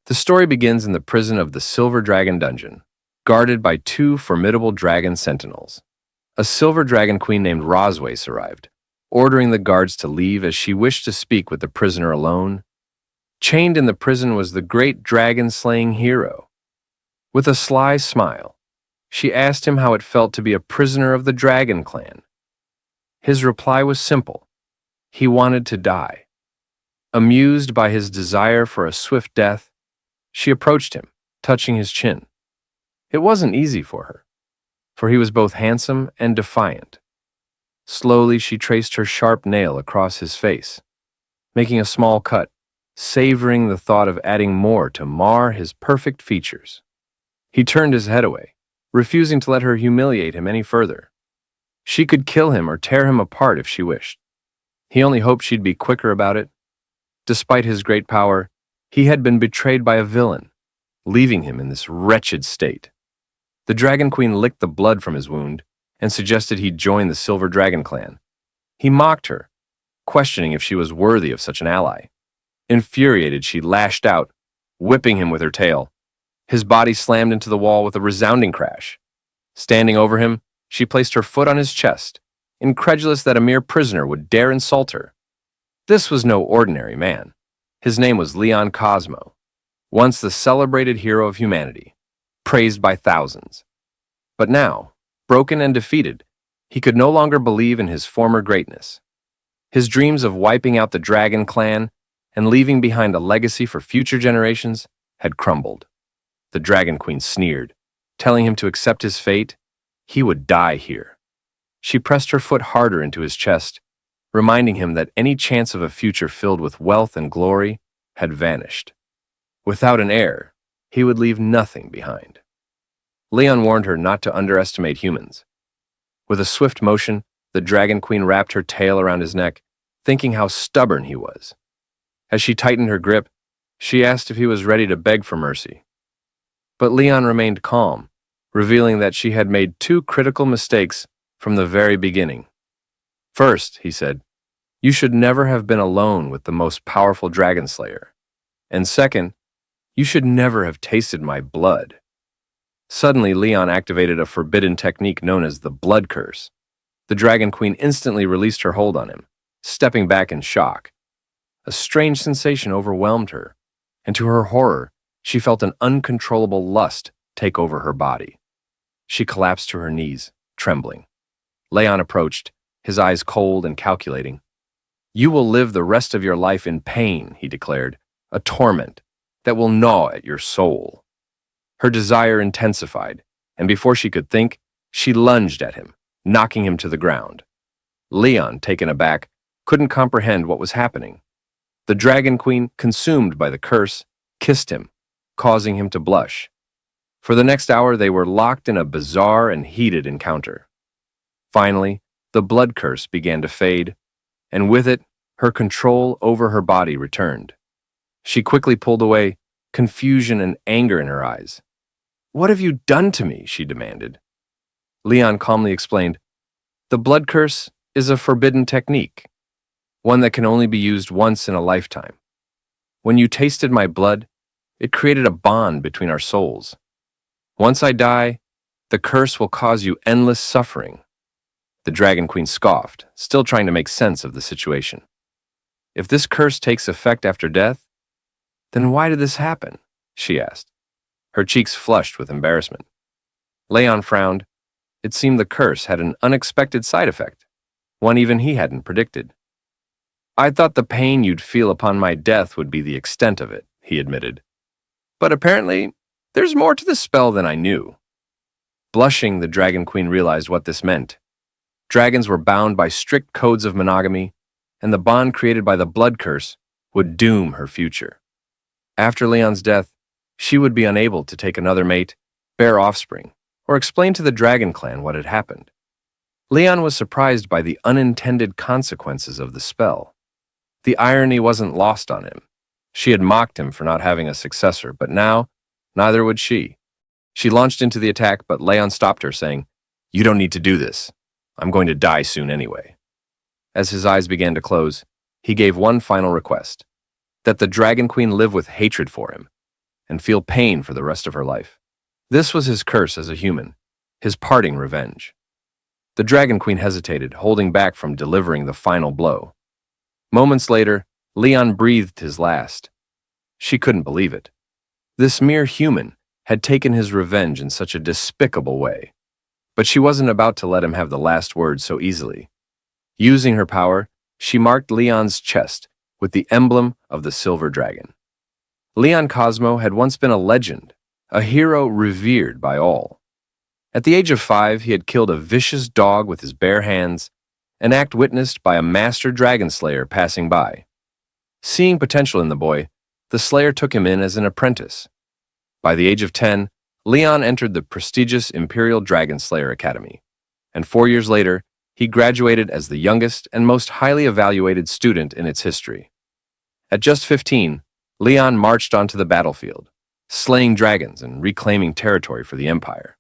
The story begins in the prison of the Silver Dragon Dungeon, guarded by two formidable dragon sentinels. A silver dragon queen named Roswace arrived, ordering the guards to leave as she wished to speak with the prisoner alone. Chained in the prison was the great dragon-slaying hero. With a sly smile, she asked him how it felt to be a prisoner of the Dragon Clan. His reply was simple. He wanted to die. Amused by his desire for a swift death, she approached him, touching his chin. It wasn't easy for he was both handsome and defiant. Slowly, she traced her sharp nail across his face, making a small cut, savoring the thought of adding more to mar his perfect features. He turned his head away, refusing to let her humiliate him any further. She could kill him or tear him apart if she wished. He only hoped she'd be quicker about it. Despite his great power, he had been betrayed by a villain, leaving him in this wretched state. The Dragon Queen licked the blood from his wound and suggested he join the Silver Dragon Clan. He mocked her, questioning if she was worthy of such an ally. Infuriated, she lashed out, whipping him with her tail. His body slammed into the wall with a resounding crash. Standing over him, she placed her foot on his chest, incredulous that a mere prisoner would dare insult her. This was no ordinary man. His name was Leon Cosmo, once the celebrated hero of humanity, praised by thousands. But now, broken and defeated, he could no longer believe in his former greatness. His dreams of wiping out the Dragon Clan and leaving behind a legacy for future generations had crumbled. The Dragon Queen sneered, telling him to accept his fate. He would die here. She pressed her foot harder into his chest, reminding him that any chance of a future filled with wealth and glory had vanished. Without an heir, he would leave nothing behind. Leon warned her not to underestimate humans. With a swift motion, the Dragon Queen wrapped her tail around his neck, thinking how stubborn he was. As she tightened her grip, she asked if he was ready to beg for mercy. But Leon remained calm, revealing that she had made two critical mistakes from the very beginning. First, he said, you should never have been alone with the most powerful dragon slayer. And second, you should never have tasted my blood. Suddenly, Leon activated a forbidden technique known as the blood curse. The Dragon Queen instantly released her hold on him, stepping back in shock. A strange sensation overwhelmed her, and to her horror, she felt an uncontrollable lust take over her body. She collapsed to her knees, trembling. Leon approached, his eyes cold and calculating. You will live the rest of your life in pain, he declared, a torment that will gnaw at your soul. Her desire intensified, and before she could think, she lunged at him, knocking him to the ground. Leon, taken aback, couldn't comprehend what was happening. The Dragon Queen, consumed by the curse, kissed him, causing him to blush. For the next hour, they were locked in a bizarre and heated encounter. Finally, the blood curse began to fade, and with it, her control over her body returned. She quickly pulled away, confusion and anger in her eyes. What have you done to me? She demanded. Leon calmly explained, the blood curse is a forbidden technique, one that can only be used once in a lifetime. When you tasted my blood, it created a bond between our souls. Once I die, the curse will cause you endless suffering. The Dragon Queen scoffed, still trying to make sense of the situation. If this curse takes effect after death, then why did this happen? She asked. Her cheeks flushed with embarrassment. Leon frowned. It seemed the curse had an unexpected side effect, one even he hadn't predicted. I thought the pain you'd feel upon my death would be the extent of it, he admitted. But apparently, there's more to the spell than I knew. Blushing, the Dragon Queen realized what this meant. Dragons were bound by strict codes of monogamy, and the bond created by the blood curse would doom her future. After Leon's death, she would be unable to take another mate, bear offspring, or explain to the Dragon Clan what had happened. Leon was surprised by the unintended consequences of the spell. The irony wasn't lost on him. She had mocked him for not having a successor, but now, neither would she. She launched into the attack, but Leon stopped her, saying, You don't need to do this. I'm going to die soon anyway. As his eyes began to close, he gave one final request, that the Dragon Queen live with hatred for him, and feel pain for the rest of her life. This was his curse as a human, his parting revenge. The Dragon Queen hesitated, holding back from delivering the final blow. Moments later, Leon breathed his last. She couldn't believe it. This mere human had taken his revenge in such a despicable way. But she wasn't about to let him have the last word so easily. Using her power, she marked Leon's chest with the emblem of the silver dragon. Leon Cosmo had once been a legend, a hero revered by all. At the age of 5, he had killed a vicious dog with his bare hands, an act witnessed by a master dragon slayer passing by. Seeing potential in the boy, the slayer took him in as an apprentice. By the age of 10, Leon entered the prestigious Imperial Dragon Slayer Academy, and 4 years later, he graduated as the youngest and most highly evaluated student in its history. At just 15, Leon marched onto the battlefield, slaying dragons and reclaiming territory for the Empire.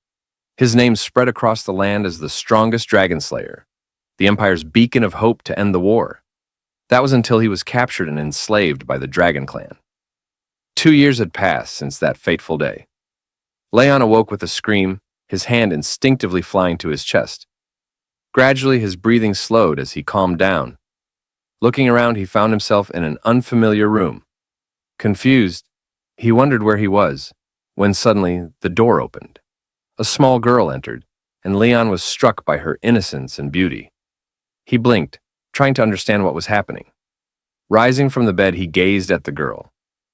His name spread across the land as the strongest dragon slayer, the Empire's beacon of hope to end the war. That was until he was captured and enslaved by the Dragon Clan. 2 years had passed since that fateful day. Leon awoke with a scream, his hand instinctively flying to his chest. Gradually, his breathing slowed as he calmed down. Looking around, he found himself in an unfamiliar room. Confused, he wondered where he was, when suddenly the door opened. A small girl entered, and Leon was struck by her innocence and beauty. He blinked, trying to understand what was happening. Rising from the bed, he gazed at the girl.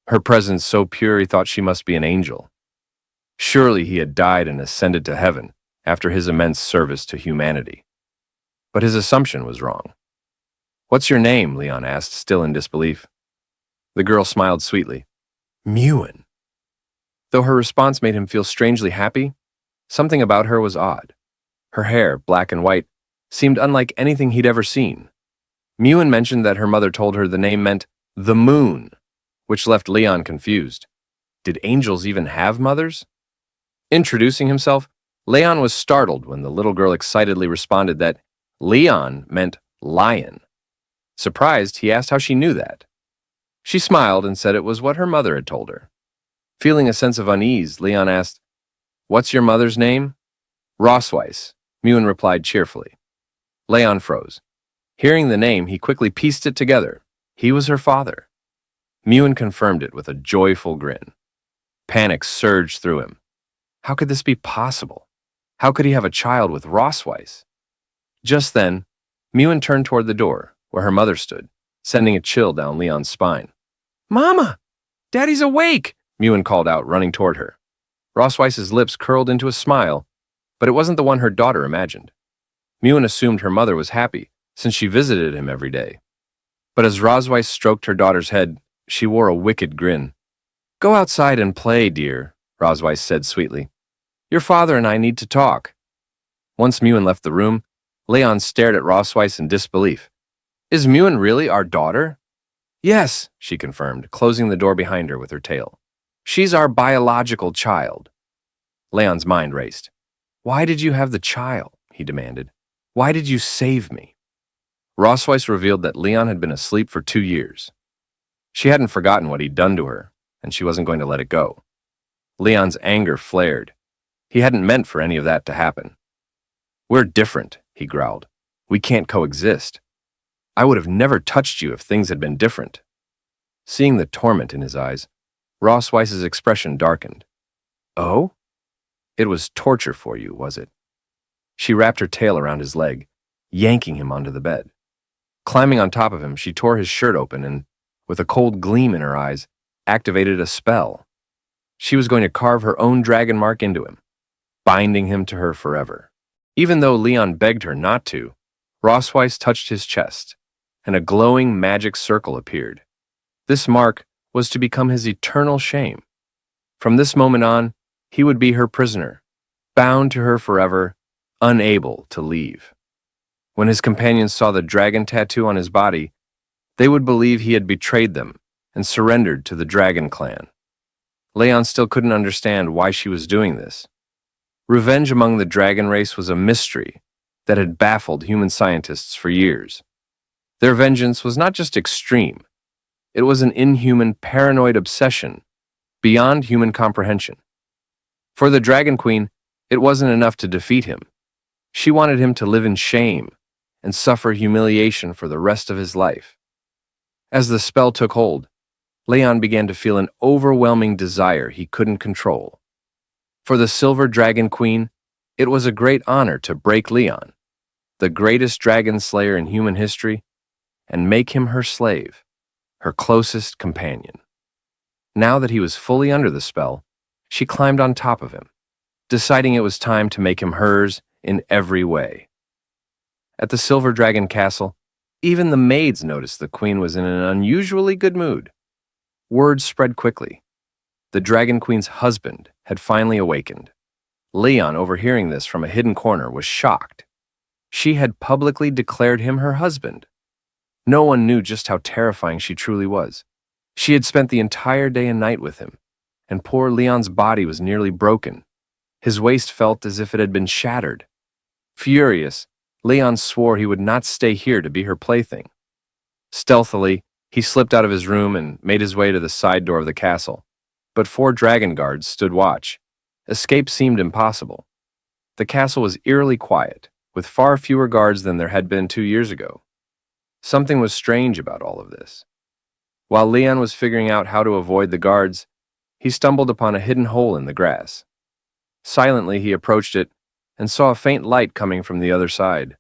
Her presence so pure he thought she must be an angel. Surely he had died and ascended to heaven after his immense service to humanity. But his assumption was wrong. "What's your name?" Leon asked, still in disbelief. The girl smiled sweetly. "Mewen." Though her response made him feel strangely happy, something about her was odd. Her hair, black and white, seemed unlike anything he'd ever seen. Mewen mentioned that her mother told her the name meant the moon, which left Leon confused. Did angels even have mothers? Introducing himself, Leon was startled when the little girl excitedly responded that Leon meant lion. Surprised, he asked how she knew that. She smiled and said it was what her mother had told her. Feeling a sense of unease, Leon asked, "What's your mother's name?" "Rosweiss," Mewen replied cheerfully. Leon froze. Hearing the name, he quickly pieced it together. He was her father. Mewen confirmed it with a joyful grin. Panic surged through him. How could this be possible? How could he have a child with Rosweiss? Just then, Mewen turned toward the door, where her mother stood, sending a chill down Leon's spine. "Mama! Daddy's awake!" Mewen called out, running toward her. Rosweiss's lips curled into a smile, but it wasn't the one her daughter imagined. Mewen assumed her mother was happy, since she visited him every day. But as Rosweiss stroked her daughter's head, she wore a wicked grin. "Go outside and play, dear," Rosweiss said sweetly. "Your father and I need to talk." Once Mewen left the room, Leon stared at Rosweiss in disbelief. "Is Mewen really our daughter?" "Yes," she confirmed, closing the door behind her with her tail. "She's our biological child." Leon's mind raced. "Why did you have the child?" he demanded. "Why did you save me?" Rosweiss revealed that Leon had been asleep for 2 years. She hadn't forgotten what he'd done to her, and she wasn't going to let it go. Leon's anger flared. He hadn't meant for any of that to happen. "We're different," he growled. "We can't coexist. I would have never touched you if things had been different." Seeing the torment in his eyes, Rosweiss's expression darkened. "Oh? It was torture for you, was it?" She wrapped her tail around his leg, yanking him onto the bed. Climbing on top of him, she tore his shirt open and, with a cold gleam in her eyes, activated a spell. She was going to carve her own dragon mark into him, binding him to her forever. Even though Leon begged her not to, Rosweiss touched his chest, and a glowing magic circle appeared. This mark was to become his eternal shame. From this moment on, he would be her prisoner, bound to her forever, unable to leave. When his companions saw the dragon tattoo on his body, they would believe he had betrayed them and surrendered to the Dragon Clan. Leon still couldn't understand why she was doing this. Revenge among the dragon race was a mystery that had baffled human scientists for years. Their vengeance was not just extreme, it was an inhuman, paranoid obsession beyond human comprehension. For the Dragon Queen, it wasn't enough to defeat him. She wanted him to live in shame and suffer humiliation for the rest of his life. As the spell took hold, Leon began to feel an overwhelming desire he couldn't control. For the Silver Dragon Queen, it was a great honor to break Leon, the greatest dragon slayer in human history, and make him her slave, her closest companion. Now that he was fully under the spell, she climbed on top of him, deciding it was time to make him hers in every way. At the Silver Dragon Castle, even the maids noticed the queen was in an unusually good mood. Word spread quickly. The Dragon Queen's husband had finally awakened. Leon, overhearing this from a hidden corner, was shocked. She had publicly declared him her husband. No one knew just how terrifying she truly was. She had spent the entire day and night with him, and poor Leon's body was nearly broken. His waist felt as if it had been shattered. Furious, Leon swore he would not stay here to be her plaything. Stealthily, he slipped out of his room and made his way to the side door of the castle. But 4 dragon guards stood watch. Escape seemed impossible. The castle was eerily quiet, with far fewer guards than there had been 2 years ago. Something was strange about all of this. While Leon was figuring out how to avoid the guards, he stumbled upon a hidden hole in the grass. Silently, he approached it and saw a faint light coming from the other side.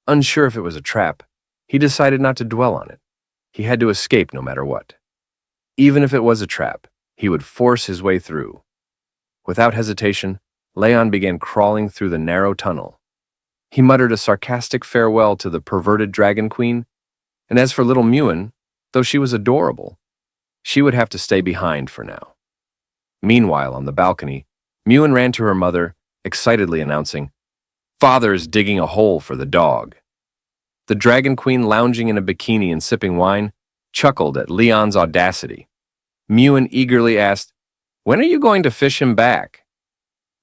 Unsure if it was a trap, he decided not to dwell on it. He had to escape no matter what. Even if it was a trap, he would force his way through. Without hesitation, Leon began crawling through the narrow tunnel. He muttered a sarcastic farewell to the perverted Dragon Queen, and as for little Mewen, though she was adorable, she would have to stay behind for now. Meanwhile, on the balcony, Mewen ran to her mother, excitedly announcing, "Father is digging a hole for the dog." The Dragon Queen, lounging in a bikini and sipping wine, chuckled at Leon's audacity. Mewen eagerly asked, "When are you going to fish him back?"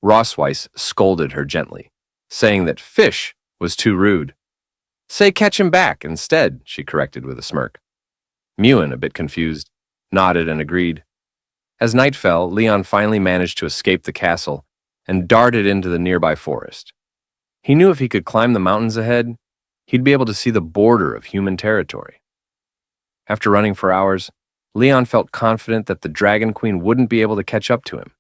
Rossweiss scolded her gently, saying that fish was too rude. "Say catch him back instead," she corrected with a smirk. Mewen, a bit confused, nodded and agreed. As night fell, Leon finally managed to escape the castle and darted into the nearby forest. He knew if he could climb the mountains ahead, he'd be able to see the border of human territory. After running for hours, Leon felt confident that the Dragon Queen wouldn't be able to catch up to him.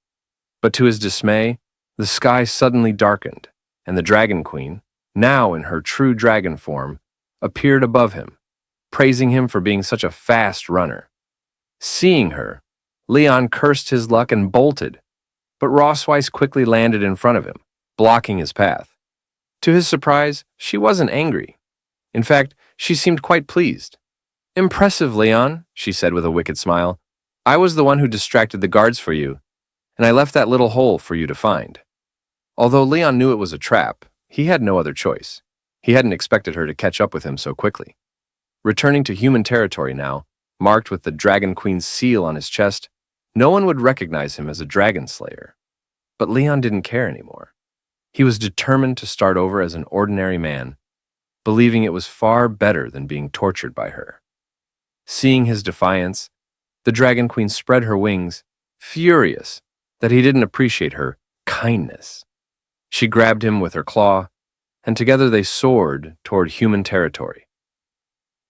But to his dismay, the sky suddenly darkened, and the Dragon Queen, now in her true dragon form, appeared above him, praising him for being such a fast runner. Seeing her, Leon cursed his luck and bolted, but Rossweiss quickly landed in front of him, blocking his path. To his surprise, she wasn't angry. In fact, she seemed quite pleased. "Impressive, Leon," she said with a wicked smile. "I was the one who distracted the guards for you, and I left that little hole for you to find." Although Leon knew it was a trap, he had no other choice. He hadn't expected her to catch up with him so quickly. Returning to human territory now, marked with the Dragon Queen's seal on his chest, no one would recognize him as a dragon slayer. But Leon didn't care anymore. He was determined to start over as an ordinary man, believing it was far better than being tortured by her. Seeing his defiance, the Dragon Queen spread her wings, furious that he didn't appreciate her kindness. She grabbed him with her claw, and together they soared toward human territory.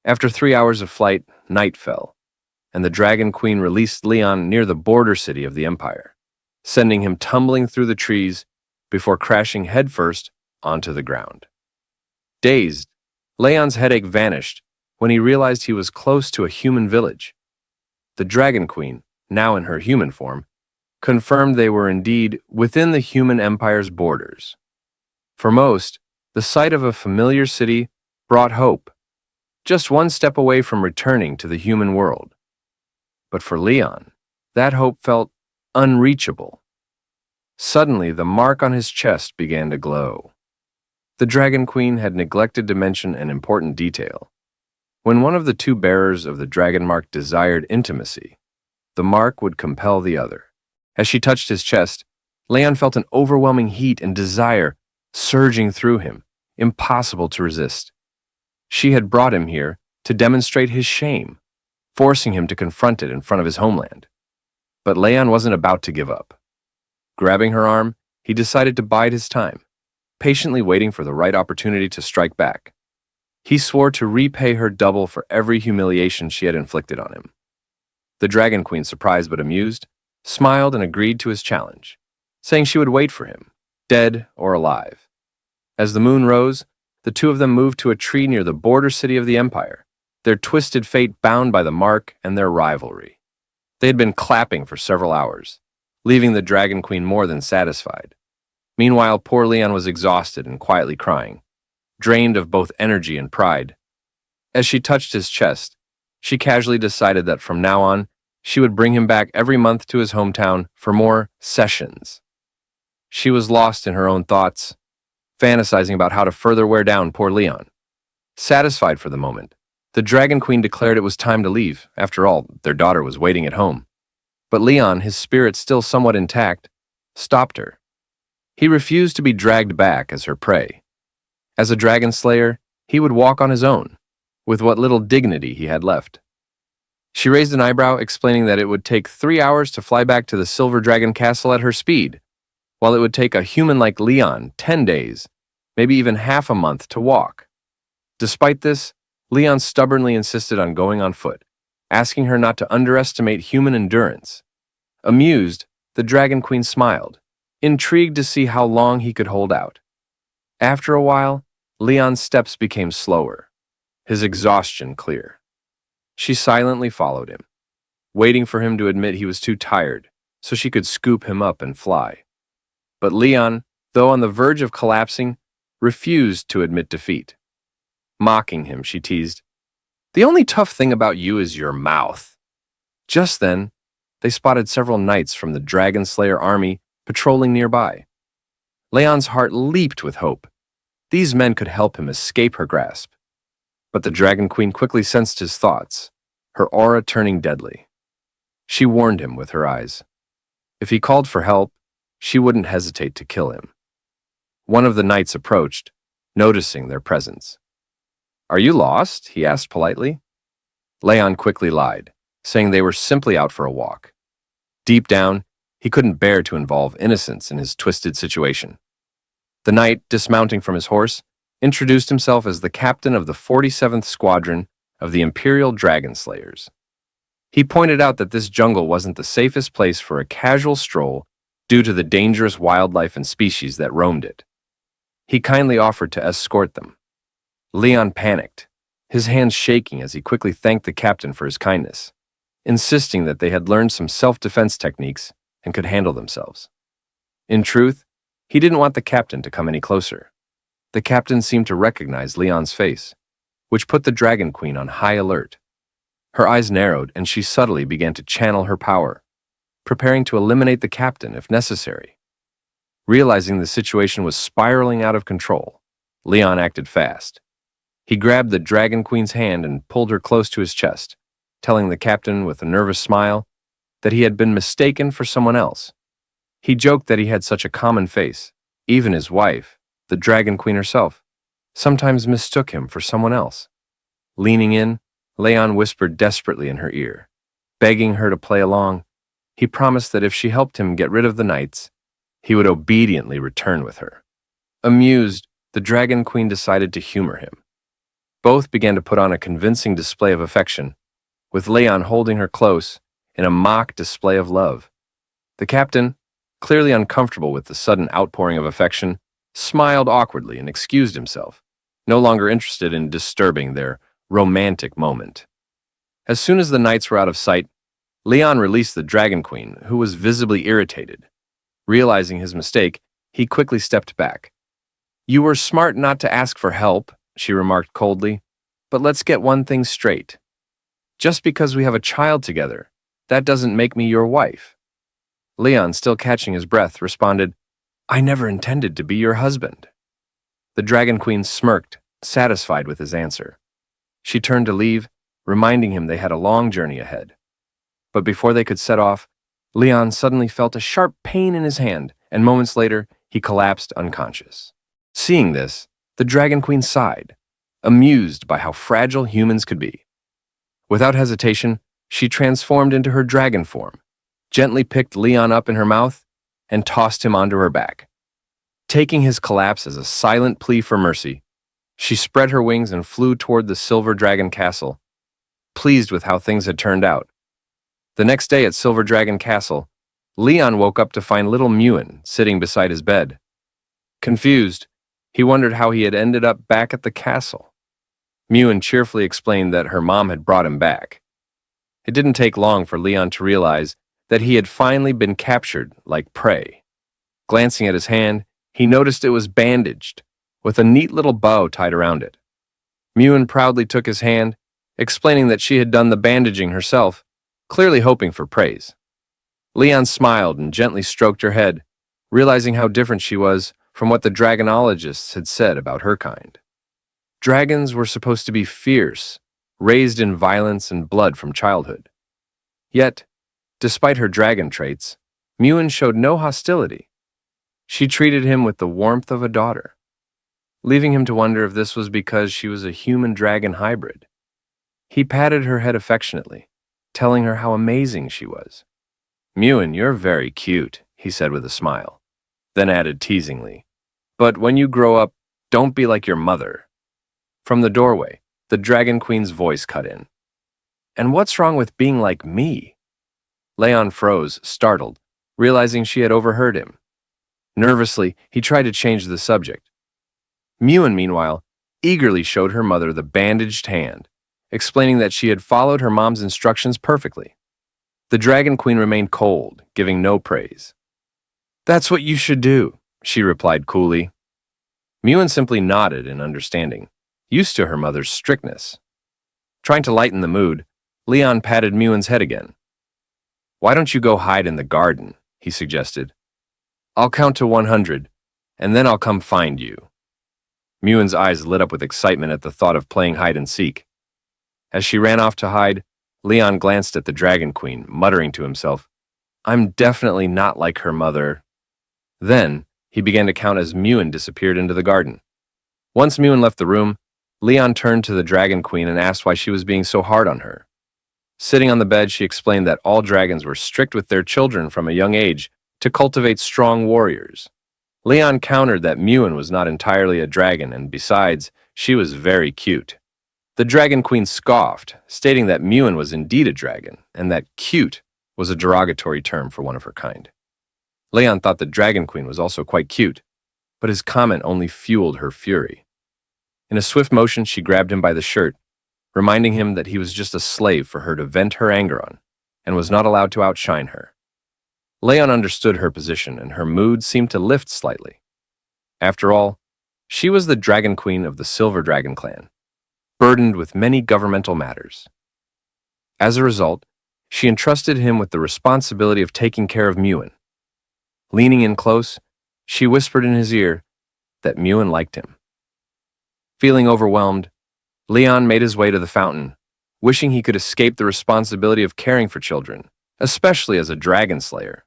After 3 hours of flight, night fell, and the Dragon Queen released Leon near the border city of the Empire, sending him tumbling through the trees before crashing headfirst onto the ground. Dazed, Leon's headache vanished when he realized he was close to a human village. The Dragon Queen, now in her human form, confirmed they were indeed within the human empire's borders. For most, the sight of a familiar city brought hope, just one step away from returning to the human world. But for Leon, that hope felt unreachable. Suddenly, the mark on his chest began to glow. The Dragon Queen had neglected to mention an important detail. When one of the 2 bearers of the dragon mark desired intimacy, the mark would compel the other. As she touched his chest, Leon felt an overwhelming heat and desire surging through him, impossible to resist. She had brought him here to demonstrate his shame, forcing him to confront it in front of his homeland. But Leon wasn't about to give up. Grabbing her arm, he decided to bide his time, patiently waiting for the right opportunity to strike back. He swore to repay her double for every humiliation she had inflicted on him. The Dragon Queen, surprised but amused, smiled and agreed to his challenge, saying she would wait for him, dead or alive. As the moon rose, the two of them moved to a tree near the border city of the Empire, their twisted fate bound by the mark and their rivalry. They had been clapping for several hours, leaving the Dragon Queen more than satisfied. Meanwhile, poor Leon was exhausted and quietly crying, drained of both energy and pride. As she touched his chest, she casually decided that from now on, she would bring him back every month to his hometown for more sessions. She was lost in her own thoughts, fantasizing about how to further wear down poor Leon. Satisfied for the moment, the Dragon Queen declared it was time to leave. After all, their daughter was waiting at home. But Leon, his spirit still somewhat intact, stopped her. He refused to be dragged back as her prey. As a dragon slayer, he would walk on his own, with what little dignity he had left. She raised an eyebrow, explaining that it would take 3 hours to fly back to the Silver Dragon Castle at her speed, while it would take a human like Leon 10 days, maybe even half a month to walk. Despite this, Leon stubbornly insisted on going on foot, asking her not to underestimate human endurance. Amused, the Dragon Queen smiled, intrigued to see how long he could hold out. After a while, Leon's steps became slower, his exhaustion clear. She silently followed him, waiting for him to admit he was too tired so she could scoop him up and fly. But Leon, though on the verge of collapsing, refused to admit defeat. Mocking him, she teased, "The only tough thing about you is your mouth." Just then, they spotted several knights from the Dragon Slayer army patrolling nearby. Leon's heart leaped with hope. These men could help him escape her grasp. But the Dragon Queen quickly sensed his thoughts, her aura turning deadly. She warned him with her eyes. If he called for help, she wouldn't hesitate to kill him. One of the knights approached, noticing their presence. "Are you lost?" he asked politely. Leon quickly lied, saying they were simply out for a walk. Deep down, he couldn't bear to involve innocents in his twisted situation. The knight, dismounting from his horse, introduced himself as the captain of the 47th Squadron of the Imperial Dragon Slayers. He pointed out that this jungle wasn't the safest place for a casual stroll due to the dangerous wildlife and species that roamed it. He kindly offered to escort them. Leon panicked, his hands shaking as he quickly thanked the captain for his kindness, insisting that they had learned some self-defense techniques and could handle themselves. In truth, he didn't want the captain to come any closer. The captain seemed to recognize Leon's face, which put the Dragon Queen on high alert. Her eyes narrowed and she subtly began to channel her power, preparing to eliminate the captain if necessary. Realizing the situation was spiraling out of control, Leon acted fast. He grabbed the Dragon Queen's hand and pulled her close to his chest, telling the captain with a nervous smile that he had been mistaken for someone else. He joked that he had such a common face. Even his wife, the Dragon Queen herself, sometimes mistook him for someone else. Leaning in, Leon whispered desperately in her ear, begging her to play along. He promised that if she helped him get rid of the knights, he would obediently return with her. Amused, the Dragon Queen decided to humor him. Both began to put on a convincing display of affection, with Leon holding her close in a mock display of love. The captain, clearly uncomfortable with the sudden outpouring of affection, smiled awkwardly and excused himself, no longer interested in disturbing their romantic moment. As soon as the knights were out of sight, Leon released the Dragon Queen, who was visibly irritated. Realizing his mistake, he quickly stepped back. "You were smart not to ask for help," she remarked coldly, "but let's get one thing straight. Just because we have a child together, that doesn't make me your wife." Leon, still catching his breath, responded, "I never intended to be your husband." The Dragon Queen smirked, satisfied with his answer. She turned to leave, reminding him they had a long journey ahead. But before they could set off, Leon suddenly felt a sharp pain in his hand, and moments later, he collapsed unconscious. Seeing this, the Dragon Queen sighed, amused by how fragile humans could be. Without hesitation, she transformed into her dragon form, gently picked Leon up in her mouth and tossed him onto her back. Taking his collapse as a silent plea for mercy, she spread her wings and flew toward the Silver Dragon Castle, pleased with how things had turned out. The next day at Silver Dragon Castle, Leon woke up to find little Mewen sitting beside his bed. Confused, he wondered how he had ended up back at the castle. Mewen cheerfully explained that her mom had brought him back. It didn't take long for Leon to realize that he had finally been captured like prey. Glancing at his hand, he noticed it was bandaged, with a neat little bow tied around it. Mewen proudly took his hand, explaining that she had done the bandaging herself, clearly hoping for praise. Leon smiled and gently stroked her head, realizing how different she was from what the dragonologists had said about her kind. Dragons were supposed to be fierce, raised in violence and blood from childhood. Yet, despite her dragon traits, Mewen showed no hostility. She treated him with the warmth of a daughter, leaving him to wonder if this was because she was a human-dragon hybrid. He patted her head affectionately, telling her how amazing she was. "Mewen, you're very cute," he said with a smile, then added teasingly, "But when you grow up, don't be like your mother." From the doorway, the Dragon Queen's voice cut in. "And what's wrong with being like me?" Leon froze, startled, realizing she had overheard him. Nervously, he tried to change the subject. Mewen, meanwhile, eagerly showed her mother the bandaged hand, explaining that she had followed her mom's instructions perfectly. The Dragon Queen remained cold, giving no praise. "That's what you should do," she replied coolly. Mewen simply nodded in understanding, used to her mother's strictness. Trying to lighten the mood, Leon patted Mewen's head again. "Why don't you go hide in the garden?" he suggested. "I'll count to 100, and then I'll come find you." Mewen's eyes lit up with excitement at the thought of playing hide-and-seek. As she ran off to hide, Leon glanced at the Dragon Queen, muttering to himself, "I'm definitely not like her mother." Then, he began to count as Mewen disappeared into the garden. Once Mewen left the room, Leon turned to the Dragon Queen and asked why she was being so hard on her. Sitting on the bed, she explained that all dragons were strict with their children from a young age to cultivate strong warriors. Leon countered that Mewen was not entirely a dragon, and besides, she was very cute. The Dragon Queen scoffed, stating that Mewen was indeed a dragon, and that cute was a derogatory term for one of her kind. Leon thought the Dragon Queen was also quite cute, but his comment only fueled her fury. In a swift motion, she grabbed him by the shirt, reminding him that he was just a slave for her to vent her anger on, and was not allowed to outshine her. Leon understood her position, and her mood seemed to lift slightly. After all, she was the Dragon Queen of the Silver Dragon clan, burdened with many governmental matters. As a result, she entrusted him with the responsibility of taking care of Mewen. Leaning in close, she whispered in his ear that Mewen liked him. Feeling overwhelmed, Leon made his way to the fountain, wishing he could escape the responsibility of caring for children, especially as a dragon slayer.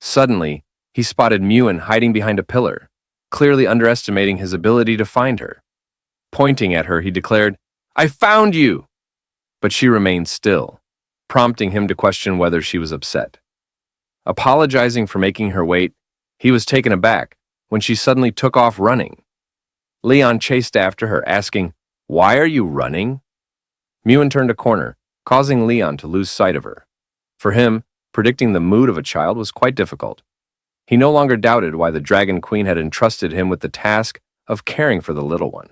Suddenly, he spotted Mewen hiding behind a pillar, clearly underestimating his ability to find her. Pointing at her, he declared, "I found you!" But she remained still, prompting him to question whether she was upset. Apologizing for making her wait, he was taken aback when she suddenly took off running. Leon chased after her, asking, "Why are you running?" Mewen turned a corner, causing Leon to lose sight of her. For him, predicting the mood of a child was quite difficult. He no longer doubted why the Dragon Queen had entrusted him with the task of caring for the little one.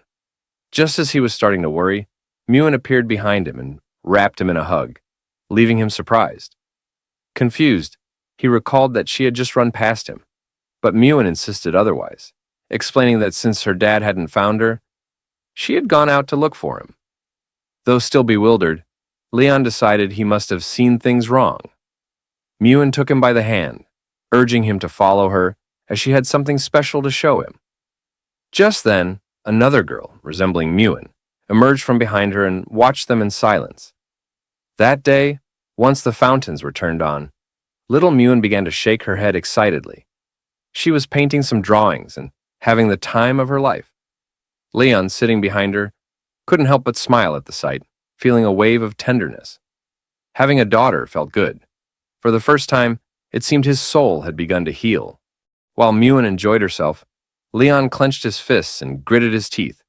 Just as he was starting to worry, Mewen appeared behind him and wrapped him in a hug, leaving him surprised. Confused, he recalled that she had just run past him, but Mewen insisted otherwise, explaining that since her dad hadn't found her, she had gone out to look for him. Though still bewildered, Leon decided he must have seen things wrong. Mewen took him by the hand, urging him to follow her as she had something special to show him. Just then, another girl, resembling Mewen, emerged from behind her and watched them in silence. That day, once the fountains were turned on, little Mewen began to shake her head excitedly. She was painting some drawings and having the time of her life. Leon, sitting behind her, couldn't help but smile at the sight, feeling a wave of tenderness. Having a daughter felt good. For the first time, it seemed his soul had begun to heal. While Muin enjoyed herself, Leon clenched his fists and gritted his teeth,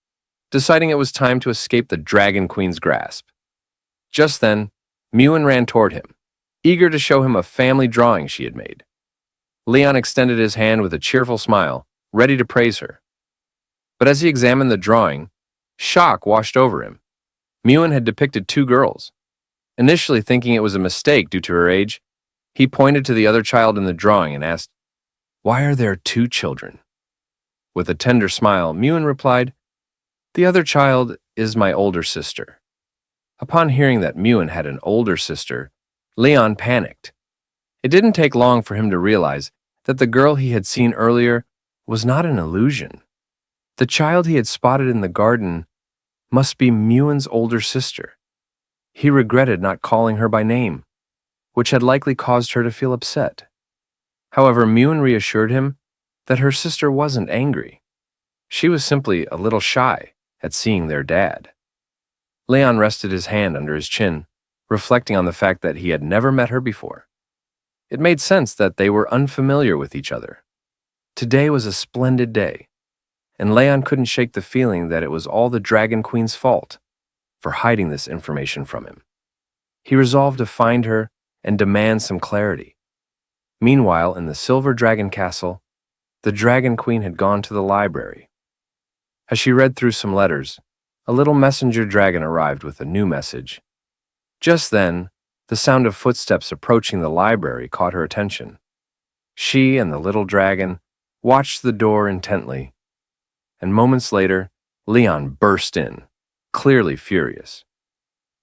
deciding it was time to escape the Dragon Queen's grasp. Just then, Muin ran toward him, eager to show him a family drawing she had made. Leon extended his hand with a cheerful smile, ready to praise her. But as he examined the drawing, shock washed over him. Muin had depicted two girls. Initially thinking it was a mistake due to her age, he pointed to the other child in the drawing and asked, "Why are there two children?" With a tender smile, Muin replied, "The other child is my older sister." Upon hearing that Muin had an older sister, Leon panicked. It didn't take long for him to realize that the girl he had seen earlier was not an illusion. The child he had spotted in the garden must be Muin's older sister. He regretted not calling her by name, which had likely caused her to feel upset. However, Muin reassured him that her sister wasn't angry. She was simply a little shy at seeing their dad. Leon rested his hand under his chin, reflecting on the fact that he had never met her before. It made sense that they were unfamiliar with each other. Today was a splendid day, and Leon couldn't shake the feeling that it was all the Dragon Queen's fault for hiding this information from him. He resolved to find her and demand some clarity. Meanwhile, in the Silver Dragon Castle, the Dragon Queen had gone to the library. As she read through some letters, a little messenger dragon arrived with a new message. Just then, the sound of footsteps approaching the library caught her attention. She and the little dragon watched the door intently, and moments later, Leon burst in, clearly furious.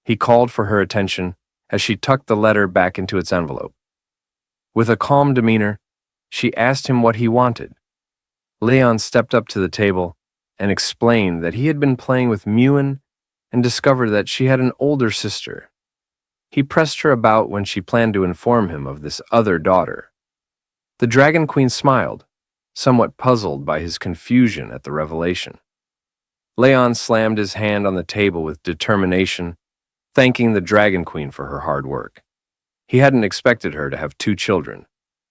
He called for her attention as she tucked the letter back into its envelope. With a calm demeanor, she asked him what he wanted. Leon stepped up to the table and explained that he had been playing with Muin and discovered that she had an older sister. He pressed her about when she planned to inform him of this other daughter. The Dragon Queen smiled, somewhat puzzled by his confusion at the revelation. Leon slammed his hand on the table with determination, thanking the Dragon Queen for her hard work. He hadn't expected her to have two children,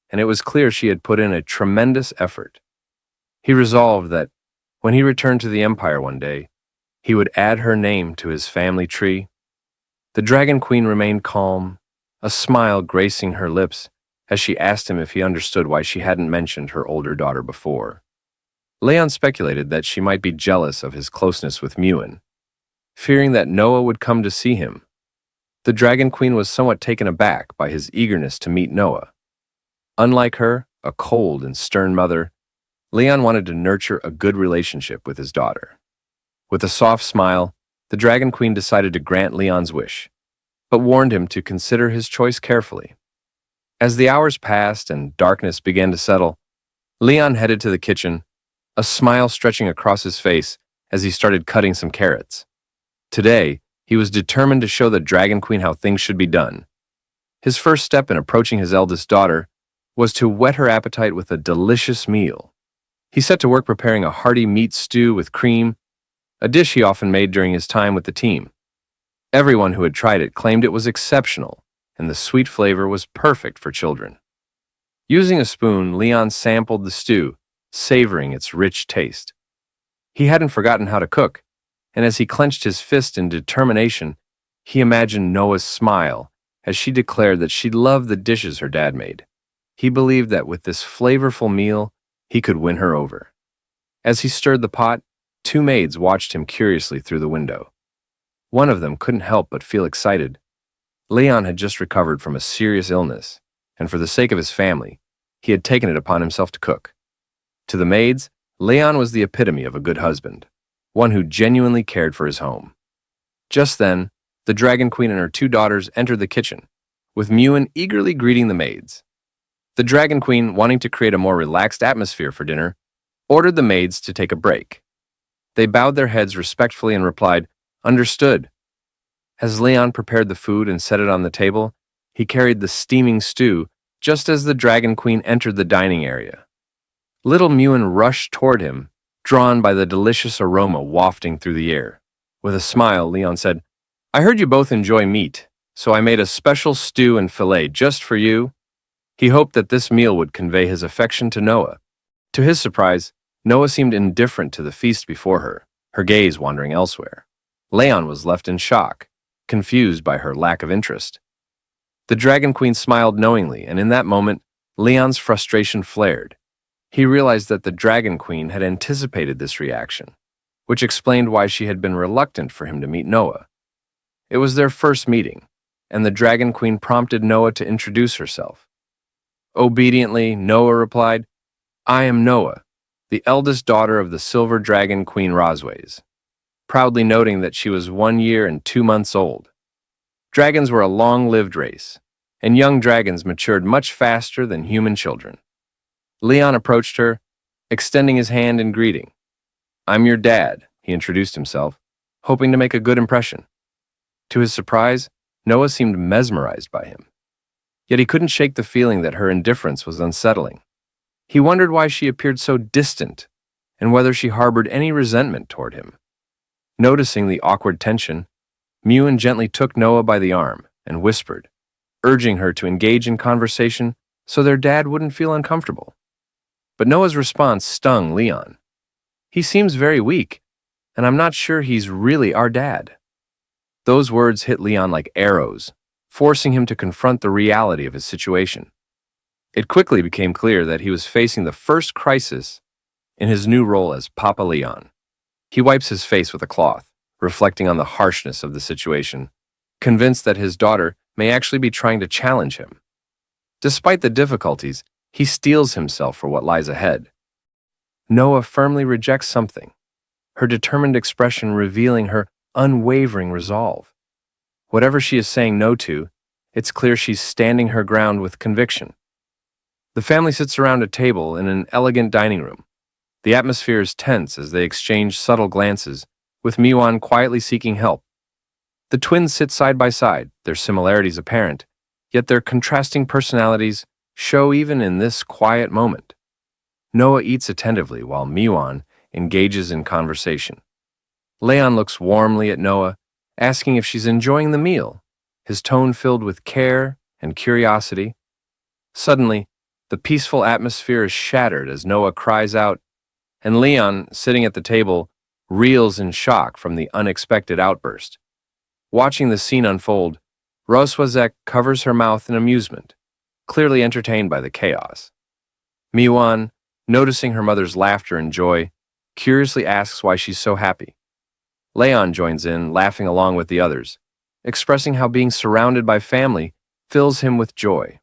and it was clear she had put in a tremendous effort. He resolved that when he returned to the Empire one day, he would add her name to his family tree. The Dragon Queen remained calm, a smile gracing her lips as she asked him if he understood why she hadn't mentioned her older daughter before. Leon speculated that she might be jealous of his closeness with Muin, fearing that Noah would come to see him. The Dragon Queen was somewhat taken aback by his eagerness to meet Noah. Unlike her, a cold and stern mother, Leon wanted to nurture a good relationship with his daughter. With a soft smile, the Dragon Queen decided to grant Leon's wish, but warned him to consider his choice carefully. As the hours passed and darkness began to settle, Leon headed to the kitchen, a smile stretching across his face as he started cutting some carrots. Today, he was determined to show the Dragon Queen how things should be done. His first step in approaching his eldest daughter was to whet her appetite with a delicious meal. He set to work preparing a hearty meat stew with cream, a dish he often made during his time with the team. Everyone who had tried it claimed it was exceptional, and the sweet flavor was perfect for children. Using a spoon, Leon sampled the stew, savoring its rich taste. He hadn't forgotten how to cook, and as he clenched his fist in determination, he imagined Noah's smile as she declared that she loved the dishes her dad made. He believed that with this flavorful meal, he could win her over. As he stirred the pot, two maids watched him curiously through the window. One of them couldn't help but feel excited. Leon had just recovered from a serious illness, and for the sake of his family, he had taken it upon himself to cook. To the maids, Leon was the epitome of a good husband, one who genuinely cared for his home. Just then, the Dragon Queen and her two daughters entered the kitchen, with Muin eagerly greeting the maids. The Dragon Queen, wanting to create a more relaxed atmosphere for dinner, ordered the maids to take a break. They bowed their heads respectfully and replied, "Understood." As Leon prepared the food and set it on the table, he carried the steaming stew just as the Dragon Queen entered the dining area. Little Muin rushed toward him, drawn by the delicious aroma wafting through the air. With a smile, Leon said, "I heard you both enjoy meat. so I made a special stew and fillet just for you." He hoped that this meal would convey his affection to Noah. To his surprise, Noah seemed indifferent to the feast before her gaze wandering elsewhere. Leon was left in shock, confused by her lack of interest. The Dragon Queen smiled knowingly, and in that moment, Leon's frustration flared. He realized that the Dragon Queen had anticipated this reaction, which explained why she had been reluctant for him to meet Noah. It was their first meeting, and the Dragon Queen prompted Noah to introduce herself. Obediently, Noah replied, "I am Noah, the eldest daughter of the Silver Dragon Queen Rosways," proudly noting that she was 1 year and 2 months old. Dragons were a long-lived race, and young dragons matured much faster than human children. Leon approached her, extending his hand in greeting. "I'm your dad," he introduced himself, hoping to make a good impression. To his surprise, Noah seemed mesmerized by him. Yet he couldn't shake the feeling that her indifference was unsettling. He wondered why she appeared so distant, and whether she harbored any resentment toward him. Noticing the awkward tension, Mewan gently took Noah by the arm and whispered, urging her to engage in conversation so their dad wouldn't feel uncomfortable. But Noah's response stung Leon. "He seems very weak, and I'm not sure he's really our dad." Those words hit Leon like arrows, forcing him to confront the reality of his situation. It quickly became clear that he was facing the first crisis in his new role as Papa Leon. He wipes his face with a cloth, reflecting on the harshness of the situation, convinced that his daughter may actually be trying to challenge him. Despite the difficulties, he steels himself for what lies ahead. Noah firmly rejects something, her determined expression revealing her unwavering resolve. Whatever she is saying no to, it's clear she's standing her ground with conviction. The family sits around a table in an elegant dining room. The atmosphere is tense as they exchange subtle glances, with Miwan quietly seeking help. The twins sit side by side, their similarities apparent, yet their contrasting personalities show even in this quiet moment. Noah eats attentively while Miwan engages in conversation. Leon looks warmly at Noah, asking if she's enjoying the meal, his tone filled with care and curiosity. Suddenly, the peaceful atmosphere is shattered as Noah cries out, and Leon, sitting at the table, reels in shock from the unexpected outburst. Watching the scene unfold, Roswazek covers her mouth in amusement, clearly entertained by the chaos. Miwan, noticing her mother's laughter and joy, curiously asks why she's so happy. Leon joins in, laughing along with the others, expressing how being surrounded by family fills him with joy.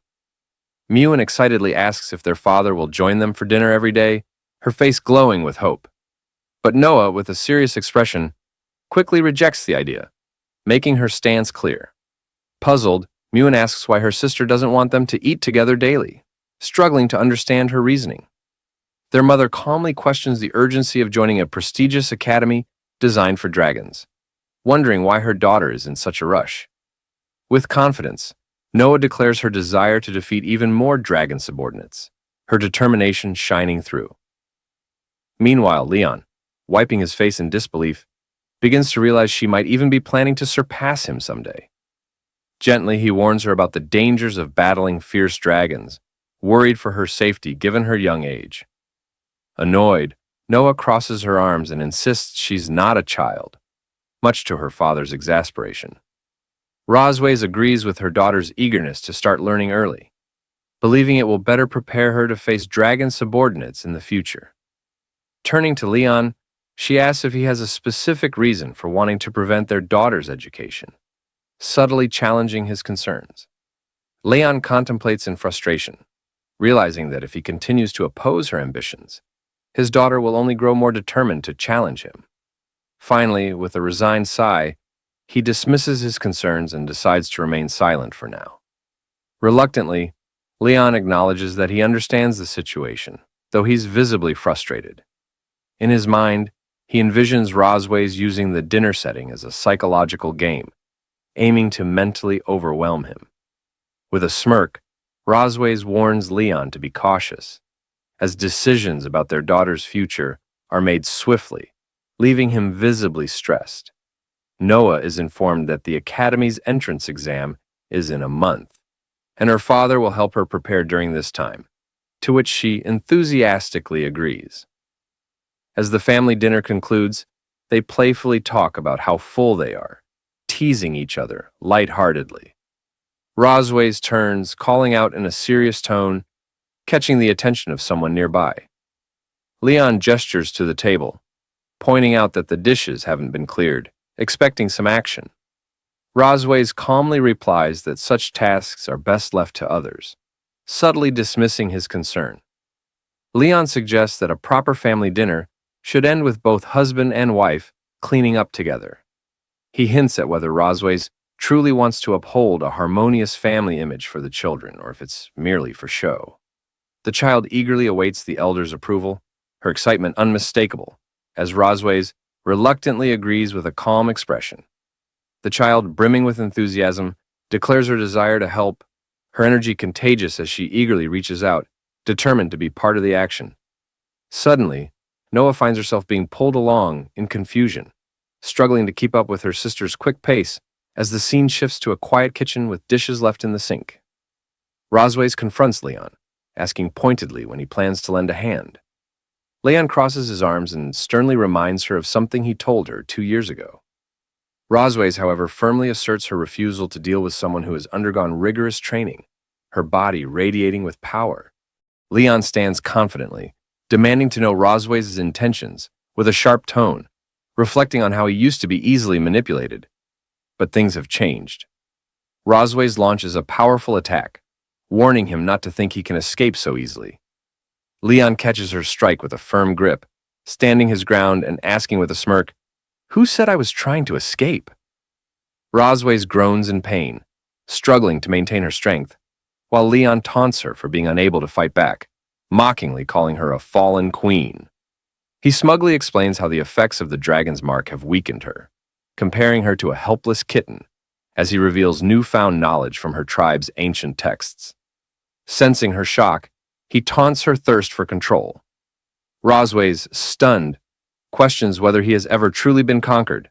Miwan excitedly asks if their father will join them for dinner every day, her face glowing with hope. But Noah, with a serious expression, quickly rejects the idea, making her stance clear. Puzzled, Miwan asks why her sister doesn't want them to eat together daily, struggling to understand her reasoning. Their mother calmly questions the urgency of joining a prestigious academy designed for dragons, wondering why her daughter is in such a rush. With confidence, Noah declares her desire to defeat even more dragon subordinates, her determination shining through. Meanwhile, Leon, wiping his face in disbelief, begins to realize she might even be planning to surpass him someday. Gently, he warns her about the dangers of battling fierce dragons, worried for her safety given her young age. Annoyed, Noah crosses her arms and insists she's not a child, much to her father's exasperation. Rosways agrees with her daughter's eagerness to start learning early, believing it will better prepare her to face dragon subordinates in the future. Turning to Leon, she asks if he has a specific reason for wanting to prevent their daughter's education, subtly challenging his concerns. Leon contemplates in frustration, realizing that if he continues to oppose her ambitions, his daughter will only grow more determined to challenge him. Finally, with a resigned sigh, he dismisses his concerns and decides to remain silent for now. Reluctantly, Leon acknowledges that he understands the situation, though he's visibly frustrated. In his mind, he envisions Rosways using the dinner setting as a psychological game, aiming to mentally overwhelm him. With a smirk, Rosways warns Leon to be cautious, as decisions about their daughter's future are made swiftly, leaving him visibly stressed. Noah is informed that the Academy's entrance exam is in a month, and her father will help her prepare during this time, to which she enthusiastically agrees. As the family dinner concludes, they playfully talk about how full they are, teasing each other lightheartedly. Rosways turns, calling out in a serious tone, catching the attention of someone nearby. Leon gestures to the table, pointing out that the dishes haven't been cleared, expecting some action. Rosways calmly replies that such tasks are best left to others, subtly dismissing his concern. Leon suggests that a proper family dinner should end with both husband and wife cleaning up together. He hints at whether Rosways truly wants to uphold a harmonious family image for the children, or if it's merely for show. The child eagerly awaits the elder's approval, her excitement unmistakable, as Rosways reluctantly agrees with a calm expression. The child, brimming with enthusiasm, declares her desire to help, her energy contagious as she eagerly reaches out, determined to be part of the action. Suddenly, Noah finds herself being pulled along in confusion, struggling to keep up with her sister's quick pace as the scene shifts to a quiet kitchen with dishes left in the sink. Rosways confronts Leon, asking pointedly when he plans to lend a hand. Leon crosses his arms and sternly reminds her of something he told her 2 years ago. Rosways, however, firmly asserts her refusal to deal with someone who has undergone rigorous training, her body radiating with power. Leon stands confidently, demanding to know Rosways' intentions with a sharp tone, reflecting on how he used to be easily manipulated. But things have changed. Rosways launches a powerful attack, warning him not to think he can escape so easily. Leon catches her strike with a firm grip, standing his ground and asking with a smirk, "Who said I was trying to escape?" Rosways groans in pain, struggling to maintain her strength, while Leon taunts her for being unable to fight back, mockingly calling her a fallen queen. He smugly explains how the effects of the dragon's mark have weakened her, comparing her to a helpless kitten, as he reveals newfound knowledge from her tribe's ancient texts. Sensing her shock, he taunts her thirst for control. Rosways, stunned, questions whether he has ever truly been conquered.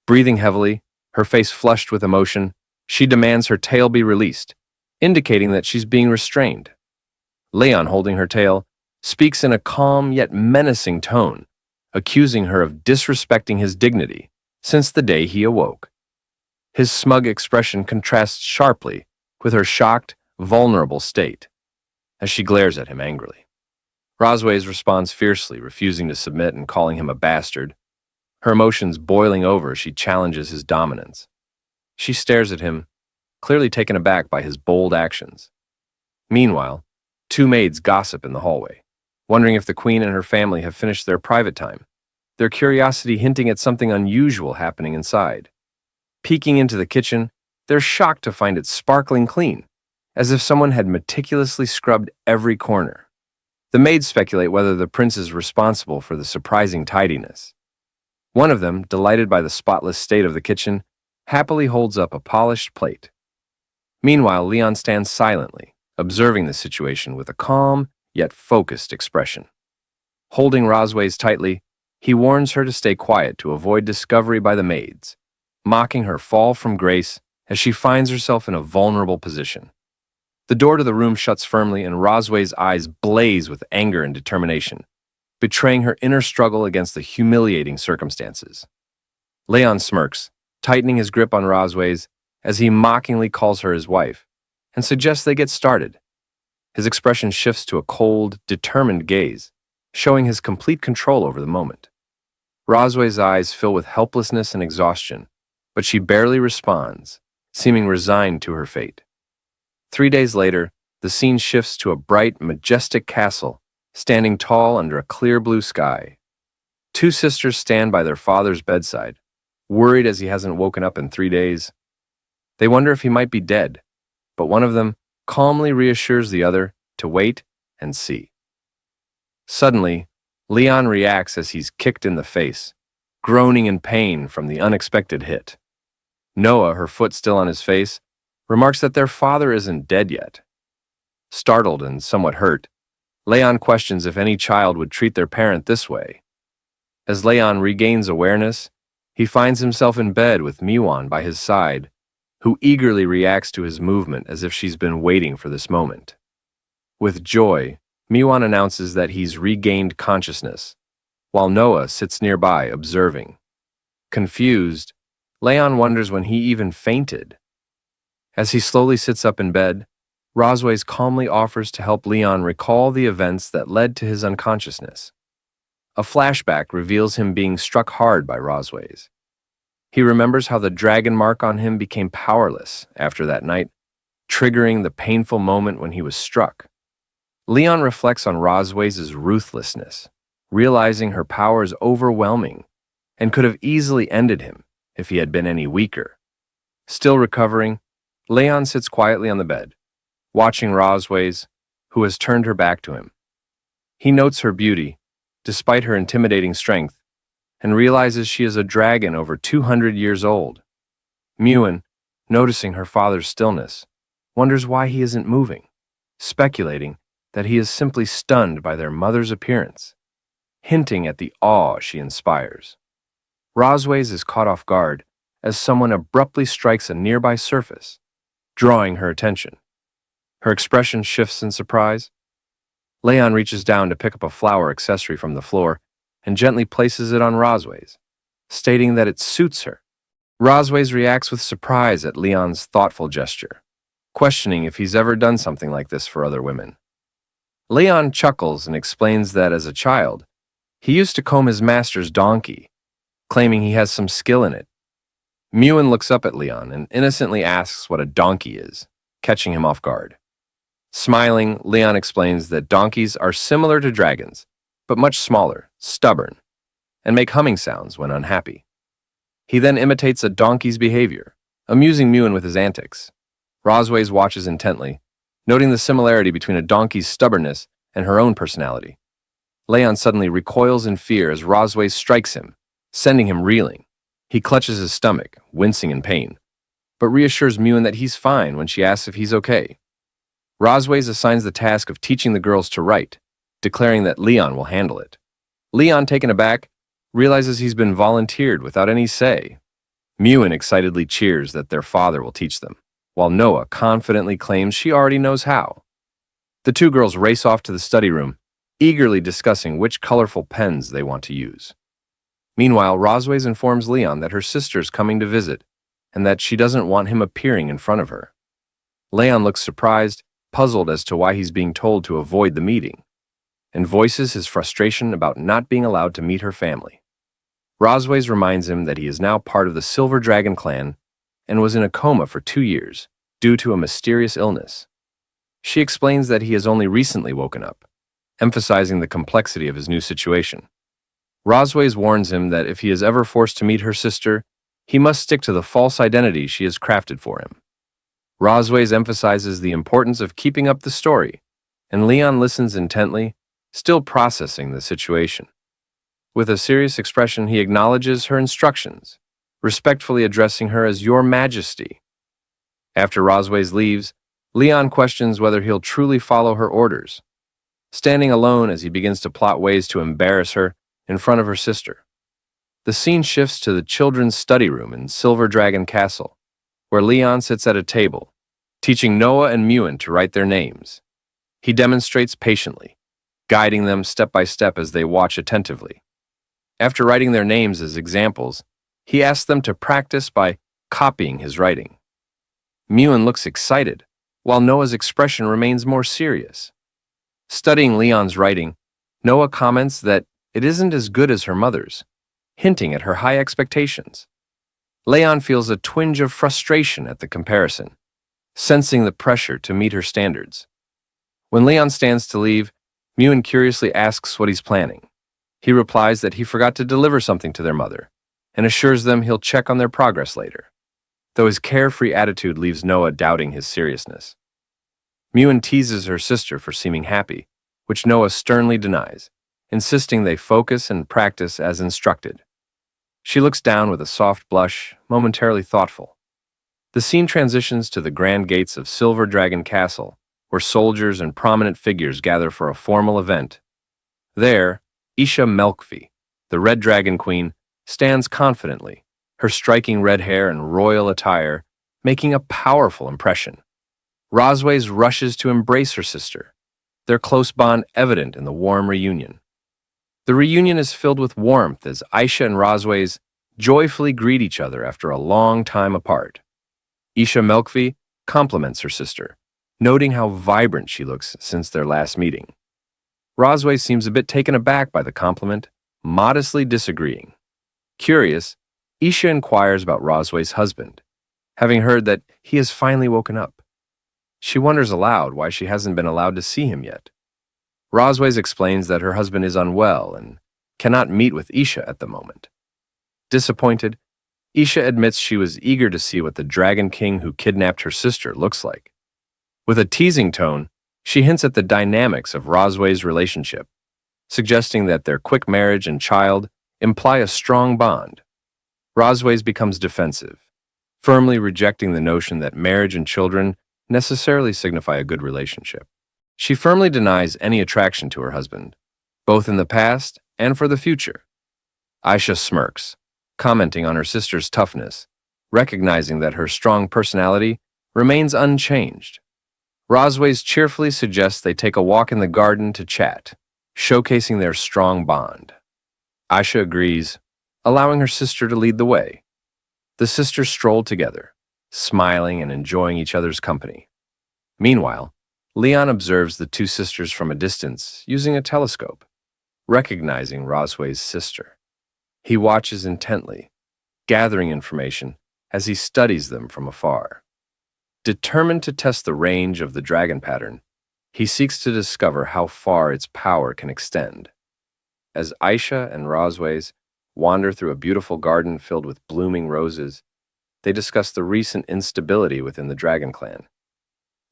Breathing heavily, her face flushed with emotion, she demands her tail be released, indicating that she's being restrained. Leon, holding her tail, speaks in a calm yet menacing tone, accusing her of disrespecting his dignity since the day he awoke. His smug expression contrasts sharply with her shocked, vulnerable state, as she glares at him angrily. Rosways responds fiercely, refusing to submit and calling him a bastard. Her emotions boiling over, she challenges his dominance. She stares at him, clearly taken aback by his bold actions. Meanwhile, two maids gossip in the hallway, wondering if the queen and her family have finished their private time, their curiosity hinting at something unusual happening inside. Peeking into the kitchen, they're shocked to find it sparkling clean, as if someone had meticulously scrubbed every corner. The maids speculate whether the prince is responsible for the surprising tidiness. One of them, delighted by the spotless state of the kitchen, happily holds up a polished plate. Meanwhile, Leon stands silently, observing the situation with a calm yet focused expression. Holding Rosways tightly, he warns her to stay quiet to avoid discovery by the maids, mocking her fall from grace as she finds herself in a vulnerable position. The door to the room shuts firmly, and Rosways' eyes blaze with anger and determination, betraying her inner struggle against the humiliating circumstances. Leon smirks, tightening his grip on Rosways as he mockingly calls her his wife and suggests they get started. His expression shifts to a cold, determined gaze, showing his complete control over the moment. Rosways' eyes fill with helplessness and exhaustion, but she barely responds, seeming resigned to her fate. 3 days later, the scene shifts to a bright, majestic castle, standing tall under a clear blue sky. Two sisters stand by their father's bedside, worried as he hasn't woken up in 3 days. They wonder if he might be dead, but one of them calmly reassures the other to wait and see. Suddenly, Leon reacts as he's kicked in the face, groaning in pain from the unexpected hit. Noah, her foot still on his face, remarks that their father isn't dead yet. Startled and somewhat hurt, Leon questions if any child would treat their parent this way. As Leon regains awareness, He finds himself in bed with Miwan by his side, who eagerly reacts to his movement as if she's been waiting for this moment. With joy, Miwan announces that he's regained consciousness, while Noah sits nearby observing. Confused, Leon wonders when he even fainted. As he slowly sits up in bed, Rosways calmly offers to help Leon recall the events that led to his unconsciousness. A flashback reveals him being struck hard by Rosways. He remembers how the dragon mark on him became powerless after that night, triggering the painful moment when he was struck. Leon reflects on Rosways' ruthlessness, realizing her power is overwhelming and could have easily ended him if he had been any weaker. Still recovering, Leon sits quietly on the bed, watching Rosways, who has turned her back to him. He notes her beauty, despite her intimidating strength, and realizes she is a dragon over 200 years old. Miwan, noticing her father's stillness, wonders why he isn't moving, speculating that he is simply stunned by their mother's appearance, hinting at the awe she inspires. Rosways is caught off guard as someone abruptly strikes a nearby surface, drawing her attention. Her expression shifts in surprise. Leon reaches down to pick up a flower accessory from the floor and gently places it on Rosways, stating that it suits her. Rosways reacts with surprise at Leon's thoughtful gesture, questioning if he's ever done something like this for other women. Leon chuckles and explains that as a child, he used to comb his master's donkey, claiming he has some skill in it. Miwan looks up at Leon and innocently asks what a donkey is, catching him off guard. Smiling, Leon explains that donkeys are similar to dragons, but much smaller, stubborn, and make humming sounds when unhappy. He then imitates a donkey's behavior, amusing Miwan with his antics. Rosways watches intently, noting the similarity between a donkey's stubbornness and her own personality. Leon suddenly recoils in fear as Rosways strikes him, sending him reeling. He clutches his stomach, wincing in pain, but reassures Miwan that he's fine when she asks if he's okay. Rosways assigns the task of teaching the girls to write, declaring that Leon will handle it. Leon, taken aback, realizes he's been volunteered without any say. Miwan excitedly cheers that their father will teach them, while Noah confidently claims she already knows how. The two girls race off to the study room, eagerly discussing which colorful pens they want to use. Meanwhile, Rosways informs Leon that her sister's coming to visit and that she doesn't want him appearing in front of her. Leon looks surprised, puzzled as to why he's being told to avoid the meeting, and voices his frustration about not being allowed to meet her family. Rosways reminds him that he is now part of the Silver Dragon clan and was in a coma for 2 years due to a mysterious illness. She explains that he has only recently woken up, emphasizing the complexity of his new situation. Rosways warns him that if he is ever forced to meet her sister, he must stick to the false identity she has crafted for him. Rosways emphasizes the importance of keeping up the story, and Leon listens intently, still processing the situation. With a serious expression, he acknowledges her instructions, respectfully addressing her as Your Majesty. After Rosways leaves, Leon questions whether he'll truly follow her orders, standing alone as he begins to plot ways to embarrass her in front of her sister. The scene shifts to the children's study room in Silver Dragon Castle, where Leon sits at a table, teaching Noah and Miwan to write their names. He demonstrates patiently, guiding them step by step as they watch attentively. After writing their names as examples, he asks them to practice by copying his writing. Miwan looks excited, while Noah's expression remains more serious. Studying Leon's writing, Noah comments that it isn't as good as her mother's, hinting at her high expectations. Leon feels a twinge of frustration at the comparison, sensing the pressure to meet her standards. When Leon stands to leave, Miwan curiously asks what he's planning. He replies that he forgot to deliver something to their mother, and assures them he'll check on their progress later, though his carefree attitude leaves Noah doubting his seriousness. Miwan teases her sister for seeming happy, which Noah sternly denies, insisting they focus and practice as instructed. She looks down with a soft blush, momentarily thoughtful. The scene transitions to the grand gates of Silver Dragon Castle, where soldiers and prominent figures gather for a formal event. There, Isha Melkvi, the Red Dragon Queen, stands confidently, her striking red hair and royal attire making a powerful impression. Rosways rushes to embrace her sister, their close bond evident in the warm reunion. The reunion is filled with warmth as Aisha and Rosways joyfully greet each other after a long time apart. Isha Melkvi compliments her sister, noting how vibrant she looks since their last meeting. Rosway seems a bit taken aback by the compliment, modestly disagreeing. Curious, Isha inquires about Rosway's husband, having heard that he has finally woken up. She wonders aloud why she hasn't been allowed to see him yet. Rosways explains that her husband is unwell and cannot meet with Isha at the moment. Disappointed, Isha admits she was eager to see what the Dragon King who kidnapped her sister looks like. With a teasing tone, she hints at the dynamics of Rosway's relationship, suggesting that their quick marriage and child imply a strong bond. Rosways becomes defensive, firmly rejecting the notion that marriage and children necessarily signify a good relationship. She firmly denies any attraction to her husband, both in the past and for the future. Aisha smirks, commenting on her sister's toughness, recognizing that her strong personality remains unchanged. Rosways cheerfully suggests they take a walk in the garden to chat, showcasing their strong bond. Aisha agrees, allowing her sister to lead the way. The sisters stroll together, smiling and enjoying each other's company. Meanwhile, Leon observes the two sisters from a distance using a telescope, recognizing Rosway's sister. He watches intently, gathering information as he studies them from afar. Determined to test the range of the dragon pattern, he seeks to discover how far its power can extend. As Aisha and Rosways wander through a beautiful garden filled with blooming roses, they discuss the recent instability within the Dragon Clan.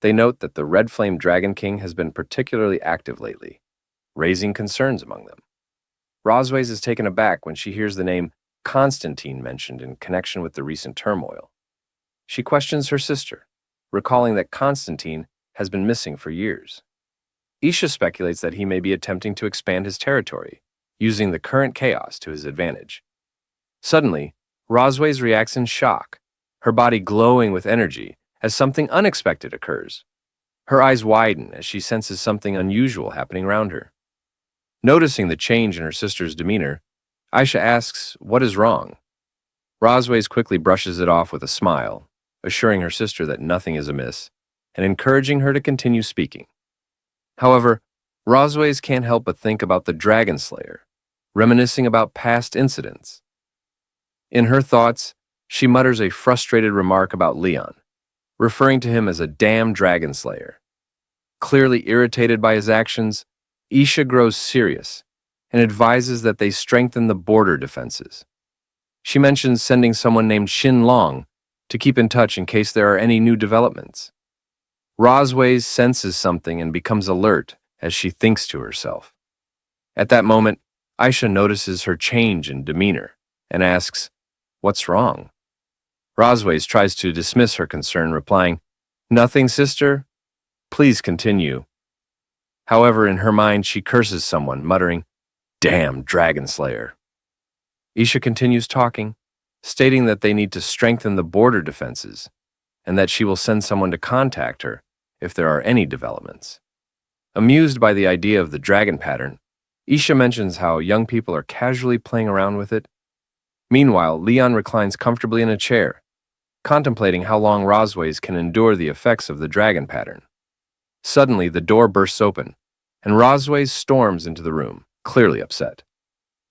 They note that the Red Flame Dragon King has been particularly active lately, raising concerns among them. Rosways is taken aback when she hears the name Constantine mentioned in connection with the recent turmoil. She questions her sister, recalling that Constantine has been missing for years. Isha speculates that he may be attempting to expand his territory, using the current chaos to his advantage. Suddenly, Rosways reacts in shock, her body glowing with energy as something unexpected occurs. Her eyes widen as she senses something unusual happening around her. Noticing the change in her sister's demeanor, Aisha asks what is wrong. Rosways quickly brushes it off with a smile, assuring her sister that nothing is amiss and encouraging her to continue speaking. However, Rosways can't help but think about the Dragon Slayer, reminiscing about past incidents. In her thoughts, she mutters a frustrated remark about Leon, referring to him as a damn Dragon Slayer. Clearly irritated by his actions, Isha grows serious and advises that they strengthen the border defenses. She mentions sending someone named Shin Long to keep in touch in case there are any new developments. Rosways senses something and becomes alert as she thinks to herself. At that moment, Aisha notices her change in demeanor and asks, "What's wrong?" Rosways tries to dismiss her concern, replying, "Nothing, sister. Please continue." However, in her mind, she curses someone, muttering, "Damn Dragon Slayer." Isha continues talking, stating that they need to strengthen the border defenses and that she will send someone to contact her if there are any developments. Amused by the idea of the dragon pattern, Isha mentions how young people are casually playing around with it. Meanwhile, Leon reclines comfortably in a chair, contemplating how long Rosways can endure the effects of the dragon pattern. Suddenly, the door bursts open, and Rosways storms into the room, clearly upset.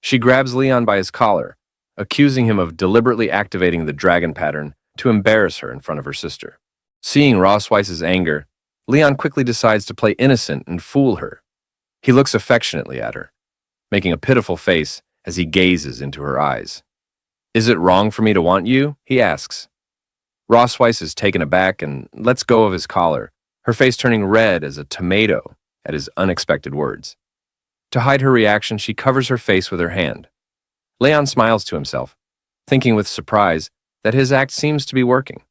She grabs Leon by his collar, accusing him of deliberately activating the dragon pattern to embarrass her in front of her sister. Seeing Rosways' anger, Leon quickly decides to play innocent and fool her. He looks affectionately at her, making a pitiful face as he gazes into her eyes. "Is it wrong for me to want you?" he asks. Rosways is taken aback and lets go of his collar, her face turning red as a tomato at his unexpected words. To hide her reaction, she covers her face with her hand. Leon smiles to himself, thinking with surprise that his act seems to be working.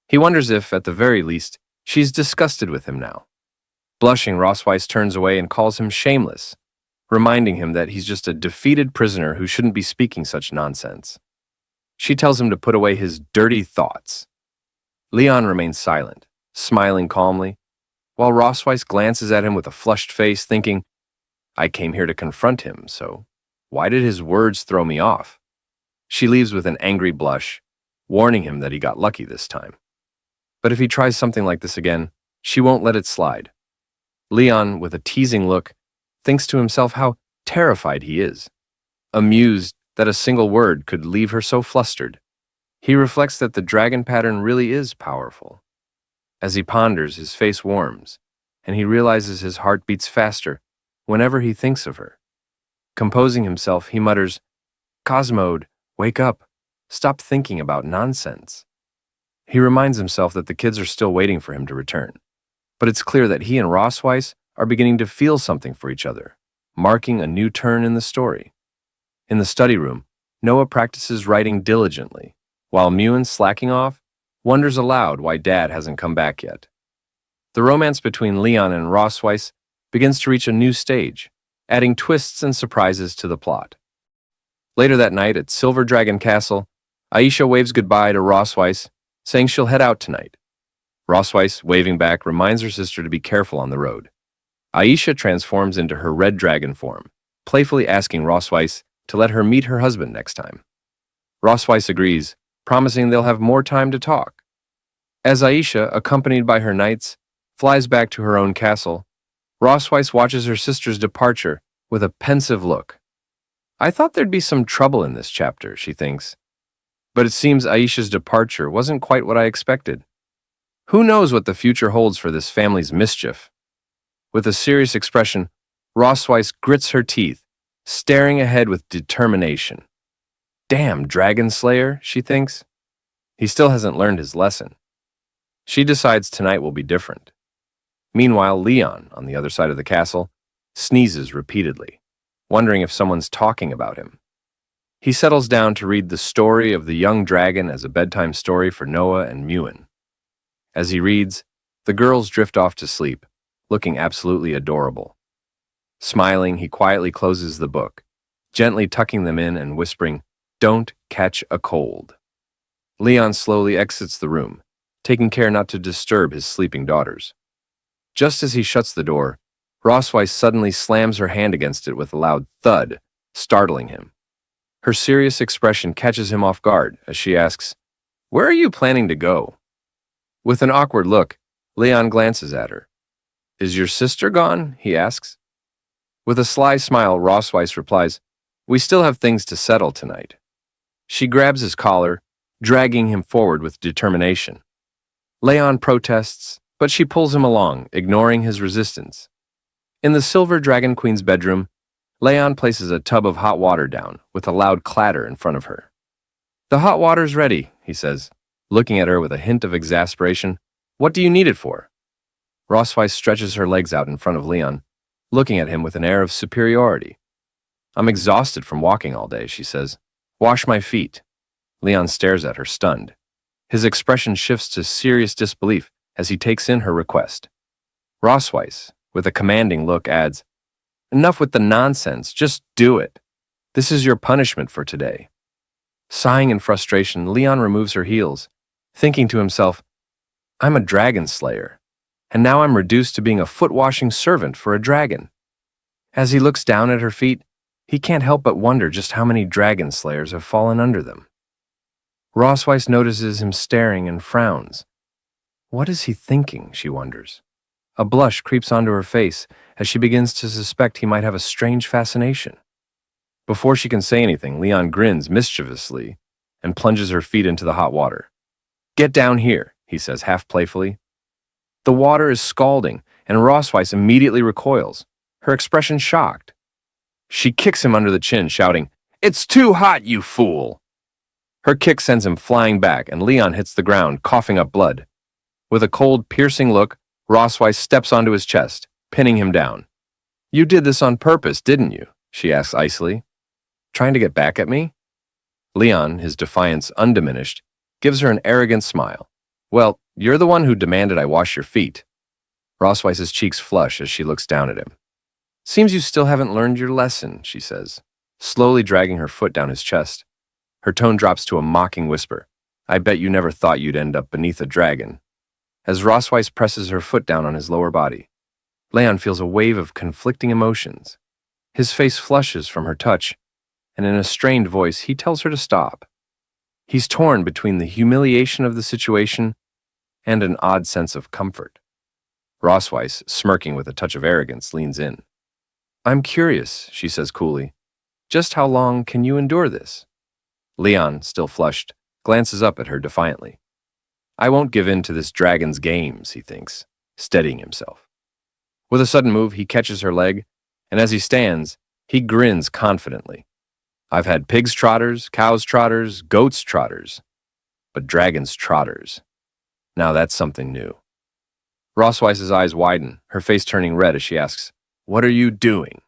He wonders if, at the very least, she's disgusted with him now. Blushing, Rosways turns away and calls him shameless, reminding him that he's just a defeated prisoner who shouldn't be speaking such nonsense. She tells him to put away his dirty thoughts. Leon remains silent, smiling calmly, while Rossweiss glances at him with a flushed face, thinking, I came here to confront him, so why did his words throw me off? She leaves with an angry blush, warning him that he got lucky this time. But if he tries something like this again, she won't let it slide. Leon, with a teasing look, thinks to himself how terrified he is, amused that a single word could leave her so flustered. He reflects that the dragon pattern really is powerful. As he ponders, his face warms, and he realizes his heart beats faster whenever he thinks of her. Composing himself, he mutters, Cosmode, wake up. Stop thinking about nonsense. He reminds himself that the kids are still waiting for him to return. But it's clear that he and Rossweiss are beginning to feel something for each other, marking a new turn in the story. In the study room, Noah practices writing diligently, while Muen, slacking off, wonders aloud why Dad hasn't come back yet. The romance between Leon and Rossweiss begins to reach a new stage, adding twists and surprises to the plot. Later that night at Silver Dragon Castle, Aisha waves goodbye to Rossweiss, saying she'll head out tonight. Rossweiss, waving back, reminds her sister to be careful on the road. Aisha transforms into her red dragon form, playfully asking Rossweiss to let her meet her husband next time. Rossweiss agrees, promising they'll have more time to talk. As Aisha, accompanied by her knights, flies back to her own castle, Rossweiss watches her sister's departure with a pensive look. I thought there'd be some trouble in this chapter, she thinks. But it seems Aisha's departure wasn't quite what I expected. Who knows what the future holds for this family's mischief? With a serious expression, Rossweiss grits her teeth, staring ahead with determination. Damn, Dragon Slayer, she thinks. He still hasn't learned his lesson. She decides tonight will be different. Meanwhile, Leon, on the other side of the castle, sneezes repeatedly, wondering if someone's talking about him. He settles down to read the story of the young dragon as a bedtime story for Noah and Muen. As he reads, the girls drift off to sleep, looking absolutely adorable. Smiling, he quietly closes the book, gently tucking them in and whispering, Don't catch a cold. Leon slowly exits the room, taking care not to disturb his sleeping daughters. Just as he shuts the door, Rossweiss suddenly slams her hand against it with a loud thud, startling him. Her serious expression catches him off guard as she asks, Where are you planning to go? With an awkward look, Leon glances at her. Is your sister gone? He asks. With a sly smile, Rossweiss replies, We still have things to settle tonight. She grabs his collar, dragging him forward with determination. Leon protests, but she pulls him along, ignoring his resistance. In the Silver Dragon Queen's bedroom, Leon places a tub of hot water down with a loud clatter in front of her. The hot water's ready, he says, looking at her with a hint of exasperation. What do you need it for? Rossweiss stretches her legs out in front of Leon, looking at him with an air of superiority. I'm exhausted from walking all day, she says. Wash my feet. Leon stares at her, stunned. His expression shifts to serious disbelief as he takes in her request. Rossweiss, with a commanding look, adds, Enough with the nonsense, just do it. This is your punishment for today. Sighing in frustration, Leon removes her heels, thinking to himself, I'm a dragon slayer, and now I'm reduced to being a foot-washing servant for a dragon. As he looks down at her feet, he can't help but wonder just how many dragon slayers have fallen under them. Rossweiss notices him staring and frowns. What is he thinking, she wonders. A blush creeps onto her face as she begins to suspect he might have a strange fascination. Before she can say anything, Leon grins mischievously and plunges her feet into the hot water. Get down here, he says half playfully. The water is scalding, and Rossweiss immediately recoils, her expression shocked. She kicks him under the chin, shouting, It's too hot, you fool! Her kick sends him flying back, and Leon hits the ground, coughing up blood. With a cold, piercing look, Rossweiss steps onto his chest, pinning him down. You did this on purpose, didn't you? She asks icily. Trying to get back at me? Leon, his defiance undiminished, gives her an arrogant smile. Well, you're the one who demanded I wash your feet. Rossweiss's cheeks flush as she looks down at him. Seems you still haven't learned your lesson, she says, slowly dragging her foot down his chest. Her tone drops to a mocking whisper. I bet you never thought you'd end up beneath a dragon. As Rosweiss presses her foot down on his lower body, Leon feels a wave of conflicting emotions. His face flushes from her touch, and in a strained voice, he tells her to stop. He's torn between the humiliation of the situation and an odd sense of comfort. Rosweiss, smirking with a touch of arrogance, leans in. I'm curious, she says coolly. Just how long can you endure this? Leon, still flushed, glances up at her defiantly. I won't give in to this dragon's games, he thinks, steadying himself. With a sudden move, he catches her leg, and as he stands, he grins confidently. I've had pigs' trotters, cows' trotters, goats' trotters, but dragons' trotters. Now that's something new. Rosweiss's eyes widen, her face turning red as she asks, What are you doing?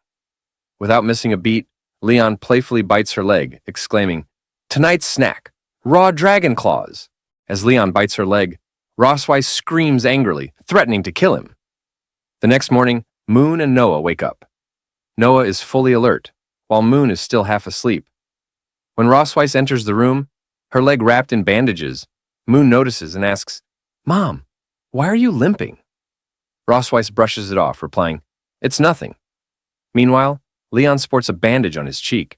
Without missing a beat, Leon playfully bites her leg, exclaiming, Tonight's snack, raw dragon claws. As Leon bites her leg, Rosweiss screams angrily, threatening to kill him. The next morning, Moon and Noah wake up. Noah is fully alert, while Moon is still half asleep. When Rosweiss enters the room, her leg wrapped in bandages, Moon notices and asks, Mom, why are you limping? Rosweiss brushes it off, replying, It's nothing. Meanwhile, Leon sports a bandage on his cheek.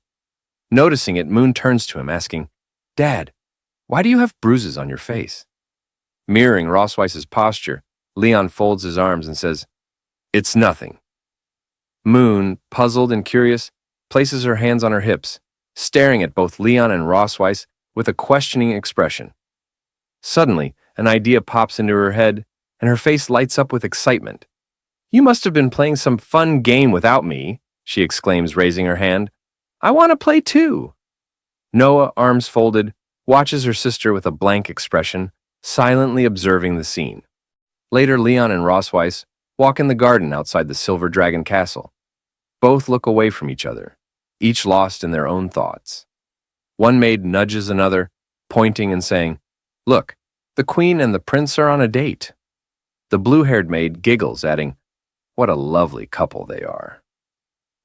Noticing it, Moon turns to him, asking, Dad, why do you have bruises on your face? Mirroring Rosweiss's posture, Leon folds his arms and says, It's nothing. Moon, puzzled and curious, places her hands on her hips, staring at both Leon and Rosweiss with a questioning expression. Suddenly, an idea pops into her head, and her face lights up with excitement. You must have been playing some fun game without me, she exclaims, raising her hand. I want to play too. Noah, arms folded, watches her sister with a blank expression, silently observing the scene. Later, Leon and Rosweiss walk in the garden outside the Silver Dragon Castle. Both look away from each other, each lost in their own thoughts. One maid nudges another, pointing and saying, Look, the queen and the prince are on a date. The blue-haired maid giggles, adding, What a lovely couple they are.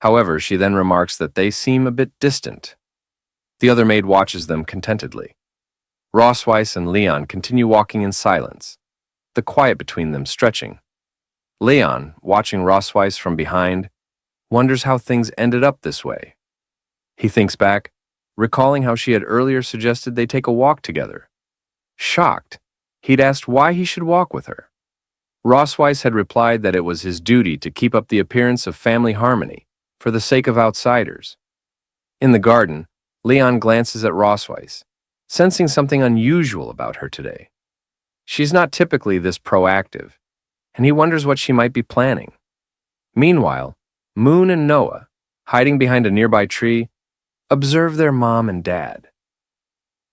However, she then remarks that they seem a bit distant. The other maid watches them contentedly. Rosweiss and Leon continue walking in silence, the quiet between them stretching. Leon, watching Rosweiss from behind, wonders how things ended up this way. He thinks back, recalling how she had earlier suggested they take a walk together. Shocked, he'd asked why he should walk with her. Rosweiss had replied that it was his duty to keep up the appearance of family harmony for the sake of outsiders. In the garden, Leon glances at Rosweiss, sensing something unusual about her today. She's not typically this proactive, and he wonders what she might be planning. Meanwhile, Moon and Noah, hiding behind a nearby tree, observe their mom and dad.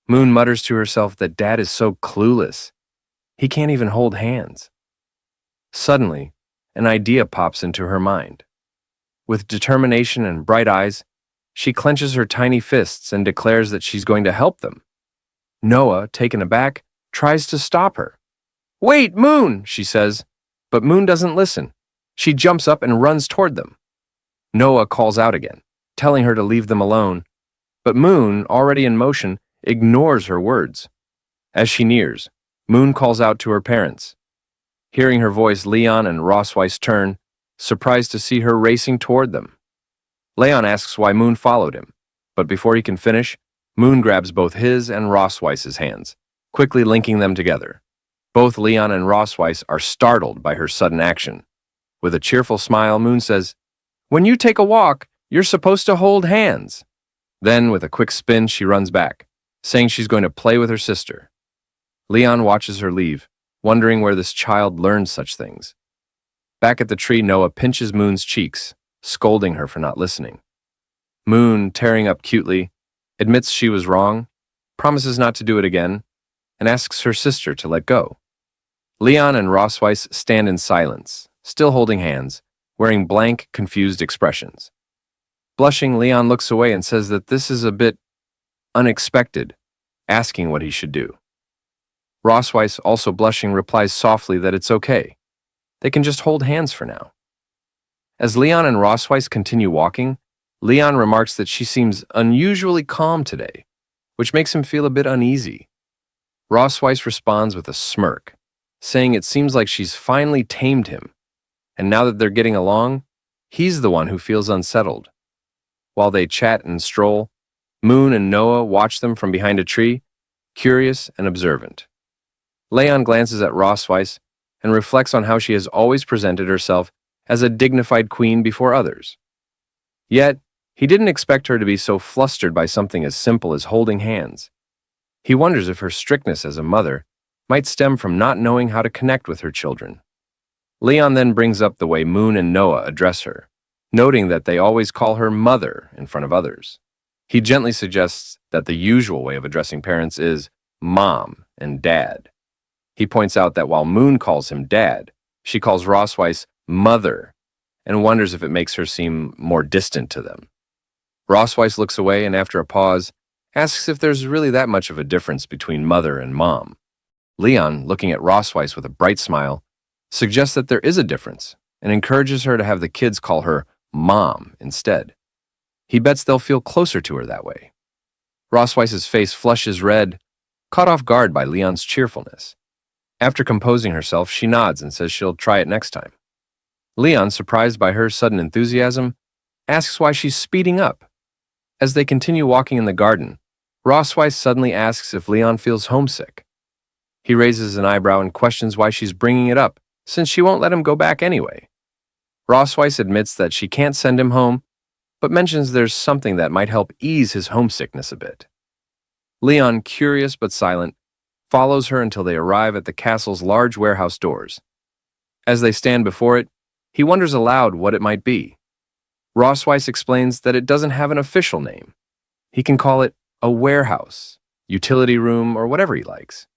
Moon mutters to herself that Dad is so clueless. He can't even hold hands. Suddenly, an idea pops into her mind. With determination and bright eyes, she clenches her tiny fists and declares that she's going to help them. Noah, taken aback, tries to stop her. Wait, Moon, she says, but Moon doesn't listen. She jumps up and runs toward them. Noah calls out again, telling her to leave them alone, but Moon, already in motion, ignores her words. As she nears, Moon calls out to her parents. Hearing her voice, Leon and Rosweiss turn, surprised to see her racing toward them. Leon asks why Moon followed him, but before he can finish, Moon grabs both his and Rosweiss's hands, quickly linking them together. Both Leon and Rosweiss are startled by her sudden action. With a cheerful smile, Moon says, When you take a walk, you're supposed to hold hands. Then, with a quick spin, she runs back, saying she's going to play with her sister. Leon watches her leave, wondering where this child learned such things. Back at the tree, Noah pinches Moon's cheeks, scolding her for not listening. Moon, tearing up cutely, admits she was wrong, promises not to do it again, and asks her sister to let go. Leon and Rosweiss stand in silence, still holding hands, wearing blank, confused expressions. Blushing, Leon looks away and says that this is a bit unexpected, asking what he should do. Rosweiss, also blushing, replies softly that it's okay. They can just hold hands for now. As Leon and Rosweiss continue walking, Leon remarks that she seems unusually calm today, which makes him feel a bit uneasy. Rossweiss responds with a smirk, saying it seems like she's finally tamed him, and now that they're getting along, he's the one who feels unsettled. While they chat and stroll, Moon and Noah watch them from behind a tree, curious and observant. Leon glances at Rossweiss and reflects on how she has always presented herself as a dignified queen before others. Yet, he didn't expect her to be so flustered by something as simple as holding hands. He wonders if her strictness as a mother might stem from not knowing how to connect with her children. Leon then brings up the way Moon and Noah address her, noting that they always call her mother in front of others. He gently suggests that the usual way of addressing parents is mom and dad. He points out that while Moon calls him dad, she calls Rossweiss mother and wonders if it makes her seem more distant to them. Rossweiss looks away and after a pause, asks if there's really that much of a difference between mother and mom. Leon, looking at Rossweiss with a bright smile, suggests that there is a difference and encourages her to have the kids call her mom instead. He bets they'll feel closer to her that way. Rossweiss's face flushes red, caught off guard by Leon's cheerfulness. After composing herself, she nods and says she'll try it next time. Leon, surprised by her sudden enthusiasm, asks why she's speeding up. As they continue walking in the garden, Rossweiss suddenly asks if Leon feels homesick. He raises an eyebrow and questions why she's bringing it up, since she won't let him go back anyway. Rossweiss admits that she can't send him home, but mentions there's something that might help ease his homesickness a bit. Leon, curious but silent, follows her until they arrive at the castle's large warehouse doors. As they stand before it, he wonders aloud what it might be. Rossweiss explains that it doesn't have an official name. He can call it a warehouse, utility room, or whatever he likes.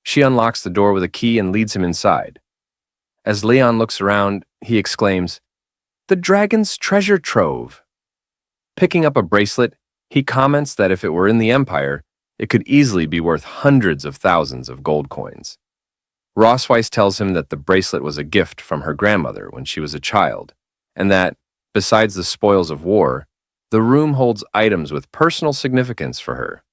She unlocks the door with a key and leads him inside. As Leon looks around, he exclaims, "The dragon's treasure trove." Picking up a bracelet, he comments that if it were in the Empire, it could easily be worth hundreds of thousands of gold coins. Rossweiss tells him that the bracelet was a gift from her grandmother when she was a child, and that, besides the spoils of war, the room holds items with personal significance for her.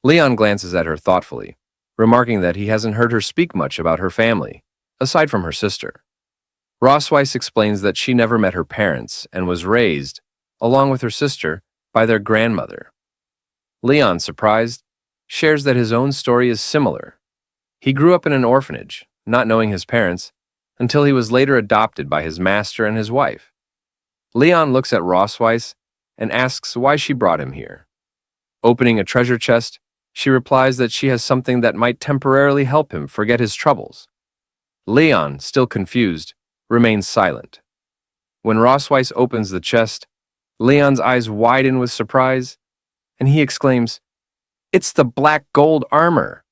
Leon glances at her thoughtfully, remarking that he hasn't heard her speak much about her family, aside from her sister. Rossweiss explains that she never met her parents and was raised, along with her sister, by their grandmother. Leon, surprised, shares that his own story is similar. He grew up in an orphanage, not knowing his parents, until he was later adopted by his master and his wife. Leon looks at Rossweiss and asks why she brought him here. Opening a treasure chest, she replies that she has something that might temporarily help him forget his troubles. Leon, still confused, remains silent. When Rossweiss opens the chest, Leon's eyes widen with surprise, and he exclaims, "It's the black gold armor!"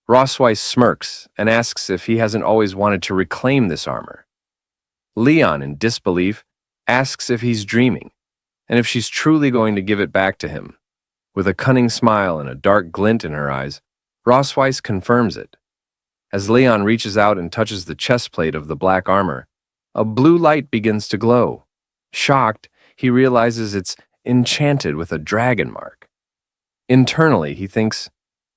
Rossweiss smirks and asks if he hasn't always wanted to reclaim this armor. Leon, in disbelief, asks if he's dreaming, and if she's truly going to give it back to him. With a cunning smile and a dark glint in her eyes, Rossweiss confirms it. As Leon reaches out and touches the chest plate of the black armor, a blue light begins to glow. Shocked, he realizes it's enchanted with a dragon mark. Internally, he thinks,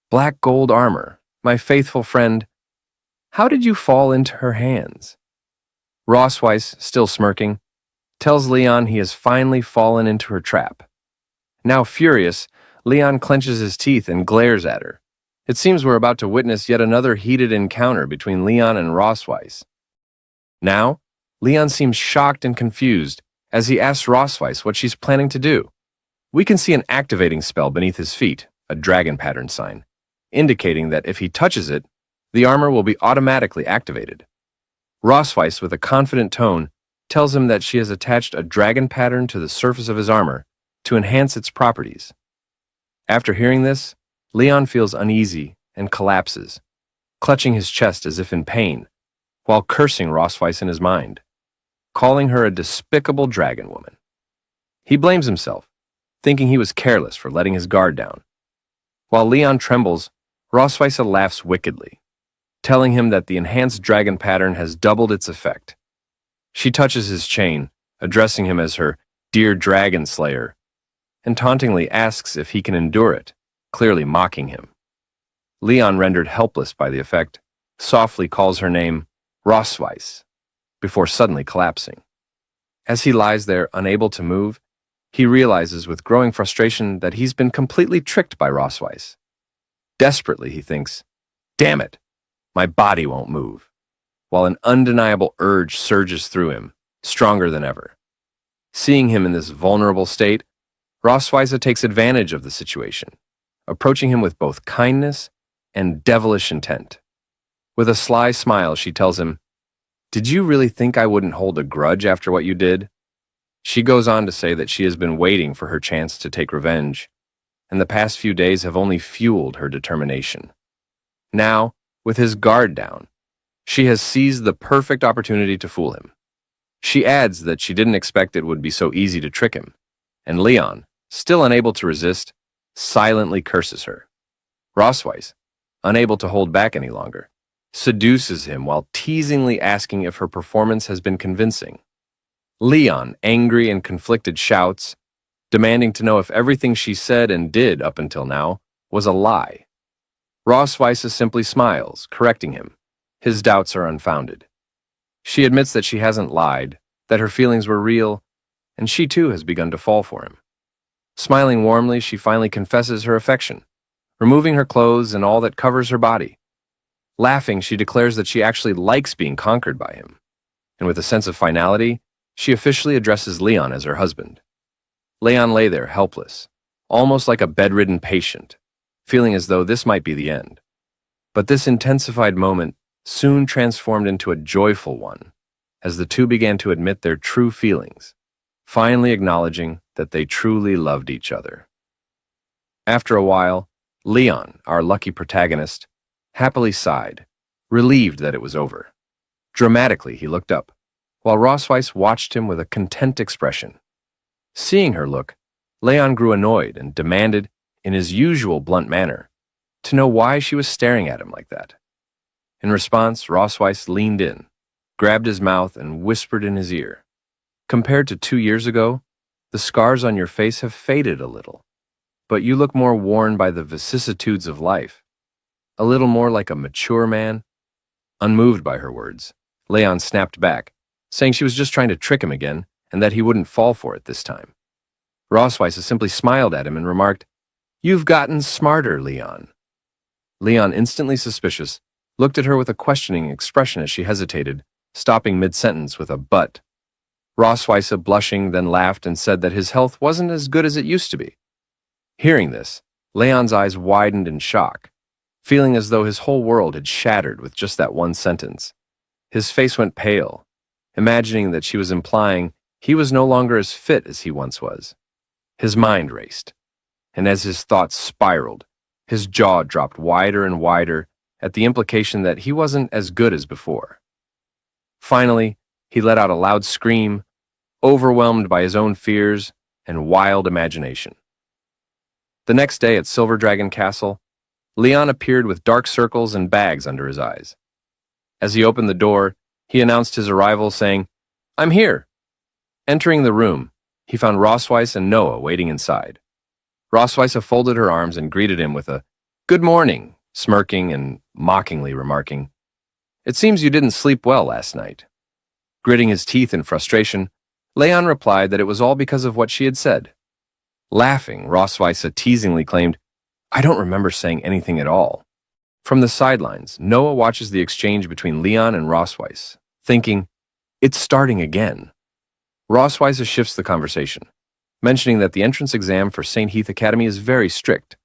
"Black gold armor, my faithful friend, how did you fall into her hands?" Rossweiss, still smirking, tells Leon he has finally fallen into her trap. Now furious, Leon clenches his teeth and glares at her. It seems we're about to witness yet another heated encounter between Leon and Rossweiss. Now, Leon seems shocked and confused as he asks Rossweiss what she's planning to do. We can see an activating spell beneath his feet, a dragon pattern sign, indicating that if he touches it, the armor will be automatically activated. Rossweiss, with a confident tone, tells him that she has attached a dragon pattern to the surface of his armor to enhance its properties. After hearing this, Leon feels uneasy and collapses, clutching his chest as if in pain, while cursing Rossweiss in his mind, calling her a despicable dragon woman. He blames himself, thinking he was careless for letting his guard down. While Leon trembles, Rossweiss laughs wickedly, telling him that the enhanced dragon pattern has doubled its effect. She touches his chain, addressing him as her "dear dragon slayer," and tauntingly asks if he can endure it. clearly mocking him. Leon, rendered helpless by the effect, softly calls her name Rossweiss, before suddenly collapsing. As he lies there, unable to move, he realizes with growing frustration that he's been completely tricked by Rossweiss. Desperately, he thinks, "Damn it, my body won't move," while an undeniable urge surges through him, stronger than ever. Seeing him in this vulnerable state, Rossweiss takes advantage of the situation, approaching him with both kindness and devilish intent. With a sly smile, she tells him, "Did you really think I wouldn't hold a grudge after what you did?" She goes on to say that she has been waiting for her chance to take revenge, and the past few days have only fueled her determination. Now, with his guard down, she has seized the perfect opportunity to fool him. She adds that she didn't expect it would be so easy to trick him, and Leon, still unable to resist, silently curses her. Rossweiss, unable to hold back any longer, seduces him while teasingly asking if her performance has been convincing. Leon, angry and conflicted, shouts, demanding to know if everything she said and did up until now was a lie. Rossweiss simply smiles, correcting him. His doubts are unfounded. She admits that she hasn't lied, that her feelings were real, and she too has begun to fall for him. Smiling warmly, she finally confesses her affection, removing her clothes and all that covers her body. Laughing, she declares that she actually likes being conquered by him, and with a sense of finality, she officially addresses Leon as her husband. Leon lay there helpless, almost like a bedridden patient, feeling as though this might be the end. But this intensified moment soon transformed into a joyful one, as the two began to admit their true feelings, finally acknowledging that they truly loved each other. After a while, Leon, our lucky protagonist, happily sighed, relieved that it was over. Dramatically, he looked up, while Rossweiss watched him with a content expression. Seeing her look, Leon grew annoyed and demanded, in his usual blunt manner, to know why she was staring at him like that. In response, Rossweiss leaned in, grabbed his mouth, and whispered in his ear, "Compared to 2 years ago, the scars on your face have faded a little, but you look more worn by the vicissitudes of life, a little more like a mature man." Unmoved by her words, Leon snapped back, saying she was just trying to trick him again and that he wouldn't fall for it this time. Rossweiss simply smiled at him and remarked, "You've gotten smarter, Leon." Leon, instantly suspicious, looked at her with a questioning expression as she hesitated, stopping mid-sentence with a "but." Rossweiss, blushing, then laughed and said that his health wasn't as good as it used to be. Hearing this, Leon's eyes widened in shock, feeling as though his whole world had shattered with just that one sentence. His face went pale, imagining that she was implying he was no longer as fit as he once was. His mind raced, and as his thoughts spiraled, his jaw dropped wider and wider at the implication that he wasn't as good as before. Finally, he let out a loud scream, overwhelmed by his own fears and wild imagination. The next day at Silver Dragon Castle, Leon appeared with dark circles and bags under his eyes. As he opened the door, he announced his arrival, saying, "I'm here." Entering the room, he found Rossweiss and Noah waiting inside. Rossweiss folded her arms and greeted him with a "Good morning," smirking and mockingly remarking, "It seems you didn't sleep well last night." Gritting his teeth in frustration, Leon replied that it was all because of what she had said. Laughing, Rossweiss teasingly claimed, "I don't remember saying anything at all." From the sidelines, Noah watches the exchange between Leon and Rossweiss, thinking, "It's starting again." Rossweiss shifts the conversation, mentioning that the entrance exam for St. Heath Academy is very strict,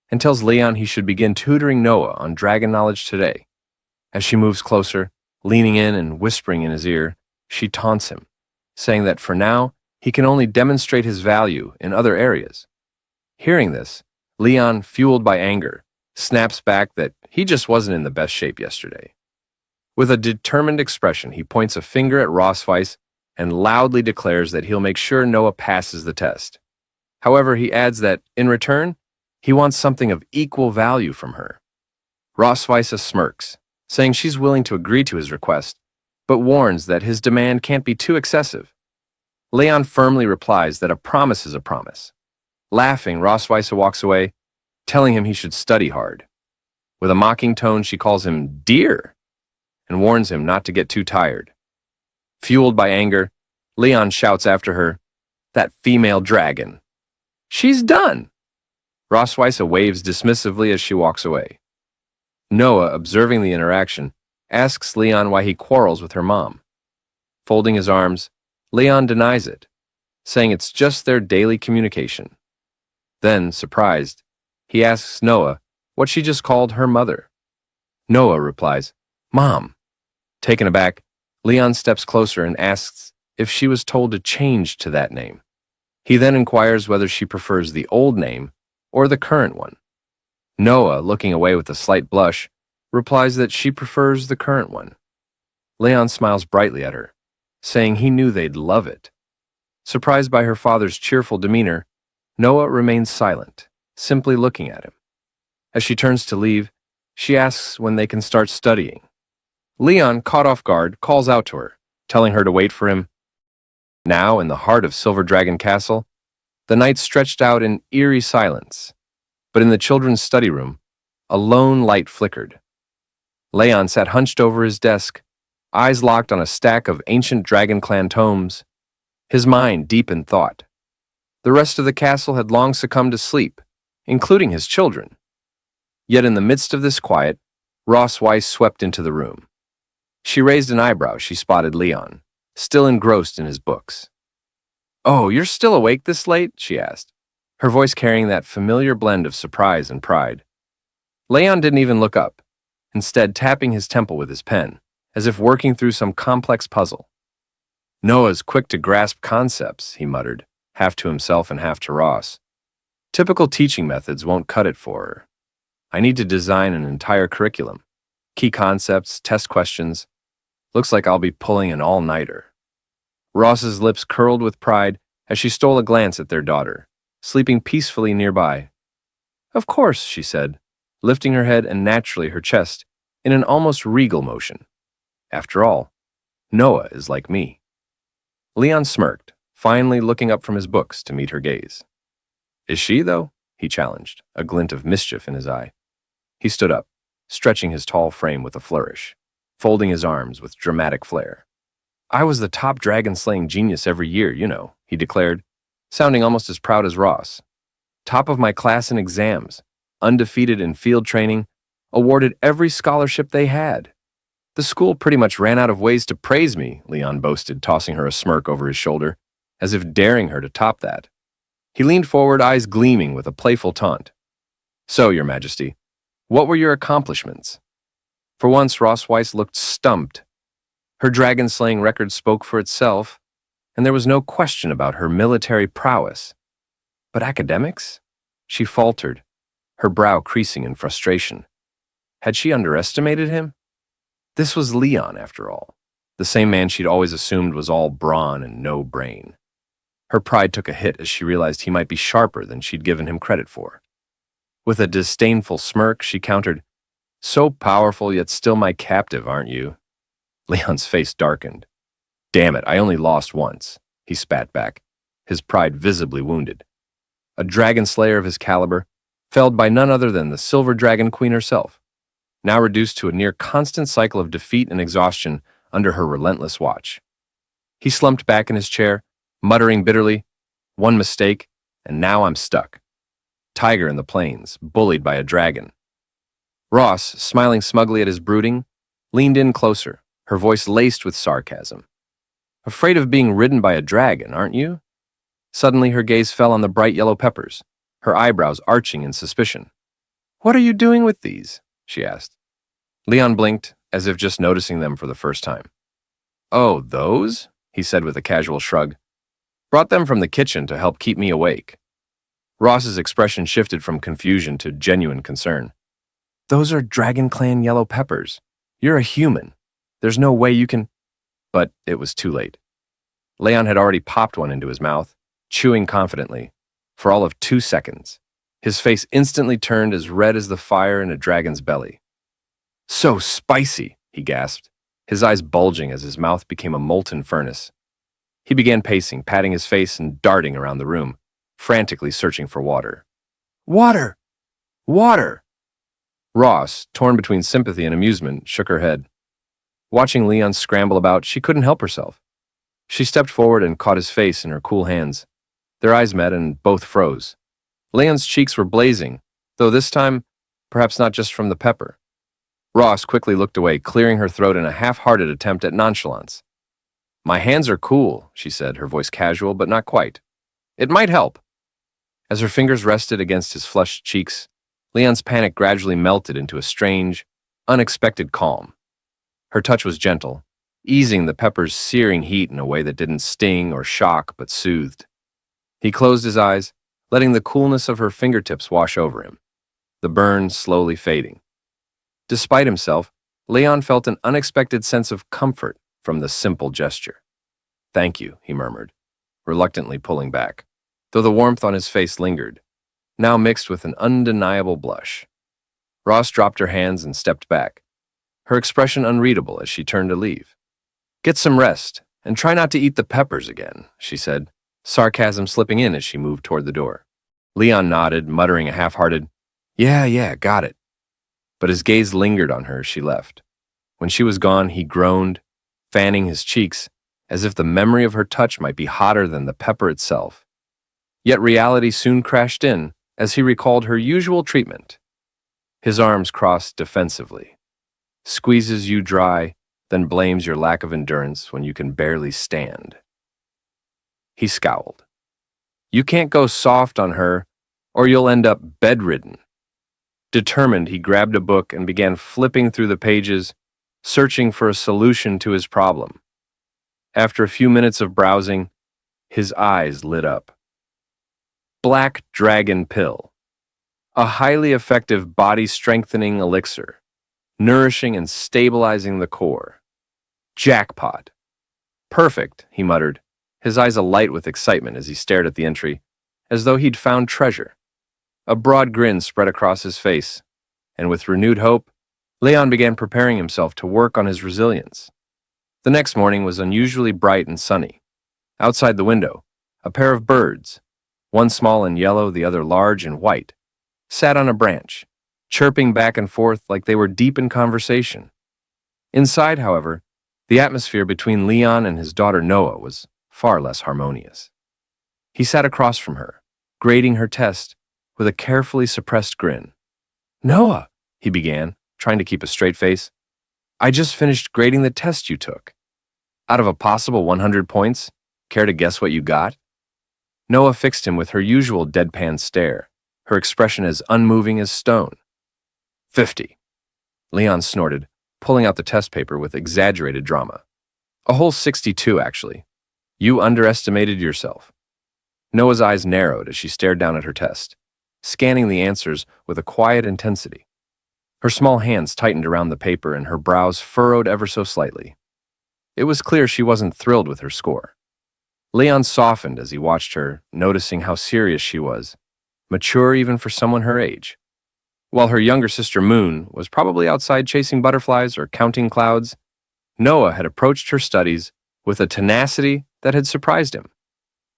and tells Leon he should begin tutoring Noah on dragon knowledge today. As she moves closer, leaning in and whispering in his ear, she taunts him, saying that for now, he can only demonstrate his value in other areas. Hearing this, Leon, fueled by anger, snaps back that he just wasn't in the best shape yesterday. With a determined expression, he points a finger at Rossweiss and loudly declares that he'll make sure Noah passes the test. However, he adds that, in return, he wants something of equal value from her. Rossweiss smirks, saying she's willing to agree to his request, but warns that his demand can't be too excessive. Leon firmly replies that a promise is a promise. Laughing, Rossweiss walks away, telling him he should study hard. With a mocking tone, she calls him dear and warns him not to get too tired. Fueled by anger, Leon shouts after her, "That female dragon. She's done!" Rosweiss waves dismissively as she walks away. Noah, observing the interaction, asks Leon why he quarrels with her mom. Folding his arms, Leon denies it, saying it's just their daily communication. Then, surprised, he asks Noah what she just called her mother. Noah replies, "Mom." Taken aback, Leon steps closer and asks if she was told to change to that name. He then inquires whether she prefers the old name or the current one. Noah, looking away with a slight blush, replies that she prefers the current one. Leon smiles brightly at her, saying he knew they'd love it. Surprised by her father's cheerful demeanor, Noah remains silent, simply looking at him. As she turns to leave, she asks when they can start studying. Leon, caught off guard, calls out to her, telling her to wait for him. Now, in the heart of Silver Dragon Castle, the night stretched out in eerie silence, but in the children's study room, a lone light flickered. Leon sat hunched over his desk, eyes locked on a stack of ancient Dragon Clan tomes, his mind deep in thought. The rest of the castle had long succumbed to sleep, including his children. Yet in the midst of this quiet, Rosweiss swept into the room. She raised an eyebrow as she spotted Leon, still engrossed in his books. "Oh, you're still awake this late?" she asked, her voice carrying that familiar blend of surprise and pride. Leon didn't even look up, instead tapping his temple with his pen, as if working through some complex puzzle. "Noah's quick to grasp concepts," he muttered, half to himself and half to Ross. "Typical teaching methods won't cut it for her. I need to design an entire curriculum. Key concepts, test questions. Looks like I'll be pulling an all-nighter." Ross's lips curled with pride as she stole a glance at their daughter, sleeping peacefully nearby. "Of course," she said, lifting her head and naturally her chest in an almost regal motion. "After all, Noah is like me." Leon smirked, finally looking up from his books to meet her gaze. "Is she, though?" he challenged, a glint of mischief in his eye. He stood up, stretching his tall frame with a flourish, folding his arms with dramatic flair. "I was the top dragon-slaying genius every year, you know," he declared, sounding almost as proud as Ross. "Top of my class in exams, undefeated in field training, awarded every scholarship they had. The school pretty much ran out of ways to praise me," Leon boasted, tossing her a smirk over his shoulder, as if daring her to top that. He leaned forward, eyes gleaming with a playful taunt. "So, Your Majesty, what were your accomplishments?" For once, Rosweiss looked stumped. Her dragon-slaying record spoke for itself, and there was no question about her military prowess. But academics? She faltered, her brow creasing in frustration. Had she underestimated him? This was Leon, after all, the same man she'd always assumed was all brawn and no brain. Her pride took a hit as she realized he might be sharper than she'd given him credit for. With a disdainful smirk, she countered, "So powerful, yet still my captive, aren't you?" Leon's face darkened. "Damn it, I only lost once," he spat back, his pride visibly wounded. A dragon slayer of his caliber, felled by none other than the Silver Dragon Queen herself, now reduced to a near constant cycle of defeat and exhaustion under her relentless watch. He slumped back in his chair, muttering bitterly, "One mistake, and now I'm stuck. Tiger in the plains, bullied by a dragon." Ross, smiling smugly at his brooding, leaned in closer, her voice laced with sarcasm. "Afraid of being ridden by a dragon, aren't you?" Suddenly her gaze fell on the bright yellow peppers, her eyebrows arching in suspicion. "What are you doing with these?" she asked. Leon blinked, as if just noticing them for the first time. "Oh, those?" he said with a casual shrug. "Brought them from the kitchen to help keep me awake." Ross's expression shifted from confusion to genuine concern. "Those are Dragon Clan yellow peppers. You're a human. There's no way you can—" But it was too late. Leon had already popped one into his mouth, chewing confidently, for all of 2 seconds. His face instantly turned as red as the fire in a dragon's belly. "So spicy," he gasped, his eyes bulging as his mouth became a molten furnace. He began pacing, patting his face and darting around the room, frantically searching for water. "Water!" Water! Ross, torn between sympathy and amusement, shook her head. Watching Leon scramble about, she couldn't help herself. She stepped forward and caught his face in her cool hands. Their eyes met and both froze. Leon's cheeks were blazing, though this time, perhaps not just from the pepper. Ross quickly looked away, clearing her throat in a half-hearted attempt at nonchalance. My hands are cool, she said, her voice casual, but not quite. It might help. As her fingers rested against his flushed cheeks, Leon's panic gradually melted into a strange, unexpected calm. Her touch was gentle, easing the pepper's searing heat in a way that didn't sting or shock, but soothed. He closed his eyes, letting the coolness of her fingertips wash over him, the burn slowly fading. Despite himself, Leon felt an unexpected sense of comfort from the simple gesture. Thank you, he murmured, reluctantly pulling back, though the warmth on his face lingered, now mixed with an undeniable blush. Ross dropped her hands and stepped back, her expression unreadable as she turned to leave. Get some rest, and try not to eat the peppers again, she said, sarcasm slipping in as she moved toward the door. Leon nodded, muttering a half-hearted, Yeah, got it. But his gaze lingered on her as she left. When she was gone, he groaned, fanning his cheeks, as if the memory of her touch might be hotter than the pepper itself. Yet reality soon crashed in as he recalled her usual treatment. His arms crossed defensively. Squeezes you dry, then blames your lack of endurance when you can barely stand. He scowled. You can't go soft on her, or you'll end up bedridden. Determined, he grabbed a book and began flipping through the pages, searching for a solution to his problem. After a few minutes of browsing, his eyes lit up. Black Dragon Pill. A highly effective body-strengthening elixir, nourishing and stabilizing the core. Jackpot. Perfect, he muttered, his eyes alight with excitement as he stared at the entry, as though he'd found treasure. A broad grin spread across his face, and with renewed hope, Leon began preparing himself to work on his resilience. The next morning was unusually bright and sunny. Outside the window, a pair of birds, one small and yellow, the other large and white, sat on a branch, chirping back and forth like they were deep in conversation. Inside, however, the atmosphere between Leon and his daughter Noah was far less harmonious. He sat across from her, grading her test with a carefully suppressed grin. Noah, he began, trying to keep a straight face, I just finished grading the test you took. Out of a possible 100 points, care to guess what you got? Noah fixed him with her usual deadpan stare, her expression as unmoving as stone. 50. Leon snorted, pulling out the test paper with exaggerated drama. A whole 62, actually. You underestimated yourself. Noah's eyes narrowed as she stared down at her test, scanning the answers with a quiet intensity. Her small hands tightened around the paper and her brows furrowed ever so slightly. It was clear she wasn't thrilled with her score. Leon softened as he watched her, noticing how serious she was, mature even for someone her age. While her younger sister Moon was probably outside chasing butterflies or counting clouds, Noah had approached her studies with a tenacity that had surprised him.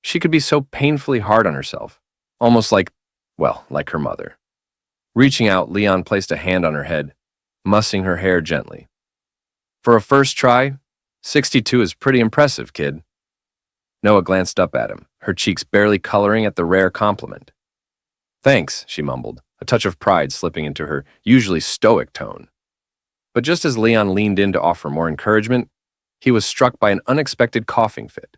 She could be so painfully hard on herself, almost like her mother. Reaching out, Leon placed a hand on her head, mussing her hair gently. For a first try, 62 is pretty impressive, kid. Noah glanced up at him, her cheeks barely coloring at the rare compliment. Thanks, she mumbled, a touch of pride slipping into her usually stoic tone. But just as Leon leaned in to offer more encouragement, he was struck by an unexpected coughing fit.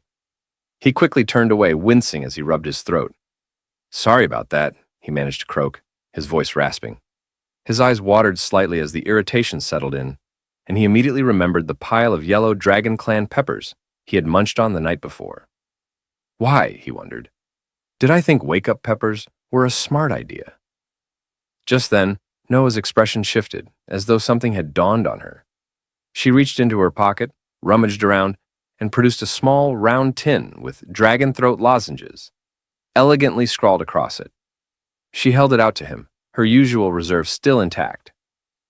He quickly turned away, wincing as he rubbed his throat. Sorry about that, he managed to croak, his voice rasping. His eyes watered slightly as the irritation settled in, and he immediately remembered the pile of yellow Dragon Clan peppers he had munched on the night before. Why, he wondered, did I think wake-up peppers were a smart idea? Just then, Noah's expression shifted, as though something had dawned on her. She reached into her pocket, rummaged around, and produced a small, round tin with dragon throat lozenges, elegantly scrawled across it. She held it out to him, her usual reserve still intact.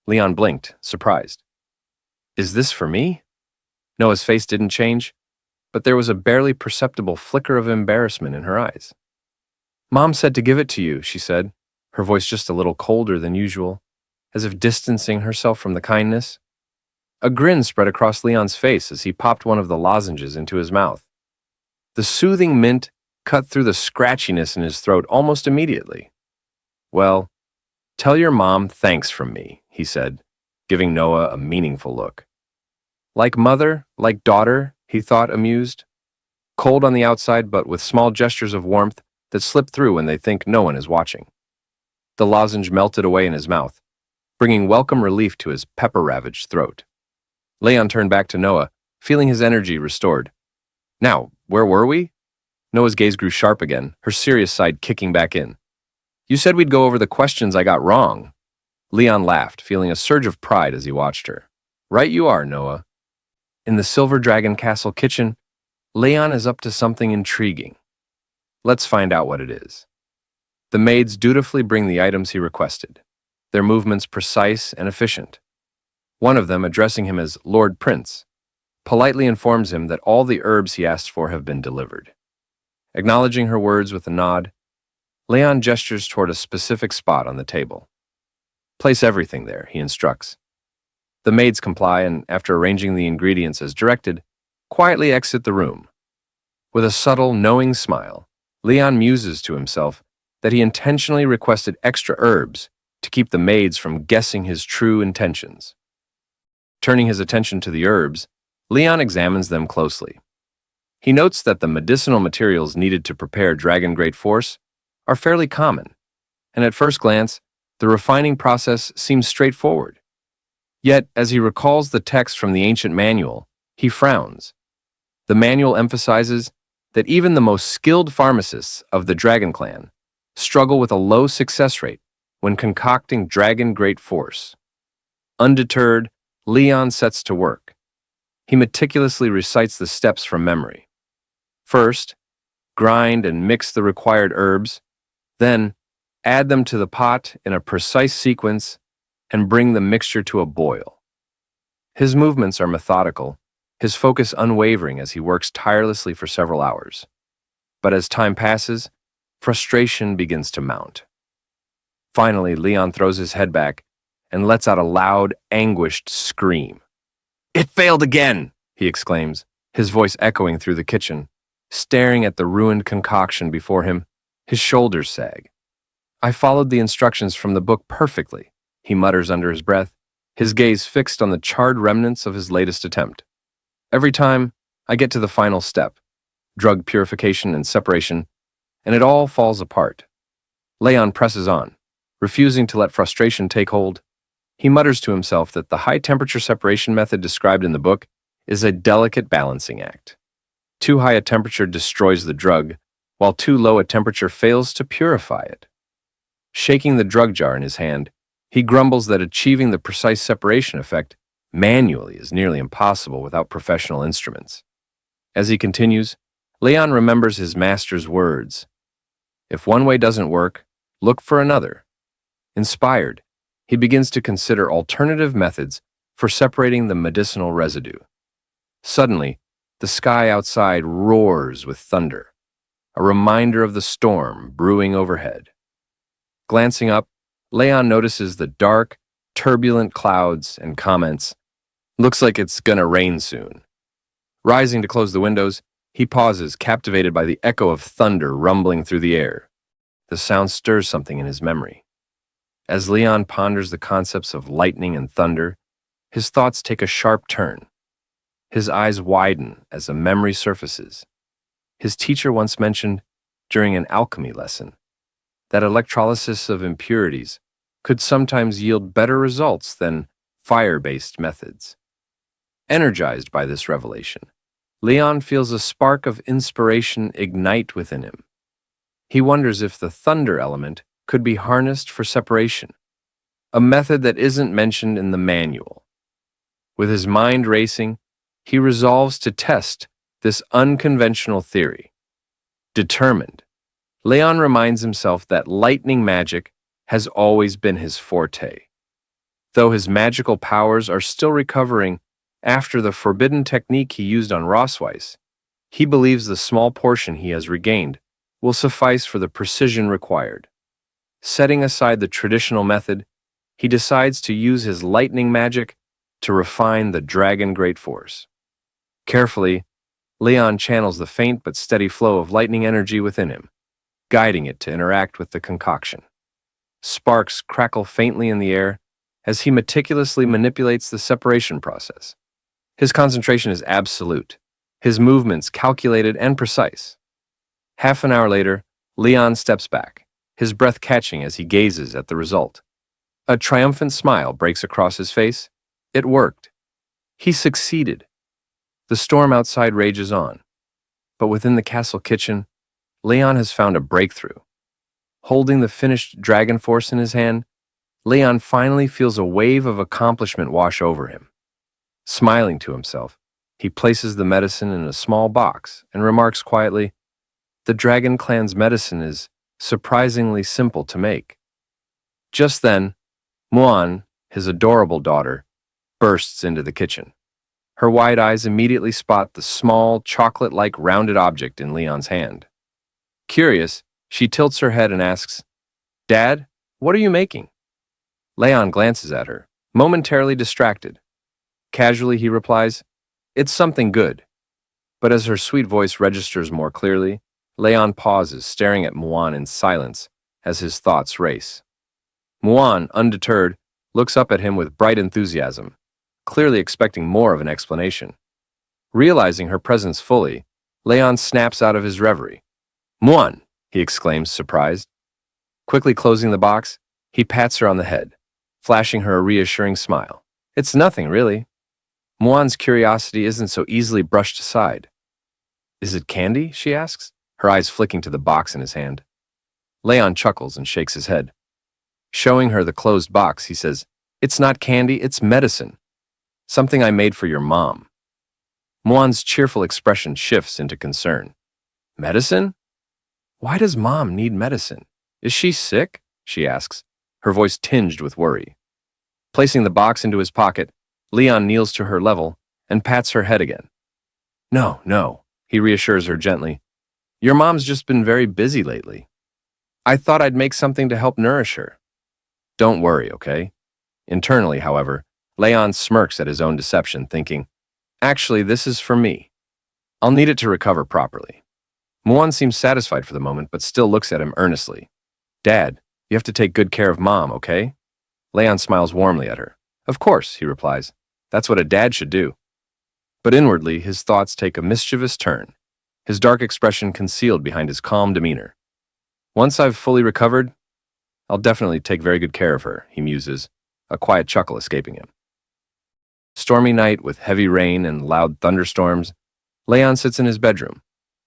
Leon blinked, surprised. Is this for me? Noah's face didn't change, but there was a barely perceptible flicker of embarrassment in her eyes. Mom said to give it to you, she said, her voice just a little colder than usual, as if distancing herself from the kindness. A grin spread across Leon's face as he popped one of the lozenges into his mouth. The soothing mint cut through the scratchiness in his throat almost immediately. "Well, tell your mom thanks from me," he said, giving Noah a meaningful look. Like mother, like daughter, he thought, amused. Cold on the outside, but with small gestures of warmth that slip through when they think no one is watching. The lozenge melted away in his mouth, bringing welcome relief to his pepper-ravaged throat. Leon turned back to Noah, feeling his energy restored. "Now, where were we?" Noah's gaze grew sharp again, her serious side kicking back in. "You said we'd go over the questions I got wrong." Leon laughed, feeling a surge of pride as he watched her. "Right you are, Noah." In the Silver Dragon Castle kitchen, Leon is up to something intriguing. Let's find out what it is. The maids dutifully bring the items he requested, their movements precise and efficient. One of them, addressing him as Lord Prince, politely informs him that all the herbs he asked for have been delivered. Acknowledging her words with a nod, Leon gestures toward a specific spot on the table. "Place everything there," he instructs. The maids comply and, after arranging the ingredients as directed, quietly exit the room. With a subtle, knowing smile, Leon muses to himself that he intentionally requested extra herbs to keep the maids from guessing his true intentions. Turning his attention to the herbs, Leon examines them closely. He notes that the medicinal materials needed to prepare Dragon Great Force are fairly common, and at first glance, the refining process seems straightforward. Yet, as he recalls the text from the ancient manual, he frowns. The manual emphasizes that even the most skilled pharmacists of the Dragon Clan struggle with a low success rate when concocting Dragon Great Force. Undeterred, Leon sets to work. He meticulously recites the steps from memory. First, grind and mix the required herbs, then add them to the pot in a precise sequence and bring the mixture to a boil. His movements are methodical, his focus unwavering as he works tirelessly for several hours. But as time passes, frustration begins to mount. Finally, Leon throws his head back and lets out a loud, anguished scream. "It failed again!" he exclaims, his voice echoing through the kitchen. Staring at the ruined concoction before him, his shoulders sag. "I followed the instructions from the book perfectly," he mutters under his breath, his gaze fixed on the charred remnants of his latest attempt. "Every time, I get to the final step, drug purification and separation, and it all falls apart." Leon presses on, refusing to let frustration take hold. He mutters to himself that the high-temperature separation method described in the book is a delicate balancing act. Too high a temperature destroys the drug, while too low a temperature fails to purify it. Shaking the drug jar in his hand, he grumbles that achieving the precise separation effect manually is nearly impossible without professional instruments. As he continues, Leon remembers his master's words. If one way doesn't work, look for another. Inspired, he begins to consider alternative methods for separating the medicinal residue. Suddenly, the sky outside roars with thunder, a reminder of the storm brewing overhead. Glancing up, Leon notices the dark, turbulent clouds and comments, "Looks like it's gonna rain soon." Rising to close the windows, he pauses, captivated by the echo of thunder rumbling through the air. The sound stirs something in his memory. As Leon ponders the concepts of lightning and thunder, his thoughts take a sharp turn. His eyes widen as a memory surfaces. His teacher once mentioned, during an alchemy lesson, that electrolysis of impurities could sometimes yield better results than fire-based methods. Energized by this revelation, Leon feels a spark of inspiration ignite within him. He wonders if the thunder element could be harnessed for separation, a method that isn't mentioned in the manual. With his mind racing, he resolves to test this unconventional theory. Determined, Leon reminds himself that lightning magic has always been his forte. Though his magical powers are still recovering after the forbidden technique he used on Rossweiss, he believes the small portion he has regained will suffice for the precision required. Setting aside the traditional method, he decides to use his lightning magic to refine the dragon great force. Carefully, Leon channels the faint but steady flow of lightning energy within him, guiding it to interact with the concoction. Sparks crackle faintly in the air as he meticulously manipulates the separation process. His concentration is absolute, his movements calculated and precise. Half an hour later, Leon steps back, his breath catching as he gazes at the result. A triumphant smile breaks across his face. It worked. He succeeded. The storm outside rages on, but within the castle kitchen, Leon has found a breakthrough. Holding the finished dragon force in his hand, Leon finally feels a wave of accomplishment wash over him. Smiling to himself, he places the medicine in a small box and remarks quietly, "The dragon clan's medicine is surprisingly simple to make." Just then, Muan, his adorable daughter, bursts into the kitchen. Her wide eyes immediately spot the small, chocolate-like rounded object in Leon's hand. Curious, she tilts her head and asks, "Dad, what are you making?" Leon glances at her, momentarily distracted. Casually, he replies, "It's something good." But as her sweet voice registers more clearly, Leon pauses, staring at Muan in silence as his thoughts race. Muan, undeterred, looks up at him with bright enthusiasm, clearly expecting more of an explanation. Realizing her presence fully, Leon snaps out of his reverie. "Muan!" he exclaims, surprised. Quickly closing the box, he pats her on the head, flashing her a reassuring smile. "It's nothing, really." Muan's curiosity isn't so easily brushed aside. "Is it candy?" she asks, her eyes flicking to the box in his hand. Leon chuckles and shakes his head. Showing her the closed box, he says, "It's not candy, it's medicine. Something I made for your mom." Muan's cheerful expression shifts into concern. "Medicine? Why does Mom need medicine? Is she sick?" she asks, her voice tinged with worry. Placing the box into his pocket, Leon kneels to her level and pats her head again. "No, no," he reassures her gently. "Your mom's just been very busy lately. I thought I'd make something to help nourish her. Don't worry, okay?" Internally, however, Leon smirks at his own deception, thinking, "Actually, this is for me. I'll need it to recover properly." Muan seems satisfied for the moment, but still looks at him earnestly. "Dad, you have to take good care of Mom, okay?" Leon smiles warmly at her. "Of course," he replies. "That's what a dad should do." But inwardly, his thoughts take a mischievous turn, his dark expression concealed behind his calm demeanor. "Once I've fully recovered, I'll definitely take very good care of her," he muses, a quiet chuckle escaping him. Stormy night with heavy rain and loud thunderstorms, Leon sits in his bedroom,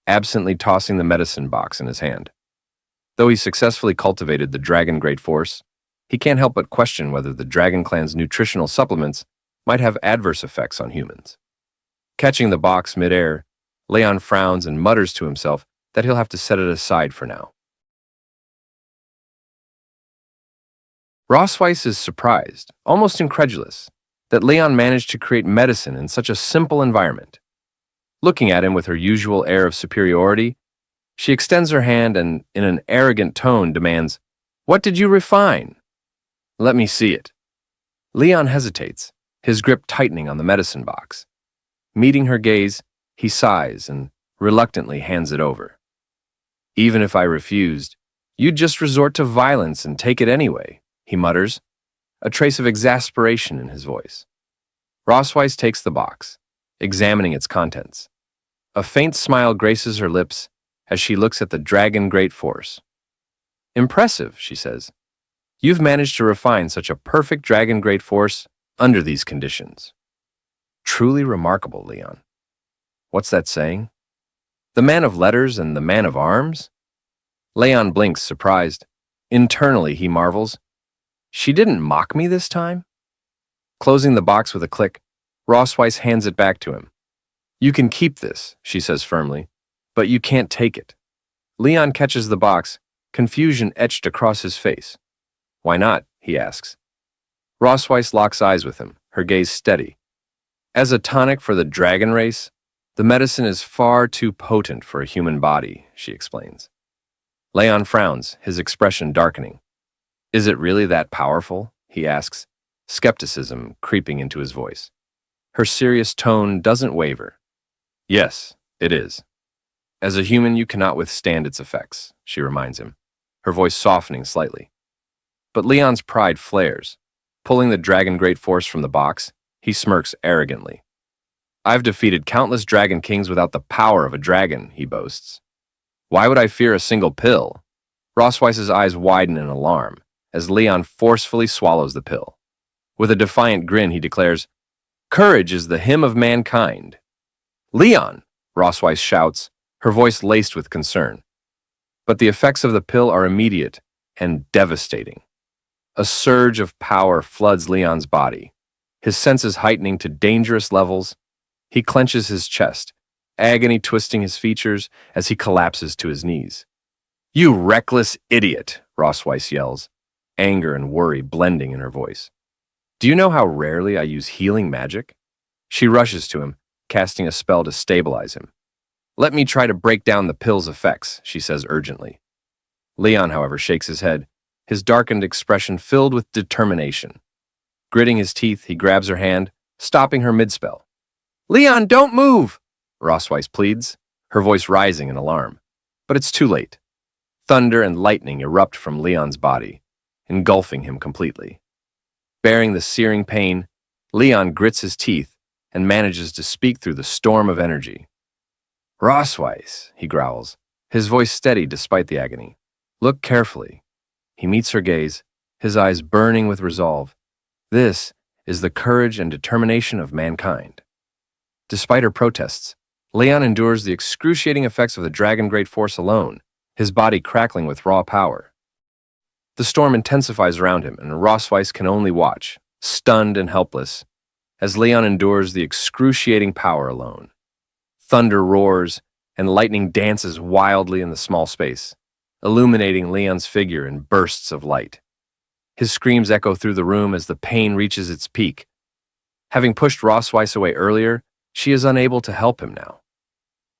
absently tossing the medicine box in his hand. Though he successfully cultivated the dragon great force, he can't help but question whether the dragon clan's nutritional supplements might have adverse effects on humans. Catching the box midair, Leon frowns and mutters to himself that he'll have to set it aside for now. Rossweiss is surprised, almost incredulous, that Leon managed to create medicine in such a simple environment. Looking at him with her usual air of superiority, she extends her hand and, in an arrogant tone, demands, "What did you refine?" "Let me see it." Leon hesitates, his grip tightening on the medicine box. Meeting her gaze, he sighs and reluctantly hands it over. "Even if I refused, you'd just resort to violence and take it anyway," he mutters, a trace of exasperation in his voice. Rossweiss takes the box, examining its contents. A faint smile graces her lips as she looks at the dragon great force. "Impressive," she says. "You've managed to refine such a perfect dragon great force under these conditions." "Truly remarkable, Leon." "What's that saying? The man of letters and the man of arms?" Leon blinks, surprised. Internally, he marvels. She didn't mock me this time? Closing the box with a click, Rossweiss hands it back to him. "You can keep this," she says firmly, "but you can't take it." Leon catches the box, confusion etched across his face. "Why not?" he asks. Rossweiss locks eyes with him, her gaze steady. "As a tonic for the dragon race, the medicine is far too potent for a human body," she explains. Leon frowns, his expression darkening. Is it really that powerful? He asks, skepticism creeping into his voice. Her serious tone doesn't waver. Yes, it is. As a human, you cannot withstand its effects, she reminds him, her voice softening slightly. But Leon's pride flares. Pulling the dragon great force from the box, he smirks arrogantly. I've defeated countless dragon kings without the power of a dragon, he boasts. Why would I fear a single pill? Rossweiss's eyes widen in alarm as Leon forcefully swallows the pill. With a defiant grin, he declares, Courage is the hymn of mankind. Leon, Rossweiss shouts, her voice laced with concern. But the effects of the pill are immediate and devastating. A surge of power floods Leon's body, his senses heightening to dangerous levels. He clenches his chest, agony twisting his features as he collapses to his knees. You reckless idiot, Rossweiss yells, anger and worry blending in her voice. Do you know how rarely I use healing magic? She rushes to him, casting a spell to stabilize him. Let me try to break down the pill's effects, she says urgently. Leon, however, shakes his head, his darkened expression filled with determination. Gritting his teeth, he grabs her hand, stopping her mid-spell. Leon, don't move! Rossweiss pleads, her voice rising in alarm. But it's too late. Thunder and lightning erupt from Leon's body, engulfing him completely. Bearing the searing pain, Leon grits his teeth and manages to speak through the storm of energy. Rossweiss, he growls, his voice steady despite the agony. Look carefully. He meets her gaze, his eyes burning with resolve. This is the courage and determination of mankind. Despite her protests, Leon endures the excruciating effects of the dragon great force alone, his body crackling with raw power. The storm intensifies around him, and Rossweiss can only watch, stunned and helpless, as Leon endures the excruciating power alone. Thunder roars, and lightning dances wildly in the small space, illuminating Leon's figure in bursts of light. His screams echo through the room as the pain reaches its peak. Having pushed Rossweiss away earlier, she is unable to help him now.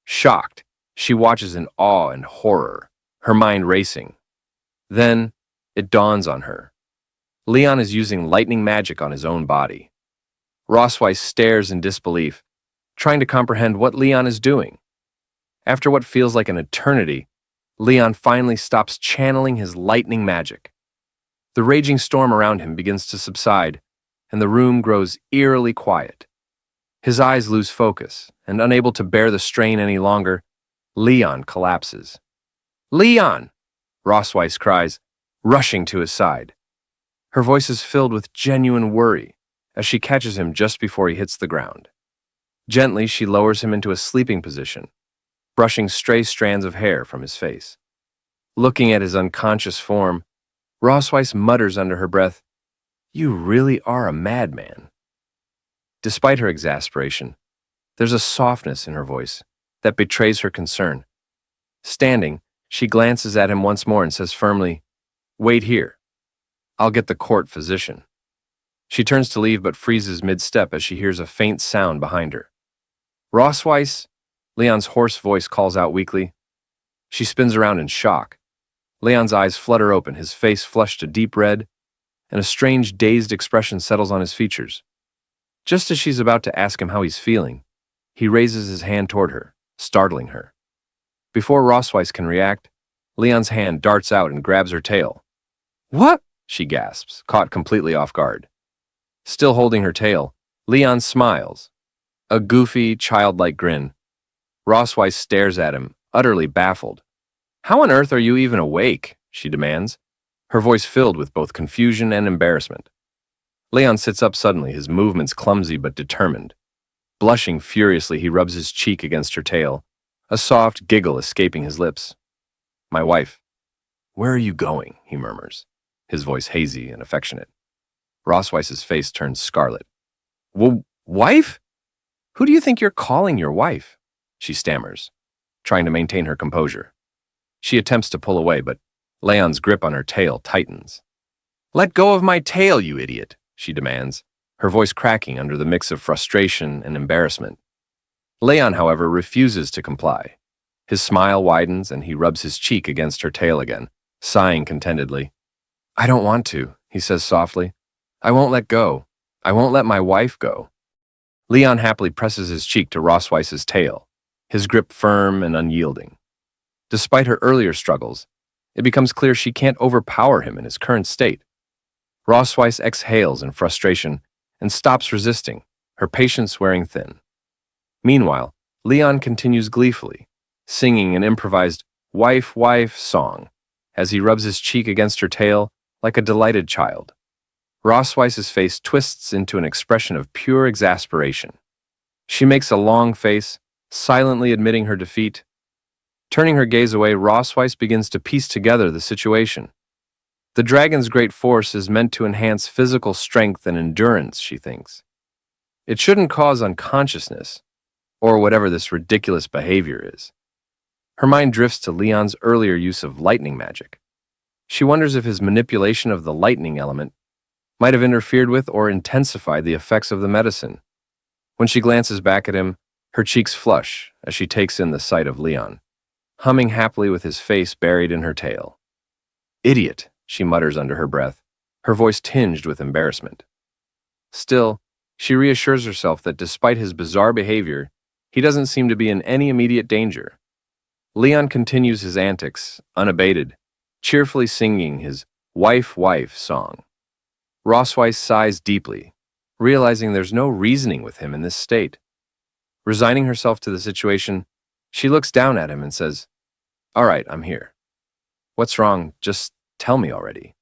Shocked, she watches in awe and horror, her mind racing. Then, it dawns on her. Leon is using lightning magic on his own body. Rossweiss stares in disbelief, trying to comprehend what Leon is doing. After what feels like an eternity, Leon finally stops channeling his lightning magic. The raging storm around him begins to subside, and the room grows eerily quiet. His eyes lose focus, and unable to bear the strain any longer, Leon collapses. Leon! Rossweiss cries, rushing to his side. Her voice is filled with genuine worry as she catches him just before he hits the ground. Gently, she lowers him into a sleeping position, brushing stray strands of hair from his face. Looking at his unconscious form, Rossweiss mutters under her breath, You really are a madman. Despite her exasperation, there's a softness in her voice that betrays her concern. Standing, she glances at him once more and says firmly, Wait here. I'll get the court physician. She turns to leave but freezes mid-step as she hears a faint sound behind her. Rossweiss, Leon's hoarse voice calls out weakly. She spins around in shock. Leon's eyes flutter open, his face flushed a deep red, and a strange, dazed expression settles on his features. Just as she's about to ask him how he's feeling, he raises his hand toward her, startling her. Before Rossweiss can react, Leon's hand darts out and grabs her tail. What? She gasps, caught completely off guard. Still holding her tail, Leon smiles. A goofy, childlike grin. Rossweiss stares at him, utterly baffled. How on earth are you even awake? She demands, her voice filled with both confusion and embarrassment. Leon sits up suddenly, his movements clumsy but determined. Blushing furiously, he rubs his cheek against her tail, a soft giggle escaping his lips. My wife. Where are you going? He murmurs, his voice hazy and affectionate. Rossweiss's face turns scarlet. Wife? Who do you think you're calling your wife? She stammers, trying to maintain her composure. She attempts to pull away, but Leon's grip on her tail tightens. Let go of my tail, you idiot, she demands, her voice cracking under the mix of frustration and embarrassment. Leon, however, refuses to comply. His smile widens and he rubs his cheek against her tail again, sighing contentedly. I don't want to, he says softly. I won't let go. I won't let my wife go. Leon happily presses his cheek to Rossweiss's tail, his grip firm and unyielding. Despite her earlier struggles, it becomes clear she can't overpower him in his current state. Rossweiss exhales in frustration and stops resisting, her patience wearing thin. Meanwhile, Leon continues gleefully, singing an improvised wife, wife song as he rubs his cheek against her tail like a delighted child. Rossweiss's face twists into an expression of pure exasperation. She makes a long face, silently admitting her defeat. Turning her gaze away, Rossweiss begins to piece together the situation. The dragon's great force is meant to enhance physical strength and endurance, she thinks. It shouldn't cause unconsciousness, or whatever this ridiculous behavior is. Her mind drifts to Leon's earlier use of lightning magic. She wonders if his manipulation of the lightning element might have interfered with or intensified the effects of the medicine. When she glances back at him, her cheeks flush as she takes in the sight of Leon, humming happily with his face buried in her tail. Idiot, she mutters under her breath, her voice tinged with embarrassment. Still, she reassures herself that despite his bizarre behavior, he doesn't seem to be in any immediate danger. Leon continues his antics, unabated, cheerfully singing his wife, wife song. Rossweiss sighs deeply, realizing there's no reasoning with him in this state. Resigning herself to the situation, she looks down at him and says, All right, I'm here. What's wrong? Just tell me already.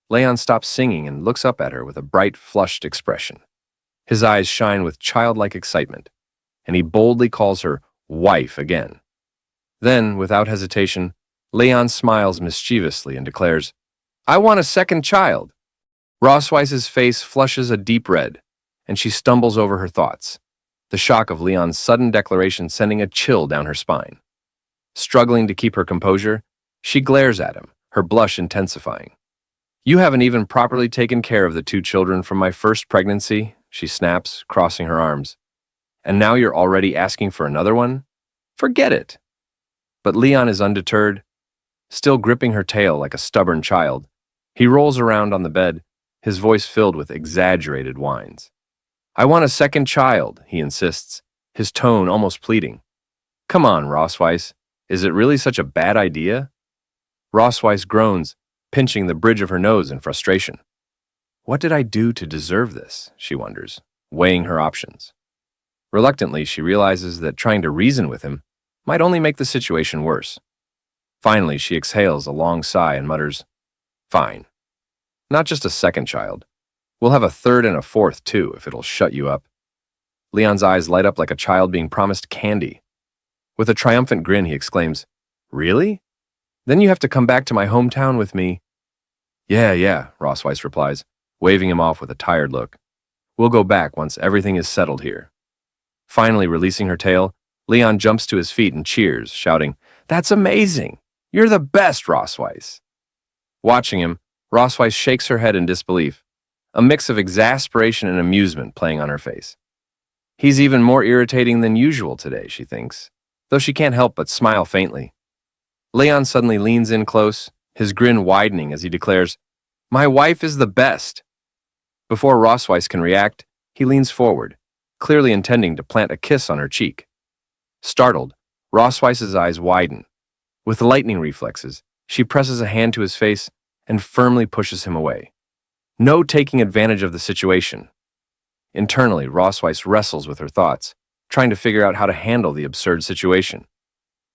Leon stops singing and looks up at her with a bright, flushed expression. His eyes shine with childlike excitement, and he boldly calls her wife again. Then, without hesitation, Leon smiles mischievously and declares, I want a second child. Rossweiss's face flushes a deep red, and she stumbles over her thoughts, the shock of Leon's sudden declaration sending a chill down her spine. Struggling to keep her composure, she glares at him, her blush intensifying. You haven't even properly taken care of the 2 children from my first pregnancy, she snaps, crossing her arms. And now you're already asking for another one? Forget it. But Leon is undeterred. Still gripping her tail like a stubborn child, he rolls around on the bed, his voice filled with exaggerated whines. I want a second child, he insists, his tone almost pleading. Come on, Rossweiss, is it really such a bad idea? Rossweiss groans, pinching the bridge of her nose in frustration. What did I do to deserve this, she wonders, weighing her options. Reluctantly, she realizes that trying to reason with him might only make the situation worse. Finally, she exhales a long sigh and mutters, Fine. Not just a second child. We'll have a third and a fourth, too, if it'll shut you up. Leon's eyes light up like a child being promised candy. With a triumphant grin, he exclaims, Really? Then you have to come back to my hometown with me. Yeah, Rossweiss replies, waving him off with a tired look. We'll go back once everything is settled here. Finally releasing her tail, Leon jumps to his feet and cheers, shouting, That's amazing! You're the best, Rossweiss! Watching him, Rossweiss shakes her head in disbelief, a mix of exasperation and amusement playing on her face. He's even more irritating than usual today, she thinks, though she can't help but smile faintly. Leon suddenly leans in close, his grin widening as he declares, My wife is the best! Before Rossweiss can react, he leans forward, clearly intending to plant a kiss on her cheek. Startled, Rossweiss's eyes widen. With lightning reflexes, she presses a hand to his face and firmly pushes him away. No taking advantage of the situation. Internally, Rossweiss wrestles with her thoughts, trying to figure out how to handle the absurd situation.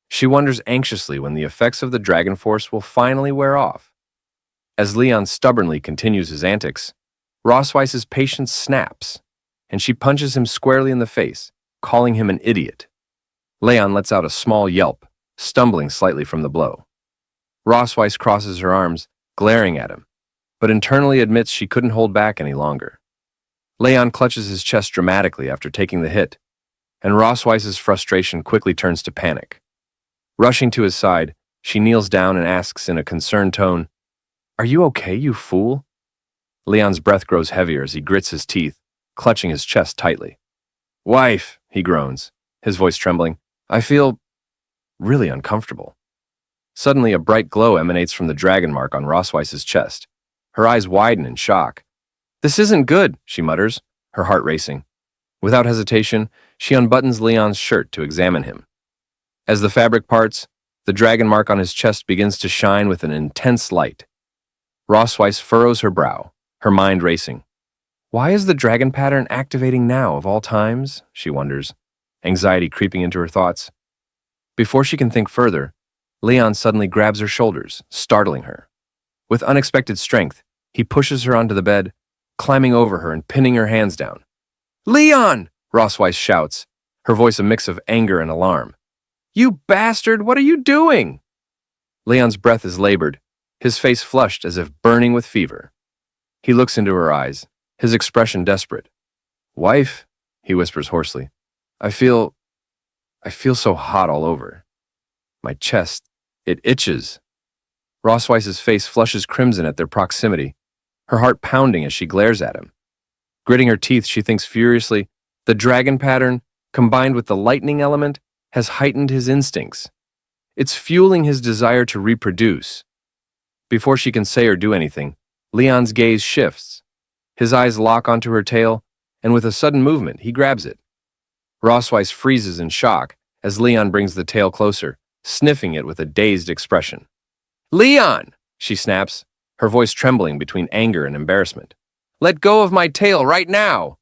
She wonders anxiously when the effects of the dragon force will finally wear off. As Leon stubbornly continues his antics, Rossweiss's patience snaps, and she punches him squarely in the face, calling him an idiot. Leon lets out a small yelp, stumbling slightly from the blow. Rossweiss crosses her arms, glaring at him, but internally admits she couldn't hold back any longer. Leon clutches his chest dramatically after taking the hit, and Rossweiss's frustration quickly turns to panic. Rushing to his side, she kneels down and asks in a concerned tone, Are you okay, you fool? Leon's breath grows heavier as he grits his teeth, clutching his chest tightly. Wife, he groans, his voice trembling, I feel really uncomfortable. Suddenly, a bright glow emanates from the dragon mark on Rossweiss's chest, Her eyes widen in shock. "This isn't good," she mutters, her heart racing. Without hesitation, she unbuttons Leon's shirt to examine him. As the fabric parts, the dragon mark on his chest begins to shine with an intense light. Rosweiss furrows her brow, her mind racing. Why is the dragon pattern activating now of all times? She wonders, anxiety creeping into her thoughts. Before she can think further, Leon suddenly grabs her shoulders, startling her. With unexpected strength, he pushes her onto the bed, climbing over her and pinning her hands down. "Leon!" Rosweiss shouts, her voice a mix of anger and alarm. "You bastard, what are you doing?" Leon's breath is labored, his face flushed as if burning with fever. He looks into her eyes, his expression desperate. "Wife," he whispers hoarsely, I feel so hot all over. My chest, it itches." Rosweiss's face flushes crimson at their proximity, her heart pounding as she glares at him. Gritting her teeth, she thinks furiously, the dragon pattern, combined with the lightning element, has heightened his instincts. It's fueling his desire to reproduce. Before she can say or do anything, Leon's gaze shifts. His eyes lock onto her tail, and with a sudden movement, he grabs it. Rosweiss freezes in shock as Leon brings the tail closer, sniffing it with a dazed expression. "Leon!" she snaps, her voice trembling between anger and embarrassment. "Let go of my tail right now!"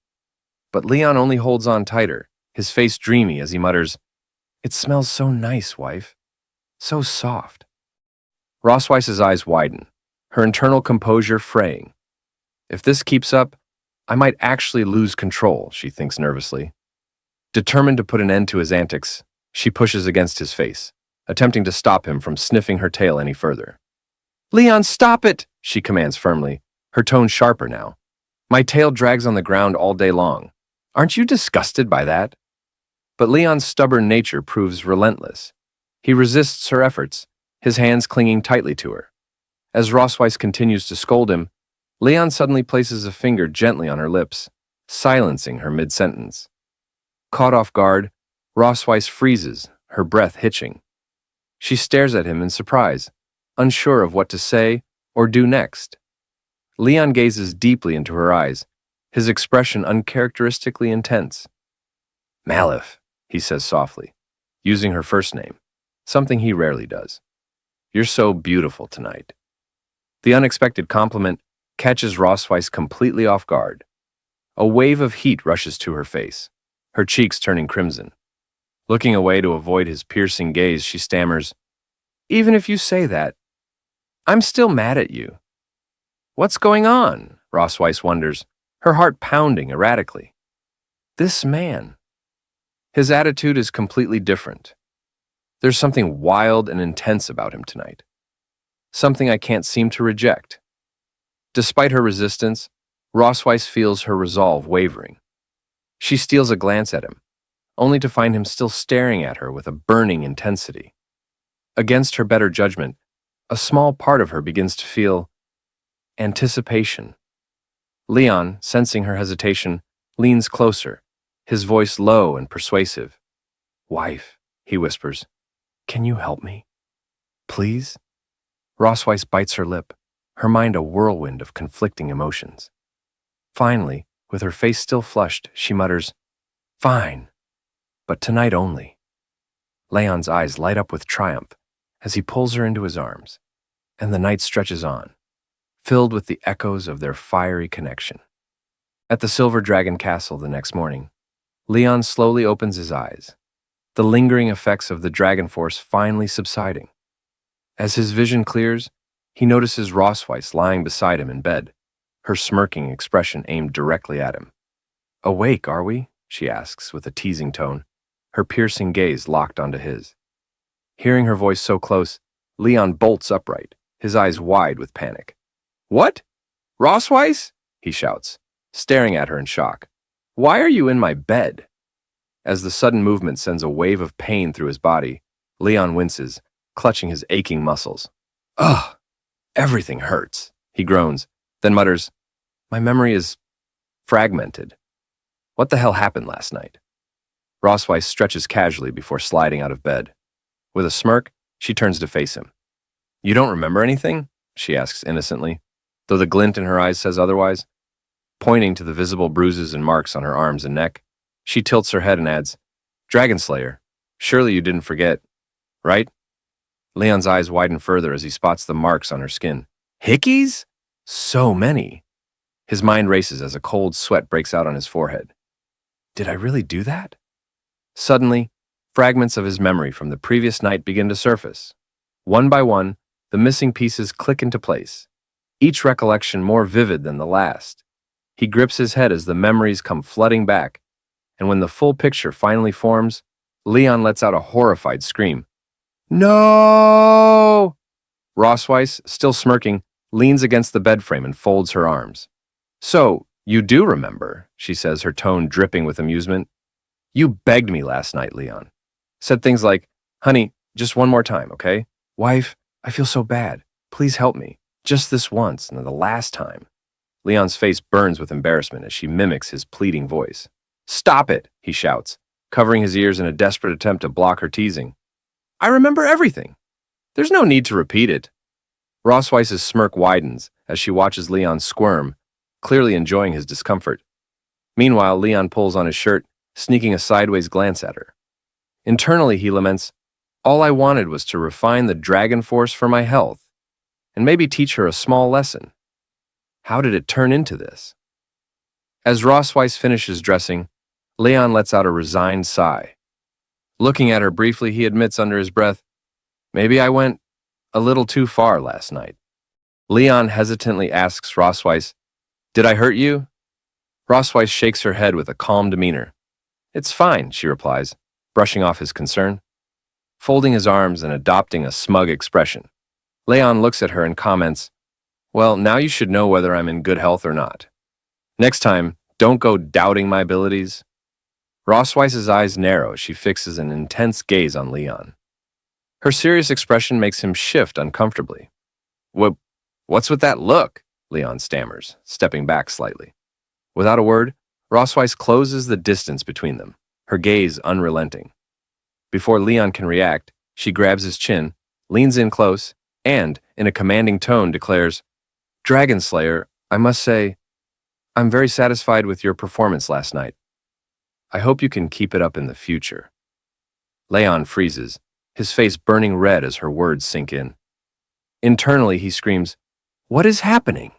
But Leon only holds on tighter, his face dreamy as he mutters, "It smells so nice, wife. So soft." Rosweiss's eyes widen, her internal composure fraying. If this keeps up, I might actually lose control, she thinks nervously. Determined to put an end to his antics, she pushes against his face, attempting to stop him from sniffing her tail any further. "Leon, stop it!" she commands firmly, her tone sharper now. "My tail drags on the ground all day long. Aren't you disgusted by that?" But Leon's stubborn nature proves relentless. He resists her efforts, his hands clinging tightly to her. As Rosweiss continues to scold him, Leon suddenly places a finger gently on her lips, silencing her mid-sentence. Caught off guard, Rosweiss freezes, her breath hitching. She stares at him in surprise, unsure of what to say or do next. Leon gazes deeply into her eyes, his expression uncharacteristically intense. "Malif," he says softly, using her first name, something he rarely does. "You're so beautiful tonight." The unexpected compliment catches Rosweiss completely off guard. A wave of heat rushes to her face, her cheeks turning crimson. Looking away to avoid his piercing gaze, she stammers, "Even if you say that, I'm still mad at you." "What's going on?" Rosweiss wonders, her heart pounding erratically. This man. His attitude is completely different. There's something wild and intense about him tonight. Something I can't seem to reject. Despite her resistance, Rosweiss feels her resolve wavering. She steals a glance at him, only to find him still staring at her with a burning intensity. Against her better judgment, a small part of her begins to feel anticipation. Leon, sensing her hesitation, leans closer, his voice low and persuasive. "Wife," he whispers, "can you help me? Please?" Rosweiss bites her lip, her mind a whirlwind of conflicting emotions. Finally, with her face still flushed, she mutters, "Fine, but tonight only." Leon's eyes light up with triumph as he pulls her into his arms, and the night stretches on, filled with the echoes of their fiery connection. At the Silver Dragon Castle the next morning, Leon slowly opens his eyes, the lingering effects of the dragon force finally subsiding. As his vision clears, he notices Rosweiss lying beside him in bed, her smirking expression aimed directly at him. "Awake, are we?" she asks with a teasing tone, her piercing gaze locked onto his. Hearing her voice so close, Leon bolts upright, his eyes wide with panic. "What? Rosweiss?" he shouts, staring at her in shock. "Why are you in my bed?" As the sudden movement sends a wave of pain through his body, Leon winces, clutching his aching muscles. "Ugh, everything hurts," he groans, then mutters, "My memory is fragmented. What the hell happened last night?" Rosweiss stretches casually before sliding out of bed. With a smirk, she turns to face him. "You don't remember anything?" she asks innocently. though the glint in her eyes says otherwise. Pointing to the visible bruises and marks on her arms and neck, she tilts her head and adds, "Dragon Slayer, surely you didn't forget, right?" Leon's eyes widen further as he spots the marks on her skin. Hickeys? So many. His mind races as a cold sweat breaks out on his forehead. Did I really do that? Suddenly, fragments of his memory from the previous night begin to surface. One by one, the missing pieces click into place, each recollection more vivid than the last. He grips his head as the memories come flooding back, and when the full picture finally forms, Leon lets out a horrified scream. No! Rossweiss, still smirking, leans against the bed frame and folds her arms. So, you do remember, she says, her tone dripping with amusement. You begged me last night, Leon. Said things like, "Honey, just one more time, okay? Wife, I feel so bad. Please help me. Just this once, and the last time." Leon's face burns with embarrassment as she mimics his pleading voice. "Stop it," he shouts, covering his ears in a desperate attempt to block her teasing. "I remember everything. There's no need to repeat it." Rossweiss's smirk widens as she watches Leon squirm, clearly enjoying his discomfort. Meanwhile, Leon pulls on his shirt, sneaking a sideways glance at her. Internally, he laments, "All I wanted was to refine the dragon force for my health, and maybe teach her a small lesson. How did it turn into this?" As Rossweiss finishes dressing, Leon lets out a resigned sigh. Looking at her briefly, he admits under his breath, "Maybe I went a little too far last night." Leon hesitantly asks Rossweiss, "Did I hurt you?" Rossweiss shakes her head with a calm demeanor. "It's fine," she replies, brushing off his concern. Folding his arms and adopting a smug expression, Leon looks at her and comments, "Well, now you should know whether I'm in good health or not. Next time, don't go doubting my abilities." Rossweiss's eyes narrow as she fixes an intense gaze on Leon. Her serious expression makes him shift uncomfortably. What's with that look?" Leon stammers, stepping back slightly. Without a word, Rossweiss closes the distance between them, her gaze unrelenting. Before Leon can react, she grabs his chin, leans in close, and, in a commanding tone, declares, "Dragon Slayer, I must say, I'm very satisfied with your performance last night. I hope you can keep it up in the future." Leon freezes, his face burning red as her words sink in. Internally, he screams, "What is happening?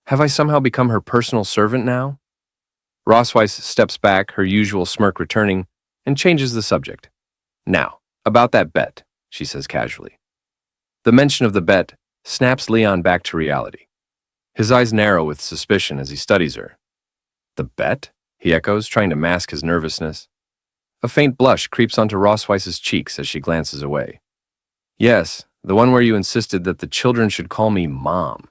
Have I somehow become her personal servant now?" Rossweiss steps back, her usual smirk returning, and changes the subject. "Now, about that bet," she says casually. The mention of the bet snaps Leon back to reality. His eyes narrow with suspicion as he studies her. "The bet?" he echoes, trying to mask his nervousness. A faint blush creeps onto Rossweiss's cheeks as she glances away. "Yes, the one where you insisted that the children should call me Mom.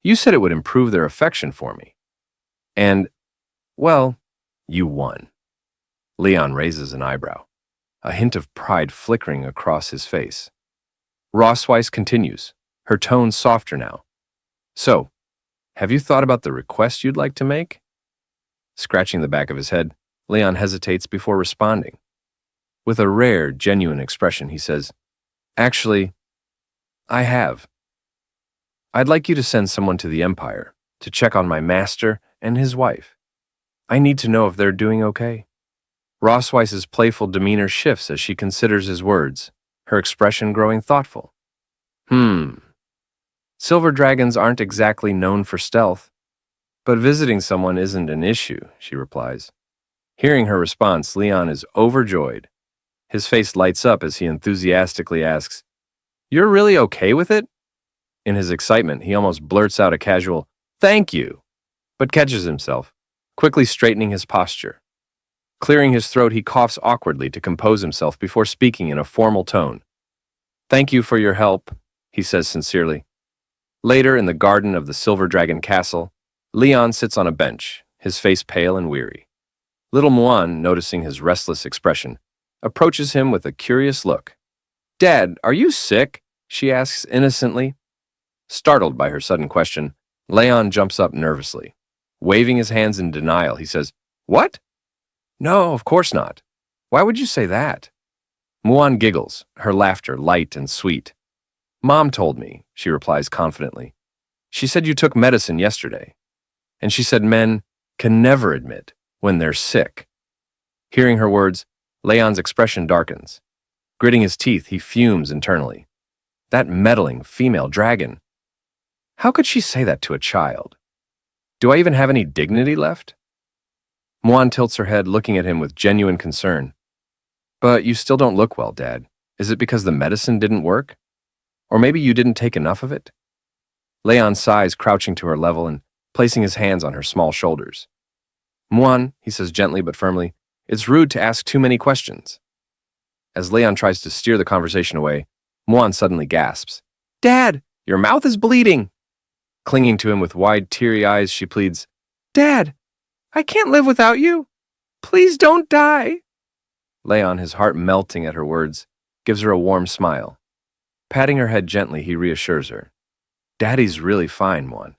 You said it would improve their affection for me. And, well, you won." Leon raises an eyebrow, a hint of pride flickering across his face. Rossweiss continues, her tone softer now. "So, have you thought about the request you'd like to make?" Scratching the back of his head, Leon hesitates before responding. With a rare, genuine expression, he says, "Actually, I have. I'd like you to send someone to the Empire to check on my master and his wife. I need to know if they're doing okay." Rossweiss's playful demeanor shifts as she considers his words, her expression growing thoughtful. Silver dragons aren't exactly known for stealth, but visiting someone isn't an issue," she replies. Hearing her response, Leon is overjoyed. His face lights up as he enthusiastically asks, "You're really okay with it?" In his excitement, he almost blurts out a casual, "Thank you," but catches himself, quickly straightening his posture. Clearing his throat, he coughs awkwardly to compose himself before speaking in a formal tone. "Thank you for your help," he says sincerely. Later, in the garden of the Silver Dragon Castle, Leon sits on a bench, his face pale and weary. Little Muan, noticing his restless expression, approaches him with a curious look. "Dad, are you sick?" she asks innocently. Startled by her sudden question, Leon jumps up nervously. Waving his hands in denial, he says, "What? No, of course not. Why would you say that?" Muan giggles, her laughter light and sweet. "Mom told me," she replies confidently. She said you took medicine yesterday. And she said men can never admit when they're sick. Hearing her words, Leon's expression darkens. Gritting his teeth, he fumes internally. That meddling female dragon. How could she say that to a child? Do I even have any dignity left? Muan tilts her head, looking at him with genuine concern. But you still don't look well, Dad. Is it because the medicine didn't work? Or maybe you didn't take enough of it? Leon sighs, crouching to her level and placing his hands on her small shoulders. Muan, he says gently but firmly, it's rude to ask too many questions. As Leon tries to steer the conversation away, Muan suddenly gasps. Dad, your mouth is bleeding. Clinging to him with wide, teary eyes, she pleads, Dad, I can't live without you. Please don't die. Leon, his heart melting at her words, gives her a warm smile. Patting her head gently, he reassures her. Daddy's really fine, Muan.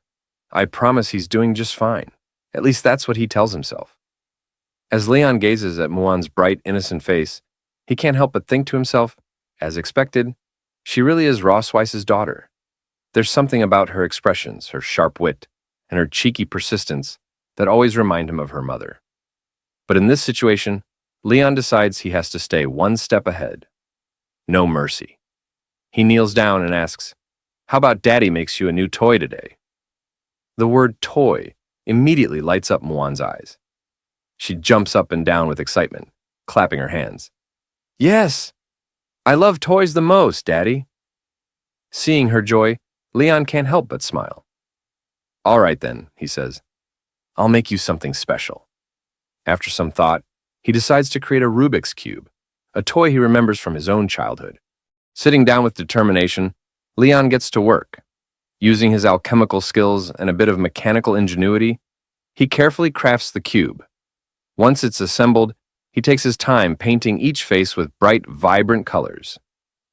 I promise he's doing just fine. At least that's what he tells himself. As Leon gazes at Muan's bright, innocent face, he can't help but think to himself, as expected, she really is Rossweiss's daughter. There's something about her expressions, her sharp wit, and her cheeky persistence that always remind him of her mother. But in this situation, Leon decides he has to stay one step ahead. No mercy. He kneels down and asks, How about Daddy makes you a new toy today? The word toy immediately lights up Muan's eyes. She jumps up and down with excitement, clapping her hands. Yes, I love toys the most, Daddy. Seeing her joy, Leon can't help but smile. All right then, he says. I'll make you something special. After some thought, he decides to create a Rubik's Cube, a toy he remembers from his own childhood. Sitting down with determination, Leon gets to work. Using his alchemical skills and a bit of mechanical ingenuity, he carefully crafts the cube. Once it's assembled, he takes his time painting each face with bright, vibrant colors.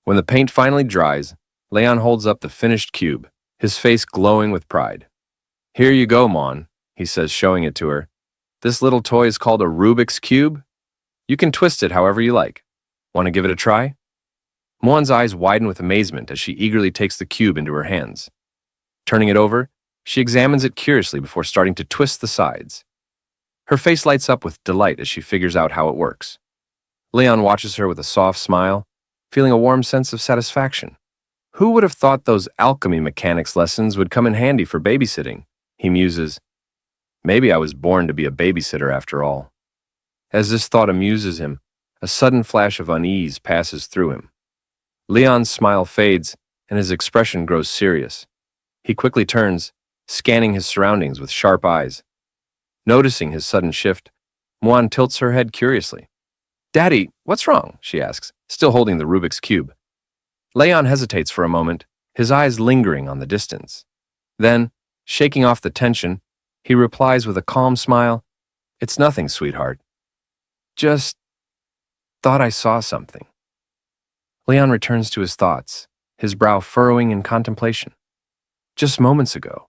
When the paint finally dries, Leon holds up the finished cube, his face glowing with pride. Here you go, Mon, he says, showing it to her. This little toy is called a Rubik's Cube. You can twist it however you like. Want to give it a try? Mon's eyes widen with amazement as she eagerly takes the cube into her hands. Turning it over, she examines it curiously before starting to twist the sides. Her face lights up with delight as she figures out how it works. Leon watches her with a soft smile, feeling a warm sense of satisfaction. Who would have thought those alchemy mechanics lessons would come in handy for babysitting? He muses. Maybe I was born to be a babysitter after all. As this thought amuses him, a sudden flash of unease passes through him. Leon's smile fades, and his expression grows serious. He quickly turns, scanning his surroundings with sharp eyes. Noticing his sudden shift, Muan tilts her head curiously. Daddy, what's wrong? She asks, still holding the Rubik's Cube. Leon hesitates for a moment, his eyes lingering on the distance. Then, shaking off the tension, he replies with a calm smile, It's nothing, sweetheart. Just thought I saw something. Leon returns to his thoughts, his brow furrowing in contemplation. Just moments ago,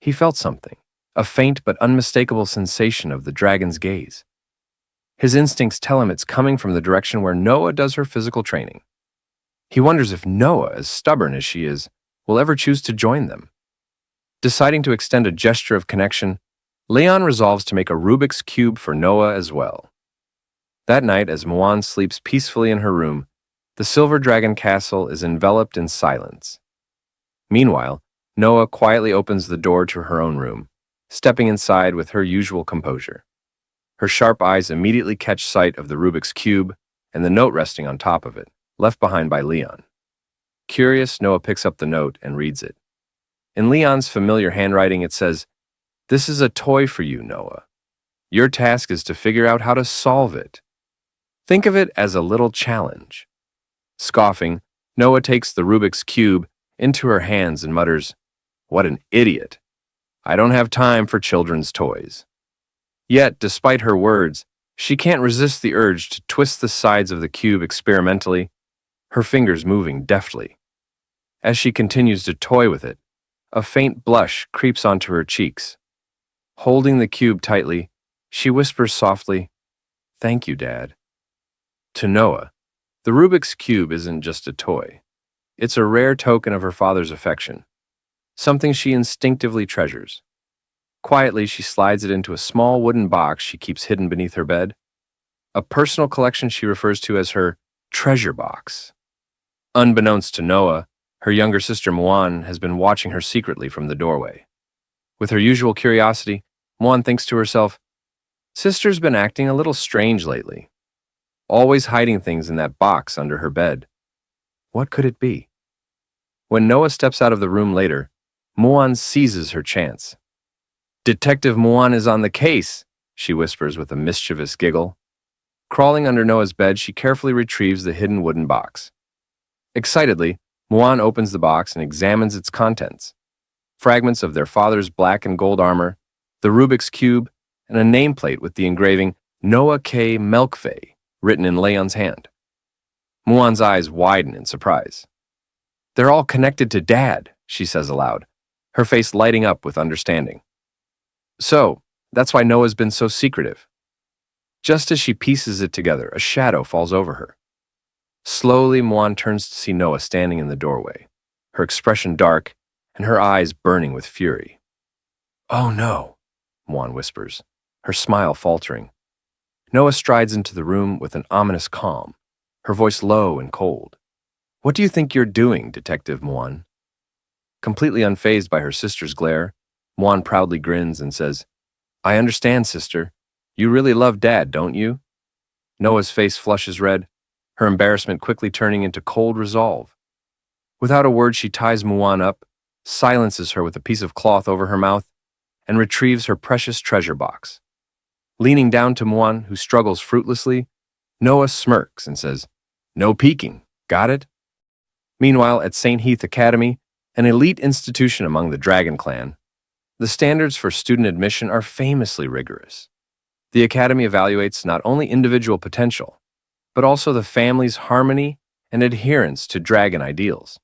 he felt something. A faint but unmistakable sensation of the dragon's gaze. His instincts tell him it's coming from the direction where Noah does her physical training. He wonders if Noah, as stubborn as she is, will ever choose to join them. Deciding to extend a gesture of connection, Leon resolves to make a Rubik's Cube for Noah as well. That night, as Muan sleeps peacefully in her room, the Silver Dragon Castle is enveloped in silence. Meanwhile, Noah quietly opens the door to her own room, stepping inside with her usual composure. Her sharp eyes immediately catch sight of the Rubik's Cube and the note resting on top of it, left behind by Leon. Curious, Noah picks up the note and reads it. In Leon's familiar handwriting, it says, This is a toy for you, Noah. Your task is to figure out how to solve it. Think of it as a little challenge. Scoffing, Noah takes the Rubik's Cube into her hands and mutters, What an idiot. I don't have time for children's toys. Yet, despite her words, she can't resist the urge to twist the sides of the cube experimentally, her fingers moving deftly. As she continues to toy with it, a faint blush creeps onto her cheeks. Holding the cube tightly, she whispers softly, Thank you, Dad. To Noah, the Rubik's Cube isn't just a toy. It's a rare token of her father's affection. something she instinctively treasures. Quietly, she slides it into a small wooden box she keeps hidden beneath her bed, a personal collection she refers to as her treasure box. Unbeknownst to Noah, her younger sister Muan has been watching her secretly from the doorway. With her usual curiosity, Muan thinks to herself, "Sister's been acting a little strange lately, always hiding things in that box under her bed. What could it be?" When Noah steps out of the room later, Muan seizes her chance. "Detective Muan is on the case," she whispers with a mischievous giggle. Crawling under Noah's bed, she carefully retrieves the hidden wooden box. Excitedly, Muan opens the box and examines its contents. Fragments of their father's black and gold armor, the Rubik's Cube, and a nameplate with the engraving Noah K. Melkfei written in Leon's hand. Muan's eyes widen in surprise. "They're all connected to Dad," she says aloud, her face lighting up with understanding. "So, that's why Noah's been so secretive." Just as she pieces it together, a shadow falls over her. Slowly, Muan turns to see Noah standing in the doorway, her expression dark and her eyes burning with fury. "Oh no," Muan whispers, her smile faltering. Noah strides into the room with an ominous calm, her voice low and cold. "What do you think you're doing, Detective Muan?" Completely unfazed by her sister's glare, Muan proudly grins and says, "I understand, sister. You really love Dad, don't you?" Noah's face flushes red, her embarrassment quickly turning into cold resolve. Without a word, she ties Muan up, silences her with a piece of cloth over her mouth, and retrieves her precious treasure box. Leaning down to Muan, who struggles fruitlessly, Noah smirks and says, "No peeking, got it?" Meanwhile, at St. Heath Academy, an elite institution among the Dragon Clan, the standards for student admission are famously rigorous. The Academy evaluates not only individual potential, but also the family's harmony and adherence to dragon ideals.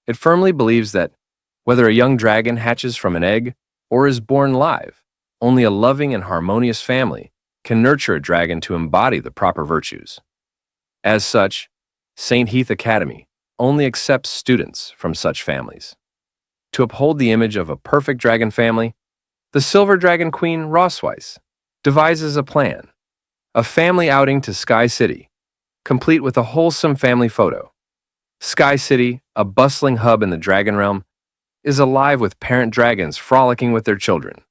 It firmly believes that whether a young dragon hatches from an egg or is born live, only a loving and harmonious family can nurture a dragon to embody the proper virtues. As such, St. Heath Academy only accepts students from such families. To uphold the image of a perfect dragon family, the Silver Dragon Queen Rosweiss devises a plan, a family outing to Sky City, complete with a wholesome family photo. Sky City, a bustling hub in the dragon realm, is alive with parent dragons frolicking with their children.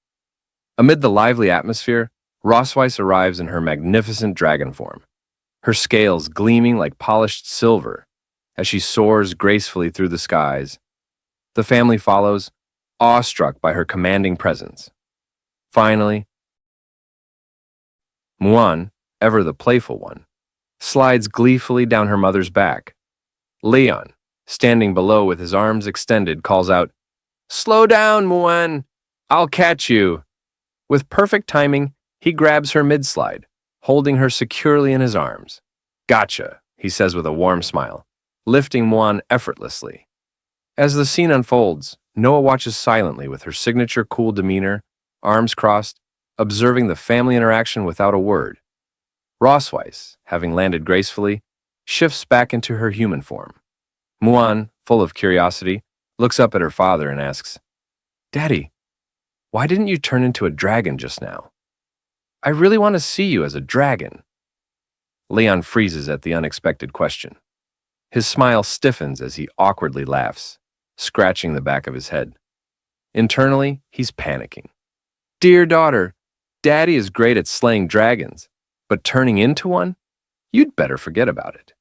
Amid the lively atmosphere, Rosweiss arrives in her magnificent dragon form, her scales gleaming like polished silver as she soars gracefully through the skies. The family follows, awestruck by her commanding presence. Finally, Muan, ever the playful one, slides gleefully down her mother's back. Leon, standing below with his arms extended, calls out, "Slow down, Muan! I'll catch you!" With perfect timing, he grabs her mid-slide, holding her securely in his arms. "Gotcha," he says with a warm smile, lifting Muan effortlessly. As the scene unfolds, Noah watches silently with her signature cool demeanor, arms crossed, observing the family interaction without a word. Rosweiss, having landed gracefully, shifts back into her human form. Muan, full of curiosity, looks up at her father and asks, "Daddy, why didn't you turn into a dragon just now? I really want to see you as a dragon." Leon freezes at the unexpected question. His smile stiffens as he awkwardly laughs, scratching the back of his head. Internally, he's panicking. "Dear daughter, Daddy is great at slaying dragons, but turning into one? You'd better forget about it."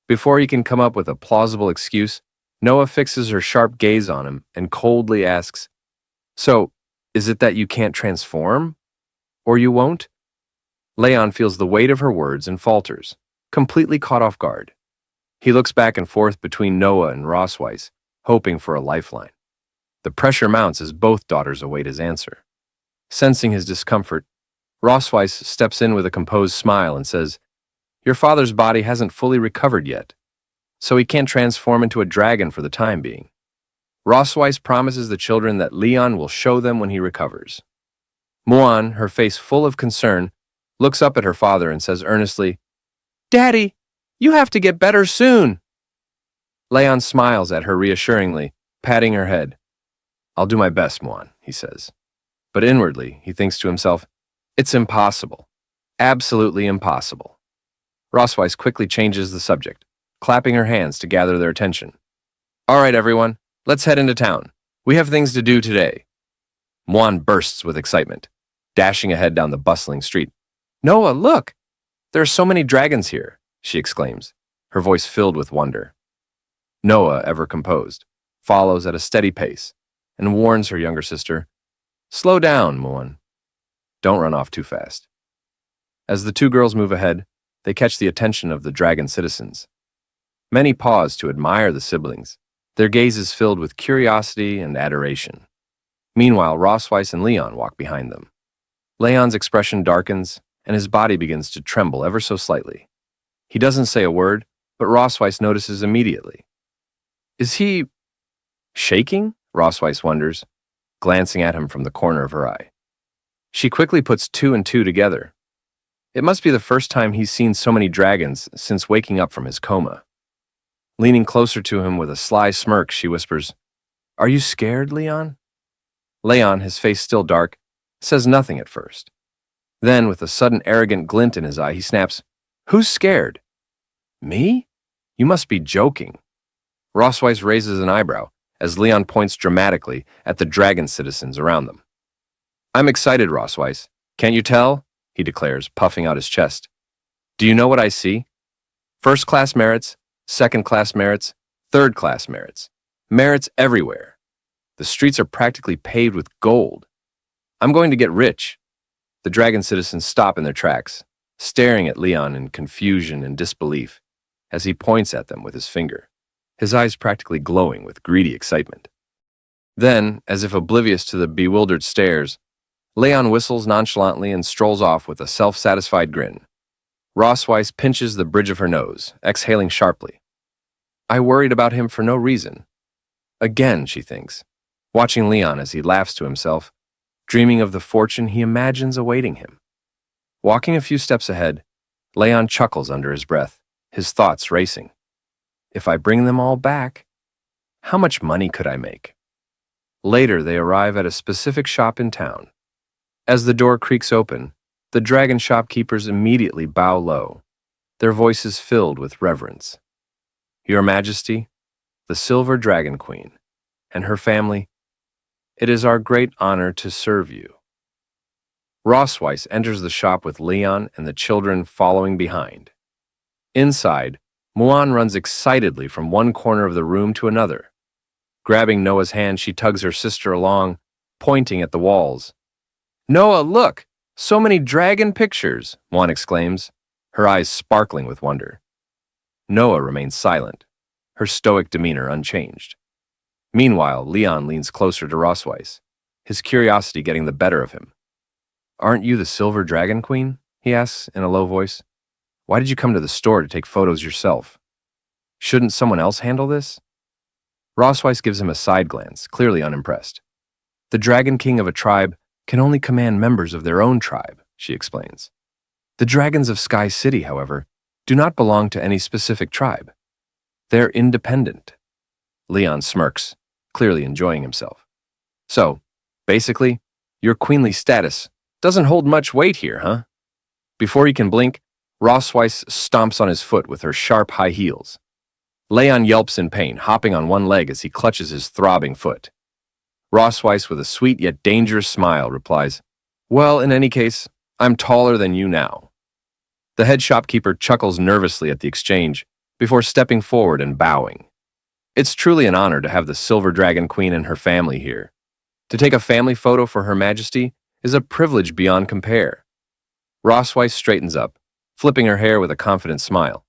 Before he can come up with a plausible excuse, Noah fixes her sharp gaze on him and coldly asks, "So, is it that you can't transform? Or you won't?" Leon feels the weight of her words and falters, completely caught off guard. He looks back and forth between Noah and Rosweiss, hoping for a lifeline. The pressure mounts as both daughters await his answer. Sensing his discomfort, Rosweiss steps in with a composed smile and says, "Your father's body hasn't fully recovered yet, so he can't transform into a dragon for the time being. Rosweiss promises the children that Leon will show them when he recovers." Muan, her face full of concern, looks up at her father and says earnestly, "Daddy, you have to get better soon." Leon smiles at her reassuringly, patting her head. I'll do my best, Muan, he says. But inwardly, he thinks to himself, it's impossible. Absolutely impossible. Rosweiss quickly changes the subject, clapping her hands to gather their attention. All right, everyone, let's head into town. We have things to do today. Muan bursts with excitement, dashing ahead down the bustling street. Noah, look! There are so many dragons here, she exclaims, her voice filled with wonder. Noah, ever composed, follows at a steady pace and warns her younger sister, Slow down, Muan. Don't run off too fast. As the two girls move ahead, they catch the attention of the dragon citizens. Many pause to admire the siblings, their gazes filled with curiosity and adoration. Meanwhile, Rosweiss and Leon walk behind them. Leon's expression darkens, and his body begins to tremble ever so slightly. He doesn't say a word, but Rosweiss notices immediately. Is he shaking? Rosweiss wonders, glancing at him from the corner of her eye. She quickly puts two and two together. It must be the first time he's seen so many dragons since waking up from his coma. Leaning closer to him with a sly smirk, she whispers, Are you scared, Leon? Leon, his face still dark, says nothing at first. Then, with a sudden arrogant glint in his eye, he snaps, Who's scared? Me? You must be joking. Rosweiss raises an eyebrow as Leon points dramatically at the dragon citizens around them. I'm excited, Rosweiss. Can't you tell? He declares, puffing out his chest. Do you know what I see? First-class merits, second-class merits, third-class merits. Merits everywhere. The streets are practically paved with gold. I'm going to get rich. The dragon citizens stop in their tracks, staring at Leon in confusion and disbelief as he points at them with his finger, his eyes practically glowing with greedy excitement. Then, as if oblivious to the bewildered stares, Leon whistles nonchalantly and strolls off with a self-satisfied grin. Rosweiss pinches the bridge of her nose, exhaling sharply. I worried about him for no reason. Again, she thinks, watching Leon as he laughs to himself, dreaming of the fortune he imagines awaiting him. Walking a few steps ahead, Leon chuckles under his breath, his thoughts racing. If I bring them all back, how much money could I make? Later, they arrive at a specific shop in town. As the door creaks open, the dragon shopkeepers immediately bow low, their voices filled with reverence. Your Majesty, the Silver Dragon Queen, and her family, it is our great honor to serve you. Rosweiss enters the shop with Leon and the children following behind. Inside, Muan runs excitedly from one corner of the room to another. Grabbing Noah's hand, she tugs her sister along, pointing at the walls. Noah, look! So many dragon pictures, Muan exclaims, her eyes sparkling with wonder. Noah remains silent, her stoic demeanor unchanged. Meanwhile, Leon leans closer to Rosweiss, his curiosity getting the better of him. Aren't you the Silver Dragon Queen? He asks in a low voice. Why did you come to the store to take photos yourself? Shouldn't someone else handle this? Rosweiss gives him a side glance, clearly unimpressed. The Dragon King of a tribe can only command members of their own tribe, she explains. The dragons of Sky City, however, do not belong to any specific tribe. They're independent. Leon smirks, clearly enjoying himself. So, basically, your queenly status doesn't hold much weight here, huh? Before he can blink, Rosweiss stomps on his foot with her sharp high heels. Leon yelps in pain, hopping on one leg as he clutches his throbbing foot. Rosweiss, with a sweet yet dangerous smile, replies, Well, in any case, I'm taller than you now. The head shopkeeper chuckles nervously at the exchange before stepping forward and bowing. It's truly an honor to have the Silver Dragon Queen and her family here. To take a family photo for Her Majesty is a privilege beyond compare. Rosweiss straightens up, flipping her hair with a confident smile.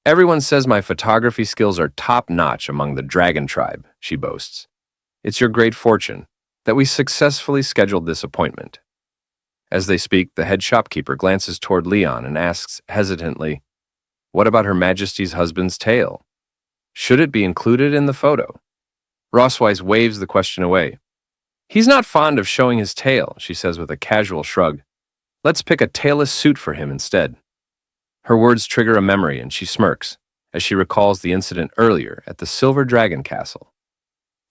Everyone says my photography skills are top-notch among the dragon tribe, she boasts. It's your great fortune that we successfully scheduled this appointment. As they speak, the head shopkeeper glances toward Leon and asks hesitantly, What about Her Majesty's husband's tail? Should it be included in the photo? Rosweiss waves the question away. He's not fond of showing his tail, she says with a casual shrug. Let's pick a tailless suit for him instead. Her words trigger a memory and she smirks as she recalls the incident earlier at the Silver Dragon Castle.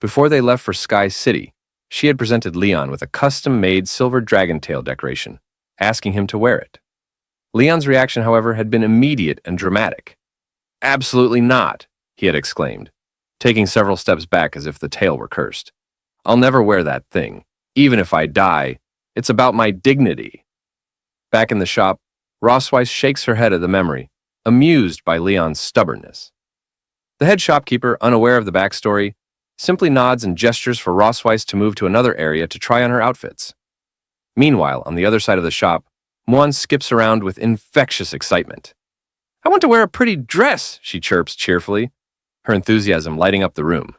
Before they left for Sky City, she had presented Leon with a custom-made silver dragon tail decoration, asking him to wear it. Leon's reaction, however, had been immediate and dramatic. "Absolutely not," he had exclaimed, taking several steps back as if the tail were cursed. "I'll never wear that thing. Even if I die, it's about my dignity." Back in the shop, Rossweiss shakes her head at the memory, amused by Leon's stubbornness. The head shopkeeper, unaware of the backstory, simply nods and gestures for Rossweiss to move to another area to try on her outfits. Meanwhile, on the other side of the shop, Muan skips around with infectious excitement. "I want to wear a pretty dress," she chirps cheerfully, her enthusiasm lighting up the room.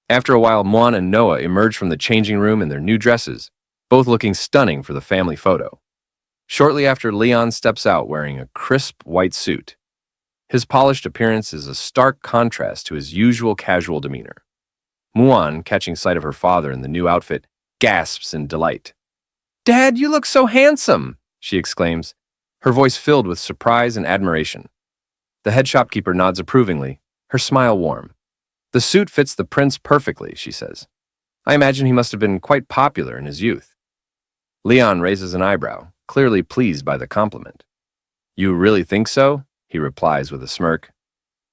After a while, Muan and Noah emerge from the changing room in their new dresses, both looking stunning for the family photo. Shortly after, Leon steps out wearing a crisp white suit. His polished appearance is a stark contrast to his usual casual demeanor. Muan, catching sight of her father in the new outfit, gasps in delight. "Dad, you look so handsome!" she exclaims, her voice filled with surprise and admiration. The head shopkeeper nods approvingly, her smile warm. "The suit fits the prince perfectly," she says. "I imagine he must have been quite popular in his youth." Leon raises an eyebrow, clearly pleased by the compliment. "You really think so?" he replies with a smirk.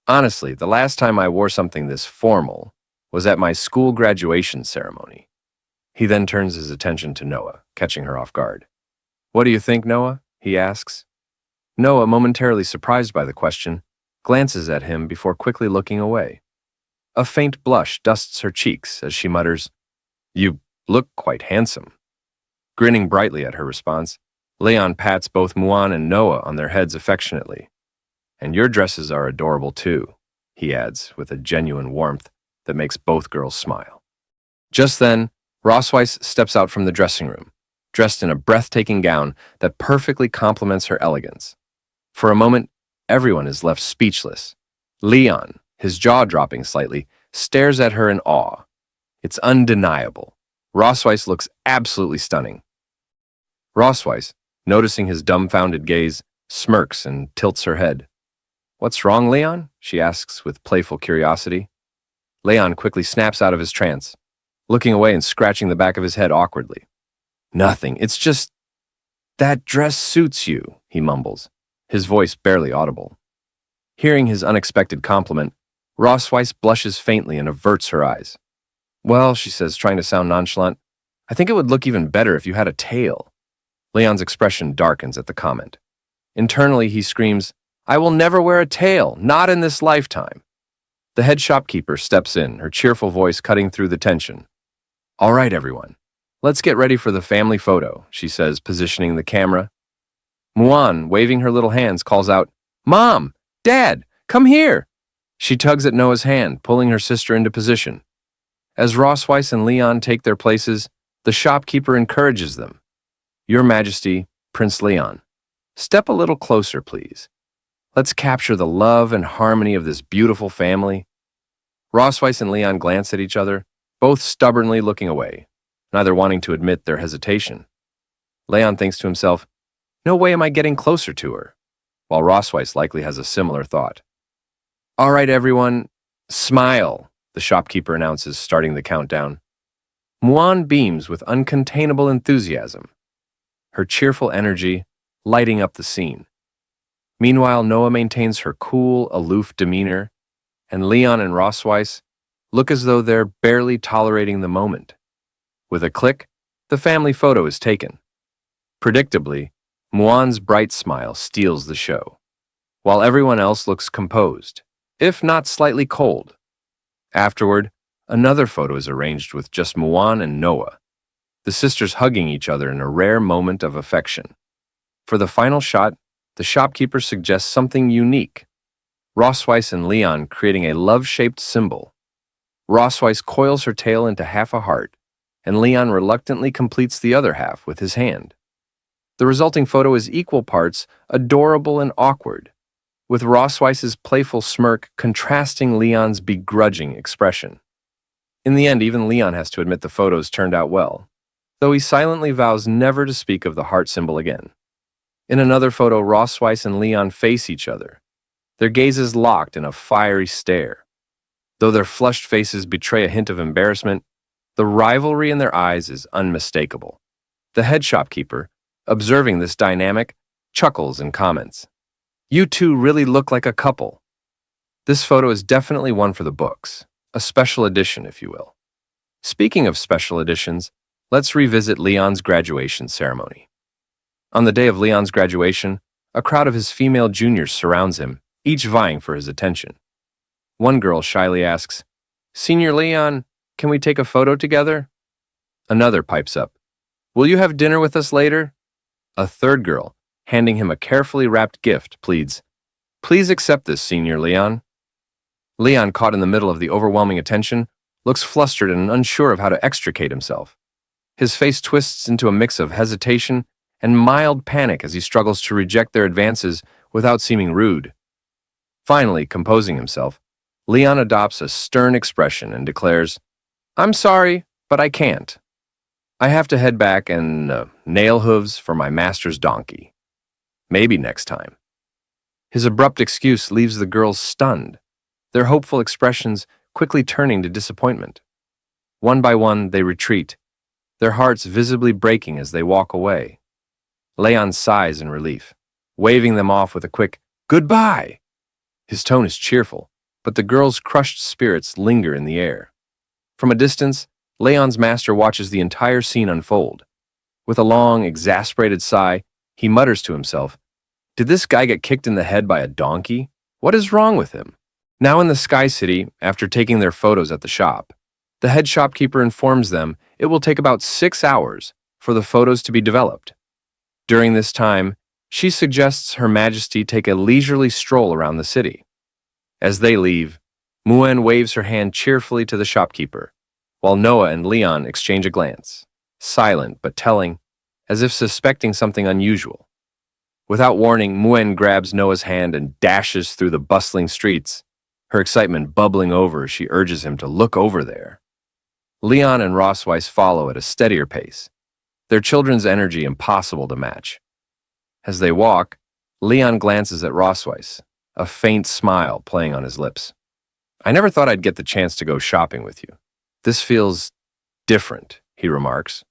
"Honestly, the last time I wore something this formal was at my school graduation ceremony." He then turns his attention to Noah, catching her off guard. "What do you think, Noah?" he asks. Noah, momentarily surprised by the question, glances at him before quickly looking away. A faint blush dusts her cheeks as she mutters, "You look quite handsome." Grinning brightly at her response, Leon pats both Muan and Noah on their heads affectionately. "And your dresses are adorable too," he adds with a genuine warmth that makes both girls smile. Just then, Rossweiss steps out from the dressing room, dressed in a breathtaking gown that perfectly complements her elegance. For a moment, everyone is left speechless. Leon, his jaw dropping slightly, stares at her in awe. It's undeniable. Rossweiss looks absolutely stunning. Rossweiss, noticing his dumbfounded gaze, smirks and tilts her head. "What's wrong, Leon?" she asks with playful curiosity. Leon quickly snaps out of his trance, looking away and scratching the back of his head awkwardly. "Nothing, it's just... that dress suits you," he mumbles, his voice barely audible. Hearing his unexpected compliment, Rossweiss blushes faintly and averts her eyes. "Well," she says, trying to sound nonchalant, "I think it would look even better if you had a tail." Leon's expression darkens at the comment. Internally, he screams, "I will never wear a tail, not in this lifetime." The head shopkeeper steps in, her cheerful voice cutting through the tension. "All right, everyone, let's get ready for the family photo," she says, positioning the camera. Muan, waving her little hands, calls out, "Mom! Dad! Come here!" She tugs at Noah's hand, pulling her sister into position. As Rossweiss and Leon take their places, the shopkeeper encourages them. "Your Majesty, Prince Leon, step a little closer, please. Let's capture the love and harmony of this beautiful family." Rossweiss and Leon glance at each other, both stubbornly looking away, neither wanting to admit their hesitation. Leon thinks to himself, "No way am I getting closer to her," while Rossweiss likely has a similar thought. "All right, everyone, smile," the shopkeeper announces, starting the countdown. Muan beams with uncontainable enthusiasm, her cheerful energy lighting up the scene. Meanwhile, Noah maintains her cool, aloof demeanor, and Leon and Rossweiss look as though they're barely tolerating the moment. With a click, the family photo is taken. Predictably, Muan's bright smile steals the show, while everyone else looks composed, if not slightly cold. Afterward, another photo is arranged with just Muan and Noah, the sisters hugging each other in a rare moment of affection. For the final shot, the shopkeeper suggests something unique. Rossweiss and Leon creating a love-shaped symbol. Rossweiss coils her tail into half a heart, and Leon reluctantly completes the other half with his hand. The resulting photo is equal parts adorable and awkward, with Rossweiss's playful smirk contrasting Leon's begrudging expression. In the end, even Leon has to admit the photos turned out well, though he silently vows never to speak of the heart symbol again. In another photo, Rossweiss and Leon face each other, their gazes locked in a fiery stare. Though their flushed faces betray a hint of embarrassment, the rivalry in their eyes is unmistakable. The head shopkeeper, observing this dynamic, chuckles and comments. "You two really look like a couple." This photo is definitely one for the books, a special edition, if you will. Speaking of special editions, let's revisit Leon's graduation ceremony. On the day of Leon's graduation, a crowd of his female juniors surrounds him, each vying for his attention. One girl shyly asks, "Senior Leon, can we take a photo together?" Another pipes up, "Will you have dinner with us later?" A third girl, handing him a carefully wrapped gift, pleads, "Please accept this, Senior Leon." Leon, caught in the middle of the overwhelming attention, looks flustered and unsure of how to extricate himself. His face twists into a mix of hesitation and mild panic as he struggles to reject their advances without seeming rude. Finally, composing himself, Leon adopts a stern expression and declares, "I'm sorry, but I can't. I have to head back and nail hooves for my master's donkey. Maybe next time." His abrupt excuse leaves the girls stunned, their hopeful expressions quickly turning to disappointment. One by one, they retreat, their hearts visibly breaking as they walk away. Leon sighs in relief, waving them off with a quick, "Goodbye." His tone is cheerful, but the girls' crushed spirits linger in the air. From a distance, Leon's master watches the entire scene unfold. With a long, exasperated sigh, he mutters to himself, "Did this guy get kicked in the head by a donkey? What is wrong with him?" Now in the Sky City, after taking their photos at the shop, the head shopkeeper informs them it will take about 6 hours for the photos to be developed. During this time, she suggests Her Majesty take a leisurely stroll around the city. As they leave, Muen waves her hand cheerfully to the shopkeeper, while Noah and Leon exchange a glance, silent but telling, as if suspecting something unusual. Without warning, Muen grabs Noah's hand and dashes through the bustling streets, her excitement bubbling over as she urges him to look over there. Leon and Rossweiss follow at a steadier pace, their children's energy impossible to match. As they walk, Leon glances at Rossweiss, a faint smile playing on his lips. "I never thought I'd get the chance to go shopping with you. This feels different," he remarks.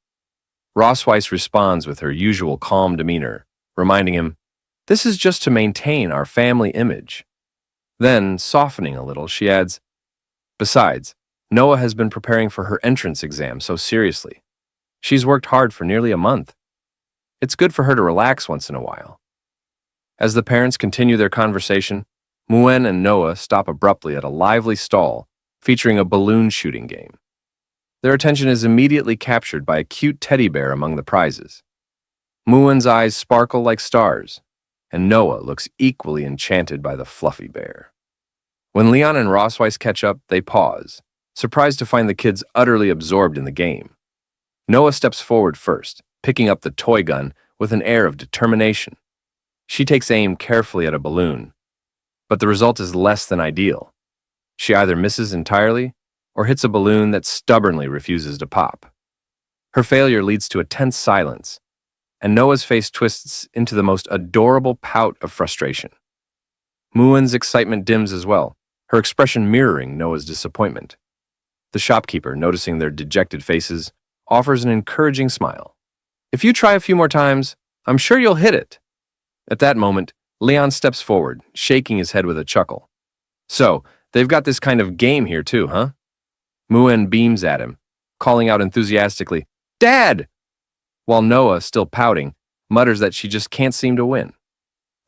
Rossweiss responds with her usual calm demeanor, reminding him, "This is just to maintain our family image." Then, softening a little, she adds, "Besides, Noah has been preparing for her entrance exam so seriously. She's worked hard for nearly a month. It's good for her to relax once in a while." As the parents continue their conversation, Muen and Noah stop abruptly at a lively stall featuring a balloon shooting game. Their attention is immediately captured by a cute teddy bear among the prizes. Muen's eyes sparkle like stars, and Noah looks equally enchanted by the fluffy bear. When Leon and Rossweiss catch up, they pause, surprised to find the kids utterly absorbed in the game. Noah steps forward first, picking up the toy gun with an air of determination. She takes aim carefully at a balloon, but the result is less than ideal. She either misses entirely or hits a balloon that stubbornly refuses to pop. Her failure leads to a tense silence, and Noah's face twists into the most adorable pout of frustration. Muen's excitement dims as well, her expression mirroring Noah's disappointment. The shopkeeper, noticing their dejected faces, offers an encouraging smile. "If you try a few more times, I'm sure you'll hit it." At that moment, Leon steps forward, shaking his head with a chuckle. "So, they've got this kind of game here too, huh?" Muen beams at him, calling out enthusiastically, "Dad!" While Noah, still pouting, mutters that she just can't seem to win.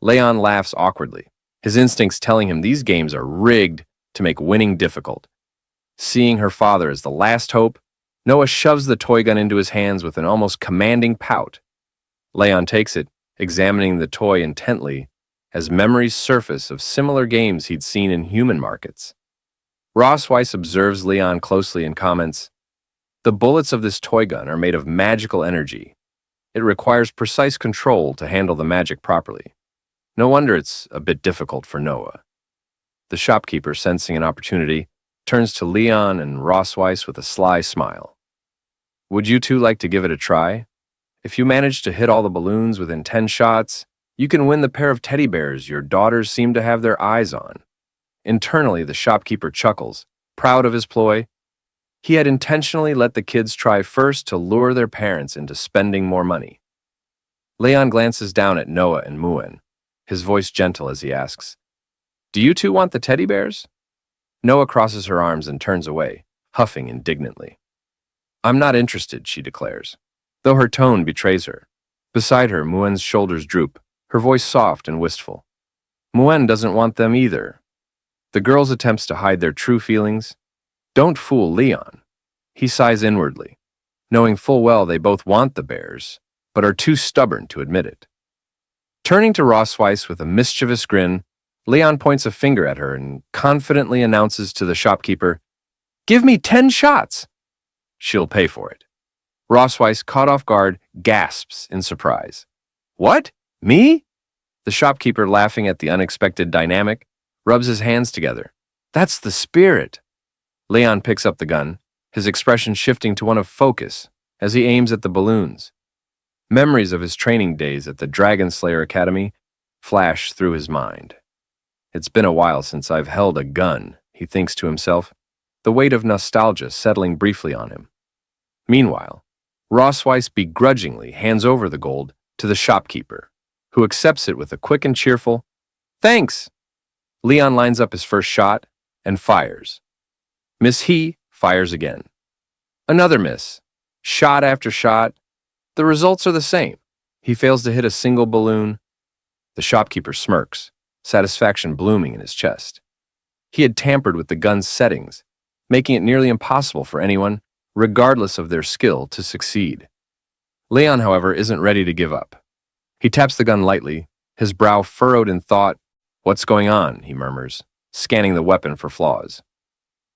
Leon laughs awkwardly, his instincts telling him these games are rigged to make winning difficult. Seeing her father as the last hope, Noah shoves the toy gun into his hands with an almost commanding pout. Leon takes it, examining the toy intently, as memories surface of similar games he'd seen in human markets. Rossweiss observes Leon closely and comments, "The bullets of this toy gun are made of magical energy. It requires precise control to handle the magic properly. No wonder it's a bit difficult for Noah." The shopkeeper, sensing an opportunity, turns to Leon and Rossweiss with a sly smile. "Would you two like to give it a try? If you manage to hit all the balloons within 10 shots, you can win the pair of teddy bears your daughters seem to have their eyes on." Internally, the shopkeeper chuckles, Proud of his ploy, he had intentionally let the kids try first to lure their parents into spending more money. Leon glances down at Noah and Muen, his voice gentle as he asks, "Do you two want the teddy bears?" Noah crosses her arms and turns away, huffing indignantly. "I'm not interested," she declares, though her tone betrays her. Beside her, Muen's shoulders droop, her voice soft and wistful. Muen doesn't want them either. The girls' attempts to hide their true feelings don't fool Leon. He sighs inwardly, knowing full well they both want the bears, but are too stubborn to admit it. Turning to Rossweiss with a mischievous grin, Leon points a finger at her and confidently announces to the shopkeeper, "Give me 10 shots!" She'll pay for it. Rossweiss, caught off guard, gasps in surprise. "What? Me?" The shopkeeper, laughing at the unexpected dynamic, rubs his hands together. "That's the spirit." Leon picks up the gun, his expression shifting to one of focus as he aims at the balloons. Memories of his training days at the Dragon Slayer Academy flash through his mind. "It's been a while since I've held a gun," he thinks to himself, the weight of nostalgia settling briefly on him. Meanwhile, Rossweiss begrudgingly hands over the gold to the shopkeeper, who accepts it with a quick and cheerful, "Thanks." Leon lines up his first shot and fires. Miss He fires again. Another miss. Shot after shot. The results are the same. He fails to hit a single balloon. The shopkeeper smirks, satisfaction blooming in his chest. He had tampered with the gun's settings, making it nearly impossible for anyone, regardless of their skill, to succeed. Leon, however, isn't ready to give up. He taps the gun lightly, his brow furrowed in thought. "What's going on?" he murmurs, scanning the weapon for flaws.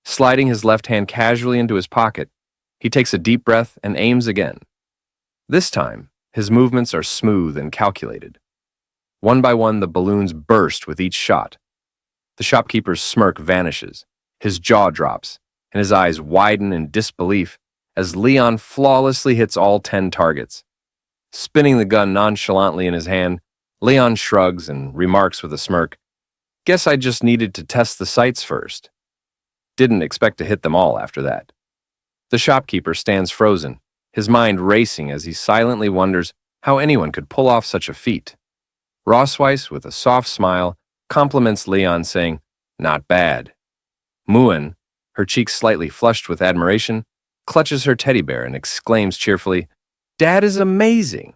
Sliding his left hand casually into his pocket, he takes a deep breath and aims again. This time, his movements are smooth and calculated. One by one, the balloons burst with each shot. The shopkeeper's smirk vanishes, his jaw drops, and his eyes widen in disbelief as Leon flawlessly hits all 10 targets. Spinning the gun nonchalantly in his hand, Leon shrugs and remarks with a smirk, "Guess I just needed to test the sights first." Didn't expect to hit them all after that. The shopkeeper stands frozen, his mind racing as he silently wonders how anyone could pull off such a feat. Rossweiss, with a soft smile, compliments Leon, saying, "Not bad." Muen, her cheeks slightly flushed with admiration, clutches her teddy bear and exclaims cheerfully, "Dad is amazing."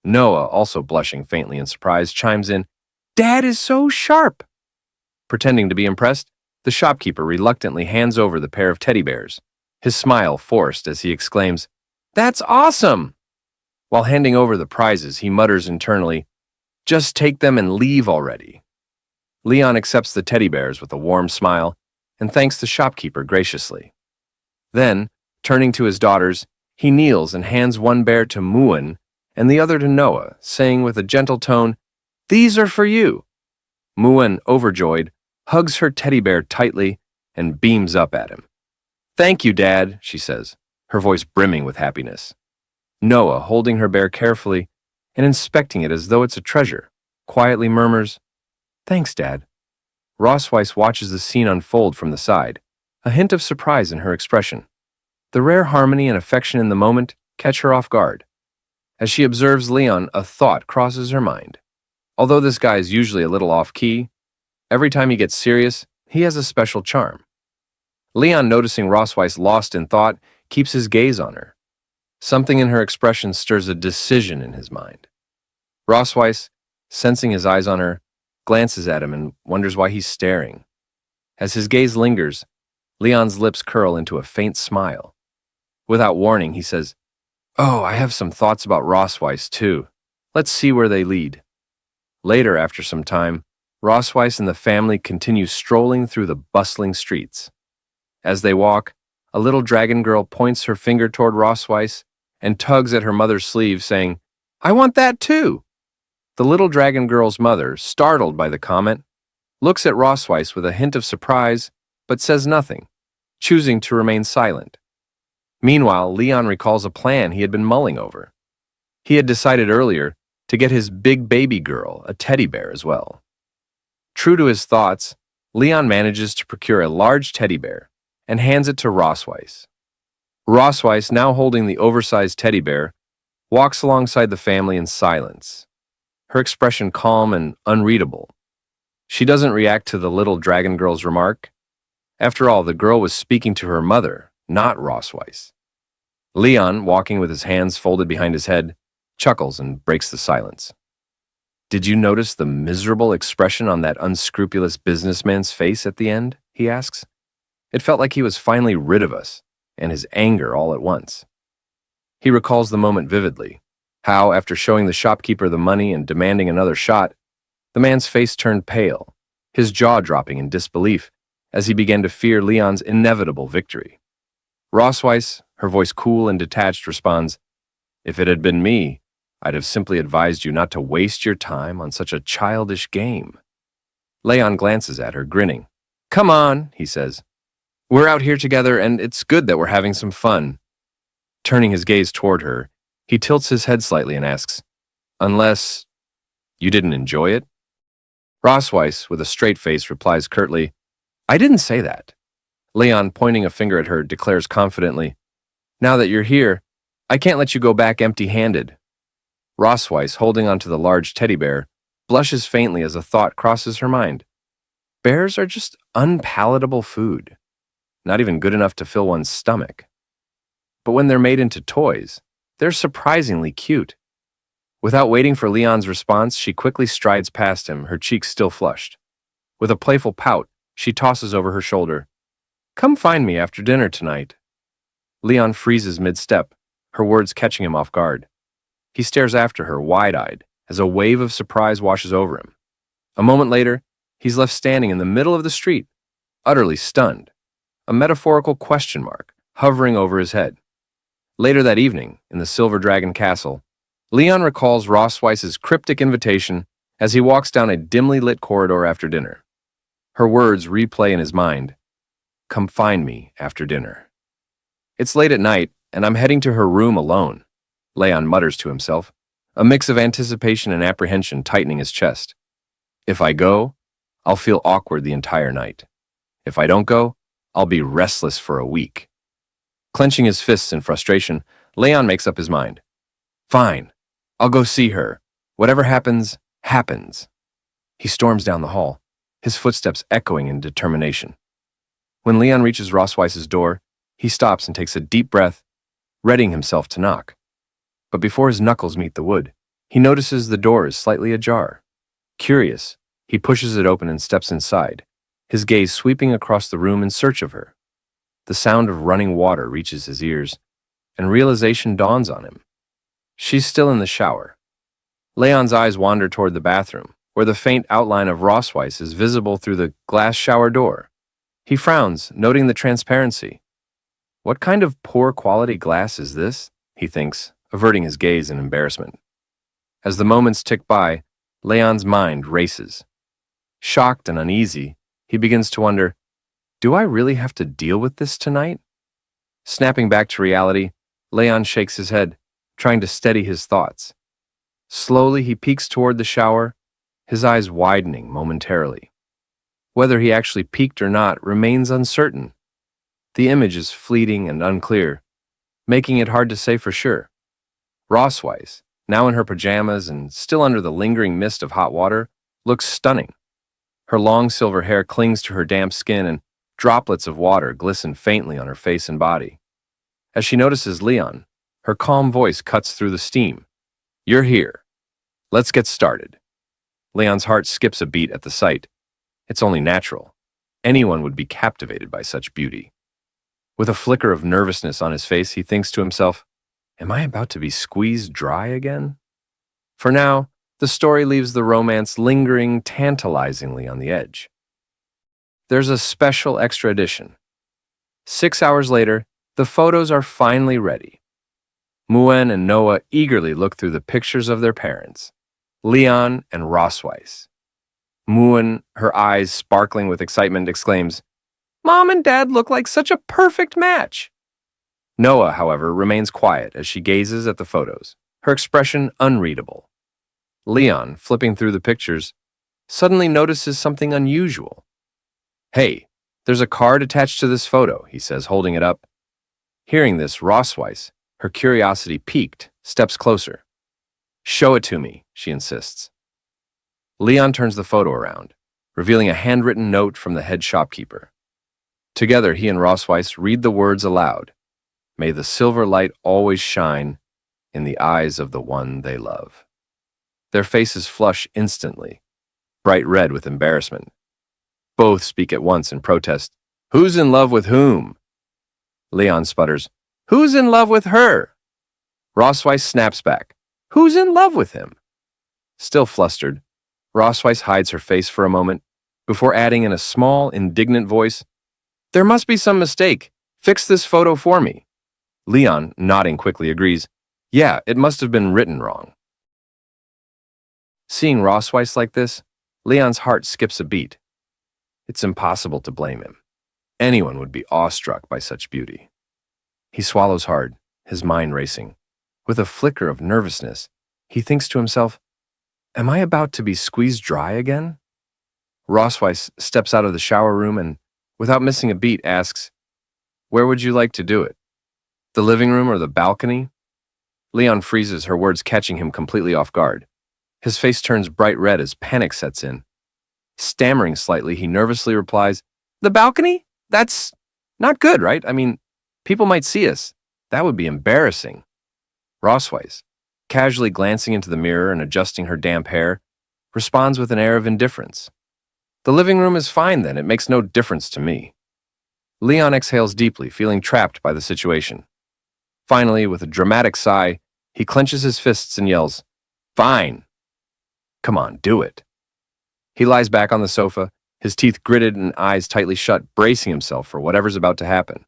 Noah, also blushing faintly in surprise, chimes in, "Dad is so sharp." Pretending to be impressed, the shopkeeper reluctantly hands over the pair of teddy bears, his smile forced as he exclaims, "That's awesome!" While handing over the prizes, he mutters internally, "Just take them and leave already." Leon accepts the teddy bears with a warm smile and thanks the shopkeeper graciously. Then, turning to his daughters, he kneels and hands one bear to Muen and the other to Noah, saying with a gentle tone, "These are for you." Muen, overjoyed, hugs her teddy bear tightly and beams up at him. "Thank you, Dad," she says, her voice brimming with happiness. Noah, holding her bear carefully and inspecting it as though it's a treasure, quietly murmurs, "Thanks, Dad." Rossweiss watches the scene unfold from the side, a hint of surprise in her expression. The rare harmony and affection in the moment catch her off guard. As she observes Leon, a thought crosses her mind. Although this guy is usually a little off-key, every time he gets serious, he has a special charm. Leon, noticing Rossweiss lost in thought, keeps his gaze on her. Something in her expression stirs a decision in his mind. Rossweiss, sensing his eyes on her, glances at him and wonders why he's staring. As his gaze lingers, Leon's lips curl into a faint smile. Without warning, he says, "Oh, I have some thoughts about Rossweiss, too. Let's see where they lead." Later, after some time, Rossweiss and the family continue strolling through the bustling streets. As they walk, a little dragon girl points her finger toward Rossweiss and tugs at her mother's sleeve, saying, "I want that too." The little dragon girl's mother, startled by the comment, looks at Rossweiss with a hint of surprise, but says nothing, choosing to remain silent. Meanwhile, Leon recalls a plan he had been mulling over. He had decided earlier to get his big baby girl a teddy bear as well. True to his thoughts, Leon manages to procure a large teddy bear, and hands it to Rossweiss. Rossweiss, now holding the oversized teddy bear, walks alongside the family in silence, her expression calm and unreadable. She doesn't react to the little dragon girl's remark. After all, the girl was speaking to her mother, not Rossweiss. Leon, walking with his hands folded behind his head, chuckles and breaks the silence. "Did you notice the miserable expression on that unscrupulous businessman's face at the end?" he asks. "It felt like he was finally rid of us, and his anger all at once." He recalls the moment vividly, how, after showing the shopkeeper the money and demanding another shot, the man's face turned pale, his jaw dropping in disbelief as he began to fear Leon's inevitable victory. Rossweiss, her voice cool and detached, responds, "If it had been me, I'd have simply advised you not to waste your time on such a childish game." Leon glances at her, grinning. "Come on," he says. "We're out here together, and it's good that we're having some fun." Turning his gaze toward her, he tilts his head slightly and asks, "Unless you didn't enjoy it?" Rossweiss, with a straight face, replies curtly, "I didn't say that." Leon, pointing a finger at her, declares confidently, "Now that you're here, I can't let you go back empty-handed." Rossweiss, holding onto the large teddy bear, blushes faintly as a thought crosses her mind. Bears are just unpalatable food, not even good enough to fill one's stomach. But when they're made into toys, they're surprisingly cute. Without waiting for Leon's response, she quickly strides past him, her cheeks still flushed. With a playful pout, she tosses over her shoulder, "Come find me after dinner tonight." Leon freezes mid-step, her words catching him off guard. He stares after her, wide-eyed, as a wave of surprise washes over him. A moment later, he's left standing in the middle of the street, utterly stunned, a metaphorical question mark hovering over his head. Later that evening, in the Silver Dragon Castle, Leon recalls Rossweiss's cryptic invitation as he walks down a dimly lit corridor after dinner. Her words replay in his mind, "Come find me after dinner." "It's late at night, and I'm heading to her room alone," Leon mutters to himself, a mix of anticipation and apprehension tightening his chest. "If I go, I'll feel awkward the entire night. If I don't go, I'll be restless for a week." Clenching his fists in frustration, Leon makes up his mind. "Fine, I'll go see her. Whatever happens, happens." He storms down the hall, his footsteps echoing in determination. When Leon reaches Rossweiss's door, he stops and takes a deep breath, readying himself to knock. But before his knuckles meet the wood, he notices the door is slightly ajar. Curious, he pushes it open and steps inside, his gaze sweeping across the room in search of her. The sound of running water reaches his ears, and realization dawns on him. She's still in the shower. Leon's eyes wander toward the bathroom, where the faint outline of Rossweiss is visible through the glass shower door. He frowns, noting the transparency. What kind of poor quality glass is this? He thinks, averting his gaze in embarrassment. As the moments tick by, Leon's mind races. Shocked and uneasy, he begins to wonder, do I really have to deal with this tonight? Snapping back to reality, Leon shakes his head, trying to steady his thoughts. Slowly, he peeks toward the shower, his eyes widening momentarily. Whether he actually peeked or not remains uncertain. The image is fleeting and unclear, making it hard to say for sure. Rossweiss, now in her pajamas and still under the lingering mist of hot water, looks stunning. Her long silver hair clings to her damp skin and droplets of water glisten faintly on her face and body. As she notices Leon, her calm voice cuts through the steam. "You're here. Let's get started." Leon's heart skips a beat at the sight. It's only natural. Anyone would be captivated by such beauty. With a flicker of nervousness on his face, he thinks to himself, am I about to be squeezed dry again? For now, the story leaves the romance lingering tantalizingly on the edge. There's a special extra edition. 6 hours later, the photos are finally ready. Muen and Noah eagerly look through the pictures of their parents, Leon and Rossweiss. Muen, her eyes sparkling with excitement, exclaims, "Mom and Dad look like such a perfect match." Noah, however, remains quiet as she gazes at the photos, her expression unreadable. Leon, flipping through the pictures, suddenly notices something unusual. "Hey, There's a card attached to this photo, he says, holding it up. Hearing this, Rosweiss, her curiosity piqued, steps closer. Show it to me, she insists. Leon turns the photo around, revealing a handwritten note from the head shopkeeper. Together, he and Rosweiss read the words aloud. May the silver light always shine in the eyes of the one they love. Their faces flush instantly, bright red with embarrassment. Both speak at once in protest. Who's in love with whom? Leon sputters. Who's in love with her? Rosweiss snaps back. Who's in love with him? Still flustered, Rosweiss hides her face for a moment before adding in a small, indignant voice, There must be some mistake. Fix this photo for me. Leon, nodding quickly, agrees. Yeah, it must have been written wrong. Seeing Rosweiss like this, Leon's heart skips a beat. It's impossible to blame him. Anyone would be awestruck by such beauty. He swallows hard, his mind racing. With a flicker of nervousness, he thinks to himself, Am I about to be squeezed dry again? Rosweiss steps out of the shower room and, without missing a beat, asks, Where would you like to do it? The living room or the balcony? Leon freezes, her words catching him completely off guard. His face turns bright red as panic sets in. Stammering slightly, he nervously replies, The balcony? That's not good, right? I mean, people might see us. That would be embarrassing. Rosweiss, casually glancing into the mirror and adjusting her damp hair, responds with an air of indifference. The living room is fine then, it makes no difference to me. Leon exhales deeply, feeling trapped by the situation. Finally, with a dramatic sigh, he clenches his fists and yells, Fine. Come on, do it. He lies back on the sofa, his teeth gritted and eyes tightly shut, bracing himself for whatever's about to happen.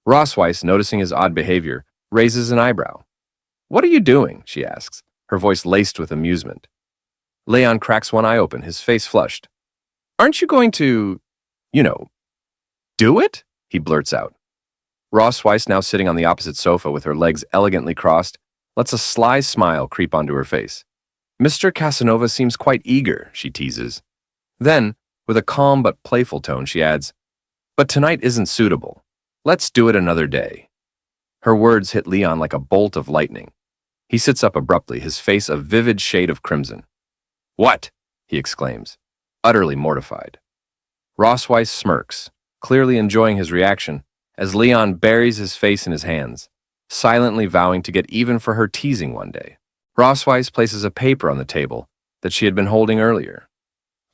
Rosweiss, noticing his odd behavior, raises an eyebrow. What are you doing? She asks, her voice laced with amusement. Leon cracks one eye open, his face flushed. Aren't you going to, do it? He blurts out. Rosweiss, now sitting on the opposite sofa with her legs elegantly crossed, lets a sly smile creep onto her face. Mr. Casanova seems quite eager, she teases. Then, with a calm but playful tone, she adds, But tonight isn't suitable. Let's do it another day. Her words hit Leon like a bolt of lightning. He sits up abruptly, his face a vivid shade of crimson. What? He exclaims, utterly mortified. Rosweiss smirks, clearly enjoying his reaction, as Leon buries his face in his hands, silently vowing to get even for her teasing one day. Rosweiss places a paper on the table that she had been holding earlier.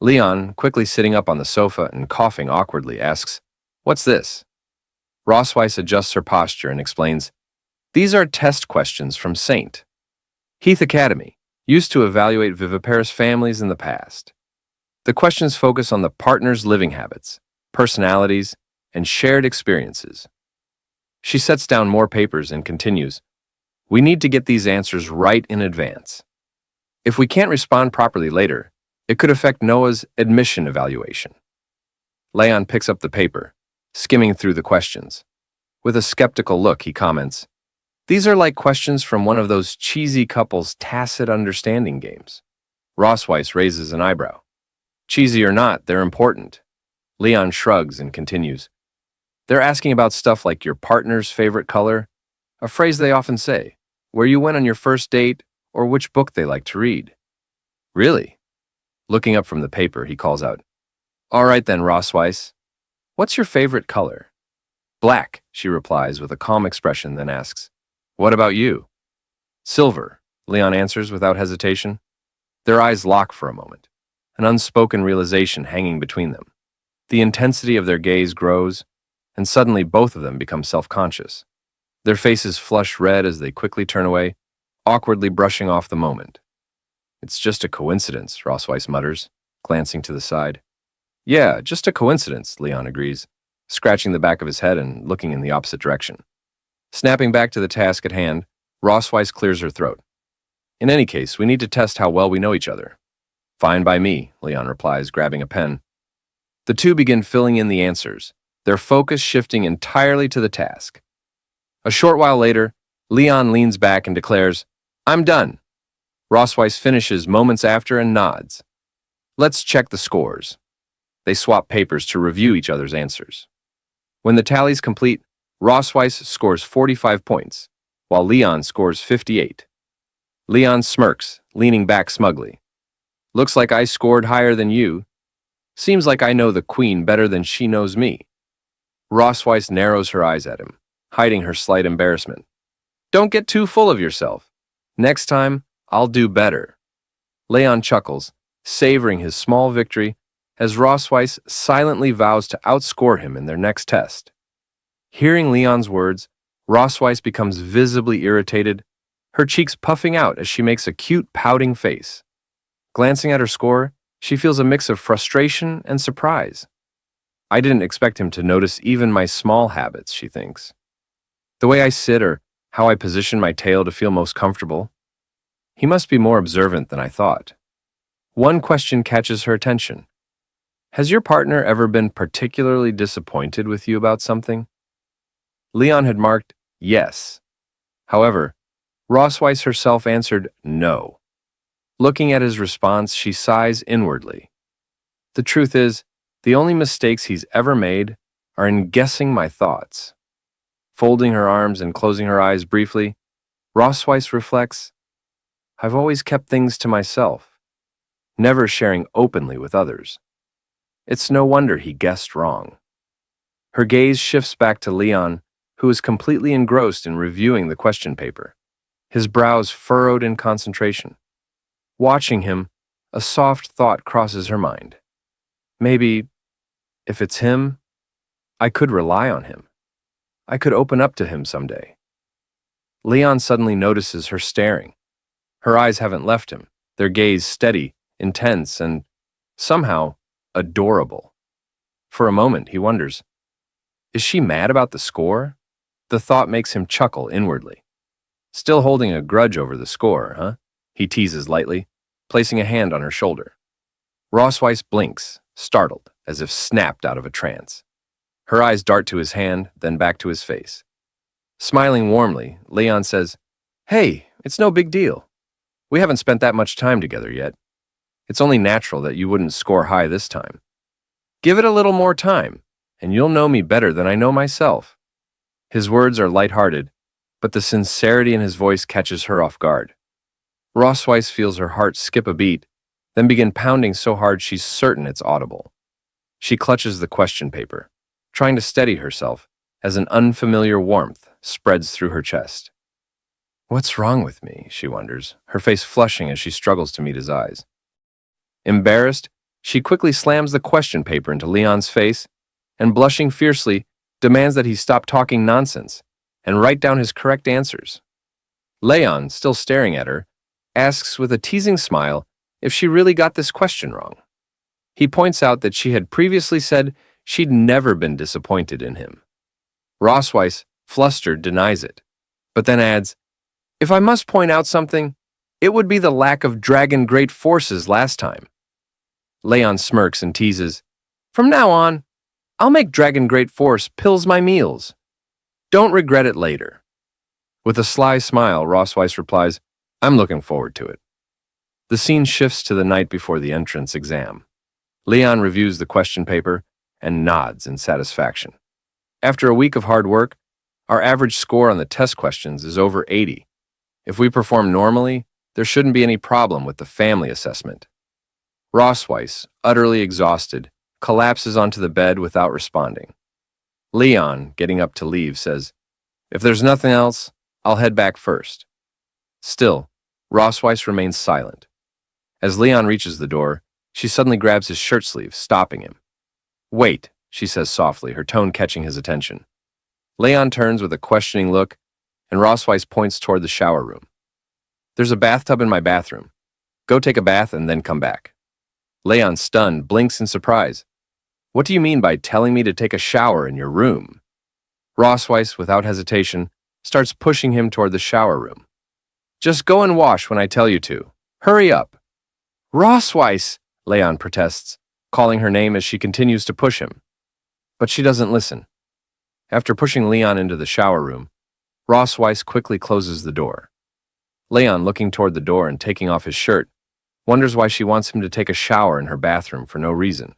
Leon, quickly sitting up on the sofa and coughing awkwardly, asks, What's this? Rosweiss adjusts her posture and explains, These are test questions from St. Heath Academy, used to evaluate viviparous families in the past. The questions focus on the partner's living habits, personalities, and shared experiences. She sets down more papers and continues, We need to get these answers right in advance. If we can't respond properly later, it could affect Noah's admission evaluation. Leon picks up the paper, skimming through the questions. With a skeptical look, he comments, These are like questions from one of those cheesy couples' tacit understanding games. Rosweiss raises an eyebrow. Cheesy or not, they're important. Leon shrugs and continues, They're asking about stuff like your partner's favorite color, a phrase they often say, where you went on your first date, or which book they like to read. Really? Looking up from the paper, he calls out, All right then, Rosweiss. What's your favorite color? Black, she replies with a calm expression, then asks, What about you? Silver, Leon answers without hesitation. Their eyes lock for a moment, an unspoken realization hanging between them. The intensity of their gaze grows, and suddenly both of them become self-conscious. Their faces flush red as they quickly turn away, awkwardly brushing off the moment. It's just a coincidence, Rosweiss mutters, glancing to the side. Yeah, just a coincidence, Leon agrees, scratching the back of his head and looking in the opposite direction. Snapping back to the task at hand, Rosweiss clears her throat. In any case, we need to test how well we know each other. Fine by me, Leon replies, grabbing a pen. The two begin filling in the answers, their focus shifting entirely to the task. A short while later, Leon leans back and declares, I'm done. Rosweiss finishes moments after and nods. Let's check the scores. They swap papers to review each other's answers. When the tally's complete, Rossweiss scores 45 points, while Leon scores 58. Leon smirks, leaning back smugly. Looks like I scored higher than you. Seems like I know the queen better than she knows me. Rossweiss narrows her eyes at him, hiding her slight embarrassment. Don't get too full of yourself. Next time, I'll do better. Leon chuckles, savoring his small victory, as Rossweiss silently vows to outscore him in their next test. Hearing Leon's words, Rossweiss becomes visibly irritated, her cheeks puffing out as she makes a cute, pouting face. Glancing at her score, she feels a mix of frustration and surprise. I didn't expect him to notice even my small habits, she thinks. The way I sit or how I position my tail to feel most comfortable. He must be more observant than I thought. One question catches her attention. Has your partner ever been particularly disappointed with you about something? Leon had marked yes. However, Rossweiss herself answered no. Looking at his response, she sighs inwardly. The truth is, the only mistakes he's ever made are in guessing my thoughts. Folding her arms and closing her eyes briefly, Rossweiss reflects, I've always kept things to myself, never sharing openly with others. It's no wonder he guessed wrong. Her gaze shifts back to Leon, who is completely engrossed in reviewing the question paper, his brows furrowed in concentration. Watching him, a soft thought crosses her mind. Maybe, if it's him, I could rely on him. I could open up to him someday. Leon suddenly notices her staring. Her eyes haven't left him, their gaze steady, intense, and somehow adorable. For a moment, he wonders, is she mad about the score? The thought makes him chuckle inwardly. Still holding a grudge over the score, huh? He teases lightly, placing a hand on her shoulder. Rossweiss blinks, startled, as if snapped out of a trance. Her eyes dart to his hand, then back to his face. Smiling warmly, Leon says, Hey, it's no big deal. We haven't spent that much time together yet. It's only natural that you wouldn't score high this time. Give it a little more time, and you'll know me better than I know myself. His words are lighthearted, but the sincerity in his voice catches her off guard. Rossweiss feels her heart skip a beat, then begin pounding so hard she's certain it's audible. She clutches the question paper, trying to steady herself as an unfamiliar warmth spreads through her chest. What's wrong with me, she wonders, her face flushing as she struggles to meet his eyes. Embarrassed, she quickly slams the question paper into Leon's face and, blushing fiercely, demands that he stop talking nonsense and write down his correct answers. Leon, still staring at her, asks with a teasing smile if she really got this question wrong. He points out that she had previously said she'd never been disappointed in him. Rossweiss, flustered, denies it, but then adds, If I must point out something, it would be the lack of dragon great forces last time. Leon smirks and teases, From now on, I'll make dragon great force pills my meals. Don't regret it later. With a sly smile, Rossweiss replies, I'm looking forward to it. The scene shifts to the night before the entrance exam. Leon reviews the question paper and nods in satisfaction. After a week of hard work, our average score on the test questions is over 80. If we perform normally, there shouldn't be any problem with the family assessment. Rossweiss, utterly exhausted, collapses onto the bed without responding. Leon, getting up to leave, says, If there's nothing else, I'll head back first. Still, Rossweiss remains silent. As Leon reaches the door, she suddenly grabs his shirt sleeve, stopping him. Wait, she says softly, her tone catching his attention. Leon turns with a questioning look, and Rossweiss points toward the shower room. There's a bathtub in my bathroom. Go take a bath and then come back. Leon, stunned, blinks in surprise. What do you mean by telling me to take a shower in your room? Rossweiss, without hesitation, starts pushing him toward the shower room. Just go and wash when I tell you to. Hurry up. Rossweiss, Leon protests, calling her name as she continues to push him. But she doesn't listen. After pushing Leon into the shower room, Rossweiss quickly closes the door. Leon, looking toward the door and taking off his shirt, wonders why she wants him to take a shower in her bathroom for no reason.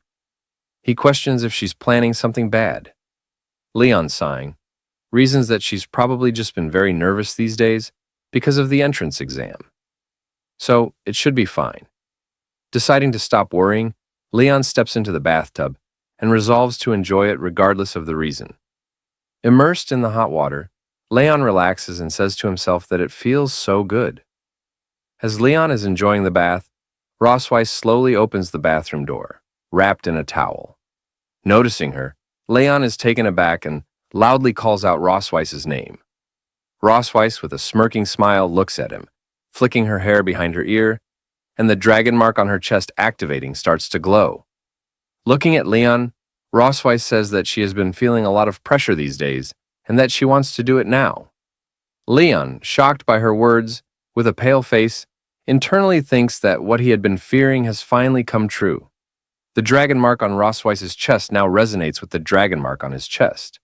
He questions if she's planning something bad. Leon, sighing, reasons that she's probably just been very nervous these days because of the entrance exam. So, it should be fine. Deciding to stop worrying, Leon steps into the bathtub and resolves to enjoy it regardless of the reason. Immersed in the hot water, Leon relaxes and says to himself that it feels so good. As Leon is enjoying the bath, Rossweiss slowly opens the bathroom door, wrapped in a towel. Noticing her, Leon is taken aback and loudly calls out Rossweiss's name. Rossweiss, with a smirking smile, looks at him, flicking her hair behind her ear, and the dragon mark on her chest activating starts to glow. Looking at Leon, Rossweiss says that she has been feeling a lot of pressure these days and that she wants to do it now. Leon, shocked by her words, with a pale face, internally thinks that what he had been fearing has finally come true. The dragon mark on Rossweiss's chest now resonates with the dragon mark on his chest.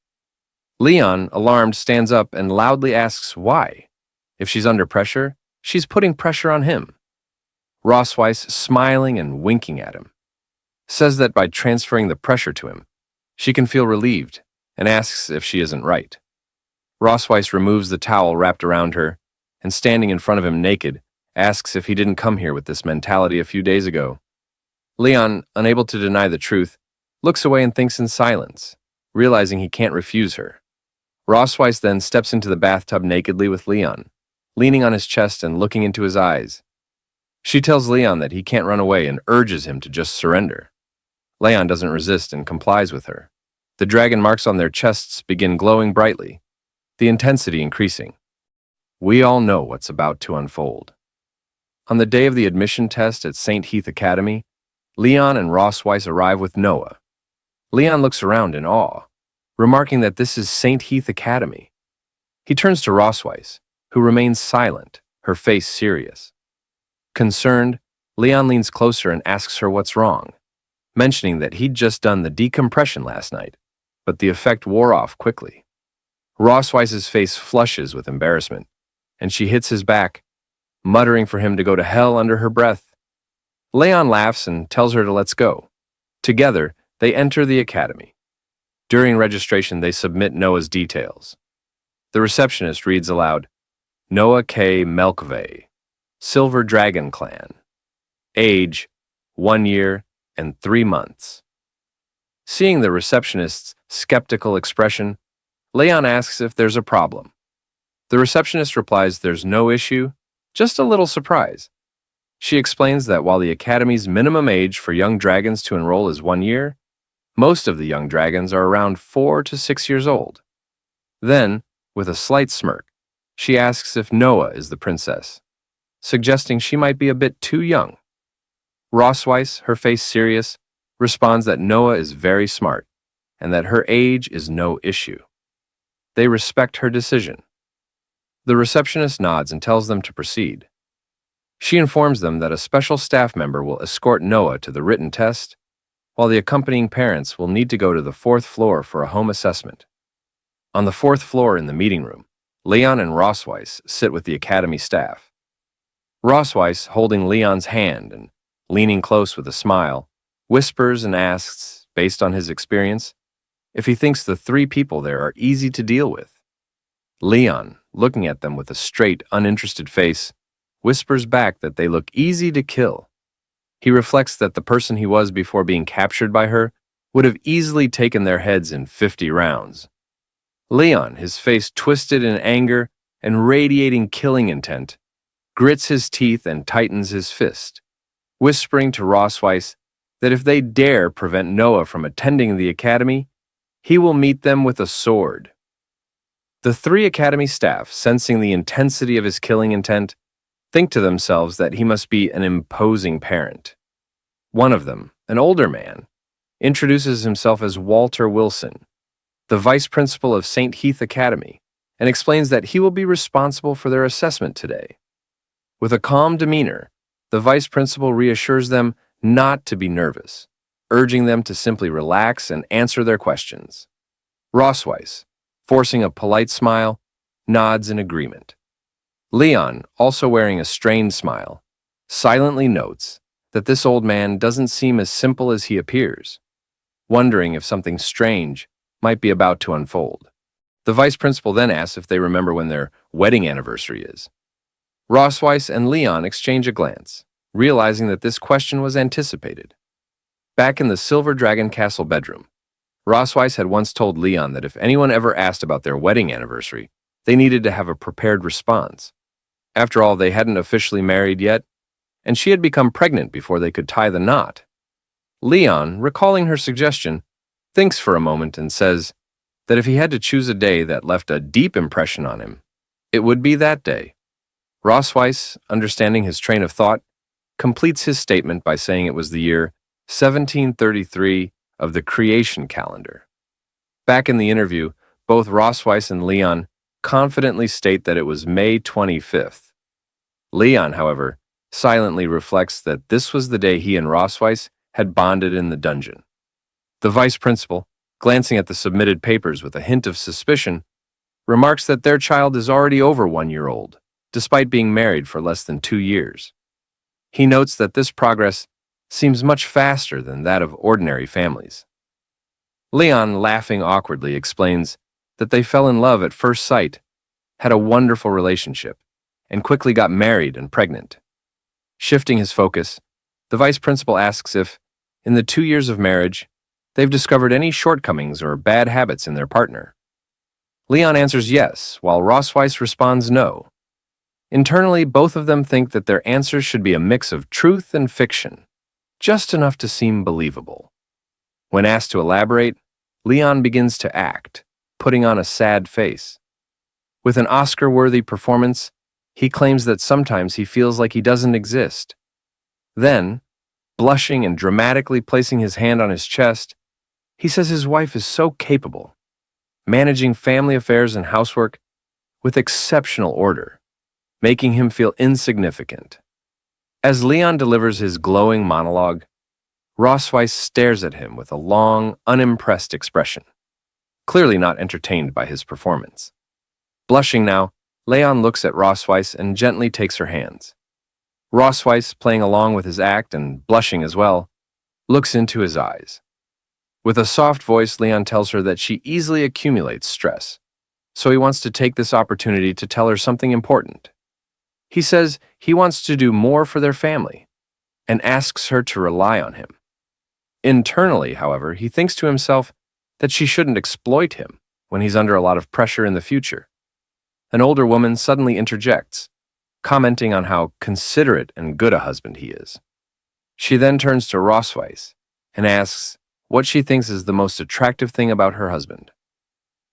Leon, alarmed, stands up and loudly asks why. If she's under pressure, she's putting pressure on him. Rossweiss, smiling and winking at him, says that by transferring the pressure to him, she can feel relieved and asks if she isn't right. Rossweiss removes the towel wrapped around her and, standing in front of him naked, asks if he didn't come here with this mentality a few days ago. Leon, unable to deny the truth, looks away and thinks in silence, realizing he can't refuse her. Rossweiss then steps into the bathtub nakedly with Leon, leaning on his chest and looking into his eyes. She tells Leon that he can't run away and urges him to just surrender. Leon doesn't resist and complies with her. The dragon marks on their chests begin glowing brightly, the intensity increasing. We all know what's about to unfold. On the day of the admission test at St. Heath Academy, Leon and Rossweiss arrive with Noah. Leon looks around in awe, remarking that this is St. Heath Academy. He turns to Rossweiss, who remains silent, her face serious. Concerned, Leon leans closer and asks her what's wrong, mentioning that he'd just done the decompression last night, but the effect wore off quickly. Rossweiss's face flushes with embarrassment, and she hits his back, muttering for him to go to hell under her breath. Leon laughs and tells her to let's go. Together, they enter the academy. During registration, they submit Noah's details. The receptionist reads aloud, Noah K. Melkve, Silver Dragon Clan. Age, 1 year and 3 months. Seeing the receptionist's skeptical expression, Leon asks if there's a problem. The receptionist replies there's no issue, just a little surprise. She explains that while the academy's minimum age for young dragons to enroll is 1 year, most of the young dragons are around 4 to 6 years old. Then, with a slight smirk, she asks if Noah is the princess, suggesting she might be a bit too young. Rossweiss, her face serious, responds that Noah is very smart and that her age is no issue. They respect her decision. The receptionist nods and tells them to proceed. She informs them that a special staff member will escort Noah to the written test, while the accompanying parents will need to go to the 4th floor for a home assessment. On the 4th floor in the meeting room, Leon and Rossweiss sit with the academy staff. Rossweiss, holding Leon's hand and leaning close with a smile, whispers and asks, based on his experience, if he thinks the 3 people there are easy to deal with. Leon, looking at them with a straight, uninterested face, whispers back that they look easy to kill. He reflects that the person he was before being captured by her would have easily taken their heads in 50 rounds. Leon, his face twisted in anger and radiating killing intent, grits his teeth and tightens his fist, whispering to Rossweiss that if they dare prevent Noah from attending the academy, he will meet them with a sword. The 3 academy staff, sensing the intensity of his killing intent, think to themselves that he must be an imposing parent. One of them, an older man, introduces himself as Walter Wilson, the vice principal of St. Heath Academy, and explains that he will be responsible for their assessment today. With a calm demeanor, the vice principal reassures them not to be nervous, urging them to simply relax and answer their questions. Rossweiss, forcing a polite smile, nods in agreement. Leon, also wearing a strained smile, silently notes that this old man doesn't seem as simple as he appears. wondering if something strange might be about to unfold. The vice principal then asks if they remember when their wedding anniversary is. Rosweiss and Leon exchange a glance, realizing that this question was anticipated. Back in the Silver Dragon Castle bedroom, Rosweiss had once told Leon that if anyone ever asked about their wedding anniversary, they needed to have a prepared response. After all, they hadn't officially married yet, and she had become pregnant before they could tie the knot. Leon, recalling her suggestion, thinks for a moment and says that if he had to choose a day that left a deep impression on him, it would be that day. Rosweiss, understanding his train of thought, completes his statement by saying it was the year 1733 of the creation calendar. Back in the interview, both Rosweiss and Leon confidently state that it was May 25th. Leon, however, silently reflects that this was the day he and Rosweiss had bonded in the dungeon. The vice principal, glancing at the submitted papers with a hint of suspicion, remarks that their child is already over 1 year old, despite being married for less than 2 years. He notes that this progress seems much faster than that of ordinary families. Leon, laughing awkwardly, explains that they fell in love at first sight, had a wonderful relationship, and quickly got married and pregnant. Shifting his focus, the vice principal asks if, in the 2 years of marriage, they've discovered any shortcomings or bad habits in their partner. Leon answers yes, while Rosweiss responds no. Internally, both of them think that their answers should be a mix of truth and fiction, just enough to seem believable. When asked to elaborate, Leon begins to act, putting on a sad face. With an Oscar-worthy performance, he claims that sometimes he feels like he doesn't exist. Then, blushing and dramatically placing his hand on his chest, he says his wife is so capable, managing family affairs and housework with exceptional order, making him feel insignificant. As Leon delivers his glowing monologue, Rosweiss stares at him with a long, unimpressed expression, clearly not entertained by his performance. Blushing now, Leon looks at Rosweiss and gently takes her hands. Rosweiss, playing along with his act and blushing as well, looks into his eyes. With a soft voice, Leon tells her that she easily accumulates stress, so he wants to take this opportunity to tell her something important. He says he wants to do more for their family and asks her to rely on him. Internally, however, he thinks to himself that she shouldn't exploit him when he's under a lot of pressure in the future. An older woman suddenly interjects, commenting on how considerate and good a husband he is. She then turns to Rosweiss and asks what she thinks is the most attractive thing about her husband.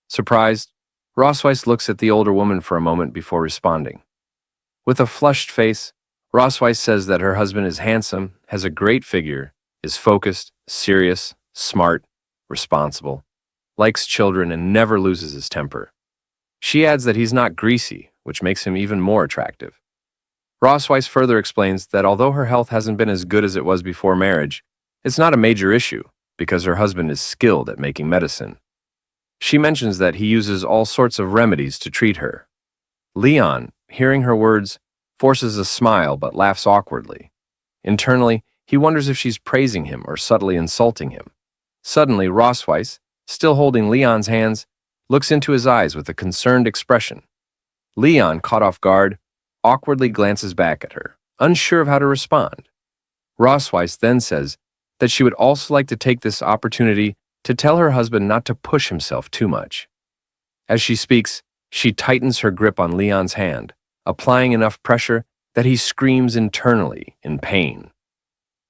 Surprised, Rosweiss looks at the older woman for a moment before responding. With a flushed face, Rosweiss says that her husband is handsome, has a great figure, is focused, serious, smart, responsible, likes children, and never loses his temper. She adds that he's not greasy, which makes him even more attractive. Rosweiss further explains that although her health hasn't been as good as it was before marriage, it's not a major issue because her husband is skilled at making medicine. She mentions that he uses all sorts of remedies to treat her. Leon, hearing her words, forces a smile but laughs awkwardly. Internally, he wonders if she's praising him or subtly insulting him. Suddenly, Rosweiss, still holding Leon's hands, looks into his eyes with a concerned expression. Leon, caught off guard, awkwardly glances back at her, unsure of how to respond. Rosweiss then says that she would also like to take this opportunity to tell her husband not to push himself too much. As she speaks, she tightens her grip on Leon's hand, applying enough pressure that he screams internally in pain.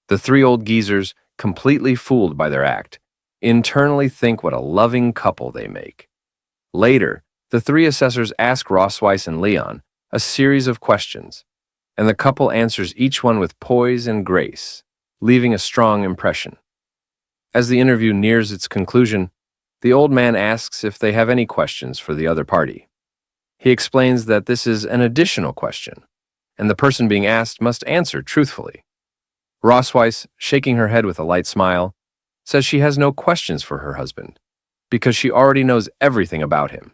The three old geezers, completely fooled by their act, internally think what a loving couple they make. Later, the three assessors ask Rosweiss and Leon a series of questions, and the couple answers each one with poise and grace, leaving a strong impression. As the interview nears its conclusion, the old man asks if they have any questions for the other party. He explains that this is an additional question, and the person being asked must answer truthfully. Rosweiss, shaking her head with a light smile, says she has no questions for her husband, because she already knows everything about him.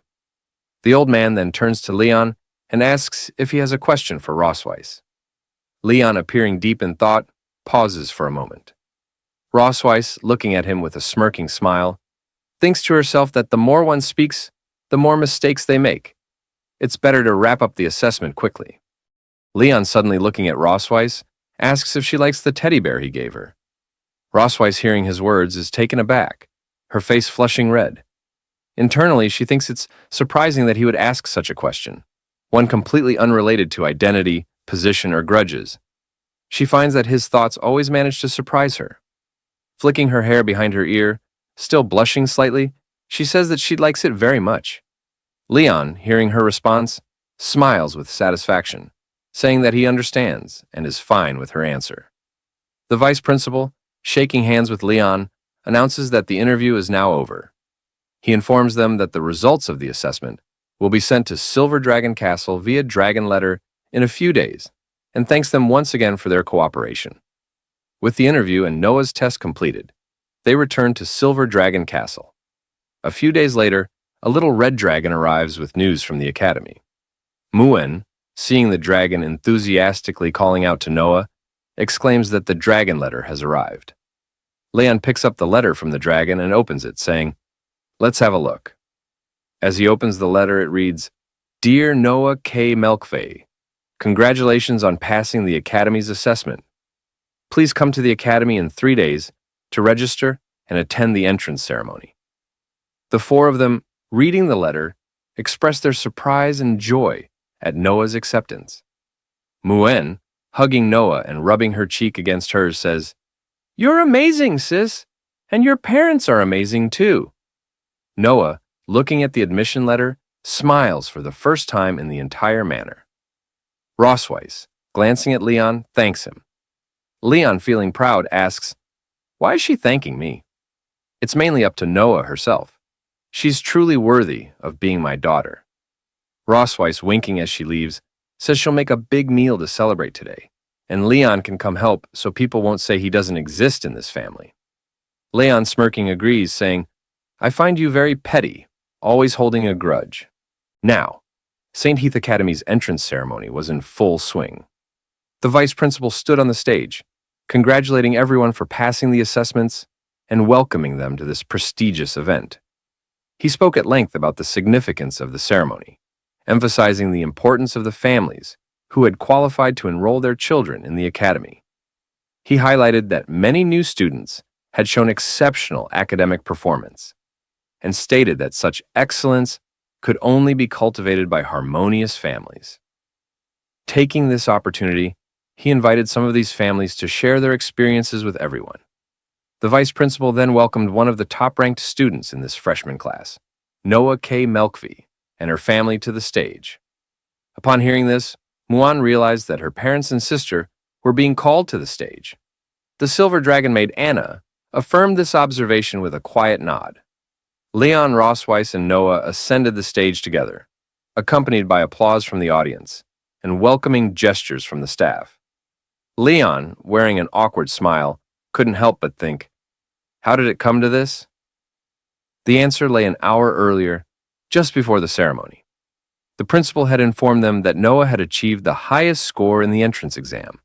The old man then turns to Leon and asks if he has a question for Rosweiss. Leon, appearing deep in thought, pauses for a moment. Rossweiss, looking at him with a smirking smile, thinks to herself that the more one speaks, the more mistakes they make. It's better to wrap up the assessment quickly. Leon, suddenly looking at Rossweiss, asks if she likes the teddy bear he gave her. Rossweiss, hearing his words, is taken aback, her face flushing red. Internally, she thinks it's surprising that he would ask such a question, one completely unrelated to identity, position, or grudges. She finds that his thoughts always manage to surprise her. Flicking her hair behind her ear, still blushing slightly, she says that she likes it very much. Leon, hearing her response, smiles with satisfaction, saying that he understands and is fine with her answer. The vice principal, shaking hands with Leon, announces that the interview is now over. He informs them that the results of the assessment will be sent to Silver Dragon Castle via dragon letter in a few days, and thanks them once again for their cooperation. With the interview and Noah's test completed, they return to Silver Dragon Castle. A few days later, a little red dragon arrives with news from the academy. Muen, seeing the dragon enthusiastically calling out to Noah, exclaims that the dragon letter has arrived. Leon picks up the letter from the dragon and opens it, saying, "Let's have a look." As he opens the letter, it reads, "Dear Noah K. Melkvey, congratulations on passing the Academy's assessment. Please come to the Academy in 3 days to register and attend the entrance ceremony." The four of them, reading the letter, express their surprise and joy at Noah's acceptance. Muen, hugging Noah and rubbing her cheek against hers, says, "You're amazing, sis, and your parents are amazing too." Noah, looking at the admission letter, smiles for the first time in the entire manner. Rossweiss, glancing at Leon, thanks him. Leon, feeling proud, asks, "Why is she thanking me?" It's mainly up to Noah herself. "She's truly worthy of being my daughter." Rossweiss, winking as she leaves, says she'll make a big meal to celebrate today, and Leon can come help so people won't say he doesn't exist in this family. Leon, smirking, agrees, saying, "I find you very petty, always holding a grudge." Now, St. Heath Academy's entrance ceremony was in full swing. The vice principal stood on the stage, congratulating everyone for passing the assessments and welcoming them to this prestigious event. He spoke at length about the significance of the ceremony, emphasizing the importance of the families who had qualified to enroll their children in the academy. He highlighted that many new students had shown exceptional academic performance and stated that such excellence could only be cultivated by harmonious families. Taking this opportunity, he invited some of these families to share their experiences with everyone. The vice principal then welcomed one of the top-ranked students in this freshman class, Noah K. Melkvey, and her family to the stage. Upon hearing this, Muan realized that her parents and sister were being called to the stage. The silver dragon maid Anna affirmed this observation with a quiet nod. Leon, Rossweiss, and Noah ascended the stage together, accompanied by applause from the audience and welcoming gestures from the staff. Leon, wearing an awkward smile, couldn't help but think, how did it come to this? The answer lay an hour earlier, just before the ceremony. The principal had informed them that Noah had achieved the highest score in the entrance exam,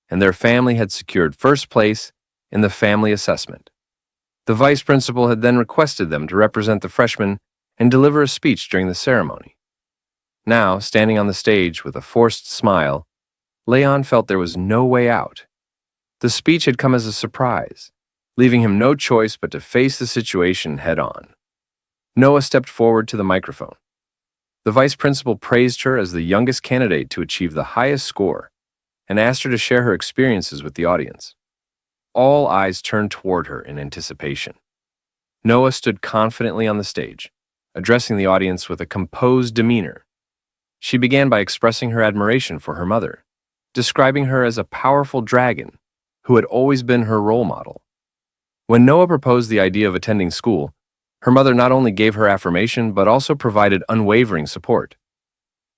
and their family had secured first place in the family assessment. The vice principal had then requested them to represent the freshmen and deliver a speech during the ceremony. Now, standing on the stage with a forced smile, Leon felt there was no way out. The speech had come as a surprise, leaving him no choice but to face the situation head-on. Noah stepped forward to the microphone. The vice principal praised her as the youngest candidate to achieve the highest score and asked her to share her experiences with the audience. All eyes turned toward her in anticipation. Noah stood confidently on the stage, addressing the audience with a composed demeanor. She began by expressing her admiration for her mother, describing her as a powerful dragon who had always been her role model. When Noah proposed the idea of attending school, her mother not only gave her affirmation but also provided unwavering support.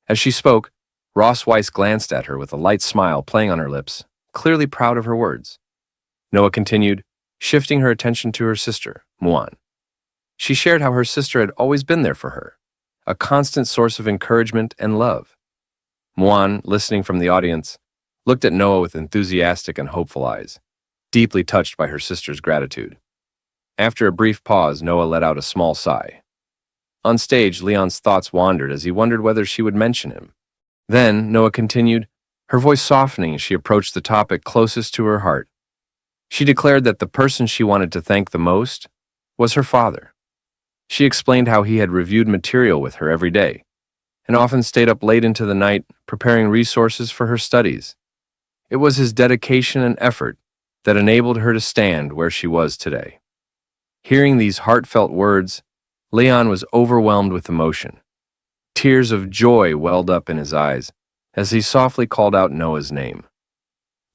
As she spoke, Rossweiss glanced at her with a light smile playing on her lips, clearly proud of her words. Noah continued, shifting her attention to her sister, Muan. She shared how her sister had always been there for her, a constant source of encouragement and love. Muan, listening from the audience, looked at Noah with enthusiastic and hopeful eyes. deeply touched by her sister's gratitude. After a brief pause, Noah let out a small sigh. On stage, Leon's thoughts wandered as he wondered whether she would mention him. Then, Noah continued, her voice softening as she approached the topic closest to her heart. She declared that the person she wanted to thank the most was her father. She explained how he had reviewed material with her every day, and often stayed up late into the night preparing resources for her studies. It was his dedication and effort that enabled her to stand where she was today. Hearing these heartfelt words, Leon was overwhelmed with emotion. Tears of joy welled up in his eyes as he softly called out Noah's name.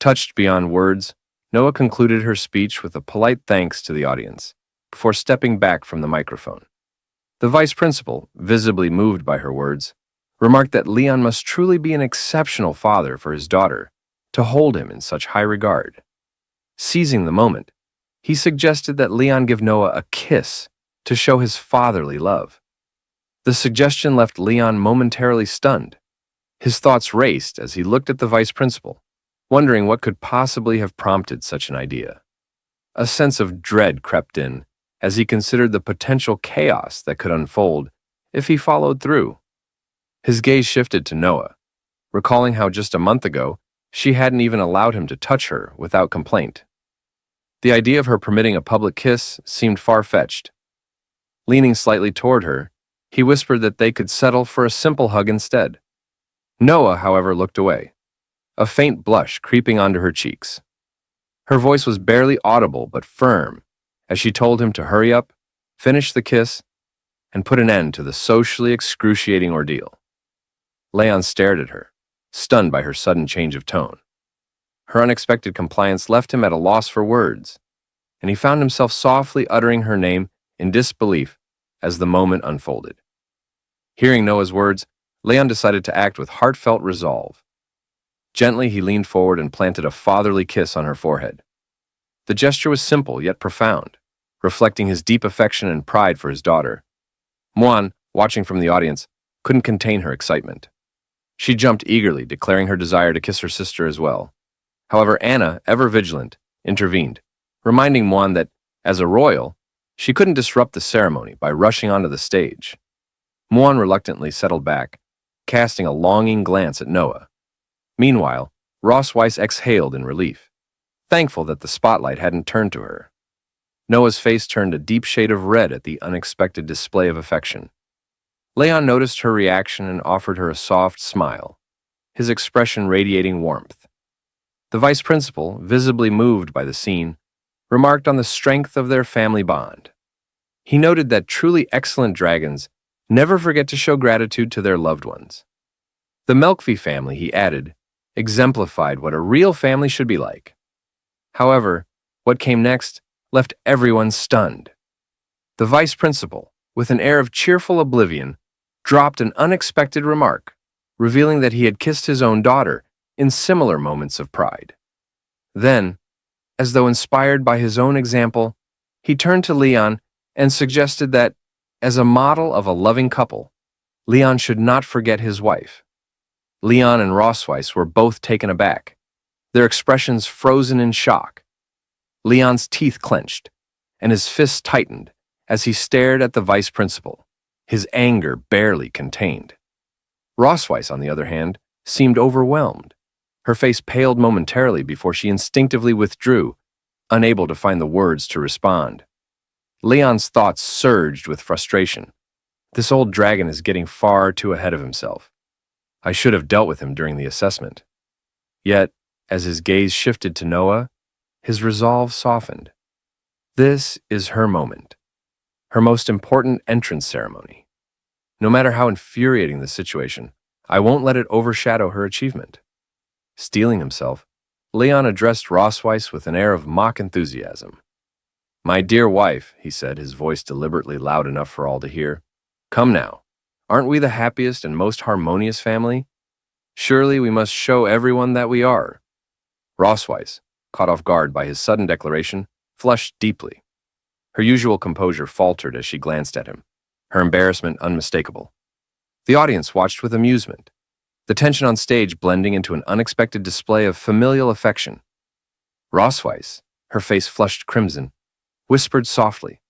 Touched beyond words, Noah concluded her speech with a polite thanks to the audience before stepping back from the microphone. The vice principal, visibly moved by her words, remarked that Leon must truly be an exceptional father for his daughter to hold him in such high regard. Seizing the moment, he suggested that Leon give Noah a kiss to show his fatherly love. The suggestion left Leon momentarily stunned. His thoughts raced as he looked at the vice principal, wondering what could possibly have prompted such an idea. A sense of dread crept in as he considered the potential chaos that could unfold if he followed through. His gaze shifted to Noah, recalling how just a month ago she hadn't even allowed him to touch her without complaint. The idea of her permitting a public kiss seemed far-fetched. Leaning slightly toward her, he whispered that they could settle for a simple hug instead. Noah, however, looked away, a faint blush creeping onto her cheeks. Her voice was barely audible but firm as she told him to hurry up, finish the kiss, and put an end to the socially excruciating ordeal. Leon stared at her, stunned by her sudden change of tone. Her unexpected compliance left him at a loss for words, and he found himself softly uttering her name in disbelief as the moment unfolded. Hearing Noah's words, Leon decided to act with heartfelt resolve. Gently, he leaned forward and planted a fatherly kiss on her forehead. The gesture was simple yet profound, reflecting his deep affection and pride for his daughter. Muan, watching from the audience, couldn't contain her excitement. She jumped eagerly, declaring her desire to kiss her sister as well. However, Anna, ever vigilant, intervened, reminding Muan that, as a royal, she couldn't disrupt the ceremony by rushing onto the stage. Muan reluctantly settled back, casting a longing glance at Noah. Meanwhile, Ross Weiss exhaled in relief, thankful that the spotlight hadn't turned to her. Noah's face turned a deep shade of red at the unexpected display of affection. Leon noticed her reaction and offered her a soft smile, his expression radiating warmth. The vice principal, visibly moved by the scene, remarked on the strength of their family bond. He noted that truly excellent dragons never forget to show gratitude to their loved ones. The Melkvi family, he added, exemplified what a real family should be like. However, what came next left everyone stunned. The vice principal, with an air of cheerful oblivion, dropped an unexpected remark, revealing that he had kissed his own daughter in similar moments of pride. Then, as though inspired by his own example, he turned to Leon and suggested that, as a model of a loving couple, Leon should not forget his wife. Leon and Rossweiss were both taken aback, their expressions frozen in shock. Leon's teeth clenched, and his fists tightened as he stared at the vice principal, his anger barely contained. Rossweiss, on the other hand, seemed overwhelmed. Her face paled momentarily before she instinctively withdrew, unable to find the words to respond. Leon's thoughts surged with frustration. This old dragon is getting far too ahead of himself. I should have dealt with him during the assessment. Yet, as his gaze shifted to Noah, his resolve softened. This is her moment, her most important entrance ceremony. No matter how infuriating the situation, I won't let it overshadow her achievement. Steeling himself, Leon addressed Rossweiss with an air of mock enthusiasm. My dear wife, he said, his voice deliberately loud enough for all to hear, come now, aren't we the happiest and most harmonious family? Surely we must show everyone that we are. Rossweiss, caught off guard by his sudden declaration, flushed deeply. Her usual composure faltered as she glanced at him, her embarrassment unmistakable. The audience watched with amusement, the tension on stage blending into an unexpected display of familial affection. Rossweiss, her face flushed crimson, whispered softly,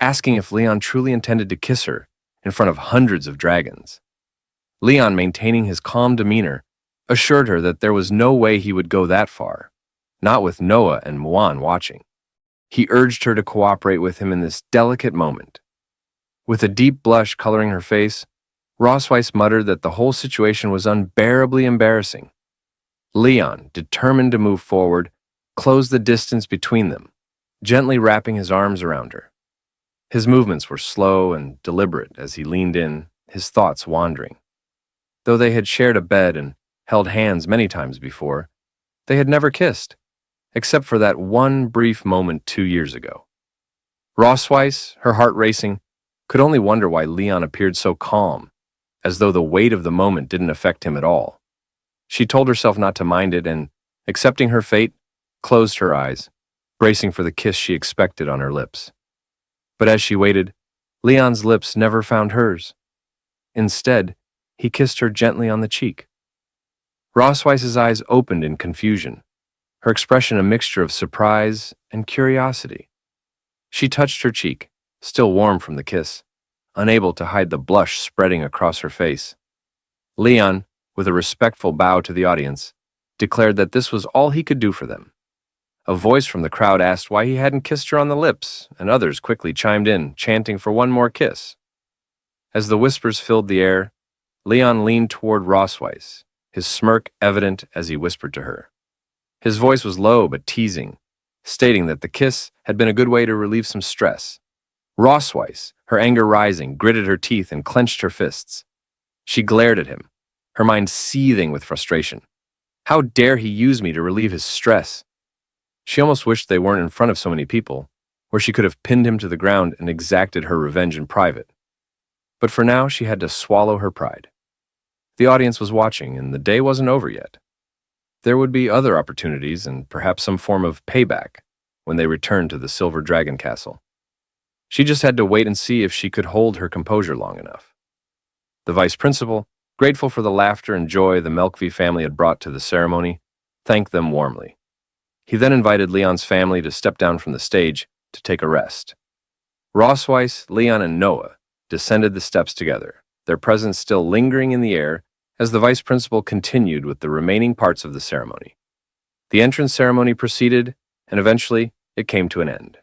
asking if Leon truly intended to kiss her in front of hundreds of dragons. Leon, maintaining his calm demeanor, assured her that there was no way he would go that far, not with Noah and Muan watching. He urged her to cooperate with him in this delicate moment. With a deep blush coloring her face, Rossweiss muttered that the whole situation was unbearably embarrassing. Leon, determined to move forward, closed the distance between them, gently wrapping his arms around her. His movements were slow and deliberate as he leaned in, his thoughts wandering. Though they had shared a bed and held hands many times before, they had never kissed, except for that one brief moment 2 years ago. Rossweiss, her heart racing, could only wonder why Leon appeared so calm, as though the weight of the moment didn't affect him at all. She told herself not to mind it and, accepting her fate, closed her eyes, bracing for the kiss she expected on her lips. But as she waited, Leon's lips never found hers. Instead, he kissed her gently on the cheek. Rossweiss's eyes opened in confusion, her expression a mixture of surprise and curiosity. She touched her cheek, still warm from the kiss, unable to hide the blush spreading across her face. Leon, with a respectful bow to the audience, declared that this was all he could do for them. A voice from the crowd asked why he hadn't kissed her on the lips, and others quickly chimed in, chanting for one more kiss. As the whispers filled the air, Leon leaned toward Rossweiss, his smirk evident as he whispered to her. His voice was low but teasing, stating that the kiss had been a good way to relieve some stress. Rossweiss, her anger rising, gritted her teeth and clenched her fists. She glared at him, her mind seething with frustration. How dare he use me to relieve his stress? She almost wished they weren't in front of so many people, where she could have pinned him to the ground and exacted her revenge in private. But for now, she had to swallow her pride. The audience was watching, and the day wasn't over yet. There would be other opportunities and perhaps some form of payback when they returned to the Silver Dragon Castle. She just had to wait and see if she could hold her composure long enough. The vice principal, grateful for the laughter and joy the Melkvi family had brought to the ceremony, thanked them warmly. He then invited Leon's family to step down from the stage to take a rest. Rossweiss, Leon, and Noah descended the steps together, their presence still lingering in the air as the vice principal continued with the remaining parts of the ceremony. The entrance ceremony proceeded, and eventually it came to an end.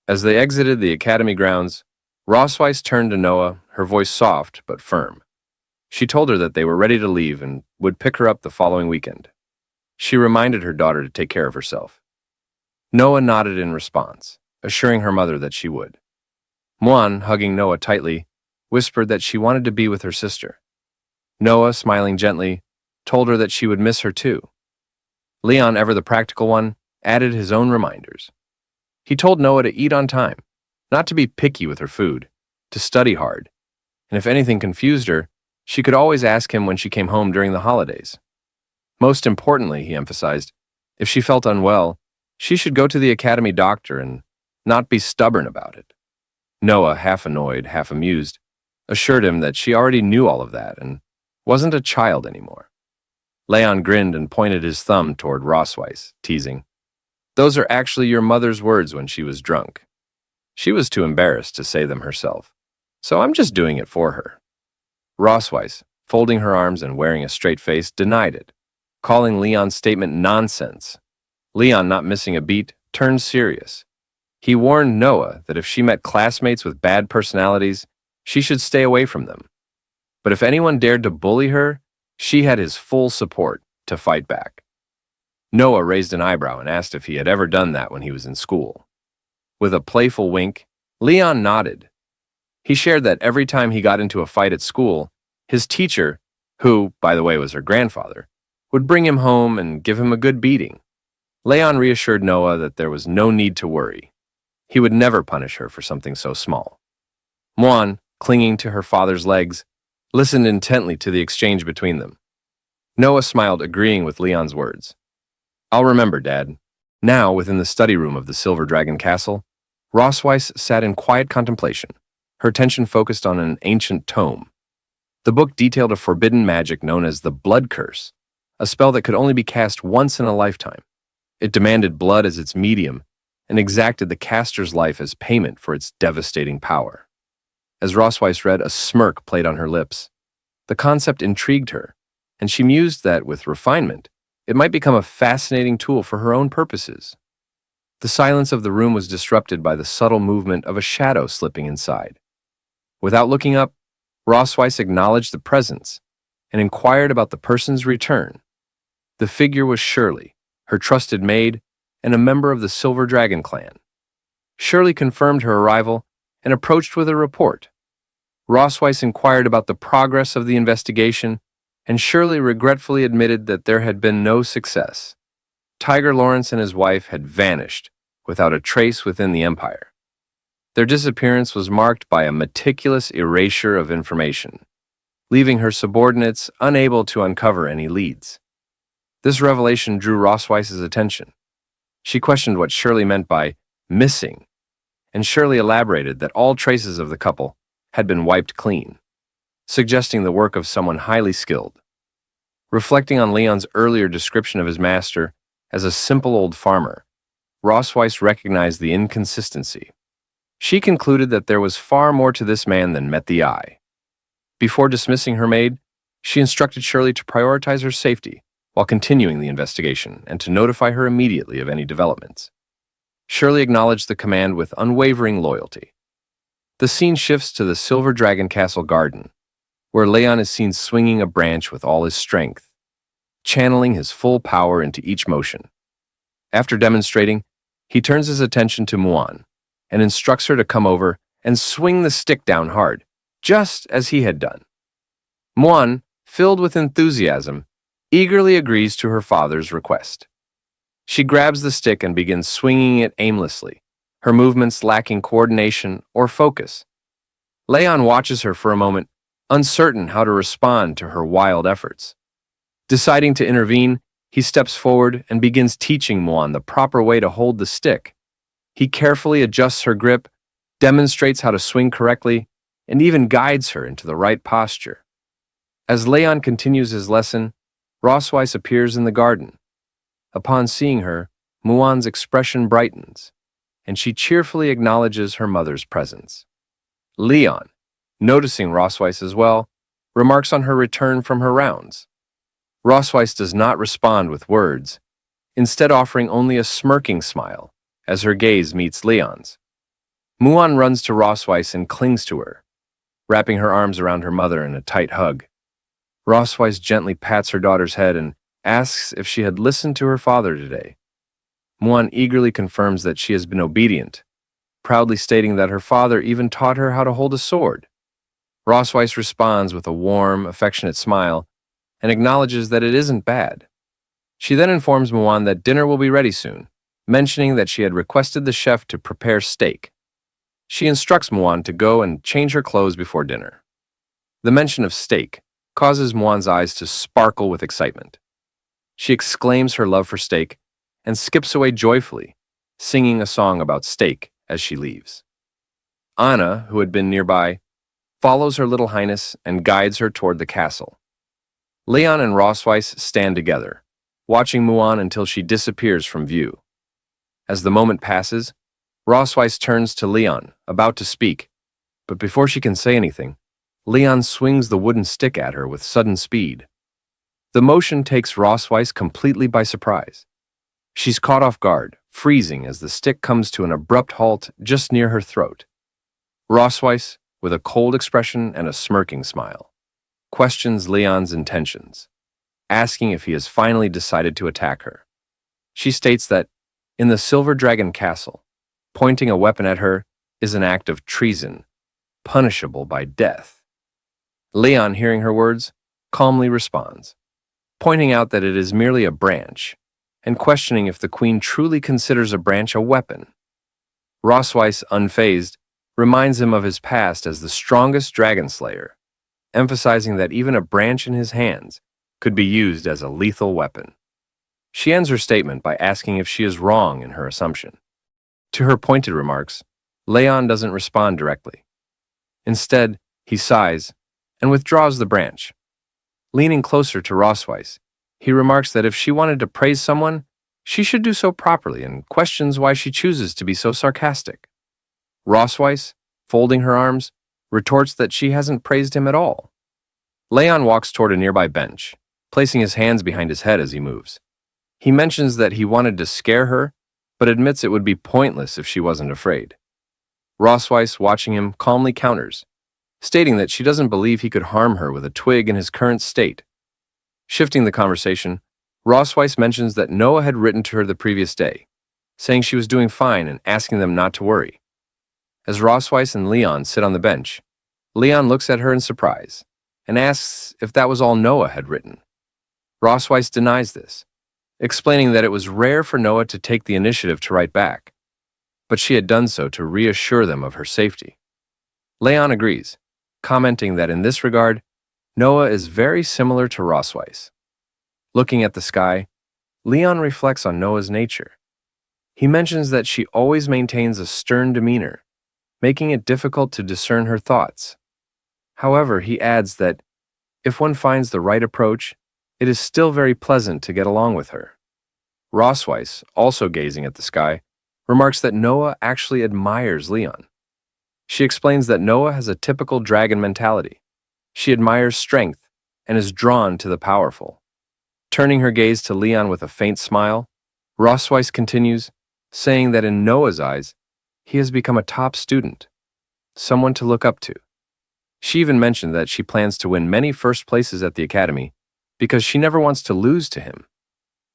As they exited the academy grounds, Rossweiss turned to Noah, her voice soft but firm. She told her that they were ready to leave and would pick her up the following weekend. She reminded her daughter to take care of herself. Noah nodded in response, assuring her mother that she would. Muan, hugging Noah tightly, whispered that she wanted to be with her sister. Noah, smiling gently, told her that she would miss her too. Leon, ever the practical one, added his own reminders. He told Noah to eat on time, not to be picky with her food, to study hard, and if anything confused her, she could always ask him when she came home during the holidays. Most importantly, he emphasized, if she felt unwell, she should go to the academy doctor and not be stubborn about it. Noah, half annoyed, half amused, assured him that she already knew all of that and wasn't a child anymore. Leon grinned and pointed his thumb toward Rossweiss, teasing, "Those are actually your mother's words when she was drunk. She was too embarrassed to say them herself, so I'm just doing it for her." Rossweiss, folding her arms and wearing a straight face, denied it, calling Leon's statement nonsense. Leon, not missing a beat, turned serious. He warned Noah that if she met classmates with bad personalities, she should stay away from them. But if anyone dared to bully her, she had his full support to fight back. Noah raised an eyebrow and asked if he had ever done that when he was in school. With a playful wink, Leon nodded. He shared that every time he got into a fight at school, his teacher, who, by the way, was her grandfather, would bring him home and give him a good beating. Leon reassured Noah that there was no need to worry. He would never punish her for something so small. Muan, clinging to her father's legs, listened intently to the exchange between them. Noah smiled, agreeing with Leon's words. "I'll remember, Dad." Now, within the study room of the Silver Dragon Castle, Rossweiss sat in quiet contemplation, her attention focused on an ancient tome. The book detailed a forbidden magic known as the Blood Curse, a spell that could only be cast once in a lifetime. It demanded blood as its medium and exacted the caster's life as payment for its devastating power. As Rosweiss read, a smirk played on her lips. The concept intrigued her, and she mused that, with refinement, it might become a fascinating tool for her own purposes. The silence of the room was disrupted by the subtle movement of a shadow slipping inside. Without looking up, Rosweiss acknowledged the presence and inquired about the person's return. The figure was Shirley, her trusted maid, and a member of the Silver Dragon clan. Shirley confirmed her arrival and approached with a report. Rosweiss inquired about the progress of the investigation, and Shirley regretfully admitted that there had been no success. Tiger Lawrence and his wife had vanished without a trace within the Empire. Their disappearance was marked by a meticulous erasure of information, leaving her subordinates unable to uncover any leads. This revelation drew Rosweiss's attention. She questioned what Shirley meant by missing, and Shirley elaborated that all traces of the couple had been wiped clean, suggesting the work of someone highly skilled. Reflecting on Leon's earlier description of his master as a simple old farmer, Rosweiss recognized the inconsistency. She concluded that there was far more to this man than met the eye. Before dismissing her maid, she instructed Shirley to prioritize her safety while continuing the investigation and to notify her immediately of any developments. Shirley acknowledged the command with unwavering loyalty. The scene shifts to the Silver Dragon Castle garden, where Leon is seen swinging a branch with all his strength, channeling his full power into each motion. After demonstrating, he turns his attention to Muan and instructs her to come over and swing the stick down hard, just as he had done. Muan, filled with enthusiasm, eagerly agrees to her father's request. She grabs the stick and begins swinging it aimlessly, her movements lacking coordination or focus. Leon watches her for a moment, uncertain how to respond to her wild efforts. Deciding to intervene, he steps forward and begins teaching Muan the proper way to hold the stick. He carefully adjusts her grip, demonstrates how to swing correctly, and even guides her into the right posture. As Leon continues his lesson, Rosweiss appears in the garden. Upon seeing her, Muan's expression brightens, and she cheerfully acknowledges her mother's presence. Leon, noticing Rosweiss as well, remarks on her return from her rounds. Rosweiss does not respond with words, instead offering only a smirking smile as her gaze meets Leon's. Muan runs to Rosweiss and clings to her, wrapping her arms around her mother in a tight hug. Rosweiss gently pats her daughter's head and asks if she had listened to her father today. Muan eagerly confirms that she has been obedient, proudly stating that her father even taught her how to hold a sword. Rosweiss responds with a warm, affectionate smile and acknowledges that it isn't bad. She then informs Muan that dinner will be ready soon, mentioning that she had requested the chef to prepare steak. She instructs Muan to go and change her clothes before dinner. The mention of steak causes Muan's eyes to sparkle with excitement. She exclaims her love for steak and skips away joyfully, singing a song about steak as she leaves. Anna, who had been nearby, follows her little highness and guides her toward the castle. Leon and Rosweiss stand together, watching Muan until she disappears from view. As the moment passes, Rosweiss turns to Leon, about to speak, but before she can say anything, Leon swings the wooden stick at her with sudden speed. The motion takes Rosweiss completely by surprise. She's caught off guard, freezing as the stick comes to an abrupt halt just near her throat. Rosweiss, with a cold expression and a smirking smile, questions Leon's intentions, asking if he has finally decided to attack her. She states that, in the Silver Dragon Castle, pointing a weapon at her is an act of treason, punishable by death. Leon, hearing her words, calmly responds, pointing out that it is merely a branch, and questioning if the queen truly considers a branch a weapon. Rosweiss, unfazed, reminds him of his past as the strongest dragon slayer, emphasizing that even a branch in his hands could be used as a lethal weapon. She ends her statement by asking if she is wrong in her assumption. To her pointed remarks, Leon doesn't respond directly. Instead, he sighs and withdraws the branch. Leaning closer to Rosweiss, he remarks that if she wanted to praise someone, She should do so properly and questions why she chooses to be so sarcastic. Rossweiss, folding her arms, retorts that she hasn't praised him at all. Leon walks toward a nearby bench, placing his hands behind his head as he moves. He mentions that he wanted to scare her, but admits it would be pointless if she wasn't afraid. Rossweiss, watching him, calmly counters, stating that she doesn't believe he could harm her with a twig in his current state. Shifting the conversation, Rossweiss mentions that Noah had written to her the previous day, saying she was doing fine and asking them not to worry. As Rossweiss and Leon sit on the bench, Leon looks at her in surprise and asks if that was all Noah had written. Rossweiss denies this, explaining that it was rare for Noah to take the initiative to write back, but she had done so to reassure them of her safety. Leon agrees, commenting that in this regard, Noah is very similar to Rossweiss. Looking at the sky, Leon reflects on Noah's nature. He mentions that she always maintains a stern demeanor, making it difficult to discern her thoughts. However, he adds that if one finds the right approach, it is still very pleasant to get along with her. Rossweiss, also gazing at the sky, remarks that Noah actually admires Leon. She explains that Noah has a typical dragon mentality. She admires strength and is drawn to the powerful. Turning her gaze to Leon with a faint smile, Rossweiss continues, saying that in Noah's eyes, he has become a top student, someone to look up to. She even mentioned that she plans to win many first places at the academy because she never wants to lose to him.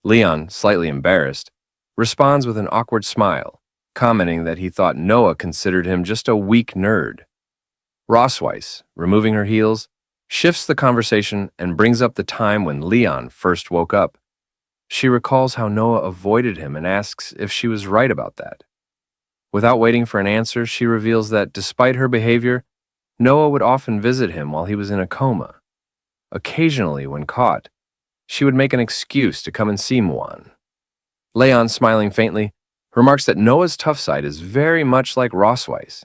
Leon, slightly embarrassed, responds with an awkward smile, commenting that he thought Noah considered him just a weak nerd. Rossweiss, removing her heels, shifts the conversation and brings up the time when Leon first woke up. She recalls how Noah avoided him and asks if she was right about that. Without waiting for an answer, she reveals that despite her behavior, Noah would often visit him while he was in a coma. Occasionally, when caught, she would make an excuse to come and see Mwan. Leon, smiling faintly, remarks that Noah's tough side is very much like Rossweiss.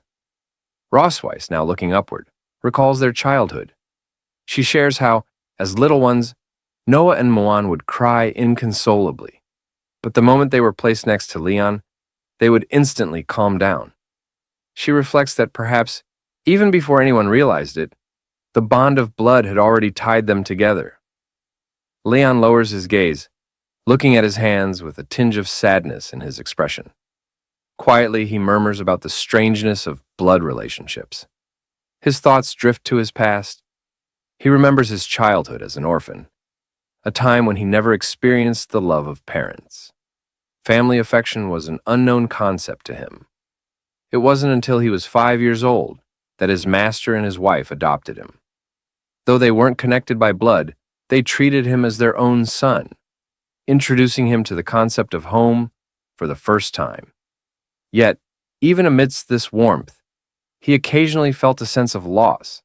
Rossweiss, now looking upward, recalls their childhood. She shares how, as little ones, Noah and Mwan would cry inconsolably, but the moment they were placed next to Leon, they would instantly calm down. She reflects that perhaps, even before anyone realized it, the bond of blood had already tied them together. Leon lowers his gaze, looking at his hands with a tinge of sadness in his expression. Quietly, he murmurs about the strangeness of blood relationships. His thoughts drift to his past. He remembers his childhood as an orphan, a time when he never experienced the love of parents. Family affection was an unknown concept to him. It wasn't until he was 5 years old that his master and his wife adopted him. Though they weren't connected by blood, they treated him as their own son, introducing him to the concept of home for the first time. Yet, even amidst this warmth, he occasionally felt a sense of loss,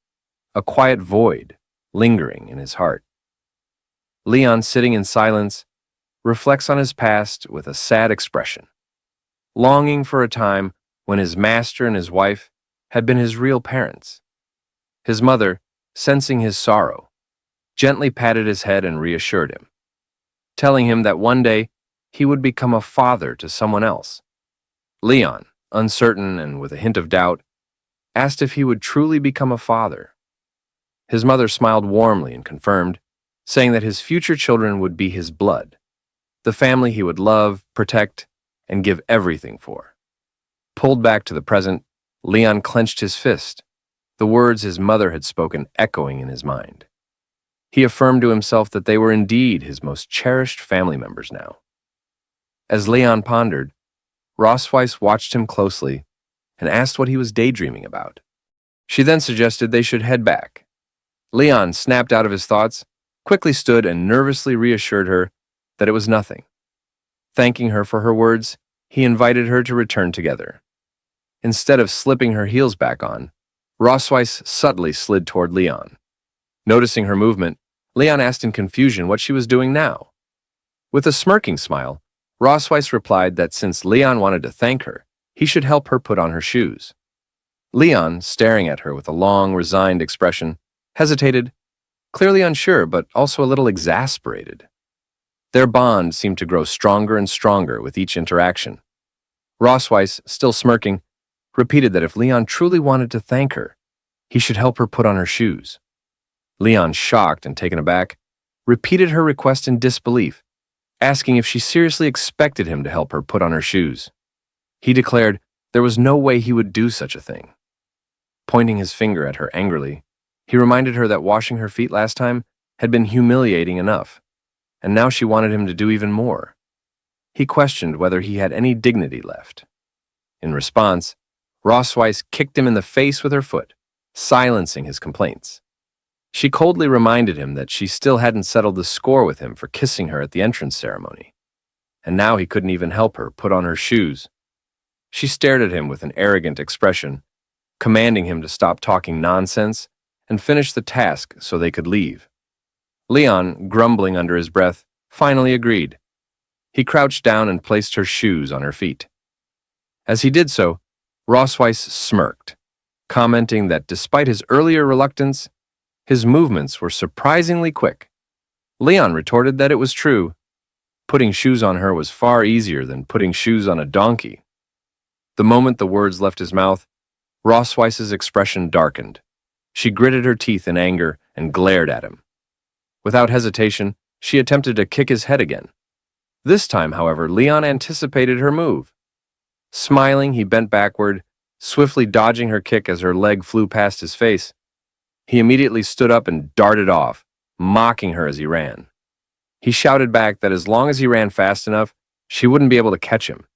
a quiet void lingering in his heart. Leon, sitting in silence, reflects on his past with a sad expression, longing for a time when his master and his wife had been his real parents. His mother, sensing his sorrow, gently patted his head and reassured him, telling him that one day he would become a father to someone else. Leon, uncertain and with a hint of doubt, asked if he would truly become a father. His mother smiled warmly and confirmed, saying that his future children would be his blood, the family he would love, protect, and give everything for. Pulled back to the present, Leon clenched his fist, the words his mother had spoken echoing in his mind. He affirmed to himself that they were indeed his most cherished family members now. As Leon pondered, Rossweiss watched him closely and asked what he was daydreaming about. She then suggested they should head back. Leon snapped out of his thoughts, quickly stood and nervously reassured her that it was nothing. Thanking her for her words, he invited her to return together. Instead of slipping her heels back on, Rossweiss subtly slid toward Leon. Noticing her movement, Leon asked in confusion what she was doing now. With a smirking smile, Rossweiss replied that since Leon wanted to thank her, he should help her put on her shoes. Leon, staring at her with a long, resigned expression, hesitated, clearly unsure but also a little exasperated. Their bond seemed to grow stronger and stronger with each interaction. Rossweiss, still smirking, repeated that if Leon truly wanted to thank her, he should help her put on her shoes. Leon, shocked and taken aback, repeated her request in disbelief, asking if she seriously expected him to help her put on her shoes. He declared there was no way he would do such a thing. Pointing his finger at her angrily, he reminded her that washing her feet last time had been humiliating enough, and now she wanted him to do even more. He questioned whether he had any dignity left. In response, Rossweiss kicked him in the face with her foot, silencing his complaints. She coldly reminded him that she still hadn't settled the score with him for kissing her at the entrance ceremony, and now he couldn't even help her put on her shoes. She stared at him with an arrogant expression, commanding him to stop talking nonsense and finish the task so they could leave. Leon, grumbling under his breath, finally agreed. He crouched down and placed her shoes on her feet. As he did so, Rossweiss smirked, commenting that despite his earlier reluctance, his movements were surprisingly quick. Leon retorted that it was true. Putting shoes on her was far easier than putting shoes on a donkey. The moment the words left his mouth, Rossweiss's expression darkened. She gritted her teeth in anger and glared at him. Without hesitation, she attempted to kick his head again. This time, however, Leon anticipated her move. Smiling, he bent backward, swiftly dodging her kick as her leg flew past his face. He immediately stood up and darted off, mocking her as he ran. He shouted back that as long as he ran fast enough, she wouldn't be able to catch him.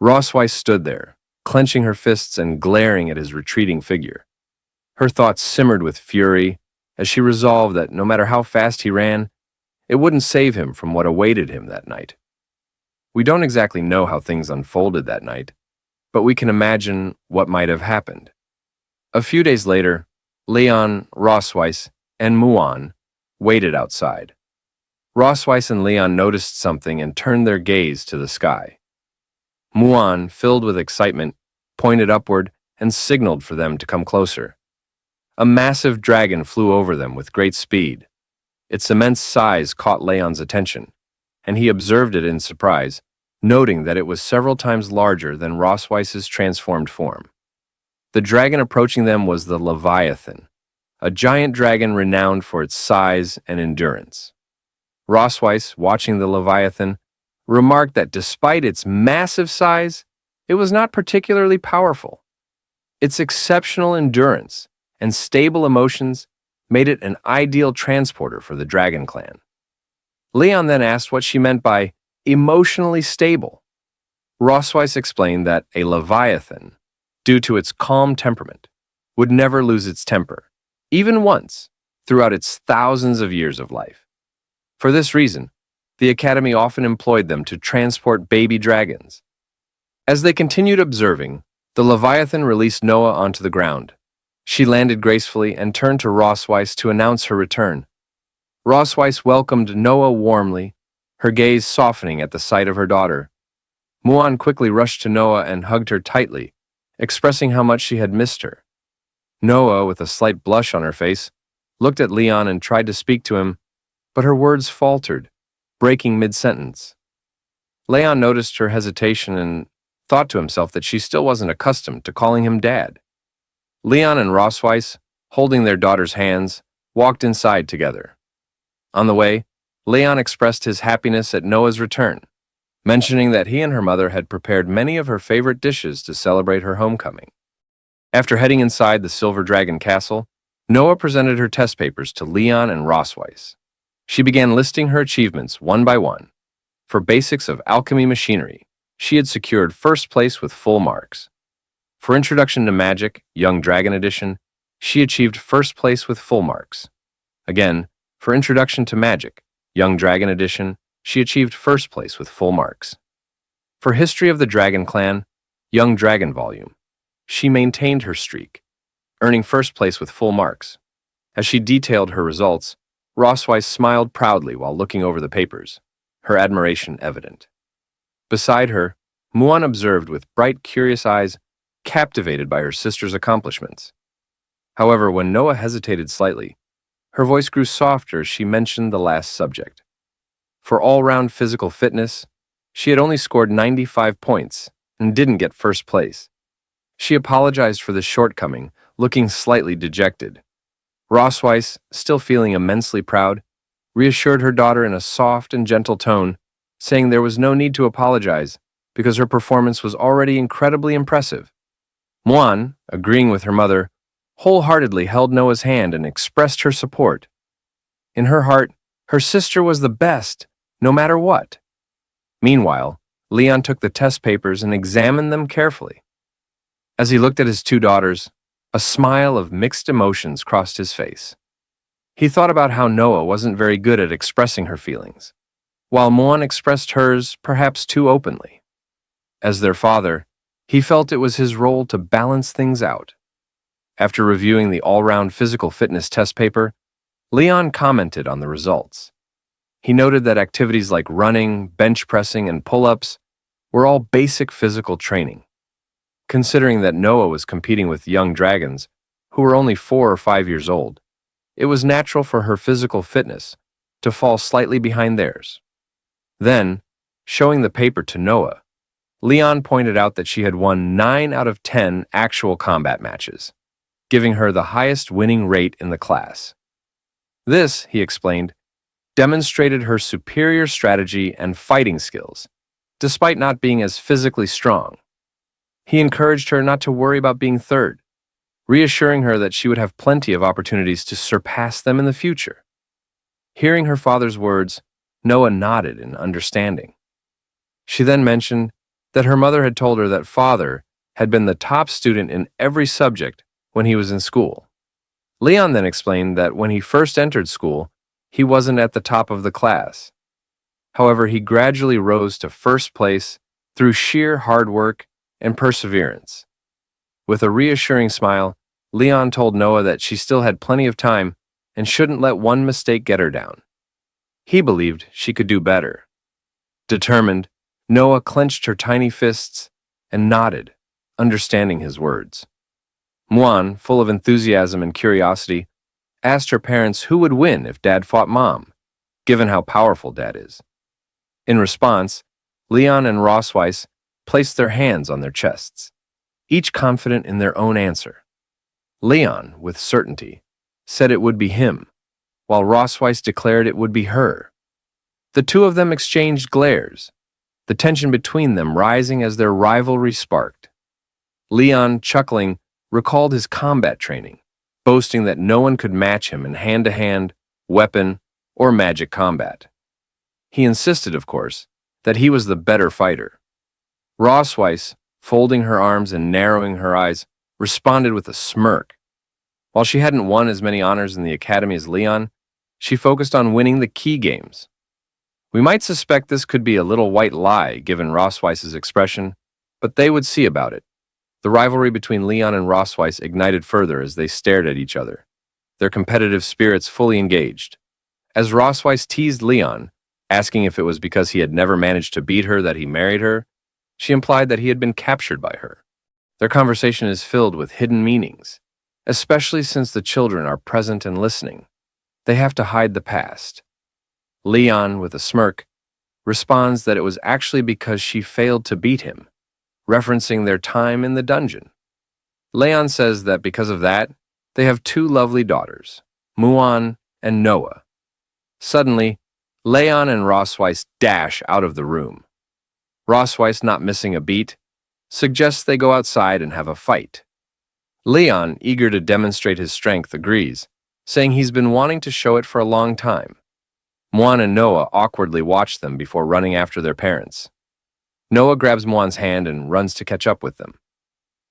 Rossweiss stood there, clenching her fists and glaring at his retreating figure. Her thoughts simmered with fury as she resolved that no matter how fast he ran, it wouldn't save him from what awaited him that night. We don't exactly know how things unfolded that night, but we can imagine what might have happened. A few days later, Leon, Rossweiss, and Muan waited outside. Rossweiss and Leon noticed something and turned their gaze to the sky. Muan, filled with excitement, pointed upward and signaled for them to come closer. A massive dragon flew over them with great speed. Its immense size caught Leon's attention, and he observed it in surprise, noting that it was several times larger than Rossweiss's transformed form. The dragon approaching them was the Leviathan, a giant dragon renowned for its size and endurance. Rossweiss, watching the Leviathan, remarked that despite its massive size, it was not particularly powerful. Its exceptional endurance and stable emotions made it an ideal transporter for the dragon clan. Leon then asked what she meant by emotionally stable. Rossweiss explained that a Leviathan, due to its calm temperament, would never lose its temper, even once, throughout its thousands of years of life. For this reason, the Academy often employed them to transport baby dragons. As they continued observing, the Leviathan released Noah onto the ground. She landed gracefully and turned to Rossweiss to announce her return. Rossweiss welcomed Noah warmly, her gaze softening at the sight of her daughter. Muan quickly rushed to Noah and hugged her tightly, expressing how much she had missed her. Noah, with a slight blush on her face, looked at Leon and tried to speak to him, but her words faltered, breaking mid-sentence. Leon noticed her hesitation and thought to himself that she still wasn't accustomed to calling him Dad. Leon and Rossweiss, holding their daughter's hands, walked inside together. On the way, Leon expressed his happiness at Noah's return, mentioning that he and her mother had prepared many of her favorite dishes to celebrate her homecoming. After heading inside the Silver Dragon Castle, Noah presented her test papers to Leon and Rossweiss. She began listing her achievements one by one. For basics of alchemy machinery, she had secured first place with full marks. For Introduction to Magic, Young Dragon Edition, she achieved first place with full marks. Again, for Introduction to Magic, Young Dragon Edition, she achieved first place with full marks. For History of the Dragon Clan, Young Dragon Volume, she maintained her streak, earning first place with full marks. As she detailed her results, Rossweiss smiled proudly while looking over the papers, her admiration evident. Beside her, Muan observed with bright, curious eyes, captivated by her sister's accomplishments. However, when Noah hesitated slightly, her voice grew softer as she mentioned the last subject. For all-round physical fitness, she had only scored 95 points and didn't get first place. She apologized for the shortcoming, looking slightly dejected. Rosweiss, still feeling immensely proud, reassured her daughter in a soft and gentle tone, saying there was no need to apologize because her performance was already incredibly impressive. Muan, agreeing with her mother, wholeheartedly held Noah's hand and expressed her support. In her heart, her sister was the best, no matter what. Meanwhile, Leon took the test papers and examined them carefully. As he looked at his two daughters, a smile of mixed emotions crossed his face. He thought about how Noah wasn't very good at expressing her feelings, while Muan expressed hers perhaps too openly. As their father, he felt it was his role to balance things out. After reviewing the all-round physical fitness test paper, Leon commented on the results. He noted that activities like running, bench pressing, and pull-ups were all basic physical training. Considering that Noah was competing with young dragons, who were only 4 or 5 years old, it was natural for her physical fitness to fall slightly behind theirs. Then, showing the paper to Noah, Leon pointed out that she had won 9 out of 10 actual combat matches, giving her the highest winning rate in the class. This, he explained, demonstrated her superior strategy and fighting skills, despite not being as physically strong. He encouraged her not to worry about being third, reassuring her that she would have plenty of opportunities to surpass them in the future. Hearing her father's words, Noah nodded in understanding. She then mentioned that her mother had told her that father had been the top student in every subject when he was in school. Leon then explained that when he first entered school, he wasn't at the top of the class. However, he gradually rose to first place through sheer hard work and perseverance. With a reassuring smile, Leon told Noah that she still had plenty of time and shouldn't let one mistake get her down. He believed she could do better. Determined, Noah clenched her tiny fists and nodded, understanding his words. Muan, full of enthusiasm and curiosity, asked her parents who would win if Dad fought Mom, given how powerful Dad is. In response, Leon and Rosweiss placed their hands on their chests, each confident in their own answer. Leon, with certainty, said it would be him, while Rosweiss declared it would be her. The two of them exchanged glares, the tension between them rising as their rivalry sparked. Leon, chuckling, recalled his combat training, boasting that no one could match him in hand-to-hand, weapon, or magic combat. He insisted, of course, that he was the better fighter. Rosweiss, folding her arms and narrowing her eyes, responded with a smirk. While she hadn't won as many honors in the academy as Leon, she focused on winning the key games. We might suspect this could be a little white lie given Rosweiss's expression, but they would see about it. The rivalry between Leon and Rosweiss ignited further as they stared at each other, their competitive spirits fully engaged. As Rosweiss teased Leon, asking if it was because he had never managed to beat her that he married her, she implied that he had been captured by her. Their conversation is filled with hidden meanings, especially since the children are present and listening. They have to hide the past. Leon, with a smirk, responds that it was actually because she failed to beat him, referencing their time in the dungeon. Leon says that because of that, they have 2 lovely daughters, Muan and Noah. Suddenly, Leon and Rosweiss dash out of the room. Rosweiss, not missing a beat, suggests they go outside and have a fight. Leon, eager to demonstrate his strength, agrees, saying he's been wanting to show it for a long time. Muan and Noah awkwardly watch them before running after their parents. Noah grabs Muan's hand and runs to catch up with them.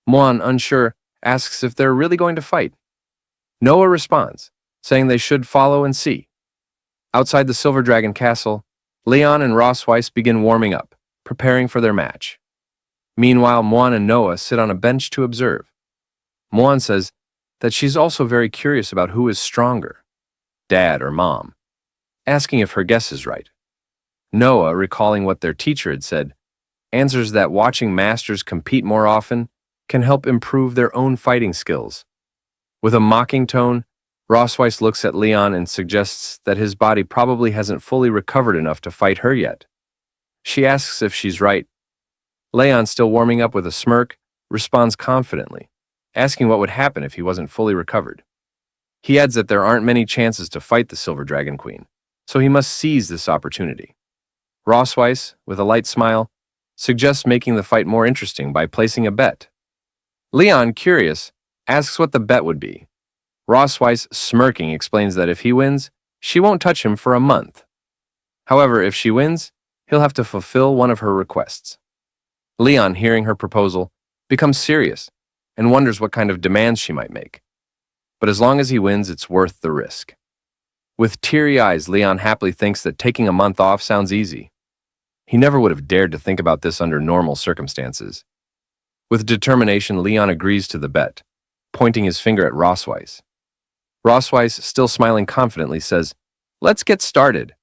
Muan, unsure, asks if they're really going to fight. Noah responds, saying they should follow and see. Outside the Silver Dragon Castle, Leon and Rosweiss begin warming up, preparing for their match. Meanwhile, Muan and Noah sit on a bench to observe. Muan says that she's also very curious about who is stronger, Dad or Mom, asking if her guess is right. Noah, recalling what their teacher had said, answers that watching masters compete more often can help improve their own fighting skills. With a mocking tone, Rossweiss looks at Leon and suggests that his body probably hasn't fully recovered enough to fight her yet. She asks if she's right. Leon, still warming up with a smirk, responds confidently, asking what would happen if he wasn't fully recovered. He adds that there aren't many chances to fight the Silver Dragon Queen, so he must seize this opportunity. Rossweiss, with a light smile, suggests making the fight more interesting by placing a bet. Leon, curious, asks what the bet would be. Rossweiss, smirking, explains that if he wins, she won't touch him for a month. However, if she wins, he'll have to fulfill one of her requests. Leon, hearing her proposal, becomes serious and wonders what kind of demands she might make. But as long as he wins, it's worth the risk. With teary eyes, Leon happily thinks that taking a month off sounds easy. He never would have dared to think about this under normal circumstances. With determination, Leon agrees to the bet, pointing his finger at Rossweiss. Rossweiss, still smiling confidently, says, "Let's get started."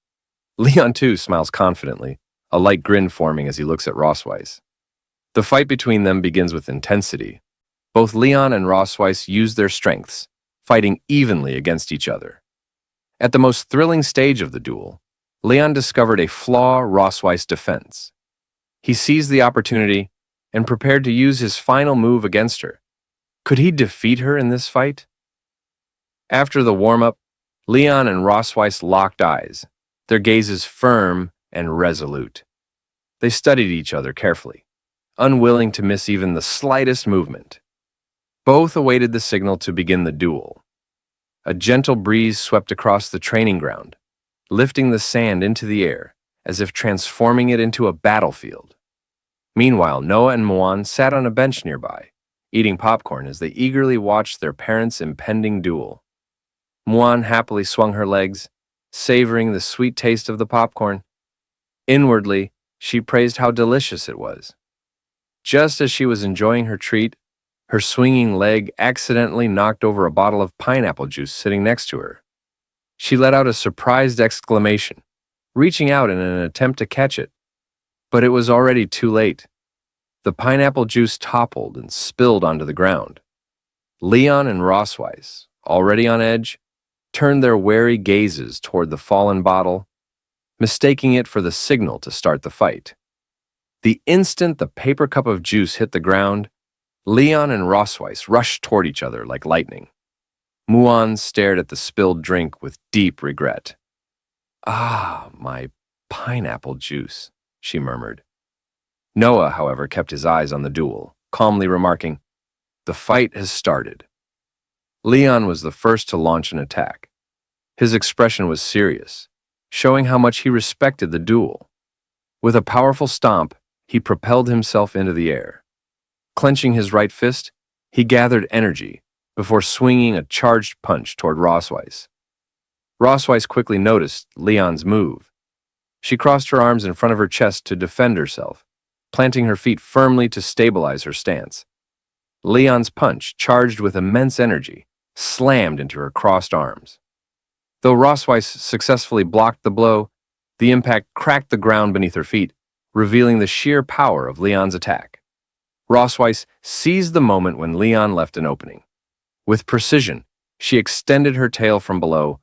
Leon, too, smiles confidently, a light grin forming as he looks at Rossweiss. The fight between them begins with intensity. Both Leon and Rossweiss use their strengths, fighting evenly against each other. At the most thrilling stage of the duel, Leon discovered a flaw Rossweiss' defense. He seized the opportunity and prepared to use his final move against her. Could he defeat her in this fight? After the warm-up, Leon and Rossweiss locked eyes, their gazes firm and resolute. They studied each other carefully, unwilling to miss even the slightest movement. Both awaited the signal to begin the duel. A gentle breeze swept across the training ground, lifting the sand into the air as if transforming it into a battlefield. Meanwhile, Noah and Muan sat on a bench nearby, eating popcorn as they eagerly watched their parents' impending duel. Muan happily swung her legs, savoring the sweet taste of the popcorn. Inwardly, she praised how delicious it was. Just as she was enjoying her treat, her swinging leg accidentally knocked over a bottle of pineapple juice sitting next to her. She let out a surprised exclamation, reaching out in an attempt to catch it. But it was already too late. The pineapple juice toppled and spilled onto the ground. Leon and Rossweiss, already on edge, turned their wary gazes toward the fallen bottle, mistaking it for the signal to start the fight. The instant the paper cup of juice hit the ground, Leon and Rossweiss rushed toward each other like lightning. Muan stared at the spilled drink with deep regret. "Ah, my pineapple juice," she murmured. Noah, however, kept his eyes on the duel, calmly remarking, "The fight has started." Leon was the first to launch an attack. His expression was serious, showing how much he respected the duel. With a powerful stomp, he propelled himself into the air. Clenching his right fist, he gathered energy before swinging a charged punch toward Rossweiss. Rossweiss quickly noticed Leon's move. She crossed her arms in front of her chest to defend herself, planting her feet firmly to stabilize her stance. Leon's punch, charged with immense energy, slammed into her crossed arms. Though Rossweiss successfully blocked the blow, the impact cracked the ground beneath her feet, revealing the sheer power of Leon's attack. Rossweiss seized the moment when Leon left an opening. With precision, she extended her tail from below,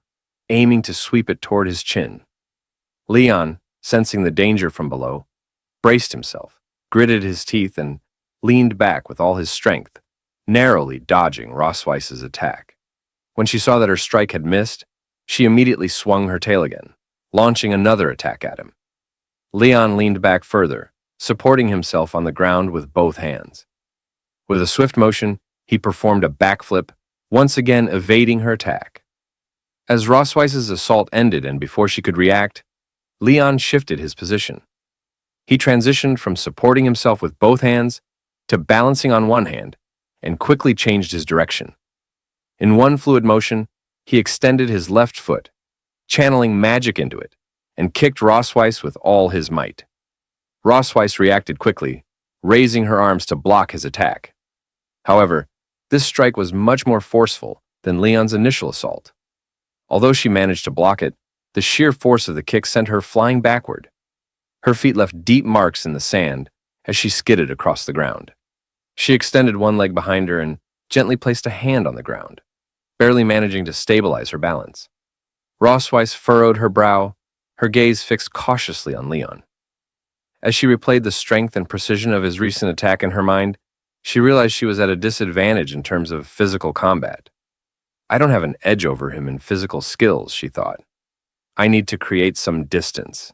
aiming to sweep it toward his chin. Leon, sensing the danger from below, braced himself, gritted his teeth, and leaned back with all his strength, narrowly dodging Rossweiss's attack. When she saw that her strike had missed, she immediately swung her tail again, launching another attack at him. Leon leaned back further, supporting himself on the ground with both hands. With a swift motion, he performed a backflip, once again evading her attack. As Rossweiss's assault ended and before she could react, Leon shifted his position. He transitioned from supporting himself with both hands to balancing on one hand and quickly changed his direction. In one fluid motion, he extended his left foot, channeling magic into it, and kicked Rossweiss with all his might. Rossweiss reacted quickly, raising her arms to block his attack. However, this strike was much more forceful than Leon's initial assault. Although she managed to block it, the sheer force of the kick sent her flying backward. Her feet left deep marks in the sand as she skidded across the ground. She extended one leg behind her and gently placed a hand on the ground. barely managing to stabilize her balance. Rossweiss furrowed her brow, her gaze fixed cautiously on Leon. As she replayed the strength and precision of his recent attack in her mind, she realized she was at a disadvantage in terms of physical combat. I don't have an edge over him in physical skills, she thought. I need to create some distance.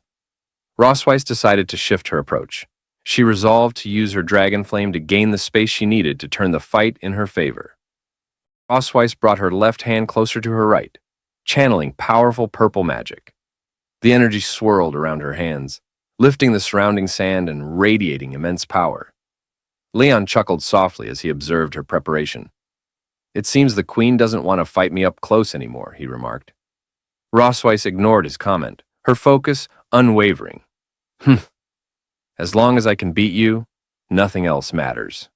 Rossweiss decided to shift her approach. She resolved to use her dragon flame to gain the space she needed to turn the fight in her favor. Rossweiss brought her left hand closer to her right, channeling powerful purple magic. The energy swirled around her hands, lifting the surrounding sand and radiating immense power. Leon chuckled softly as he observed her preparation. It seems the queen doesn't want to fight me up close anymore, he remarked. Rossweiss ignored his comment, her focus unwavering. As long as I can beat you, nothing else matters.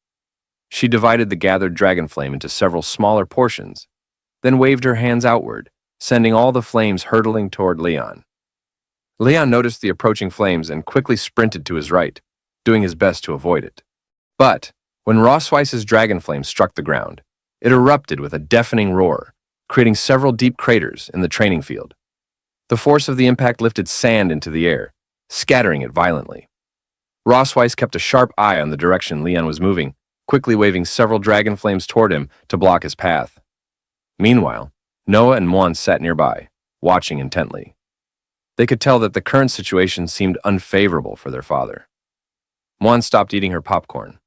She divided the gathered dragon flame into several smaller portions, then waved her hands outward, sending all the flames hurtling toward Leon. Leon noticed the approaching flames and quickly sprinted to his right, doing his best to avoid it. But when Rossweiss's dragon flame struck the ground, it erupted with a deafening roar, creating several deep craters in the training field. The force of the impact lifted sand into the air, scattering it violently. Rossweiss kept a sharp eye on the direction Leon was moving, quickly waving several dragon flames toward him to block his path. Meanwhile, Noah and Mwan sat nearby, watching intently. They could tell that the current situation seemed unfavorable for their father. Mwan stopped eating her popcorn,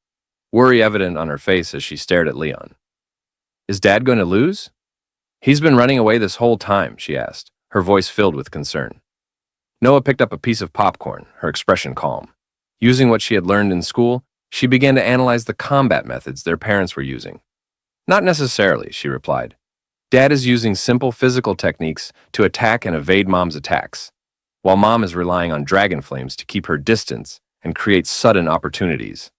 worry evident on her face as she stared at Leon. Is Dad going to lose? He's been running away this whole time, she asked, her voice filled with concern. Noah picked up a piece of popcorn, her expression calm. Using what she had learned in school, she began to analyze the combat methods their parents were using. Not necessarily, she replied. Dad is using simple physical techniques to attack and evade Mom's attacks, while Mom is relying on dragon flames to keep her distance and create sudden opportunities.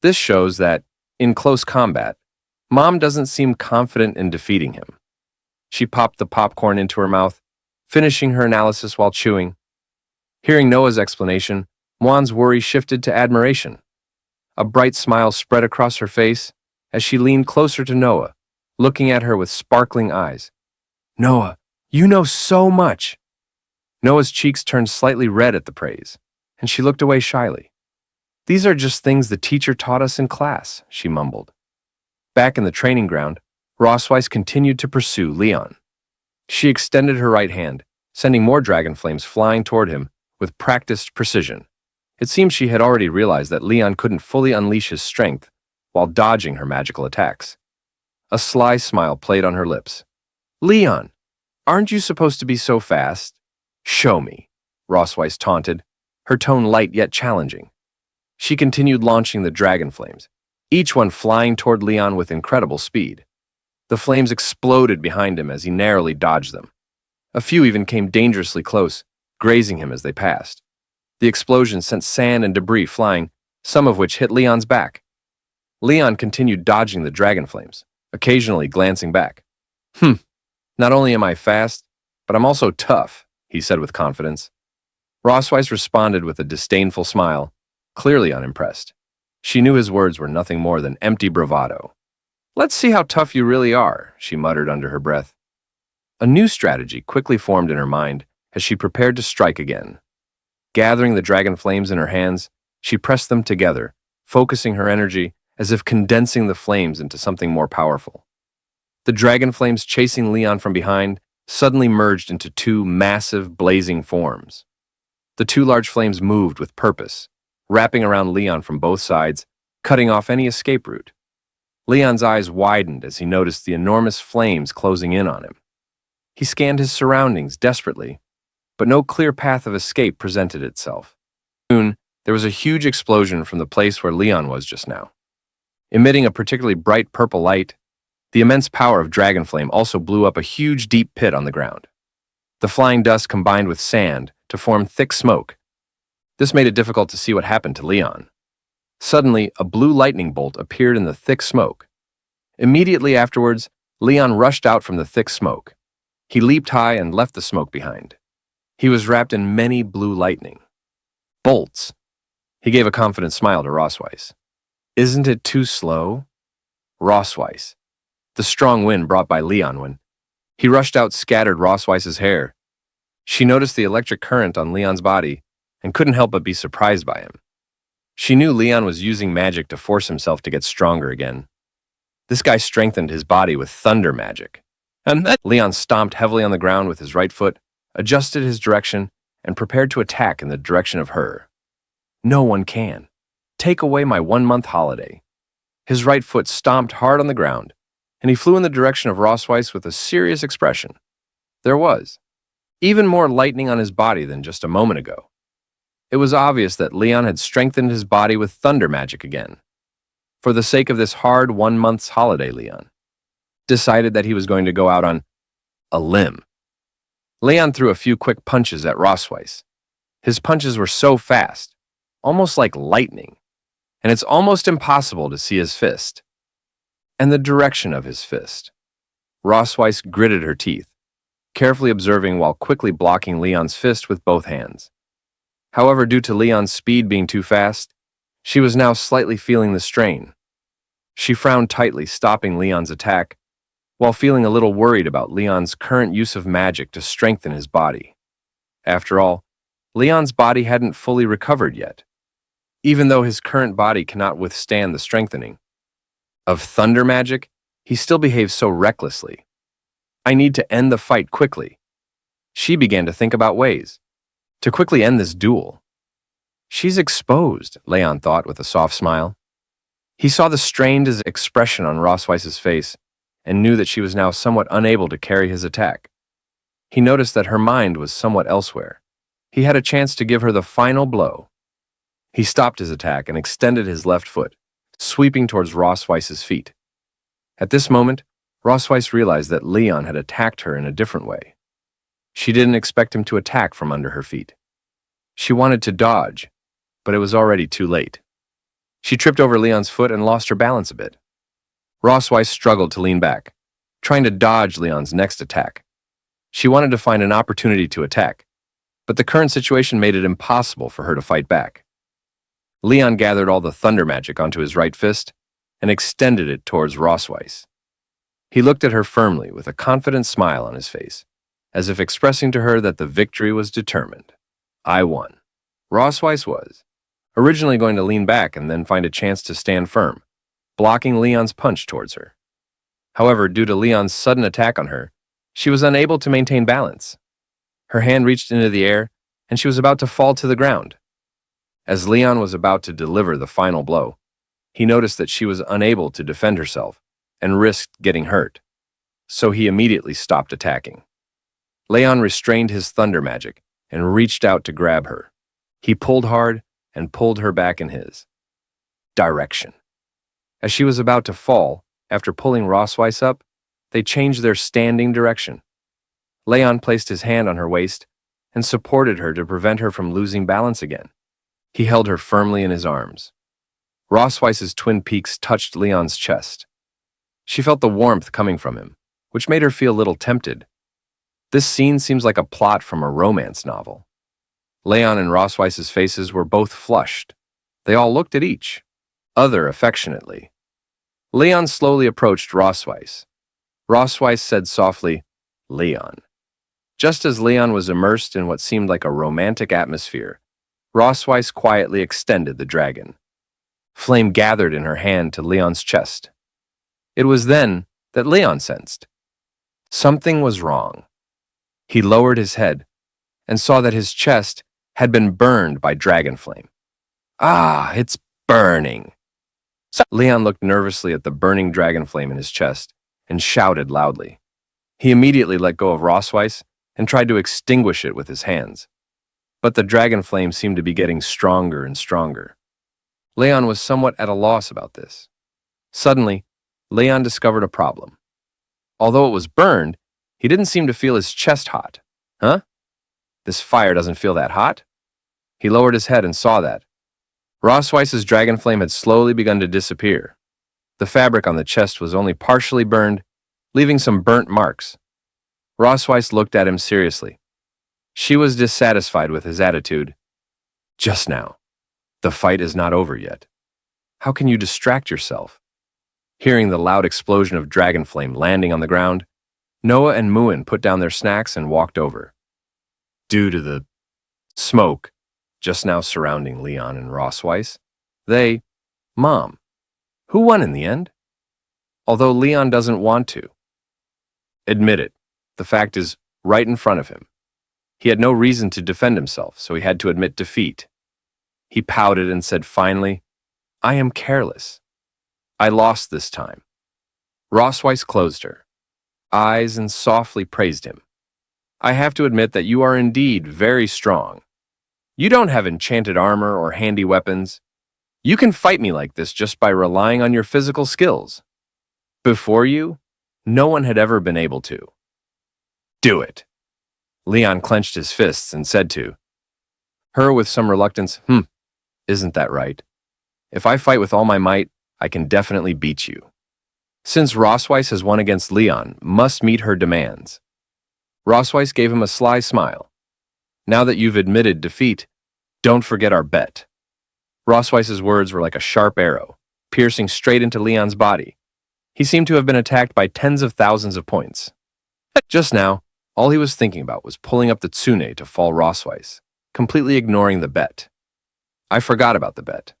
This shows that, in close combat, Mom doesn't seem confident in defeating him. She popped the popcorn into her mouth, finishing her analysis while chewing. Hearing Noah's explanation, Mwan's worry shifted to admiration. A bright smile spread across her face as she leaned closer to Noah, looking at her with sparkling eyes. Noah, you know so much! Noah's cheeks turned slightly red at the praise, and she looked away shyly. These are just things the teacher taught us in class, she mumbled. Back in the training ground, Rossweiss continued to pursue Leon. She extended her right hand, sending more dragon flames flying toward him with practiced precision. It seemed she had already realized that Leon couldn't fully unleash his strength while dodging her magical attacks. A sly smile played on her lips. Leon, aren't you supposed to be so fast? Show me, Rossweiss taunted, her tone light yet challenging. She continued launching the dragon flames, each one flying toward Leon with incredible speed. The flames exploded behind him as he narrowly dodged them. A few even came dangerously close, grazing him as they passed. The explosion sent sand and debris flying, some of which hit Leon's back. Leon continued dodging the dragon flames, occasionally glancing back. Not only am I fast, but I'm also tough, he said with confidence. Rossweiss responded with a disdainful smile, clearly unimpressed. She knew his words were nothing more than empty bravado. Let's see how tough you really are, she muttered under her breath. A new strategy quickly formed in her mind as she prepared to strike again. Gathering the dragon flames in her hands, she pressed them together, focusing her energy as if condensing the flames into something more powerful. The dragon flames chasing Leon from behind suddenly merged into two massive, blazing forms. The two large flames moved with purpose, wrapping around Leon from both sides, cutting off any escape route. Leon's eyes widened as he noticed the enormous flames closing in on him. He scanned his surroundings desperately, but no clear path of escape presented itself. Soon, there was a huge explosion from the place where Leon was just now. Emitting a particularly bright purple light, the immense power of dragon flame also blew up a huge deep pit on the ground. The flying dust combined with sand to form thick smoke. This made it difficult to see what happened to Leon. Suddenly, a blue lightning bolt appeared in the thick smoke. Immediately afterwards, Leon rushed out from the thick smoke. He leaped high and left the smoke behind. He was wrapped in many blue lightning bolts. He gave a confident smile to Rossweiss. Isn't it too slow? Rossweiss. the strong wind brought by Leon when he rushed out scattered Rossweiss's hair. She noticed the electric current on Leon's body and couldn't help but be surprised by him. She knew Leon was using magic to force himself to get stronger again. This guy strengthened his body with thunder magic. And then Leon stomped heavily on the ground with his right foot, adjusted his direction, and prepared to attack in the direction of her. No one can. Take away my 1-month holiday. His right foot stomped hard on the ground, and he flew in the direction of Rossweiss with a serious expression. There was even more lightning on his body than just a moment ago. It was obvious that Leon had strengthened his body with thunder magic again. For the sake of this hard 1-month's holiday, Leon decided that he was going to go out on a limb. Leon threw a few quick punches at Rossweiss. His punches were so fast, almost like lightning, and it's almost impossible to see his fist and the direction of his fist. Rossweiss gritted her teeth, carefully observing while quickly blocking Leon's fist with both hands. However, due to Leon's speed being too fast, she was now slightly feeling the strain. She frowned tightly, stopping Leon's attack, while feeling a little worried about Leon's current use of magic to strengthen his body. After all, Leon's body hadn't fully recovered yet, even though his current body cannot withstand the strengthening of thunder magic. He still behaves so recklessly. I need to end the fight quickly. She began to think about ways to quickly end this duel. She's exposed, Leon thought with a soft smile. He saw the strained expression on Rossweiss's face and knew that she was now somewhat unable to carry his attack. He noticed that her mind was somewhat elsewhere. He had a chance to give her the final blow. He stopped his attack and extended his left foot, sweeping towards Rossweiss's feet. At this moment, Rossweiss realized that Leon had attacked her in a different way. She didn't expect him to attack from under her feet. She wanted to dodge, but it was already too late. She tripped over Leon's foot and lost her balance a bit. Rossweiss struggled to lean back, trying to dodge Leon's next attack. She wanted to find an opportunity to attack, but the current situation made it impossible for her to fight back. Leon gathered all the thunder magic onto his right fist and extended it towards Rossweiss. He looked at her firmly with a confident smile on his face, as if expressing to her that the victory was determined. I won. Rossweiss was originally going to lean back and then find a chance to stand firm, blocking Leon's punch towards her. However, due to Leon's sudden attack on her, she was unable to maintain balance. Her hand reached into the air, and she was about to fall to the ground. As Leon was about to deliver the final blow, he noticed that she was unable to defend herself and risked getting hurt, so he immediately stopped attacking. Leon restrained his thunder magic and reached out to grab her. He pulled hard and pulled her back in his direction. As she was about to fall, after pulling Rossweiss up, they changed their standing direction. Leon placed his hand on her waist and supported her to prevent her from losing balance again. He held her firmly in his arms. Rossweiss's twin peaks touched Leon's chest. She felt the warmth coming from him, which made her feel a little tempted. This scene seems like a plot from a romance novel. Leon and Rossweiss's faces were both flushed. They all looked at each other affectionately. Leon slowly approached Rossweiss. Rossweiss said softly, "Leon." Just as Leon was immersed in what seemed like a romantic atmosphere, Rossweiss quietly extended the dragon. Flame gathered in her hand to Leon's chest. It was then that Leon sensed something was wrong. He lowered his head and saw that his chest had been burned by dragon flame. "Ah, it's burning." Leon looked nervously at the burning dragon flame in his chest and shouted loudly. He immediately let go of Rossweiss and tried to extinguish it with his hands. But the dragon flame seemed to be getting stronger and stronger. Leon was somewhat at a loss about this. Suddenly, Leon discovered a problem. Although it was burned, he didn't seem to feel his chest hot. Huh? This fire doesn't feel that hot? He lowered his head and saw that Rossweiss's dragon flame had slowly begun to disappear. The fabric on the chest was only partially burned, leaving some burnt marks. Rossweiss looked at him seriously. She was dissatisfied with his attitude. "Just now. The fight is not over yet. How can you distract yourself?" Hearing the loud explosion of dragon flame landing on the ground, Noah and Muin put down their snacks and walked over. Due to the smoke just now surrounding Leon and Rossweiss, Mom, who won in the end? Although Leon doesn't want to admit it, the fact is right in front of him. He had no reason to defend himself, so he had to admit defeat. He pouted and said finally, I am careless. I lost this time. Rossweiss closed her eyes and softly praised him. I have to admit that you are indeed very strong. You don't have enchanted armor or handy weapons. You can fight me like this just by relying on your physical skills. Before you, no one had ever been able to. Do it. Leon clenched his fists and said to her with some reluctance, isn't that right? If I fight with all my might, I can definitely beat you. Since Rossweiss has won against Leon, must meet her demands. Rossweiss gave him a sly smile. Now that you've admitted defeat, don't forget our bet. Rossweiss's words were like a sharp arrow, piercing straight into Leon's body. He seemed to have been attacked by tens of thousands of points. Just now, all he was thinking about was pulling up the tsune to fall Rossweiss, completely ignoring the bet. I forgot about the bet.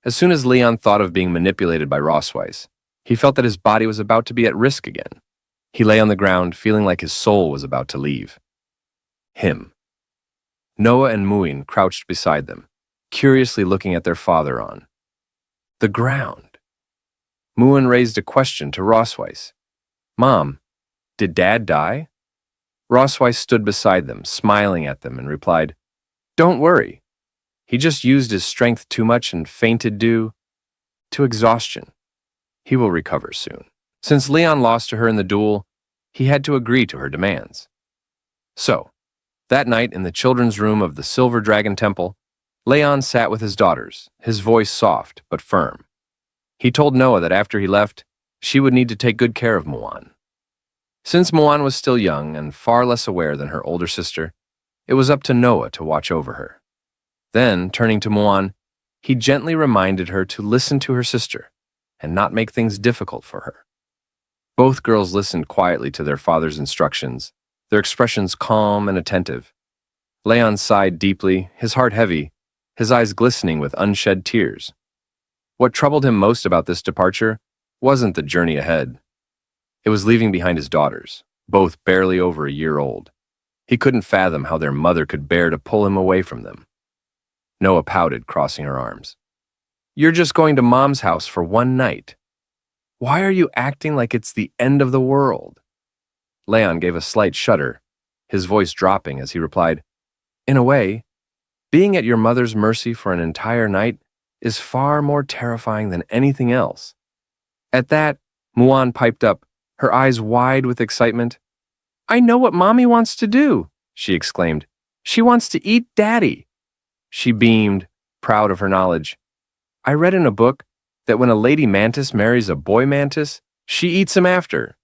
As soon as Leon thought of being manipulated by Rossweiss, he felt that his body was about to be at risk again. He lay on the ground, feeling like his soul was about to leave him. Noah and Muin crouched beside them, curiously looking at their father on the ground. Muin raised a question to Rossweiss. Mom, did Dad die? Rossweiss stood beside them, smiling at them, and replied, Don't worry. He just used his strength too much and fainted due to exhaustion. He will recover soon. Since Leon lost to her in the duel, he had to agree to her demands. So, that night in the children's room of the Silver Dragon Temple, Leon sat with his daughters, his voice soft but firm. He told Noah that after he left, she would need to take good care of Muan. Since Muan was still young and far less aware than her older sister, it was up to Noah to watch over her. Then, turning to Muan, he gently reminded her to listen to her sister and not make things difficult for her. Both girls listened quietly to their father's instructions, their expressions calm and attentive. Leon sighed deeply, his heart heavy, his eyes glistening with unshed tears. What troubled him most about this departure wasn't the journey ahead. It was leaving behind his daughters, both barely over a year old. He couldn't fathom how their mother could bear to pull him away from them. Noah pouted, crossing her arms. You're just going to Mom's house for one night. Why are you acting like it's the end of the world? Leon gave a slight shudder, his voice dropping as he replied, In a way, being at your mother's mercy for an entire night is far more terrifying than anything else. At that, Muan piped up, her eyes wide with excitement. I know what Mommy wants to do, she exclaimed. She wants to eat Daddy. She beamed, proud of her knowledge. I read in a book that when a lady mantis marries a boy mantis, she eats him after.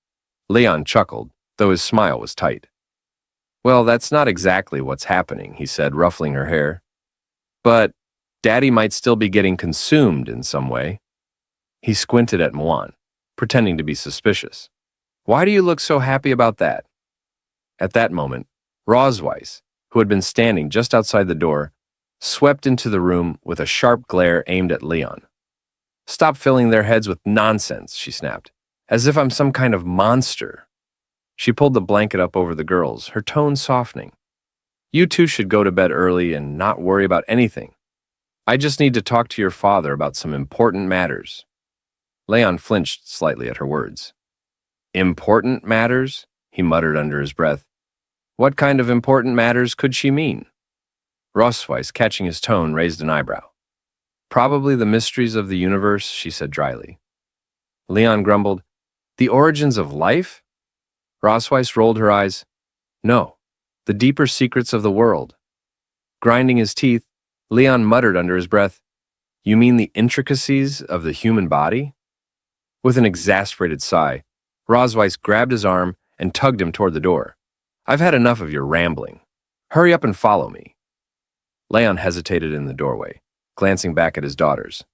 Leon chuckled, though his smile was tight. Well, that's not exactly what's happening, he said, ruffling her hair. But Daddy might still be getting consumed in some way. He squinted at Muan, pretending to be suspicious. Why do you look so happy about that? At that moment, Rossweiss, who had been standing just outside the door, swept into the room with a sharp glare aimed at Leon. Stop filling their heads with nonsense, she snapped, as if I'm some kind of monster. She pulled the blanket up over the girls, her tone softening. You two should go to bed early and not worry about anything. I just need to talk to your father about some important matters. Leon flinched slightly at her words. Important matters? He muttered under his breath. What kind of important matters could she mean? Rossweiss, catching his tone, raised an eyebrow. Probably the mysteries of the universe, she said dryly. Leon grumbled, The origins of life? Rossweiss rolled her eyes. No, the deeper secrets of the world. Grinding his teeth, Leon muttered under his breath, You mean the intricacies of the human body? With an exasperated sigh, Rossweiss grabbed his arm and tugged him toward the door. I've had enough of your rambling. Hurry up and follow me. Leon hesitated in the doorway, glancing back at his daughters.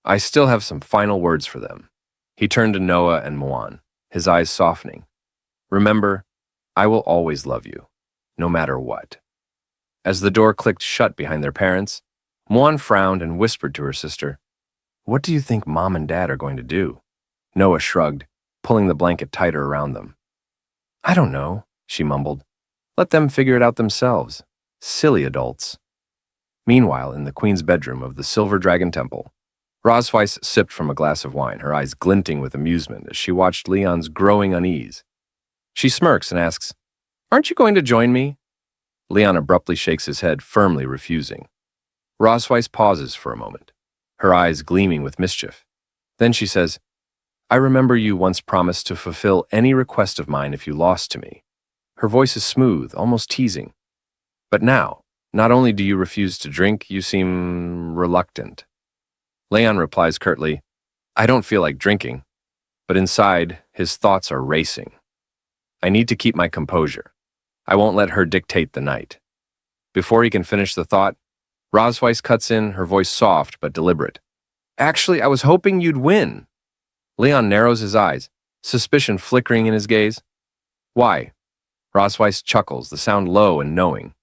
I still have some final words for them. He turned to Noah and Moan, his eyes softening. Remember, I will always love you, no matter what. As the door clicked shut behind their parents, Moan frowned and whispered to her sister, "What do you think Mom and Dad are going to do?" Noah shrugged, pulling the blanket tighter around them. "I don't know," she mumbled. "Let them figure it out themselves. Silly adults." Meanwhile, in the queen's bedroom of the Silver Dragon Temple, Rosweiss sipped from a glass of wine, her eyes glinting with amusement as she watched Leon's growing unease. She smirks and asks, "Aren't you going to join me?" Leon abruptly shakes his head, firmly refusing. Rosweiss pauses for a moment, her eyes gleaming with mischief. Then she says, "I remember you once promised to fulfill any request of mine if you lost to me." Her voice is smooth, almost teasing. "But now, not only do you refuse to drink, you seem reluctant." Leon replies curtly, "I don't feel like drinking." But inside, his thoughts are racing. "I need to keep my composure. I won't let her dictate the night." Before he can finish the thought, Rosweiss cuts in, her voice soft but deliberate. "Actually, I was hoping you'd win." Leon narrows his eyes, suspicion flickering in his gaze. "Why?" Rosweiss chuckles, the sound low and knowing.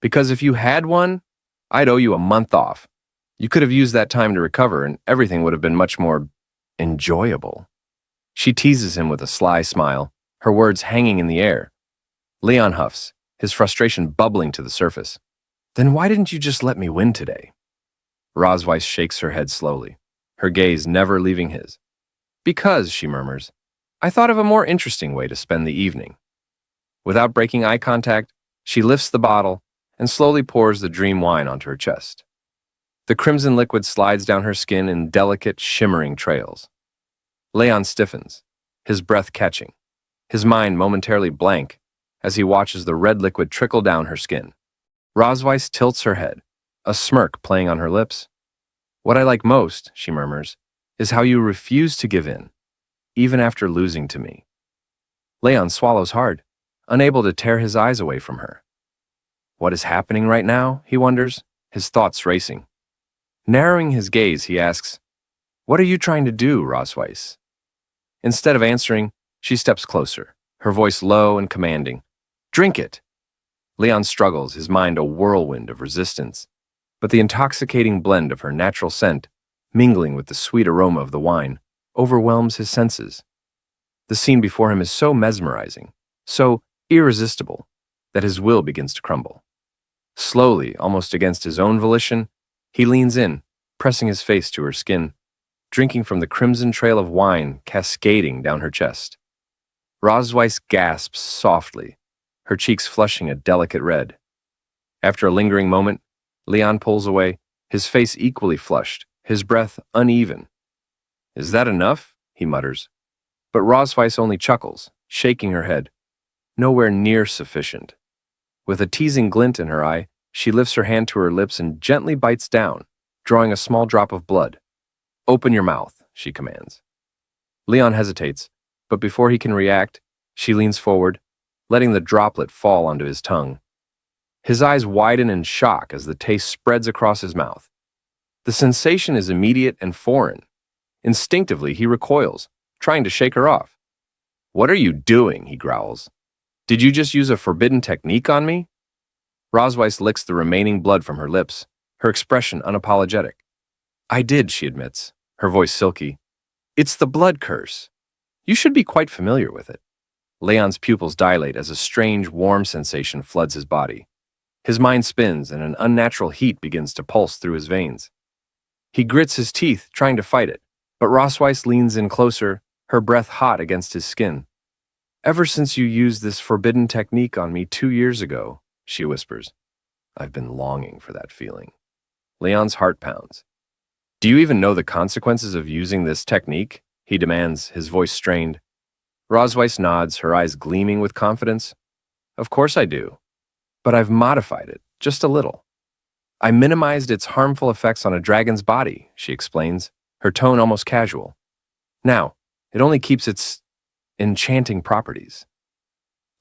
"Because if you had won, I'd owe you a month off. You could have used that time to recover, and everything would have been much more enjoyable." She teases him with a sly smile, her words hanging in the air. Leon huffs, his frustration bubbling to the surface. "Then why didn't you just let me win today?" Rosweiss shakes her head slowly, her gaze never leaving his. "Because," she murmurs, "I thought of a more interesting way to spend the evening." Without breaking eye contact, she lifts the bottle and slowly pours the dream wine onto her chest. The crimson liquid slides down her skin in delicate, shimmering trails. Leon stiffens, his breath catching, his mind momentarily blank as he watches the red liquid trickle down her skin. Rosweiss tilts her head, a smirk playing on her lips. "What I like most," she murmurs, "is how you refuse to give in, even after losing to me." Leon swallows hard, unable to tear his eyes away from her. What is happening right now, he wonders, his thoughts racing. Narrowing his gaze, he asks, "What are you trying to do, Rosweiss?" Instead of answering, she steps closer, her voice low and commanding. "Drink it!" Leon struggles, his mind a whirlwind of resistance, but the intoxicating blend of her natural scent, mingling with the sweet aroma of the wine, overwhelms his senses. The scene before him is so mesmerizing, so irresistible, that his will begins to crumble. Slowly, almost against his own volition, he leans in, pressing his face to her skin, drinking from the crimson trail of wine cascading down her chest. Rosweiss gasps softly, her cheeks flushing a delicate red. After a lingering moment, Leon pulls away, his face equally flushed, his breath uneven. "Is that enough?" he mutters. But Rosweiss only chuckles, shaking her head. "Nowhere near sufficient." With a teasing glint in her eye, she lifts her hand to her lips and gently bites down, drawing a small drop of blood. "Open your mouth," she commands. Leon hesitates, but before he can react, she leans forward, letting the droplet fall onto his tongue. His eyes widen in shock as the taste spreads across his mouth. The sensation is immediate and foreign. Instinctively, he recoils, trying to shake her off. "What are you doing?" he growls. "Did you just use a forbidden technique on me?" Rosweiss licks the remaining blood from her lips, her expression unapologetic. "I did," she admits, her voice silky. "It's the blood curse. You should be quite familiar with it." Leon's pupils dilate as a strange, warm sensation floods his body. His mind spins and an unnatural heat begins to pulse through his veins. He grits his teeth, trying to fight it, but Rosweiss leans in closer, her breath hot against his skin. "Ever since you used this forbidden technique on me 2 years ago," she whispers. "I've been longing for that feeling." Leon's heart pounds. "Do you even know the consequences of using this technique?" he demands, his voice strained. Rosweiss nods, her eyes gleaming with confidence. "Of course I do. But I've modified it, just a little. I minimized its harmful effects on a dragon's body," she explains, her tone almost casual. "Now, it only keeps its enchanting properties."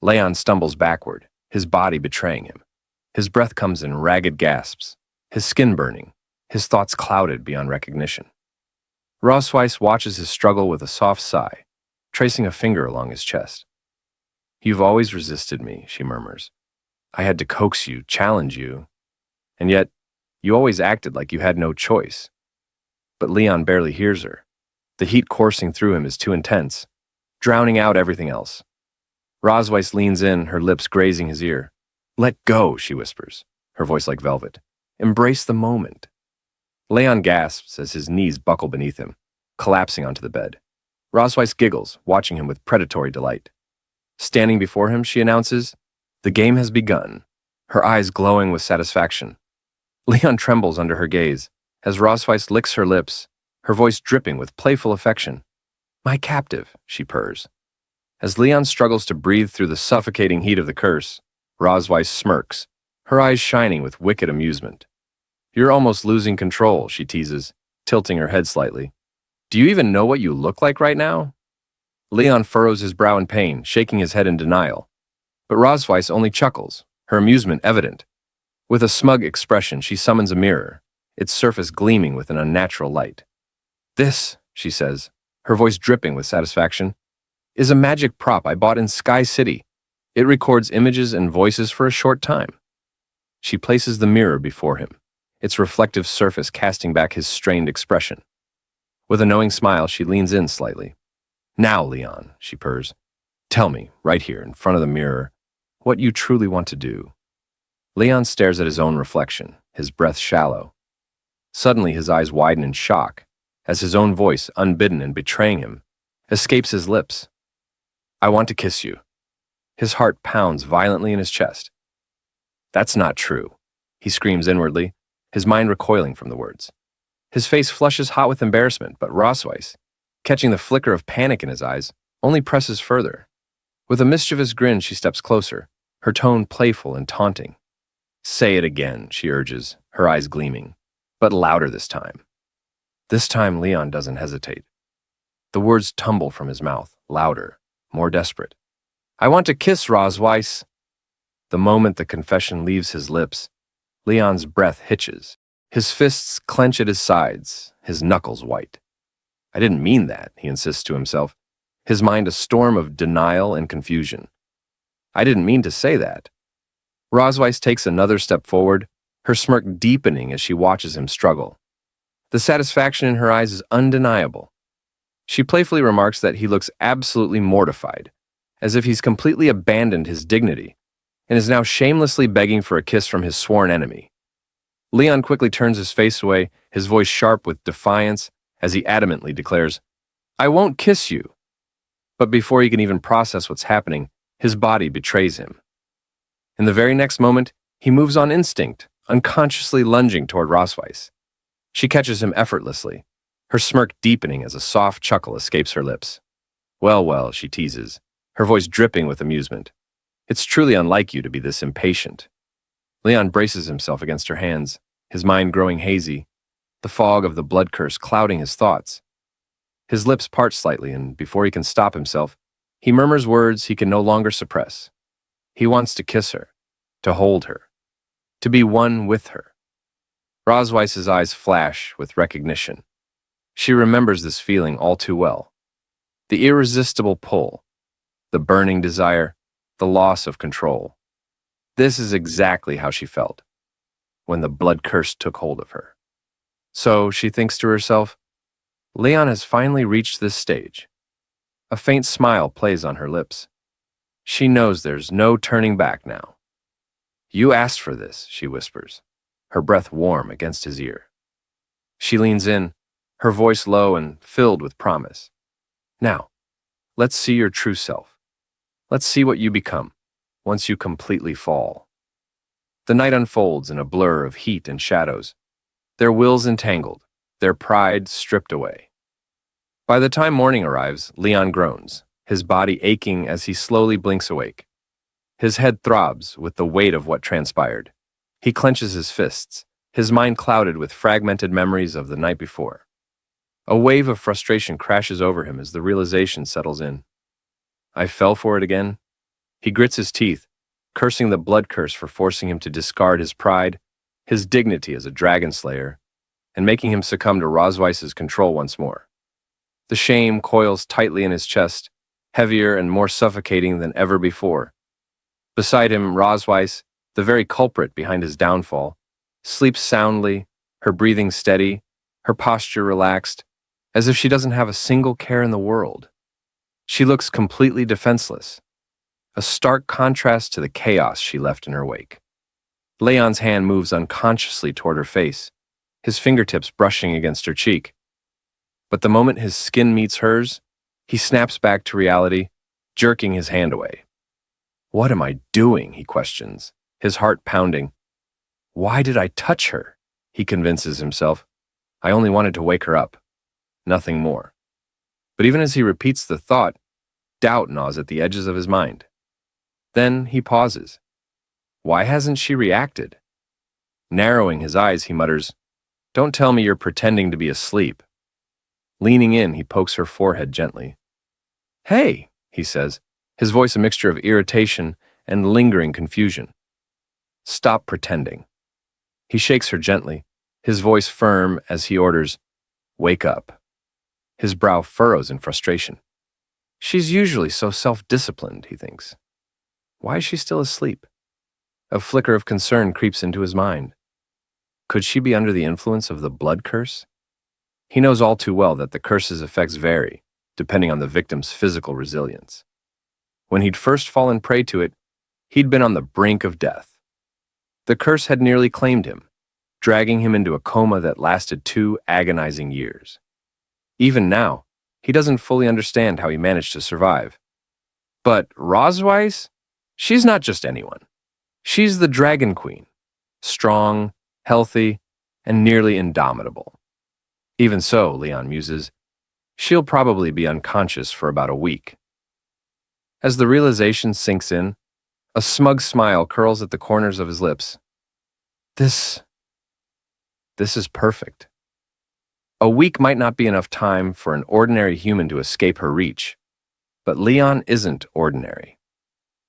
Leon stumbles backward, his body betraying him. His breath comes in ragged gasps, his skin burning, his thoughts clouded beyond recognition. Rosweiss watches his struggle with a soft sigh, tracing a finger along his chest. "You've always resisted me," she murmurs. "I had to coax you, challenge you. And yet, you always acted like you had no choice." But Leon barely hears her. The heat coursing through him is too intense, drowning out everything else. Rosweiss leans in, her lips grazing his ear. "Let go," she whispers, her voice like velvet. "Embrace the moment." Leon gasps as his knees buckle beneath him, collapsing onto the bed. Rosweiss giggles, watching him with predatory delight. Standing before him, she announces, "The game has begun," her eyes glowing with satisfaction. Leon trembles under her gaze, as Rosweiss licks her lips, her voice dripping with playful affection. "My captive," she purrs. As Leon struggles to breathe through the suffocating heat of the curse, Rosweiss smirks, her eyes shining with wicked amusement. "You're almost losing control," she teases, tilting her head slightly. "Do you even know what you look like right now?" Leon furrows his brow in pain, shaking his head in denial. But Rosweiss only chuckles, her amusement evident. With a smug expression, she summons a mirror, its surface gleaming with an unnatural light. "This," she says, her voice dripping with satisfaction, "is a magic prop I bought in Sky City. It records images and voices for a short time." She places the mirror before him, its reflective surface casting back his strained expression. With a knowing smile, she leans in slightly. "Now, Leon," she purrs, "tell me, right here in front of the mirror, what you truly want to do." Leon stares at his own reflection, his breath shallow. Suddenly, his eyes widen in shock, as his own voice, unbidden and betraying him, escapes his lips. "I want to kiss you." His heart pounds violently in his chest. "That's not true," he screams inwardly, his mind recoiling from the words. His face flushes hot with embarrassment, but Rosweiss, catching the flicker of panic in his eyes, only presses further. With a mischievous grin, she steps closer, her tone playful and taunting. "Say it again," she urges, her eyes gleaming, but louder this time. This time, Leon doesn't hesitate. The words tumble from his mouth, louder, more desperate. "I want to kiss Rosweiss." The moment the confession leaves his lips, Leon's breath hitches. His fists clench at his sides, his knuckles white. "I didn't mean that," he insists to himself, his mind a storm of denial and confusion. "I didn't mean to say that." Rosweiss takes another step forward, her smirk deepening as she watches him struggle. The satisfaction in her eyes is undeniable. She playfully remarks that he looks absolutely mortified, as if he's completely abandoned his dignity, and is now shamelessly begging for a kiss from his sworn enemy. Leon quickly turns his face away, his voice sharp with defiance, as he adamantly declares, "I won't kiss you." But before he can even process what's happening, his body betrays him. In the very next moment, he moves on instinct, unconsciously lunging toward Rosweiss. She catches him effortlessly, her smirk deepening as a soft chuckle escapes her lips. "Well, well," she teases, her voice dripping with amusement. "It's truly unlike you to be this impatient." Leon braces himself against her hands, his mind growing hazy, the fog of the blood curse clouding his thoughts. His lips part slightly, and before he can stop himself, he murmurs words he can no longer suppress. He wants to kiss her, to hold her, to be one with her. Rosweiss's eyes flash with recognition. She remembers this feeling all too well. The irresistible pull, the burning desire, the loss of control. This is exactly how she felt when the blood curse took hold of her. So, she thinks to herself, Leon has finally reached this stage. A faint smile plays on her lips. She knows there's no turning back now. "You asked for this," she whispers, her breath warm against his ear. She leans in, her voice low and filled with promise. "Now, let's see your true self. Let's see what you become once you completely fall." The night unfolds in a blur of heat and shadows, their wills entangled, their pride stripped away. By the time morning arrives, Leon groans, his body aching as he slowly blinks awake. His head throbs with the weight of what transpired. He clenches his fists, his mind clouded with fragmented memories of the night before. A wave of frustration crashes over him as the realization settles in. I fell for it again? He grits his teeth, cursing the blood curse for forcing him to discard his pride, his dignity as a dragon slayer, and making him succumb to Rosweiss's control once more. The shame coils tightly in his chest, heavier and more suffocating than ever before. Beside him, Rosweiss, the very culprit behind his downfall, sleeps soundly, her breathing steady, her posture relaxed, as if she doesn't have a single care in the world. She looks completely defenseless, a stark contrast to the chaos she left in her wake. Leon's hand moves unconsciously toward her face, his fingertips brushing against her cheek. But the moment his skin meets hers, he snaps back to reality, jerking his hand away. "What am I doing?" he questions, his heart pounding. "Why did I touch her?" he convinces himself. "I only wanted to wake her up. Nothing more." But even as he repeats the thought, doubt gnaws at the edges of his mind. Then he pauses. Why hasn't she reacted? Narrowing his eyes, he mutters, "Don't tell me you're pretending to be asleep." Leaning in, he pokes her forehead gently. "Hey," he says, his voice a mixture of irritation and lingering confusion. "Stop pretending." He shakes her gently, his voice firm as he orders, "Wake up." His brow furrows in frustration. She's usually so self-disciplined, he thinks. Why is she still asleep? A flicker of concern creeps into his mind. Could she be under the influence of the blood curse? He knows all too well that the curse's effects vary, depending on the victim's physical resilience. When he'd first fallen prey to it, he'd been on the brink of death. The curse had nearly claimed him, dragging him into a coma that lasted 2 agonizing years. Even now, he doesn't fully understand how he managed to survive. But Rosweiss? She's not just anyone. She's the Dragon Queen, strong, healthy, and nearly indomitable. Even so, Leon muses, she'll probably be unconscious for about a week. As the realization sinks in, a smug smile curls at the corners of his lips. This is perfect. A week might not be enough time for an ordinary human to escape her reach, but Leon isn't ordinary.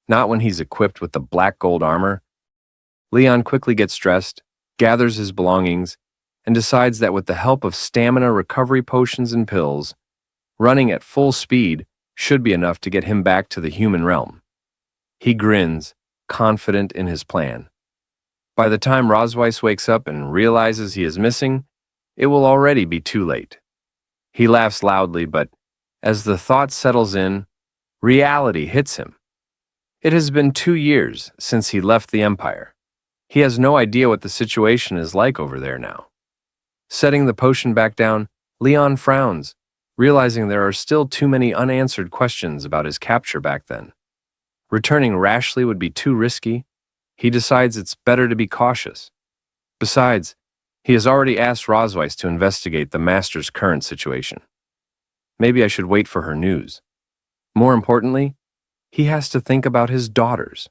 Not when he's equipped with the black gold armor. Leon quickly gets dressed, gathers his belongings, and decides that with the help of stamina recovery potions and pills, running at full speed should be enough to get him back to the human realm. He grins, confident in his plan. By the time Rosweiss wakes up and realizes he is missing, it will already be too late. He laughs loudly, but as the thought settles in, reality hits him. It has been 2 years since he left the Empire. He has no idea what the situation is like over there now. Setting the potion back down, Leon frowns, realizing there are still too many unanswered questions about his capture back then. Returning rashly would be too risky. He decides it's better to be cautious. Besides, he has already asked Rosweiss to investigate the Master's current situation. Maybe I should wait for her news. More importantly, he has to think about his daughters.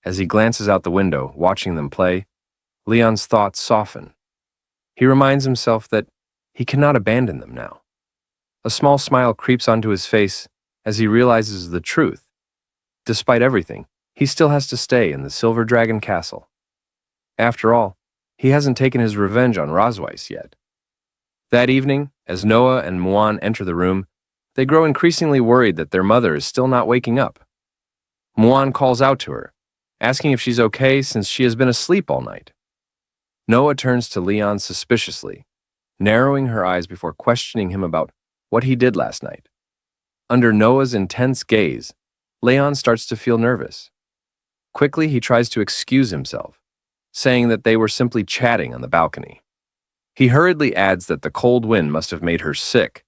As he glances out the window, watching them play, Leon's thoughts soften. He reminds himself that he cannot abandon them now. A small smile creeps onto his face as he realizes the truth. Despite everything, he still has to stay in the Silver Dragon Castle. After all, he hasn't taken his revenge on Rosweiss yet. That evening, as Noah and Muan enter the room, they grow increasingly worried that their mother is still not waking up. Muan calls out to her, asking if she's okay since she has been asleep all night. Noah turns to Leon suspiciously, narrowing her eyes before questioning him about what he did last night. Under Noah's intense gaze, Leon starts to feel nervous. Quickly, he tries to excuse himself, saying that they were simply chatting on the balcony. He hurriedly adds that the cold wind must have made her sick,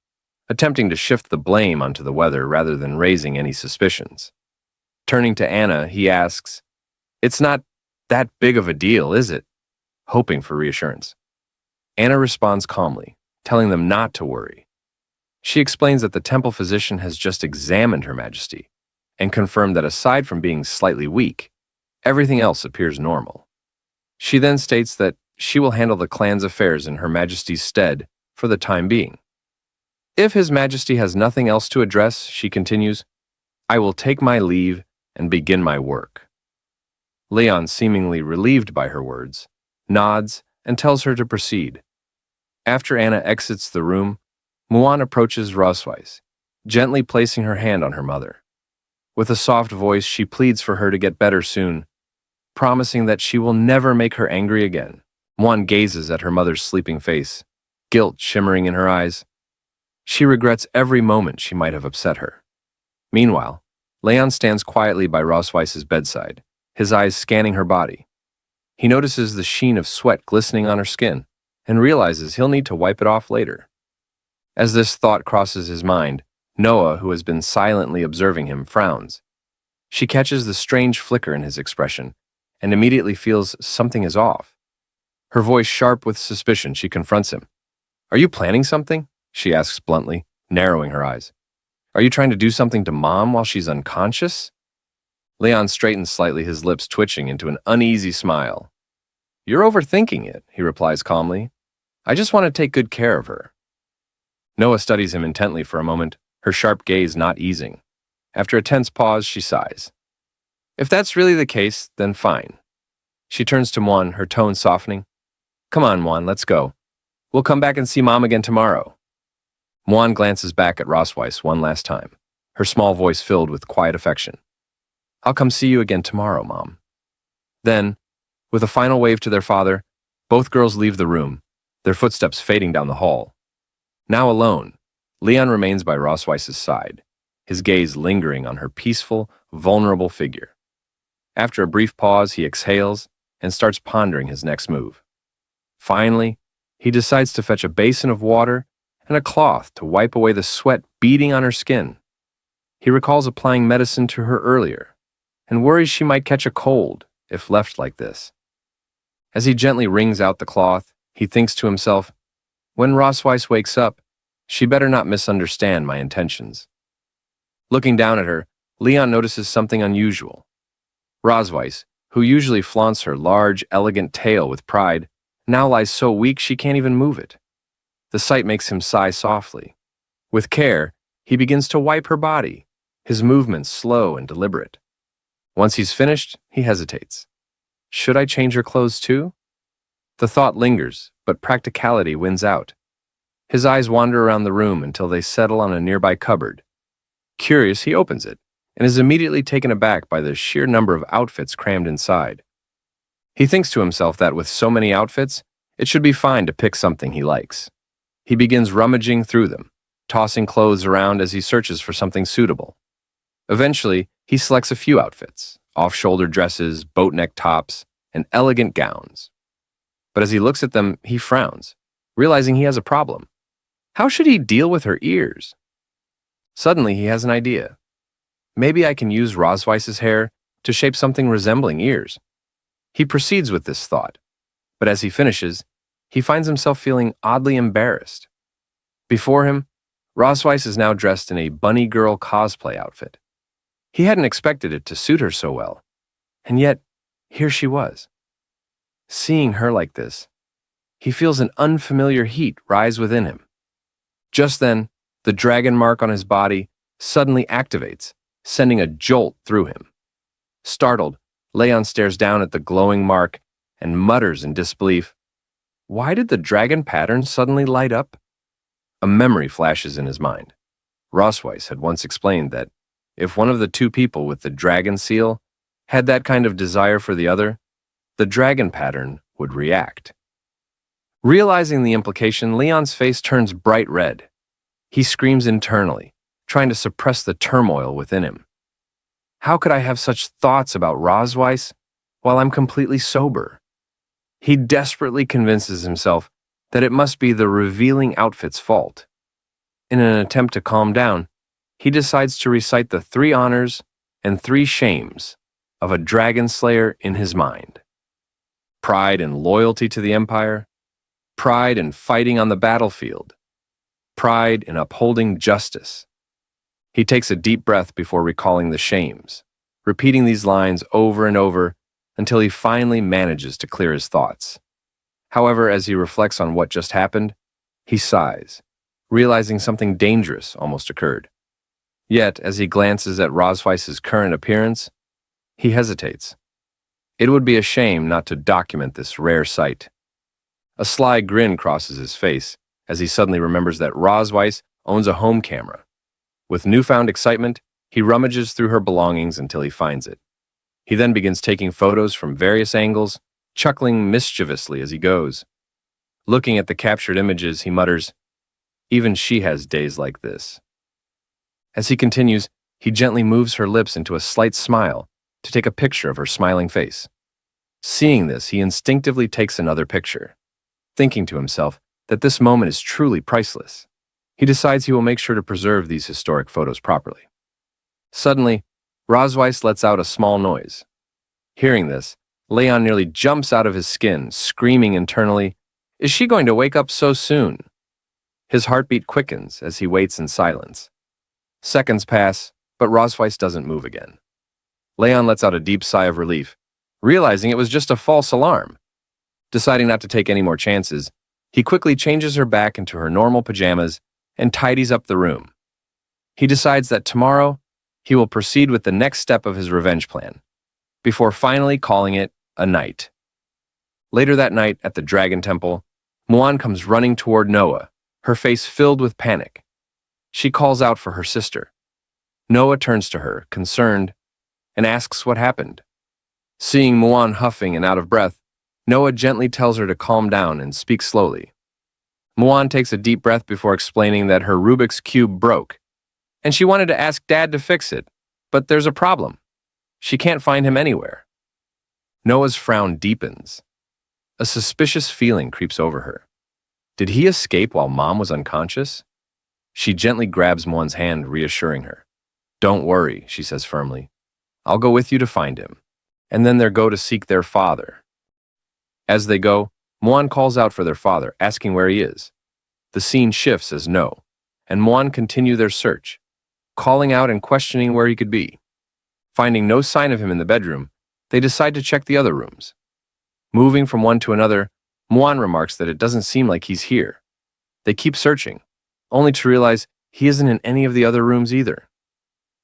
attempting to shift the blame onto the weather rather than raising any suspicions. Turning to Anna, he asks, "It's not that big of a deal, is it?" hoping for reassurance. Anna responds calmly, telling them not to worry. She explains that the temple physician has just examined Her Majesty and confirmed that aside from being slightly weak, everything else appears normal. She then states that she will handle the clan's affairs in Her Majesty's stead for the time being. If His Majesty has nothing else to address, she continues, I will take my leave and begin my work. Leon, seemingly relieved by her words, nods and tells her to proceed, After Anna exits the room, Muan approaches Rosweiss, gently placing her hand on her mother. With a soft voice, she pleads for her to get better soon, promising that she will never make her angry again. Muan gazes at her mother's sleeping face, guilt shimmering in her eyes. She regrets every moment she might have upset her. Meanwhile, Leon stands quietly by Rosweiss's bedside, his eyes scanning her body. He notices the sheen of sweat glistening on her skin and realizes he'll need to wipe it off later. As this thought crosses his mind, Noah, who has been silently observing him, frowns. She catches the strange flicker in his expression and immediately feels something is off. Her voice sharp with suspicion, she confronts him. "Are you planning something?" she asks bluntly, narrowing her eyes. "Are you trying to do something to Mom while she's unconscious?" Leon straightens slightly, his lips twitching into an uneasy smile. "You're overthinking it," he replies calmly. "I just want to take good care of her." Noah studies him intently for a moment, her sharp gaze not easing. After a tense pause, she sighs. "If that's really the case, then fine." She turns to Muan, her tone softening. "Come on, Muan, let's go. We'll come back and see Mom again tomorrow." Muan glances back at Rosweiss one last time, her small voice filled with quiet affection. "I'll come see you again tomorrow, Mom." Then, with a final wave to their father, both girls leave the room, their footsteps fading down the hall. Now alone, Leon remains by Rosweiss's side, his gaze lingering on her peaceful, vulnerable figure. After a brief pause, he exhales and starts pondering his next move. Finally, he decides to fetch a basin of water and a cloth to wipe away the sweat beading on her skin. He recalls applying medicine to her earlier and worries she might catch a cold if left like this. As he gently wrings out the cloth, he thinks to himself, when Rosweiss wakes up, she better not misunderstand my intentions. Looking down at her, Leon notices something unusual. Rosweiss, who usually flaunts her large, elegant tail with pride, now lies so weak she can't even move it. The sight makes him sigh softly. With care, he begins to wipe her body, his movements slow and deliberate. Once he's finished, he hesitates. Should I change her clothes too? The thought lingers, but practicality wins out. His eyes wander around the room until they settle on a nearby cupboard. Curious, he opens it and is immediately taken aback by the sheer number of outfits crammed inside. He thinks to himself that with so many outfits, it should be fine to pick something he likes. He begins rummaging through them, tossing clothes around as he searches for something suitable. Eventually, he selects a few outfits, off-shoulder dresses, boat-neck tops, and elegant gowns. But as he looks at them, he frowns, realizing he has a problem. How should he deal with her ears? Suddenly, he has an idea. Maybe I can use Rosweiss's hair to shape something resembling ears. He proceeds with this thought, but as he finishes, he finds himself feeling oddly embarrassed. Before him, Rosweiss is now dressed in a bunny girl cosplay outfit. He hadn't expected it to suit her so well, and yet, here she was. Seeing her like this, he feels an unfamiliar heat rise within him. Just then, the dragon mark on his body suddenly activates, sending a jolt through him. Startled, Leon stares down at the glowing mark and mutters in disbelief, "Why did the dragon pattern suddenly light up?" A memory flashes in his mind. Rosweiss had once explained that if one of the two people with the dragon seal had that kind of desire for the other, the dragon pattern would react. Realizing the implication, Leon's face turns bright red. He screams internally, trying to suppress the turmoil within him. How could I have such thoughts about Rosweiss while I'm completely sober? He desperately convinces himself that it must be the revealing outfit's fault. In an attempt to calm down, he decides to recite the 3 honors and 3 shames of a dragon slayer in his mind. Pride and loyalty to the Empire, pride in fighting on the battlefield, pride in upholding justice. He takes a deep breath before recalling the shames, repeating these lines over and over until he finally manages to clear his thoughts. However, as he reflects on what just happened, he sighs, realizing something dangerous almost occurred. Yet, as he glances at Rosweiss's current appearance, he hesitates. It would be a shame not to document this rare sight. A sly grin crosses his face as he suddenly remembers that Rosweiss owns a home camera. With newfound excitement, he rummages through her belongings until he finds it. He then begins taking photos from various angles, chuckling mischievously as he goes. Looking at the captured images, he mutters, "Even she has days like this." As he continues, he gently moves her lips into a slight smile to take a picture of her smiling face. Seeing this, he instinctively takes another picture. Thinking to himself that this moment is truly priceless, he decides he will make sure to preserve these historic photos properly. Suddenly, Rosweiss lets out a small noise. Hearing this, Leon nearly jumps out of his skin, screaming internally, "Is she going to wake up so soon?" His heartbeat quickens as he waits in silence. Seconds pass, but Rosweiss doesn't move again. Leon lets out a deep sigh of relief, realizing it was just a false alarm. Deciding not to take any more chances, he quickly changes her back into her normal pajamas and tidies up the room. He decides that tomorrow, he will proceed with the next step of his revenge plan, before finally calling it a night. Later that night at the Dragon Temple, Muan comes running toward Noah, her face filled with panic. She calls out for her sister. Noah turns to her, concerned, and asks what happened. Seeing Muan huffing and out of breath, Noah gently tells her to calm down and speak slowly. Muan takes a deep breath before explaining that her Rubik's Cube broke, and she wanted to ask Dad to fix it, but there's a problem. She can't find him anywhere. Noah's frown deepens. A suspicious feeling creeps over her. Did he escape while Mom was unconscious? She gently grabs Muan's hand, reassuring her. "Don't worry," she says firmly. "I'll go with you to find him." And then they go to seek their father. As they go, Muan calls out for their father, asking where he is. The scene shifts as no, and Muan continue their search, calling out and questioning where he could be. Finding no sign of him in the bedroom, they decide to check the other rooms. Moving from one to another, Muan remarks that it doesn't seem like he's here. They keep searching, only to realize he isn't in any of the other rooms either.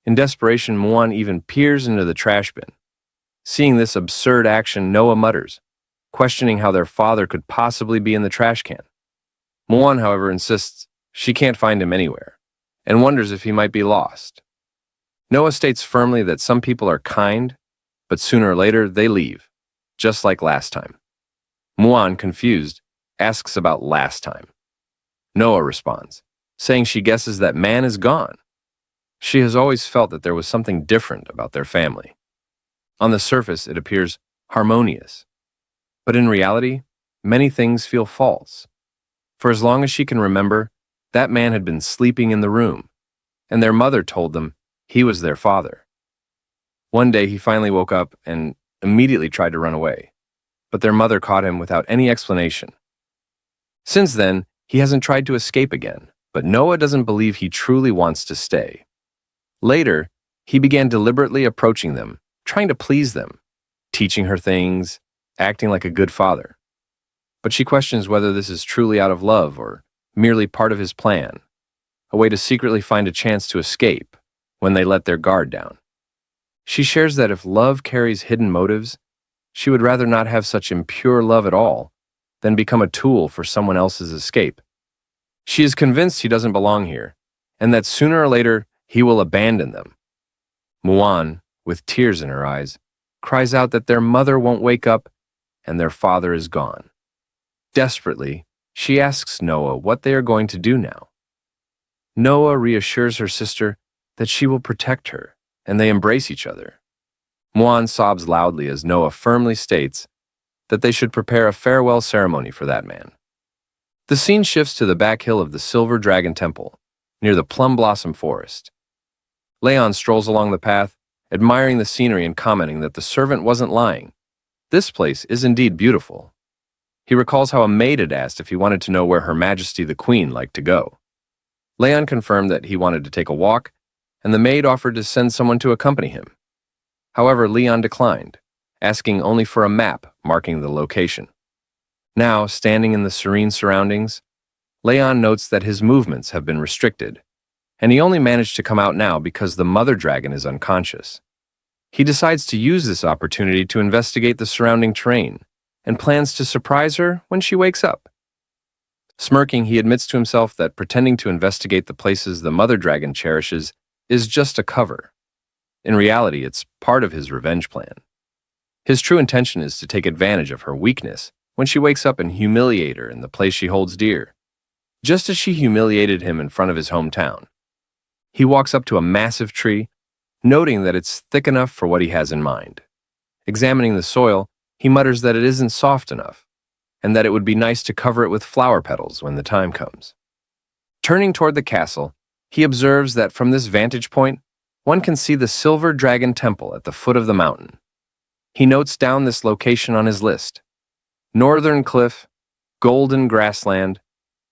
In desperation, Muan even peers into the trash bin. Seeing this absurd action, Noah mutters, questioning how their father could possibly be in the trash can. Muan, however, insists she can't find him anywhere, and wonders if he might be lost. Noah states firmly that some people are kind, but sooner or later they leave, just like last time. Muan, confused, asks about last time. Noah responds, saying she guesses that man is gone. She has always felt that there was something different about their family. On the surface, it appears harmonious. But in reality, many things feel false. For as long as she can remember, that man had been sleeping in the room, and their mother told them he was their father. One day he finally woke up and immediately tried to run away, but their mother caught him without any explanation. Since then, he hasn't tried to escape again, but Noah doesn't believe he truly wants to stay. Later, he began deliberately approaching them, trying to please them, teaching her things, acting like a good father. But she questions whether this is truly out of love or merely part of his plan, a way to secretly find a chance to escape when they let their guard down. She shares that if love carries hidden motives, she would rather not have such impure love at all than become a tool for someone else's escape. She is convinced he doesn't belong here, and that sooner or later he will abandon them. Muan, with tears in her eyes, cries out that their mother won't wake up and their father is gone. Desperately, she asks Noah what they are going to do now. Noah reassures her sister that she will protect her, and they embrace each other. Muan sobs loudly as Noah firmly states that they should prepare a farewell ceremony for that man. The scene shifts to the back hill of the Silver Dragon Temple, near the Plum Blossom Forest. Leon strolls along the path, admiring the scenery and commenting that the servant wasn't lying. This place is indeed beautiful. He recalls how a maid had asked if he wanted to know where Her Majesty the Queen liked to go. Leon confirmed that he wanted to take a walk, and the maid offered to send someone to accompany him. However, Leon declined, asking only for a map marking the location. Now, standing in the serene surroundings, Leon notes that his movements have been restricted, and he only managed to come out now because the mother dragon is unconscious. He decides to use this opportunity to investigate the surrounding terrain and plans to surprise her when she wakes up. Smirking, he admits to himself that pretending to investigate the places the mother dragon cherishes is just a cover. In reality, it's part of his revenge plan. His true intention is to take advantage of her weakness when she wakes up and humiliate her in the place she holds dear, just as she humiliated him in front of his hometown. He walks up to a massive tree, noting that it's thick enough for what he has in mind. Examining the soil, he mutters that it isn't soft enough, and that it would be nice to cover it with flower petals when the time comes. Turning toward the castle, he observes that from this vantage point, one can see the Silver Dragon Temple at the foot of the mountain. He notes down this location on his list: Northern Cliff, Golden Grassland,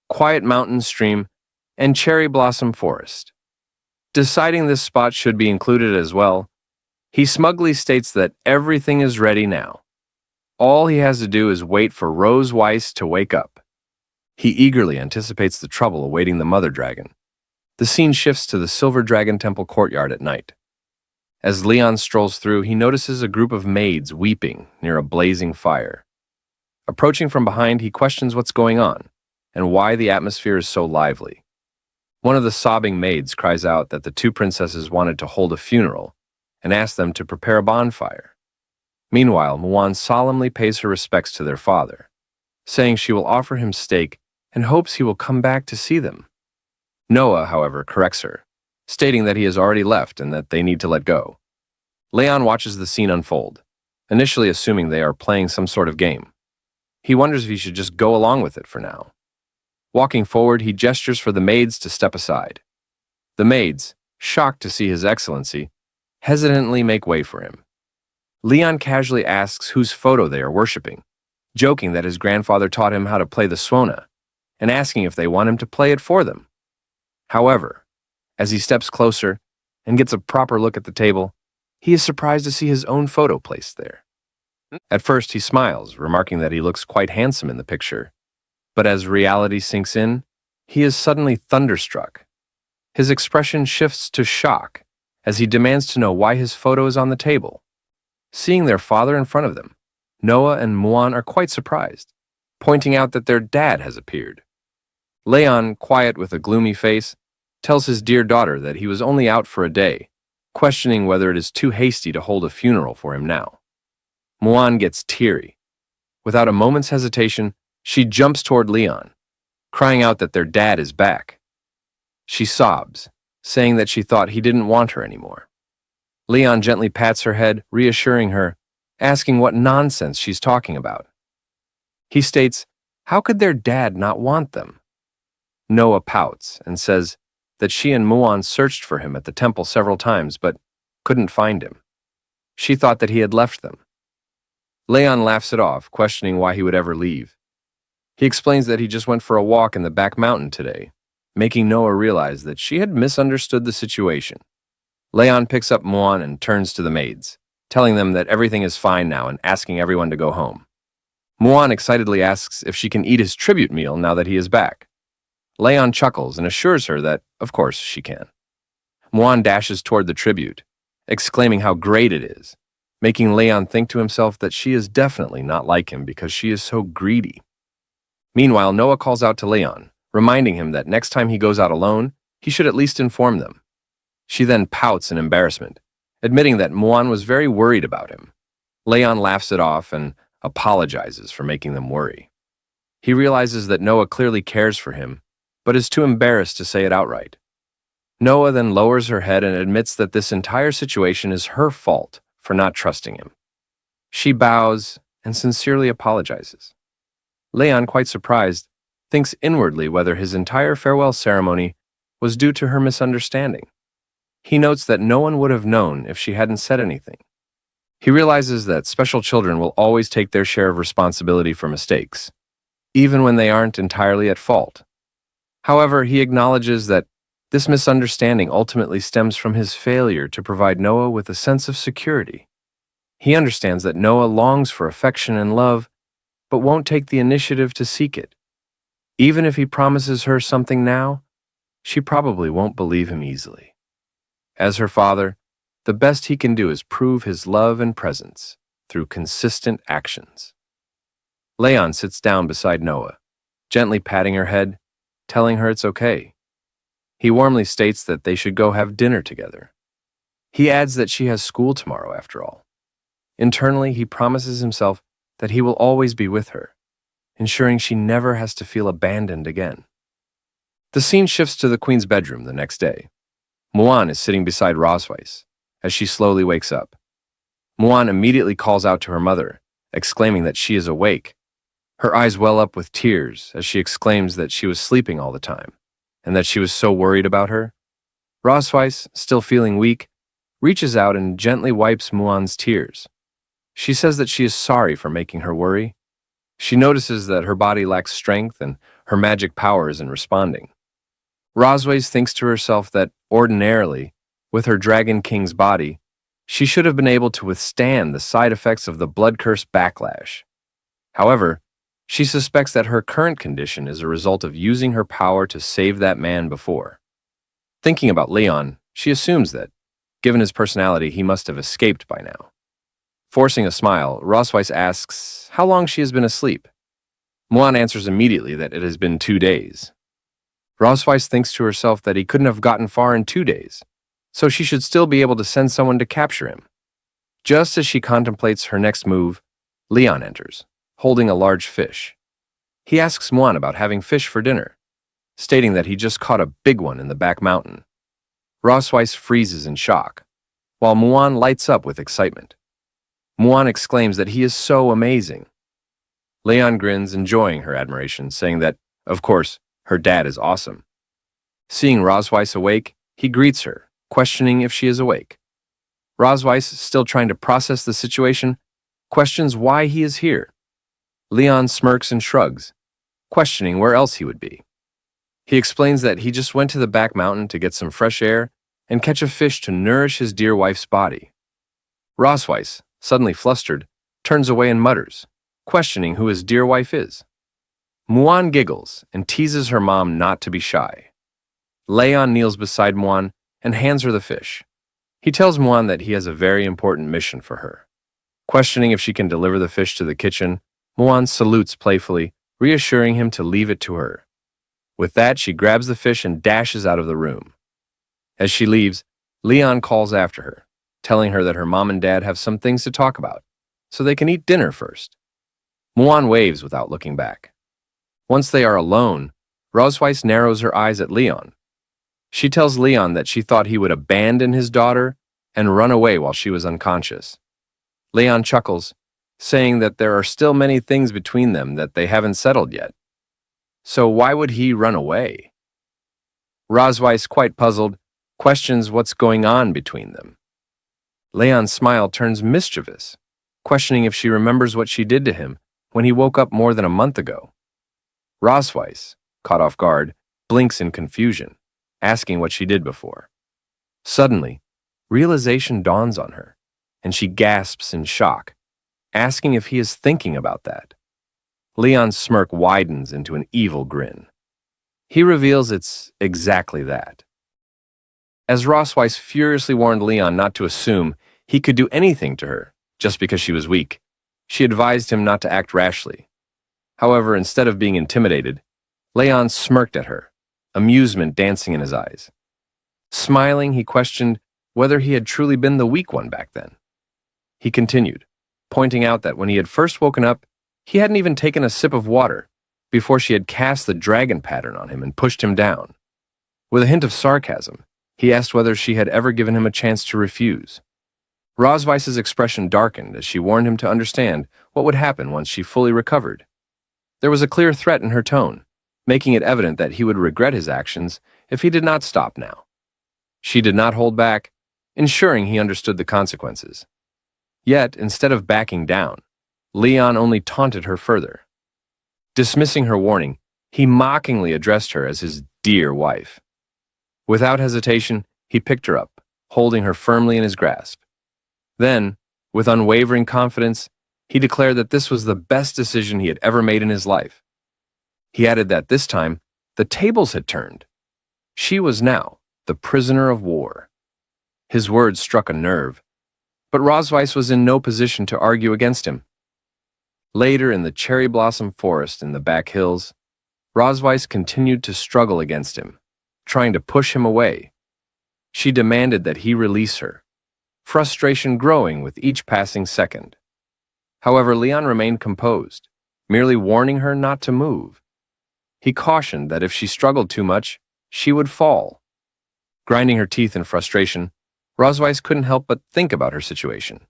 Quiet Mountain Stream, and Cherry Blossom Forest. Deciding this spot should be included as well, he smugly states that everything is ready now. All he has to do is wait for Rose Weiss to wake up. He eagerly anticipates the trouble awaiting the mother dragon. The scene shifts to the Silver Dragon Temple courtyard at night. As Leon strolls through, he notices a group of maids weeping near a blazing fire. Approaching from behind, he questions what's going on and why the atmosphere is so lively. One of the sobbing maids cries out that the two princesses wanted to hold a funeral and asked them to prepare a bonfire. Meanwhile, Muan solemnly pays her respects to their father, saying she will offer him steak and hopes he will come back to see them. Noah, however, corrects her, stating that he has already left and that they need to let go. Leon watches the scene unfold, initially assuming they are playing some sort of game. He wonders if he should just go along with it for now. Walking forward, he gestures for the maids to step aside. The maids, shocked to see His Excellency, hesitantly make way for him. Leon casually asks whose photo they are worshipping, joking that his grandfather taught him how to play the swona, and asking if they want him to play it for them. However, as he steps closer and gets a proper look at the table, he is surprised to see his own photo placed there. At first, he smiles, remarking that he looks quite handsome in the picture, but as reality sinks in, he is suddenly thunderstruck. His expression shifts to shock as he demands to know why his photo is on the table. Seeing their father in front of them, Noah and Muan are quite surprised, pointing out that their dad has appeared. Leon, quiet with a gloomy face, tells his dear daughter that he was only out for a day, questioning whether it is too hasty to hold a funeral for him now. Muan gets teary. Without a moment's hesitation, she jumps toward Leon, crying out that their dad is back. She sobs, saying that she thought he didn't want her anymore. Leon gently pats her head, reassuring her, asking what nonsense she's talking about. He states, how could their dad not want them? Noah pouts and says that she and Muan searched for him at the temple several times but couldn't find him. She thought that he had left them. Leon laughs it off, questioning why he would ever leave. He explains that he just went for a walk in the back mountain today, making Noah realize that she had misunderstood the situation. Leon picks up Muan and turns to the maids, telling them that everything is fine now and asking everyone to go home. Muan excitedly asks if she can eat his tribute meal now that he is back. Leon chuckles and assures her that, of course, she can. Muan dashes toward the tribute, exclaiming how great it is, making Leon think to himself that she is definitely not like him because she is so greedy. Meanwhile, Noah calls out to Leon, reminding him that next time he goes out alone, he should at least inform them. She then pouts in embarrassment, admitting that Muan was very worried about him. Leon laughs it off and apologizes for making them worry. He realizes that Noah clearly cares for him, but is too embarrassed to say it outright. Noah then lowers her head and admits that this entire situation is her fault for not trusting him. She bows and sincerely apologizes. Leon, quite surprised, thinks inwardly whether his entire farewell ceremony was due to her misunderstanding. He notes that no one would have known if she hadn't said anything. He realizes that special children will always take their share of responsibility for mistakes, even when they aren't entirely at fault. However, he acknowledges that this misunderstanding ultimately stems from his failure to provide Noah with a sense of security. He understands that Noah longs for affection and love, but won't take the initiative to seek it. Even if he promises her something now, she probably won't believe him easily. As her father, the best he can do is prove his love and presence through consistent actions. Leon sits down beside Noah, gently patting her head, telling her it's okay. He warmly states that they should go have dinner together. He adds that she has school tomorrow after all. Internally, he promises himself that he will always be with her, ensuring she never has to feel abandoned again. The scene shifts to the queen's bedroom the next day. Muan is sitting beside Rosweiss as she slowly wakes up. Muan immediately calls out to her mother, exclaiming that she is awake. Her eyes well up with tears as she exclaims that she was sleeping all the time and that she was so worried about her. Rosweiss, still feeling weak, reaches out and gently wipes Muan's tears. She says that she is sorry for making her worry. She notices that her body lacks strength and her magic power isn't responding. Rosweiss thinks to herself that, ordinarily, with her Dragon King's body, she should have been able to withstand the side effects of the blood curse backlash. However, she suspects that her current condition is a result of using her power to save that man before. Thinking about Leon, she assumes that, given his personality, he must have escaped by now. Forcing a smile, Rosweiss asks how long she has been asleep. Muan answers immediately that it has been 2 days. Rosweiss thinks to herself that he couldn't have gotten far in 2 days, so she should still be able to send someone to capture him. Just as she contemplates her next move, Leon enters, holding a large fish. He asks Muan about having fish for dinner, stating that he just caught a big one in the back mountain. Rosweiss freezes in shock, while Muan lights up with excitement. Muan exclaims that he is so amazing. Leon grins, enjoying her admiration, saying that, of course, her dad is awesome. Seeing Rosweiss awake, he greets her, questioning if she is awake. Rosweiss, still trying to process the situation, questions why he is here. Leon smirks and shrugs, questioning where else he would be. He explains that he just went to the back mountain to get some fresh air and catch a fish to nourish his dear wife's body. Rosweiss, suddenly flustered, turns away and mutters, questioning who his dear wife is. Muan giggles and teases her mom not to be shy. Leon kneels beside Muan and hands her the fish. He tells Muan that he has a very important mission for her. Questioning if she can deliver the fish to the kitchen, Muan salutes playfully, reassuring him to leave it to her. With that, she grabs the fish and dashes out of the room. As she leaves, Leon calls after her, telling her that her mom and dad have some things to talk about, so they can eat dinner first. Muan waves without looking back. Once they are alone, Rosweiss narrows her eyes at Leon. She tells Leon that she thought he would abandon his daughter and run away while she was unconscious. Leon chuckles, saying that there are still many things between them that they haven't settled yet. So why would he run away? Rosweiss, quite puzzled, questions what's going on between them. Leon's smile turns mischievous, questioning if she remembers what she did to him when he woke up more than a month ago. Rosweiss, caught off guard, blinks in confusion, asking what she did before. Suddenly, realization dawns on her, and she gasps in shock, asking if he is thinking about that. Leon's smirk widens into an evil grin. He reveals it's exactly that. As Rosweiss furiously warned Leon not to assume he could do anything to her just because she was weak, she advised him not to act rashly. However, instead of being intimidated, Leon smirked at her, amusement dancing in his eyes. Smiling, he questioned whether he had truly been the weak one back then. He continued, pointing out that when he had first woken up, he hadn't even taken a sip of water before she had cast the dragon pattern on him and pushed him down. With a hint of sarcasm, he asked whether she had ever given him a chance to refuse. Rosweiss's expression darkened as she warned him to understand what would happen once she fully recovered. There was a clear threat in her tone, making it evident that he would regret his actions if he did not stop now. She did not hold back, ensuring he understood the consequences. Yet, instead of backing down, Leon only taunted her further. Dismissing her warning, he mockingly addressed her as his dear wife. Without hesitation, he picked her up, holding her firmly in his grasp. Then, with unwavering confidence, he declared that this was the best decision he had ever made in his life. He added that this time, the tables had turned. She was now the prisoner of war. His words struck a nerve, but Rosweiss was in no position to argue against him. Later, in the cherry blossom forest in the back hills, Rosweiss continued to struggle against him, trying to push him away. She demanded that he release her, frustration growing with each passing second. However, Leon remained composed, merely warning her not to move. He cautioned that if she struggled too much, she would fall. Grinding her teeth in frustration, Rosweiss couldn't help but think about her situation.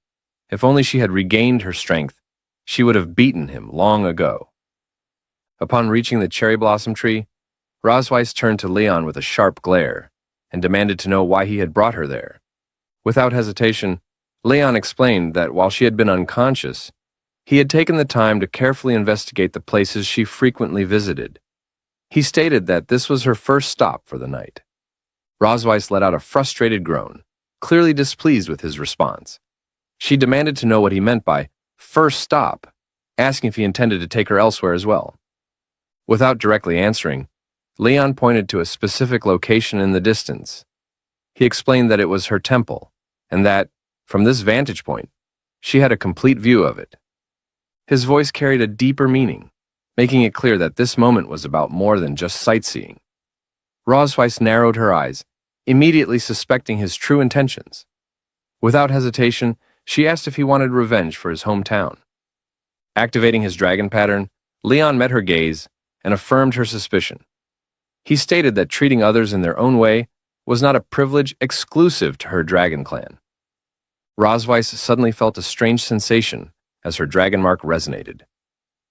If only she had regained her strength, she would have beaten him long ago. Upon reaching the cherry blossom tree, Rosweiss turned to Leon with a sharp glare and demanded to know why he had brought her there. Without hesitation, Leon explained that while she had been unconscious, he had taken the time to carefully investigate the places she frequently visited. He stated that this was her first stop for the night. Rosweiss let out a frustrated groan, clearly displeased with his response. She demanded to know what he meant by first stop, asking if he intended to take her elsewhere as well. Without directly answering, Leon pointed to a specific location in the distance. He explained that it was her temple, and that, from this vantage point, she had a complete view of it. His voice carried a deeper meaning, making it clear that this moment was about more than just sightseeing. Rosweiss narrowed her eyes, immediately suspecting his true intentions. Without hesitation, she asked if he wanted revenge for his hometown. Activating his dragon pattern, Leon met her gaze and affirmed her suspicion. He stated that treating others in their own way was not a privilege exclusive to her dragon clan. Rosweiss suddenly felt a strange sensation as her dragon mark resonated.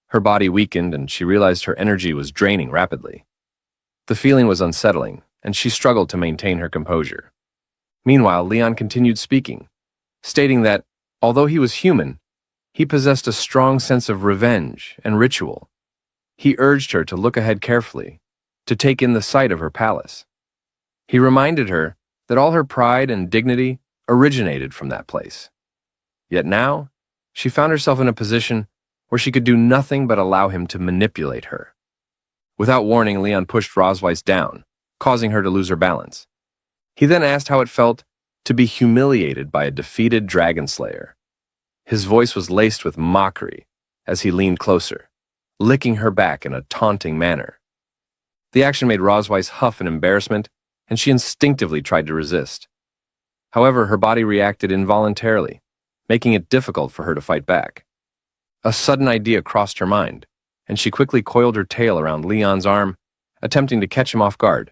Her body weakened and she realized her energy was draining rapidly. The feeling was unsettling, and she struggled to maintain her composure. Meanwhile, Leon continued speaking, stating that, although he was human, he possessed a strong sense of revenge and ritual. He urged her to look ahead carefully, to take in the sight of her palace. He reminded her that all her pride and dignity originated from that place. Yet now, she found herself in a position where she could do nothing but allow him to manipulate her. Without warning, Leon pushed Rosweiss down, causing her to lose her balance. He then asked how it felt to be humiliated by a defeated dragon slayer. His voice was laced with mockery as he leaned closer, licking her back in a taunting manner. The action made Rosweiss huff in embarrassment, and she instinctively tried to resist. However, her body reacted involuntarily, making it difficult for her to fight back. A sudden idea crossed her mind, and she quickly coiled her tail around Leon's arm, attempting to catch him off guard.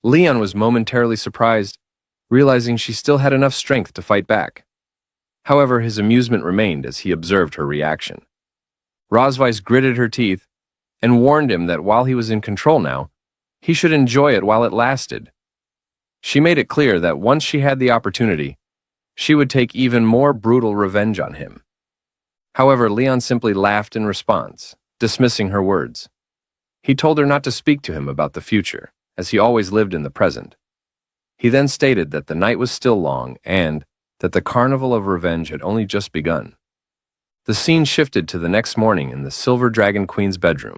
Leon was momentarily surprised, realizing she still had enough strength to fight back. However, his amusement remained as he observed her reaction. Rosweiss gritted her teeth and warned him that while he was in control now, he should enjoy it while it lasted. She made it clear that once she had the opportunity, she would take even more brutal revenge on him. However, Leon simply laughed in response, dismissing her words. He told her not to speak to him about the future, as he always lived in the present. He then stated that the night was still long and that the carnival of revenge had only just begun. The scene shifted to the next morning in the Silver Dragon Queen's bedroom.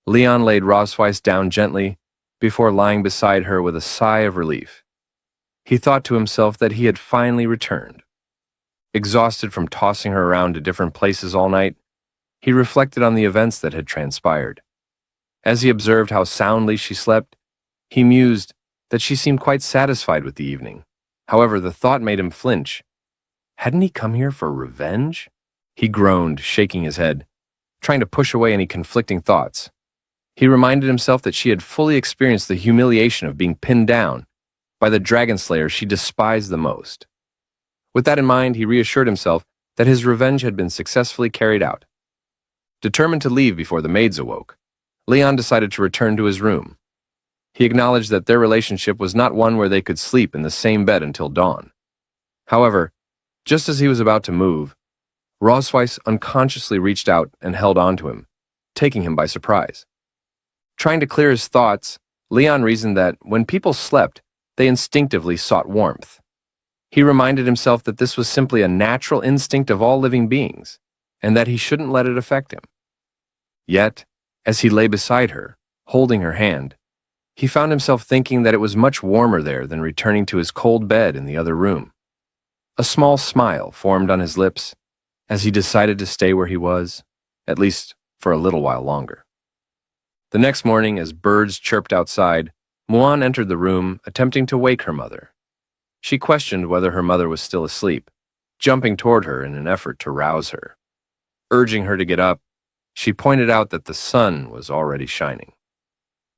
Leon laid Rosweiss down gently before lying beside her with a sigh of relief. He thought to himself that he had finally returned. Exhausted from tossing her around to different places all night, he reflected on the events that had transpired. As he observed how soundly she slept, he mused that she seemed quite satisfied with the evening. However, the thought made him flinch. Hadn't he come here for revenge? He groaned, shaking his head, trying to push away any conflicting thoughts. He reminded himself that she had fully experienced the humiliation of being pinned down by the dragon slayer she despised the most. With that in mind, he reassured himself that his revenge had been successfully carried out. Determined to leave before the maids awoke, Leon decided to return to his room. He acknowledged that their relationship was not one where they could sleep in the same bed until dawn. However, just as he was about to move, Rosweiss unconsciously reached out and held on to him, taking him by surprise. Trying to clear his thoughts, Leon reasoned that when people slept, they instinctively sought warmth. He reminded himself that this was simply a natural instinct of all living beings, and that he shouldn't let it affect him. Yet, as he lay beside her, holding her hand, he found himself thinking that it was much warmer there than returning to his cold bed in the other room. A small smile formed on his lips, as he decided to stay where he was, at least for a little while longer. The next morning, as birds chirped outside, Muan entered the room, attempting to wake her mother. She questioned whether her mother was still asleep, jumping toward her in an effort to rouse her. Urging her to get up, she pointed out that the sun was already shining.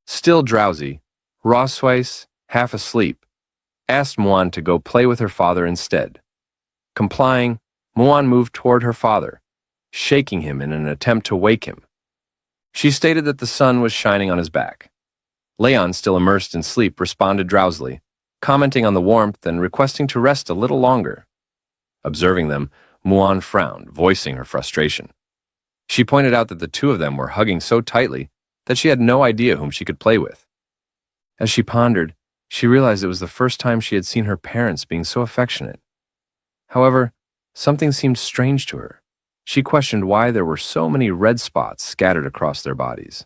Still drowsy, Rosweiss, half asleep, asked Muan to go play with her father instead. Complying, Muan moved toward her father, shaking him in an attempt to wake him. She stated that the sun was shining on his back. Leon, still immersed in sleep, responded drowsily, commenting on the warmth and requesting to rest a little longer. Observing them, Muan frowned, voicing her frustration. She pointed out that the two of them were hugging so tightly that she had no idea whom she could play with. As she pondered, she realized it was the first time she had seen her parents being so affectionate. However, something seemed strange to her. She questioned why there were so many red spots scattered across their bodies.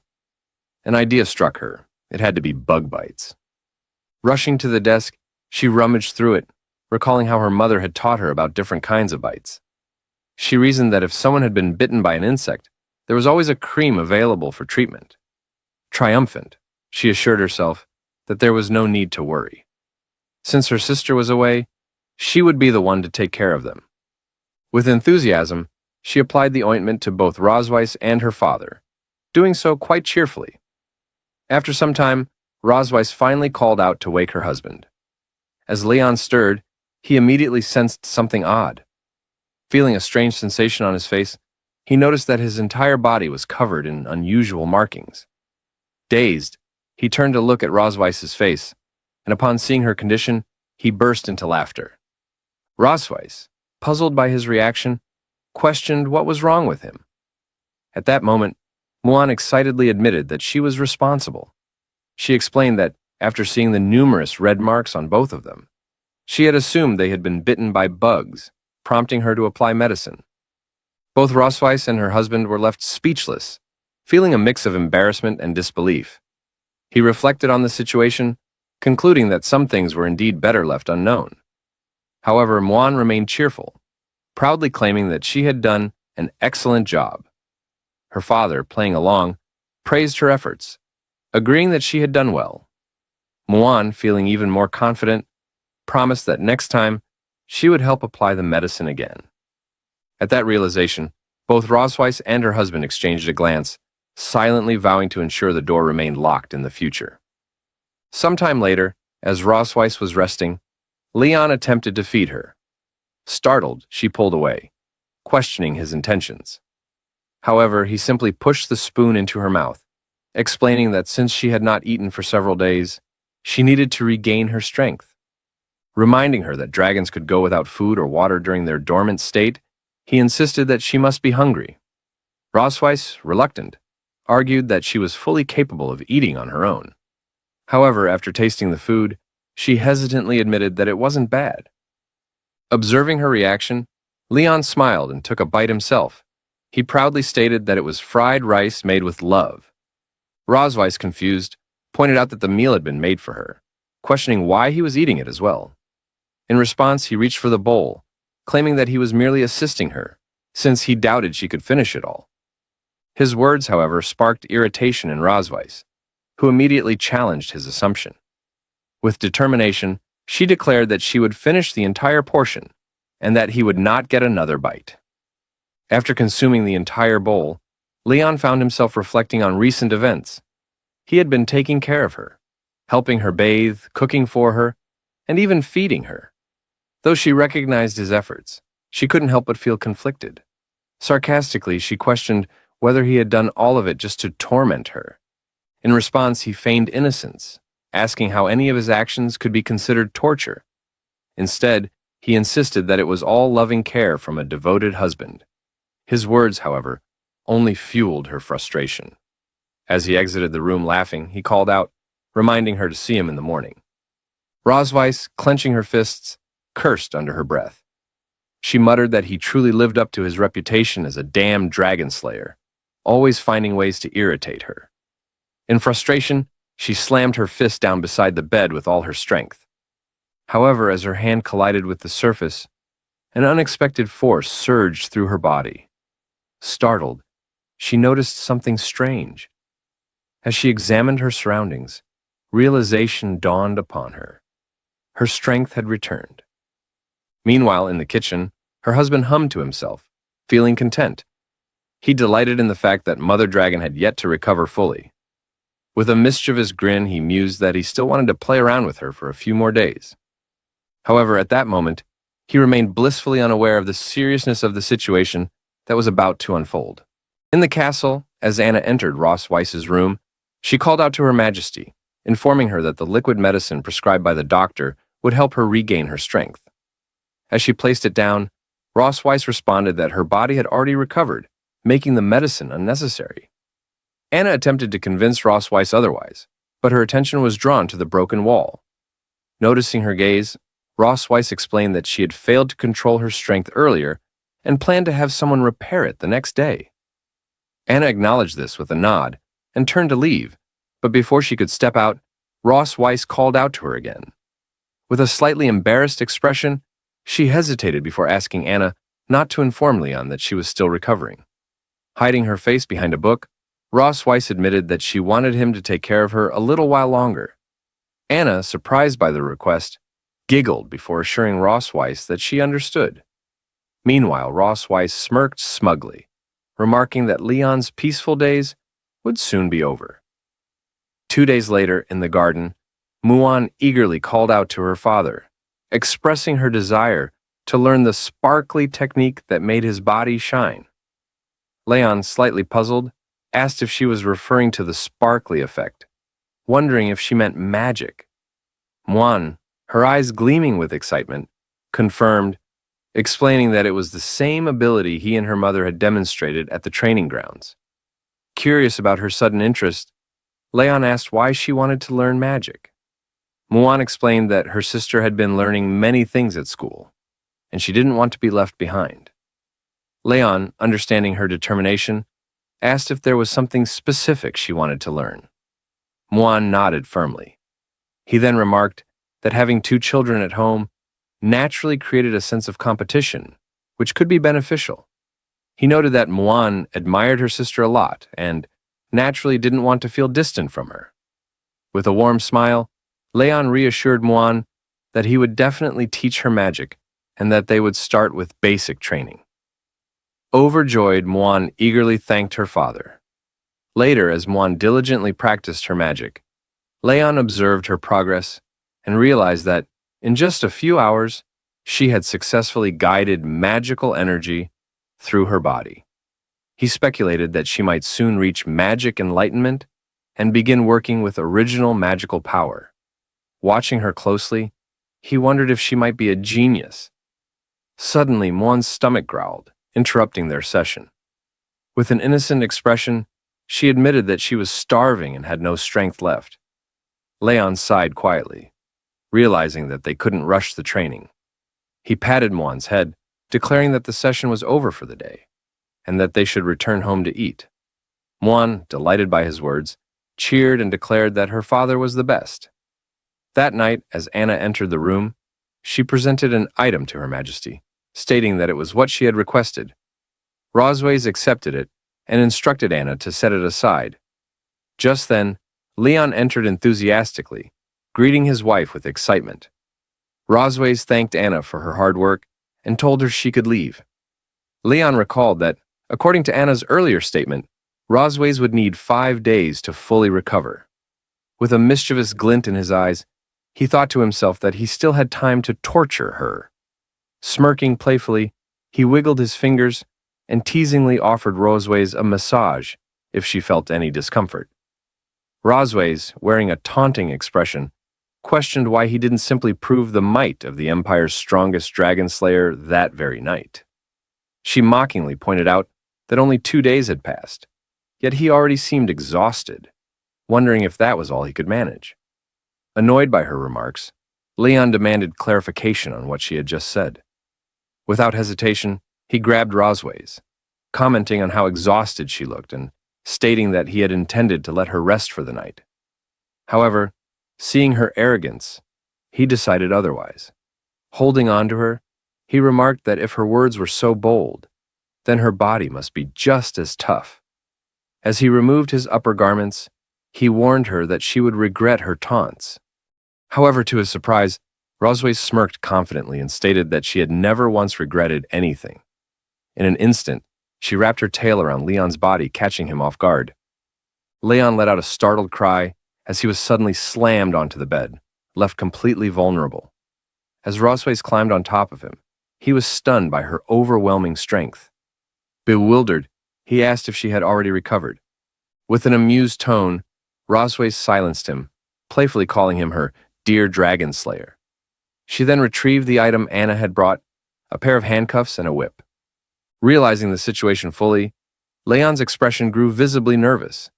An idea struck her. It had to be bug bites. Rushing to the desk, she rummaged through it, recalling how her mother had taught her about different kinds of bites. She reasoned that if someone had been bitten by an insect, there was always a cream available for treatment. Triumphant, she assured herself that there was no need to worry. Since her sister was away, she would be the one to take care of them. With enthusiasm, she applied the ointment to both Rosweiss and her father, doing so quite cheerfully. After some time, Rosweiss finally called out to wake her husband. As Leon stirred, he immediately sensed something odd. Feeling a strange sensation on his face, he noticed that his entire body was covered in unusual markings. Dazed, he turned to look at Rosweiss's face, and upon seeing her condition, he burst into laughter. Rosweiss, puzzled by his reaction, questioned what was wrong with him. At that moment, Muan excitedly admitted that she was responsible. She explained that, after seeing the numerous red marks on both of them, she had assumed they had been bitten by bugs, prompting her to apply medicine. Both Rosweiss and her husband were left speechless, feeling a mix of embarrassment and disbelief. He reflected on the situation, concluding that some things were indeed better left unknown. However, Muan remained cheerful, proudly claiming that she had done an excellent job. Her father, playing along, praised her efforts, agreeing that she had done well. Muan, feeling even more confident, promised that next time she would help apply the medicine again. At that realization, both Rosweiss and her husband exchanged a glance, silently vowing to ensure the door remained locked in the future. Sometime later, as Rosweiss was resting, Leon attempted to feed her. Startled, she pulled away, questioning his intentions. However, he simply pushed the spoon into her mouth, explaining that since she had not eaten for several days, she needed to regain her strength. Reminding her that dragons could go without food or water during their dormant state, he insisted that she must be hungry. Rosweiss, reluctant, argued that she was fully capable of eating on her own. However, after tasting the food, she hesitantly admitted that it wasn't bad. Observing her reaction, Leon smiled and took a bite himself. He proudly stated that it was fried rice made with love. Rosweiss, confused, pointed out that the meal had been made for her, questioning why he was eating it as well. In response, he reached for the bowl, claiming that he was merely assisting her, since he doubted she could finish it all. His words, however, sparked irritation in Rosweiss, who immediately challenged his assumption. With determination, she declared that she would finish the entire portion, and that he would not get another bite. After consuming the entire bowl, Leon found himself reflecting on recent events. He had been taking care of her, helping her bathe, cooking for her, and even feeding her. Though she recognized his efforts, she couldn't help but feel conflicted. Sarcastically, she questioned whether he had done all of it just to torment her. In response, he feigned innocence, asking how any of his actions could be considered torture. Instead, he insisted that it was all loving care from a devoted husband. His words, however, only fueled her frustration. As he exited the room laughing, he called out, reminding her to see him in the morning. Rosweiss, clenching her fists, cursed under her breath. She muttered that he truly lived up to his reputation as a damned dragon slayer, always finding ways to irritate her. In frustration, she slammed her fist down beside the bed with all her strength. However, as her hand collided with the surface, An unexpected force surged through her body. Startled, she noticed something strange. As she examined her surroundings, realization dawned upon her. Her strength had returned. Meanwhile, in the kitchen, her husband hummed to himself, feeling content. He delighted in the fact that Mother Dragon had yet to recover fully. With a mischievous grin, he mused that he still wanted to play around with her for a few more days. However, at that moment, he remained blissfully unaware of the seriousness of the situation that was about to unfold. In the castle, as Anna entered Ross Weiss's room, she called out to Her Majesty, informing her that the liquid medicine prescribed by the doctor would help her regain her strength. As she placed it down, Ross Weiss responded that her body had already recovered, making the medicine unnecessary. Anna attempted to convince Ross Weiss otherwise, but her attention was drawn to the broken wall. Noticing her gaze, Ross Weiss explained that she had failed to control her strength earlier and planned to have someone repair it the next day. Anna acknowledged this with a nod and turned to leave, but before she could step out, Ross Weiss called out to her again. With a slightly embarrassed expression, she hesitated before asking Anna not to inform Leon that she was still recovering. Hiding her face behind a book, Ross Weiss admitted that she wanted him to take care of her a little while longer. Anna, surprised by the request, giggled before assuring Ross Weiss that she understood. Meanwhile, Ross Weiss smirked smugly, remarking that Leon's peaceful days would soon be over. 2 days later, in the garden, Muan eagerly called out to her father, expressing her desire to learn the sparkly technique that made his body shine. Leon, slightly puzzled, asked if she was referring to the sparkly effect, wondering if she meant magic. Muan, her eyes gleaming with excitement, confirmed, explaining that it was the same ability he and her mother had demonstrated at the training grounds. Curious about her sudden interest, Leon asked why she wanted to learn magic. Muan explained that her sister had been learning many things at school, and she didn't want to be left behind. Leon, understanding her determination, asked if there was something specific she wanted to learn. Muan nodded firmly. He then remarked that having 2 children at home naturally created a sense of competition, which could be beneficial. He noted that Muan admired her sister a lot and naturally didn't want to feel distant from her. With a warm smile, Leon reassured Muan that he would definitely teach her magic and that they would start with basic training. Overjoyed, Muan eagerly thanked her father. Later, as Muan diligently practiced her magic, Leon observed her progress and realized that, in just a few hours, she had successfully guided magical energy through her body. He speculated that she might soon reach magic enlightenment and begin working with original magical power. Watching her closely, he wondered if she might be a genius. Suddenly, Muan's stomach growled, interrupting their session. With an innocent expression, she admitted that she was starving and had no strength left. Leon sighed quietly, realizing that they couldn't rush the training. He patted Muan's head, declaring that the session was over for the day, and that they should return home to eat. Muan, delighted by his words, cheered and declared that her father was the best. That night, as Anna entered the room, she presented an item to Her Majesty, stating that it was what she had requested. Rosways accepted it and instructed Anna to set it aside. Just then, Leon entered enthusiastically, greeting his wife with excitement. Rosways thanked Anna for her hard work and told her she could leave. Leon recalled that, according to Anna's earlier statement, Rosways would need 5 days to fully recover. With a mischievous glint in his eyes, he thought to himself that he still had time to torture her. Smirking playfully, he wiggled his fingers and teasingly offered Rosways a massage if she felt any discomfort. Rosways, wearing a taunting expression, questioned why he didn't simply prove the might of the Empire's strongest dragon slayer that very night. She mockingly pointed out that only 2 days had passed, yet he already seemed exhausted, wondering if that was all he could manage. Annoyed by her remarks, Leon demanded clarification on what she had just said. Without hesitation, he grabbed Rosways, commenting on how exhausted she looked and stating that he had intended to let her rest for the night. However, seeing her arrogance, he decided otherwise. Holding on to her, He remarked that if her words were so bold, then her body must be just as tough. As he removed his upper garments, he warned her that she would regret her taunts. However, to his surprise, Rosway smirked confidently and stated that she had never once regretted anything. In an instant, she wrapped her tail around Leon's body, catching him off guard. Leon let out a startled cry as he was suddenly slammed onto the bed, left completely vulnerable. As Rosways climbed on top of him, he was stunned by her overwhelming strength. Bewildered, he asked if she had already recovered. With an amused tone, Rosways silenced him, playfully calling him her dear dragon slayer. She then retrieved the item Anna had brought, a pair of handcuffs and a whip. Realizing the situation fully, Leon's expression grew visibly nervous.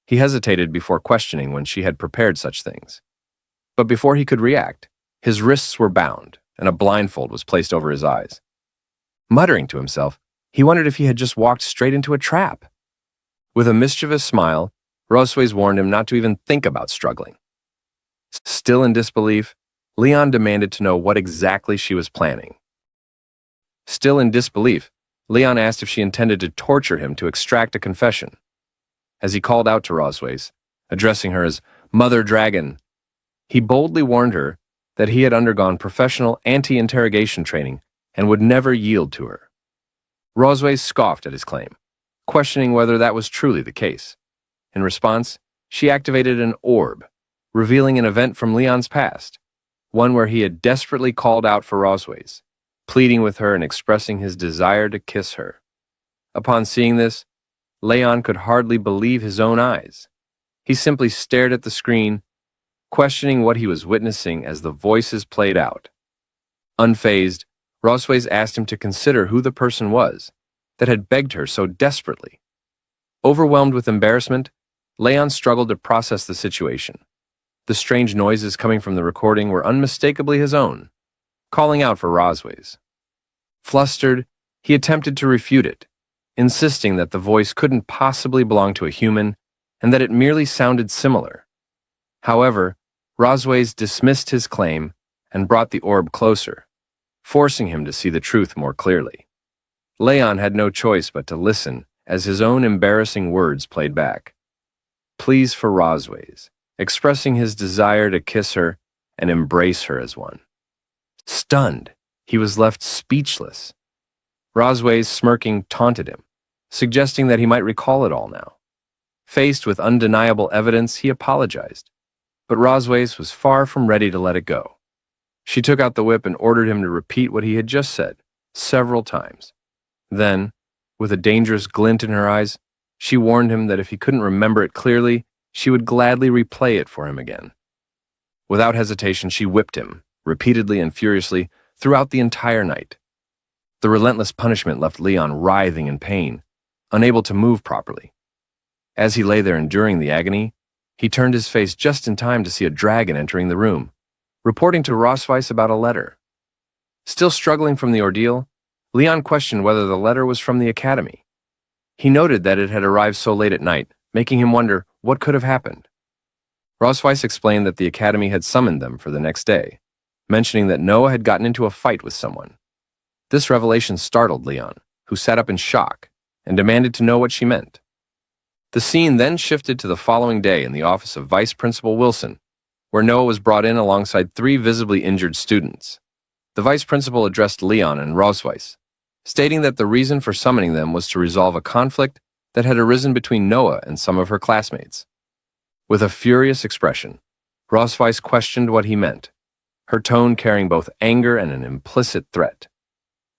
He hesitated before questioning when she had prepared such things. But before he could react, his wrists were bound and a blindfold was placed over his eyes. Muttering to himself, he wondered if he had just walked straight into a trap. With a mischievous smile, Rosways warned him not to even think about struggling. Still in disbelief, Leon demanded to know what exactly she was planning. Still in disbelief, Leon asked if she intended to torture him to extract a confession. As he called out to Rosways, addressing her as Mother Dragon, he boldly warned her that he had undergone professional anti-interrogation training and would never yield to her. Rosways scoffed at his claim, questioning whether that was truly the case. In response, she activated an orb, revealing an event from Leon's past, one where he had desperately called out for Rosways, pleading with her and expressing his desire to kiss her. Upon seeing this, Leon could hardly believe his own eyes. He simply stared at the screen, questioning what he was witnessing as the voices played out. Unfazed, Rosways asked him to consider who the person was that had begged her so desperately. Overwhelmed with embarrassment, Leon struggled to process the situation. The strange noises coming from the recording were unmistakably his own, calling out for Rosways. Flustered, he attempted to refute it, insisting that the voice couldn't possibly belong to a human and that it merely sounded similar. However, Rosways dismissed his claim and brought the orb closer, forcing him to see the truth more clearly. Leon had no choice but to listen as his own embarrassing words played back. Pleas for Rosways, expressing his desire to kiss her and embrace her as one. Stunned, he was left speechless. Rosways, smirking, taunted him, suggesting that he might recall it all now. Faced with undeniable evidence, he apologized, but Rosways was far from ready to let it go. She took out the whip and ordered him to repeat what he had just said, several times. Then, with a dangerous glint in her eyes, she warned him that if he couldn't remember it clearly, she would gladly replay it for him again. Without hesitation, she whipped him, repeatedly and furiously, throughout the entire night. The relentless punishment left Leon writhing in pain, unable to move properly. As he lay there enduring the agony, he turned his face just in time to see a dragon entering the room, reporting to Rosways about a letter. Still struggling from the ordeal, Leon questioned whether the letter was from the academy. He noted that it had arrived so late at night, making him wonder what could have happened. Rosways explained that the academy had summoned them for the next day, mentioning that Noah had gotten into a fight with someone. This revelation startled Leon, who sat up in shock and demanded to know what she meant. The scene then shifted to the following day in the office of Vice Principal Wilson, where Noah was brought in alongside 3 visibly injured students. The vice principal addressed Leon and Rosways, stating that the reason for summoning them was to resolve a conflict that had arisen between Noah and some of her classmates. With a furious expression, Rosways questioned what he meant, her tone carrying both anger and an implicit threat.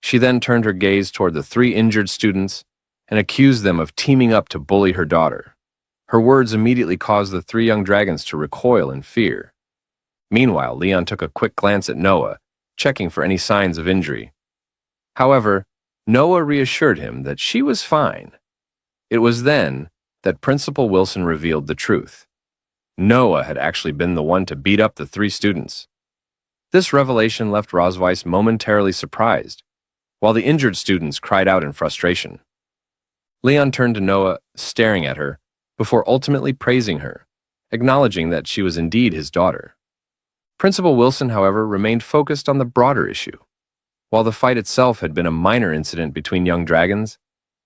She then turned her gaze toward the 3 injured students and accused them of teaming up to bully her daughter. Her words immediately caused the 3 young dragons to recoil in fear. Meanwhile, Leon took a quick glance at Noah, checking for any signs of injury. However, Noah reassured him that she was fine. It was then that Principal Wilson revealed the truth. Noah had actually been the one to beat up the 3 students. This revelation left Rosways momentarily surprised, while the injured students cried out in frustration. Leon turned to Noah, staring at her, before ultimately praising her, acknowledging that she was indeed his daughter. Principal Wilson, however, remained focused on the broader issue. While the fight itself had been a minor incident between young dragons,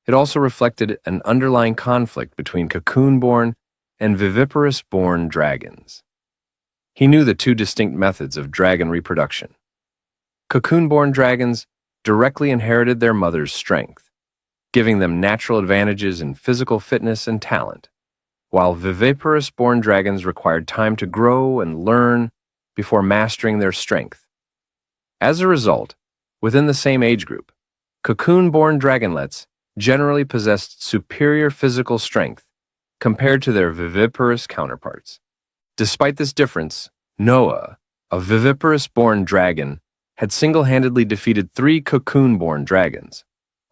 it also reflected an underlying conflict between cocoon-born and viviparous-born dragons. He knew the two distinct methods of dragon reproduction. Cocoon-born dragons directly inherited their mother's strength, giving them natural advantages in physical fitness and talent, while viviparous-born dragons required time to grow and learn before mastering their strength. As a result, within the same age group, cocoon-born dragonlets generally possessed superior physical strength compared to their viviparous counterparts. Despite this difference, Noah, a viviparous-born dragon, had single-handedly defeated 3 cocoon-born dragons,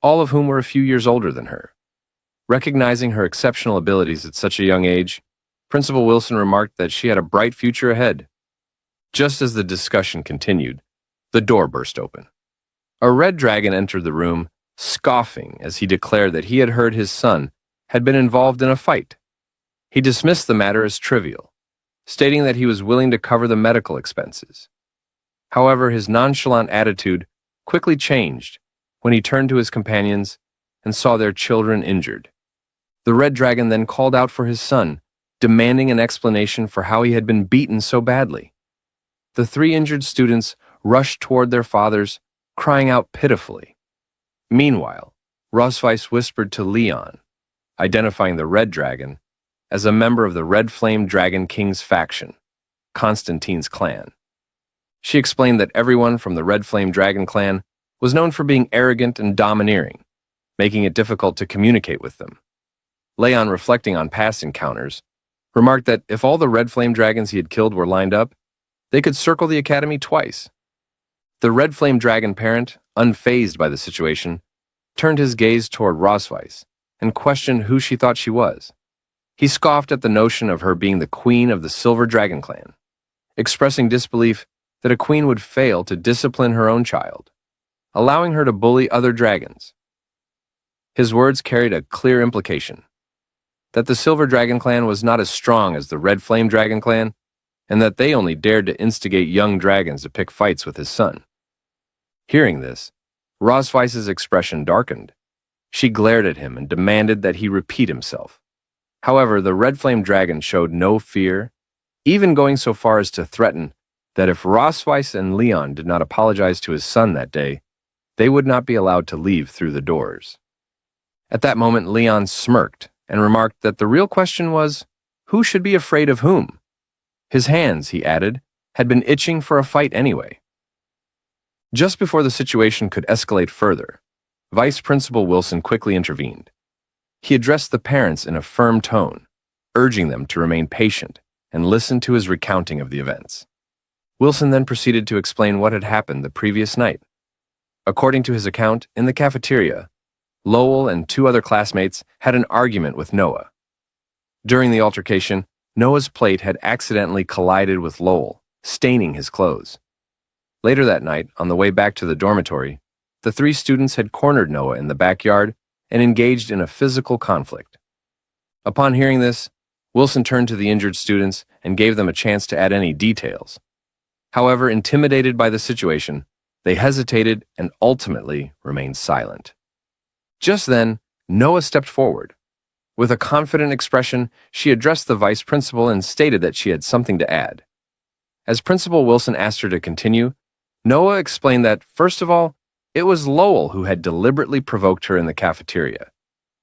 all of whom were a few years older than her. Recognizing her exceptional abilities at such a young age, Principal Wilson remarked that she had a bright future ahead. Just as the discussion continued, the door burst open. A red dragon entered the room, scoffing as he declared that he had heard his son had been involved in a fight. He dismissed the matter as trivial, stating that he was willing to cover the medical expenses. However, his nonchalant attitude quickly changed when he turned to his companions and saw their children injured. The red dragon then called out for his son, demanding an explanation for how he had been beaten so badly. The 3 injured students rushed toward their fathers, crying out pitifully. Meanwhile, Rosweiss whispered to Leon, identifying the red dragon as a member of the Red Flame Dragon King's faction, Constantine's clan. She explained that everyone from the Red Flame Dragon clan was known for being arrogant and domineering, making it difficult to communicate with them. Leon, reflecting on past encounters, remarked that if all the Red Flame Dragons he had killed were lined up, they could circle the academy twice. The Red Flame Dragon parent, unfazed by the situation, turned his gaze toward Rosweiss and questioned who she thought she was. He scoffed at the notion of her being the queen of the Silver Dragon clan, expressing disbelief that a queen would fail to discipline her own child, allowing her to bully other dragons. His words carried a clear implication, that the Silver Dragon clan was not as strong as the Red Flame Dragon clan, and that they only dared to instigate young dragons to pick fights with his son. Hearing this, Rosweiss's expression darkened. She glared at him and demanded that he repeat himself. However, the Red Flame Dragon showed no fear, even going so far as to threaten that if Rosweiss and Leon did not apologize to his son that day, they would not be allowed to leave through the doors. At that moment, Leon smirked and remarked that the real question was, who should be afraid of whom? His hands, he added, had been itching for a fight anyway. Just before the situation could escalate further, Vice Principal Wilson quickly intervened. He addressed the parents in a firm tone, urging them to remain patient and listen to his recounting of the events. Wilson then proceeded to explain what had happened the previous night. According to his account, in the cafeteria, Lowell and 2 other classmates had an argument with Noah. During the altercation, Noah's plate had accidentally collided with Lowell, staining his clothes. Later that night, on the way back to the dormitory, the 3 students had cornered Noah in the backyard and engaged in a physical conflict. Upon hearing this, Wilson turned to the injured students and gave them a chance to add any details. However, intimidated by the situation, they hesitated and ultimately remained silent. Just then, Noah stepped forward. With a confident expression, she addressed the vice principal and stated that she had something to add. As Principal Wilson asked her to continue, Noah explained that, first of all, it was Lowell who had deliberately provoked her in the cafeteria,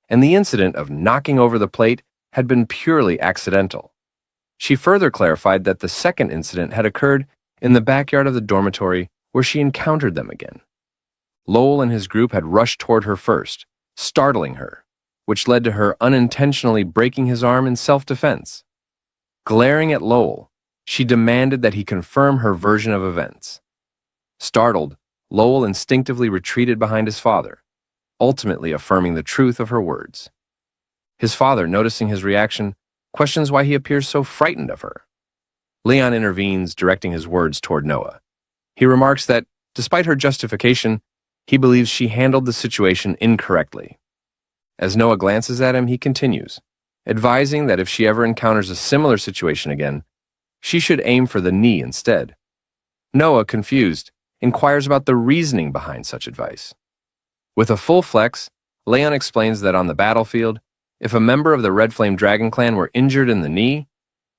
and the incident of knocking over the plate had been purely accidental. She further clarified that the second incident had occurred in the backyard of the dormitory where she encountered them again. Lowell and his group had rushed toward her first, startling her, which led to her unintentionally breaking his arm in self-defense. Glaring at Lowell, she demanded that he confirm her version of events. Startled, Lowell instinctively retreated behind his father, ultimately affirming the truth of her words. His father, noticing his reaction, questions why he appears so frightened of her. Leon intervenes, directing his words toward Noah. He remarks that, despite her justification, he believes she handled the situation incorrectly. As Noah glances at him, he continues, advising that if she ever encounters a similar situation again, she should aim for the knee instead. Noah, confused, inquires about the reasoning behind such advice. With a full flex, Leon explains that on the battlefield, if a member of the Red Flame Dragon clan were injured in the knee,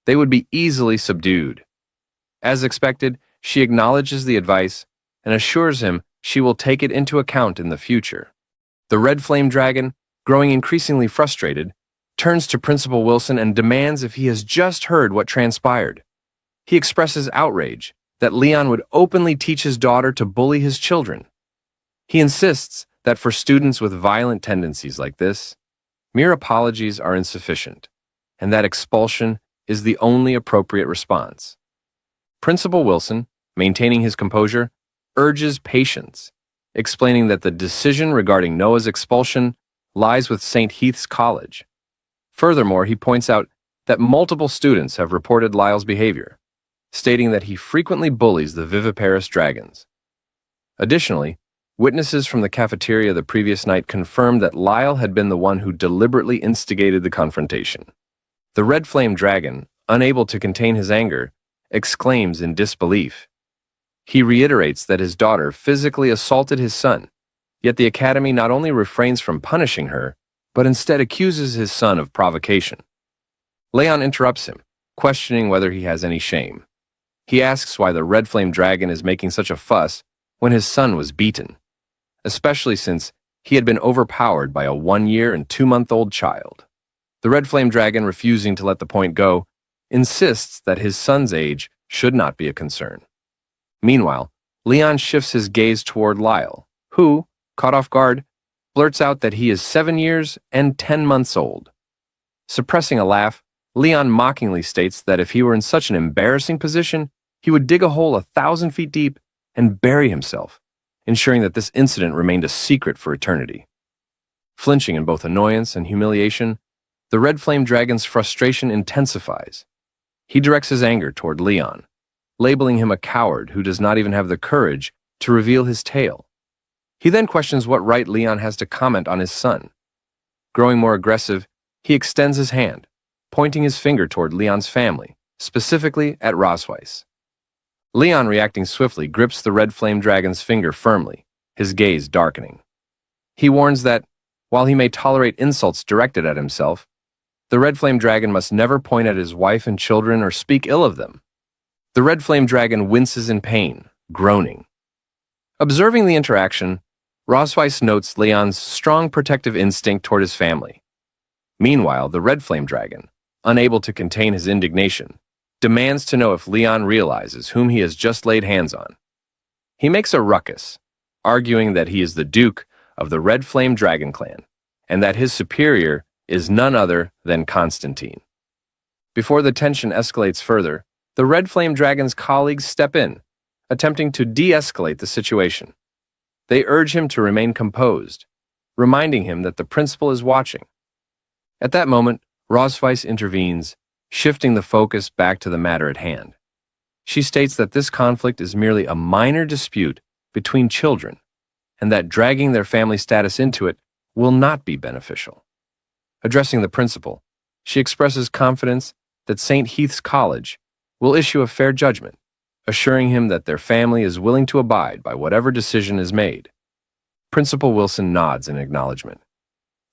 they would be easily subdued. As expected, she acknowledges the advice and assures him she will take it into account in the future. The Red Flame Dragon, growing increasingly frustrated, turns to Principal Wilson and demands if he has just heard what transpired. He expresses outrage that Leon would openly teach his daughter to bully his children. He insists that for students with violent tendencies like this, mere apologies are insufficient, and that expulsion is the only appropriate response. Principal Wilson, maintaining his composure, urges patience, explaining that the decision regarding Noah's expulsion lies with St. Heath's College. Furthermore, he points out that multiple students have reported Lyle's behavior, stating that he frequently bullies the viviparous dragons. Additionally, witnesses from the cafeteria the previous night confirmed that Lyle had been the one who deliberately instigated the confrontation. The Red Flame Dragon, unable to contain his anger, exclaims in disbelief. He reiterates that his daughter physically assaulted his son, yet the Academy not only refrains from punishing her, but instead accuses his son of provocation. Leon interrupts him, questioning whether he has any shame. He asks why the Red Flame Dragon is making such a fuss when his son was beaten, especially since he had been overpowered by a 1-year and 2-month-old child. The Red Flame Dragon, refusing to let the point go, insists that his son's age should not be a concern. Meanwhile, Leon shifts his gaze toward Lyle, who, caught off guard, blurts out that he is 7 years and 10 months old. Suppressing a laugh, Leon mockingly states that if he were in such an embarrassing position, he would dig a hole 1,000 feet deep and bury himself, ensuring that this incident remained a secret for eternity. Flinching in both annoyance and humiliation, the Red Flame Dragon's frustration intensifies. He directs his anger toward Leon, labeling him a coward who does not even have the courage to reveal his tale. He then questions what right Leon has to comment on his son. Growing more aggressive, he extends his hand, pointing his finger toward Leon's family, specifically at Rosweiss. Leon, reacting swiftly, grips the Red Flame Dragon's finger firmly, his gaze darkening. He warns that, while he may tolerate insults directed at himself, the Red Flame Dragon must never point at his wife and children or speak ill of them. The Red Flame Dragon winces in pain, groaning. Observing the interaction, Rosweiss notes Leon's strong protective instinct toward his family. Meanwhile, the Red Flame Dragon, unable to contain his indignation, demands to know if Leon realizes whom he has just laid hands on. He makes a ruckus, arguing that he is the Duke of the Red Flame Dragon clan, and that his superior is none other than Constantine. Before the tension escalates further, the Red Flame Dragon's colleagues step in, attempting to de-escalate the situation. They urge him to remain composed, reminding him that the principal is watching. At that moment, Rosweiss intervenes, shifting the focus back to the matter at hand. She states that this conflict is merely a minor dispute between children, and that dragging their family status into it will not be beneficial. Addressing the principal, she expresses confidence that St. Heath's College will issue a fair judgment, assuring him that their family is willing to abide by whatever decision is made. Principal Wilson nods in acknowledgement,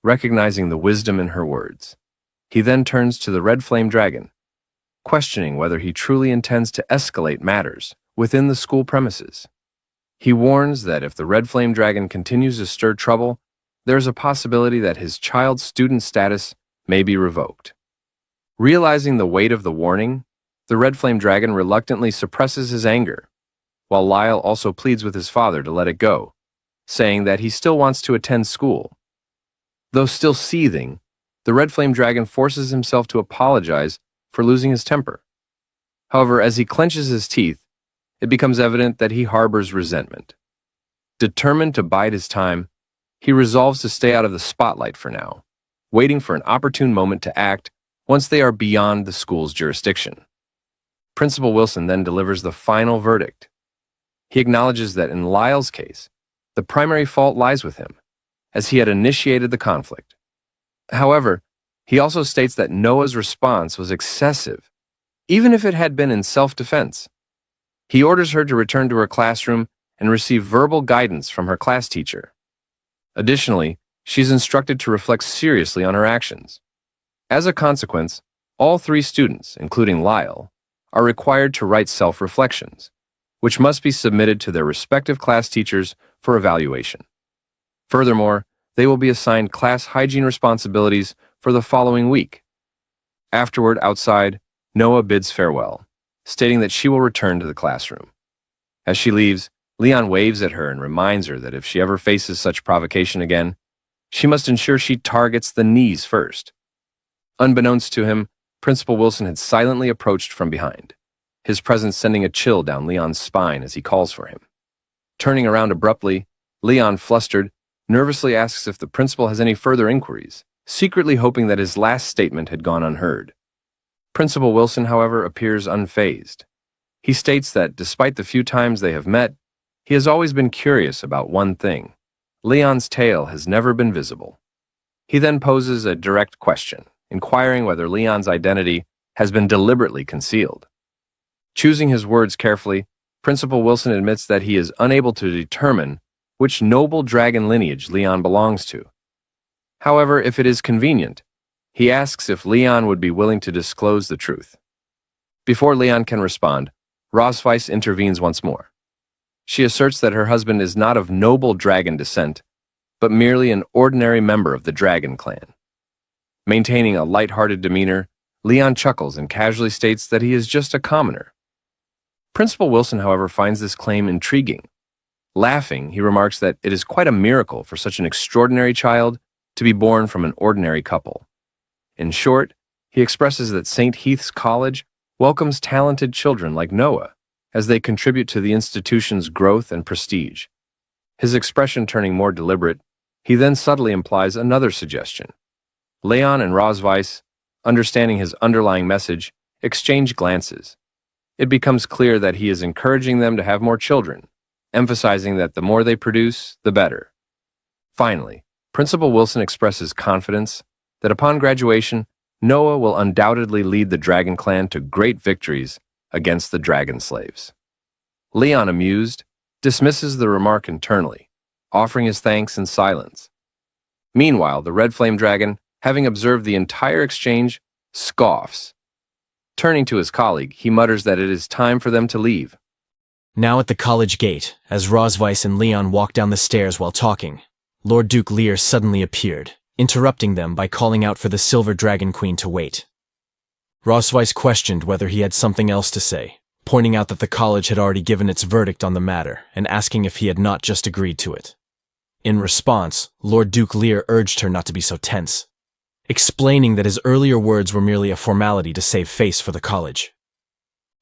recognizing the wisdom in her words. He then turns to the Red Flame Dragon, questioning whether he truly intends to escalate matters within the school premises. He warns that if the Red Flame Dragon continues to stir trouble, there is a possibility that his child's student status may be revoked. Realizing the weight of the warning, the Red Flame Dragon reluctantly suppresses his anger, while Lyle also pleads with his father to let it go, saying that he still wants to attend school. Though still seething, the Red Flame Dragon forces himself to apologize for losing his temper. However, as he clenches his teeth, it becomes evident that he harbors resentment. Determined to bide his time, he resolves to stay out of the spotlight for now, waiting for an opportune moment to act once they are beyond the school's jurisdiction. Principal Wilson then delivers the final verdict. He acknowledges that in Lyle's case, the primary fault lies with him, as he had initiated the conflict. However, he also states that Noah's response was excessive, even if it had been in self-defense. He orders her to return to her classroom and receive verbal guidance from her class teacher. Additionally, she's instructed to reflect seriously on her actions. As a consequence, all 3 students, including Lyle, are required to write self-reflections, which must be submitted to their respective class teachers for evaluation. Furthermore, they will be assigned class hygiene responsibilities for the following week. Afterward, outside, Noah bids farewell, stating that she will return to the classroom. As she leaves, Leon waves at her and reminds her that if she ever faces such provocation again, she must ensure she targets the knees first. Unbeknownst to him, Principal Wilson had silently approached from behind, his presence sending a chill down Leon's spine as he calls for him. Turning around abruptly, Leon, flustered, nervously asks if the principal has any further inquiries, secretly hoping that his last statement had gone unheard. Principal Wilson, however, appears unfazed. He states that despite the few times they have met, he has always been curious about one thing. Leon's tail has never been visible. He then poses a direct question, inquiring whether Leon's identity has been deliberately concealed. Choosing his words carefully, Principal Wilson admits that he is unable to determine which noble dragon lineage Leon belongs to. However, if it is convenient, he asks if Leon would be willing to disclose the truth. Before Leon can respond, Rosweiss intervenes once more. She asserts that her husband is not of noble dragon descent, but merely an ordinary member of the dragon clan. Maintaining a light-hearted demeanor, Leon chuckles and casually states that he is just a commoner. Principal Wilson, however, finds this claim intriguing. Laughing, he remarks that it is quite a miracle for such an extraordinary child to be born from an ordinary couple. In short, he expresses that St. Heath's College welcomes talented children like Noah as they contribute to the institution's growth and prestige. His expression turning more deliberate, he then subtly implies another suggestion. Leon and Rosweiss, understanding his underlying message, exchange glances. It becomes clear that he is encouraging them to have more children, emphasizing that the more they produce, the better. Finally, Principal Wilson expresses confidence that upon graduation, Noah will undoubtedly lead the Dragon Clan to great victories against the Dragon Slaves. Leon, amused, dismisses the remark internally, offering his thanks in silence. Meanwhile, the Red Flame Dragon, having observed the entire exchange, scoffs. Turning to his colleague, he mutters that it is time for them to leave. Now at the college gate, as Rosweiss and Leon walked down the stairs while talking, Lord Duke Lear suddenly appeared, interrupting them by calling out for the Silver Dragon Queen to wait. Rosweiss questioned whether he had something else to say, pointing out that the college had already given its verdict on the matter and asking if he had not just agreed to it. In response, Lord Duke Lear urged her not to be so tense, explaining that his earlier words were merely a formality to save face for the college.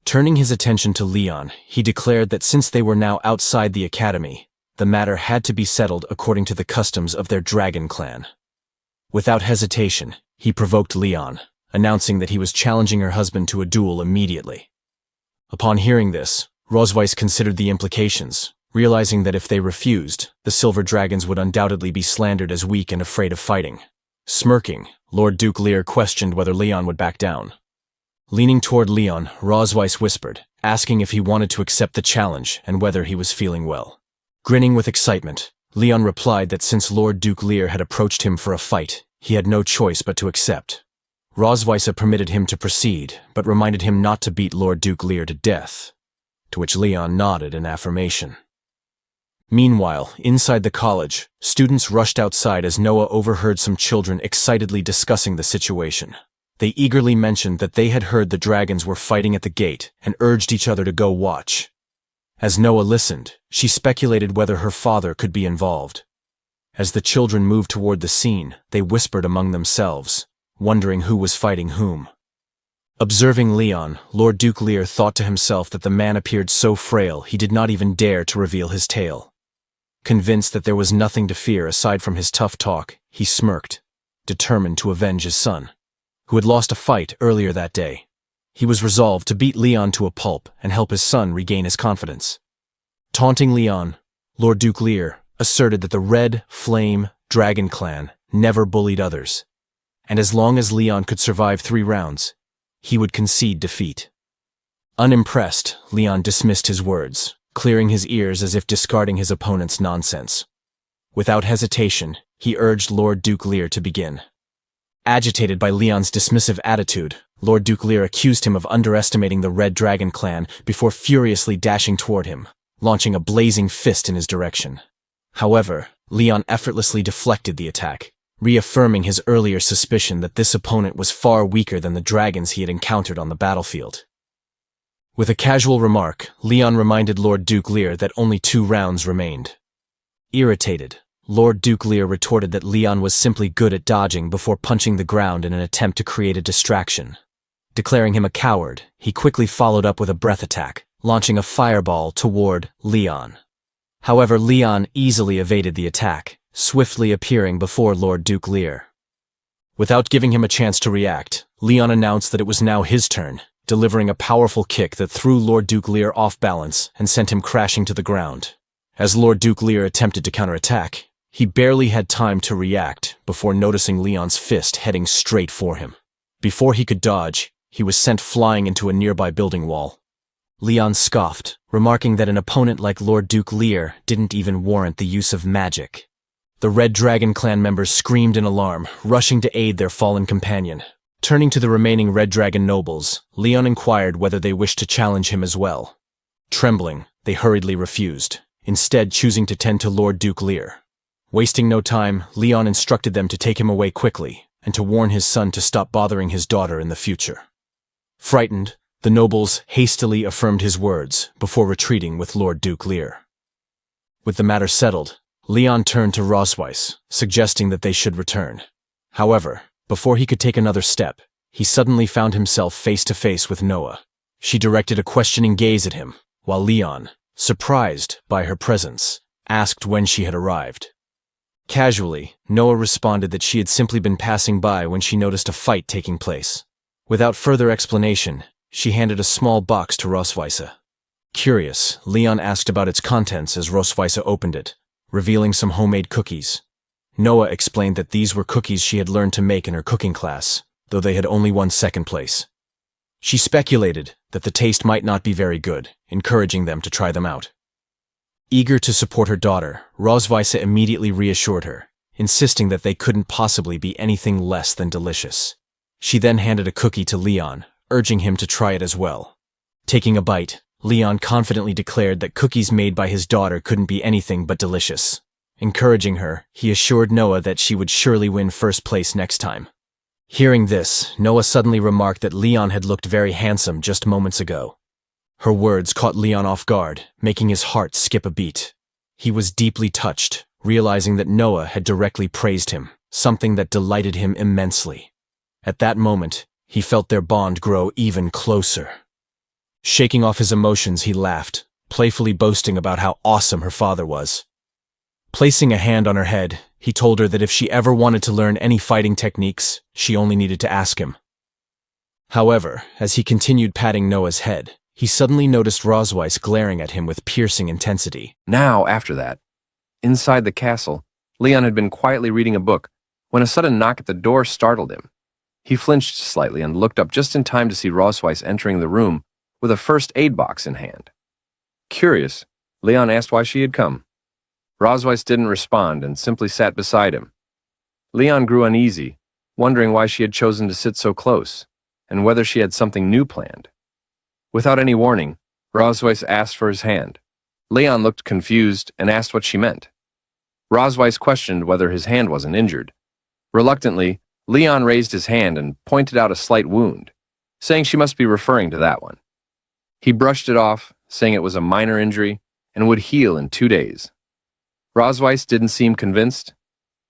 Turning his attention to Leon, he declared that since they were now outside the academy, the matter had to be settled according to the customs of their dragon clan. Without hesitation, he provoked Leon, announcing that he was challenging her husband to a duel immediately. Upon hearing this, Rosweiss considered the implications, realizing that if they refused, the Silver Dragons would undoubtedly be slandered as weak and afraid of fighting. Smirking, Lord Duke Lear questioned whether Leon would back down. Leaning toward Leon, Rosweiss whispered, asking if he wanted to accept the challenge and whether he was feeling well. Grinning with excitement, Leon replied that since Lord Duke Lear had approached him for a fight, he had no choice but to accept. Rosweiss permitted him to proceed, but reminded him not to beat Lord Duke Lear to death, to which Leon nodded in affirmation. Meanwhile, inside the college, students rushed outside as Noah overheard some children excitedly discussing the situation. They eagerly mentioned that they had heard the dragons were fighting at the gate and urged each other to go watch. As Noah listened, she speculated whether her father could be involved. As the children moved toward the scene, they whispered among themselves, wondering who was fighting whom. Observing Leon, Lord Duke Lear thought to himself that the man appeared so frail he did not even dare to reveal his tail. Convinced that there was nothing to fear aside from his tough talk, he smirked, determined to avenge his son, who had lost a fight earlier that day. He was resolved to beat Leon to a pulp and help his son regain his confidence. Taunting Leon, Lord Duke Lear asserted that the Red Flame Dragon Clan never bullied others, and as long as Leon could survive 3 rounds, he would concede defeat. Unimpressed, Leon dismissed his words, clearing his ears as if discarding his opponent's nonsense. Without hesitation, he urged Lord Duke Lear to begin. Agitated by Leon's dismissive attitude, Lord Duke Lear accused him of underestimating the Red Dragon clan before furiously dashing toward him, launching a blazing fist in his direction. However, Leon effortlessly deflected the attack, reaffirming his earlier suspicion that this opponent was far weaker than the dragons he had encountered on the battlefield. With a casual remark, Leon reminded Lord Duke Lear that only 2 rounds remained. Irritated, Lord Duke Lear retorted that Leon was simply good at dodging before punching the ground in an attempt to create a distraction. Declaring him a coward, he quickly followed up with a breath attack, launching a fireball toward Leon. However, Leon easily evaded the attack, swiftly appearing before Lord Duke Lear. Without giving him a chance to react, Leon announced that it was now his turn, delivering a powerful kick that threw Lord Duke Lear off balance and sent him crashing to the ground. As Lord Duke Lear attempted to counterattack, he barely had time to react before noticing Leon's fist heading straight for him. Before he could dodge, he was sent flying into a nearby building wall. Leon scoffed, remarking that an opponent like Lord Duke Lear didn't even warrant the use of magic. The Red Dragon clan members screamed in alarm, rushing to aid their fallen companion. Turning to the remaining Red Dragon nobles, Leon inquired whether they wished to challenge him as well. Trembling, they hurriedly refused, instead choosing to tend to Lord Duke Lear. Wasting no time, Leon instructed them to take him away quickly, and to warn his son to stop bothering his daughter in the future. Frightened, the nobles hastily affirmed his words before retreating with Lord Duke Lear. With the matter settled, Leon turned to Rosweiss, suggesting that they should return. However, before he could take another step, he suddenly found himself face to face with Noah. She directed a questioning gaze at him, while Leon, surprised by her presence, asked when she had arrived. Casually, Noah responded that she had simply been passing by when she noticed a fight taking place. Without further explanation, she handed a small box to Rosweiss. Curious, Leon asked about its contents as Rosweiss opened it, revealing some homemade cookies. Noah explained that these were cookies she had learned to make in her cooking class, though they had only won 2nd place. She speculated that the taste might not be very good, encouraging them to try them out. Eager to support her daughter, Rosweiss immediately reassured her, insisting that they couldn't possibly be anything less than delicious. She then handed a cookie to Leon, urging him to try it as well. Taking a bite, Leon confidently declared that cookies made by his daughter couldn't be anything but delicious. Encouraging her, he assured Noah that she would surely win 1st place next time. Hearing this, Noah suddenly remarked that Leon had looked very handsome just moments ago. Her words caught Leon off guard, making his heart skip a beat. He was deeply touched, realizing that Noah had directly praised him, something that delighted him immensely. At that moment, he felt their bond grow even closer. Shaking off his emotions, he laughed, playfully boasting about how awesome her father was. Placing a hand on her head, he told her that if she ever wanted to learn any fighting techniques, she only needed to ask him. However, as he continued patting Noah's head, he suddenly noticed Rosweiss glaring at him with piercing intensity. Now, after that, inside the castle, Leon had been quietly reading a book when a sudden knock at the door startled him. He flinched slightly and looked up just in time to see Rosweiss entering the room with a first aid box in hand. Curious, Leon asked why she had come. Rosweiss didn't respond and simply sat beside him. Leon grew uneasy, wondering why she had chosen to sit so close, and whether she had something new planned. Without any warning, Rosweiss asked for his hand. Leon looked confused and asked what she meant. Rosweiss questioned whether his hand wasn't injured. Reluctantly, Leon raised his hand and pointed out a slight wound, saying she must be referring to that one. He brushed it off, saying it was a minor injury and would heal in 2 days. Rosweiss didn't seem convinced.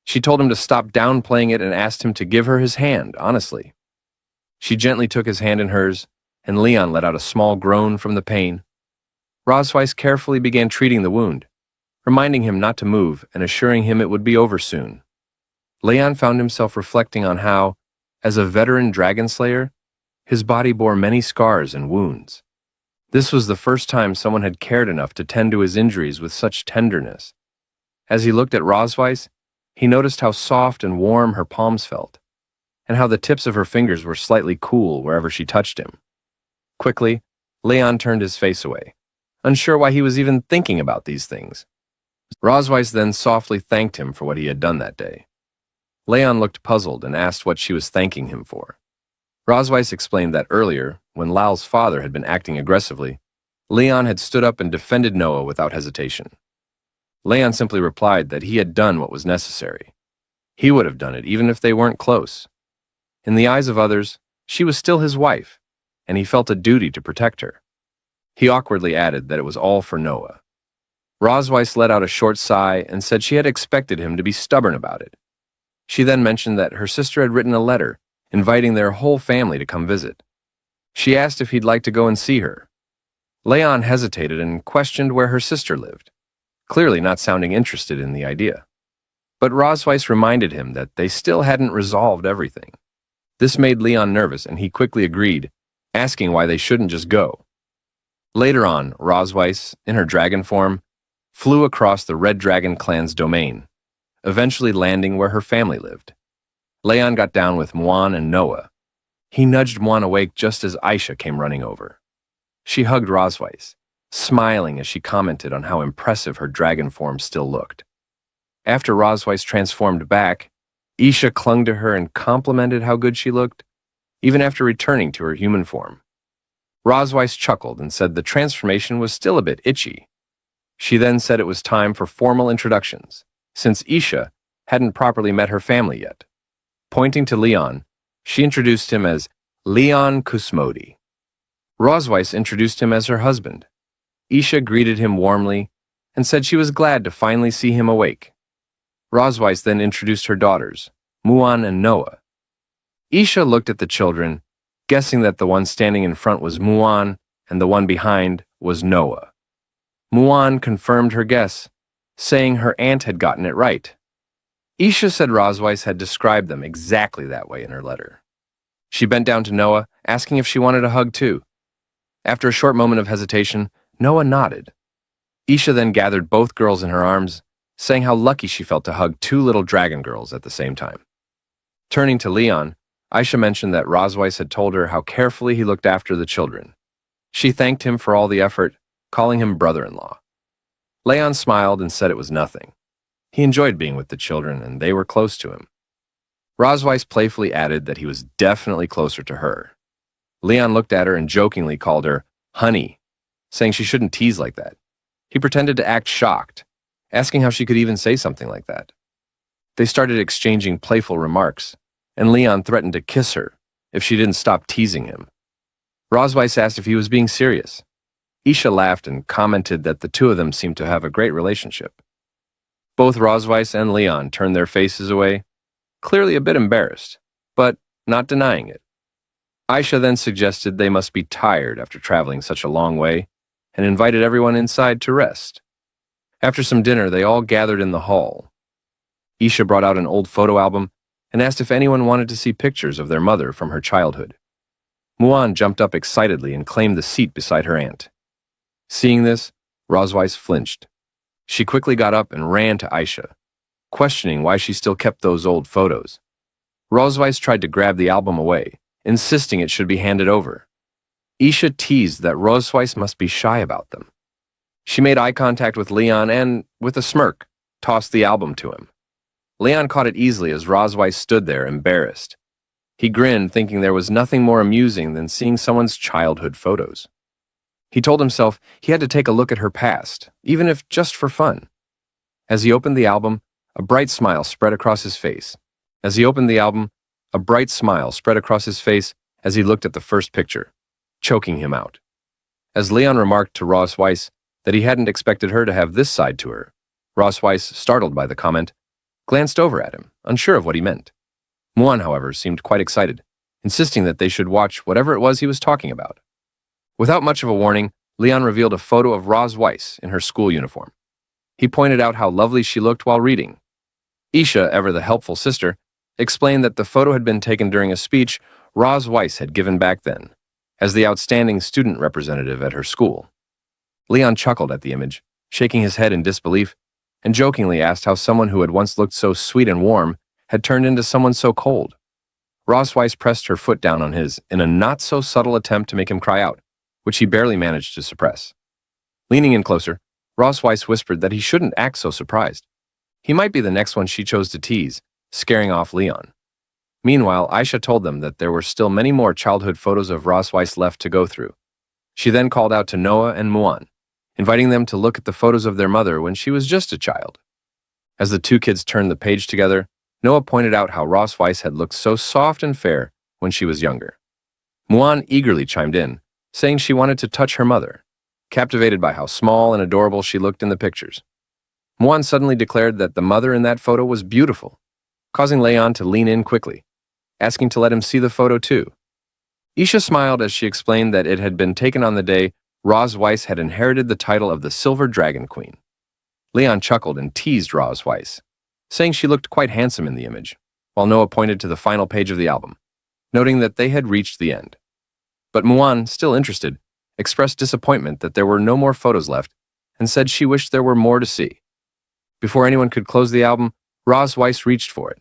She told him to stop downplaying it and asked him to give her his hand, honestly. She gently took his hand in hers, and Leon let out a small groan from the pain. Rosweiss carefully began treating the wound, reminding him not to move and assuring him it would be over soon. Leon found himself reflecting on how, as a veteran dragon slayer, his body bore many scars and wounds. This was the first time someone had cared enough to tend to his injuries with such tenderness. As he looked at Rosweiss, he noticed how soft and warm her palms felt, and how the tips of her fingers were slightly cool wherever she touched him. Quickly, Leon turned his face away, unsure why he was even thinking about these things. Rosweiss then softly thanked him for what he had done that day. Leon looked puzzled and asked what she was thanking him for. Rosweiss explained that earlier, when Lal's father had been acting aggressively, Leon had stood up and defended Noah without hesitation. Leon simply replied that he had done what was necessary. He would have done it even if they weren't close. In the eyes of others, she was still his wife, and he felt a duty to protect her. He awkwardly added that it was all for Noah. Rosweiss let out a short sigh and said she had expected him to be stubborn about it. She then mentioned that her sister had written a letter inviting their whole family to come visit. She asked if he'd like to go and see her. Leon hesitated and questioned where her sister lived, clearly not sounding interested in the idea. But Rosweiss reminded him that they still hadn't resolved everything. This made Leon nervous, and he quickly agreed, asking why they shouldn't just go. Later on, Rosweiss, in her dragon form, flew across the Red Dragon clan's domain, eventually landing where her family lived. Leon got down with Muan and Noah. He nudged Muan awake just as Aisha came running over. She hugged Rosweiss, smiling as she commented on how impressive her dragon form still looked. After Rosweiss transformed back, Isha clung to her and complimented how good she looked, even after returning to her human form. Rosweiss chuckled and said the transformation was still a bit itchy. She then said it was time for formal introductions, since Isha hadn't properly met her family yet. Pointing to Leon, she introduced him as Leon Kusmodi. Rosweiss introduced him as her husband. Isha greeted him warmly and said she was glad to finally see him awake. Rosweiss then introduced her daughters, Muan and Noah. Isha looked at the children, guessing that the one standing in front was Muan and the one behind was Noah. Muan confirmed her guess, saying her aunt had gotten it right. Isha said Rosweiss had described them exactly that way in her letter. She bent down to Noah, asking if she wanted a hug too. After a short moment of hesitation, Noah nodded. Isha then gathered both girls in her arms, saying how lucky she felt to hug two little dragon girls at the same time. Turning to Leon, Aisha mentioned that Rosweiss had told her how carefully he looked after the children. She thanked him for all the effort, calling him brother-in-law. Leon smiled and said it was nothing. He enjoyed being with the children, and they were close to him. Rosweiss playfully added that he was definitely closer to her. Leon looked at her and jokingly called her honey, saying she shouldn't tease like that. He pretended to act shocked, asking how she could even say something like that. They started exchanging playful remarks, and Leon threatened to kiss her if she didn't stop teasing him. Rosweiss asked if he was being serious. Isha laughed and commented that the two of them seemed to have a great relationship. Both Rosweiss and Leon turned their faces away, clearly a bit embarrassed, but not denying it. Aisha then suggested they must be tired after traveling such a long way, and invited everyone inside to rest. After some dinner, they all gathered in the hall. Isha brought out an old photo album and asked if anyone wanted to see pictures of their mother from her childhood. Muan jumped up excitedly and claimed the seat beside her aunt. Seeing this, Rosweiss flinched. She quickly got up and ran to Aisha, questioning why she still kept those old photos. Rosweiss tried to grab the album away, insisting it should be handed over. Isha teased that Rosweiss must be shy about them. She made eye contact with Leon and, with a smirk, tossed the album to him. Leon caught it easily as Rosweiss stood there, embarrassed. He grinned, thinking there was nothing more amusing than seeing someone's childhood photos. He told himself he had to take a look at her past, even if just for fun. As he opened the album, a bright smile spread across his face. As he looked at the first picture, choking him out. As Leon remarked to Rosweiss that he hadn't expected her to have this side to her, Rosweiss, startled by the comment, glanced over at him, unsure of what he meant. Muan, however, seemed quite excited, insisting that they should watch whatever it was he was talking about. Without much of a warning, Leon revealed a photo of Rosweiss in her school uniform. He pointed out how lovely she looked while reading. Isha, ever the helpful sister, explained that the photo had been taken during a speech Rosweiss had given back then, as the outstanding student representative at her school. Leon chuckled at the image, shaking his head in disbelief, and jokingly asked how someone who had once looked so sweet and warm had turned into someone so cold. Rosweiss pressed her foot down on his in a not-so-subtle attempt to make him cry out, which he barely managed to suppress. Leaning in closer, Ross Weiss whispered that he shouldn't act so surprised. He might be the next one she chose to tease, scaring off Leon. Meanwhile, Aisha told them that there were still many more childhood photos of Ross Weiss left to go through. She then called out to Noah and Muan, inviting them to look at the photos of their mother when she was just a child. As the two kids turned the page together, Noah pointed out how Ross Weiss had looked so soft and fair when she was younger. Muan eagerly chimed in, saying she wanted to touch her mother, captivated by how small and adorable she looked in the pictures. Muan suddenly declared that the mother in that photo was beautiful, causing Leon to lean in quickly, asking to let him see the photo too. Isha smiled as she explained that it had been taken on the day Ross Weiss had inherited the title of the Silver Dragon Queen. Leon chuckled and teased Ross Weiss, saying she looked quite handsome in the image, while Noah pointed to the final page of the album, noting that they had reached the end. But Muan, still interested, expressed disappointment that there were no more photos left and said she wished there were more to see. Before anyone could close the album, Ross Weiss reached for it,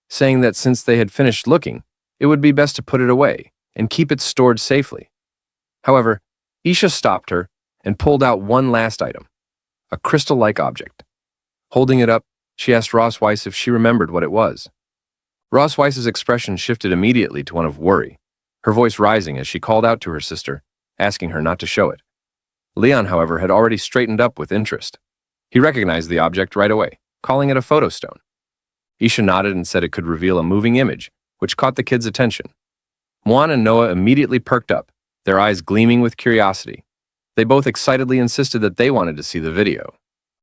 saying that since they had finished looking, it would be best to put it away and keep it stored safely. However, Isha stopped her and pulled out one last item, a crystal-like object. Holding it up, she asked Ross Weiss if she remembered what it was. Ross Weiss's expression shifted immediately to one of worry, her voice rising as she called out to her sister, asking her not to show it. Leon, however, had already straightened up with interest. He recognized the object right away, calling it a photo stone. Isha nodded and said it could reveal a moving image, which caught the kids' attention. Muan and Noah immediately perked up, their eyes gleaming with curiosity. They both excitedly insisted that they wanted to see the video.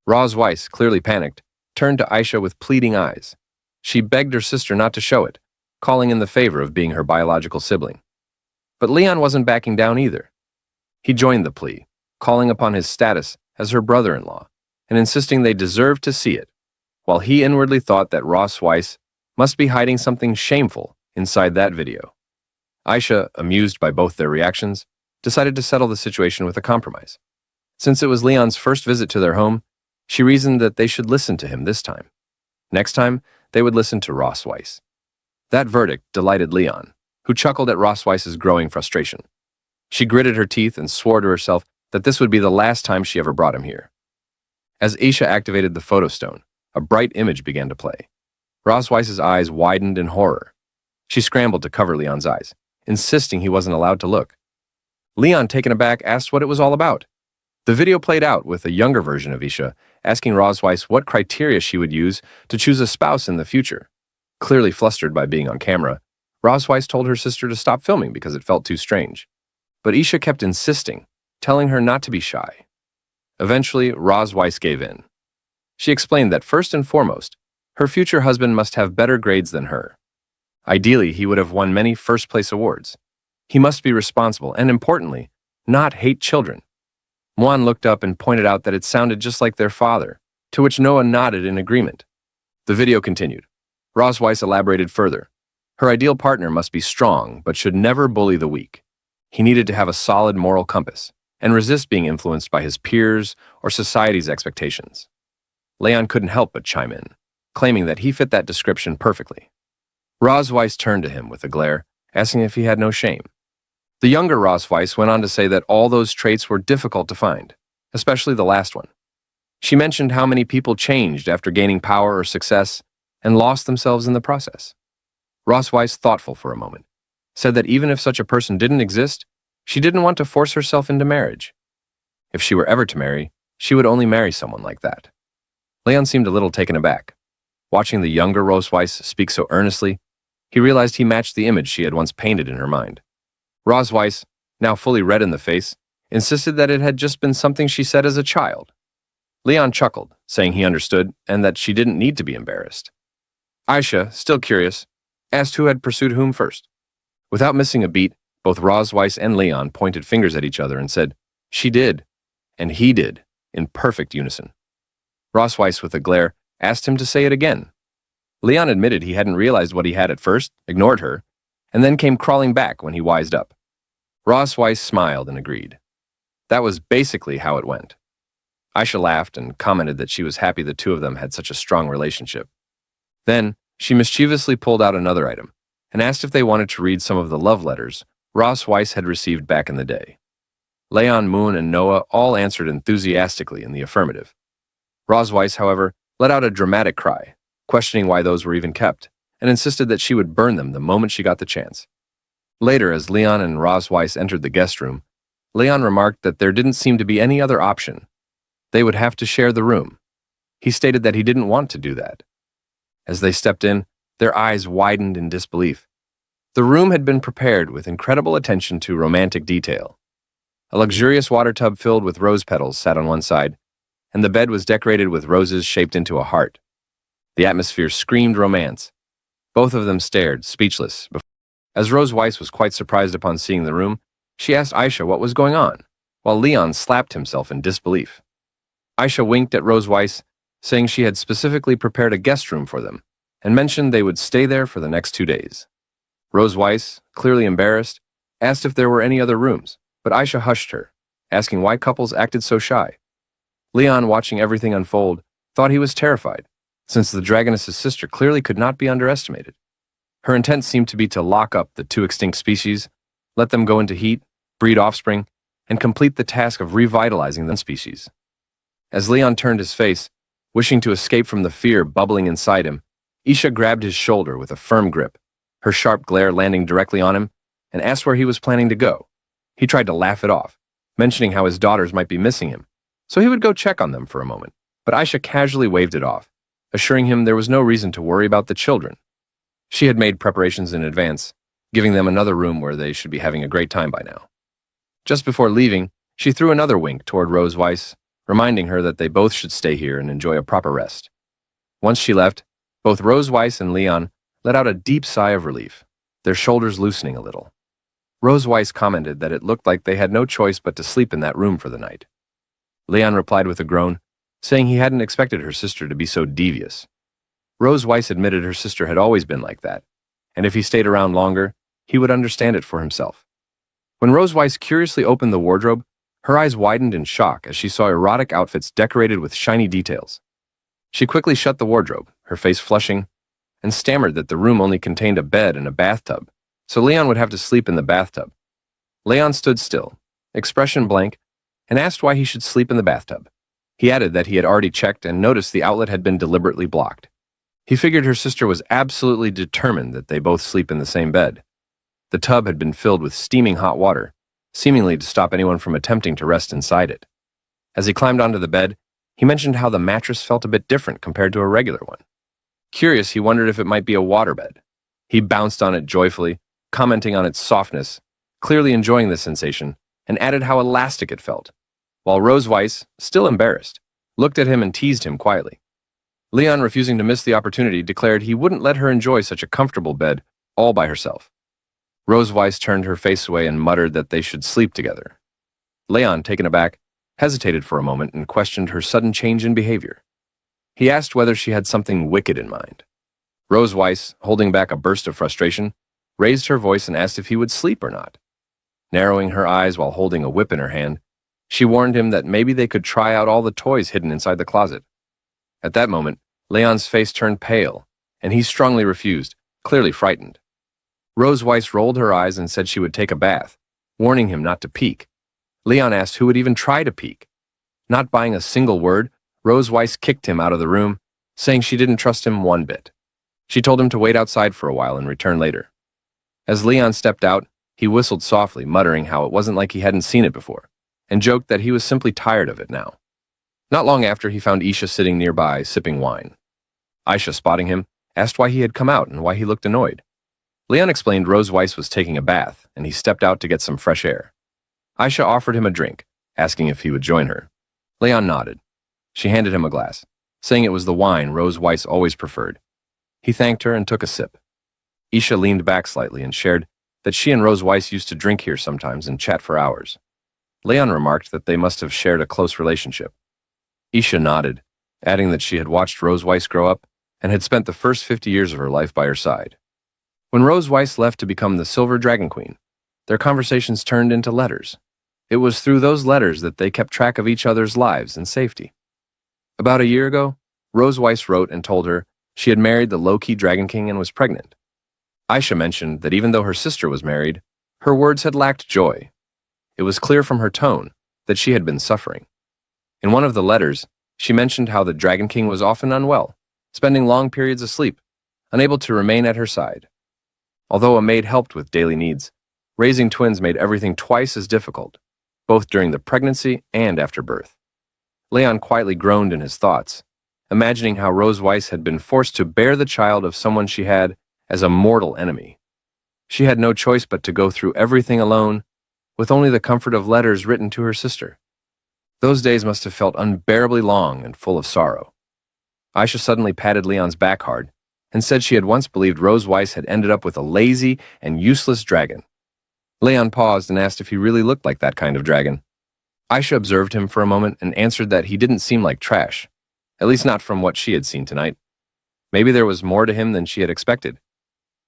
Ross Weiss, clearly panicked, turned to Aisha with pleading eyes. She begged her sister not to show it, calling in the favor of being her biological sibling. But Leon wasn't backing down either. He joined the plea, calling upon his status as her brother-in-law and insisting they deserved to see it, while he inwardly thought that Ross Weiss must be hiding something shameful inside that video. Aisha, amused by both their reactions, decided to settle the situation with a compromise. Since it was Leon's first visit to their home, she reasoned that they should listen to him this time. Next time, they would listen to Ross Weiss. That verdict delighted Leon, who chuckled at Ross Weiss's growing frustration. She gritted her teeth and swore to herself that this would be the last time she ever brought him here. As Aisha activated the photo stone, a bright image began to play. Ross Weiss's eyes widened in horror. She scrambled to cover Leon's eyes, insisting he wasn't allowed to look. Leon, taken aback, asked what it was all about. The video played out with a younger version of Isha, asking Ross Weiss what criteria she would use to choose a spouse in the future. Clearly flustered by being on camera, Ross Weiss told her sister to stop filming because it felt too strange. But Isha kept insisting, telling her not to be shy. Eventually, Ross Weiss gave in. She explained that first and foremost, her future husband must have better grades than her. Ideally, he would have won many first-place awards. He must be responsible and, importantly, not hate children. Muan looked up and pointed out that it sounded just like their father, to which Noah nodded in agreement. The video continued. Ross Weiss elaborated further. Her ideal partner must be strong, but should never bully the weak. He needed to have a solid moral compass and resist being influenced by his peers or society's expectations. Leon couldn't help but chime in, claiming that he fit that description perfectly. Ross Weiss turned to him with a glare, asking if he had no shame. The younger Ross Weiss went on to say that all those traits were difficult to find, especially the last one. She mentioned how many people changed after gaining power or success and lost themselves in the process. Ross Weiss, thoughtful for a moment, said that even if such a person didn't exist, she didn't want to force herself into marriage. If she were ever to marry, she would only marry someone like that. Leon seemed a little taken aback. Watching the younger Ross Weiss speak so earnestly, he realized he matched the image she had once painted in her mind. Ross Weiss, now fully red in the face, insisted that it had just been something she said as a child. Leon chuckled, saying he understood and that she didn't need to be embarrassed. Aisha, still curious, asked who had pursued whom first. Without missing a beat, both Ross Weiss and Leon pointed fingers at each other and said, "She did," and "he did," in perfect unison. Ross Weiss, with a glare, asked him to say it again. Leon admitted he hadn't realized what he had at first, ignored her, and then came crawling back when he wised up. Ross Weiss smiled and agreed. That was basically how it went. Aisha laughed and commented that she was happy the two of them had such a strong relationship. Then, she mischievously pulled out another item and asked if they wanted to read some of the love letters Ross Weiss had received back in the day. Leon, Moon, and Noah all answered enthusiastically in the affirmative. Rosweiss, however, let out a dramatic cry, questioning why those were even kept, and insisted that she would burn them the moment she got the chance. Later, as Leon and Rosweiss entered the guest room, Leon remarked that there didn't seem to be any other option. They would have to share the room. He stated that he didn't want to do that. As they stepped in, their eyes widened in disbelief. The room had been prepared with incredible attention to romantic detail. A luxurious water tub filled with rose petals sat on one side, and the bed was decorated with roses shaped into a heart. The atmosphere screamed romance. Both of them stared, speechless. As Rosweiss was quite surprised upon seeing the room, she asked Aisha what was going on, while Leon slapped himself in disbelief. Aisha winked at Rosweiss, saying she had specifically prepared a guest room for them, and mentioned they would stay there for the next 2 days. Rosweiss, clearly embarrassed, asked if there were any other rooms, but Aisha hushed her, asking why couples acted so shy. Leon, watching everything unfold, thought he was terrified, since the dragoness's sister clearly could not be underestimated. Her intent seemed to be to lock up the 2 extinct species, let them go into heat, breed offspring, and complete the task of revitalizing the species. As Leon turned his face, wishing to escape from the fear bubbling inside him, Isha grabbed his shoulder with a firm grip, her sharp glare landing directly on him, and asked where he was planning to go. He tried to laugh it off, mentioning how his daughters might be missing him, so he would go check on them for a moment, but Aisha casually waved it off, assuring him there was no reason to worry about the children. She had made preparations in advance, giving them another room where they should be having a great time by now. Just before leaving, she threw another wink toward Rosweiss, reminding her that they both should stay here and enjoy a proper rest. Once she left, both Rosweiss and Leon let out a deep sigh of relief, their shoulders loosening a little. Rosweiss commented that it looked like they had no choice but to sleep in that room for the night. Leon replied with a groan, saying he hadn't expected her sister to be so devious. Rosweiss admitted her sister had always been like that, and if he stayed around longer, he would understand it for himself. When Rosweiss curiously opened the wardrobe, her eyes widened in shock as she saw erotic outfits decorated with shiny details. She quickly shut the wardrobe, her face flushing, and stammered that the room only contained a bed and a bathtub, so Leon would have to sleep in the bathtub. Leon stood still, expression blank, and asked why he should sleep in the bathtub. He added that he had already checked and noticed the outlet had been deliberately blocked. He figured her sister was absolutely determined that they both sleep in the same bed. The tub had been filled with steaming hot water, seemingly to stop anyone from attempting to rest inside it. As he climbed onto the bed, he mentioned how the mattress felt a bit different compared to a regular one. Curious, he wondered if it might be a waterbed. He bounced on it joyfully, commenting on its softness, clearly enjoying the sensation, and added how elastic it felt, while Rosweiss, still embarrassed, looked at him and teased him quietly. Leon, refusing to miss the opportunity, declared he wouldn't let her enjoy such a comfortable bed all by herself. Rosweiss turned her face away and muttered that they should sleep together. Leon, taken aback, hesitated for a moment and questioned her sudden change in behavior. He asked whether she had something wicked in mind. Rosweiss, holding back a burst of frustration, raised her voice and asked if he would sleep or not. Narrowing her eyes while holding a whip in her hand, she warned him that maybe they could try out all the toys hidden inside the closet. At that moment, Leon's face turned pale, and he strongly refused, clearly frightened. Rosweiss rolled her eyes and said she would take a bath, warning him not to peek. Leon asked who would even try to peek. Not buying a single word, Rosweiss kicked him out of the room, saying she didn't trust him one bit. She told him to wait outside for a while and return later. As Leon stepped out, he whistled softly, muttering how it wasn't like he hadn't seen it before, and joked that he was simply tired of it now. Not long after, he found Isha sitting nearby, sipping wine. Aisha, spotting him, asked why he had come out and why he looked annoyed. Leon explained Rosweiss was taking a bath, and he stepped out to get some fresh air. Aisha offered him a drink, asking if he would join her. Leon nodded. She handed him a glass, saying it was the wine Rosweiss always preferred. He thanked her and took a sip. Isha leaned back slightly and shared that she and Rosweiss used to drink here sometimes and chat for hours. Leon remarked that they must have shared a close relationship. Isha nodded, adding that she had watched Rosweiss grow up and had spent the first 50 years of her life by her side. When Rosweiss left to become the Silver Dragon Queen, their conversations turned into letters. It was through those letters that they kept track of each other's lives and safety. About a year ago, Rosweiss wrote and told her she had married the low-key Dragon King and was pregnant. Aisha mentioned that even though her sister was married, her words had lacked joy. It was clear from her tone that she had been suffering. In one of the letters, she mentioned how the Dragon King was often unwell, spending long periods asleep, unable to remain at her side. Although a maid helped with daily needs, raising twins made everything twice as difficult, both during the pregnancy and after birth. Leon quietly groaned in his thoughts, imagining how Rose Weiss had been forced to bear the child of someone she had as a mortal enemy. She had no choice but to go through everything alone, with only the comfort of letters written to her sister. Those days must have felt unbearably long and full of sorrow. Aisha suddenly patted Leon's back hard and said she had once believed Rose Weiss had ended up with a lazy and useless dragon. Leon paused and asked if he really looked like that kind of dragon. Aisha observed him for a moment and answered that he didn't seem like trash, at least not from what she had seen tonight. Maybe there was more to him than she had expected.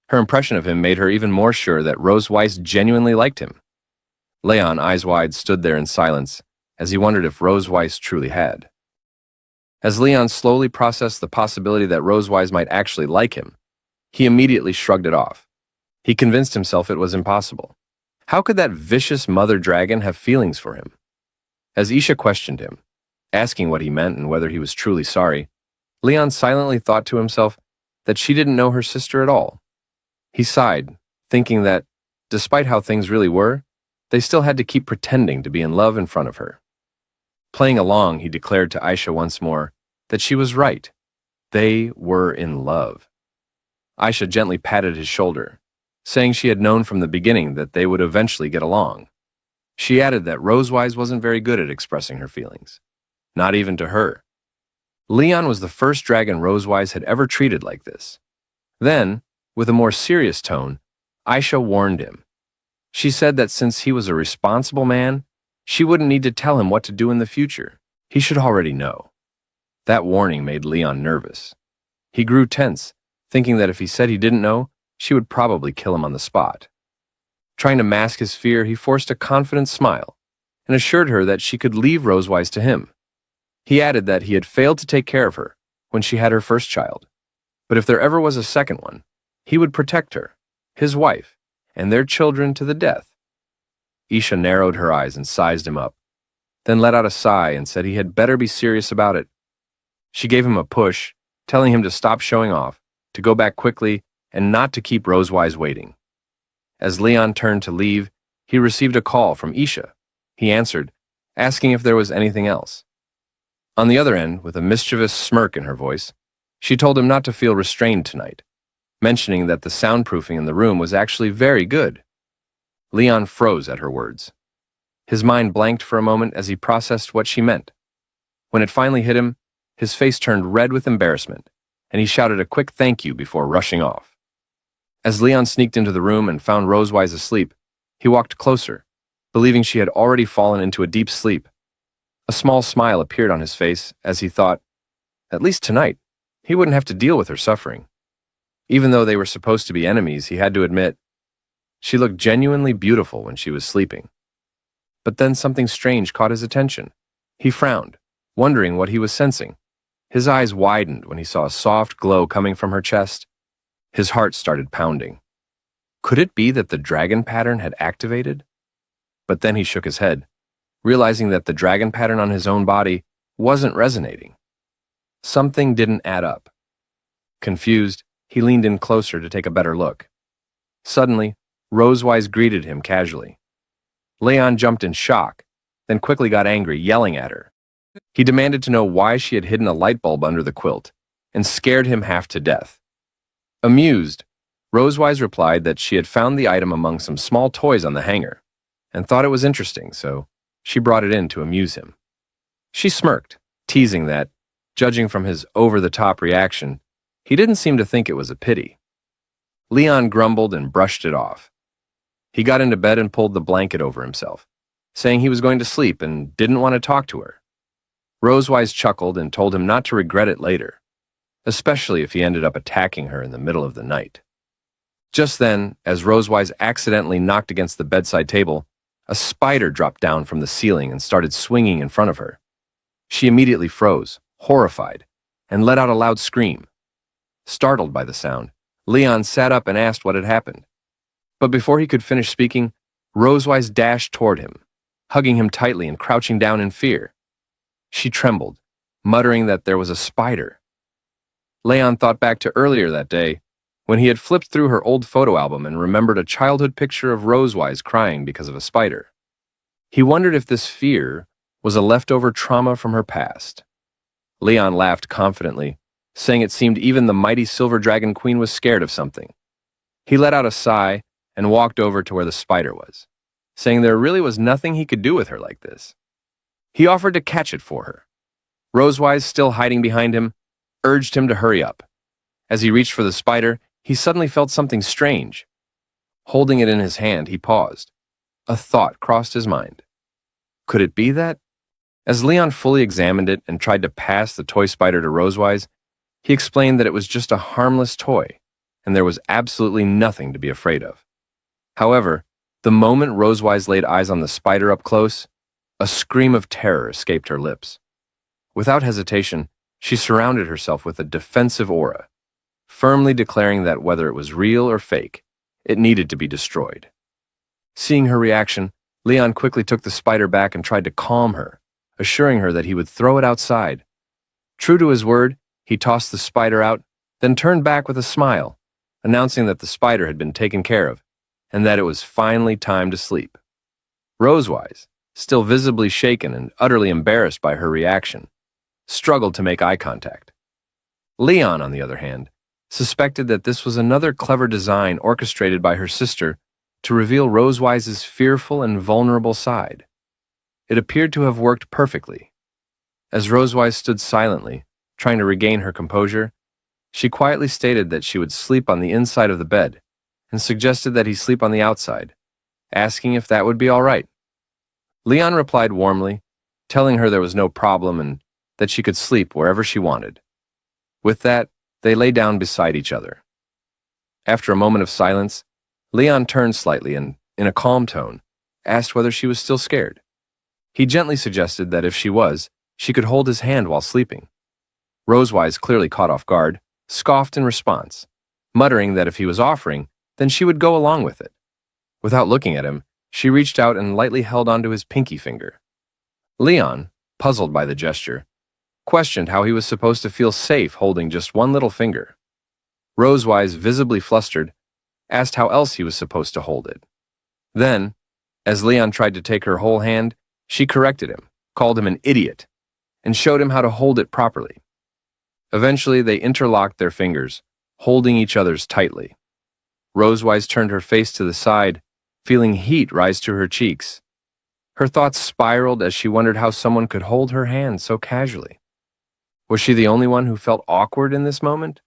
Her impression of him made her even more sure that Rose Weiss genuinely liked him. Leon, eyes wide, stood there in silence as he wondered if Rose Weiss truly had. As Leon slowly processed the possibility that Rose Weiss might actually like him, he immediately shrugged it off. He convinced himself it was impossible. How could that vicious mother dragon have feelings for him? As Isha questioned him, asking what he meant and whether he was truly sorry, Leon silently thought to himself that she didn't know her sister at all. He sighed, thinking that, despite how things really were, they still had to keep pretending to be in love in front of her. Playing along, he declared to Aisha once more that she was right. They were in love. Aisha gently patted his shoulder, saying she had known from the beginning that they would eventually get along. She added that Rose Weiss wasn't very good at expressing her feelings, not even to her. Leon was the first dragon Rose Weiss had ever treated like this. Then, with a more serious tone, Aisha warned him. She said that since he was a responsible man, she wouldn't need to tell him what to do in the future. He should already know. That warning made Leon nervous. He grew tense, thinking that if he said he didn't know, she would probably kill him on the spot. Trying to mask his fear, he forced a confident smile and assured her that she could leave Rose Weiss to him. He added that he had failed to take care of her when she had her first child, but if there ever was a second one, he would protect her, his wife, and their children to the death. Isha narrowed her eyes and sized him up, then let out a sigh and said he had better be serious about it. She gave him a push, telling him to stop showing off, to go back quickly, and not to keep Rose Weiss waiting. As Leon turned to leave, he received a call from Isha. He answered, asking if there was anything else. On the other end, with a mischievous smirk in her voice, she told him not to feel restrained tonight, mentioning that the soundproofing in the room was actually very good. Leon froze at her words. His mind blanked for a moment as he processed what she meant. When it finally hit him, his face turned red with embarrassment, and he shouted a quick thank you before rushing off. As Leon sneaked into the room and found Rose Weiss asleep, he walked closer, believing she had already fallen into a deep sleep. A small smile appeared on his face as he thought, at least tonight, he wouldn't have to deal with her suffering. Even though they were supposed to be enemies, he had to admit, she looked genuinely beautiful when she was sleeping. But then something strange caught his attention. He frowned, wondering what he was sensing. His eyes widened when he saw a soft glow coming from her chest. His heart started pounding. Could it be that the dragon pattern had activated? But then he shook his head, realizing that the dragon pattern on his own body wasn't resonating. Something didn't add up. Confused, he leaned in closer to take a better look. Suddenly, Rose Weiss greeted him casually. Leon jumped in shock, then quickly got angry, yelling at her. He demanded to know why she had hidden a light bulb under the quilt, and scared him half to death. Amused, Rose Weiss replied that she had found the item among some small toys on the hanger, and thought it was interesting, so she brought it in to amuse him. She smirked, teasing that, judging from his over-the-top reaction, he didn't seem to think it was a pity. Leon grumbled and brushed it off. He got into bed and pulled the blanket over himself, saying he was going to sleep and didn't want to talk to her. Rose Weiss chuckled and told him not to regret it later, especially if he ended up attacking her in the middle of the night. Just then, as Rose Weiss accidentally knocked against the bedside table, a spider dropped down from the ceiling and started swinging in front of her. She immediately froze, horrified, and let out a loud scream. Startled by the sound, Leon sat up and asked what had happened. But before he could finish speaking, Rose Weiss dashed toward him, hugging him tightly and crouching down in fear. She trembled, muttering that there was a spider. Leon thought back to earlier that day, when he had flipped through her old photo album and remembered a childhood picture of Rosewise crying because of a spider. He wondered if this fear was a leftover trauma from her past. Leon laughed confidently, saying it seemed even the mighty Silver Dragon Queen was scared of something. He let out a sigh and walked over to where the spider was, saying there really was nothing he could do with her like this. He offered to catch it for her. Rosewise, still hiding behind him, urged him to hurry up. As he reached for the spider, he suddenly felt something strange. Holding it in his hand, he paused. A thought crossed his mind. Could it be that? As Leon fully examined it and tried to pass the toy spider to Rosewise, he explained that it was just a harmless toy, and there was absolutely nothing to be afraid of. However, the moment Rosewise laid eyes on the spider up close, a scream of terror escaped her lips. Without hesitation, she surrounded herself with a defensive aura, firmly declaring that whether it was real or fake, it needed to be destroyed. Seeing her reaction, Leon quickly took the spider back and tried to calm her, assuring her that he would throw it outside. True to his word, he tossed the spider out, then turned back with a smile, announcing that the spider had been taken care of, and that it was finally time to sleep. Rosewise, still visibly shaken and utterly embarrassed by her reaction, struggled to make eye contact. Leon, on the other hand, suspected that this was another clever design orchestrated by her sister to reveal Rosewise's fearful and vulnerable side. It appeared to have worked perfectly. As Rosewise stood silently, trying to regain her composure, she quietly stated that she would sleep on the inside of the bed and suggested that he sleep on the outside, asking if that would be all right. Leon replied warmly, telling her there was no problem and that she could sleep wherever she wanted. With that, they lay down beside each other. After a moment of silence, Leon turned slightly and, in a calm tone, asked whether she was still scared. He gently suggested that if she was, she could hold his hand while sleeping. Rosewise, clearly caught off guard, scoffed in response, muttering that if he was offering, then she would go along with it. Without looking at him, she reached out and lightly held onto his pinky finger. Leon, puzzled by the gesture, questioned how he was supposed to feel safe holding just one little finger. Rosewise, visibly flustered, asked how else he was supposed to hold it. Then, as Leon tried to take her whole hand, she corrected him, called him an idiot, and showed him how to hold it properly. Eventually, they interlocked their fingers, holding each other's tightly. Rosewise turned her face to the side, feeling heat rise to her cheeks. Her thoughts spiraled as she wondered how someone could hold her hand so casually. Was she the only one who felt awkward in this moment?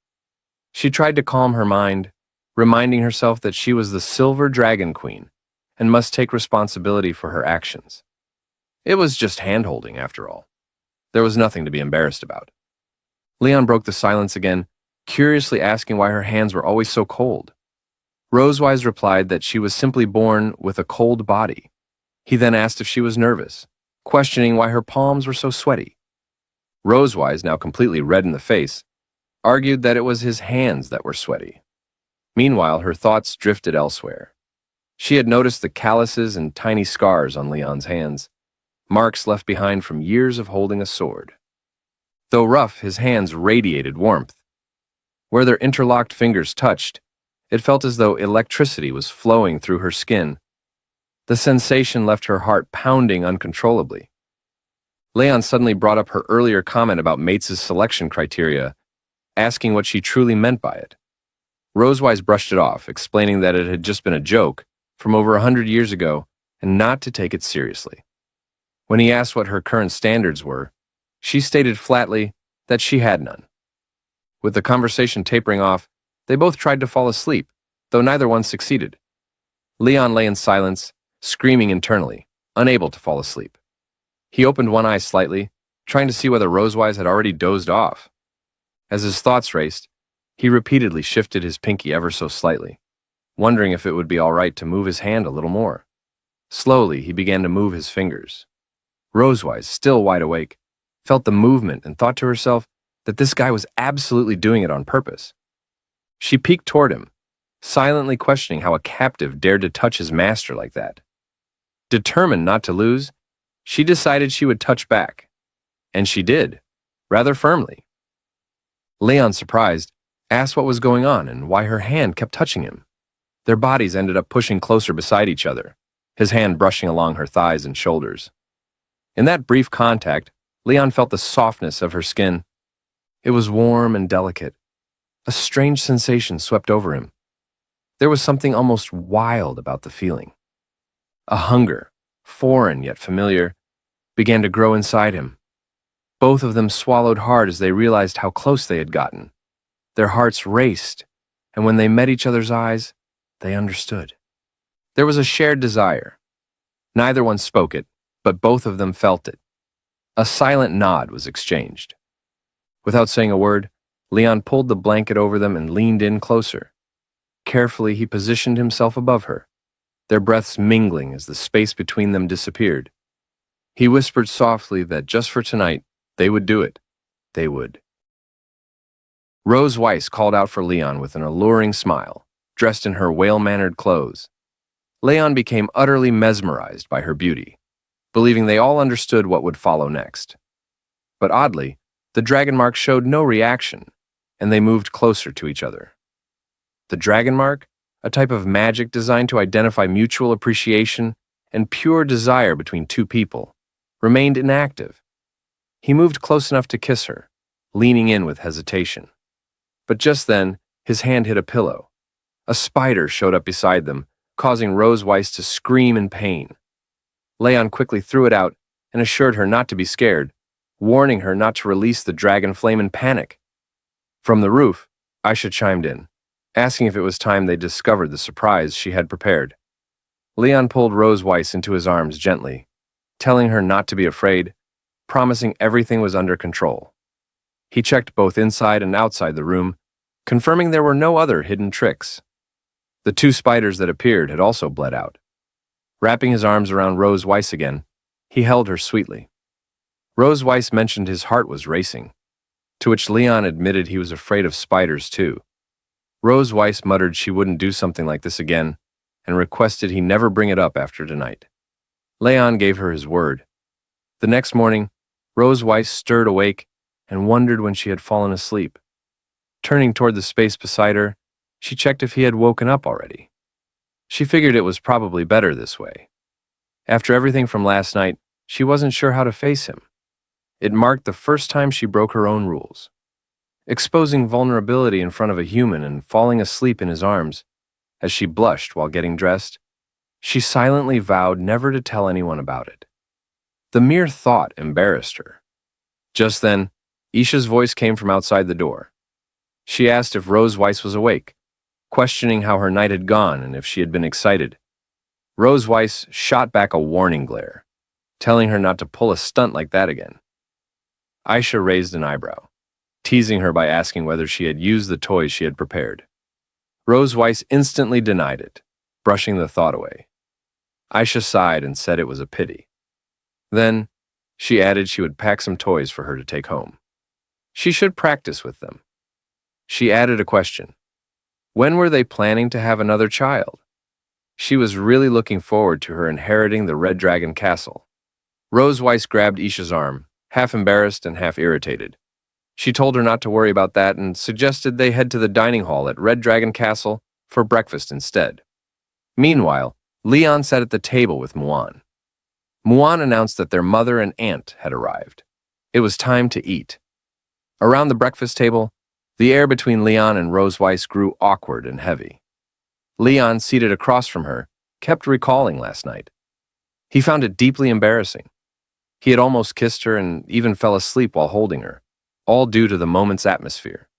She tried to calm her mind, reminding herself that she was the Silver Dragon Queen and must take responsibility for her actions. It was just hand-holding, after all. There was nothing to be embarrassed about. Leon broke the silence again, curiously asking why her hands were always so cold. Rosewise replied that she was simply born with a cold body. He then asked if she was nervous, questioning why her palms were so sweaty. Rosewise, now completely red in the face, argued that it was his hands that were sweaty. Meanwhile, her thoughts drifted elsewhere. She had noticed the calluses and tiny scars on Leon's hands, marks left behind from years of holding a sword. Though rough, his hands radiated warmth. Where their interlocked fingers touched, it felt as though electricity was flowing through her skin. The sensation left her heart pounding uncontrollably. Leon suddenly brought up her earlier comment about Mates' selection criteria, asking what she truly meant by it. Rosewise brushed it off, explaining that it had just been a joke from over 100 years ago and not to take it seriously. When he asked what her current standards were, she stated flatly that she had none. With the conversation tapering off, they both tried to fall asleep, though neither one succeeded. Leon lay in silence, screaming internally, unable to fall asleep. He opened one eye slightly, trying to see whether Rosewise had already dozed off. As his thoughts raced, he repeatedly shifted his pinky ever so slightly, wondering if it would be all right to move his hand a little more. Slowly, he began to move his fingers. Rosewise, still wide awake, felt the movement and thought to herself that this guy was absolutely doing it on purpose. She peeked toward him, silently questioning how a captive dared to touch his master like that. Determined not to lose, she decided she would touch back. And she did, rather firmly. Leon, surprised, asked what was going on and why her hand kept touching him. Their bodies ended up pushing closer beside each other, his hand brushing along her thighs and shoulders. In that brief contact, Leon felt the softness of her skin. It was warm and delicate. A strange sensation swept over him. There was something almost wild about the feeling. A hunger, foreign yet familiar, began to grow inside him. Both of them swallowed hard as they realized how close they had gotten. Their hearts raced, and when they met each other's eyes, they understood. There was a shared desire. Neither one spoke it, but both of them felt it. A silent nod was exchanged. Without saying a word, Leon pulled the blanket over them and leaned in closer. Carefully, he positioned himself above her, their breaths mingling as the space between them disappeared. He whispered softly that just for tonight, they would do it. They would. Rose Weiss called out for Leon with an alluring smile, dressed in her whale-mannered clothes. Leon became utterly mesmerized by her beauty, believing they all understood what would follow next. But oddly, the dragon mark showed no reaction, and they moved closer to each other. The dragon mark, a type of magic designed to identify mutual appreciation and pure desire between two people, remained inactive. He moved close enough to kiss her, leaning in with hesitation. But just then, his hand hit a pillow. A spider showed up beside them, causing Rose Weiss to scream in pain. Leon quickly threw it out and assured her not to be scared, warning her not to release the dragon flame in panic. From the roof, Aisha chimed in, asking if it was time they discovered the surprise she had prepared. Leon pulled Rose Weiss into his arms gently, telling her not to be afraid, promising everything was under control. He checked both inside and outside the room, confirming there were no other hidden tricks. The two spiders that appeared had also bled out. Wrapping his arms around Rose Weiss again, he held her sweetly. Rose Weiss mentioned his heart was racing, to which Leon admitted he was afraid of spiders too. Rose Weiss muttered she wouldn't do something like this again and requested he never bring it up after tonight. Leon gave her his word. The next morning, Rose Weiss stirred awake and wondered when she had fallen asleep. Turning toward the space beside her, she checked if he had woken up already. She figured it was probably better this way. After everything from last night, she wasn't sure how to face him. It marked the first time she broke her own rules. Exposing vulnerability in front of a human and falling asleep in his arms, as she blushed while getting dressed, she silently vowed never to tell anyone about it. The mere thought embarrassed her. Just then, Isha's voice came from outside the door. She asked if Rose Weiss was awake, questioning how her night had gone and if she had been excited. Rose Weiss shot back a warning glare, telling her not to pull a stunt like that again. Aisha raised an eyebrow, teasing her by asking whether she had used the toys she had prepared. Rose Weiss instantly denied it, brushing the thought away. Aisha sighed and said it was a pity. Then, she added she would pack some toys for her to take home. She should practice with them. She added a question. When were they planning to have another child? She was really looking forward to her inheriting the Red Dragon Castle. Rose Weiss grabbed Isha's arm, half embarrassed and half irritated. She told her not to worry about that and suggested they head to the dining hall at Red Dragon Castle for breakfast instead. Meanwhile, Leon sat at the table with Muan. Muan announced that their mother and aunt had arrived. It was time to eat. Around the breakfast table, the air between Leon and Rose Weiss grew awkward and heavy. Leon, seated across from her, kept recalling last night. He found it deeply embarrassing. He had almost kissed her and even fell asleep while holding her, all due to the moment's atmosphere.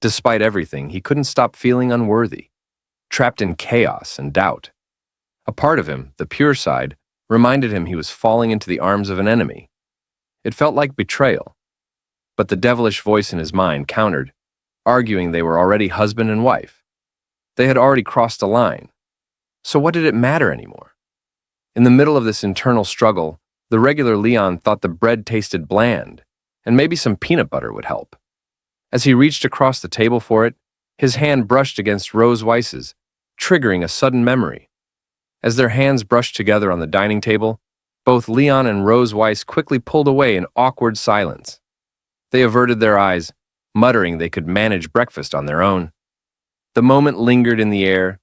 Despite everything, he couldn't stop feeling unworthy, trapped in chaos and doubt. A part of him, the pure side, reminded him he was falling into the arms of an enemy. It felt like betrayal. But the devilish voice in his mind countered, arguing they were already husband and wife. They had already crossed a line. So what did it matter anymore? In the middle of this internal struggle, the regular Leon thought the bread tasted bland, and maybe some peanut butter would help. As he reached across the table for it, his hand brushed against Rose Weiss's, triggering a sudden memory. As their hands brushed together on the dining table, both Leon and Rose Weiss quickly pulled away in awkward silence. They averted their eyes, muttering they could manage breakfast on their own. The moment lingered in the air,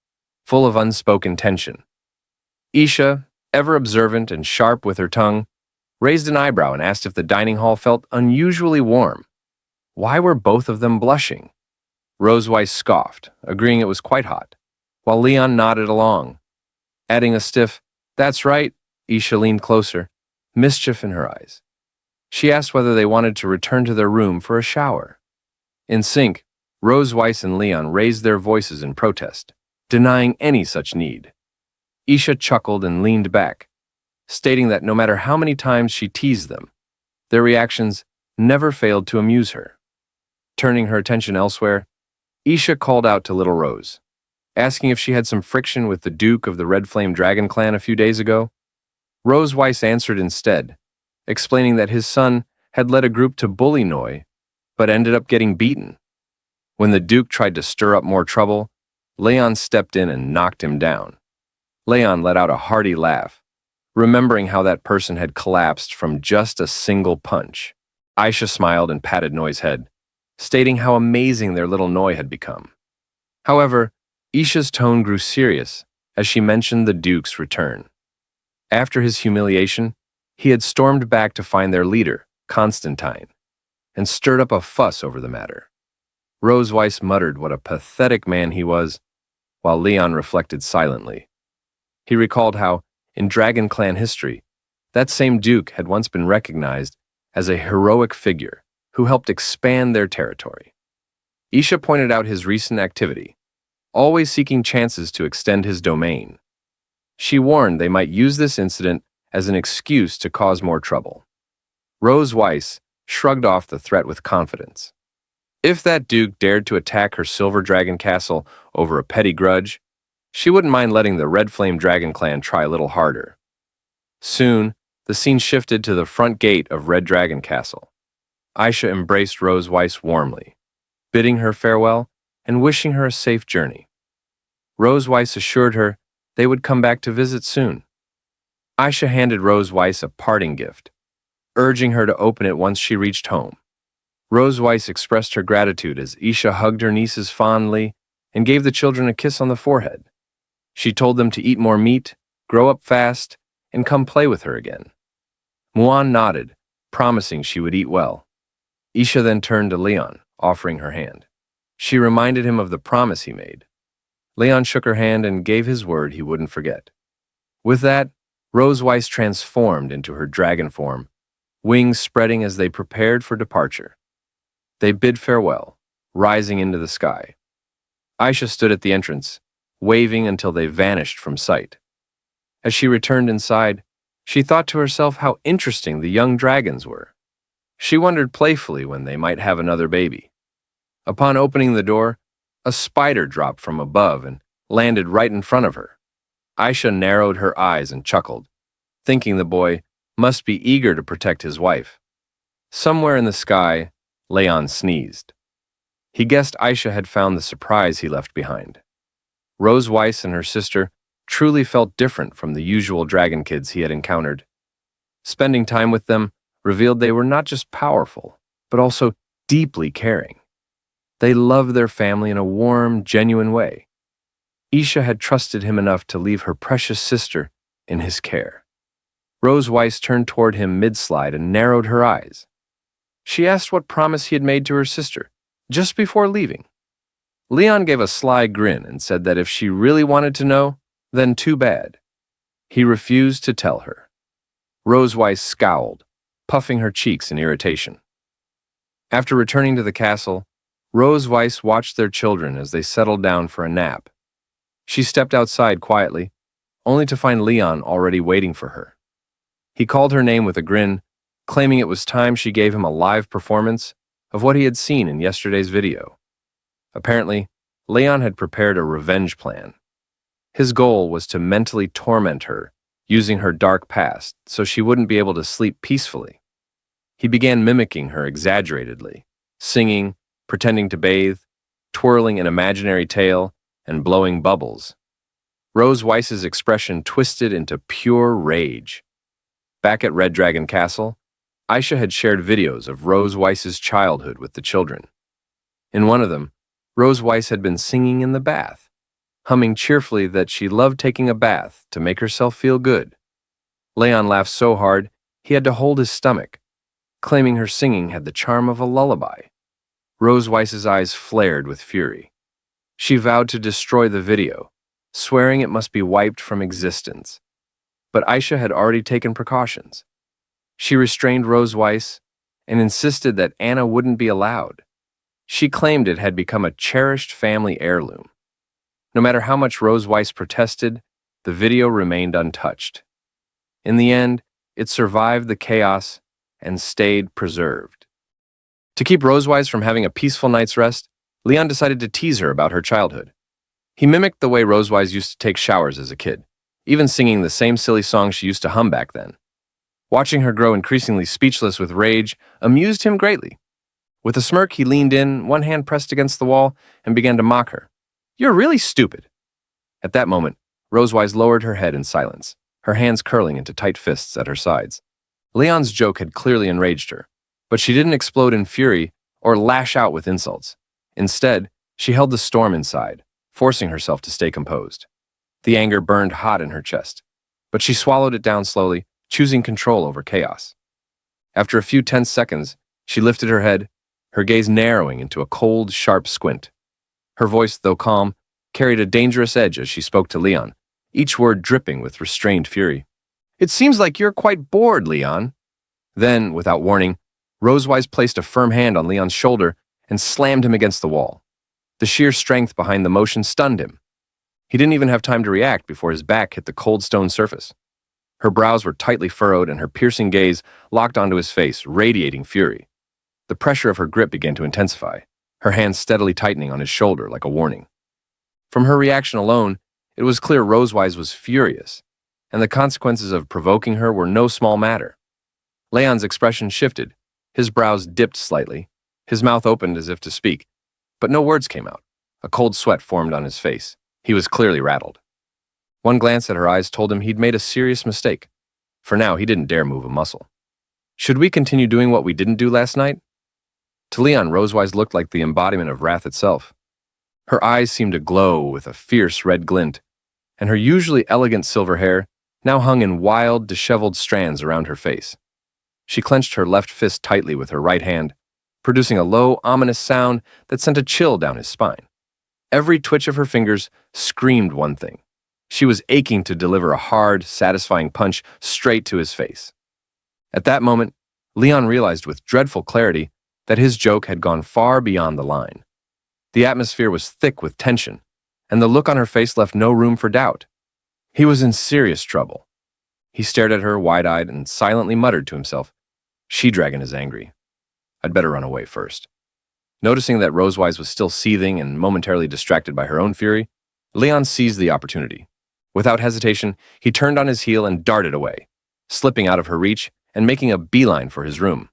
full of unspoken tension. Isha, ever observant and sharp with her tongue, raised an eyebrow and asked if the dining hall felt unusually warm. Why were both of them blushing? Rose Weiss scoffed, agreeing it was quite hot, while Leon nodded along. Adding a stiff, "That's right," Isha leaned closer, mischief in her eyes. She asked whether they wanted to return to their room for a shower. In sync, Rose Weiss and Leon raised their voices in protest, denying any such need. Isha chuckled and leaned back, stating that no matter how many times she teased them, their reactions never failed to amuse her. Turning her attention elsewhere, Isha called out to Little Rose, asking if she had some friction with the Duke of the Red Flame Dragon clan a few days ago. Rose Weiss answered instead, explaining that his son had led a group to bully Noi, but ended up getting beaten. When the Duke tried to stir up more trouble, Leon stepped in and knocked him down. Leon let out a hearty laugh, remembering how that person had collapsed from just a single punch. Aisha smiled and patted Noi's head, stating how amazing their little Noi had become. However, Isha's tone grew serious as she mentioned the Duke's return. After his humiliation, he had stormed back to find their leader, Constantine, and stirred up a fuss over the matter. Rose Weiss muttered what a pathetic man he was, while Leon reflected silently. He recalled how, in Dragon Clan history, that same Duke had once been recognized as a heroic figure who helped expand their territory. Isha pointed out his recent activity, always seeking chances to extend his domain. She warned they might use this incident as an excuse to cause more trouble. Rose Weiss shrugged off the threat with confidence. If that Duke dared to attack her Silver Dragon Castle over a petty grudge, she wouldn't mind letting the Red Flame Dragon clan try a little harder. Soon, the scene shifted to the front gate of Red Dragon Castle. Aisha embraced Rose Weiss warmly, bidding her farewell and wishing her a safe journey. Rose Weiss assured her they would come back to visit soon. Aisha handed Rose Weiss a parting gift, urging her to open it once she reached home. Rose Weiss expressed her gratitude as Isha hugged her nieces fondly and gave the children a kiss on the forehead. She told them to eat more meat, grow up fast, and come play with her again. Muan nodded, promising she would eat well. Isha then turned to Leon, offering her hand. She reminded him of the promise he made. Leon shook her hand and gave his word he wouldn't forget. With that, Rose Weiss transformed into her dragon form, wings spreading as they prepared for departure. They bid farewell, rising into the sky. Aisha stood at the entrance, waving until they vanished from sight. As she returned inside, she thought to herself how interesting the young dragons were. She wondered playfully when they might have another baby. Upon opening the door, a spider dropped from above and landed right in front of her. Aisha narrowed her eyes and chuckled, thinking the boy must be eager to protect his wife. Somewhere in the sky, Leon sneezed. He guessed Aisha had found the surprise he left behind. Rose Weiss and her sister truly felt different from the usual dragon kids he had encountered. Spending time with them revealed they were not just powerful, but also deeply caring. They loved their family in a warm, genuine way. Isha had trusted him enough to leave her precious sister in his care. Rose Weiss turned toward him mid-slide and narrowed her eyes. She asked what promise he had made to her sister, just before leaving. Leon gave a sly grin and said that if she really wanted to know, then too bad. He refused to tell her. Rose Weiss scowled, puffing her cheeks in irritation. After returning to the castle, Rose Weiss watched their children as they settled down for a nap. She stepped outside quietly, only to find Leon already waiting for her. He called her name with a grin, claiming it was time she gave him a live performance of what he had seen in yesterday's video. Apparently, Leon had prepared a revenge plan. His goal was to mentally torment her, using her dark past so she wouldn't be able to sleep peacefully. He began mimicking her exaggeratedly, singing, pretending to bathe, twirling an imaginary tail, and blowing bubbles. Rose Weiss's expression twisted into pure rage. Back at Red Dragon Castle, Aisha had shared videos of Rose Weiss's childhood with the children. In one of them, Rose Weiss had been singing in the bath, humming cheerfully that she loved taking a bath to make herself feel good. Leon laughed so hard he had to hold his stomach, claiming her singing had the charm of a lullaby. Rose Weiss's eyes flared with fury. She vowed to destroy the video, swearing it must be wiped from existence. But Aisha had already taken precautions. She restrained Rose Weiss and insisted that Anna wouldn't be allowed. She claimed it had become a cherished family heirloom. No matter how much Rose Weiss protested, the video remained untouched. In the end, it survived the chaos and stayed preserved. To keep Rose Weiss from having a peaceful night's rest, Leon decided to tease her about her childhood. He mimicked the way Rose Weiss used to take showers as a kid, even singing the same silly song she used to hum back then. Watching her grow increasingly speechless with rage amused him greatly. With a smirk, he leaned in, one hand pressed against the wall, and began to mock her. "You're really stupid." At that moment, Rose Weiss lowered her head in silence, her hands curling into tight fists at her sides. Leon's joke had clearly enraged her, but she didn't explode in fury or lash out with insults. Instead, she held the storm inside, forcing herself to stay composed. The anger burned hot in her chest, but she swallowed it down slowly, choosing control over chaos. After a few tense seconds, she lifted her head, her gaze narrowing into a cold, sharp squint. Her voice, though calm, carried a dangerous edge as she spoke to Leon, each word dripping with restrained fury. "It seems like you're quite bored, Leon." Then, without warning, Rose Weiss placed a firm hand on Leon's shoulder and slammed him against the wall. The sheer strength behind the motion stunned him. He didn't even have time to react before his back hit the cold stone surface. Her brows were tightly furrowed and her piercing gaze locked onto his face, radiating fury. The pressure of her grip began to intensify, her hands steadily tightening on his shoulder like a warning. From her reaction alone, it was clear Rose Weiss was furious, and the consequences of provoking her were no small matter. Leon's expression shifted, his brows dipped slightly, his mouth opened as if to speak, but no words came out. A cold sweat formed on his face. He was clearly rattled. One glance at her eyes told him he'd made a serious mistake. For now, he didn't dare move a muscle. "Should we continue doing what we didn't do last night?" To Leon, Rose Weiss looked like the embodiment of wrath itself. Her eyes seemed to glow with a fierce red glint, and her usually elegant silver hair now hung in wild, disheveled strands around her face. She clenched her left fist tightly with her right hand, producing a low, ominous sound that sent a chill down his spine. Every twitch of her fingers screamed one thing. She was aching to deliver a hard, satisfying punch straight to his face. At that moment, Leon realized with dreadful clarity that his joke had gone far beyond the line. The atmosphere was thick with tension, and the look on her face left no room for doubt. He was in serious trouble. He stared at her wide-eyed and silently muttered to himself, "She-Dragon is angry. I'd better run away first." Noticing that Rose Weiss was still seething and momentarily distracted by her own fury, Leon seized the opportunity. Without hesitation, he turned on his heel and darted away, slipping out of her reach and making a beeline for his room.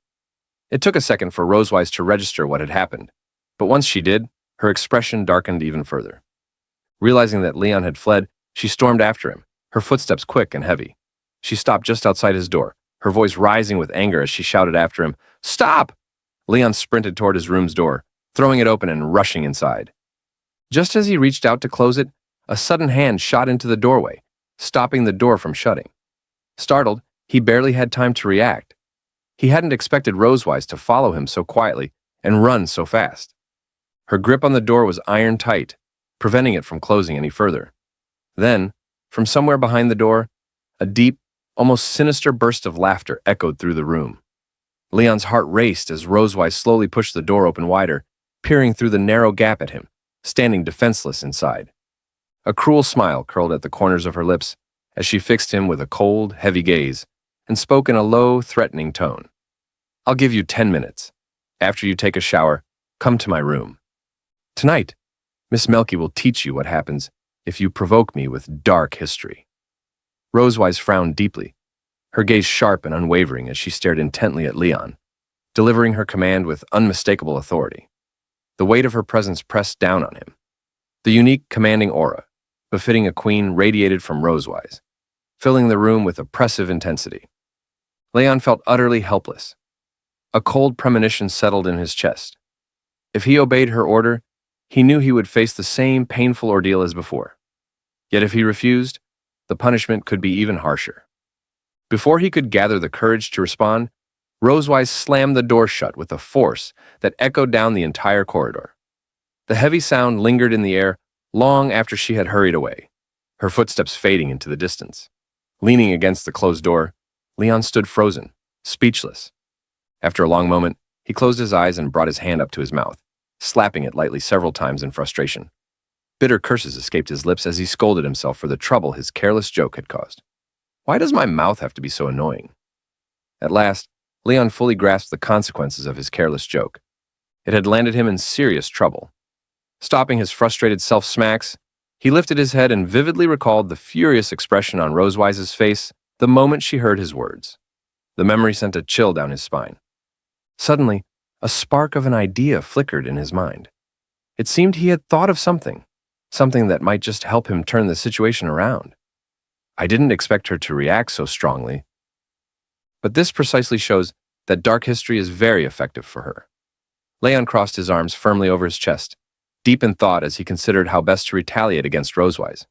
It took a second for Rose Weiss to register what had happened, but once she did, her expression darkened even further. Realizing that Leon had fled, she stormed after him, her footsteps quick and heavy. She stopped just outside his door, her voice rising with anger as she shouted after him, "Stop!" Leon sprinted toward his room's door, throwing it open and rushing inside. Just as he reached out to close it, a sudden hand shot into the doorway, stopping the door from shutting. Startled, he barely had time to react. He hadn't expected Rose Weiss to follow him so quietly and run so fast. Her grip on the door was iron tight, preventing it from closing any further. Then, from somewhere behind the door, a deep, almost sinister burst of laughter echoed through the room. Leon's heart raced as Rose Weiss slowly pushed the door open wider, peering through the narrow gap at him, standing defenseless inside. A cruel smile curled at the corners of her lips as she fixed him with a cold, heavy gaze and spoke in a low, threatening tone. "I'll give you 10 minutes. After you take a shower, come to my room. Tonight, Miss Melky will teach you what happens if you provoke me with dark history." Rose Weiss frowned deeply, her gaze sharp and unwavering as she stared intently at Leon, delivering her command with unmistakable authority. The weight of her presence pressed down on him. The unique, commanding aura, befitting a queen, radiated from Rosewise, filling the room with oppressive intensity. Leon felt utterly helpless. A cold premonition settled in his chest. If he obeyed her order, he knew he would face the same painful ordeal as before. Yet if he refused, the punishment could be even harsher. Before he could gather the courage to respond, Rosewise slammed the door shut with a force that echoed down the entire corridor. The heavy sound lingered in the air long after she had hurried away, her footsteps fading into the distance. Leaning against the closed door, Leon stood frozen, speechless. After a long moment, he closed his eyes and brought his hand up to his mouth, slapping it lightly several times in frustration. Bitter curses escaped his lips as he scolded himself for the trouble his careless joke had caused. Why does my mouth have to be so annoying? At last, Leon fully grasped the consequences of his careless joke. It had landed him in serious trouble. Stopping his frustrated self-smacks, he lifted his head and vividly recalled the furious expression on Rosewise's face the moment she heard his words. The memory sent a chill down his spine. Suddenly, a spark of an idea flickered in his mind. It seemed he had thought of something that might just help him turn the situation around. I didn't expect her to react so strongly, but this precisely shows that dark history is very effective for her. Leon crossed his arms firmly over his chest, deep in thought as he considered how best to retaliate against Rosewise.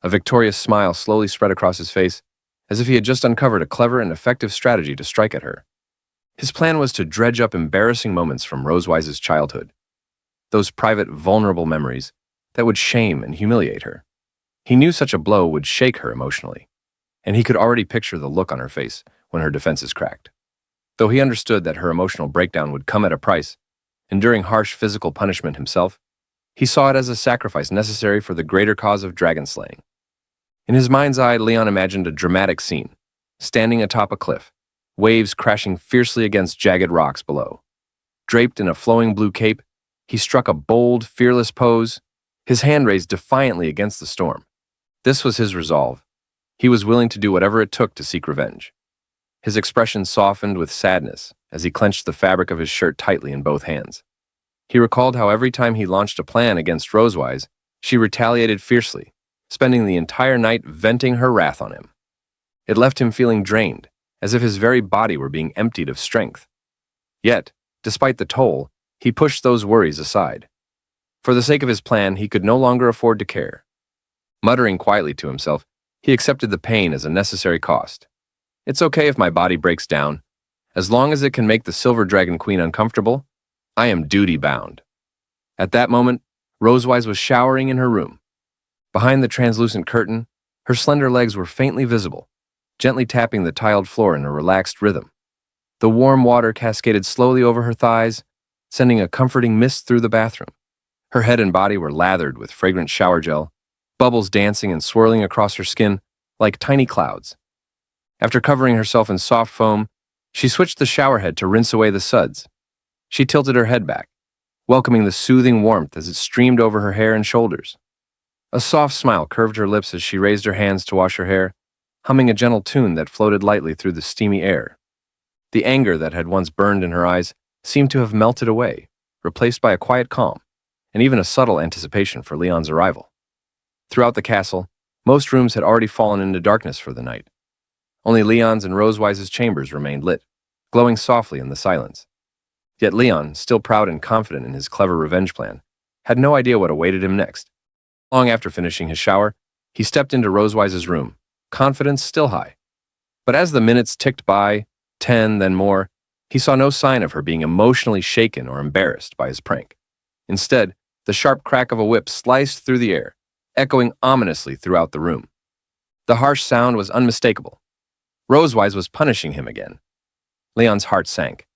A victorious smile slowly spread across his face, as if he had just uncovered a clever and effective strategy to strike at her. His plan was to dredge up embarrassing moments from Rosewise's childhood, those private, vulnerable memories that would shame and humiliate her. He knew such a blow would shake her emotionally, and he could already picture the look on her face when her defenses cracked. Though he understood that her emotional breakdown would come at a price, enduring harsh physical punishment himself, he saw it as a sacrifice necessary for the greater cause of dragon slaying. In his mind's eye, Leon imagined a dramatic scene, standing atop a cliff, waves crashing fiercely against jagged rocks below. Draped in a flowing blue cape, he struck a bold, fearless pose, his hand raised defiantly against the storm. This was his resolve. He was willing to do whatever it took to seek revenge. His expression softened with sadness as he clenched the fabric of his shirt tightly in both hands. He recalled how every time he launched a plan against Rosewise, she retaliated fiercely, spending the entire night venting her wrath on him. It left him feeling drained, as if his very body were being emptied of strength. Yet, despite the toll, he pushed those worries aside. For the sake of his plan, he could no longer afford to care. Muttering quietly to himself, he accepted the pain as a necessary cost. It's okay if my body breaks down. As long as it can make the Silver Dragon Queen uncomfortable, I am duty-bound. At that moment, Rosewise was showering in her room. Behind the translucent curtain, her slender legs were faintly visible, gently tapping the tiled floor in a relaxed rhythm. The warm water cascaded slowly over her thighs, sending a comforting mist through the bathroom. Her head and body were lathered with fragrant shower gel, bubbles dancing and swirling across her skin like tiny clouds. After covering herself in soft foam, she switched the shower head to rinse away the suds. She tilted her head back, welcoming the soothing warmth as it streamed over her hair and shoulders. A soft smile curved her lips as she raised her hands to wash her hair, humming a gentle tune that floated lightly through the steamy air. The anger that had once burned in her eyes seemed to have melted away, replaced by a quiet calm, and even a subtle anticipation for Leon's arrival. Throughout the castle, most rooms had already fallen into darkness for the night. Only Leon's and Rosewise's chambers remained lit, glowing softly in the silence. Yet Leon, still proud and confident in his clever revenge plan, had no idea what awaited him next. Long after finishing his shower, he stepped into Rosewise's room, confidence still high. But as the minutes ticked by, 10, then more, he saw no sign of her being emotionally shaken or embarrassed by his prank. Instead, the sharp crack of a whip sliced through the air, echoing ominously throughout the room. The harsh sound was unmistakable. Rosewise was punishing him again. Leon's heart sank.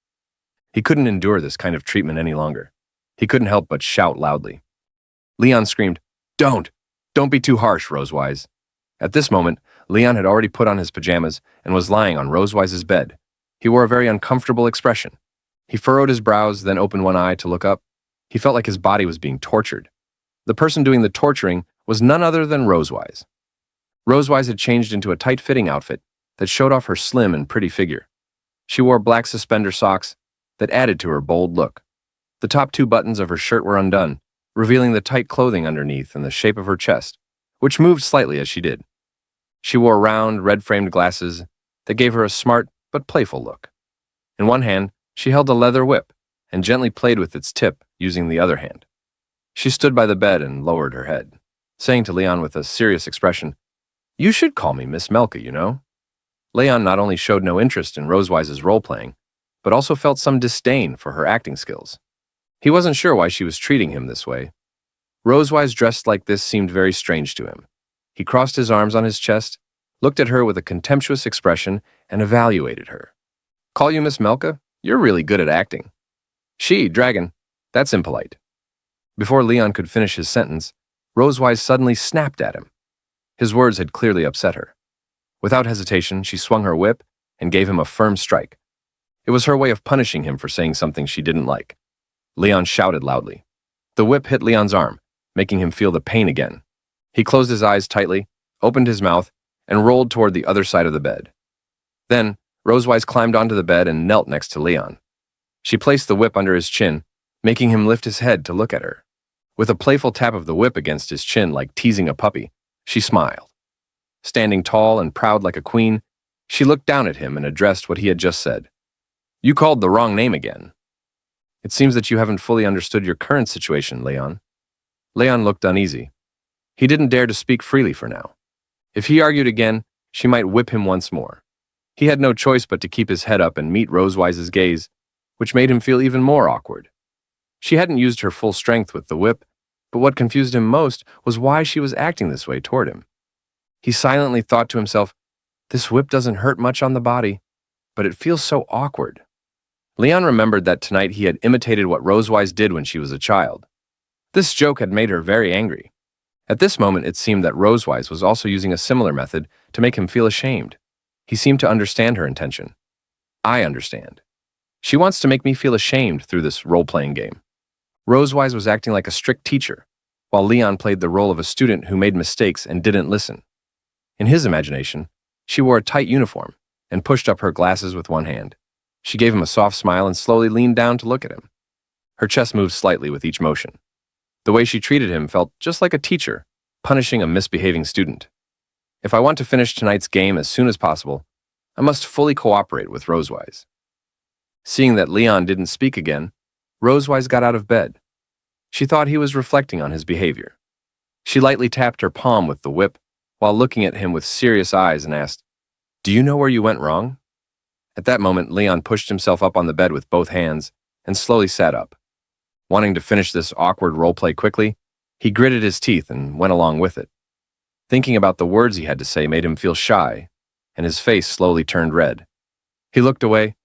He couldn't endure this kind of treatment any longer. He couldn't help but shout loudly. Leon screamed, "Don't! Don't be too harsh, Rosewise." At this moment, Leon had already put on his pajamas and was lying on Rosewise's bed. He wore a very uncomfortable expression. He furrowed his brows, then opened one eye to look up. He felt like his body was being tortured. The person doing the torturing was none other than Rosewise. Rosewise had changed into a tight-fitting outfit that showed off her slim and pretty figure. She wore black suspender socks that added to her bold look. The top two buttons of her shirt were undone, revealing the tight clothing underneath and the shape of her chest, which moved slightly as she did. She wore round, red-framed glasses that gave her a smart but playful look. In one hand, she held a leather whip and gently played with its tip using the other hand. She stood by the bed and lowered her head, saying to Leon with a serious expression, "You should call me Miss Melka, you know." Leon not only showed no interest in Rosewise's role-playing, but also felt some disdain for her acting skills. He wasn't sure why she was treating him this way. Rosewise dressed like this seemed very strange to him. He crossed his arms on his chest, looked at her with a contemptuous expression, and evaluated her. "Call you Miss Melka? You're really good at acting." "She, dragon, that's impolite." Before Leon could finish his sentence, Rosewise suddenly snapped at him. His words had clearly upset her. Without hesitation, she swung her whip and gave him a firm strike. It was her way of punishing him for saying something she didn't like. Leon shouted loudly. The whip hit Leon's arm, making him feel the pain again. He closed his eyes tightly, opened his mouth, and rolled toward the other side of the bed. Then, Rosewise climbed onto the bed and knelt next to Leon. She placed the whip under his chin, making him lift his head to look at her. With a playful tap of the whip against his chin like teasing a puppy, she smiled. Standing tall and proud like a queen, she looked down at him and addressed what he had just said. "You called the wrong name again. It seems that you haven't fully understood your current situation, Leon." Leon looked uneasy. He didn't dare to speak freely for now. If he argued again, she might whip him once more. He had no choice but to keep his head up and meet Rosewise's gaze, which made him feel even more awkward. She hadn't used her full strength with the whip, but what confused him most was why she was acting this way toward him. He silently thought to himself, "This whip doesn't hurt much on the body, but it feels so awkward." Leon remembered that tonight he had imitated what Rosewise did when she was a child. This joke had made her very angry. At this moment, it seemed that Rosewise was also using a similar method to make him feel ashamed. He seemed to understand her intention. "I understand. She wants to make me feel ashamed through this role-playing game." Rosewise was acting like a strict teacher, while Leon played the role of a student who made mistakes and didn't listen. In his imagination, she wore a tight uniform and pushed up her glasses with one hand. She gave him a soft smile and slowly leaned down to look at him. Her chest moved slightly with each motion. The way she treated him felt just like a teacher, punishing a misbehaving student. If I want to finish tonight's game as soon as possible, I must fully cooperate with Rosewise. Seeing that Leon didn't speak again, Rosewise got out of bed. She thought he was reflecting on his behavior. She lightly tapped her palm with the whip while looking at him with serious eyes and asked, "Do you know where you went wrong?" At that moment, Leon pushed himself up on the bed with both hands and slowly sat up. Wanting to finish this awkward roleplay quickly, he gritted his teeth and went along with it. Thinking about the words he had to say made him feel shy, and his face slowly turned red. He looked away,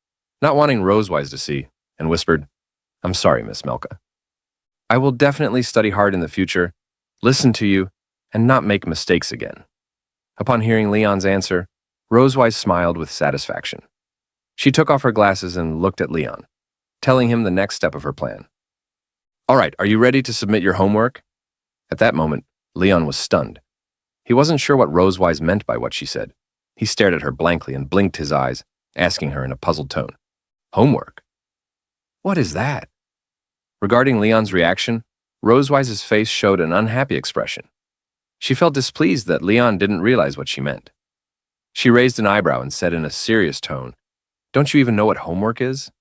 not wanting Rosewise to see, and whispered, "I'm sorry, Miss Melka. I will definitely study hard in the future, listen to you, and not make mistakes again." Upon hearing Leon's answer, Rosewise smiled with satisfaction. She took off her glasses and looked at Leon, telling him the next step of her plan. "All right, are you ready to submit your homework?" At that moment, Leon was stunned. He wasn't sure what Rosewise meant by what she said. He stared at her blankly and blinked his eyes, asking her in a puzzled tone, "Homework? What is that?" Regarding Leon's reaction, Rosewise's face showed an unhappy expression. She felt displeased that Leon didn't realize what she meant. She raised an eyebrow and said in a serious tone, "Don't you even know what homework is?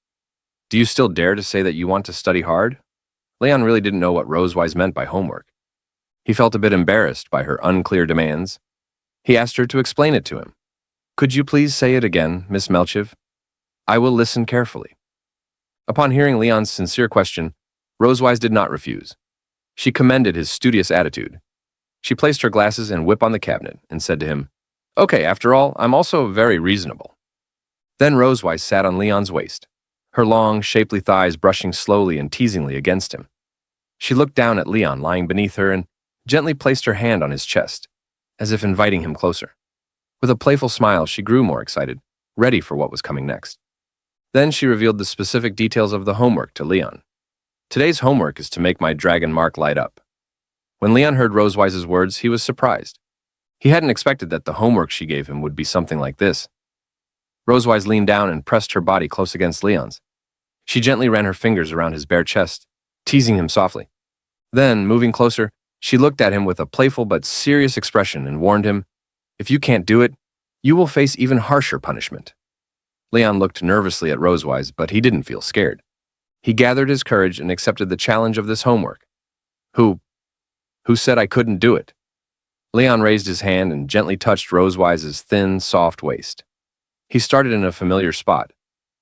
Do you still dare to say that you want to study hard?" Leon really didn't know what Rosewise meant by homework. He felt a bit embarrassed by her unclear demands. He asked her to explain it to him. "Could you please say it again, Miss Melchiv? I will listen carefully." Upon hearing Leon's sincere question, Rosewise did not refuse. She commended his studious attitude. She placed her glasses and whip on the cabinet and said to him, "Okay, after all, I'm also very reasonable." Then Rosewise sat on Leon's waist, her long, shapely thighs brushing slowly and teasingly against him. She looked down at Leon lying beneath her and gently placed her hand on his chest, as if inviting him closer. With a playful smile, she grew more excited, ready for what was coming next. Then she revealed the specific details of the homework to Leon. "Today's homework is to make my dragon mark light up." When Leon heard Rosewise's words, he was surprised. He hadn't expected that the homework she gave him would be something like this. Rosewise leaned down and pressed her body close against Leon's. She gently ran her fingers around his bare chest, teasing him softly. Then, moving closer, She looked at him with a playful but serious expression and warned him, "If you can't do it, you will face even harsher punishment." Leon looked nervously at Rosewise, but he didn't feel scared. He gathered his courage and accepted the challenge of this homework. Who said I couldn't do it? Leon raised his hand and gently touched Rosewise's thin, soft waist. He started in a familiar spot,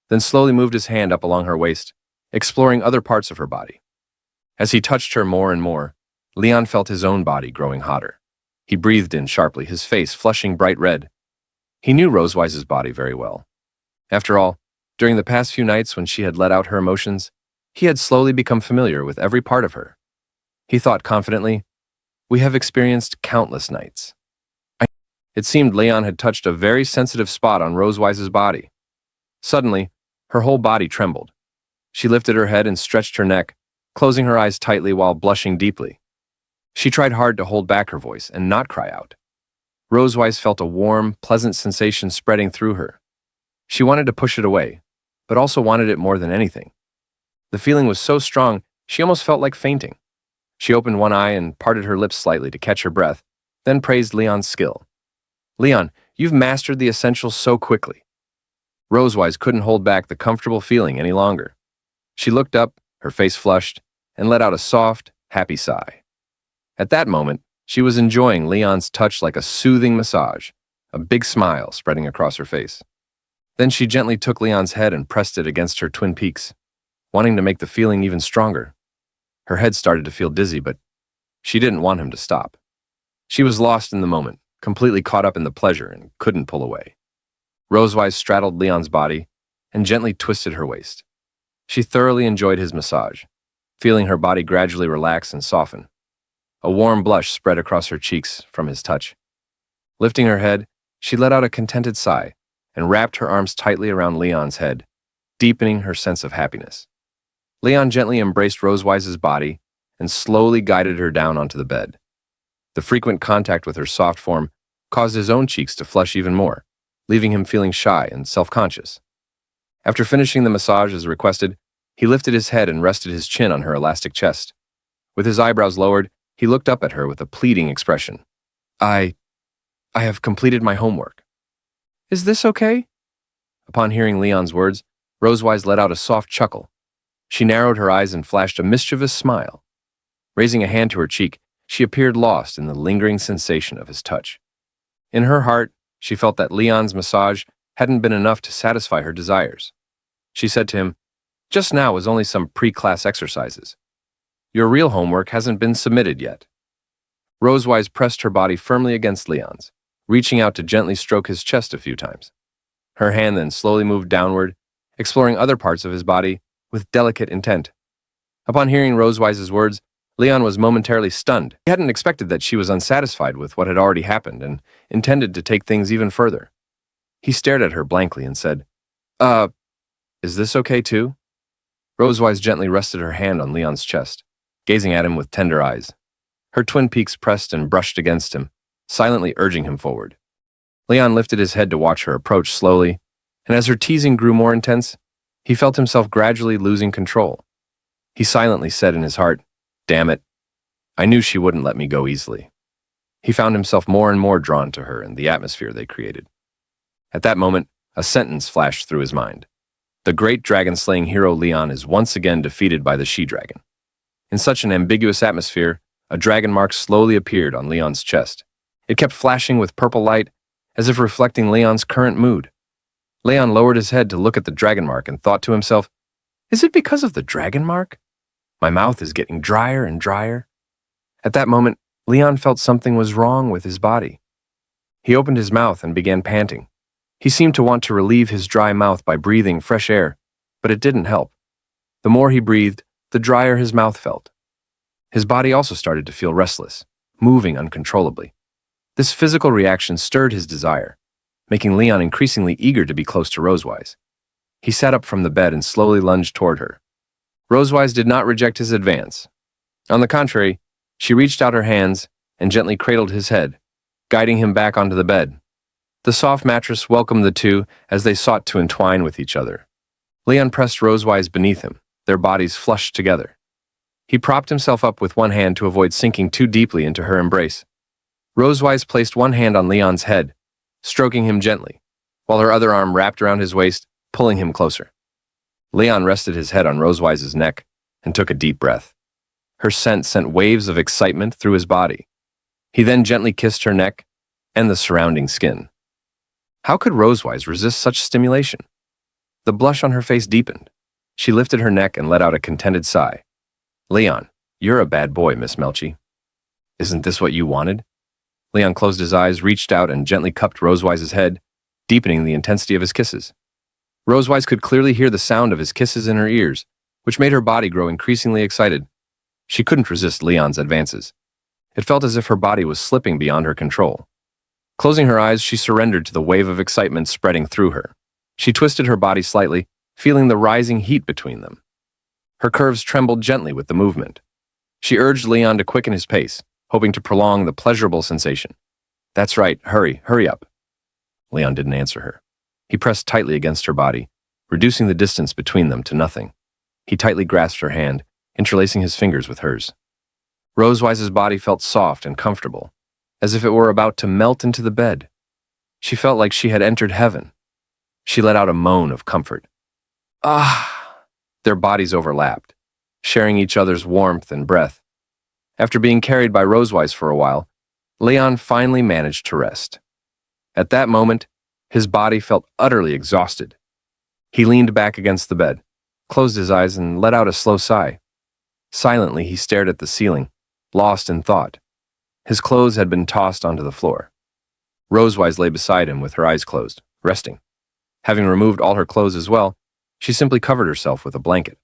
then slowly moved his hand up along her waist, exploring other parts of her body. As he touched her more and more, Leon felt his own body growing hotter. He breathed in sharply, his face flushing bright red. He knew Rosewise's body very well. After all, during the past few nights when she had let out her emotions, he had slowly become familiar with every part of her. He thought confidently, "We have experienced countless nights." It seemed Leon had touched a very sensitive spot on Rosewise's body. Suddenly, her whole body trembled. She lifted her head and stretched her neck, closing her eyes tightly while blushing deeply. She tried hard to hold back her voice and not cry out. Rosewise felt a warm, pleasant sensation spreading through her. She wanted to push it away, but also wanted it more than anything. The feeling was so strong, she almost felt like fainting. She opened one eye and parted her lips slightly to catch her breath, then praised Leon's skill. "Leon, you've mastered the essentials so quickly." Rosewise couldn't hold back the comfortable feeling any longer. She looked up, her face flushed, and let out a soft, happy sigh. At that moment, she was enjoying Leon's touch like a soothing massage, a big smile spreading across her face. Then she gently took Leon's head and pressed it against her twin peaks, wanting to make the feeling even stronger. Her head started to feel dizzy, but she didn't want him to stop. She was lost in the moment, completely caught up in the pleasure, and couldn't pull away. Rosewise straddled Leon's body and gently twisted her waist. She thoroughly enjoyed his massage, feeling her body gradually relax and soften. A warm blush spread across her cheeks from his touch. Lifting her head, she let out a contented sigh and wrapped her arms tightly around Leon's head, deepening her sense of happiness. Leon gently embraced Rosewise's body and slowly guided her down onto the bed. The frequent contact with her soft form caused his own cheeks to flush even more, leaving him feeling shy and self-conscious. After finishing the massage as requested, he lifted his head and rested his chin on her elastic chest. With his eyebrows lowered, he looked up at her with a pleading expression. I have completed my homework. Is this okay?" Upon hearing Leon's words, Rosewise let out a soft chuckle. She narrowed her eyes and flashed a mischievous smile. Raising a hand to her cheek, she appeared lost in the lingering sensation of his touch. In her heart, she felt that Leon's massage hadn't been enough to satisfy her desires. She said to him, "Just now was only some pre-class exercises. Your real homework hasn't been submitted yet." Rosewise pressed her body firmly against Leon's, reaching out to gently stroke his chest a few times. Her hand then slowly moved downward, exploring other parts of his body with delicate intent. Upon hearing Rosewise's words, Leon was momentarily stunned. He hadn't expected that she was unsatisfied with what had already happened and intended to take things even further. He stared at her blankly and said, Is this okay too?" Rosewise gently rested her hand on Leon's chest, gazing at him with tender eyes. Her twin peaks pressed and brushed against him, silently urging him forward. Leon lifted his head to watch her approach slowly, and as her teasing grew more intense, he felt himself gradually losing control. He silently said in his heart, "Damn it, I knew she wouldn't let me go easily." He found himself more and more drawn to her and the atmosphere they created. At that moment, a sentence flashed through his mind. The great dragon-slaying hero Leon is once again defeated by the she-dragon. In such an ambiguous atmosphere, a dragon mark slowly appeared on Leon's chest. It kept flashing with purple light, as if reflecting Leon's current mood. Leon lowered his head to look at the dragon mark and thought to himself, "Is it because of the dragon mark? My mouth is getting drier and drier." At that moment, Leon felt something was wrong with his body. He opened his mouth and began panting. He seemed to want to relieve his dry mouth by breathing fresh air, but it didn't help. The more he breathed, the drier his mouth felt. His body also started to feel restless, moving uncontrollably. This physical reaction stirred his desire, making Leon increasingly eager to be close to Rosewise. He sat up from the bed and slowly lunged toward her. Rosewise did not reject his advance. On the contrary, she reached out her hands and gently cradled his head, guiding him back onto the bed. The soft mattress welcomed the two as they sought to entwine with each other. Leon pressed Rosewise beneath him, their bodies flushed together. He propped himself up with one hand to avoid sinking too deeply into her embrace. Rosewise placed one hand on Leon's head, stroking him gently, while her other arm wrapped around his waist, pulling him closer. Leon rested his head on Rosewise's neck and took a deep breath. Her scent sent waves of excitement through his body. He then gently kissed her neck and the surrounding skin. How could Rosewise resist such stimulation? The blush on her face deepened. She lifted her neck and let out a contented sigh. Leon, you're a bad boy, Miss Melchi. Isn't this what you wanted? Leon closed his eyes, reached out, and gently cupped Rosewise's head, deepening the intensity of his kisses. Rosewise could clearly hear the sound of his kisses in her ears, which made her body grow increasingly excited. She couldn't resist Leon's advances. It felt as if her body was slipping beyond her control. Closing her eyes, she surrendered to the wave of excitement spreading through her. She twisted her body slightly, feeling the rising heat between them. Her curves trembled gently with the movement. She urged Leon to quicken his pace, hoping to prolong the pleasurable sensation. That's right, hurry up. Leon didn't answer her. He pressed tightly against her body, reducing the distance between them to nothing. He tightly grasped her hand, interlacing his fingers with hers. Rosewise's body felt soft and comfortable, as if it were about to melt into the bed. She felt like she had entered heaven. She let out a moan of comfort. Ah! Their bodies overlapped, sharing each other's warmth and breath. After being carried by Rosewise for a while, Leon finally managed to rest. At that moment, his body felt utterly exhausted. He leaned back against the bed, closed his eyes, and let out a slow sigh. Silently, he stared at the ceiling, lost in thought. His clothes had been tossed onto the floor. Rosewise lay beside him with her eyes closed, resting. Having removed all her clothes as well, she simply covered herself with a blanket.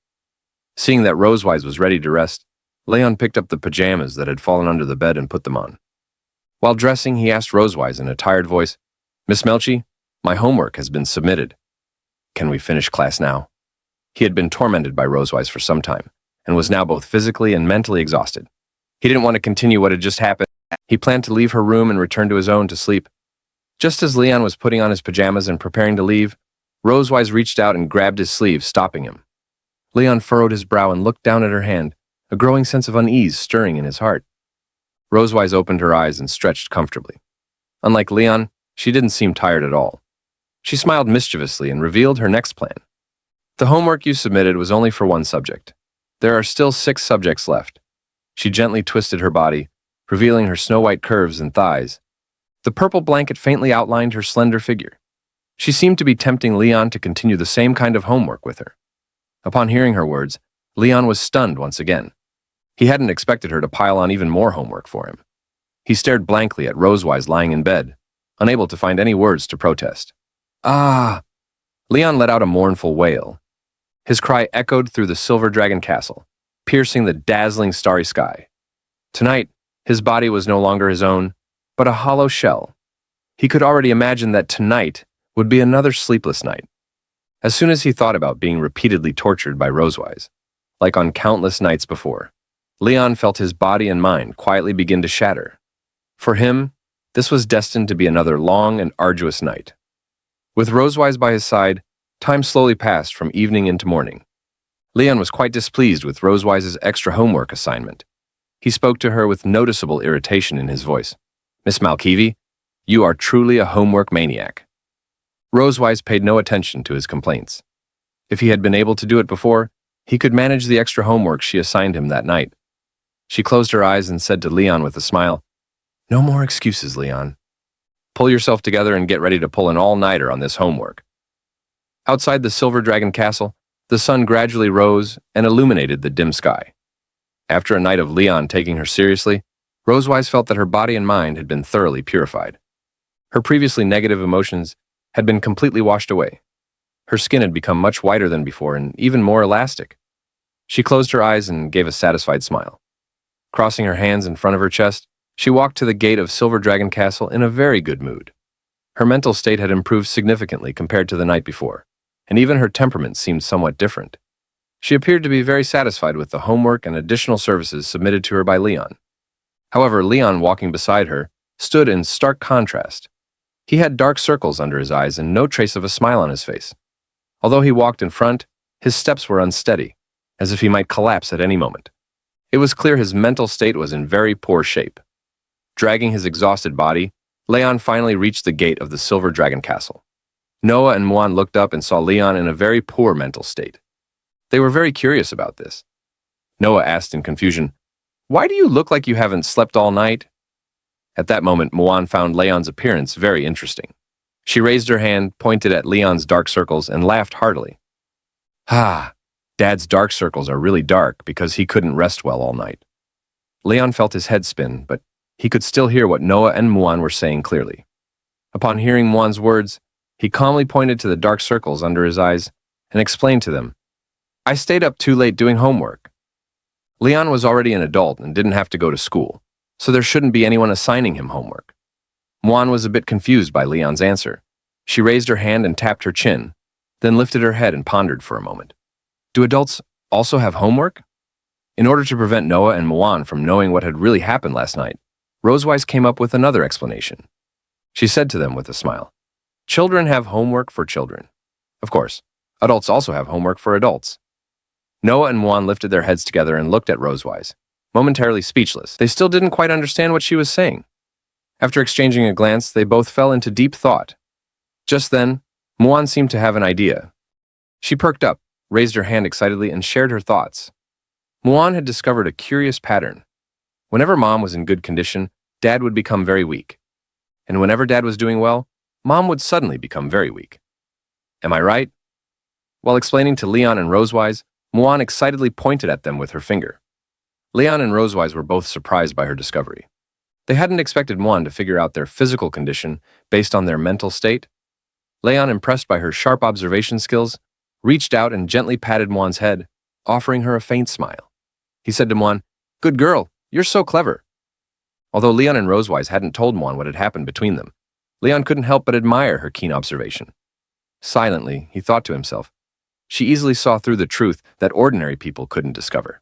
Seeing that Rosewise was ready to rest, Leon picked up the pajamas that had fallen under the bed and put them on. While dressing, he asked Rosewise in a tired voice, Miss Melchi, my homework has been submitted. Can we finish class now? He had been tormented by Rosewise for some time, and was now both physically and mentally exhausted. He didn't want to continue what had just happened. He planned to leave her room and return to his own to sleep. Just as Leon was putting on his pajamas and preparing to leave, Rosewise reached out and grabbed his sleeve, stopping him. Leon furrowed his brow and looked down at her hand, a growing sense of unease stirring in his heart. Rosewise opened her eyes and stretched comfortably. Unlike Leon, she didn't seem tired at all. She smiled mischievously and revealed her next plan. The homework you submitted was only for one subject. There are still 6 subjects left. She gently twisted her body, revealing her snow-white curves and thighs. The purple blanket faintly outlined her slender figure. She seemed to be tempting Leon to continue the same kind of homework with her. Upon hearing her words, Leon was stunned once again. He hadn't expected her to pile on even more homework for him. He stared blankly at Rosewise lying in bed, unable to find any words to protest. Ah! Leon let out a mournful wail. His cry echoed through the Silver Dragon Castle, piercing the dazzling starry sky. Tonight, his body was no longer his own, but a hollow shell. He could already imagine that tonight would be another sleepless night. As soon as he thought about being repeatedly tortured by Rosewise, like on countless nights before, Leon felt his body and mind quietly begin to shatter. For him, this was destined to be another long and arduous night. With Rosewise by his side, time slowly passed from evening into morning. Leon was quite displeased with Rosewise's extra homework assignment. He spoke to her with noticeable irritation in his voice. Miss Malkivi, you are truly a homework maniac. Rosewise paid no attention to his complaints. If he had been able to do it before, he could manage the extra homework she assigned him that night. She closed her eyes and said to Leon with a smile, No more excuses, Leon. Pull yourself together and get ready to pull an all-nighter on this homework. Outside the Silver Dragon Castle, the sun gradually rose and illuminated the dim sky. After a night of Leon taking her seriously, Rosewise felt that her body and mind had been thoroughly purified. Her previously negative emotions had been completely washed away. Her skin had become much whiter than before and even more elastic. She closed her eyes and gave a satisfied smile. Crossing her hands in front of her chest, she walked to the gate of Silver Dragon Castle in a very good mood. Her mental state had improved significantly compared to the night before, and even her temperament seemed somewhat different. She appeared to be very satisfied with the homework and additional services submitted to her by Leon. However, Leon, walking beside her, stood in stark contrast. He had dark circles under his eyes and no trace of a smile on his face. Although he walked in front, his steps were unsteady, as if he might collapse at any moment. It was clear his mental state was in very poor shape. Dragging his exhausted body, Leon finally reached the gate of the Silver Dragon Castle. Noah and Muan looked up and saw Leon in a very poor mental state. They were very curious about this. Noah asked in confusion, "Why do you look like you haven't slept all night?" At that moment, Muan found Leon's appearance very interesting. She raised her hand, pointed at Leon's dark circles, and laughed heartily. "Ah, Dad's dark circles are really dark because he couldn't rest well all night." Leon felt his head spin, but he could still hear what Noah and Muan were saying clearly. Upon hearing Muan's words, he calmly pointed to the dark circles under his eyes and explained to them, "I stayed up too late doing homework." Leon was already an adult and didn't have to go to school, so there shouldn't be anyone assigning him homework. Muan was a bit confused by Leon's answer. She raised her hand and tapped her chin, then lifted her head and pondered for a moment. Do adults also have homework? In order to prevent Noah and Muan from knowing what had really happened last night, Rosewise came up with another explanation. She said to them with a smile, "Children have homework for children. Of course, adults also have homework for adults." Noah and Muan lifted their heads together and looked at Rosewise, momentarily speechless. They still didn't quite understand what she was saying. After exchanging a glance, they both fell into deep thought. Just then, Muan seemed to have an idea. She perked up, raised her hand excitedly, and shared her thoughts. Muan had discovered a curious pattern. Whenever Mom was in good condition, Dad would become very weak. And whenever Dad was doing well, Mom would suddenly become very weak. Am I right? While explaining to Leon and Rosewise, Muan excitedly pointed at them with her finger. Leon and Rosewise were both surprised by her discovery. They hadn't expected Muan to figure out their physical condition based on their mental state. Leon, impressed by her sharp observation skills, reached out and gently patted Muan's head, offering her a faint smile. He said to Muan, "Good girl, you're so clever." Although Leon and Rosewise hadn't told Muan what had happened between them, Leon couldn't help but admire her keen observation. Silently, he thought to himself, she easily saw through the truth that ordinary people couldn't discover.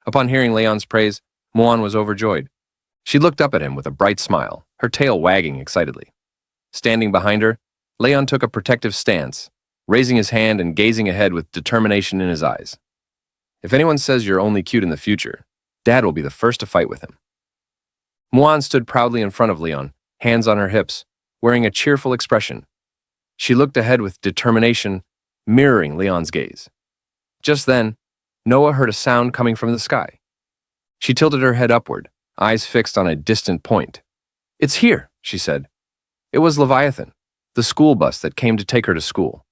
Upon hearing Leon's praise, Muan was overjoyed. She looked up at him with a bright smile, her tail wagging excitedly. Standing behind her, Leon took a protective stance, raising his hand and gazing ahead with determination in his eyes. If anyone says you're only cute in the future, Dad will be the first to fight with him. Muan stood proudly in front of Leon, hands on her hips, wearing a cheerful expression. She looked ahead with determination, mirroring Leon's gaze. Just then, Noah heard a sound coming from the sky. She tilted her head upward, eyes fixed on a distant point. "It's here," she said. It was Leviathan, the school bus that came to take her to school.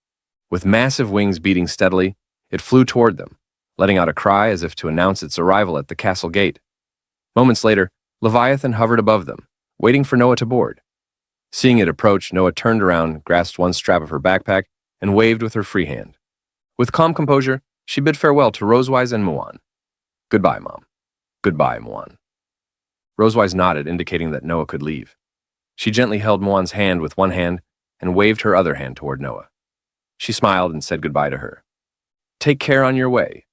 With massive wings beating steadily, it flew toward them, letting out a cry as if to announce its arrival at the castle gate. Moments later, Leviathan hovered above them, waiting for Noah to board. Seeing it approach, Noah turned around, grasped one strap of her backpack, and waved with her free hand. With calm composure, she bid farewell to Rosewise and Muan. "Goodbye, Mom. Goodbye, Muan." Rosewise nodded, indicating that Noah could leave. She gently held Muan's hand with one hand and waved her other hand toward Noah. She smiled and said goodbye to her. "Take care on your way."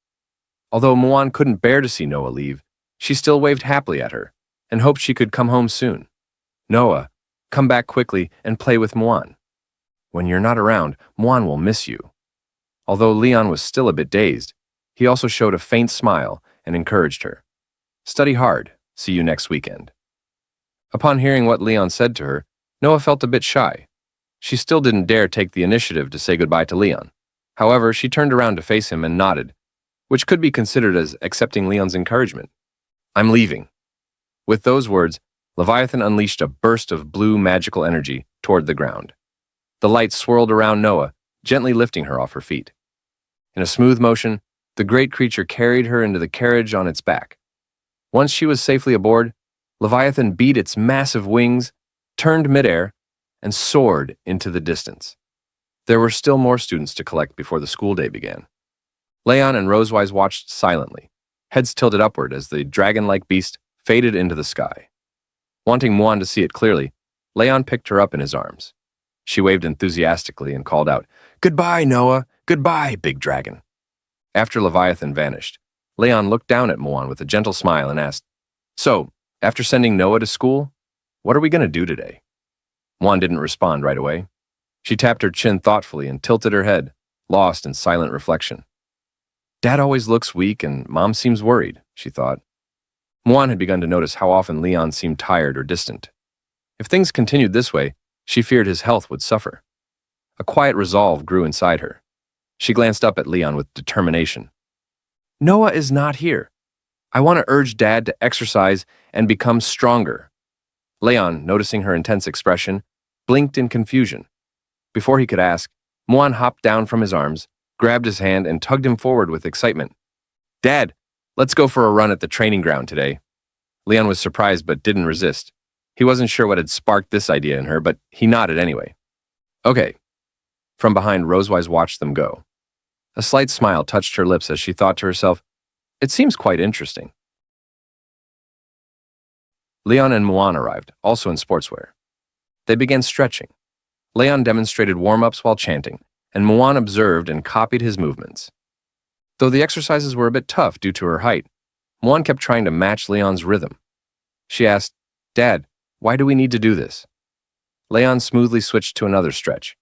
Although Muan couldn't bear to see Noah leave, she still waved happily at her and hoped she could come home soon. "Noah, come back quickly and play with Muan. When you're not around, Muan will miss you." Although Leon was still a bit dazed, he also showed a faint smile and encouraged her. "Study hard. See you next weekend." Upon hearing what Leon said to her, Noah felt a bit shy. She still didn't dare take the initiative to say goodbye to Leon. However, she turned around to face him and nodded, which could be considered as accepting Leon's encouragement. "I'm leaving." With those words, Leviathan unleashed a burst of blue magical energy toward the ground. The light swirled around Noah, gently lifting her off her feet. In a smooth motion, the great creature carried her into the carriage on its back. Once she was safely aboard, Leviathan beat its massive wings, turned midair, and soared into the distance. There were still more students to collect before the school day began. Leon and Rosewise watched silently, heads tilted upward as the dragon-like beast faded into the sky. Wanting Muan to see it clearly, Leon picked her up in his arms. She waved enthusiastically and called out, "Goodbye, Noah! Goodbye, big dragon!" After Leviathan vanished, Leon looked down at Muan with a gentle smile and asked, "So, after sending Noah to school, what are we going to do today?" Muan didn't respond right away. She tapped her chin thoughtfully and tilted her head, lost in silent reflection. "Dad always looks weak and Mom seems worried," she thought. Muan had begun to notice how often Leon seemed tired or distant. If things continued this way, she feared his health would suffer. A quiet resolve grew inside her. She glanced up at Leon with determination. Noah is not here. I want to urge Dad to exercise and become stronger. Leon, noticing her intense expression, blinked in confusion. Before he could ask, Muan hopped down from his arms, grabbed his hand, and tugged him forward with excitement. Dad, let's go for a run at the training ground today. Leon was surprised but didn't resist. He wasn't sure what had sparked this idea in her, but he nodded anyway. Okay. From behind, Rosewise watched them go. A slight smile touched her lips as she thought to herself, it seems quite interesting. Leon and Muan arrived, also in sportswear. They began stretching. Leon demonstrated warm-ups while chanting, and Muan observed and copied his movements. Though the exercises were a bit tough due to her height, Muan kept trying to match Leon's rhythm. She asked, Dad, why do we need to do this? Leon smoothly switched to another stretch.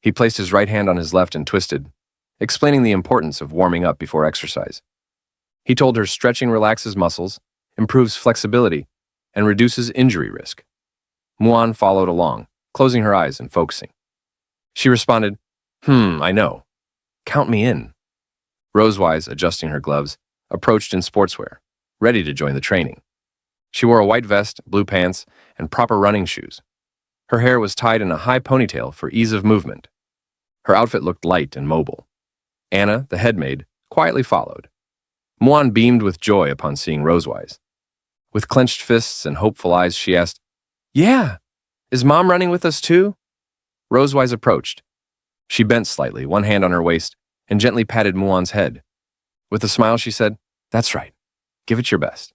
He placed his right hand on his left and twisted, explaining the importance of warming up before exercise. He told her stretching relaxes muscles, improves flexibility, and reduces injury risk. Muan followed along, closing her eyes and focusing. She responded, I know. Count me in. Rosewise, adjusting her gloves, approached in sportswear, ready to join the training. She wore a white vest, blue pants, and proper running shoes. Her hair was tied in a high ponytail for ease of movement. Her outfit looked light and mobile. Anna, the headmaid, quietly followed. Muan beamed with joy upon seeing Rosewise. With clenched fists and hopeful eyes, she asked, Yeah, is Mom running with us too? Rosewise approached. She bent slightly, one hand on her waist, and gently patted Muan's head. With a smile, she said, That's right. Give it your best.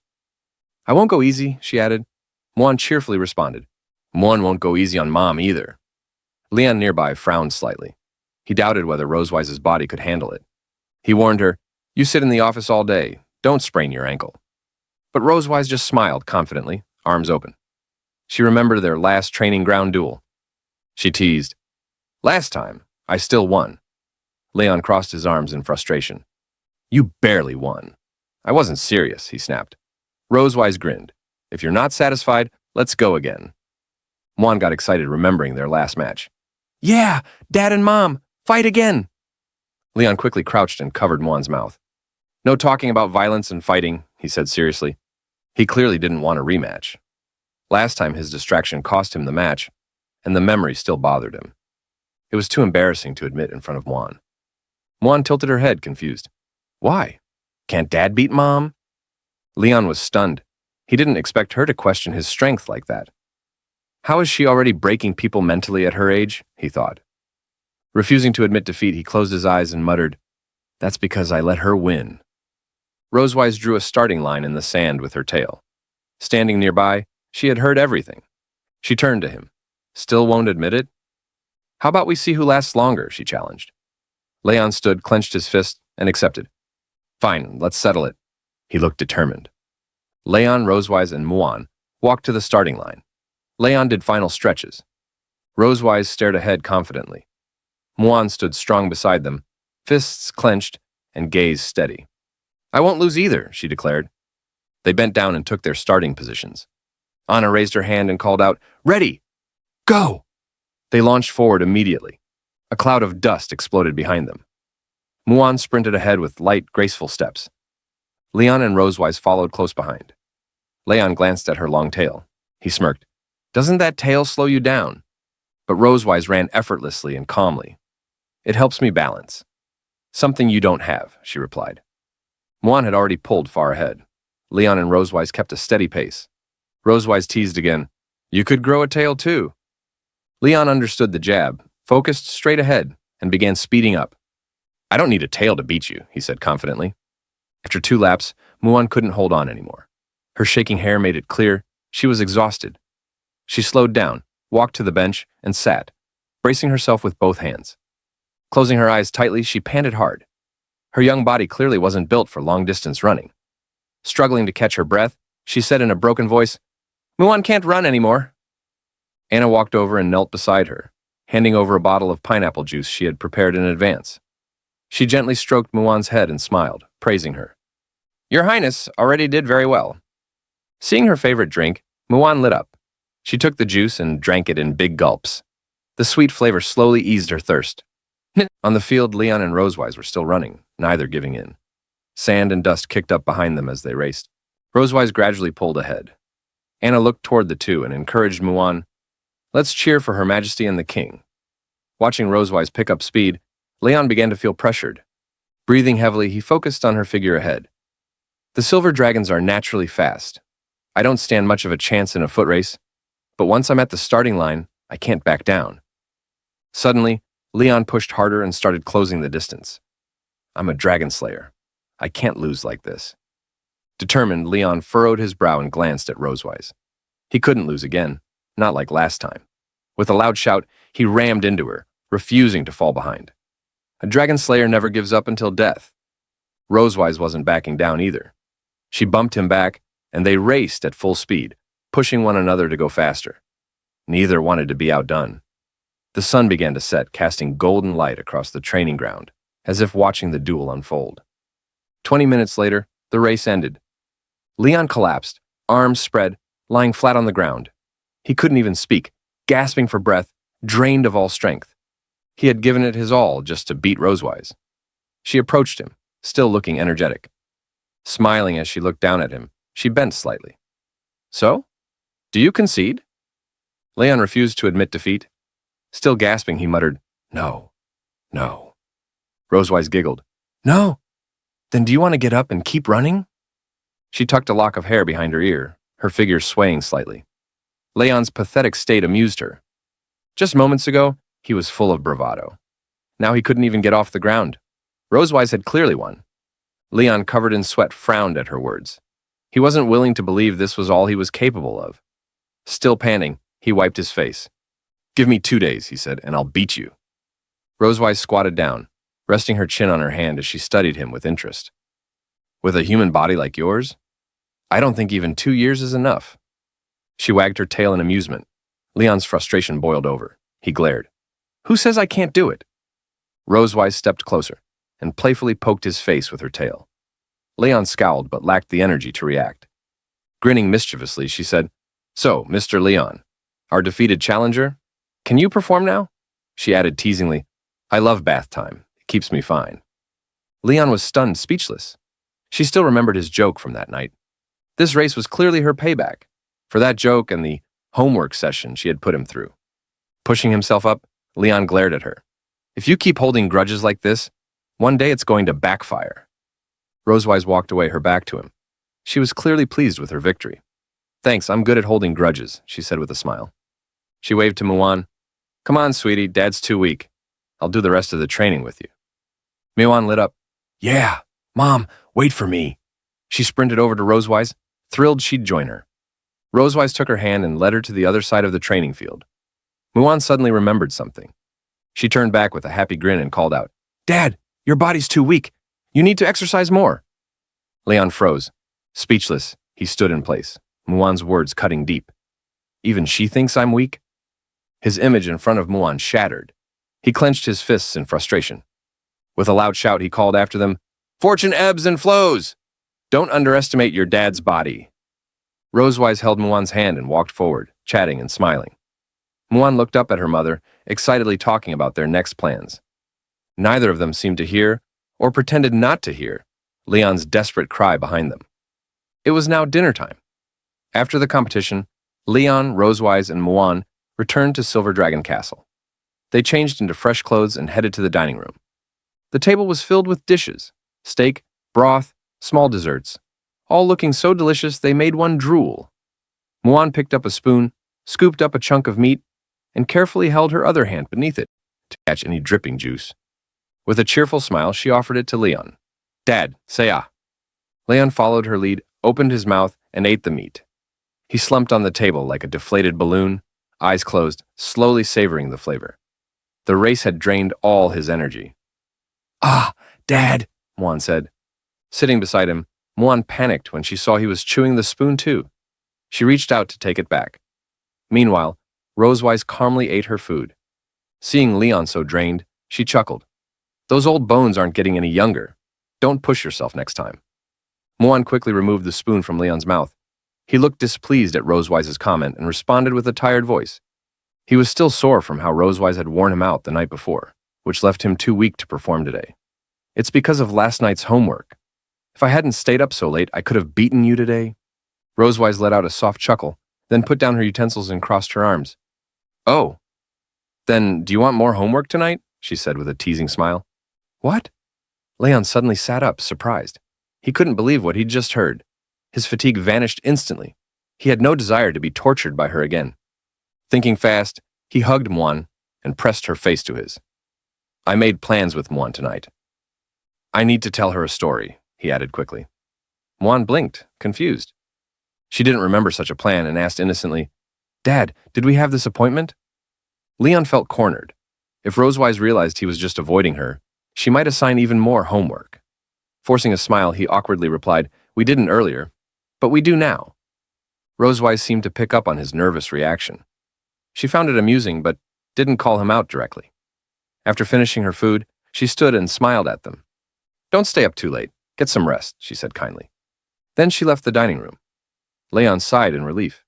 I won't go easy, she added. Muan cheerfully responded. Muan won't go easy on Mom either. Leon nearby frowned slightly. He doubted whether Rosewise's body could handle it. He warned her, You sit in the office all day. Don't sprain your ankle. But Rosewise just smiled confidently, arms open. She remembered their last training ground duel. She teased, Last time, I still won. Leon crossed his arms in frustration. You barely won. I wasn't serious, he snapped. Rosewise grinned. If you're not satisfied, let's go again. Muan got excited remembering their last match. Yeah, Dad and Mom, fight again. Leon quickly crouched and covered Muan's mouth. No talking about violence and fighting, he said seriously. He clearly didn't want a rematch. Last time his distraction cost him the match, and the memory still bothered him. It was too embarrassing to admit in front of Muan. Muan tilted her head, confused. Why? Can't Dad beat Mom? Leon was stunned. He didn't expect her to question his strength like that. How is she already breaking people mentally at her age? He thought. Refusing to admit defeat, he closed his eyes and muttered, That's because I let her win. Rosewise drew a starting line in the sand with her tail. Standing nearby, she had heard everything. She turned to him. Still won't admit it? How about we see who lasts longer, she challenged. Leon stood, clenched his fist, and accepted. Fine, let's settle it. He looked determined. Leon, Rosewise, and Muan walked to the starting line. Leon did final stretches. Rosewise stared ahead confidently. Muan stood strong beside them, fists clenched and gaze steady. I won't lose either, she declared. They bent down and took their starting positions. Anna raised her hand and called out, Ready! Go! They launched forward immediately. A cloud of dust exploded behind them. Muan sprinted ahead with light, graceful steps. Leon and Rosewise followed close behind. Leon glanced at her long tail. He smirked. Doesn't that tail slow you down? But Rosewise ran effortlessly and calmly. It helps me balance. Something you don't have, she replied. Muan had already pulled far ahead. Leon and Rosewise kept a steady pace. Rosewise teased again. You could grow a tail too. Leon understood the jab, focused straight ahead, and began speeding up. I don't need a tail to beat you, he said confidently. After 2 laps, Muan couldn't hold on anymore. Her shaking hair made it clear she was exhausted. She slowed down, walked to the bench, and sat, bracing herself with both hands. Closing her eyes tightly, she panted hard. Her young body clearly wasn't built for long-distance running. Struggling to catch her breath, she said in a broken voice, Muan can't run anymore. Anna walked over and knelt beside her, handing over a bottle of pineapple juice she had prepared in advance. She gently stroked Muan's head and smiled, praising her. Your Highness already did very well. Seeing her favorite drink, Muan lit up. She took the juice and drank it in big gulps. The sweet flavor slowly eased her thirst. On the field, Leon and Rosewise were still running, neither giving in. Sand and dust kicked up behind them as they raced. Rosewise gradually pulled ahead. Anna looked toward the two and encouraged Muan, "Let's cheer for Her Majesty and the King." Watching Rosewise pick up speed, Leon began to feel pressured. Breathing heavily, he focused on her figure ahead. The silver dragons are naturally fast. I don't stand much of a chance in a foot race, but once I'm at the starting line, I can't back down. Suddenly, Leon pushed harder and started closing the distance. I'm a dragon slayer. I can't lose like this. Determined, Leon furrowed his brow and glanced at Rosewise. He couldn't lose again, not like last time. With a loud shout, he rammed into her, refusing to fall behind. A dragon slayer never gives up until death. Rosewise wasn't backing down either. She bumped him back, and they raced at full speed, pushing one another to go faster. Neither wanted to be outdone. The sun began to set, casting golden light across the training ground, as if watching the duel unfold. 20 minutes later, the race ended. Leon collapsed, arms spread, lying flat on the ground. He couldn't even speak, gasping for breath, drained of all strength. He had given it his all just to beat Rosewise. She approached him, still looking energetic. Smiling as she looked down at him, she bent slightly. "So? Do you concede?" Leon refused to admit defeat. Still gasping, he muttered, "No, no." Rosewise giggled. "No? Then do you want to get up and keep running?" She tucked a lock of hair behind her ear, her figure swaying slightly. Leon's pathetic state amused her. Just moments ago, he was full of bravado. Now he couldn't even get off the ground. Rosewise had clearly won. Leon, covered in sweat, frowned at her words. He wasn't willing to believe this was all he was capable of. Still panting, he wiped his face. "Give me 2 days," he said, "and I'll beat you." Rosewise squatted down, resting her chin on her hand as she studied him with interest. "With a human body like yours? I don't think even 2 years is enough." She wagged her tail in amusement. Leon's frustration boiled over. He glared. "Who says I can't do it?" Rosewise stepped closer and playfully poked his face with her tail. Leon scowled but lacked the energy to react. Grinning mischievously, she said, "So, Mr. Leon, our defeated challenger, can you perform now?" She added teasingly, "I love bath time. It keeps me fine." Leon was stunned, speechless. She still remembered his joke from that night. This race was clearly her payback for that joke and the homework session she had put him through. Pushing himself up, Leon glared at her. "If you keep holding grudges like this, one day it's going to backfire." Rosewise walked away, her back to him. She was clearly pleased with her victory. "Thanks, I'm good at holding grudges," she said with a smile. She waved to Muan. "Come on, sweetie, Dad's too weak. I'll do the rest of the training with you." Muan lit up. "Yeah, Mom, wait for me." She sprinted over to Rosewise, thrilled she'd join her. Rosewise took her hand and led her to the other side of the training field. Muan suddenly remembered something. She turned back with a happy grin and called out, "Dad, your body's too weak. You need to exercise more." Leon froze. Speechless, he stood in place, Muan's words cutting deep. "Even she thinks I'm weak?" His image in front of Muan shattered. He clenched his fists in frustration. With a loud shout, he called after them, "Fortune ebbs and flows! Don't underestimate your dad's body." Rosewise held Muan's hand and walked forward, chatting and smiling. Muan looked up at her mother, excitedly talking about their next plans. Neither of them seemed to hear, or pretended not to hear, Leon's desperate cry behind them. It was now dinner time. After the competition, Leon, Rosewise, and Muan returned to Silver Dragon Castle. They changed into fresh clothes and headed to the dining room. The table was filled with dishes, steak, broth, small desserts, all looking so delicious they made one drool. Muan picked up a spoon, scooped up a chunk of meat, and carefully held her other hand beneath it to catch any dripping juice. With a cheerful smile, she offered it to Leon. "Dad, say ah." Leon followed her lead, opened his mouth, and ate the meat. He slumped on the table like a deflated balloon, eyes closed, slowly savoring the flavor. The race had drained all his energy. "Ah, Dad," Muan said. Sitting beside him, Muan panicked when she saw he was chewing the spoon too. She reached out to take it back. Meanwhile, Rosewise calmly ate her food. Seeing Leon so drained, she chuckled. "Those old bones aren't getting any younger. Don't push yourself next time." Muan quickly removed the spoon from Leon's mouth. He looked displeased at Rosewise's comment and responded with a tired voice. He was still sore from how Rosewise had worn him out the night before, which left him too weak to perform today. It's because of last night's homework. If I hadn't stayed up so late, I could have beaten you today. Rosewise let out a soft chuckle, then put down her utensils and crossed her arms. Oh. Then, do you want more homework tonight? She said with a teasing smile. What? Leon suddenly sat up, surprised. He couldn't believe what he'd just heard. His fatigue vanished instantly. He had no desire to be tortured by her again. Thinking fast, he hugged Muan and pressed her face to his. I made plans with Muan tonight. I need to tell her a story, he added quickly. Muan blinked, confused. She didn't remember such a plan and asked innocently, Dad, did we have this appointment? Leon felt cornered. If Rosewise realized he was just avoiding her, she might assign even more homework. Forcing a smile, he awkwardly replied, We didn't earlier, but we do now. Rosewise seemed to pick up on his nervous reaction. She found it amusing, but didn't call him out directly. After finishing her food, she stood and smiled at them. Don't stay up too late. Get some rest, she said kindly. Then she left the dining room. Leon sighed in relief.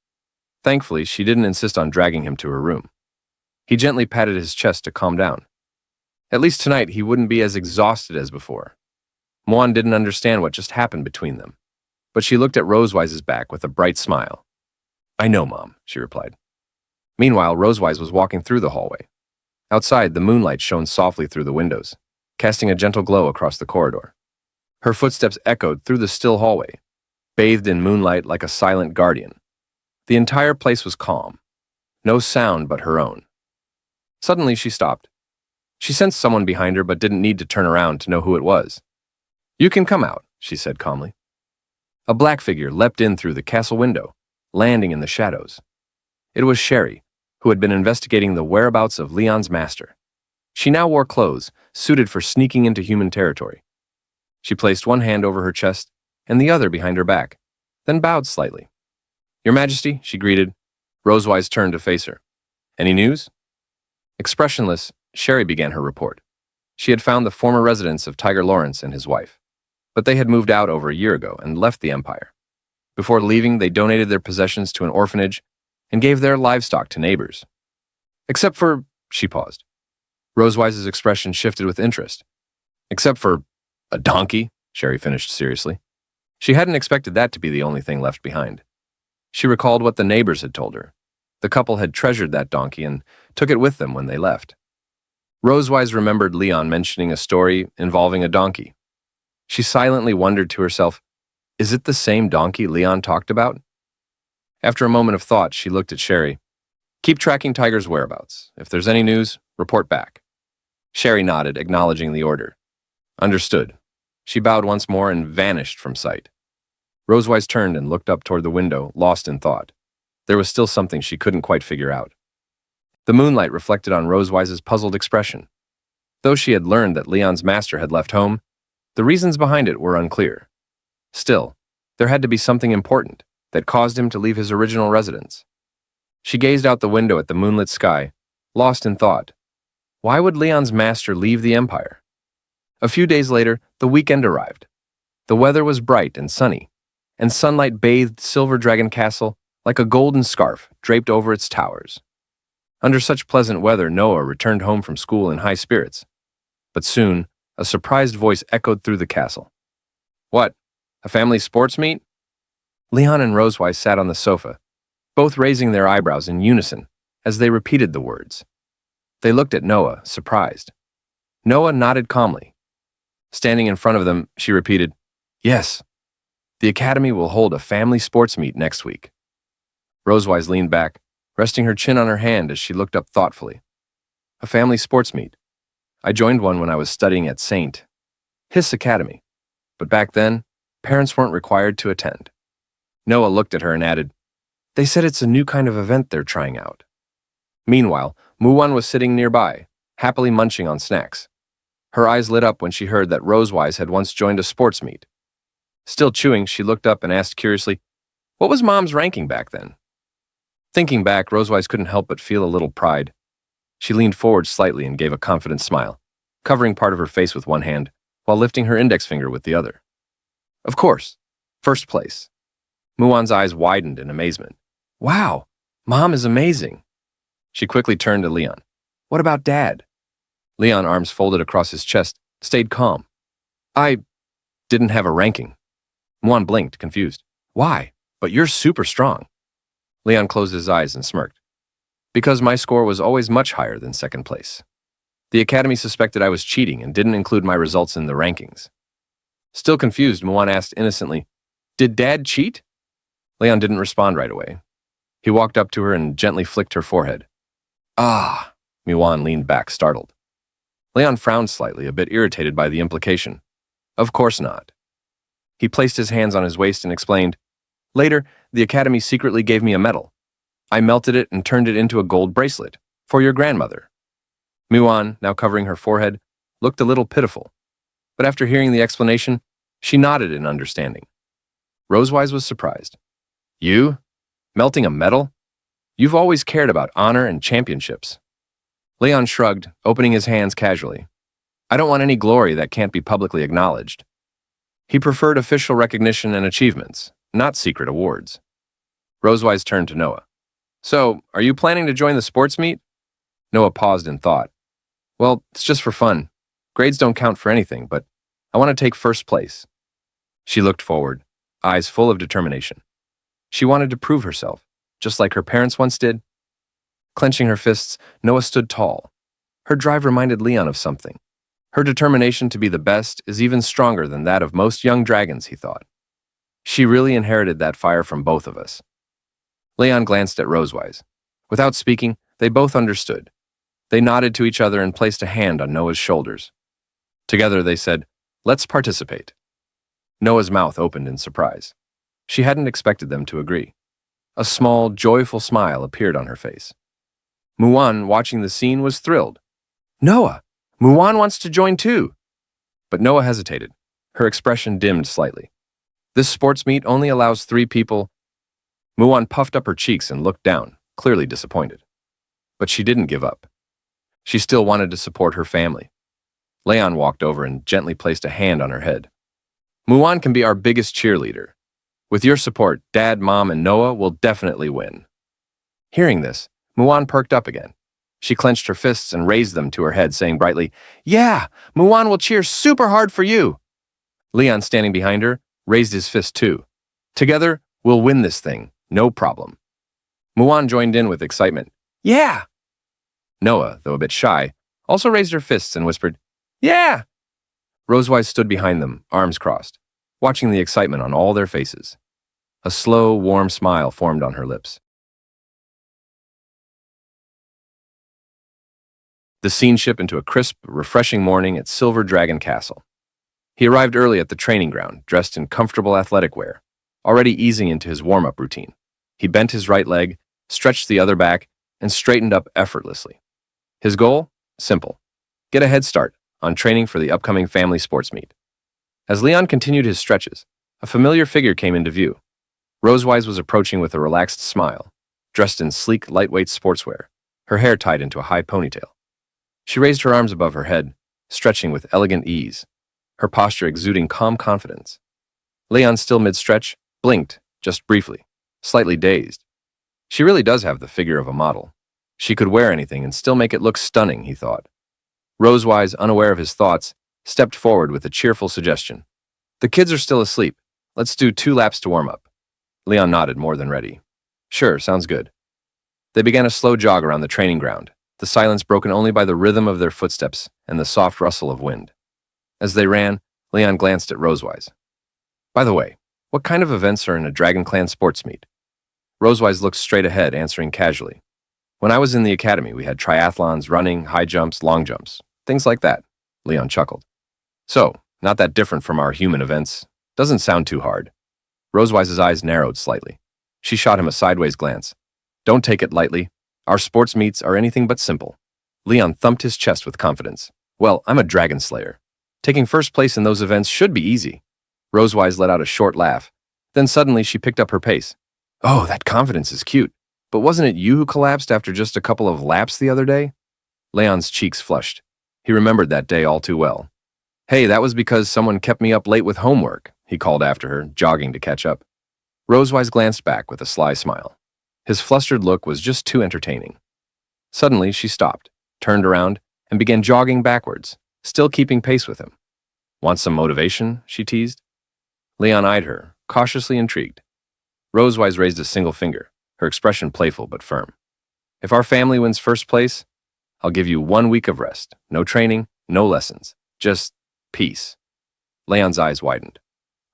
Thankfully, she didn't insist on dragging him to her room. He gently patted his chest to calm down. At least tonight, he wouldn't be as exhausted as before. Muan didn't understand what just happened between them, but she looked at Rosewise's back with a bright smile. I know, Mom, she replied. Meanwhile, Rosewise was walking through the hallway. Outside, the moonlight shone softly through the windows, casting a gentle glow across the corridor. Her footsteps echoed through the still hallway, bathed in moonlight like a silent guardian. The entire place was calm, no sound but her own. Suddenly, she stopped. She sensed someone behind her but didn't need to turn around to know who it was. You can come out, she said calmly. A black figure leapt in through the castle window, landing in the shadows. It was Sherry, who had been investigating the whereabouts of Leon's master. She now wore clothes suited for sneaking into human territory. She placed one hand over her chest and the other behind her back, then bowed slightly. Your Majesty, she greeted. Rosewise turned to face her. Any news? Expressionless, Sherry began her report. She had found the former residence of Tiger Lawrence and his wife, but they had moved out over a year ago and left the Empire. Before leaving, they donated their possessions to an orphanage and gave their livestock to neighbors. Except for, she paused. Rosewise's expression shifted with interest. Except for a donkey, Sherry finished seriously. She hadn't expected that to be the only thing left behind. She recalled what the neighbors had told her. The couple had treasured that donkey and took it with them when they left. Rosewise remembered Leon mentioning a story involving a donkey. She silently wondered to herself, is it the same donkey Leon talked about? After a moment of thought, she looked at Sherry. Keep tracking Tiger's whereabouts. If there's any news, report back. Sherry nodded, acknowledging the order. Understood. She bowed once more and vanished from sight. Rosewise turned and looked up toward the window, lost in thought. There was still something she couldn't quite figure out. The moonlight reflected on Rosewise's puzzled expression. Though she had learned that Leon's master had left home, the reasons behind it were unclear. Still, there had to be something important that caused him to leave his original residence. She gazed out the window at the moonlit sky, lost in thought. Why would Leon's master leave the Empire? A few days later, the weekend arrived. The weather was bright and sunny, and sunlight bathed Silver Dragon Castle like a golden scarf draped over its towers. Under such pleasant weather, Noah returned home from school in high spirits. But soon, a surprised voice echoed through the castle. What? A family sports meet? Leon and Rosewise sat on the sofa, both raising their eyebrows in unison as they repeated the words. They looked at Noah, surprised. Noah nodded calmly. Standing in front of them, she repeated, Yes, the Academy will hold a family sports meet next week. Rosewise leaned back, resting her chin on her hand as she looked up thoughtfully. A family sports meet. I joined one when I was studying at St. Hiss Academy, but back then, parents weren't required to attend. Noah looked at her and added, They said it's a new kind of event they're trying out. Meanwhile, Muan was sitting nearby, happily munching on snacks. Her eyes lit up when she heard that Rosewise had once joined a sports meet. Still chewing, she looked up and asked curiously, What was Mom's ranking back then? Thinking back, Rosewise couldn't help but feel a little pride. She leaned forward slightly and gave a confident smile, covering part of her face with one hand, while lifting her index finger with the other. Of course, First place. Muon's eyes widened in amazement. Wow, Mom is amazing. She quickly turned to Leon. What about Dad? Leon, arms folded across his chest, stayed calm. I didn't have a ranking. Muon blinked, confused. Why? But you're super strong. Leon closed his eyes and smirked. Because my score was always much higher than second place. The Academy suspected I was cheating and didn't include my results in the rankings. Still confused, Muon asked innocently, Did Dad cheat? Leon didn't respond right away. He walked up to her and gently flicked her forehead. Ah, Muon leaned back, startled. Leon frowned slightly, a bit irritated by the implication. Of course not. He placed his hands on his waist and explained, Later, the Academy secretly gave me a medal. I melted it and turned it into a gold bracelet for your grandmother. Muon, now covering her forehead, looked a little pitiful. But after hearing the explanation, she nodded in understanding. Rosewise was surprised. You? Melting a medal? You've always cared about honor and championships. Leon shrugged, opening his hands casually. I don't want any glory that can't be publicly acknowledged. He preferred official recognition and achievements, not secret awards. Rosewise turned to Noah. So, are you planning to join the sports meet? Noah paused in thought. Well, it's just for fun. Grades don't count for anything, but I want to take first place. She looked forward, eyes full of determination. She wanted to prove herself, just like her parents once did. Clenching her fists, Noah stood tall. Her drive reminded Leon of something. Her determination to be the best is even stronger than that of most young dragons, he thought. She really inherited that fire from both of us. Leon glanced at Rosewise. Without speaking, they both understood. They nodded to each other and placed a hand on Noah's shoulders. Together they said, Let's participate. Noah's mouth opened in surprise. She hadn't expected them to agree. A small, joyful smile appeared on her face. Muon, watching the scene, was thrilled. Noah, Muon wants to join too. But Noah hesitated. Her expression dimmed slightly. This sports meet only allows 3 people. Muon puffed up her cheeks and looked down, clearly disappointed. But she didn't give up. She still wanted to support her family. Leon walked over and gently placed a hand on her head. Muon can be our biggest cheerleader. With your support, Dad, Mom, and Noah will definitely win. Hearing this, Muon perked up again. She clenched her fists and raised them to her head, saying brightly, Yeah, Muon will cheer super hard for you. Leon, standing behind her, raised his fist too. Together, we'll win this thing, no problem. Muon joined in with excitement. Yeah! Noah, though a bit shy, also raised her fists and whispered, Yeah! Rosewise stood behind them, arms crossed, watching the excitement on all their faces. A slow, warm smile formed on her lips. The scene shifted into a crisp, refreshing morning at Silver Dragon Castle. He arrived early at the training ground, dressed in comfortable athletic wear, already easing into his warm-up routine. He bent his right leg, stretched the other back, and straightened up effortlessly. His goal? Simple. Get a head start on training for the upcoming family sports meet. As Leon continued his stretches, a familiar figure came into view. Rosewise was approaching with a relaxed smile, dressed in sleek, lightweight sportswear, her hair tied into a high ponytail. She raised her arms above her head, stretching with elegant ease, her posture exuding calm confidence. Leon, still mid-stretch, blinked, just briefly, slightly dazed. She really does have the figure of a model. She could wear anything and still make it look stunning, he thought. Rosewise, unaware of his thoughts, stepped forward with a cheerful suggestion. The kids are still asleep. Let's do 2 laps to warm up. Leon nodded, more than ready. Sure, sounds good. They began a slow jog around the training ground, the silence broken only by the rhythm of their footsteps and the soft rustle of wind. As they ran, Leon glanced at Rosewise. By the way, what kind of events are in a Dragon Clan sports meet? Rosewise looked straight ahead, answering casually. When I was in the academy, we had triathlons, running, high jumps, long jumps, things like that. Leon chuckled. So, not that different from our human events. Doesn't sound too hard. Rosewise's eyes narrowed slightly. She shot him a sideways glance. Don't take it lightly. Our sports meets are anything but simple. Leon thumped his chest with confidence. Well, I'm a dragon slayer. Taking first place in those events should be easy. Rosewise let out a short laugh. Then suddenly she picked up her pace. Oh, that confidence is cute. But wasn't it you who collapsed after just a couple of laps the other day? Leon's cheeks flushed. He remembered that day all too well. Hey, that was because someone kept me up late with homework. he called after her, jogging to catch up. Rosewise glanced back with a sly smile. His flustered look was just too entertaining. Suddenly, she stopped, turned around, and began jogging backwards, still keeping pace with him. Want some motivation? She teased. Leon eyed her, cautiously intrigued. Rosewise raised a single finger, her expression playful but firm. If our family wins first place, I'll give you 1 week of rest. No training, no lessons. Just peace. Leon's eyes widened.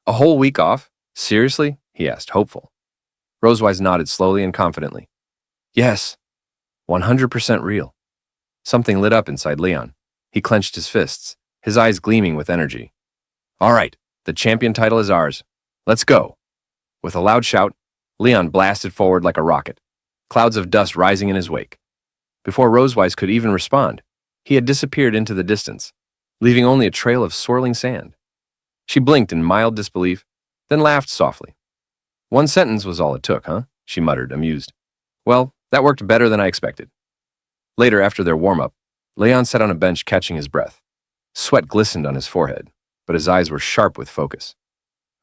A whole week off? Seriously? He asked, hopeful. Rosewise nodded slowly and confidently. Yes, 100% real. Something lit up inside Leon. He clenched his fists, his eyes gleaming with energy. All right, the champion title is ours. Let's go. With a loud shout, Leon blasted forward like a rocket, clouds of dust rising in his wake. Before Rosewise could even respond, he had disappeared into the distance, leaving only a trail of swirling sand. She blinked in mild disbelief, then laughed softly. 1 sentence was all it took, huh? She muttered, amused. Well, that worked better than I expected. Later, after their warm-up, Leon sat on a bench catching his breath. Sweat glistened on his forehead, but his eyes were sharp with focus.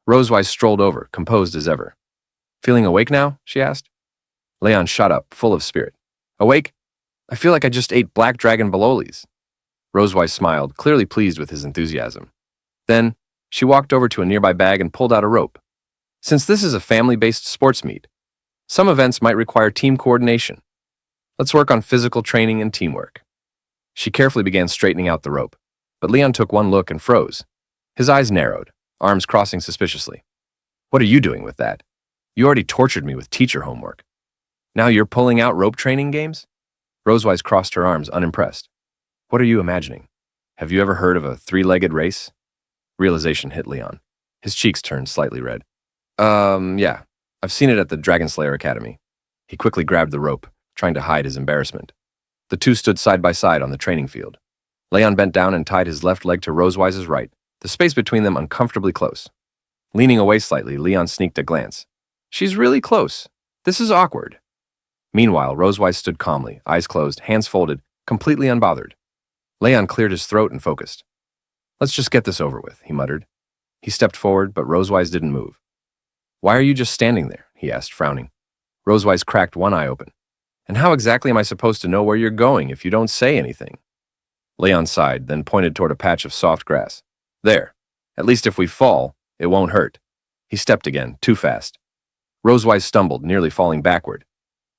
Rosewise strolled over, composed as ever. Feeling awake now? She asked. Leon shot up, full of spirit. Awake? I feel like I just ate black dragon bolognas. Rosewise smiled, clearly pleased with his enthusiasm. Then, she walked over to a nearby bag and pulled out a rope. Since this is a family-based sports meet, some events might require team coordination. Let's work on physical training and teamwork. She carefully began straightening out the rope, but Leon took one look and froze. His eyes narrowed, arms crossing suspiciously. What are you doing with that? You already tortured me with teacher homework. Now you're pulling out rope training games? Rosewise crossed her arms, unimpressed. What are you imagining? Have you ever heard of a 3-legged race? Realization hit Leon. His cheeks turned slightly red. Yeah. I've seen it at the Dragonslayer Academy. He quickly grabbed the rope, trying to hide his embarrassment. The two stood side by side on the training field. Leon bent down and tied his left leg to Rosewise's right, the space between them uncomfortably close. Leaning away slightly, Leon sneaked a glance. She's really close. This is awkward. Meanwhile, Rosewise stood calmly, eyes closed, hands folded, completely unbothered. Leon cleared his throat and focused. Let's just get this over with, he muttered. He stepped forward, but Rosewise didn't move. Why are you just standing there? He asked, frowning. Rosewise cracked one eye open. And how exactly am I supposed to know where you're going if you don't say anything? Leon sighed, then pointed toward a patch of soft grass. There. At least if we fall, it won't hurt. He stepped again, too fast. Rosewise stumbled, nearly falling backward.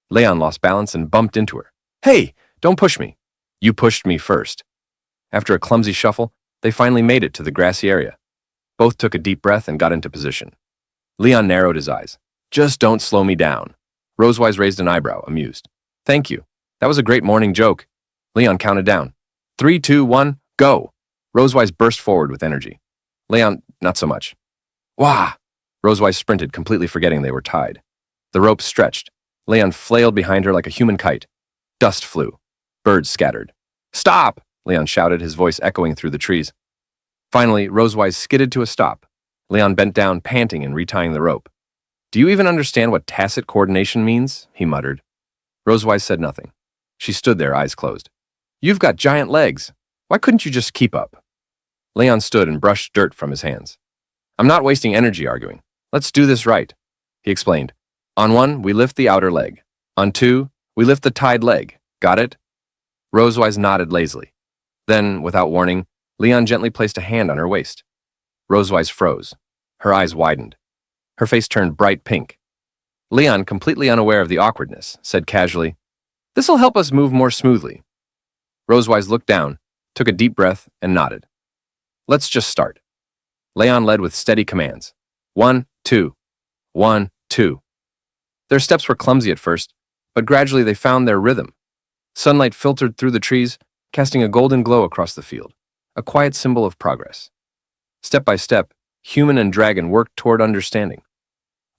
Leon lost balance and bumped into her. Hey, don't push me. You pushed me first. After a clumsy shuffle, they finally made it to the grassy area. Both took a deep breath and got into position. Leon narrowed his eyes. Just don't slow me down. Rosewise raised an eyebrow, amused. Thank you. That was a great morning joke. Leon counted down. 3, 2, 1, go. Rosewise burst forward with energy. Leon, not so much. Wah! Rosewise sprinted, completely forgetting they were tied. The rope stretched. Leon flailed behind her like a human kite. Dust flew. Birds scattered. Stop! Leon shouted, his voice echoing through the trees. Finally, Rosewise skidded to a stop. Leon bent down, panting and retying the rope. Do you even understand what tacit coordination means? He muttered. Rosewise said nothing. She stood there, eyes closed. You've got giant legs. Why couldn't you just keep up? Leon stood and brushed dirt from his hands. I'm not wasting energy arguing. Let's do this right. He explained. On 1, we lift the outer leg. On 2, we lift the tied leg. Got it? Rosewise nodded lazily. Then, without warning, Leon gently placed a hand on her waist. Rosewise froze. Her eyes widened. Her face turned bright pink. Leon, completely unaware of the awkwardness, said casually, This'll help us move more smoothly. Rosewise looked down, took a deep breath, and nodded. Let's just start. Leon led with steady commands. 1, 2. 1, 2. Their steps were clumsy at first, but gradually they found their rhythm. Sunlight filtered through the trees, casting a golden glow across the field, a quiet symbol of progress. Step by step, human and dragon worked toward understanding.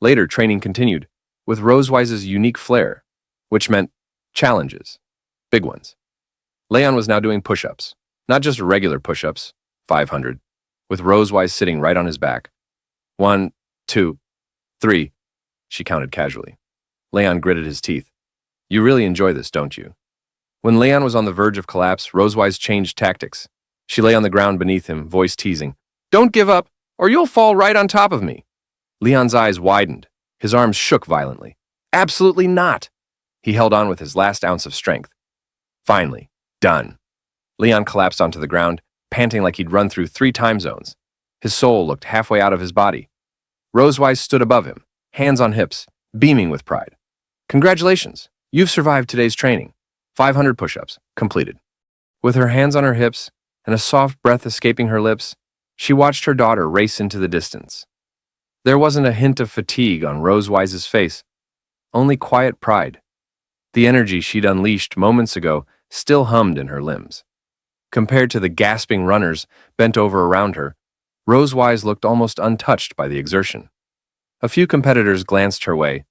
Later, training continued, with Rosewise's unique flair, which meant challenges, big ones. Leon was now doing push-ups, not just regular push-ups, 500, with Rosewise sitting right on his back. 1, 2, 3, she counted casually. Leon gritted his teeth. You really enjoy this, don't you? When Leon was on the verge of collapse, Rosewise changed tactics. She lay on the ground beneath him, voice teasing. Don't give up. or you'll fall right on top of me. Leon's eyes widened. His arms shook violently. Absolutely not. He held on with his last ounce of strength. Finally, done. Leon collapsed onto the ground, panting like he'd run through 3 time zones. His soul looked halfway out of his body. Rosewise stood above him, hands on hips, beaming with pride. Congratulations, you've survived today's training. 500 push-ups, completed. With her hands on her hips and a soft breath escaping her lips, she watched her daughter race into the distance. There wasn't a hint of fatigue on Rosewise's face, only quiet pride. The energy she'd unleashed moments ago still hummed in her limbs. Compared to the gasping runners bent over around her, Rosewise looked almost untouched by the exertion. A few competitors glanced her way,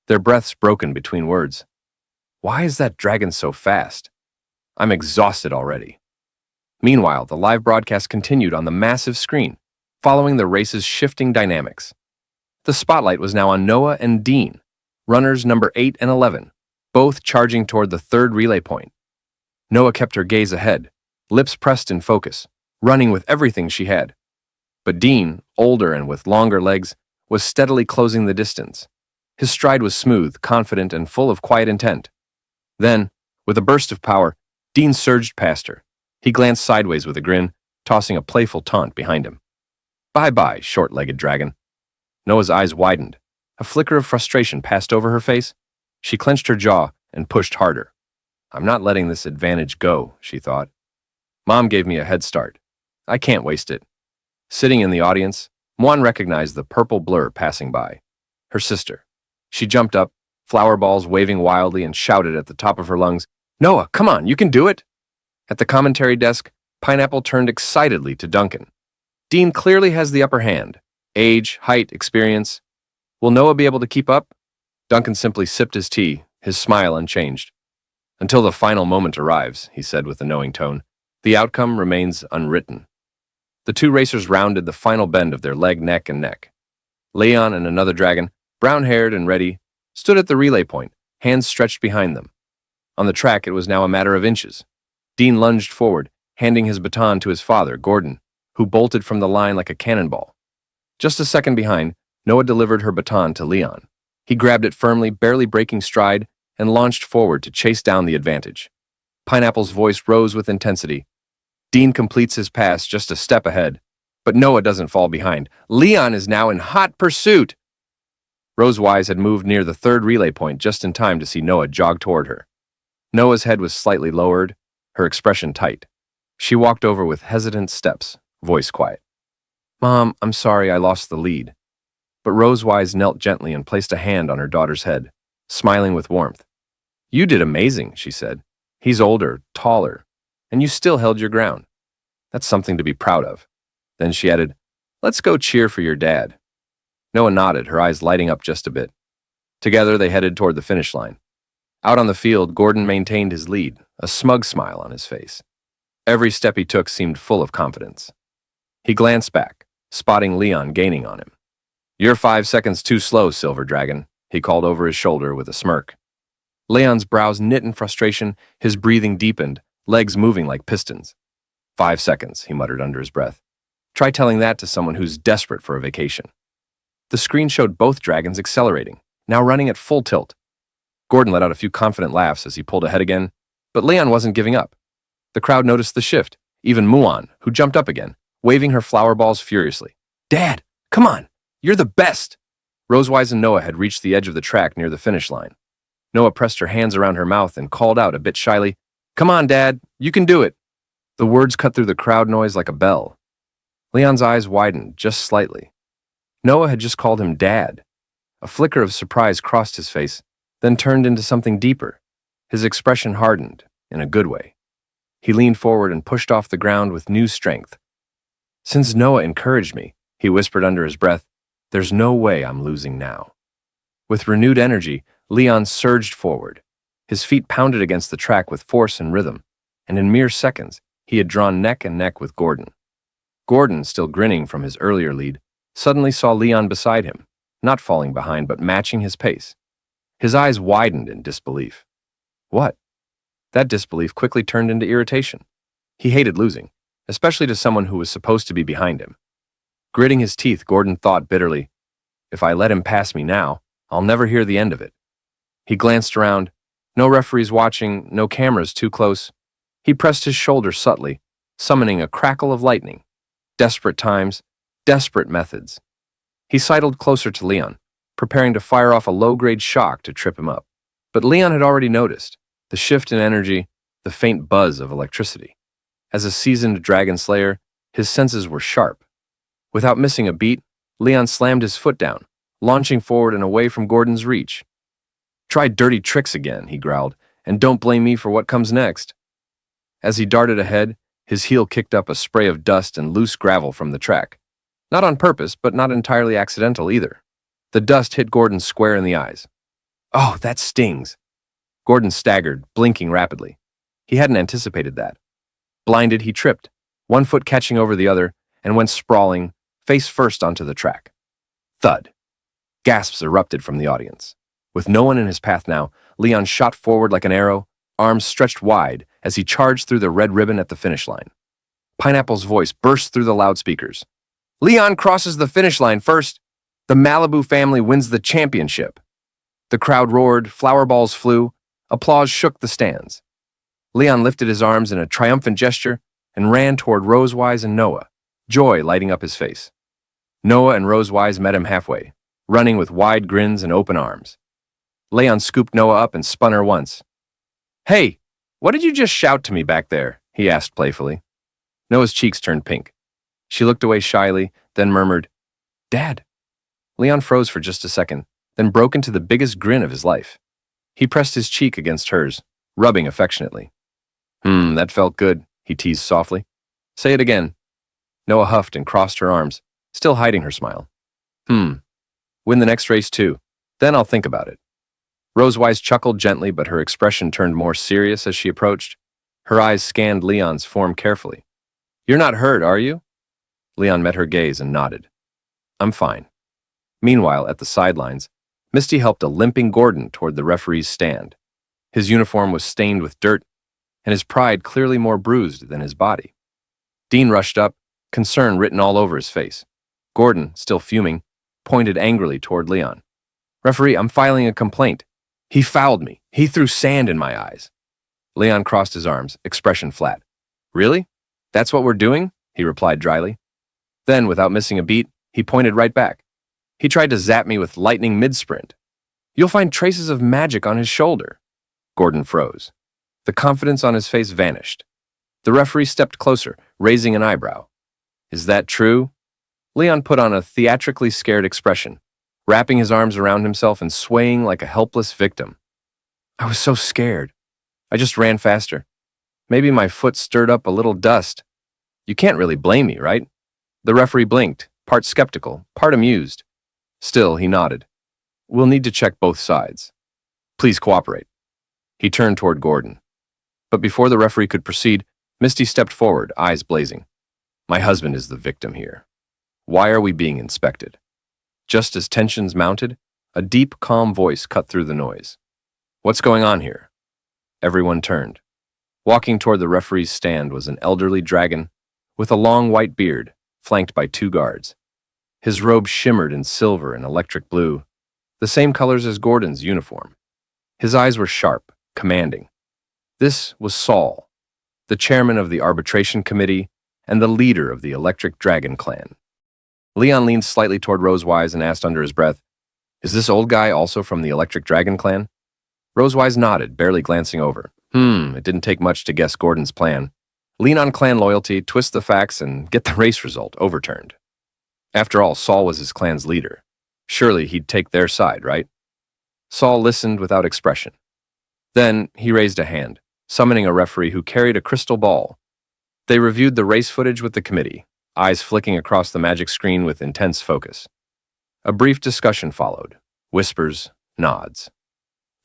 their breaths broken between words. Why is that dragon so fast? I'm exhausted already. Meanwhile, the live broadcast continued on the massive screen, following the race's shifting dynamics. The spotlight was now on Noah and Dean, runners number 8 and 11, both charging toward the 3rd relay point. Noah kept her gaze ahead, lips pressed in focus, running with everything she had. But Dean, older and with longer legs, was steadily closing the distance. His stride was smooth, confident, and full of quiet intent. Then, with a burst of power, Dean surged past her. He glanced sideways with a grin, tossing a playful taunt behind him. Bye-bye, short-legged dragon. Noah's eyes widened. A flicker of frustration passed over her face. She clenched her jaw and pushed harder. I'm not letting this advantage go, she thought. Mom gave me a head start. I can't waste it. Sitting in the audience, Mwan recognized the purple blur passing by. Her sister. She jumped up, flower balls waving wildly, and shouted at the top of her lungs, Noah, come on, you can do it! At the commentary desk, Pineapple turned excitedly to Duncan. Dean clearly has the upper hand. Age, height, experience. Will Noah be able to keep up? Duncan simply sipped his tea, his smile unchanged. Until the final moment arrives, he said with a knowing tone, the outcome remains unwritten. The 2 racers rounded the final bend of their leg, neck, and neck. Leon and another dragon, brown-haired and ready, stood at the relay point, hands stretched behind them. On the track, it was now a matter of inches. Dean lunged forward, handing his baton to his father, Gordon, who bolted from the line like a cannonball. Just a second behind, Noah delivered her baton to Leon. He grabbed it firmly, barely breaking stride, and launched forward to chase down the advantage. Pineapple's voice rose with intensity. Dean completes his pass just a step ahead, but Noah doesn't fall behind. Leon is now in hot pursuit. Rosewise had moved near the 3rd relay point just in time to see Noah jog toward her. Noah's head was slightly lowered, her expression tight. She walked over with hesitant steps, voice quiet. Mom, I'm sorry I lost the lead. But Rosewise knelt gently and placed a hand on her daughter's head, smiling with warmth. You did amazing, she said. He's older, taller, and you still held your ground. That's something to be proud of. Then she added, let's go cheer for your dad. Noah nodded, her eyes lighting up just a bit. Together they headed toward the finish line. Out on the field, Gordon maintained his lead, a smug smile on his face. Every step he took seemed full of confidence. He glanced back, spotting Leon gaining on him. You're 5 seconds too slow, Silver Dragon, he called over his shoulder with a smirk. Leon's brows knit in frustration, his breathing deepened, legs moving like pistons. 5 seconds, he muttered under his breath. Try telling that to someone who's desperate for a vacation. The screen showed both dragons accelerating, now running at full tilt. Gordon let out a few confident laughs as he pulled ahead again, but Leon wasn't giving up. The crowd noticed the shift, even Muan, who jumped up again, waving her flower balls furiously. Dad, come on, you're the best! Rosewise and Noah had reached the edge of the track near the finish line. Noah pressed her hands around her mouth and called out a bit shyly, Come on, Dad, you can do it. The words cut through the crowd noise like a bell. Leon's eyes widened just slightly. Noah had just called him Dad. A flicker of surprise crossed his face, then turned into something deeper. His expression hardened, in a good way. He leaned forward and pushed off the ground with new strength. Since Noah encouraged me, he whispered under his breath, there's no way I'm losing now. With renewed energy, Leon surged forward. His feet pounded against the track with force and rhythm, and in mere seconds, he had drawn neck and neck with Gordon. Gordon, still grinning from his earlier lead, suddenly saw Leon beside him, not falling behind but matching his pace. His eyes widened in disbelief. What? That disbelief quickly turned into irritation. He hated losing, especially to someone who was supposed to be behind him. Gritting his teeth, Gordon thought bitterly, if I let him pass me now, I'll never hear the end of it. He glanced around. No referees watching, no cameras too close. He pressed his shoulder subtly, summoning a crackle of lightning. Desperate times, desperate methods. He sidled closer to Leon, preparing to fire off a low-grade shock to trip him up. But Leon had already noticed the shift in energy, the faint buzz of electricity. As a seasoned dragon slayer, his senses were sharp. Without missing a beat, Leon slammed his foot down, launching forward and away from Gordon's reach. Try dirty tricks again, he growled, and don't blame me for what comes next. As he darted ahead, his heel kicked up a spray of dust and loose gravel from the track. Not on purpose, but not entirely accidental either. The dust hit Gordon square in the eyes. Oh, that stings. Gordon staggered, blinking rapidly. He hadn't anticipated that. Blinded, he tripped, one foot catching over the other, and went sprawling, face first onto the track. Thud. Gasps erupted from the audience. With no one in his path now, Leon shot forward like an arrow, arms stretched wide as he charged through the red ribbon at the finish line. Pineapple's voice burst through the loudspeakers. Leon crosses the finish line first. The Malibu family wins the championship. The crowd roared, flower balls flew, applause shook the stands. Leon lifted his arms in a triumphant gesture and ran toward Rosewise and Noah, joy lighting up his face. Noah and Rosewise met him halfway, running with wide grins and open arms. Leon scooped Noah up and spun her once. Hey, what did you just shout to me back there? He asked playfully. Noah's cheeks turned pink. She looked away shyly, then murmured, Dad. Leon froze for just a second, then broke into the biggest grin of his life. He pressed his cheek against hers, rubbing affectionately. That felt good, he teased softly. Say it again. Noah huffed and crossed her arms, still hiding her smile. Win the next race too, then I'll think about it. Rosewise chuckled gently, but her expression turned more serious as she approached. Her eyes scanned Leon's form carefully. You're not hurt, are you? Leon met her gaze and nodded. I'm fine. Meanwhile, at the sidelines, Misty helped a limping Gordon toward the referee's stand. His uniform was stained with dirt, and his pride clearly more bruised than his body. Dean rushed up, concern written all over his face. Gordon, still fuming, pointed angrily toward Leon. Referee, I'm filing a complaint. He fouled me. He threw sand in my eyes. Leon crossed his arms, expression flat. Really? That's what we're doing? He replied dryly. Then, without missing a beat, he pointed right back. He tried to zap me with lightning mid-sprint. You'll find traces of magic on his shoulder. Gordon froze. The confidence on his face vanished. The referee stepped closer, raising an eyebrow. Is that true? Leon put on a theatrically scared expression, wrapping his arms around himself and swaying like a helpless victim. I was so scared. I just ran faster. Maybe my foot stirred up a little dust. You can't really blame me, right? The referee blinked, part skeptical, part amused. Still, he nodded. We'll need to check both sides. Please cooperate. He turned toward Gordon. But before the referee could proceed, Misty stepped forward, eyes blazing. My husband is the victim here. Why are we being inspected? Just as tensions mounted, a deep, calm voice cut through the noise. What's going on here? Everyone turned. Walking toward the referee's stand was an elderly dragon with a long white beard, flanked by 2 guards. His robe shimmered in silver and electric blue, the same colors as Gordon's uniform. His eyes were sharp, commanding. This was Saul, the chairman of the arbitration committee and the leader of the Electric Dragon clan. Leon leaned slightly toward Rosewise and asked under his breath, Is this old guy also from the Electric Dragon clan? Rosewise nodded, barely glancing over. It didn't take much to guess Gordon's plan. Lean on clan loyalty, twist the facts, and get the race result overturned. After all, Saul was his clan's leader. Surely he'd take their side, right? Saul listened without expression. Then he raised a hand, summoning a referee who carried a crystal ball. They reviewed the race footage with the committee, eyes flicking across the magic screen with intense focus. A brief discussion followed, whispers, nods.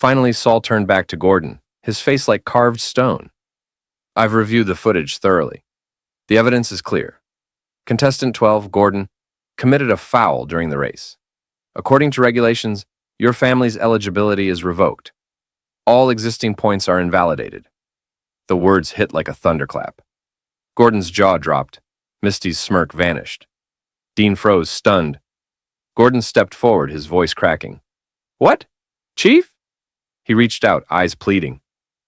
Finally, Saul turned back to Gordon, his face like carved stone. I've reviewed the footage thoroughly. The evidence is clear. Contestant 12, Gordon, committed a foul during the race. According to regulations, your family's eligibility is revoked. All existing points are invalidated. The words hit like a thunderclap. Gordon's jaw dropped. Misty's smirk vanished. Dean froze, stunned. Gordon stepped forward, his voice cracking. What? Chief? He reached out, eyes pleading.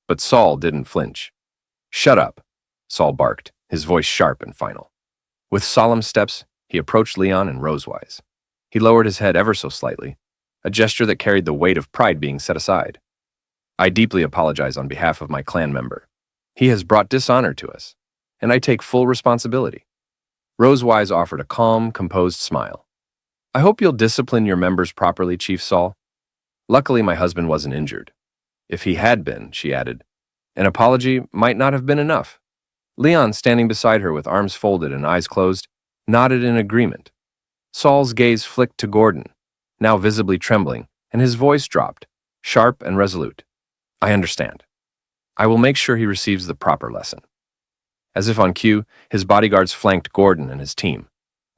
But Saul didn't flinch. Shut up, Saul barked, his voice sharp and final. With solemn steps, he approached Leon and Rosewise. He lowered his head ever so slightly, a gesture that carried the weight of pride being set aside. I deeply apologize on behalf of my clan member. He has brought dishonor to us, and I take full responsibility. Rosewise offered a calm, composed smile. I hope you'll discipline your members properly, Chief Saul. Luckily, my husband wasn't injured. If he had been, she added, an apology might not have been enough. Leon, standing beside her with arms folded and eyes closed, nodded in agreement. Saul's gaze flicked to Gordon, now visibly trembling, and his voice dropped, sharp and resolute. I understand. I will make sure he receives the proper lesson. As if on cue, his bodyguards flanked Gordon and his team,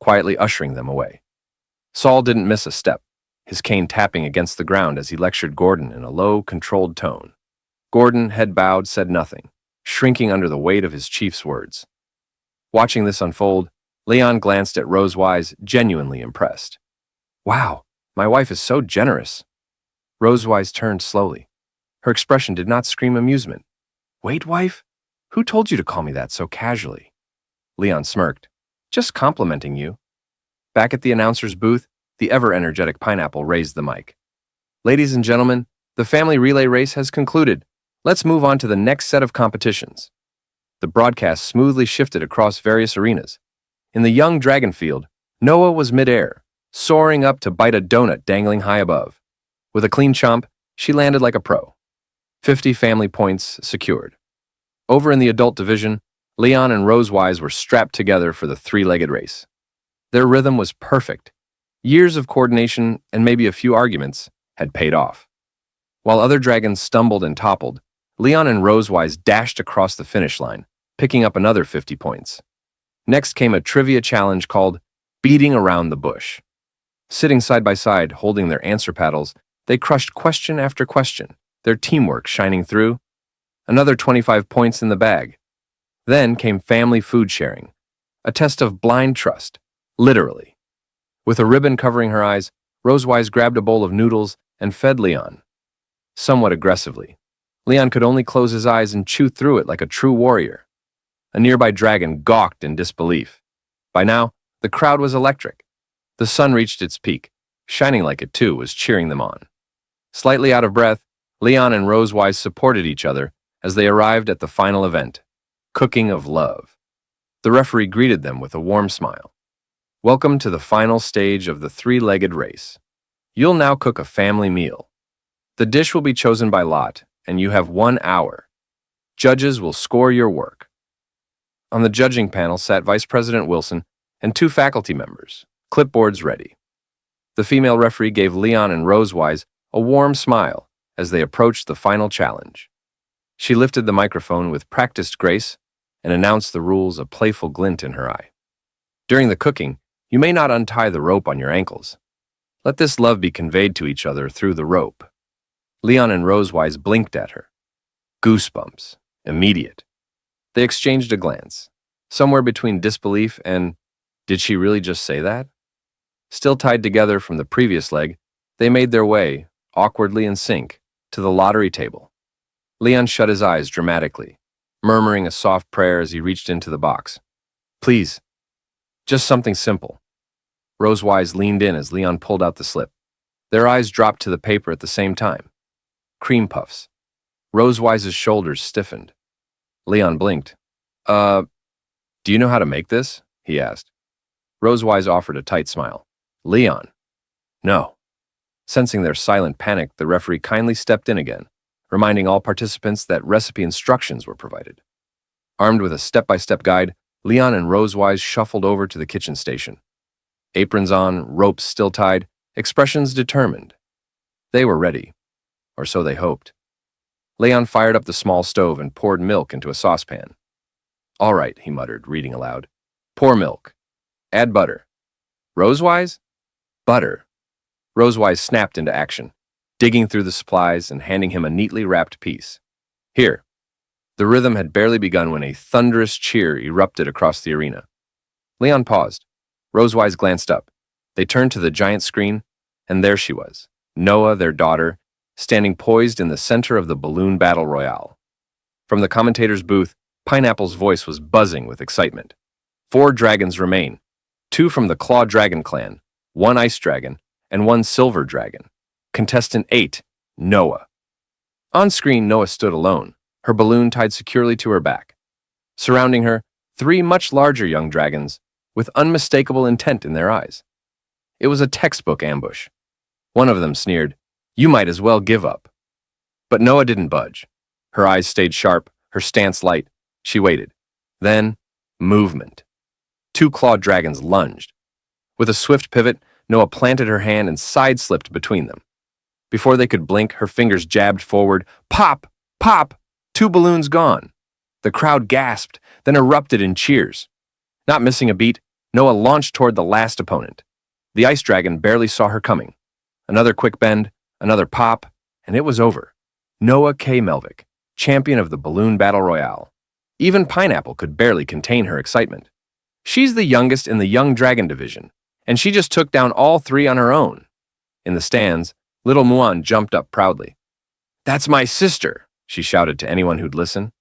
quietly ushering them away. Saul didn't miss a step, his cane tapping against the ground as he lectured Gordon in a low, controlled tone. Gordon, head bowed, said nothing, shrinking under the weight of his chief's words. Watching this unfold, Leon glanced at Rosewise, genuinely impressed. Wow, my wife is so generous. Rosewise turned slowly. Her expression did not scream amusement. Wait, wife? Who told you to call me that so casually? Leon smirked. Just complimenting you. Back at the announcer's booth, the ever-energetic Pineapple raised the mic. Ladies and gentlemen, the family relay race has concluded. Let's move on to the next set of competitions. The broadcast smoothly shifted across various arenas. In the young dragon field, Noah was midair, soaring up to bite a donut dangling high above. With a clean chomp, she landed like a pro. 50 family points secured. Over in the adult division, Leon and Rosewise were strapped together for the three-legged race. Their rhythm was perfect. Years of coordination and maybe a few arguments had paid off. While other dragons stumbled and toppled, Leon and Rosewise dashed across the finish line, picking up another 50 points. Next came a trivia challenge called Beating Around the Bush. Sitting side by side, holding their answer paddles, they crushed question after question, their teamwork shining through. Another 25 points in the bag. Then came family food sharing, a test of blind trust, literally. With a ribbon covering her eyes, Rosewise grabbed a bowl of noodles and fed Leon. Somewhat aggressively, Leon could only close his eyes and chew through it like a true warrior. A nearby dragon gawked in disbelief. By now, the crowd was electric. The sun reached its peak. Shining like it too was cheering them on. Slightly out of breath, Leon and Rosewise supported each other as they arrived at the final event, Cooking of Love. The referee greeted them with a warm smile. Welcome to the final stage of the three-legged race. You'll now cook a family meal. The dish will be chosen by lot, and you have 1 hour. Judges will score your work. On the judging panel sat Vice President Wilson and 2 faculty members, clipboards ready. The female referee gave Leon and Rosewise a warm smile as they approached the final challenge. She lifted the microphone with practiced grace and announced the rules, a playful glint in her eye. During the cooking, you may not untie the rope on your ankles. Let this love be conveyed to each other through the rope. Leon and Rosewise blinked at her. Goosebumps. Immediate. They exchanged a glance, somewhere between disbelief and, did she really just say that? Still tied together from the previous leg, they made their way, awkwardly in sync, to the lottery table. Leon shut his eyes dramatically, murmuring a soft prayer as he reached into the box. Please, just something simple. Rosewise leaned in as Leon pulled out the slip. Their eyes dropped to the paper at the same time. Cream puffs. Rosewise's shoulders stiffened. Leon blinked. Do you know how to make this? He asked. Rosewise offered a tight smile. Leon. No. Sensing their silent panic, the referee kindly stepped in again, reminding all participants that recipe instructions were provided. Armed with a step-by-step guide, Leon and Rosewise shuffled over to the kitchen station. Aprons on, ropes still tied, expressions determined. They were ready, or so they hoped. Leon fired up the small stove and poured milk into a saucepan. All right, he muttered, reading aloud. Pour milk. Add butter. Rosewise? Butter. Rosewise snapped into action, digging through the supplies and handing him a neatly wrapped piece. Here. The rhythm had barely begun when a thunderous cheer erupted across the arena. Leon paused, Rosewise glanced up. They turned to the giant screen, and there she was, Noah, their daughter, standing poised in the center of the balloon battle royale. From the commentator's booth, Pineapple's voice was buzzing with excitement. 4 dragons remain, 2 from the Claw Dragon clan, 1 ice dragon, and 1 silver dragon. Contestant 8, Noah. On screen, Noah stood alone, her balloon tied securely to her back. Surrounding her, 3 much larger young dragons, with unmistakable intent in their eyes. It was a textbook ambush. One of them sneered, "You might as well give up." But Noah didn't budge. Her eyes stayed sharp, her stance light. She waited. Then, movement. 2 clawed dragons lunged. With a swift pivot, Noah planted her hand and side-slipped between them. Before they could blink, her fingers jabbed forward. Pop! Pop! 2 balloons gone. The crowd gasped, then erupted in cheers. Not missing a beat, Noah launched toward the last opponent. The ice dragon barely saw her coming. Another quick bend, another pop, and it was over. Noah K. Melvick, champion of the Balloon Battle Royale. Even Pineapple could barely contain her excitement. She's the youngest in the Young Dragon division, and she just took down all 3 on her own. In the stands, little Muan jumped up proudly. "That's my sister," she shouted to anyone who'd listen.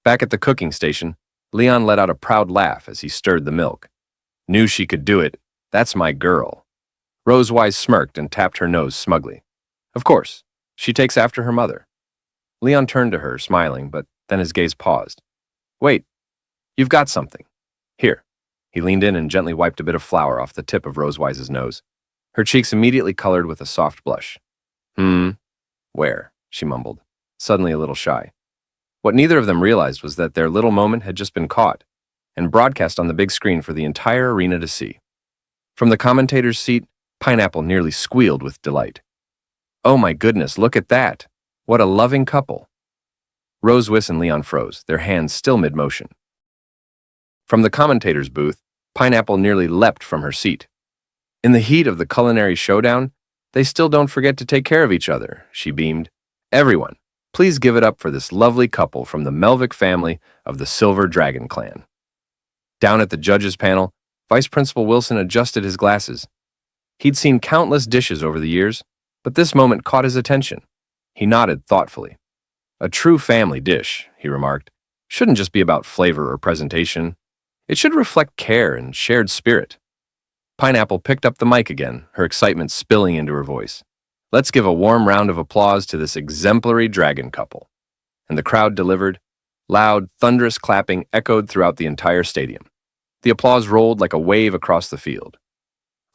Back at the cooking station, Leon let out a proud laugh as he stirred the milk. "Knew she could do it. That's my girl." Rosewise smirked and tapped her nose smugly. "Of course, she takes after her mother." Leon turned to her, smiling, but then his gaze paused. "Wait, you've got something. Here." He leaned in and gently wiped a bit of flour off the tip of Rosewise's nose. Her cheeks immediately colored with a soft blush. Where?" she mumbled, suddenly a little shy. What neither of them realized was that their little moment had just been caught and broadcast on the big screen for the entire arena to see. From the commentator's seat, Pineapple nearly squealed with delight. "Oh my goodness, look at that! What a loving couple!" Rosewis and Leon froze, their hands still mid-motion. From the commentator's booth, Pineapple nearly leapt from her seat. "In the heat of the culinary showdown, they still don't forget to take care of each other," she beamed. "Everyone, please give it up for this lovely couple from the Melvick family of the Silver Dragon clan." Down at the judges' panel, Vice Principal Wilson adjusted his glasses. He'd seen countless dishes over the years, but this moment caught his attention. He nodded thoughtfully. "A true family dish," he remarked, "shouldn't just be about flavor or presentation. It should reflect care and shared spirit." Pineapple picked up the mic again, her excitement spilling into her voice. "Let's give a warm round of applause to this exemplary dragon couple." And the crowd delivered. Loud, thunderous clapping echoed throughout the entire stadium. The applause rolled like a wave across the field.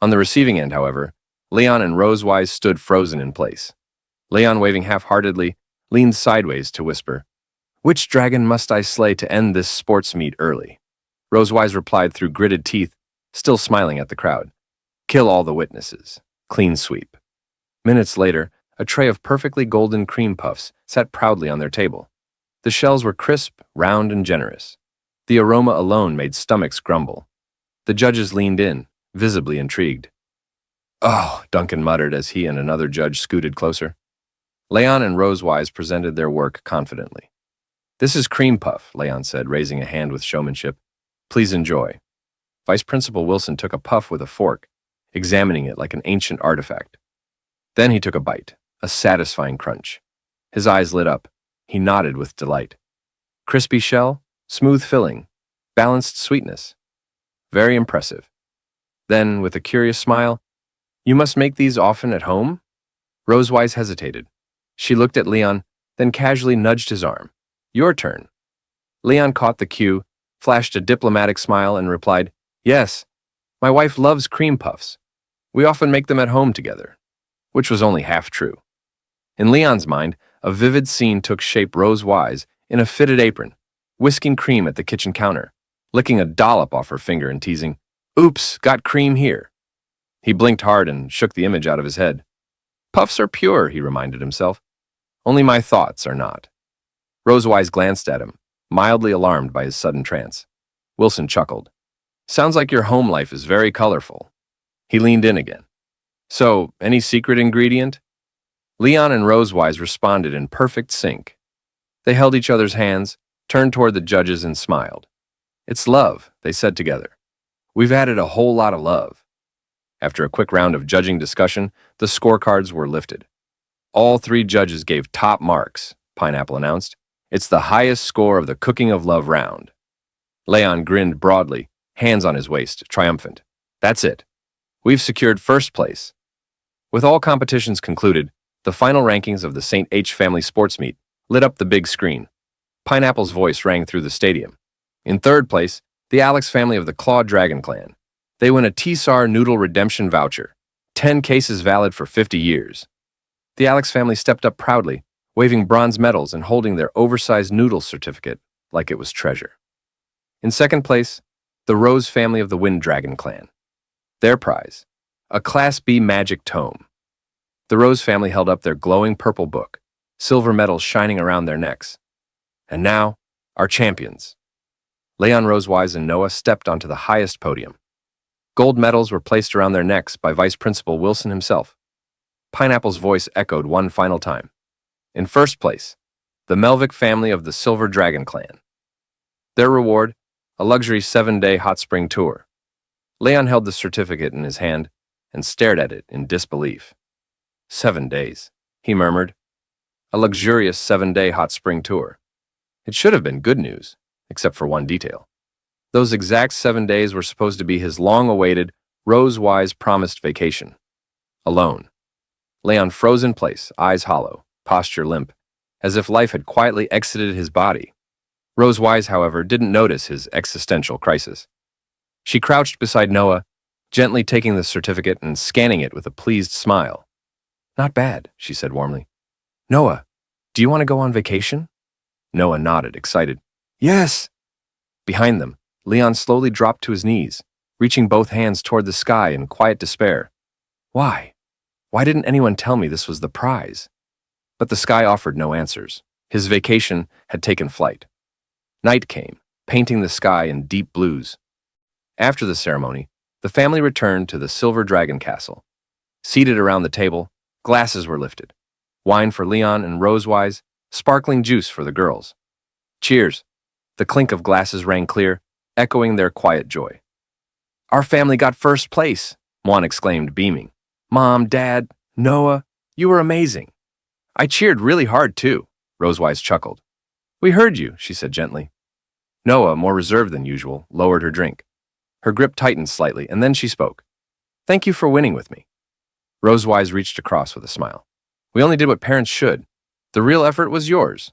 On the receiving end, however, Leon and Rosewise stood frozen in place. Leon, waving half-heartedly, leaned sideways to whisper, "Which dragon must I slay to end this sports meet early?" Rosewise replied through gritted teeth, still smiling at the crowd, "Kill all the witnesses. Clean sweep." Minutes later, a tray of perfectly golden cream puffs sat proudly on their table. The shells were crisp, round, and generous. The aroma alone made stomachs grumble. The judges leaned in, visibly intrigued. "Oh," Duncan muttered as he and another judge scooted closer. Leon and Rosewise presented their work confidently. "This is cream puff," Leon said, raising a hand with showmanship. "Please enjoy." Vice Principal Wilson took a puff with a fork, examining it like an ancient artifact. Then he took a bite, a satisfying crunch. His eyes lit up. He nodded with delight. Crispy shell, smooth filling, balanced sweetness. Very impressive. Then, with a curious smile, "You must make these often at home?" Rosewise hesitated. She looked at Leon, then casually nudged his arm. "Your turn." Leon caught the cue, flashed a diplomatic smile, and replied, "Yes, my wife loves cream puffs. We often make them at home together," which was only half true. In Leon's mind, a vivid scene took shape Rosewise in a fitted apron, whisking cream at the kitchen counter, licking a dollop off her finger and teasing, "Oops, got cream here." He blinked hard and shook the image out of his head. "Puffs are pure," he reminded himself. "Only my thoughts are not." Rosewise glanced at him, mildly alarmed by his sudden trance. Wilson chuckled. "Sounds like your home life is very colorful." He leaned in again. "So, any secret ingredient?" Leon and Rosewise responded in perfect sync. They held each other's hands, turned toward the judges, and smiled. "It's love," they said together. We've added a whole lot of love. After a quick round of judging discussion, the scorecards were lifted. All three judges gave top marks, Pineapple announced. It's the highest score of the Cooking of Love round. Leon grinned broadly, hands on his waist, triumphant. That's it. We've secured first place. With all competitions concluded, the final rankings of the St. H family sports meet lit up the big screen. Pineapple's voice rang through the stadium. In third place, the Alex family of the Claw Dragon clan. They win a Tsar Noodle redemption voucher, 10 cases valid for 50 years. The Alex family stepped up proudly, waving bronze medals and holding their oversized noodle certificate like it was treasure. In second place, the Rose family of the Wind Dragon clan. Their prize, a Class B magic tome. The Rose family held up their glowing purple book, silver medals shining around their necks. And now, our champions. Leon Rosewise and Noah stepped onto the highest podium. Gold medals were placed around their necks by Vice Principal Wilson himself. Pineapple's voice echoed one final time. In first place, the Melvick family of the Silver Dragon clan. Their reward, a luxury 7-day hot spring tour. Leon held the certificate in his hand and stared at it in disbelief. 7 days, he murmured. A luxurious 7-day hot spring tour. It should have been good news, except for one detail. Those exact 7 days were supposed to be his long-awaited, Rose-wise promised vacation. Alone. Leon froze in place, eyes hollow, posture limp, as if life had quietly exited his body. Rose-wise, however, didn't notice his existential crisis. She crouched beside Noah, gently taking the certificate and scanning it with a pleased smile. Not bad, she said warmly. Noah, do you want to go on vacation? Noah nodded, excited. Yes! Behind them, Leon slowly dropped to his knees, reaching both hands toward the sky in quiet despair. Why? Why didn't anyone tell me this was the prize? But the sky offered no answers. His vacation had taken flight. Night came, painting the sky in deep blues. After the ceremony, the family returned to the Silver Dragon Castle. Seated around the table, glasses were lifted. Wine for Leon and Rosewise, sparkling juice for the girls. Cheers! The clink of glasses rang clear, echoing their quiet joy. Our family got first place, Juan exclaimed, beaming. Mom, Dad, Noah, you were amazing. I cheered really hard, too, Rosewise chuckled. We heard you, she said gently. Noah, more reserved than usual, lowered her drink. Her grip tightened slightly, and then she spoke. Thank you for winning with me. Rosewise reached across with a smile. We only did what parents should. The real effort was yours.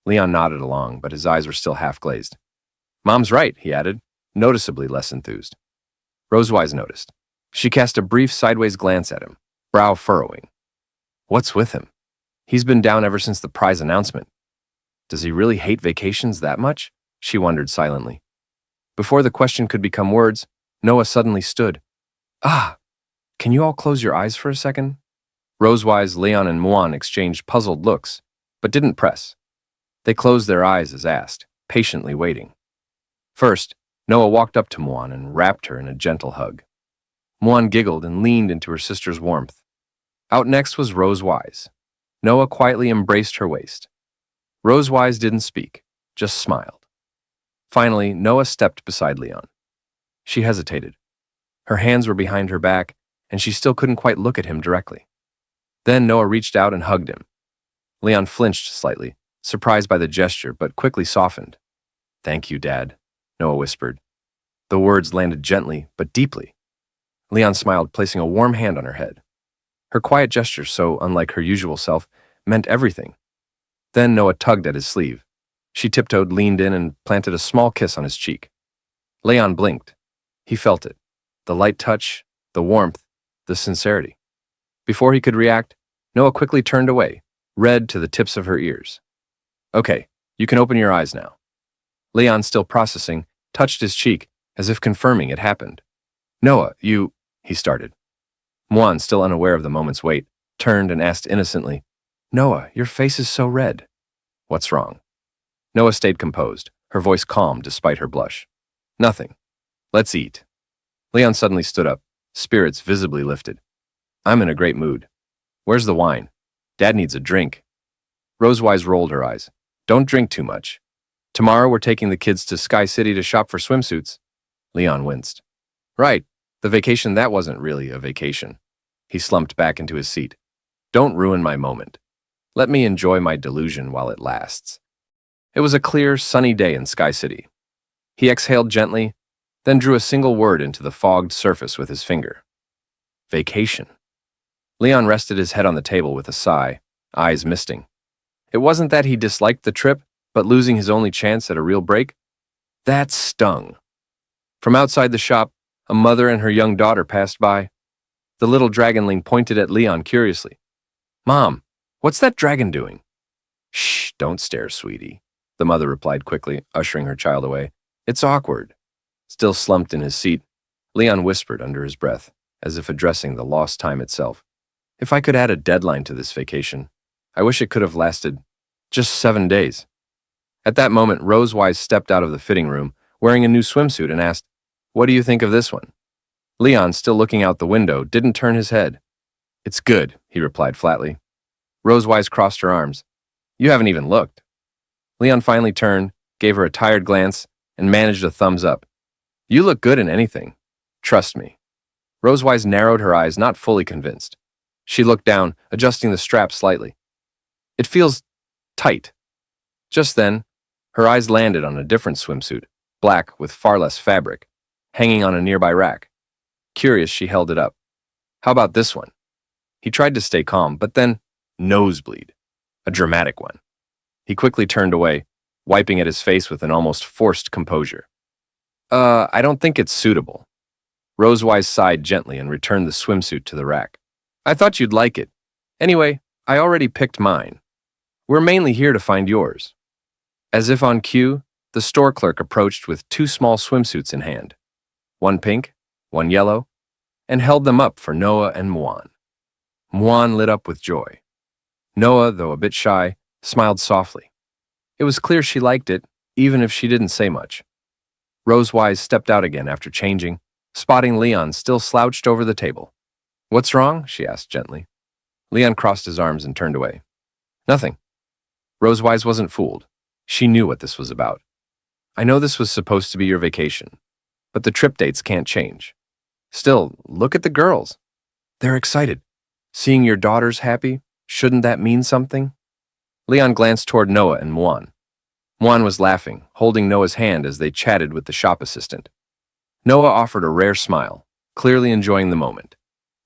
Leon nodded along, but his eyes were still half-glazed. Mom's right, he added, noticeably less enthused. Rosewise noticed. She cast a brief sideways glance at him, brow furrowing. What's with him? He's been down ever since the prize announcement. Does he really hate vacations that much? She wondered silently. Before the question could become words, Noah suddenly stood. Ah! Can you all close your eyes for a second? Rosewise, Leon, and Muan exchanged puzzled looks, but didn't press. They closed their eyes as asked, patiently waiting. First, Noah walked up to Muan and wrapped her in a gentle hug. Muan giggled and leaned into her sister's warmth. Out next was Rosewise. Noah quietly embraced her waist. Rosewise didn't speak, just smiled. Finally, Noah stepped beside Leon. She hesitated. Her hands were behind her back, and she still couldn't quite look at him directly. Then Noah reached out and hugged him. Leon flinched slightly, surprised by the gesture, but quickly softened. Thank you, Dad, Noah whispered. The words landed gently, but deeply. Leon smiled, placing a warm hand on her head. Her quiet gesture, so unlike her usual self, meant everything. Then Noah tugged at his sleeve. She tiptoed, leaned in, and planted a small kiss on his cheek. Leon blinked. He felt it. The light touch, the warmth, the sincerity. Before he could react, Noah quickly turned away, red to the tips of her ears. Okay, you can open your eyes now. Leon, still processing, touched his cheek, as if confirming it happened. Noah, he started. Muan, still unaware of the moment's weight, turned and asked innocently, Noah, your face is so red. What's wrong? Noah stayed composed, her voice calm despite her blush. Nothing. Let's eat. Leon suddenly stood up, spirits visibly lifted. I'm in a great mood. Where's the wine? Dad needs a drink. Rosewise rolled her eyes. Don't drink too much. Tomorrow we're taking the kids to Sky City to shop for swimsuits. Leon winced. Right, the vacation that wasn't really a vacation. He slumped back into his seat. Don't ruin my moment. Let me enjoy my delusion while it lasts. It was a clear, sunny day in Sky City. He exhaled gently, then drew a single word into the fogged surface with his finger. Vacation. Leon rested his head on the table with a sigh, eyes misting. It wasn't that he disliked the trip, but losing his only chance at a real break? That stung. From outside the shop, a mother and her young daughter passed by. The little dragonling pointed at Leon curiously. Mom, what's that dragon doing? Shh, don't stare, sweetie, the mother replied quickly, ushering her child away. It's awkward. Still slumped in his seat, Leon whispered under his breath, as if addressing the lost time itself. If I could add a deadline to this vacation, I wish it could have lasted just 7 days. At that moment, Rosewise stepped out of the fitting room, wearing a new swimsuit, and asked, What do you think of this one? Leon, still looking out the window, didn't turn his head. It's good, he replied flatly. Rosewise crossed her arms. You haven't even looked. Leon finally turned, gave her a tired glance, and managed a thumbs up. You look good in anything. Trust me. Rosewise narrowed her eyes, not fully convinced. She looked down, adjusting the strap slightly. It feels tight. Just then, her eyes landed on a different swimsuit, black with far less fabric, hanging on a nearby rack. Curious, she held it up. How about this one? He tried to stay calm, but then, nosebleed. A dramatic one. He quickly turned away, wiping at his face with an almost forced composure. I don't think it's suitable. Rosewise sighed gently and returned the swimsuit to the rack. I thought you'd like it. Anyway, I already picked mine. We're mainly here to find yours. As if on cue, the store clerk approached with 2 small swimsuits in hand. One pink, one yellow, and held them up for Noah and Muan. Muan lit up with joy. Noah, though a bit shy, smiled softly. It was clear she liked it, even if she didn't say much. Rosewise stepped out again after changing, spotting Leon still slouched over the table. What's wrong? She asked gently. Leon crossed his arms and turned away. Nothing. Rosewise wasn't fooled. She knew what this was about. I know this was supposed to be your vacation, but the trip dates can't change. Still, look at the girls. They're excited. Seeing your daughters happy, shouldn't that mean something? Leon glanced toward Noah and Muan. Muan was laughing, holding Noah's hand as they chatted with the shop assistant. Noah offered a rare smile, clearly enjoying the moment.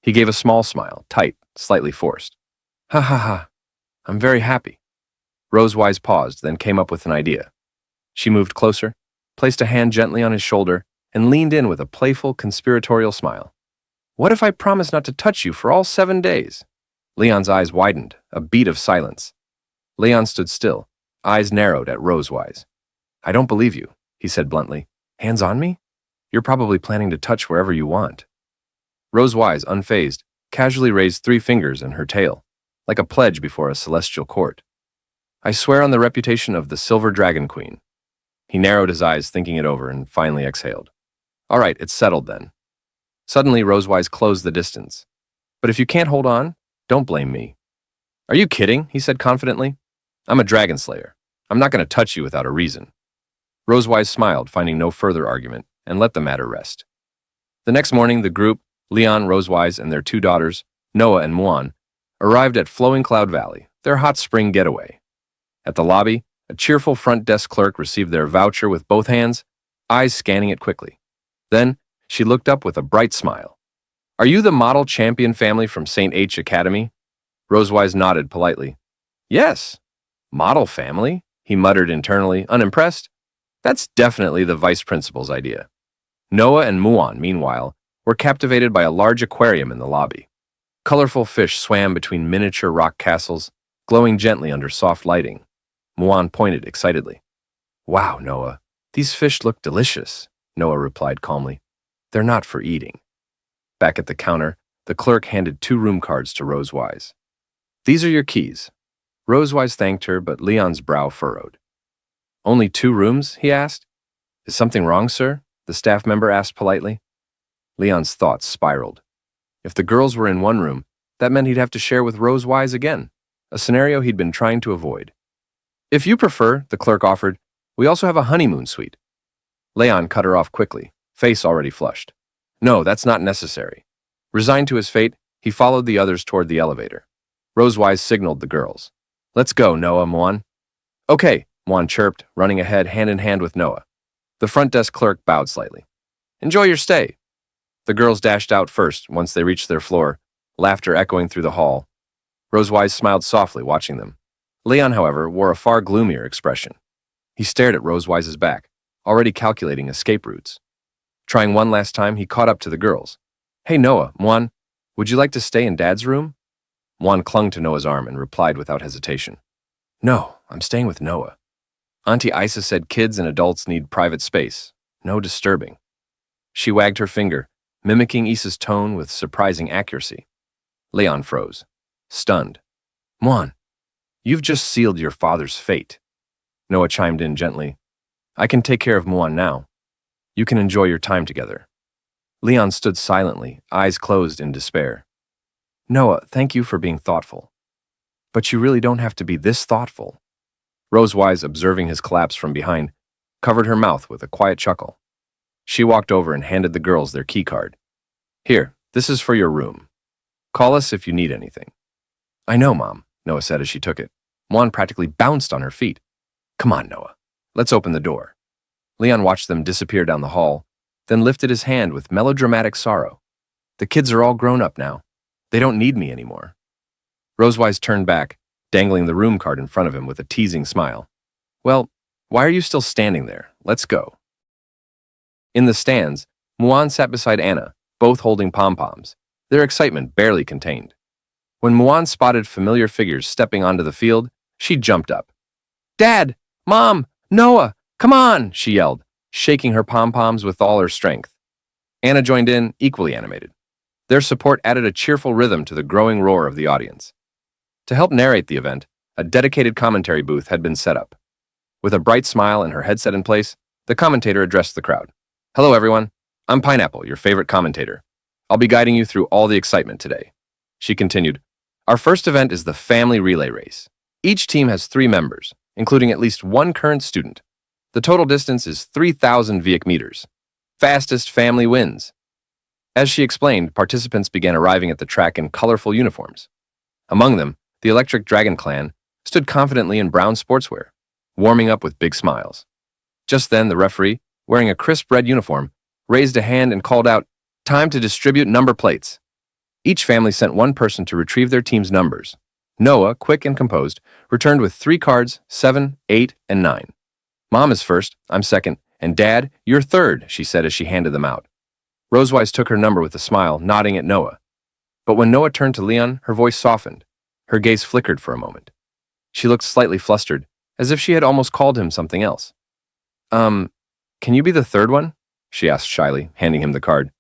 He gave a small smile, tight, slightly forced. Ha ha ha, I'm very happy. Rosewise paused, then came up with an idea. She moved closer, placed a hand gently on his shoulder, and leaned in with a playful, conspiratorial smile. What if I promise not to touch you for all 7 days? Leon's eyes widened, a beat of silence. Leon stood still, eyes narrowed at Rosewise. I don't believe you, he said bluntly. Hands on me? You're probably planning to touch wherever you want. Rosewise, unfazed, casually raised 3 fingers in her tail, like a pledge before a celestial court. I swear on the reputation of the Silver Dragon Queen. He narrowed his eyes, thinking it over, and finally exhaled. All right, it's settled then. Suddenly, Rosewise closed the distance. But if you can't hold on, don't blame me. Are you kidding? He said confidently. I'm a dragon slayer. I'm not going to touch you without a reason. Rosewise smiled, finding no further argument, and let the matter rest. The next morning, the group, Leon, Rosewise, and their 2 daughters, Noah and Muan, arrived at Flowing Cloud Valley, their hot spring getaway. At the lobby, a cheerful front desk clerk received their voucher with both hands, eyes scanning it quickly. Then, she looked up with a bright smile. Are you the model champion family from St. H Academy? Rosewise nodded politely. Yes. Model family? He muttered internally, unimpressed. That's definitely the vice principal's idea. Noah and Muan, meanwhile, were captivated by a large aquarium in the lobby. Colorful fish swam between miniature rock castles, glowing gently under soft lighting. Muan pointed excitedly. Wow, Noah, these fish look delicious, Noah replied calmly. They're not for eating. Back at the counter, the clerk handed 2 room cards to Rosewise. These are your keys. Rosewise thanked her, but Leon's brow furrowed. Only 2 rooms? He asked. Is something wrong, sir? The staff member asked politely. Leon's thoughts spiraled. If the girls were in one room, that meant he'd have to share with Rosewise again, a scenario he'd been trying to avoid. If you prefer, the clerk offered, we also have a honeymoon suite. Leon cut her off quickly, face already flushed. No, that's not necessary. Resigned to his fate, he followed the others toward the elevator. Rosewise signaled the girls. Let's go, Noah, Muan. Okay, Muan chirped, running ahead hand in hand with Noah. The front desk clerk bowed slightly. Enjoy your stay. The girls dashed out first once they reached their floor, laughter echoing through the hall. Rosewise smiled softly, watching them. Leon, however, wore a far gloomier expression. He stared at Rosewise's back, already calculating escape routes. Trying one last time, he caught up to the girls. Hey, Noah, Muan, would you like to stay in Dad's room? Muan clung to Noah's arm and replied without hesitation. No, I'm staying with Noah. Auntie Isa said kids and adults need private space. No disturbing. She wagged her finger, mimicking Isa's tone with surprising accuracy. Leon froze, stunned. Muan, you've just sealed your father's fate. Noah chimed in gently. I can take care of Muan now. You can enjoy your time together. Leon stood silently, eyes closed in despair. Noah, thank you for being thoughtful. But you really don't have to be this thoughtful. Rosewise, observing his collapse from behind, covered her mouth with a quiet chuckle. She walked over and handed the girls their key card. Here, this is for your room. Call us if you need anything. I know, Mom, Noah said as she took it. Muan practically bounced on her feet. Come on, Noah. Let's open the door. Leon watched them disappear down the hall, then lifted his hand with melodramatic sorrow. The kids are all grown up now. They don't need me anymore. Rosewise turned back, dangling the room card in front of him with a teasing smile. Well, why are you still standing there? Let's go. In the stands, Muan sat beside Anna, both holding pom-poms, their excitement barely contained. When Muan spotted familiar figures stepping onto the field, she jumped up. Dad! Mom! Noah! Come on! She yelled, shaking her pom-poms with all her strength. Anna joined in, equally animated. Their support added a cheerful rhythm to the growing roar of the audience. To help narrate the event, a dedicated commentary booth had been set up. With a bright smile and her headset in place, the commentator addressed the crowd. Hello, everyone. I'm Pineapple, your favorite commentator. I'll be guiding you through all the excitement today. She continued, Our first event is the family relay race. Each team has 3 members, including at least 1 current student. The total distance is 3,000 Viec meters. Fastest family wins. As she explained, participants began arriving at the track in colorful uniforms. Among them, the Electric Dragon clan stood confidently in brown sportswear, warming up with big smiles. Just then, the referee, wearing a crisp red uniform, raised a hand and called out, Time to distribute number plates. Each family sent 1 person to retrieve their team's numbers. Noah, quick and composed, returned with 3 cards, 7, 8, and 9. Mom is first, I'm second, and Dad, you're third, she said as she handed them out. Rosewise took her number with a smile, nodding at Noah. But when Noah turned to Leon, her voice softened. Her gaze flickered for a moment. She looked slightly flustered, as if she had almost called him something else. Can you be the third one? She asked shyly, handing him the card.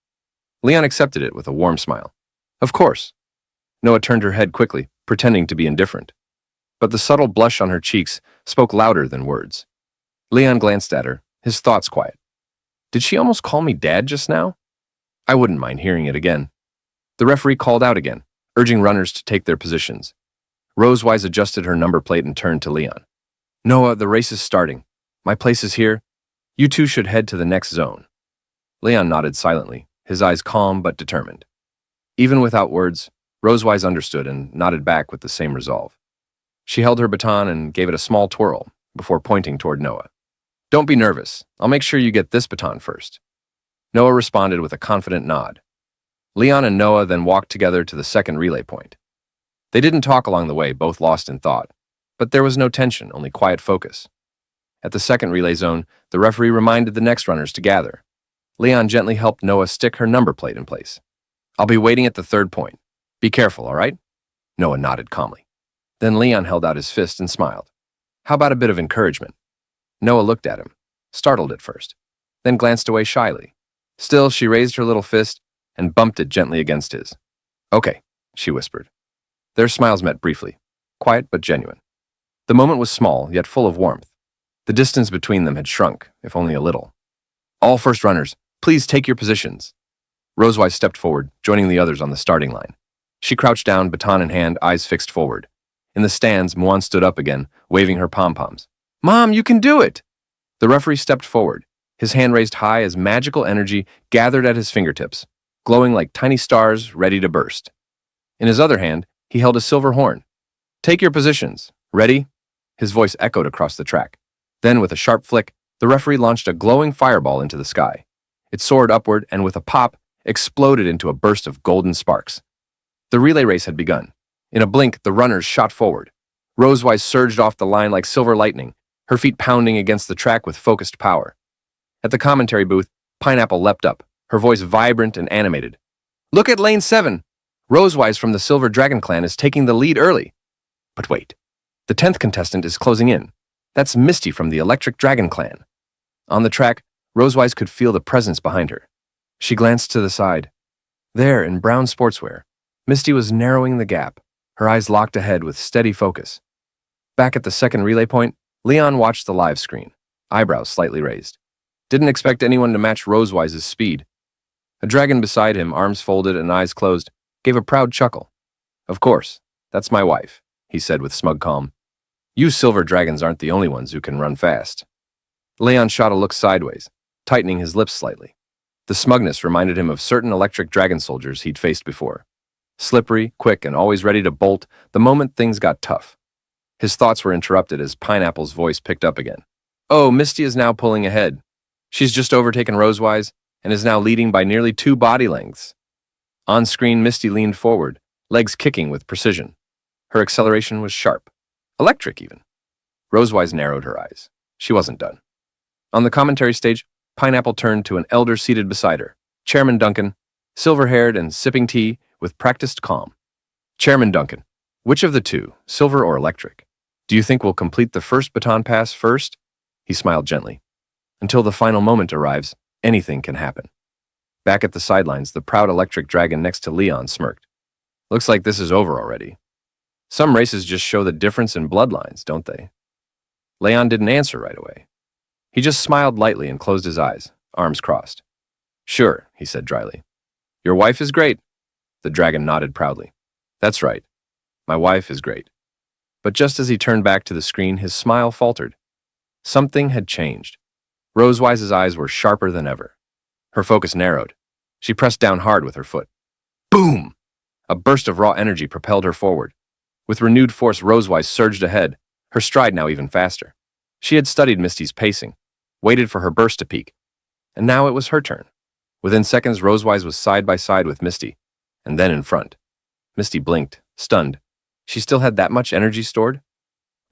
Leon accepted it with a warm smile. Of course. Noah turned her head quickly, pretending to be indifferent. But the subtle blush on her cheeks spoke louder than words. Leon glanced at her, his thoughts quiet. Did she almost call me Dad just now? I wouldn't mind hearing it again. The referee called out again, urging runners to take their positions. Rosewise adjusted her number plate and turned to Leon. Noah, the race is starting. My place is here. You two should head to the next zone. Leon nodded silently, his eyes calm but determined. Even without words, Rosewise understood and nodded back with the same resolve. She held her baton and gave it a small twirl before pointing toward Noah. Don't be nervous. I'll make sure you get this baton first. Noah responded with a confident nod. Leon and Noah then walked together to the second relay point. They didn't talk along the way, both lost in thought, but there was no tension, only quiet focus. At the second relay zone, the referee reminded the next runners to gather. Leon gently helped Noah stick her number plate in place. I'll be waiting at the third point. Be careful, all right? Noah nodded calmly. Then Leon held out his fist and smiled. How about a bit of encouragement? Noah looked at him, startled at first, then glanced away shyly. Still, she raised her little fist and bumped it gently against his. Okay, she whispered. Their smiles met briefly, quiet but genuine. The moment was small, yet full of warmth. The distance between them had shrunk, if only a little. All first runners, please take your positions. Rosewise stepped forward, joining the others on the starting line. She crouched down, baton in hand, eyes fixed forward. In the stands, Muan stood up again, waving her pom-poms. Mom, you can do it! The referee stepped forward, his hand raised high as magical energy gathered at his fingertips, glowing like tiny stars ready to burst. In his other hand, he held a silver horn. "Take your positions. Ready?" His voice echoed across the track. Then, with a sharp flick, the referee launched a glowing fireball into the sky. It soared upward and, with a pop, exploded into a burst of golden sparks. The relay race had begun. In a blink, the runners shot forward. Rosewise surged off the line like silver lightning, her feet pounding against the track with focused power. At the commentary booth, Pineapple leapt up, her voice vibrant and animated. "Look at lane 7! Rosewise from the Silver Dragon clan is taking the lead early." But wait, the 10th contestant is closing in. That's Misty from the Electric Dragon clan. On the track, Rosewise could feel the presence behind her. She glanced to the side. There, in brown sportswear, Misty was narrowing the gap, her eyes locked ahead with steady focus. Back at the second relay point, Leon watched the live screen, eyebrows slightly raised. Didn't expect anyone to match Rosewise's speed. A dragon beside him, arms folded and eyes closed, gave a proud chuckle. "Of course, that's my wife," he said with smug calm. "You silver dragons aren't the only ones who can run fast." Leon shot a look sideways, tightening his lips slightly. The smugness reminded him of certain electric dragon soldiers he'd faced before. Slippery, quick, and always ready to bolt the moment things got tough. His thoughts were interrupted as Pineapple's voice picked up again. "Oh, Misty is now pulling ahead. She's just overtaken Rosewise and is now leading by nearly 2 body lengths." On screen, Misty leaned forward, legs kicking with precision. Her acceleration was sharp. Electric, even. Rosewise narrowed her eyes. She wasn't done. On the commentary stage, Pineapple turned to an elder seated beside her, Chairman Duncan, silver-haired and sipping tea with practiced calm. "Chairman Duncan, which of the two, silver or electric, do you think will complete the first baton pass first?" He smiled gently. "Until the final moment arrives, anything can happen." Back at the sidelines, the proud electric dragon next to Leon smirked. "Looks like this is over already. Some races just show the difference in bloodlines, don't they?" Leon didn't answer right away. He just smiled lightly and closed his eyes, arms crossed. "Sure," he said dryly. "Your wife is great." The dragon nodded proudly. "That's right. My wife is great." But just as he turned back to the screen, his smile faltered. Something had changed. Rosewise's eyes were sharper than ever. Her focus narrowed. She pressed down hard with her foot. Boom! A burst of raw energy propelled her forward. With renewed force, Rosewise surged ahead, her stride now even faster. She had studied Misty's pacing, waited for her burst to peak, and now it was her turn. Within seconds, Rosewise was side by side with Misty, and then in front. Misty blinked, stunned. She still had that much energy stored?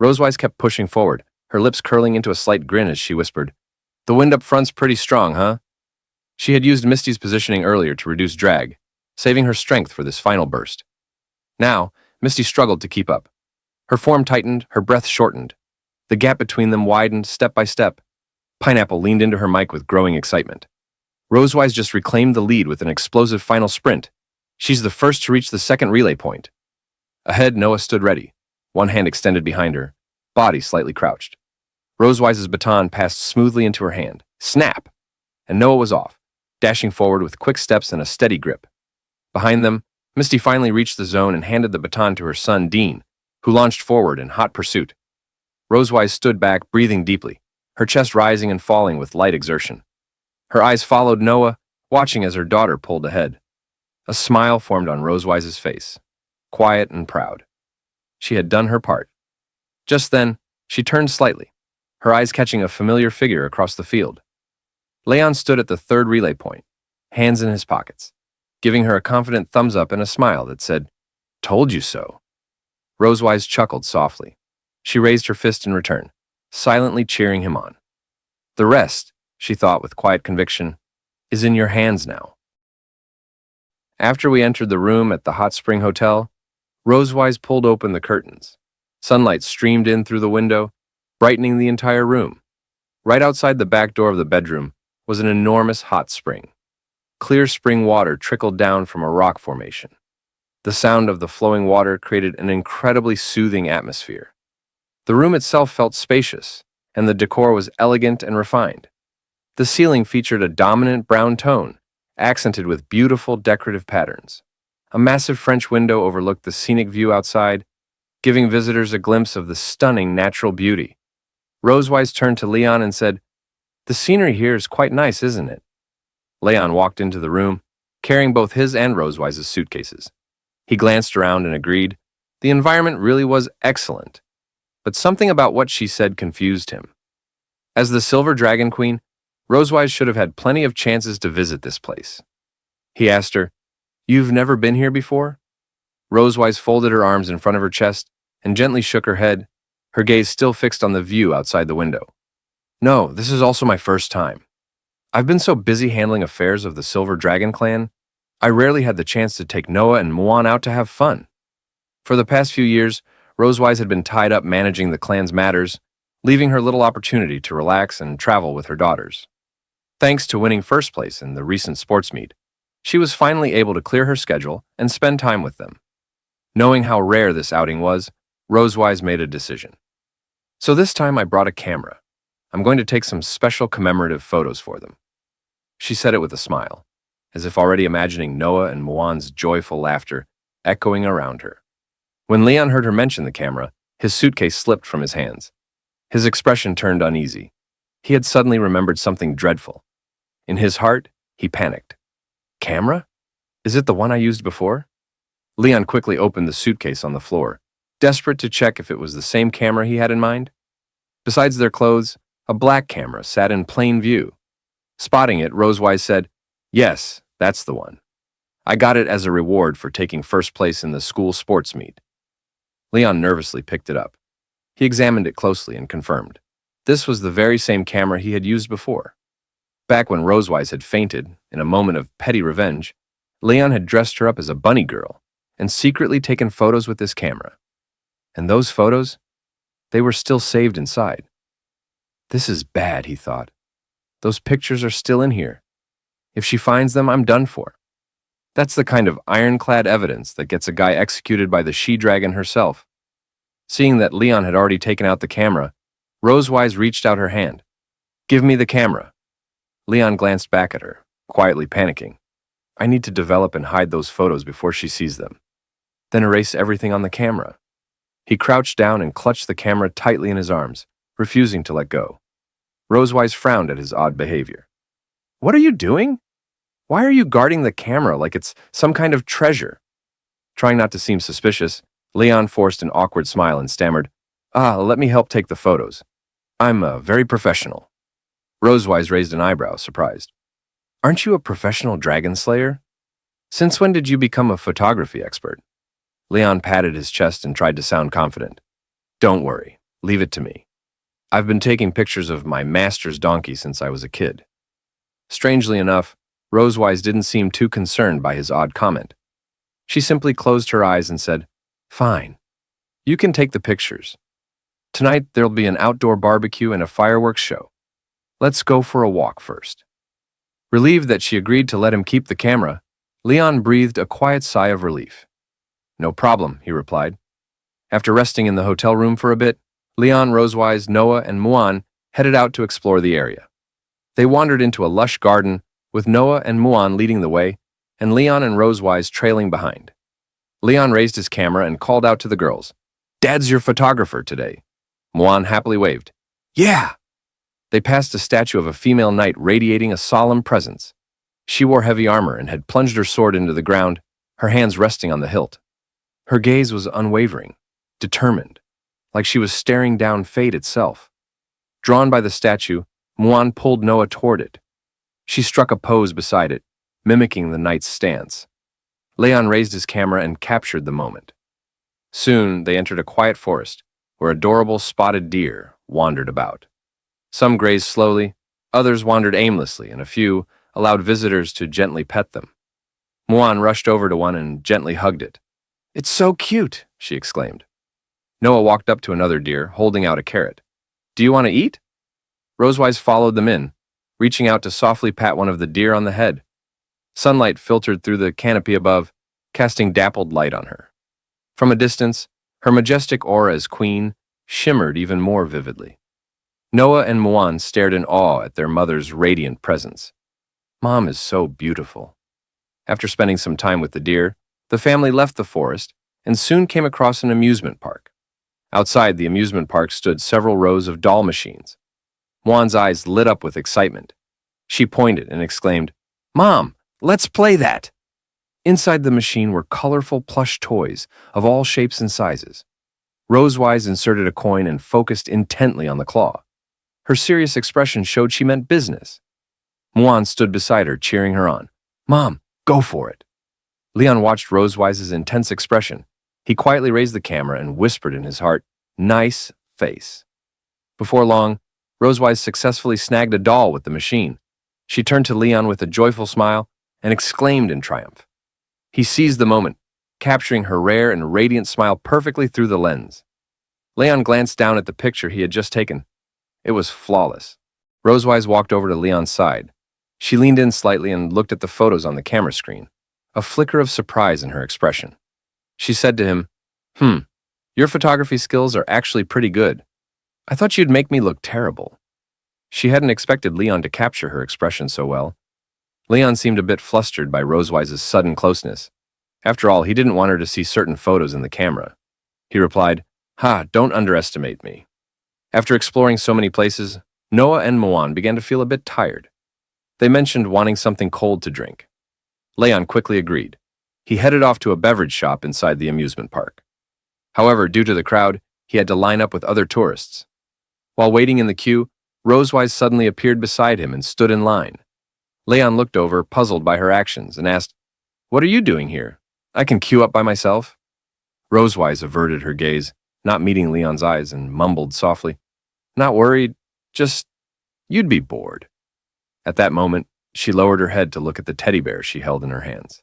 Rosewise kept pushing forward, her lips curling into a slight grin as she whispered, "The wind up front's pretty strong, huh?" She had used Misty's positioning earlier to reduce drag, saving her strength for this final burst. Now, Misty struggled to keep up. Her form tightened, her breath shortened. The gap between them widened step by step. Pineapple leaned into her mic with growing excitement. Rosewise just reclaimed the lead with an explosive final sprint. She's the first to reach the second relay point. Ahead, Noah stood ready, one hand extended behind her, body slightly crouched. Rosewise's baton passed smoothly into her hand. Snap! And Noah was off, dashing forward with quick steps and a steady grip. Behind them, Misty finally reached the zone and handed the baton to her son, Dean, who launched forward in hot pursuit. Rosewise stood back, breathing deeply, her chest rising and falling with light exertion. Her eyes followed Noah, watching as her daughter pulled ahead. A smile formed on Rosewise's face, quiet and proud. She had done her part. Just then, she turned slightly, her eyes catching a familiar figure across the field. Leon stood at the third relay point, hands in his pockets, giving her a confident thumbs up and a smile that said, "Told you so." Rosewise chuckled softly. She raised her fist in return, silently cheering him on. "The rest," she thought with quiet conviction, "is in your hands now." After we entered the room at the Hot Spring Hotel, Rosewise pulled open the curtains. Sunlight streamed in through the window, brightening the entire room. Right outside the back door of the bedroom was an enormous hot spring. Clear spring water trickled down from a rock formation. The sound of the flowing water created an incredibly soothing atmosphere. The room itself felt spacious, and the decor was elegant and refined. The ceiling featured a dominant brown tone, accented with beautiful decorative patterns. A massive French window overlooked the scenic view outside, giving visitors a glimpse of the stunning natural beauty. Rosewise turned to Leon and said, The scenery here is quite nice, isn't it? Leon walked into the room, carrying both his and Rosewise's suitcases. He glanced around and agreed. The environment really was excellent, but something about what she said confused him. As the Silver Dragon Queen, Rosewise should have had plenty of chances to visit this place. He asked her, "You've never been here before?" Rosewise folded her arms in front of her chest and gently shook her head, her gaze still fixed on the view outside the window. "No, this is also my first time. I've been so busy handling affairs of the Silver Dragon clan, I rarely had the chance to take Noah and Muan out to have fun." For the past few years, Rosewise had been tied up managing the clan's matters, leaving her little opportunity to relax and travel with her daughters. Thanks to winning first place in the recent sports meet, she was finally able to clear her schedule and spend time with them. Knowing how rare this outing was, Rosewise made a decision. "So this time I brought a camera. I'm going to take some special commemorative photos for them." She said it with a smile, as if already imagining Noah and Muan's joyful laughter echoing around her. When Leon heard her mention the camera, his suitcase slipped from his hands. His expression turned uneasy. He had suddenly remembered something dreadful. In his heart, he panicked. "Camera? Is it the one I used before?" Leon quickly opened the suitcase on the floor, desperate to check if it was the same camera he had in mind. Besides their clothes, a black camera sat in plain view. Spotting it, Rosewise said, "Yes, that's the one. I got it as a reward for taking first place in the school sports meet." Leon nervously picked it up. He examined it closely and confirmed. This was the very same camera he had used before. Back when Rosewise had fainted, in a moment of petty revenge, Leon had dressed her up as a bunny girl and secretly taken photos with this camera. And those photos? They were still saved inside. "This is bad," he thought. "Those pictures are still in here. If she finds them, I'm done for." That's the kind of ironclad evidence that gets a guy executed by the she-dragon herself. Seeing that Leon had already taken out the camera, Rosewise reached out her hand. "Give me the camera." Leon glanced back at her, quietly panicking. "I need to develop and hide those photos before she sees them. Then erase everything on the camera." He crouched down and clutched the camera tightly in his arms, refusing to let go. Rosewise frowned at his odd behavior. "What are you doing? Why are you guarding the camera like it's some kind of treasure?" Trying not to seem suspicious, Leon forced an awkward smile and stammered, "Let me help take the photos. I'm very professional." Rosewise raised an eyebrow, surprised. "Aren't you a professional dragon slayer? Since when did you become a photography expert?" Leon patted his chest and tried to sound confident. "Don't worry, leave it to me. I've been taking pictures of my master's donkey since I was a kid." Strangely enough, Rosewise didn't seem too concerned by his odd comment. She simply closed her eyes and said, "Fine. You can take the pictures. Tonight there'll be an outdoor barbecue and a fireworks show. Let's go for a walk first." Relieved that she agreed to let him keep the camera, Leon breathed a quiet sigh of relief. "No problem," he replied. After resting in the hotel room for a bit, Leon, Rosewise, Noah, and Muan headed out to explore the area. They wandered into a lush garden, with Noah and Muan leading the way, and Leon and Rosewise trailing behind. Leon raised his camera and called out to the girls, "Dad's your photographer today." Muan happily waved. "Yeah!" They passed a statue of a female knight radiating a solemn presence. She wore heavy armor and had plunged her sword into the ground, her hands resting on the hilt. Her gaze was unwavering, determined, like she was staring down fate itself. Drawn by the statue, Muan pulled Noah toward it. She struck a pose beside it, mimicking the knight's stance. Leon raised his camera and captured the moment. Soon, they entered a quiet forest, where adorable spotted deer wandered about. Some grazed slowly, others wandered aimlessly, and a few allowed visitors to gently pet them. Muan rushed over to one and gently hugged it. "It's so cute," she exclaimed. Noah walked up to another deer, holding out a carrot. "Do you want to eat?" Rosewise followed them in, reaching out to softly pat one of the deer on the head. Sunlight filtered through the canopy above, casting dappled light on her. From a distance, her majestic aura as queen shimmered even more vividly. Noah and Muan stared in awe at their mother's radiant presence. "Mom is so beautiful." After spending some time with the deer, the family left the forest and soon came across an amusement park. Outside the amusement park stood several rows of doll machines. Muan's eyes lit up with excitement. She pointed and exclaimed, "Mom, let's play that!" Inside the machine were colorful plush toys of all shapes and sizes. Rosewise inserted a coin and focused intently on the claw. Her serious expression showed she meant business. Muan stood beside her, cheering her on. "Mom, go for it." Leon watched Rosewise's intense expression. He quietly raised the camera and whispered in his heart, "Nice face." Before long, Rosewise successfully snagged a doll with the machine. She turned to Leon with a joyful smile and exclaimed in triumph. He seized the moment, capturing her rare and radiant smile perfectly through the lens. Leon glanced down at the picture he had just taken. It was flawless. Rosewise walked over to Leon's side. She leaned in slightly and looked at the photos on the camera screen, a flicker of surprise in her expression. She said to him, Your photography skills are actually pretty good. I thought you'd make me look terrible." She hadn't expected Leon to capture her expression so well. Leon seemed a bit flustered by Rosewise's sudden closeness. After all, he didn't want her to see certain photos in the camera. He replied, Don't underestimate me." After exploring so many places, Noah and Muan began to feel a bit tired. They mentioned wanting something cold to drink. Leon quickly agreed. He headed off to a beverage shop inside the amusement park. However, due to the crowd, he had to line up with other tourists. While waiting in the queue, Rosewise suddenly appeared beside him and stood in line. Leon looked over, puzzled by her actions, and asked, "What are you doing here? I can queue up by myself." Rosewise averted her gaze, not meeting Leon's eyes, and mumbled softly, "Not worried, just, you'd be bored." At that moment, she lowered her head to look at the teddy bear she held in her hands,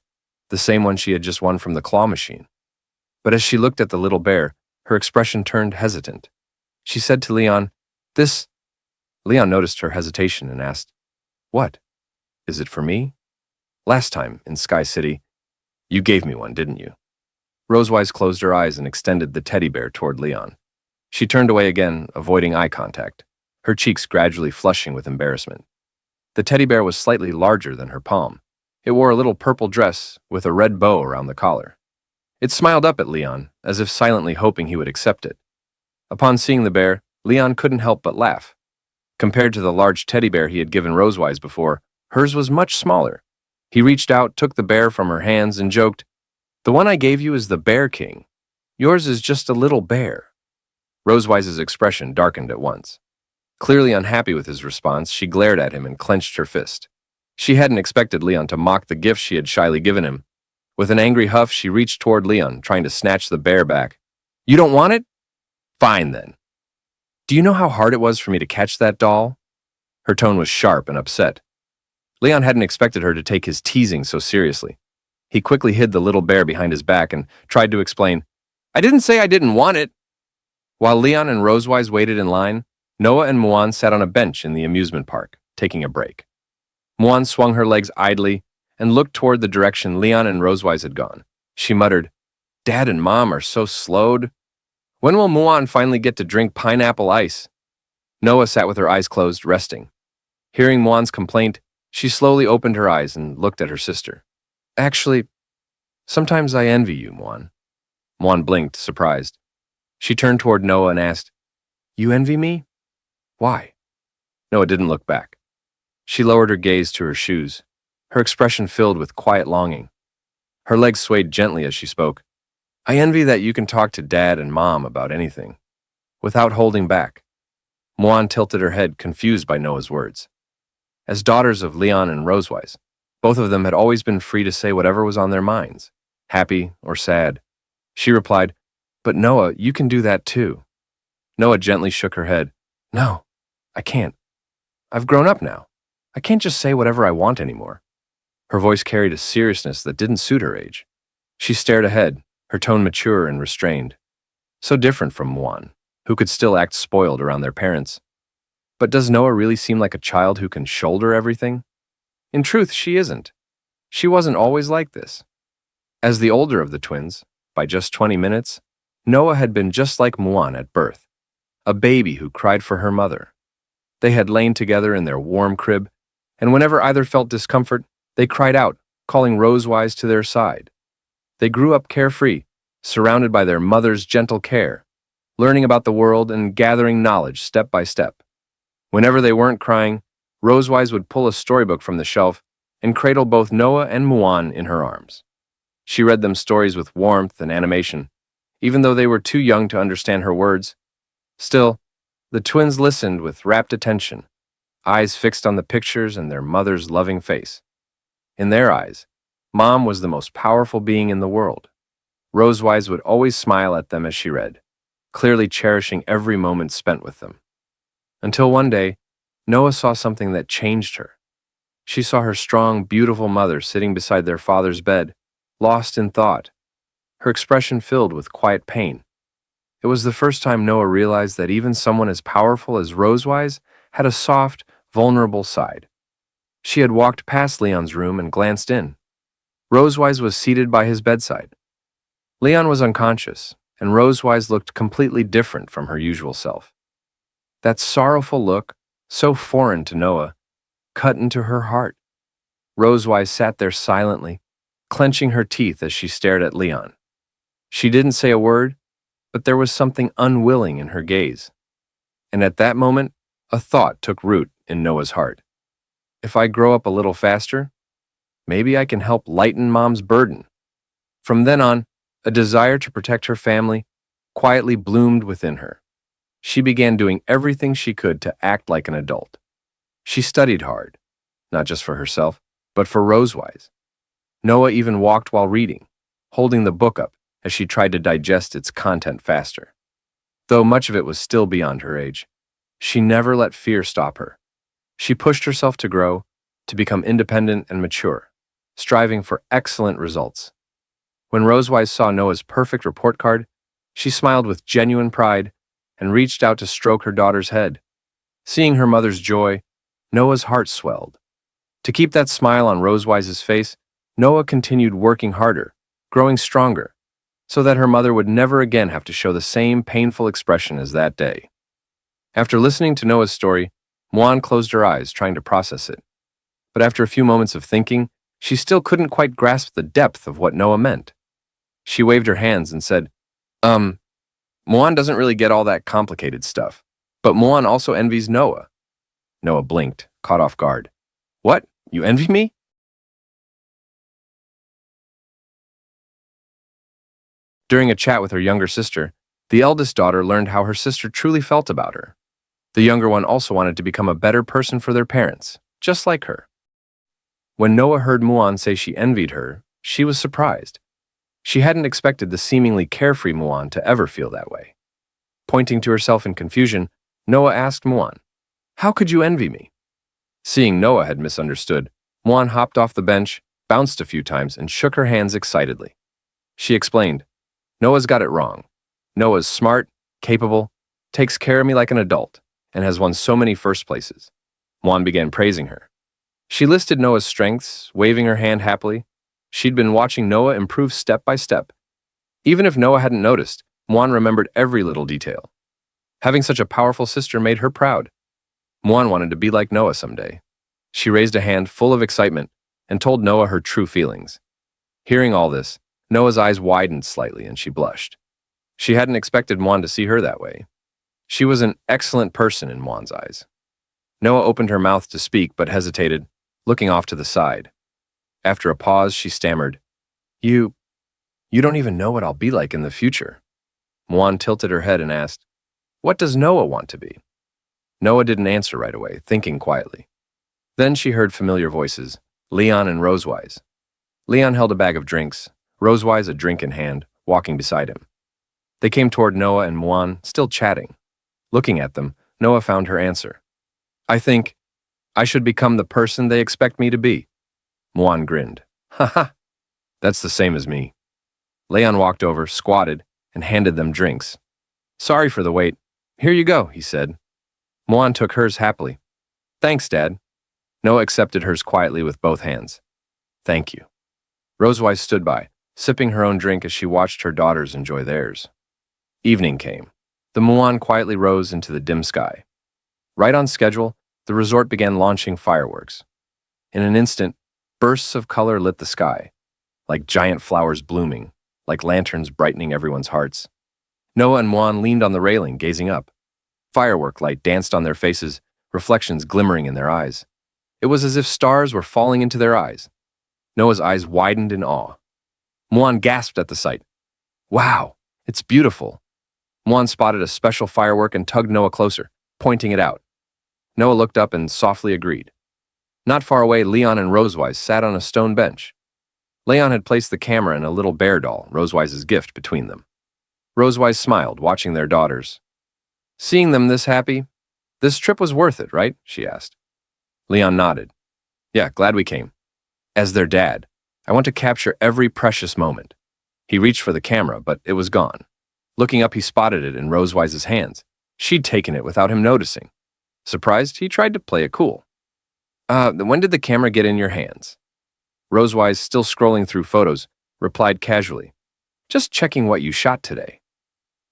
the same one she had just won from the claw machine. But as she looked at the little bear, her expression turned hesitant. She said to Leon, "This..." Leon noticed her hesitation and asked, "What? Is it for me? Last time, in Sky City, you gave me one, didn't you?" Rosewise closed her eyes and extended the teddy bear toward Leon. She turned away again, avoiding eye contact, her cheeks gradually flushing with embarrassment. The teddy bear was slightly larger than her palm. It wore a little purple dress with a red bow around the collar. It smiled up at Leon, as if silently hoping he would accept it. Upon seeing the bear, Leon couldn't help but laugh. Compared to the large teddy bear he had given Rosewise before, hers was much smaller. He reached out, took the bear from her hands, and joked, "The one I gave you is the Bear King. Yours is just a little bear." Rosewise's expression darkened at once. Clearly unhappy with his response, she glared at him and clenched her fist. She hadn't expected Leon to mock the gift she had shyly given him. With an angry huff, she reached toward Leon, trying to snatch the bear back. "You don't want it? Fine, then. Do you know how hard it was for me to catch that doll?" Her tone was sharp and upset. Leon hadn't expected her to take his teasing so seriously. He quickly hid the little bear behind his back and tried to explain, "I didn't say I didn't want it." While Leon and Rosewise waited in line, Noah and Muan sat on a bench in the amusement park, taking a break. Muan swung her legs idly and looked toward the direction Leon and Rosewise had gone. She muttered, "Dad and Mom are so slowed. When will Muan finally get to drink pineapple ice?" Noah sat with her eyes closed, resting. Hearing Muan's complaint, she slowly opened her eyes and looked at her sister. "Actually, sometimes I envy you, Muan." Muan blinked, surprised. She turned toward Noah and asked, "You envy me? Why?" Noah didn't look back. She lowered her gaze to her shoes, her expression filled with quiet longing. Her legs swayed gently as she spoke. "I envy that you can talk to Dad and Mom about anything, without holding back." Muan tilted her head, confused by Noah's words. As daughters of Leon and Rosewise, both of them had always been free to say whatever was on their minds, happy or sad. She replied, "But Noah, you can do that too." Noah gently shook her head. "No, I can't. I've grown up now. I can't just say whatever I want anymore." Her voice carried a seriousness that didn't suit her age. She stared ahead, her tone mature and restrained. So different from Muan, who could still act spoiled around their parents. But does Noah really seem like a child who can shoulder everything? In truth, she isn't. She wasn't always like this. As the older of the twins, by just 20 minutes, Noah had been just like Muan at birth, a baby who cried for her mother. They had lain together in their warm crib, and whenever either felt discomfort, they cried out, calling Rosewise to their side. They grew up carefree, surrounded by their mother's gentle care, learning about the world and gathering knowledge step by step. Whenever they weren't crying, Rosewise would pull a storybook from the shelf and cradle both Noah and Muan in her arms. She read them stories with warmth and animation, even though they were too young to understand her words. Still, the twins listened with rapt attention, eyes fixed on the pictures and their mother's loving face. In their eyes, Mom was the most powerful being in the world. Rosewise would always smile at them as she read, clearly cherishing every moment spent with them. Until one day, Noah saw something that changed her. She saw her strong, beautiful mother sitting beside their father's bed, lost in thought, her expression filled with quiet pain. It was the first time Noah realized that even someone as powerful as Rosewise had a soft, vulnerable side. She had walked past Leon's room and glanced in. Rosewise was seated by his bedside. Leon was unconscious, and Rosewise looked completely different from her usual self. That sorrowful look, so foreign to Noah, cut into her heart. Rosewise sat there silently, clenching her teeth as she stared at Leon. She didn't say a word, but there was something unwilling in her gaze. And at that moment, a thought took root in Noah's heart. If I grow up a little faster, maybe I can help lighten Mom's burden. From then on, a desire to protect her family quietly bloomed within her. She began doing everything she could to act like an adult. She studied hard, not just for herself, but for Rosewise. Noah even walked while reading, holding the book up as she tried to digest its content faster. Though much of it was still beyond her age, she never let fear stop her. She pushed herself to grow, to become independent and mature, striving for excellent results. When Rosewise saw Noah's perfect report card, she smiled with genuine pride and reached out to stroke her daughter's head. Seeing her mother's joy, Noah's heart swelled. To keep that smile on Rosewise's face, Noah continued working harder, growing stronger, so that her mother would never again have to show the same painful expression as that day. After listening to Noah's story, Muan closed her eyes, trying to process it. But after a few moments of thinking, she still couldn't quite grasp the depth of what Noah meant. She waved her hands and said, Muan doesn't really get all that complicated stuff, but Muan also envies Noah. Noah blinked, caught off guard. What? You envy me? During a chat with her younger sister, the eldest daughter learned how her sister truly felt about her. The younger one also wanted to become a better person for their parents, just like her. When Noah heard Muan say she envied her, she was surprised. She hadn't expected the seemingly carefree Muan to ever feel that way. Pointing to herself in confusion, Noah asked Muan, "How could you envy me?" Seeing Noah had misunderstood, Muan hopped off the bench, bounced a few times, and shook her hands excitedly. She explained, "Noah's got it wrong. Noah's smart, capable, takes care of me like an adult, and has won so many first places." Muan began praising her. She listed Noah's strengths, waving her hand happily. She'd been watching Noah improve step by step. Even if Noah hadn't noticed, Muan remembered every little detail. Having such a powerful sister made her proud. Muan wanted to be like Noah someday. She raised a hand full of excitement and told Noah her true feelings. Hearing all this, Noah's eyes widened slightly and she blushed. She hadn't expected Muan to see her that way. She was an excellent person in Muan's eyes. Noah opened her mouth to speak but hesitated, looking off to the side. After a pause, she stammered, You don't even know what I'll be like in the future." Muan tilted her head and asked, "What does Noah want to be?" Noah didn't answer right away, thinking quietly. Then she heard familiar voices, Leon and Rosewise. Leon held a bag of drinks, Rosewise a drink in hand, walking beside him. They came toward Noah and Muan, still chatting. Looking at them, Noah found her answer. "I think I should become the person they expect me to be." Muan grinned. "Ha ha, that's the same as me." Leon walked over, squatted, and handed them drinks. "Sorry for the wait. Here you go," he said. Muan took hers happily. "Thanks, Dad." Noah accepted hers quietly with both hands. "Thank you." Rosewise stood by, sipping her own drink as she watched her daughters enjoy theirs. Evening came. The Muan quietly rose into the dim sky. Right on schedule, the resort began launching fireworks. In an instant, bursts of color lit the sky, like giant flowers blooming, like lanterns brightening everyone's hearts. Noah and Muan leaned on the railing, gazing up. Firework light danced on their faces, reflections glimmering in their eyes. It was as if stars were falling into their eyes. Noah's eyes widened in awe. Muan gasped at the sight. Wow, it's beautiful. Muan spotted a special firework and tugged Noah closer, pointing it out. Noah looked up and softly agreed. Not far away, Leon and Rosewise sat on a stone bench. Leon had placed the camera and a little bear doll, Rosewise's gift, between them. Rosewise smiled, watching their daughters. Seeing them this happy, this trip was worth it, right? She asked. Leon nodded. Yeah, glad we came. As their dad, I want to capture every precious moment. He reached for the camera, but it was gone. Looking up, he spotted it in Rosewise's hands. She'd taken it without him noticing. Surprised, he tried to play it cool. When did the camera get in your hands? Rosewise, still scrolling through photos, replied casually. Just checking what you shot today.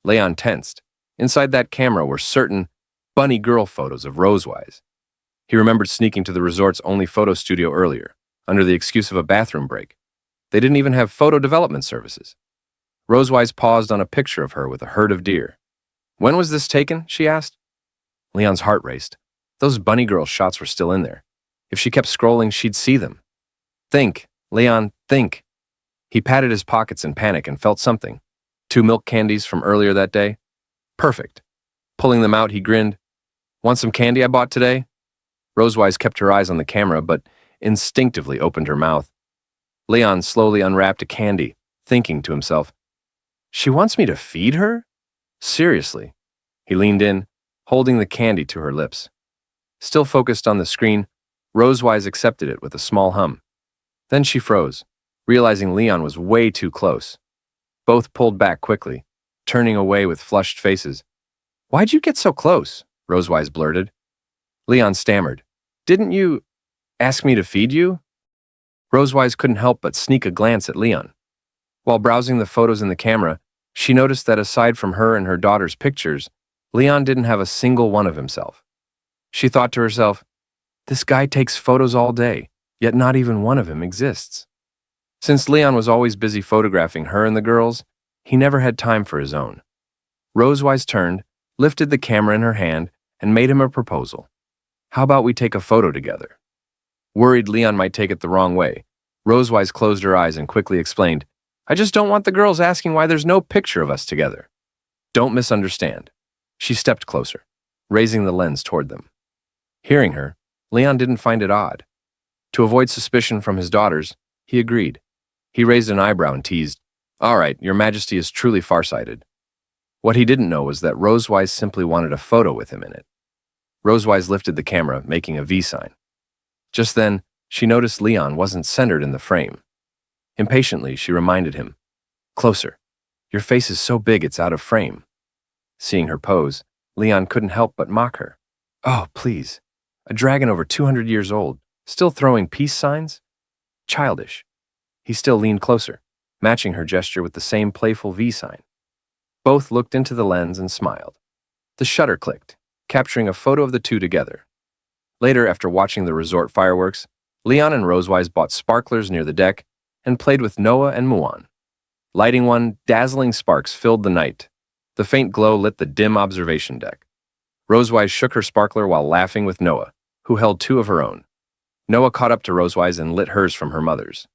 Leon tensed. Inside that camera were certain bunny girl photos of Rosewise. He remembered sneaking to the resort's only photo studio earlier, under the excuse of a bathroom break. They didn't even have photo development services. Rosewise paused on a picture of her with a herd of deer. When was this taken? She asked. Leon's heart raced. Those bunny girl shots were still in there. If she kept scrolling, she'd see them. Think, Leon, think. He patted his pockets in panic and felt something. 2 milk candies from earlier that day. Perfect. Pulling them out, he grinned. Want some candy I bought today? Rosewise kept her eyes on the camera, but instinctively opened her mouth. Leon slowly unwrapped a candy, thinking to himself, She wants me to feed her? Seriously. He leaned in, holding the candy to her lips. Still focused on the screen, Rosewise accepted it with a small hum. Then she froze, realizing Leon was way too close. Both pulled back quickly, turning away with flushed faces. Why'd you get so close? Rosewise blurted. Leon stammered. Didn't you ask me to feed you? Rosewise couldn't help but sneak a glance at Leon. While browsing the photos in the camera, she noticed that aside from her and her daughter's pictures, Leon didn't have a single one of himself. She thought to herself, this guy takes photos all day, yet not even one of him exists. Since Leon was always busy photographing her and the girls, he never had time for his own. Rosewise turned, lifted the camera in her hand, and made him a proposal. How about we take a photo together? Worried Leon might take it the wrong way, Rosewise closed her eyes and quickly explained, I just don't want the girls asking why there's no picture of us together. Don't misunderstand. She stepped closer, raising the lens toward them. Hearing her, Leon didn't find it odd. To avoid suspicion from his daughters, he agreed. He raised an eyebrow and teased, All right, your majesty is truly farsighted. What he didn't know was that Rosewise simply wanted a photo with him in it. Rosewise lifted the camera, making a V sign. Just then, she noticed Leon wasn't centered in the frame. Impatiently, she reminded him, Closer. Your face is so big it's out of frame. Seeing her pose, Leon couldn't help but mock her. Oh, please. A dragon over 200 years old, still throwing peace signs? Childish. He still leaned closer, matching her gesture with the same playful V sign. Both looked into the lens and smiled. The shutter clicked, capturing a photo of the two together. Later, after watching the resort fireworks, Leon and Rosewise bought sparklers near the deck and played with Noah and Muan. Lighting one, dazzling sparks filled the night. The faint glow lit the dim observation deck. Rosewise shook her sparkler while laughing with Noah, who held 2 of her own. Noah caught up to Rosewise and lit hers from her mother's.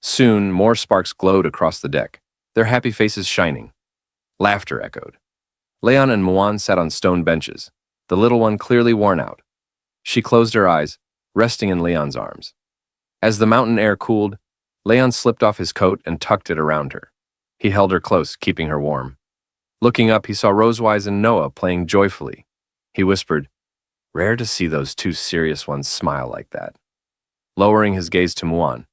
Soon, more sparks glowed across the deck, their happy faces shining. Laughter echoed. Leon and Muan sat on stone benches, the little one clearly worn out. She closed her eyes, resting in Leon's arms. As the mountain air cooled, Leon slipped off his coat and tucked it around her. He held her close, keeping her warm. Looking up, he saw Rosewise and Noah playing joyfully. He whispered, Rare to see those 2 serious ones smile like that. Lowering his gaze to Muan,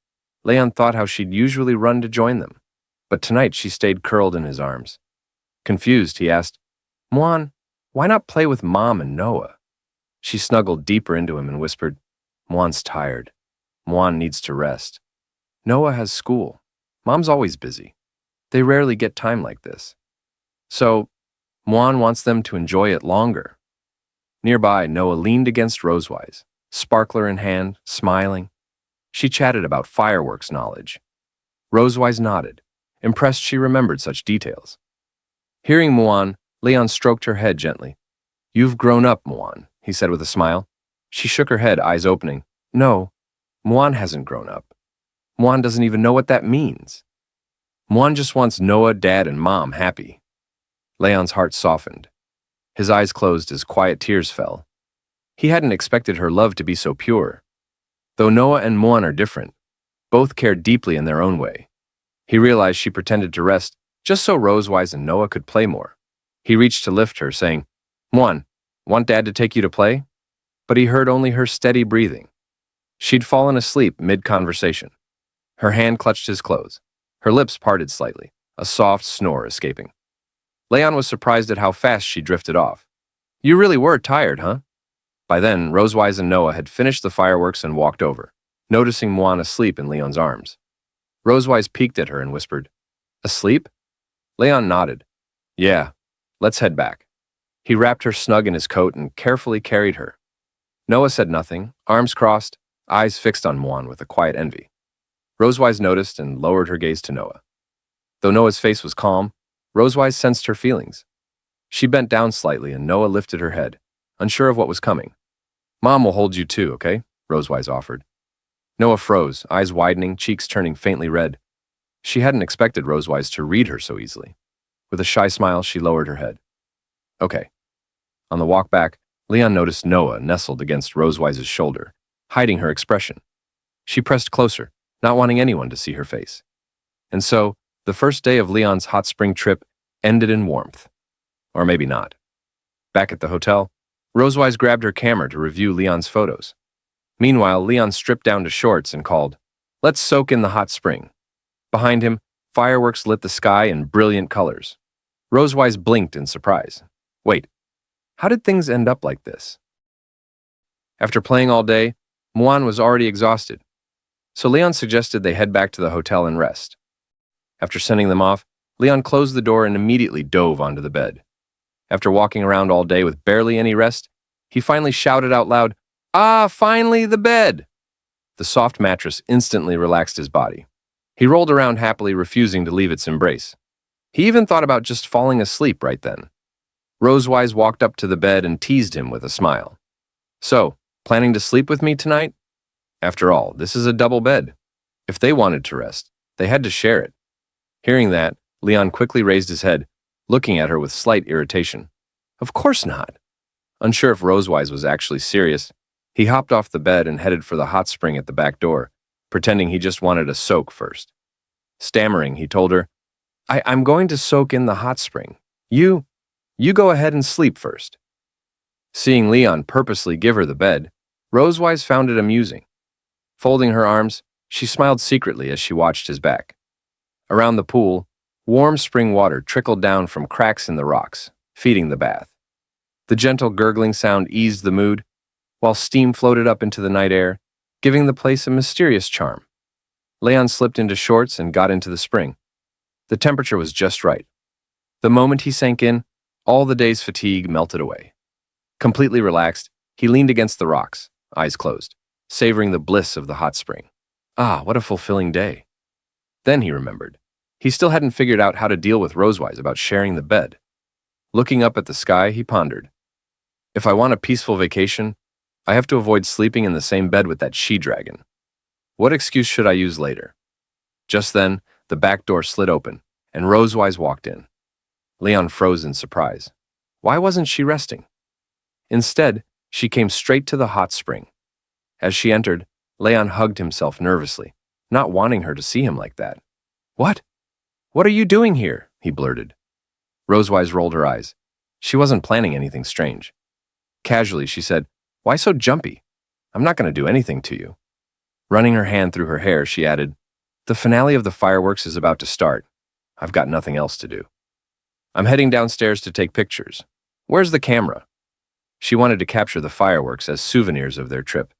Leon thought how she'd usually run to join them, but tonight she stayed curled in his arms. Confused, he asked, Muan, why not play with Mom and Noah? She snuggled deeper into him and whispered, Muan's tired. Muan needs to rest. Noah has school. Mom's always busy. They rarely get time like this. So, Muan wants them to enjoy it longer. Nearby, Noah leaned against Rosewise, sparkler in hand, smiling. She chatted about fireworks knowledge. Rosewise nodded, impressed she remembered such details. Hearing Muan, Leon stroked her head gently. You've grown up, Muan, he said with a smile. She shook her head, eyes opening. No, Muan hasn't grown up. Muan doesn't even know what that means. Muan just wants Noah, Dad, and Mom happy. Leon's heart softened. His eyes closed as quiet tears fell. He hadn't expected her love to be so pure. Though Noah and Muan are different, both cared deeply in their own way. He realized she pretended to rest just so Rosewise and Noah could play more. He reached to lift her, saying, Muan, want Dad to take you to play? But he heard only her steady breathing. She'd fallen asleep mid-conversation. Her hand clutched his clothes. Her lips parted slightly, a soft snore escaping. Leon was surprised at how fast she drifted off. You really were tired, huh? By then, Rosewise and Noah had finished the fireworks and walked over, noticing Muan asleep in Leon's arms. Rosewise peeked at her and whispered, Asleep? Leon nodded. Yeah, let's head back. He wrapped her snug in his coat and carefully carried her. Noah said nothing, arms crossed, eyes fixed on Muan with a quiet envy. Rosewise noticed and lowered her gaze to Noah. Though Noah's face was calm, Rosewise sensed her feelings. She bent down slightly and Noah lifted her head, unsure of what was coming. Mom will hold you too, okay? Rosewise offered. Noah froze, eyes widening, cheeks turning faintly red. She hadn't expected Rosewise to read her so easily. With a shy smile, she lowered her head. Okay. On the walk back, Leon noticed Noah nestled against Rosewise's shoulder, hiding her expression. She pressed closer, not wanting anyone to see her face. And so, the first day of Leon's hot spring trip ended in warmth. Or maybe not. Back at the hotel, Rosewise grabbed her camera to review Leon's photos. Meanwhile, Leon stripped down to shorts and called, Let's soak in the hot spring. Behind him, fireworks lit the sky in brilliant colors. Rosewise blinked in surprise. Wait, how did things end up like this? After playing all day, Muan was already exhausted. So Leon suggested they head back to the hotel and rest. After sending them off, Leon closed the door and immediately dove onto the bed. After walking around all day with barely any rest, he finally shouted out loud, Ah, finally the bed! The soft mattress instantly relaxed his body. He rolled around happily, refusing to leave its embrace. He even thought about just falling asleep right then. Rosewise walked up to the bed and teased him with a smile. So, planning to sleep with me tonight? After all, this is a double bed. If they wanted to rest, they had to share it. Hearing that, Leon quickly raised his head, looking at her with slight irritation. Of course not. Unsure if Rosewise was actually serious, he hopped off the bed and headed for the hot spring at the back door, pretending he just wanted a soak first. Stammering, he told her, I'm going to soak in the hot spring. You go ahead and sleep first. Seeing Leon purposely give her the bed, Rosewise found it amusing. Folding her arms, she smiled secretly as she watched his back. Around the pool, warm spring water trickled down from cracks in the rocks, feeding the bath. The gentle gurgling sound eased the mood, while steam floated up into the night air, giving the place a mysterious charm. Leon slipped into shorts and got into the spring. The temperature was just right. The moment he sank in, all the day's fatigue melted away. Completely relaxed, he leaned against the rocks, eyes closed, savoring the bliss of the hot spring. Ah, what a fulfilling day. Then he remembered. He still hadn't figured out how to deal with Rosewise about sharing the bed. Looking up at the sky, he pondered. If I want a peaceful vacation, I have to avoid sleeping in the same bed with that she-dragon. What excuse should I use later? Just then, the back door slid open, and Rosewise walked in. Leon froze in surprise. Why wasn't she resting? Instead, she came straight to the hot spring. As she entered, Leon hugged himself nervously, not wanting her to see him like that. What? What are you doing here? He blurted. Rosewise rolled her eyes. She wasn't planning anything strange. Casually, she said, Why so jumpy? I'm not going to do anything to you. Running her hand through her hair, she added, The finale of the fireworks is about to start. I've got nothing else to do. I'm heading downstairs to take pictures. Where's the camera? She wanted to capture the fireworks as souvenirs of their trip.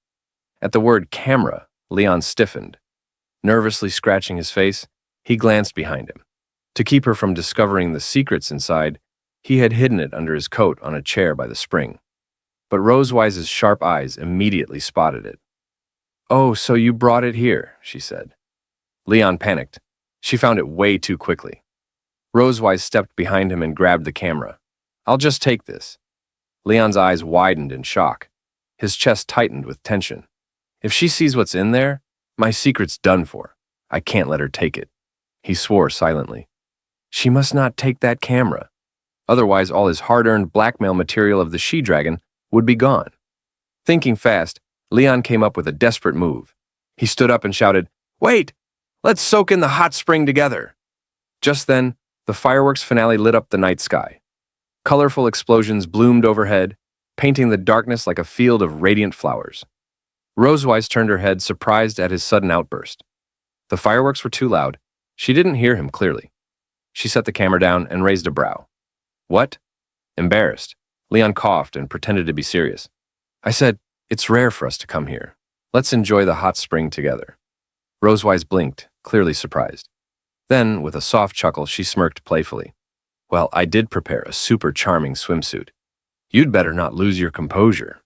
At the word camera, Leon stiffened. Nervously scratching his face, he glanced behind him. To keep her from discovering the secrets inside, he had hidden it under his coat on a chair by the spring. But Rosewise's sharp eyes immediately spotted it. Oh, so you brought it here, she said. Leon panicked. She found it way too quickly. Rosewise stepped behind him and grabbed the camera. I'll just take this. Leon's eyes widened in shock. His chest tightened with tension. If she sees what's in there, my secret's done for. I can't let her take it. He swore silently. She must not take that camera. Otherwise, all his hard-earned blackmail material of the she-dragon would be gone. Thinking fast, Leon came up with a desperate move. He stood up and shouted, "Wait! Let's soak in the hot spring together!" Just then, the fireworks finale lit up the night sky. Colorful explosions bloomed overhead, painting the darkness like a field of radiant flowers. Rosewise turned her head, surprised at his sudden outburst. The fireworks were too loud. She didn't hear him clearly. She set the camera down and raised a brow. "What?" Embarrassed, Leon coughed and pretended to be serious. "I said, it's rare for us to come here. Let's enjoy the hot spring together." Rosewise blinked, clearly surprised. Then, with a soft chuckle, she smirked playfully. "Well, I did prepare a super charming swimsuit. You'd better not lose your composure."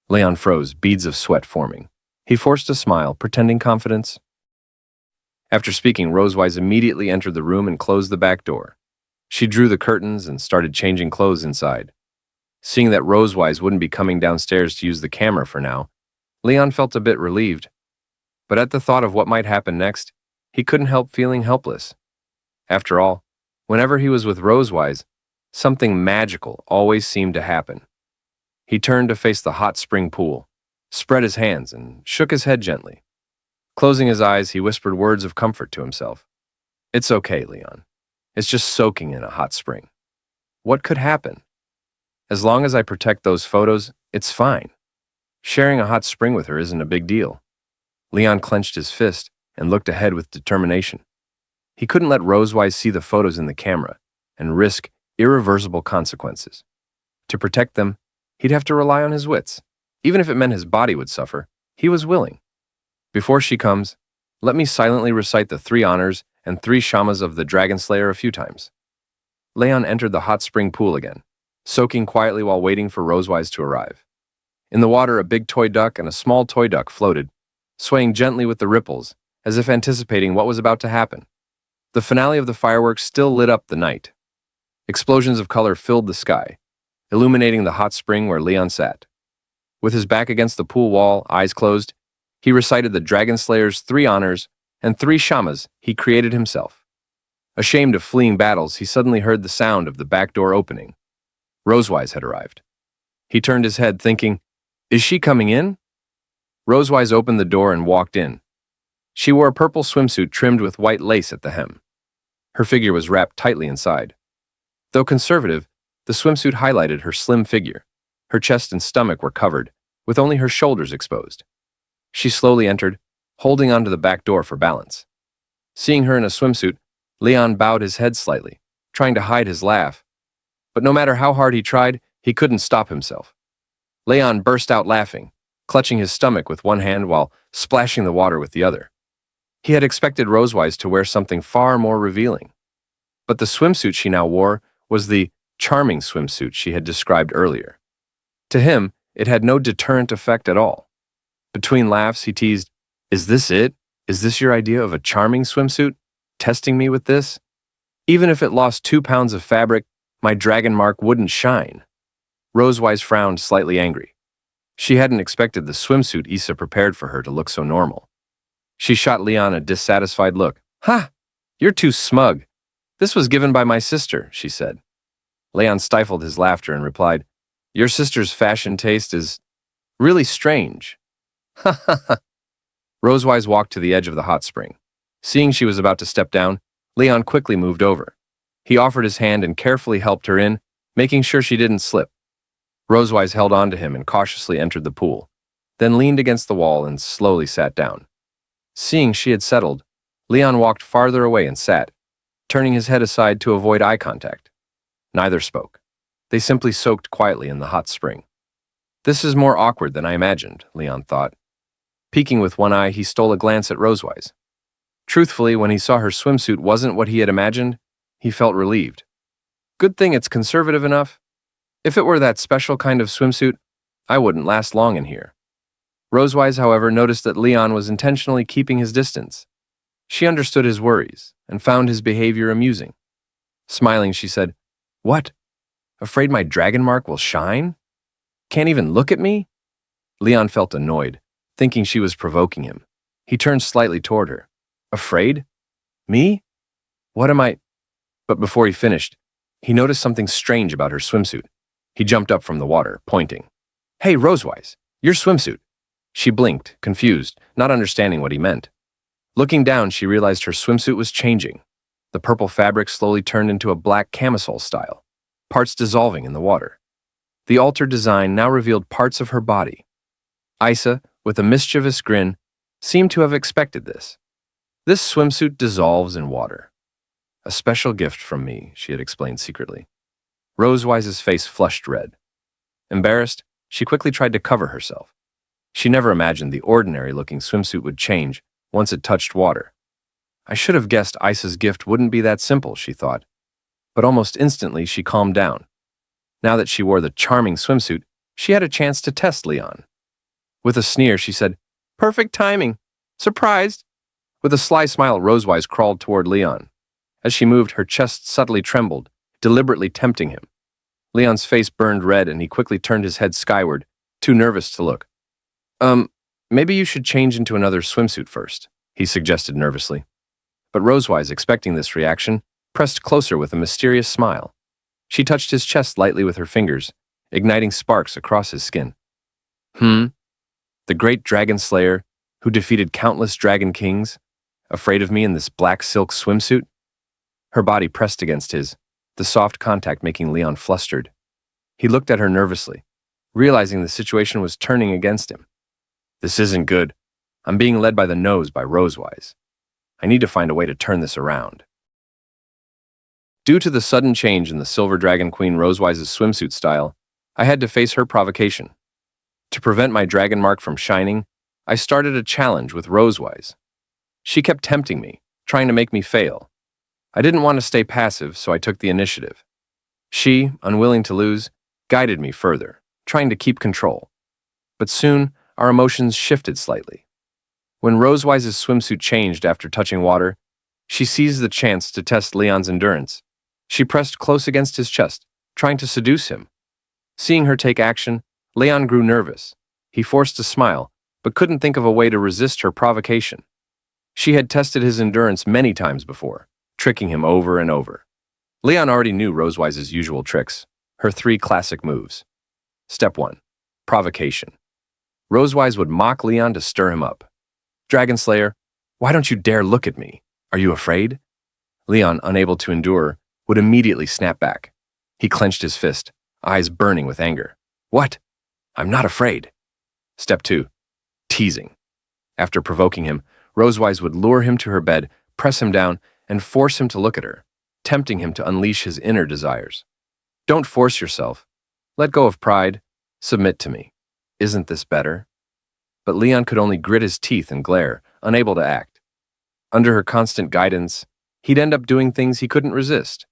Leon froze, beads of sweat forming. He forced a smile, pretending confidence. After speaking, Rosewise immediately entered the room and closed the back door. She drew the curtains and started changing clothes inside. Seeing that Rosewise wouldn't be coming downstairs to use the camera for now, Leon felt a bit relieved. But at the thought of what might happen next, he couldn't help feeling helpless. After all, whenever he was with Rosewise, something magical always seemed to happen. He turned to face the hot spring pool, spread his hands, and shook his head gently. Closing his eyes, he whispered words of comfort to himself. "It's okay, Leon. It's just soaking in a hot spring. What could happen? As long as I protect those photos, it's fine. Sharing a hot spring with her isn't a big deal." Leon clenched his fist and looked ahead with determination. He couldn't let Rosewise see the photos in the camera and risk irreversible consequences. To protect them, he'd have to rely on his wits. Even if it meant his body would suffer, he was willing. "Before she comes, let me silently recite the 3 honors and 3 shamas of the Dragon Slayer a few times." Leon entered the hot spring pool again, soaking quietly while waiting for Rosewise to arrive. In the water, a big toy duck and a small toy duck floated, swaying gently with the ripples, as if anticipating what was about to happen. The finale of the fireworks still lit up the night. Explosions of color filled the sky, illuminating the hot spring where Leon sat. With his back against the pool wall, eyes closed, he recited the Dragon Slayer's 3 honors and 3 shamas he created himself. Ashamed of fleeing battles, he suddenly heard the sound of the back door opening. Rosewise had arrived. He turned his head, thinking, "Is she coming in?" Rosewise opened the door and walked in. She wore a purple swimsuit trimmed with white lace at the hem. Her figure was wrapped tightly inside. Though conservative, the swimsuit highlighted her slim figure. Her chest and stomach were covered, with only her shoulders exposed. She slowly entered, holding onto the back door for balance. Seeing her in a swimsuit, Leon bowed his head slightly, trying to hide his laugh. But no matter how hard he tried, he couldn't stop himself. Leon burst out laughing, clutching his stomach with one hand while splashing the water with the other. He had expected Rosewise to wear something far more revealing. But the swimsuit she now wore was the charming swimsuit she had described earlier. To him, it had no deterrent effect at all. Between laughs, he teased, "Is this it? Is this your idea of a charming swimsuit? Testing me with this? Even if it lost 2 pounds of fabric, my dragon mark wouldn't shine." Rosewise frowned, slightly angry. She hadn't expected the swimsuit Issa prepared for her to look so normal. She shot Leon a dissatisfied look. "Ha! You're too smug. This was given by my sister," she said. Leon stifled his laughter and replied, "Your sister's fashion taste is really strange." "Ha ha ha." Rosewise walked to the edge of the hot spring. Seeing she was about to step down, Leon quickly moved over. He offered his hand and carefully helped her in, making sure she didn't slip. Rosewise held on to him and cautiously entered the pool, then leaned against the wall and slowly sat down. Seeing she had settled, Leon walked farther away and sat, turning his head aside to avoid eye contact. Neither spoke. They simply soaked quietly in the hot spring. This is more awkward than I imagined, Leon thought. Peeking with one eye, he stole a glance at Rosewise. Truthfully, when he saw her swimsuit wasn't what he had imagined, he felt relieved. Good thing it's conservative enough. If it were that special kind of swimsuit, I wouldn't last long in here. Rosewise, however, noticed that Leon was intentionally keeping his distance. She understood his worries and found his behavior amusing. Smiling, she said, "What? Afraid my dragon mark will shine? Can't even look at me?" Leon felt annoyed, thinking she was provoking him. He turned slightly toward her. Afraid? Me? What am I? But before he finished, he noticed something strange about her swimsuit. He jumped up from the water, pointing. Hey, Rosewise, your swimsuit. She blinked, confused, not understanding what he meant. Looking down, she realized her swimsuit was changing. The purple fabric slowly turned into a black camisole style, parts dissolving in the water. The altered design now revealed parts of her body. Isa, with a mischievous grin, seemed to have expected this. This swimsuit dissolves in water. A special gift from me, she had explained secretly. Rosewise's face flushed red. Embarrassed, she quickly tried to cover herself. She never imagined the ordinary-looking swimsuit would change once it touched water. I should have guessed Isa's gift wouldn't be that simple, she thought. But almost instantly, she calmed down. Now that she wore the charming swimsuit, she had a chance to test Leon. With a sneer, she said, Perfect timing. Surprised. With a sly smile, Rosewise crawled toward Leon. As she moved, her chest subtly trembled, deliberately tempting him. Leon's face burned red and he quickly turned his head skyward, too nervous to look. Maybe you should change into another swimsuit first, he suggested nervously. But Rosewise, expecting this reaction, pressed closer with a mysterious smile. She touched his chest lightly with her fingers, igniting sparks across his skin. The great dragon slayer, who defeated countless dragon kings, afraid of me in this black silk swimsuit? Her body pressed against his, the soft contact making Leon flustered. He looked at her nervously, realizing the situation was turning against him. This isn't good. I'm being led by the nose by Rosewise. I need to find a way to turn this around. Due to the sudden change in the Silver Dragon Queen Rosewise's swimsuit style, I had to face her provocation. To prevent my dragon mark from shining, I started a challenge with Rosewise. She kept tempting me, trying to make me fail. I didn't want to stay passive, so I took the initiative. She, unwilling to lose, guided me further, trying to keep control. But soon, our emotions shifted slightly. When Rosewise's swimsuit changed after touching water, she seized the chance to test Leon's endurance. She pressed close against his chest, trying to seduce him. Seeing her take action, Leon grew nervous. He forced a smile, but couldn't think of a way to resist her provocation. She had tested his endurance many times before, tricking him over and over. Leon already knew Rosewise's usual tricks, her 3 classic moves. Step 1. Provocation. Rosewise would mock Leon to stir him up. Dragon Slayer, why don't you dare look at me? Are you afraid? Leon, unable to endure, would immediately snap back. He clenched his fist, eyes burning with anger. What? I'm not afraid. Step 2. Teasing. After provoking him, Rosewise would lure him to her bed, press him down, and force him to look at her, tempting him to unleash his inner desires. Don't force yourself. Let go of pride. Submit to me. Isn't this better? But Leon could only grit his teeth and glare, unable to act. Under her constant guidance, he'd end up doing things he couldn't resist.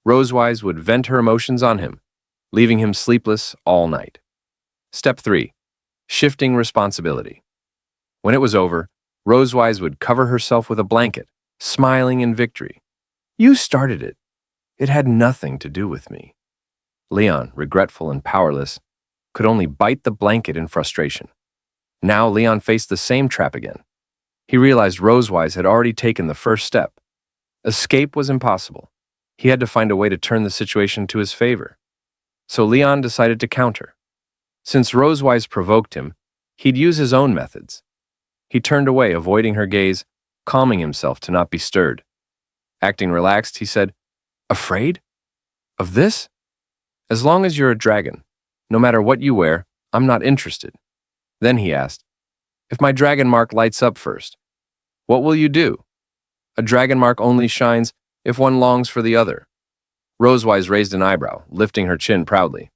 Rosewise would vent her emotions on him, leaving him sleepless all night. Step 3. Shifting responsibility. When it was over, Rosewise would cover herself with a blanket, smiling in victory. You started it. It had nothing to do with me. Leon, regretful and powerless, could only bite the blanket in frustration. Now Leon faced the same trap again. He realized Rosewise had already taken the first step. Escape was impossible. He had to find a way to turn the situation to his favor. So Leon decided to counter. Since Rosewise provoked him, he'd use his own methods. He turned away, avoiding her gaze, calming himself to not be stirred. Acting relaxed, he said, Afraid? Of this? As long as you're a dragon, no matter what you wear, I'm not interested. Then he asked, If my dragon mark lights up first, what will you do? A dragon mark only shines if one longs for the other. Rosewise raised an eyebrow, lifting her chin proudly.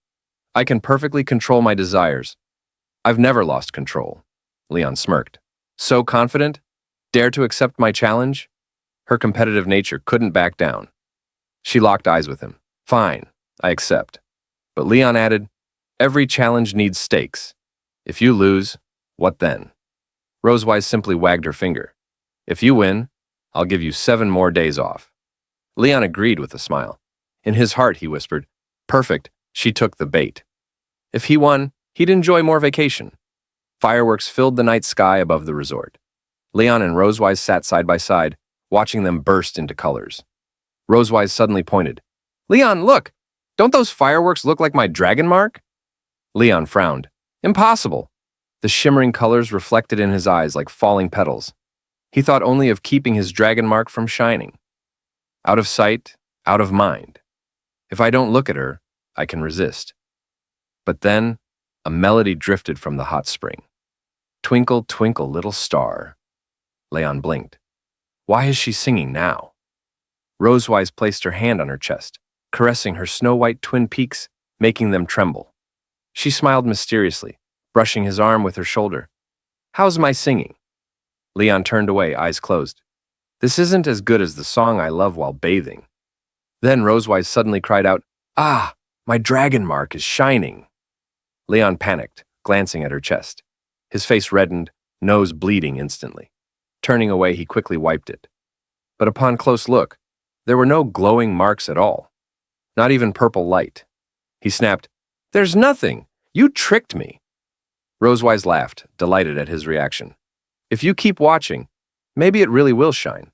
I can perfectly control my desires. I've never lost control. Leon smirked. So confident? Dare to accept my challenge? Her competitive nature couldn't back down. She locked eyes with him. Fine, I accept. But Leon added, Every challenge needs stakes. If you lose, what then? Rosewise simply wagged her finger. If you win, I'll give you 7 more days off. Leon agreed with a smile. In his heart, he whispered, Perfect, she took the bait. If he won, he'd enjoy more vacation. Fireworks filled the night sky above the resort. Leon and Rosewise sat side by side, watching them burst into colors. Rosewise suddenly pointed. "Leon, look! Don't those fireworks look like my dragon mark?" Leon frowned. "Impossible." The shimmering colors reflected in his eyes like falling petals. He thought only of keeping his dragon mark from shining. Out of sight, out of mind. If I don't look at her, I can resist. But then, a melody drifted from the hot spring. "Twinkle, twinkle, little star." Leon blinked. Why is she singing now? Rosewise placed her hand on her chest, caressing her snow-white twin peaks, making them tremble. She smiled mysteriously, brushing his arm with her shoulder. "How's my singing?" Leon turned away, eyes closed. "This isn't as good as the song I love while bathing." Then Rosewise suddenly cried out, "Ah, my dragon mark is shining." Leon panicked, glancing at her chest. His face reddened, nose bleeding instantly. Turning away, he quickly wiped it. But upon close look, there were no glowing marks at all. Not even purple light. He snapped, "There's nothing! You tricked me!" Rosewise laughed, delighted at his reaction. "If you keep watching, maybe it really will shine."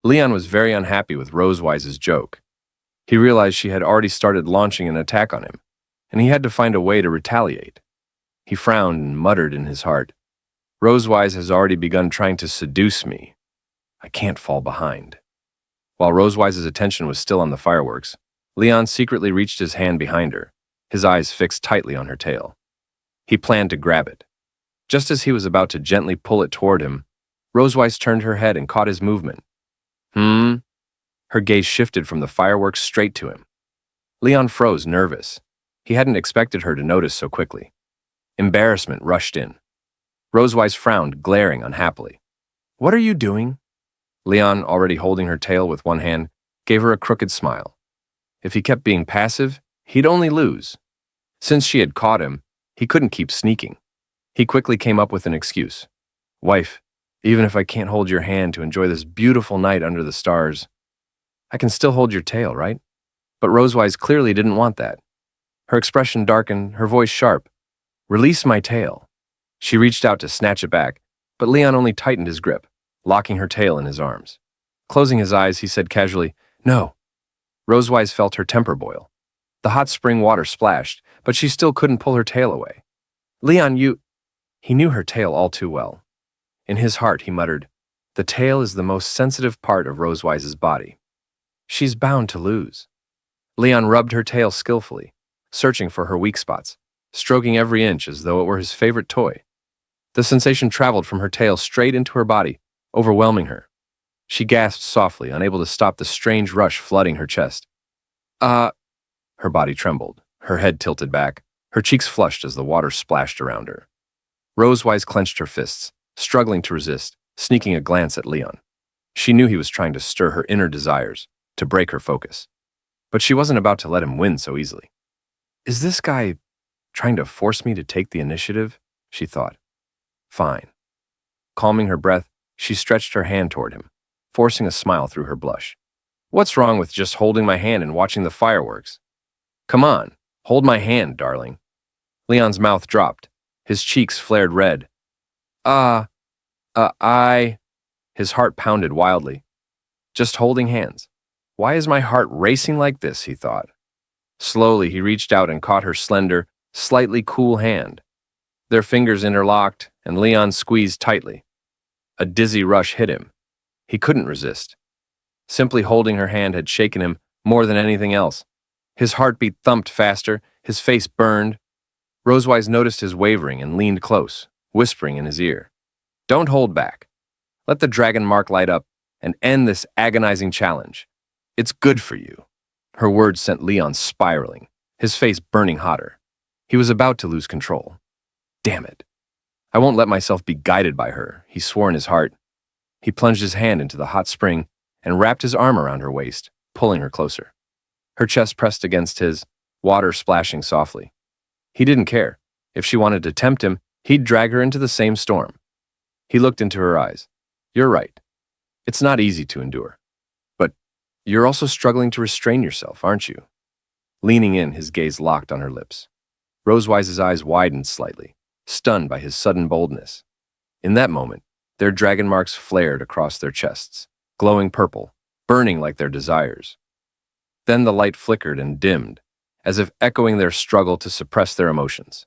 Leon was very unhappy with Rosewise's joke. He realized she had already started launching an attack on him, and he had to find a way to retaliate. He frowned and muttered in his heart, "Rosewise has already begun trying to seduce me. I can't fall behind." While Rosewise's attention was still on the fireworks, Leon secretly reached his hand behind her, his eyes fixed tightly on her tail. He planned to grab it. Just as he was about to gently pull it toward him, Rosewise turned her head and caught his movement. Her gaze shifted from the fireworks straight to him. Leon froze, nervous. He hadn't expected her to notice so quickly. Embarrassment rushed in. Rosewise frowned, glaring unhappily. "What are you doing?" Leon, already holding her tail with one hand, gave her a crooked smile. If he kept being passive, he'd only lose. Since she had caught him, he couldn't keep sneaking. He quickly came up with an excuse. "Wife, even if I can't hold your hand to enjoy this beautiful night under the stars, I can still hold your tail, right?" But Rosewise clearly didn't want that. Her expression darkened, her voice sharp. "Release my tail." She reached out to snatch it back, but Leon only tightened his grip, locking her tail in his arms. Closing his eyes, he said casually, "No." Rosewise felt her temper boil. The hot spring water splashed, but she still couldn't pull her tail away. "Leon, you—" He knew her tail all too well. In his heart, he muttered, "The tail is the most sensitive part of Rosewise's body. She's bound to lose." Leon rubbed her tail skillfully, searching for her weak spots, stroking every inch as though it were his favorite toy. The sensation traveled from her tail straight into her body, overwhelming her. She gasped softly, unable to stop the strange rush flooding her chest. Her body trembled, her head tilted back, her cheeks flushed as the water splashed around her. Rosewise clenched her fists, struggling to resist, sneaking a glance at Leon. She knew he was trying to stir her inner desires, to break her focus. But she wasn't about to let him win so easily. "Is this guy trying to force me to take the initiative?" she thought. "Fine." Calming her breath, she stretched her hand toward him, forcing a smile through her blush. "What's wrong with just holding my hand and watching the fireworks? Come on, hold my hand, darling." Leon's mouth dropped. His cheeks flared red. I... His heart pounded wildly. Just holding hands. Why is my heart racing like this, he thought. Slowly, he reached out and caught her slender, slightly cool hand. Their fingers interlocked, and Leon squeezed tightly. A dizzy rush hit him. He couldn't resist. Simply holding her hand had shaken him more than anything else. His heartbeat thumped faster, his face burned. Rosewise noticed his wavering and leaned close, whispering in his ear. "Don't hold back. Let the dragon mark light up and end this agonizing challenge. It's good for you." Her words sent Leon spiraling, his face burning hotter. He was about to lose control. Damn it. I won't let myself be guided by her, he swore in his heart. He plunged his hand into the hot spring and wrapped his arm around her waist, pulling her closer. Her chest pressed against his, water splashing softly. He didn't care. If she wanted to tempt him, he'd drag her into the same storm. He looked into her eyes. "You're right. It's not easy to endure. But you're also struggling to restrain yourself, aren't you?" Leaning in, his gaze locked on her lips. Rosewise's eyes widened slightly, stunned by his sudden boldness. In that moment, their dragon marks flared across their chests, glowing purple, burning like their desires. Then the light flickered and dimmed, as if echoing their struggle to suppress their emotions.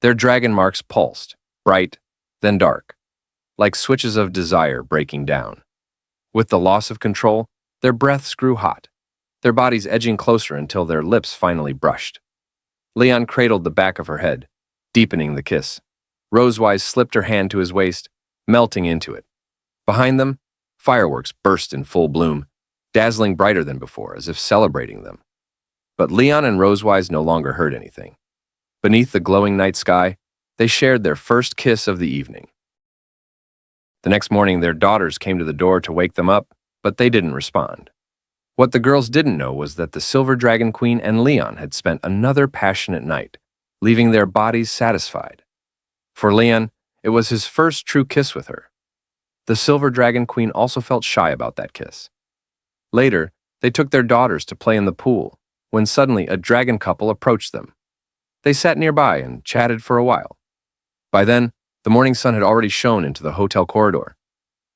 Their dragon marks pulsed, bright, then dark, like switches of desire breaking down. With the loss of control, their breaths grew hot, their bodies edging closer until their lips finally brushed. Leon cradled the back of her head, deepening the kiss. Rosewise slipped her hand to his waist, melting into it. Behind them, fireworks burst in full bloom, dazzling brighter than before, as if celebrating them. But Leon and Rosewise no longer heard anything. Beneath the glowing night sky, they shared their first kiss of the evening. The next morning, their daughters came to the door to wake them up, but they didn't respond. What the girls didn't know was that the Silver Dragon Queen and Leon had spent another passionate night, leaving their bodies satisfied. For Leon, it was his first true kiss with her. The Silver Dragon Queen also felt shy about that kiss. Later, they took their daughters to play in the pool, when suddenly a dragon couple approached them. They sat nearby and chatted for a while. By then, the morning sun had already shone into the hotel corridor.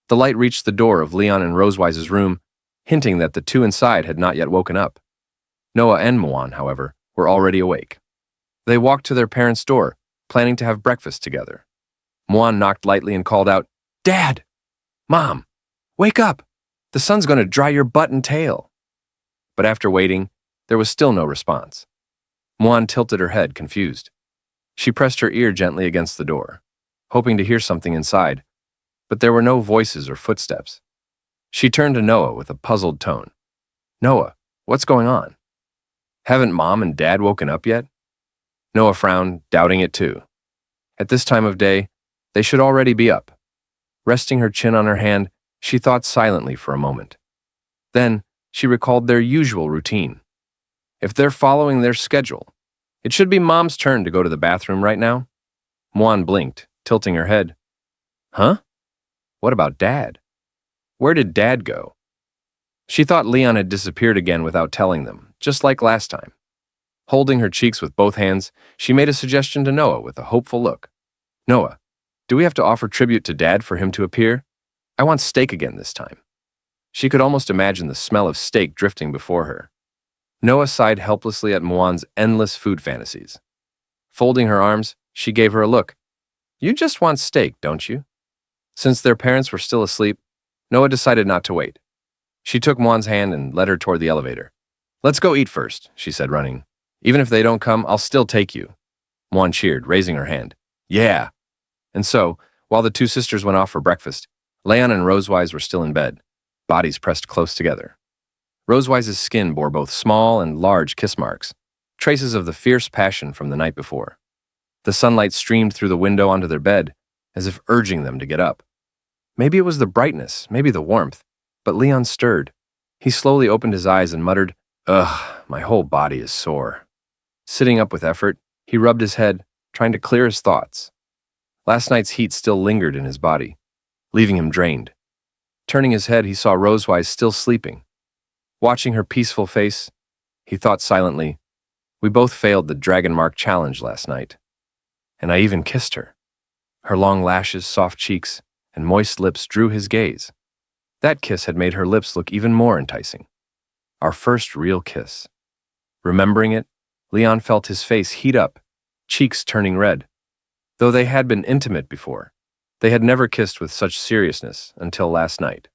The light reached the door of Leon and Rosewise's room, hinting that the two inside had not yet woken up. Noah and Muan, however, were already awake. They walked to their parents' door, planning to have breakfast together. Muan knocked lightly and called out, "Dad! Mom! Wake up! The sun's going to dry your butt and tail." But after waiting, there was still no response. Muan tilted her head, confused. She pressed her ear gently against the door, hoping to hear something inside, but there were no voices or footsteps. She turned to Noah with a puzzled tone. "Noah, what's going on? Haven't Mom and Dad woken up yet?" Noah frowned, doubting it too. At this time of day, they should already be up. Resting her chin on her hand, she thought silently for a moment. Then, she recalled their usual routine. If they're following their schedule, it should be Mom's turn to go to the bathroom right now. Muan blinked, tilting her head. Huh? What about Dad? Where did Dad go? She thought Leon had disappeared again without telling them, just like last time. Holding her cheeks with both hands, she made a suggestion to Noah with a hopeful look. "Noah, do we have to offer tribute to Dad for him to appear? I want steak again this time." She could almost imagine the smell of steak drifting before her. Noah sighed helplessly at Muan's endless food fantasies. Folding her arms, she gave her a look. "You just want steak, don't you?" Since their parents were still asleep, Noah decided not to wait. She took Muan's hand and led her toward the elevator. "Let's go eat first," she said, running. "Even if they don't come, I'll still take you." Muan cheered, raising her hand. "Yeah." And so, while the two sisters went off for breakfast, Leon and Rosewise were still in bed, bodies pressed close together. Rosewise's skin bore both small and large kiss marks, traces of the fierce passion from the night before. The sunlight streamed through the window onto their bed, as if urging them to get up. Maybe it was the brightness, maybe the warmth, but Leon stirred. He slowly opened his eyes and muttered, "Ugh, my whole body is sore." Sitting up with effort, he rubbed his head, trying to clear his thoughts. Last night's heat still lingered in his body, leaving him drained. Turning his head, he saw Rosewise still sleeping. Watching her peaceful face, he thought silently, "We both failed the Dragon Mark challenge last night. And I even kissed her." Her long lashes, soft cheeks, and moist lips drew his gaze. That kiss had made her lips look even more enticing. Our first real kiss. Remembering it, Leon felt his face heat up, cheeks turning red. Though they had been intimate before, they had never kissed with such seriousness until last night.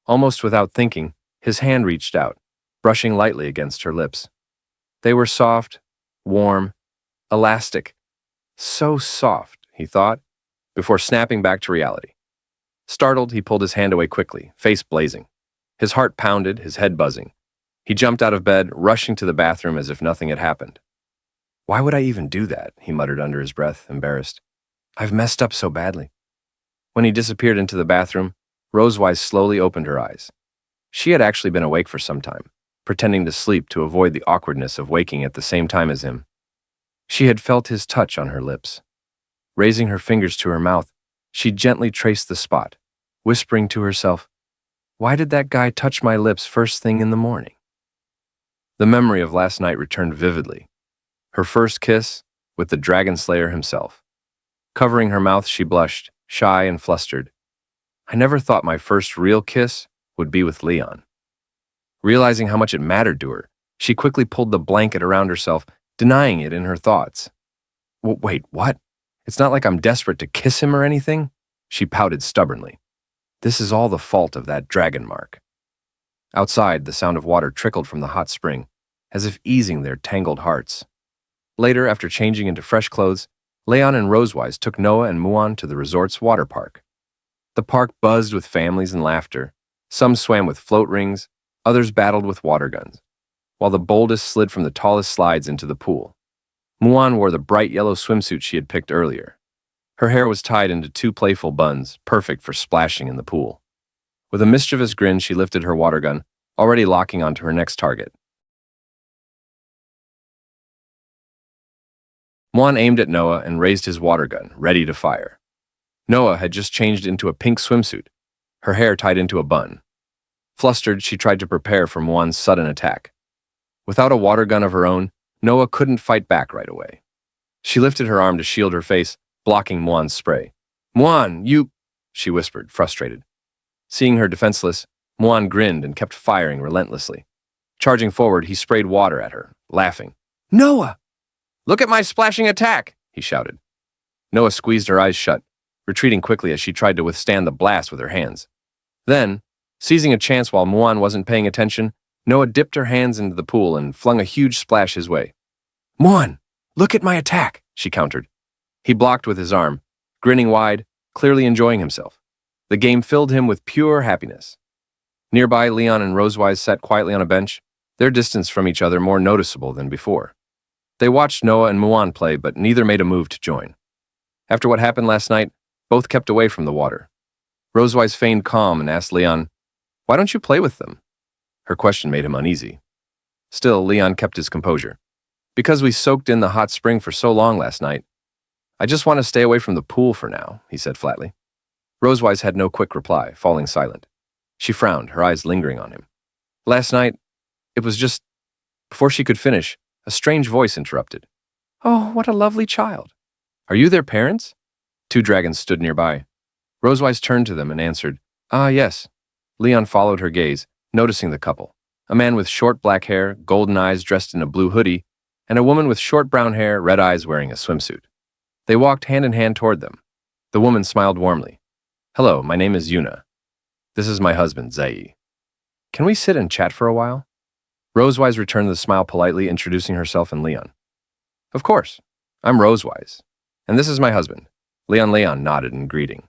Almost without thinking, his hand reached out, brushing lightly against her lips. They were soft, warm, elastic. So soft, he thought, before snapping back to reality. Startled, he pulled his hand away quickly, face blazing. His heart pounded, his head buzzing. He jumped out of bed, rushing to the bathroom as if nothing had happened. "Why would I even do that?" he muttered under his breath, embarrassed. "I've messed up so badly." When he disappeared into the bathroom, Rosewise slowly opened her eyes. She had actually been awake for some time, pretending to sleep to avoid the awkwardness of waking at the same time as him. She had felt his touch on her lips. Raising her fingers to her mouth, she gently traced the spot, whispering to herself, "Why did that guy touch my lips first thing in the morning?" The memory of last night returned vividly. Her first kiss with the Dragon Slayer himself. Covering her mouth, she blushed, shy and flustered. I never thought my first real kiss would be with Leon. Realizing how much it mattered to her, she quickly pulled the blanket around herself, denying it in her thoughts. Wait, what? It's not like I'm desperate to kiss him or anything? She pouted stubbornly. This is all the fault of that dragon mark. Outside, the sound of water trickled from the hot spring, as if easing their tangled hearts. Later, after changing into fresh clothes, Leon and Rosewise took Noah and Muan to the resort's water park. The park buzzed with families and laughter. Some swam with float rings, others battled with water guns, while the boldest slid from the tallest slides into the pool. Muan wore the bright yellow swimsuit she had picked earlier. Her hair was tied into two playful buns, perfect for splashing in the pool. With a mischievous grin, she lifted her water gun, already locking onto her next target. Muan aimed at Noah and raised his water gun, ready to fire. Noah had just changed into a pink swimsuit, her hair tied into a bun. Flustered, she tried to prepare for Muan's sudden attack. Without a water gun of her own, Noah couldn't fight back right away. She lifted her arm to shield her face, blocking Muan's spray. Muan, you... she whispered, frustrated. Seeing her defenseless, Muan grinned and kept firing relentlessly. Charging forward, he sprayed water at her, laughing. Noah! Look at my splashing attack, he shouted. Noah squeezed her eyes shut, retreating quickly as she tried to withstand the blast with her hands. Then, seizing a chance while Muan wasn't paying attention, Noah dipped her hands into the pool and flung a huge splash his way. Muan, look at my attack, she countered. He blocked with his arm, grinning wide, clearly enjoying himself. The game filled him with pure happiness. Nearby, Leon and Rosewise sat quietly on a bench, their distance from each other more noticeable than before. They watched Noah and Muan play, but neither made a move to join. After what happened last night, both kept away from the water. Rosewise feigned calm and asked Leon, Why don't you play with them? Her question made him uneasy. Still, Leon kept his composure. Because we soaked in the hot spring for so long last night, I just want to stay away from the pool for now, he said flatly. Rosewise had no quick reply, falling silent. She frowned, her eyes lingering on him. Last night, it was just... Before she could finish, a strange voice interrupted. Oh, what a lovely child. Are you their parents? Two dragons stood nearby. Rosewise turned to them and answered, Ah, yes. Leon followed her gaze, noticing the couple. A man with short black hair, golden eyes dressed in a blue hoodie, and a woman with short brown hair, red eyes wearing a swimsuit. They walked hand in hand toward them. The woman smiled warmly. Hello, my name is Yuna. This is my husband, Zai. Can we sit and chat for a while? Rosewise returned the smile politely, introducing herself and Leon. Of course. I'm Rosewise. And this is my husband. Leon nodded in greeting.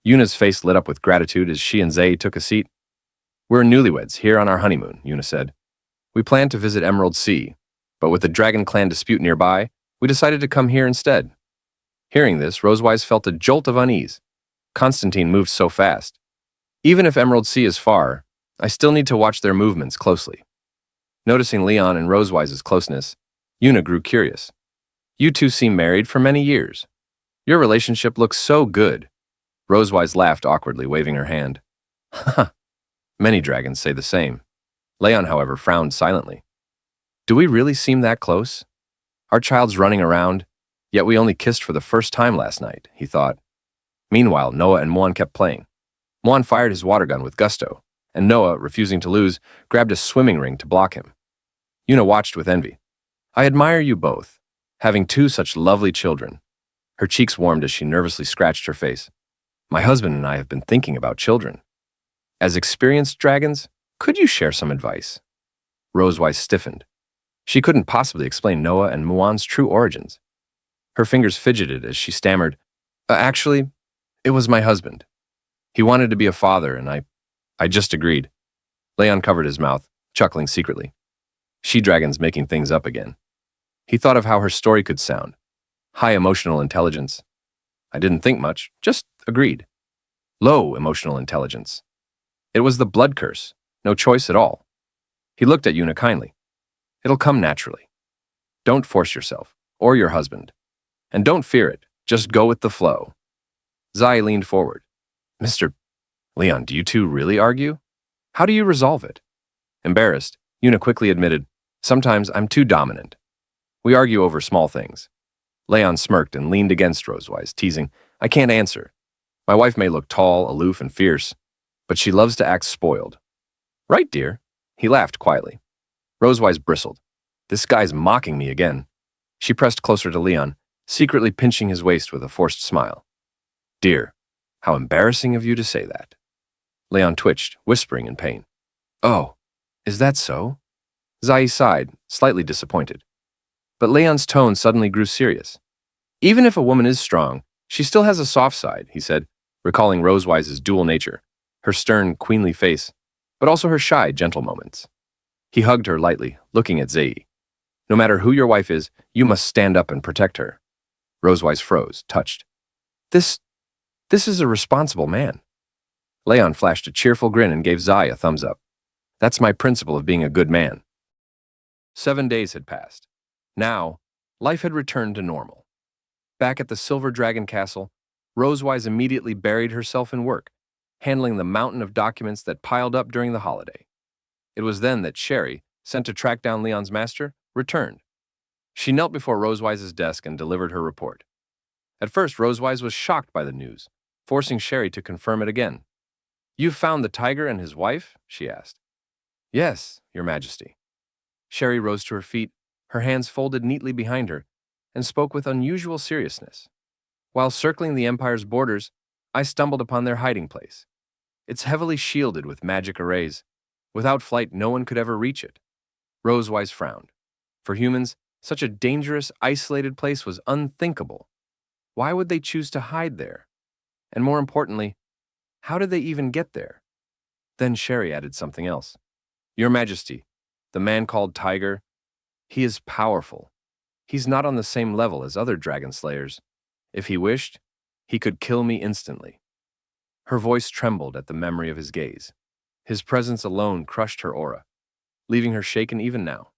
Yuna's face lit up with gratitude as she and Zai took a seat. We're newlyweds here on our honeymoon, Yuna said. We planned to visit Emerald Sea, but with the Dragon Clan dispute nearby, we decided to come here instead. Hearing this, Rosewise felt a jolt of unease. Constantine moved so fast. Even if Emerald Sea is far, I still need to watch their movements closely. Noticing Leon and Rosewise's closeness, Yuna grew curious. You two seem married for many years. Your relationship looks so good. Rosewise laughed awkwardly, waving her hand. Haha. Many dragons say the same. Leon, however, frowned silently. Do we really seem that close? Our child's running around, yet we only kissed for the first time last night, he thought. Meanwhile, Noah and Muan kept playing. Muan fired his water gun with gusto, and Noah, refusing to lose, grabbed a swimming ring to block him. Yuna watched with envy. I admire you both, having two such lovely children. Her cheeks warmed as she nervously scratched her face. My husband and I have been thinking about children. As experienced dragons, could you share some advice? Rosewise stiffened. She couldn't possibly explain Noah and Muan's true origins. Her fingers fidgeted as she stammered, Actually, it was my husband. He wanted to be a father, and I just agreed. Leon covered his mouth, chuckling secretly. She-dragons making things up again. He thought of how her story could sound. High emotional intelligence. I didn't think much, just agreed. Low emotional intelligence. It was the blood curse, no choice at all. He looked at Yuna kindly. It'll come naturally. Don't force yourself, or your husband. And don't fear it, just go with the flow. Zai leaned forward. Mr. Leon, do you two really argue? How do you resolve it? Embarrassed, Yuna quickly admitted, Sometimes I'm too dominant. We argue over small things. Leon smirked and leaned against Rosewise, teasing, I can't answer. My wife may look tall, aloof, and fierce, but she loves to act spoiled. Right, dear? He laughed quietly. Rosewise bristled. This guy's mocking me again. She pressed closer to Leon, secretly pinching his waist with a forced smile. Dear, how embarrassing of you to say that. Leon twitched, whispering in pain. Oh, is that so? Zai sighed, slightly disappointed. But Leon's tone suddenly grew serious. Even if a woman is strong, she still has a soft side, he said, recalling Rosewise's dual nature, her stern, queenly face, but also her shy, gentle moments. He hugged her lightly, looking at Zai. No matter who your wife is, you must stand up and protect her. Rosewise froze, touched. This is a responsible man. Leon flashed a cheerful grin and gave Zai a thumbs up. That's my principle of being a good man. 7 days had passed. Now, life had returned to normal. Back at the Silver Dragon Castle, Rosewise immediately buried herself in work, handling the mountain of documents that piled up during the holiday. It was then that Sherry, sent to track down Leon's master, returned. She knelt before Rosewise's desk and delivered her report. At first, Rosewise was shocked by the news, forcing Sherry to confirm it again. You've found the tiger and his wife? She asked. Yes, Your Majesty. Sherry rose to her feet, her hands folded neatly behind her, and spoke with unusual seriousness. While circling the Empire's borders, I stumbled upon their hiding place. It's heavily shielded with magic arrays. Without flight, no one could ever reach it. Rosewise frowned. For humans, such a dangerous, isolated place was unthinkable. Why would they choose to hide there? And more importantly, how did they even get there? Then Sherry added something else. Your Majesty, the man called Tiger, he is powerful. He's not on the same level as other dragon slayers. If he wished, he could kill me instantly. Her voice trembled at the memory of his gaze. His presence alone crushed her aura, leaving her shaken even now.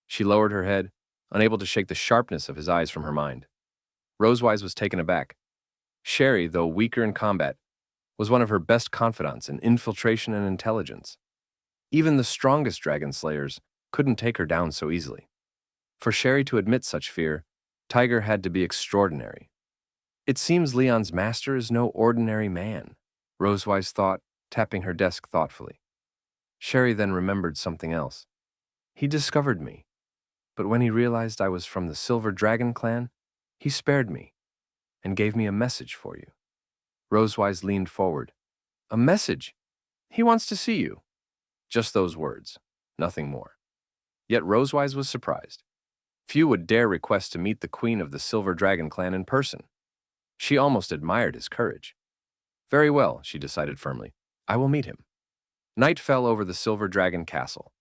She lowered her head, unable to shake the sharpness of his eyes from her mind. Rosewise was taken aback. Sherry, though weaker in combat, was one of her best confidants in infiltration and intelligence. Even the strongest dragon slayers couldn't take her down so easily. For Sherry to admit such fear, Tiger had to be extraordinary. It seems Leon's master is no ordinary man, Rosewise thought, tapping her desk thoughtfully. Sherry then remembered something else. He discovered me, but when he realized I was from the Silver Dragon clan, he spared me and gave me a message for you. Rosewise leaned forward. A message? He wants to see you. Just those words, nothing more. Yet Rosewise was surprised. Few would dare request to meet the queen of the Silver Dragon clan in person. She almost admired his courage. Very well, she decided firmly. I will meet him. Night fell over the Silver Dragon castle.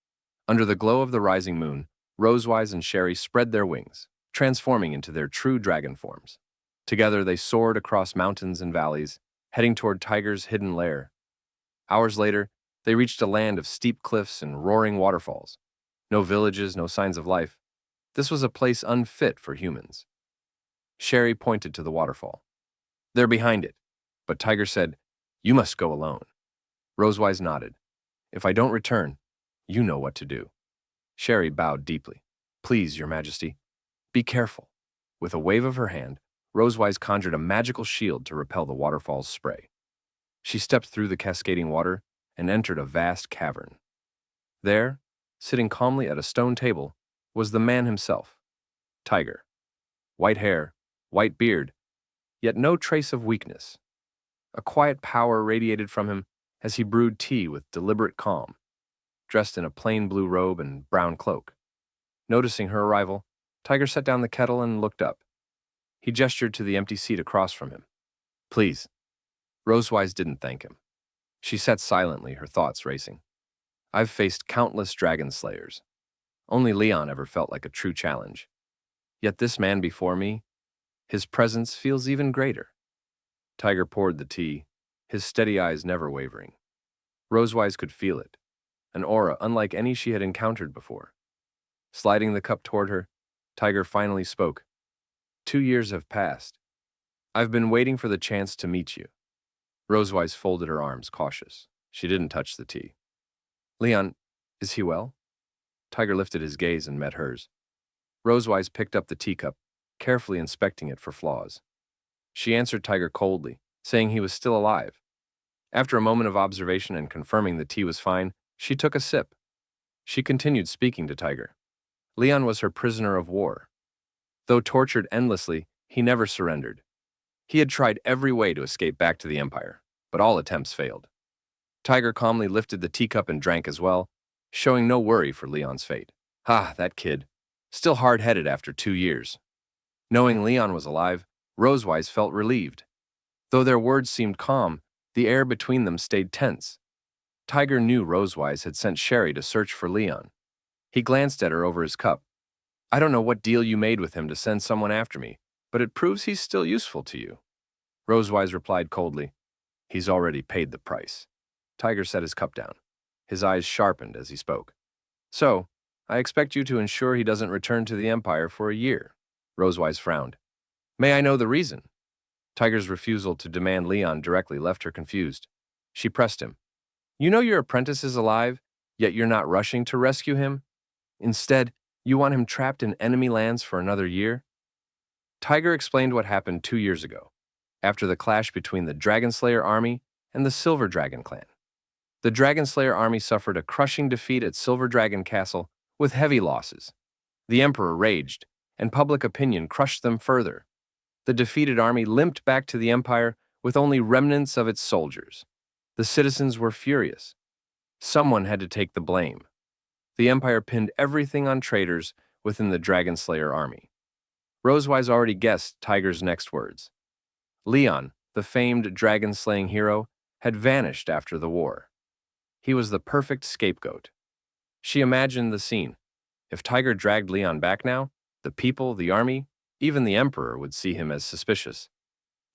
Under the glow of the rising moon, Rosewise and Sherry spread their wings, transforming into their true dragon forms. Together they soared across mountains and valleys, heading toward Tiger's hidden lair. Hours later, they reached a land of steep cliffs and roaring waterfalls. No villages, no signs of life. This was a place unfit for humans. Sherry pointed to the waterfall. They're behind it, but Tiger said, You must go alone. Rosewise nodded. If I don't return, you know what to do. Sherry bowed deeply. Please, Your Majesty, be careful. With a wave of her hand, Rosewise conjured a magical shield to repel the waterfall's spray. She stepped through the cascading water and entered a vast cavern. There, sitting calmly at a stone table, was the man himself, Tiger. White hair, white beard, yet no trace of weakness. A quiet power radiated from him as he brewed tea with deliberate calm, dressed in a plain blue robe and brown cloak. Noticing her arrival, Tiger set down the kettle and looked up. He gestured to the empty seat across from him. Please. Rosewise didn't thank him. She sat silently, her thoughts racing. I've faced countless dragon slayers. Only Leon ever felt like a true challenge. Yet this man before me, his presence feels even greater. Tiger poured the tea, his steady eyes never wavering. Rosewise could feel it, an aura unlike any she had encountered before. Sliding the cup toward her, Tiger finally spoke. 2 years have passed. I've been waiting for the chance to meet you. Rosewise folded her arms, cautious. She didn't touch the tea. Leon, is he well? Tiger lifted his gaze and met hers. Rosewise picked up the teacup, carefully inspecting it for flaws. She answered Tiger coldly, saying he was still alive. After a moment of observation and confirming the tea was fine, she took a sip. She continued speaking to Tiger. Leon was her prisoner of war. Though tortured endlessly, he never surrendered. He had tried every way to escape back to the Empire, but all attempts failed. Tiger calmly lifted the teacup and drank as well, showing no worry for Leon's fate. Ah, that kid. Still hard-headed after 2 years. Knowing Leon was alive, Rosewise felt relieved. Though their words seemed calm, the air between them stayed tense. Tiger knew Rosewise had sent Sherry to search for Leon. He glanced at her over his cup. I don't know what deal you made with him to send someone after me, but it proves he's still useful to you. Rosewise replied coldly, He's already paid the price. Tiger set his cup down. His eyes sharpened as he spoke. So, I expect you to ensure he doesn't return to the Empire for a year. Rosewise frowned. May I know the reason? Tiger's refusal to demand Leon directly left her confused. She pressed him. You know your apprentice is alive, yet you're not rushing to rescue him? Instead, you want him trapped in enemy lands for another year? Tiger explained what happened 2 years ago, after the clash between the Dragonslayer army and the Silver Dragon clan. The Dragonslayer army suffered a crushing defeat at Silver Dragon Castle with heavy losses. The Emperor raged, and public opinion crushed them further. The defeated army limped back to the Empire with only remnants of its soldiers. The citizens were furious. Someone had to take the blame. The Empire pinned everything on traitors within the Dragonslayer army. Rosewise already guessed Tiger's next words. Leon, the famed dragon-slaying hero, had vanished after the war. He was the perfect scapegoat. She imagined the scene. If Tiger dragged Leon back now, the people, the army, even the Emperor would see him as suspicious.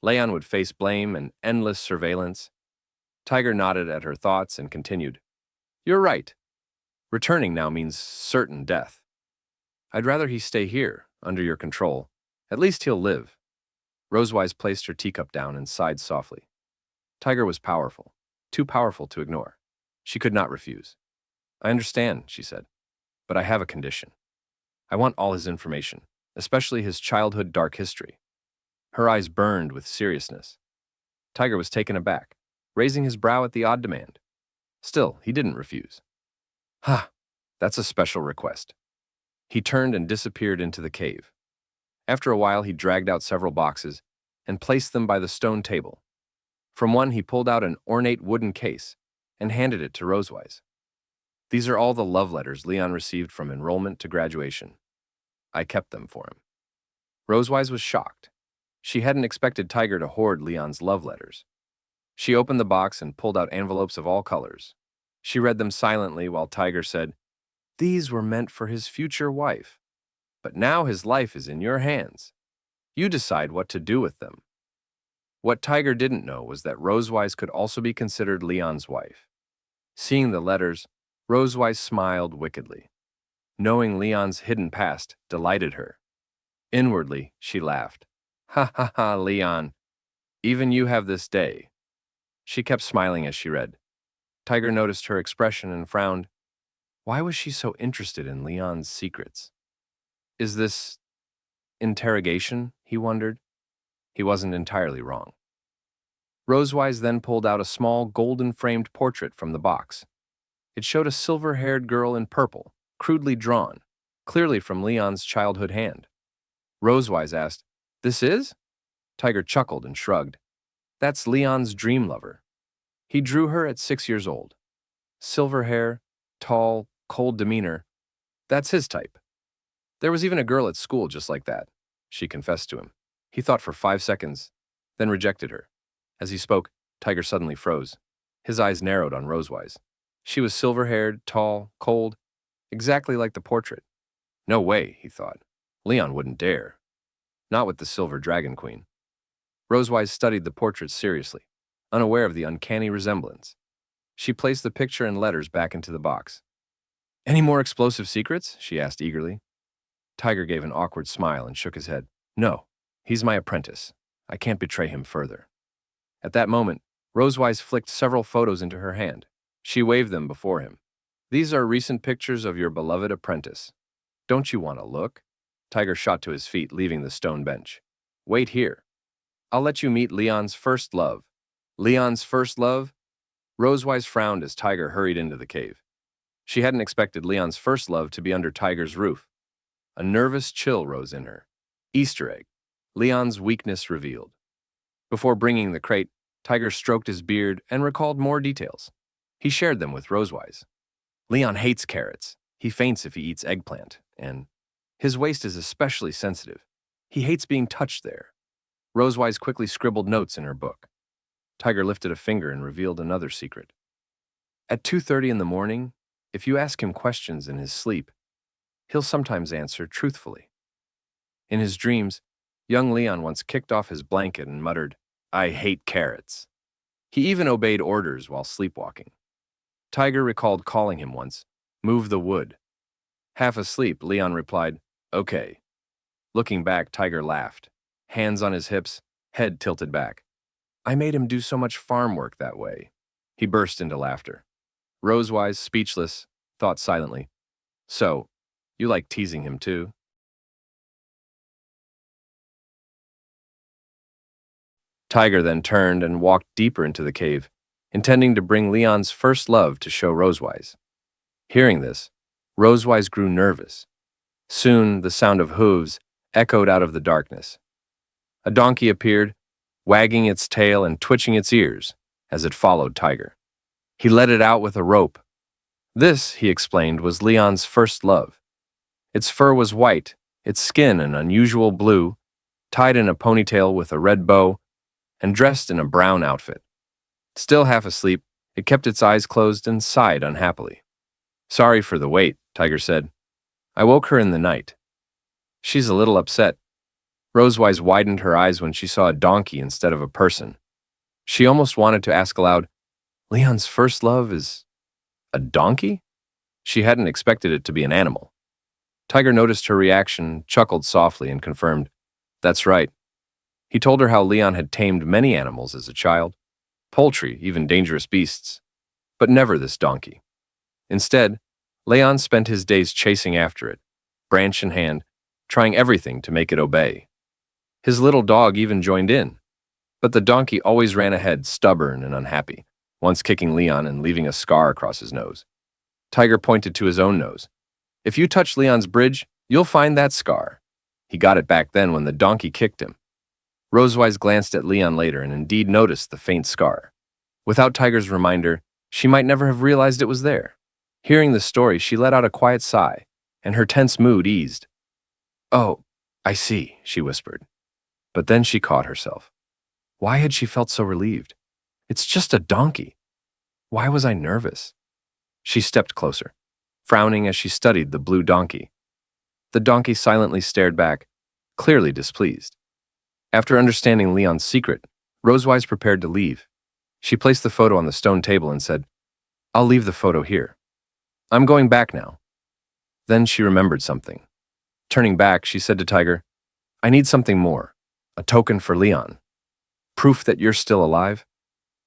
Leon would face blame and endless surveillance. Tiger nodded at her thoughts and continued. You're right. Returning now means certain death. I'd rather he stay here, under your control. At least he'll live. Rosewise placed her teacup down and sighed softly. Tiger was powerful, too powerful to ignore. She could not refuse. I understand, she said, but I have a condition. I want all his information, especially his childhood dark history. Her eyes burned with seriousness. Tiger was taken aback, raising his brow at the odd demand. Still, he didn't refuse. Ha, that's a special request. He turned and disappeared into the cave. After a while, he dragged out several boxes and placed them by the stone table. From one, he pulled out an ornate wooden case and handed it to Rosewise. These are all the love letters Leon received from enrollment to graduation. I kept them for him. Rosewise was shocked. She hadn't expected Tiger to hoard Leon's love letters. She opened the box and pulled out envelopes of all colors. She read them silently while Tiger said, These were meant for his future wife. But now his life is in your hands. You decide what to do with them. What Tiger didn't know was that Rosewise could also be considered Leon's wife. Seeing the letters, Rosewise smiled wickedly. Knowing Leon's hidden past delighted her. Inwardly, she laughed. Ha ha ha, Leon. Even you have this day. She kept smiling as she read. Tiger noticed her expression and frowned. Why was she so interested in Leon's secrets? Is this interrogation? He wondered. He wasn't entirely wrong. Rosewise then pulled out a small golden-framed portrait from the box. It showed a silver-haired girl in purple, crudely drawn, clearly from Leon's childhood hand. Rosewise asked, This is? Tiger chuckled and shrugged. That's Leon's dream lover. He drew her at 6 years old. Silver hair, tall, cold demeanor. That's his type. There was even a girl at school just like that, she confessed to him. He thought for 5 seconds, then rejected her. As he spoke, Tiger suddenly froze. His eyes narrowed on Rosewise. She was silver-haired, tall, cold, exactly like the portrait. No way, he thought. Leon wouldn't dare. Not with the Silver Dragon Queen. Rosewise studied the portrait seriously, unaware of the uncanny resemblance. She placed the picture and letters back into the box. Any more explosive secrets? She asked eagerly. Tiger gave an awkward smile and shook his head. No, he's my apprentice. I can't betray him further. At that moment, Rosewise flicked several photos into her hand. She waved them before him. These are recent pictures of your beloved apprentice. Don't you want to look? Tiger shot to his feet, leaving the stone bench. Wait here. I'll let you meet Leon's first love. Leon's first love? Rosewise frowned as Tiger hurried into the cave. She hadn't expected Leon's first love to be under Tiger's roof. A nervous chill rose in her. Easter egg. Leon's weakness revealed. Before bringing the crate, Tiger stroked his beard and recalled more details. He shared them with Rosewise. Leon hates carrots. He faints if he eats eggplant, and his waist is especially sensitive. He hates being touched there. Rosewise quickly scribbled notes in her book. Tiger lifted a finger and revealed another secret. At 2:30 in the morning, if you ask him questions in his sleep, he'll sometimes answer truthfully. In his dreams, young Leon once kicked off his blanket and muttered, "I hate carrots." He even obeyed orders while sleepwalking. Tiger recalled calling him once, "Move the wood." Half asleep, Leon replied, "Okay." Looking back, Tiger laughed, hands on his hips, head tilted back. "I made him do so much farm work that way." He burst into laughter. Rosewise, speechless, thought silently, "So, you like teasing him too?" Tiger then turned and walked deeper into the cave, intending to bring Leon's first love to show Rosewise. Hearing this, Rosewise grew nervous. Soon, the sound of hooves echoed out of the darkness. A donkey appeared, wagging its tail and twitching its ears as it followed Tiger. He led it out with a rope. This, he explained, was Leon's first love. Its fur was white, its skin an unusual blue, tied in a ponytail with a red bow, and dressed in a brown outfit. Still half asleep, it kept its eyes closed and sighed unhappily. "Sorry for the wait," Tiger said. "I woke her in the night. She's a little upset." Rosewise widened her eyes when she saw a donkey instead of a person. She almost wanted to ask aloud, "Leon's first love is a donkey?" She hadn't expected it to be an animal. Tiger noticed her reaction, chuckled softly, and confirmed, "That's right." He told her how Leon had tamed many animals as a child, poultry, even dangerous beasts, but never this donkey. Instead, Leon spent his days chasing after it, branch in hand, trying everything to make it obey. His little dog even joined in, but the donkey always ran ahead, stubborn and unhappy, once kicking Leon and leaving a scar across his nose. Tiger pointed to his own nose. "If you touch Leon's bridge, you'll find that scar." He got it back then when the donkey kicked him. Rosewise glanced at Leon later and indeed noticed the faint scar. Without Tiger's reminder, she might never have realized it was there. Hearing the story, she let out a quiet sigh, and her tense mood eased. "Oh, I see," she whispered. But then she caught herself. Why had she felt so relieved? It's just a donkey. Why was I nervous? She stepped closer, frowning as she studied the blue donkey. The donkey silently stared back, clearly displeased. After understanding Leon's secret, Rosewise prepared to leave. She placed the photo on the stone table and said, "I'll leave the photo here. I'm going back now." Then she remembered something. Turning back, she said to Tiger, "I need something more, a token for Leon. Proof that you're still alive?"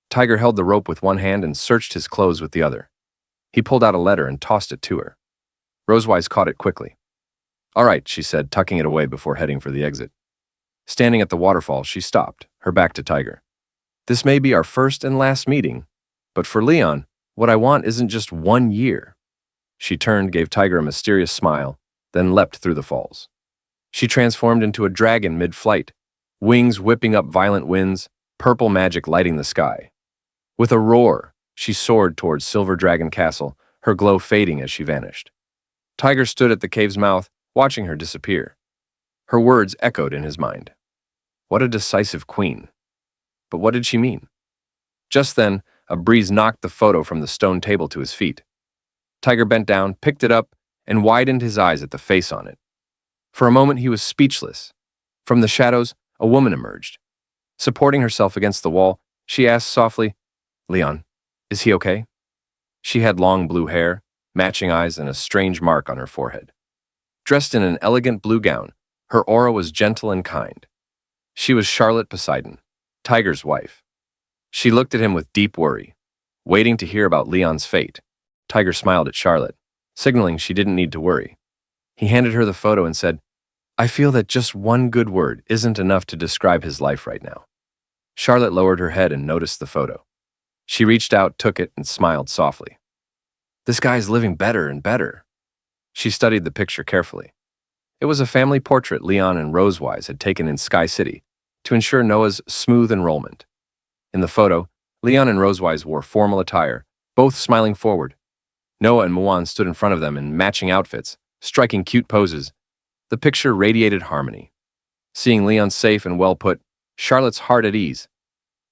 Tiger held the rope with one hand and searched his clothes with the other. He pulled out a letter and tossed it to her. Rosewise caught it quickly. "All right," she said, tucking it away before heading for the exit. Standing at the waterfall, she stopped, her back to Tiger. "This may be our first and last meeting, but for Leon, what I want isn't just 1 year." She turned, gave Tiger a mysterious smile, then leapt through the falls. She transformed into a dragon mid-flight, wings whipping up violent winds, purple magic lighting the sky. With a roar, she soared towards Silver Dragon Castle, her glow fading as she vanished. Tiger stood at the cave's mouth, watching her disappear. Her words echoed in his mind. What a decisive queen. But what did she mean? Just then, a breeze knocked the photo from the stone table to his feet. Tiger bent down, picked it up, and widened his eyes at the face on it. For a moment, he was speechless. From the shadows, a woman emerged. Supporting herself against the wall, she asked softly, "Leon, is he okay?" She had long blue hair, matching eyes, and a strange mark on her forehead. Dressed in an elegant blue gown, her aura was gentle and kind. She was Charlotte Poseidon, Tiger's wife. She looked at him with deep worry, waiting to hear about Leon's fate. Tiger smiled at Charlotte, signaling she didn't need to worry. He handed her the photo and said, I feel that just one good word isn't enough to describe his life right now. Charlotte lowered her head and noticed the photo. She reached out, took it, and smiled softly. This guy's living better and better. She studied the picture carefully. It was a family portrait Leon and Rosewise had taken in Sky City to ensure Noah's smooth enrollment. In the photo, Leon and Rosewise wore formal attire, both smiling forward. Noah and Muan stood in front of them in matching outfits, striking cute poses. The picture radiated harmony. Seeing Leon safe and well put, Charlotte's heart at ease.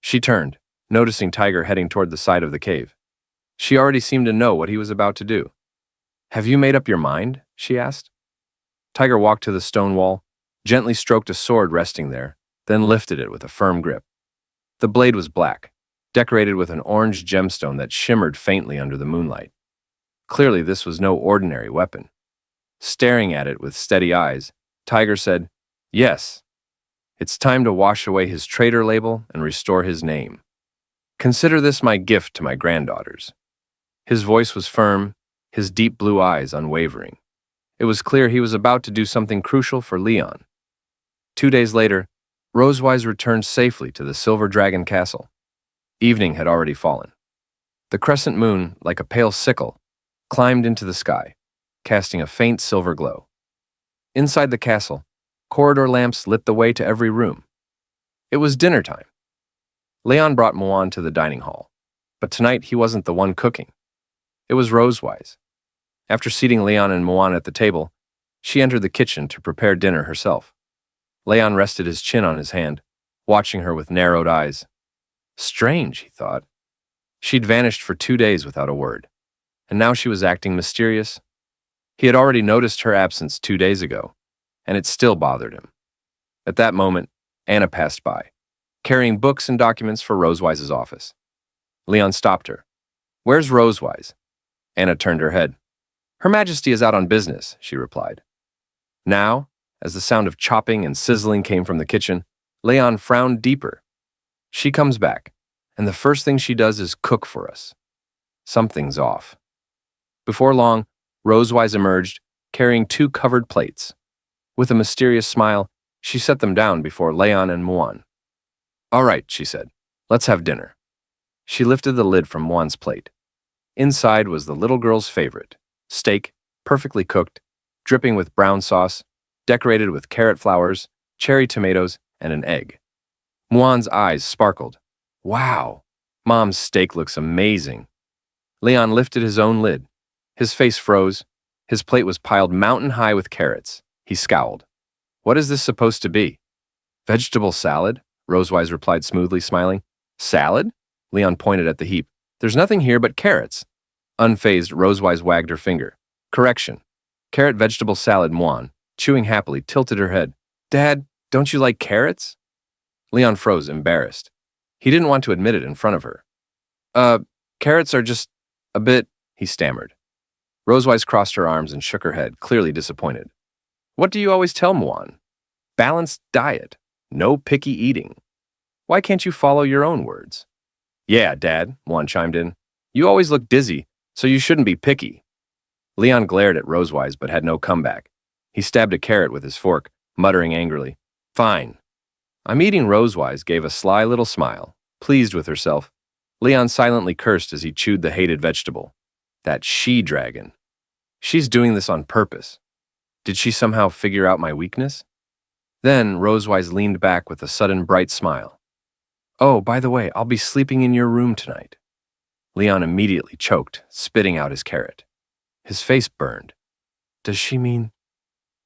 She turned, noticing Tiger heading toward the side of the cave. She already seemed to know what he was about to do. Have you made up your mind? She asked. Tiger walked to the stone wall, gently stroked a sword resting there, then lifted it with a firm grip. The blade was black, decorated with an orange gemstone that shimmered faintly under the moonlight. Clearly, this was no ordinary weapon. Staring at it with steady eyes, Tiger said, "Yes, it's time to wash away his traitor label and restore his name. Consider this my gift to my granddaughters." His voice was firm, his deep blue eyes unwavering. It was clear he was about to do something crucial for Leon. 2 days later, Rosewise returned safely to the Silver Dragon Castle. Evening had already fallen. The crescent moon, like a pale sickle, climbed into the sky, casting a faint silver glow. Inside the castle, corridor lamps lit the way to every room. It was dinner time. Leon brought Muan to the dining hall, but tonight he wasn't the one cooking. It was Rosewise. After seating Leon and Muan at the table, she entered the kitchen to prepare dinner herself. Leon rested his chin on his hand, watching her with narrowed eyes. Strange, he thought. She'd vanished for 2 days without a word, and now she was acting mysterious. He had already noticed her absence 2 days ago, and it still bothered him. At that moment, Anna passed by, carrying books and documents for Rosewise's office. Leon stopped her. "Where's Rosewise?" Anna turned her head. "Her Majesty is out on business," she replied. Now, as the sound of chopping and sizzling came from the kitchen, Leon frowned deeper. She comes back, and the first thing she does is cook for us. Something's off. Before long, Rosewise emerged, carrying 2 covered plates. With a mysterious smile, she set them down before Leon and Muan. "All right," she said, "let's have dinner." She lifted the lid from Muan's plate. Inside was the little girl's favorite, steak, perfectly cooked, dripping with brown sauce, decorated with carrot flowers, cherry tomatoes, and an egg. Muan's eyes sparkled. "Wow, Mom's steak looks amazing." Leon lifted his own lid. His face froze. His plate was piled mountain high with carrots. He scowled. "What is this supposed to be?" "Vegetable salad," Rosewise replied smoothly, smiling. "Salad?" Leon pointed at the heap. "There's nothing here but carrots." Unfazed, Rosewise wagged her finger. "Correction. Carrot vegetable salad." Muan, chewing happily, tilted her head. "Dad, don't you like carrots?" Leon froze, embarrassed. He didn't want to admit it in front of her. Carrots are just a bit," he stammered. Rosewise crossed her arms and shook her head, clearly disappointed. "What do you always tell Muan? Balanced diet. No picky eating. Why can't you follow your own words?" "Yeah, Dad," Muan chimed in. "You always look dizzy, so you shouldn't be picky." Leon glared at Rosewise but had no comeback. He stabbed a carrot with his fork, muttering angrily. "Fine." "I'm eating." Rosewise gave a sly little smile, pleased with herself. Leon silently cursed as he chewed the hated vegetable. That she-dragon. She's doing this on purpose. Did she somehow figure out my weakness? Then Rosewise leaned back with a sudden bright smile. "Oh, by the way, I'll be sleeping in your room tonight." Leon immediately choked, spitting out his carrot. His face burned. Does she mean?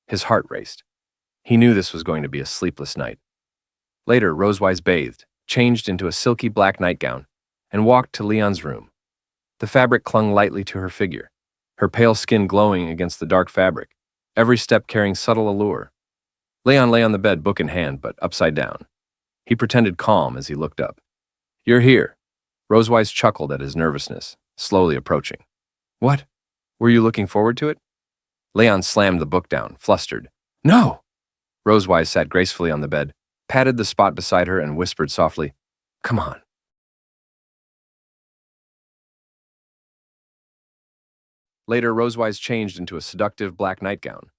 His heart raced. He knew this was going to be a sleepless night. Later, Rosewise bathed, changed into a silky black nightgown, and walked to Leon's room. The fabric clung lightly to her figure, her pale skin glowing against the dark fabric, every step carrying subtle allure. Leon lay on the bed, book in hand, but upside down. He pretended calm as he looked up. "You're here." Rosewise chuckled at his nervousness, slowly approaching. "What? Were you looking forward to it?" Leon slammed the book down, flustered. "No!" Rosewise sat gracefully on the bed, patted the spot beside her, and whispered softly, "Come on." Later, Rosewise changed into a seductive black nightgown.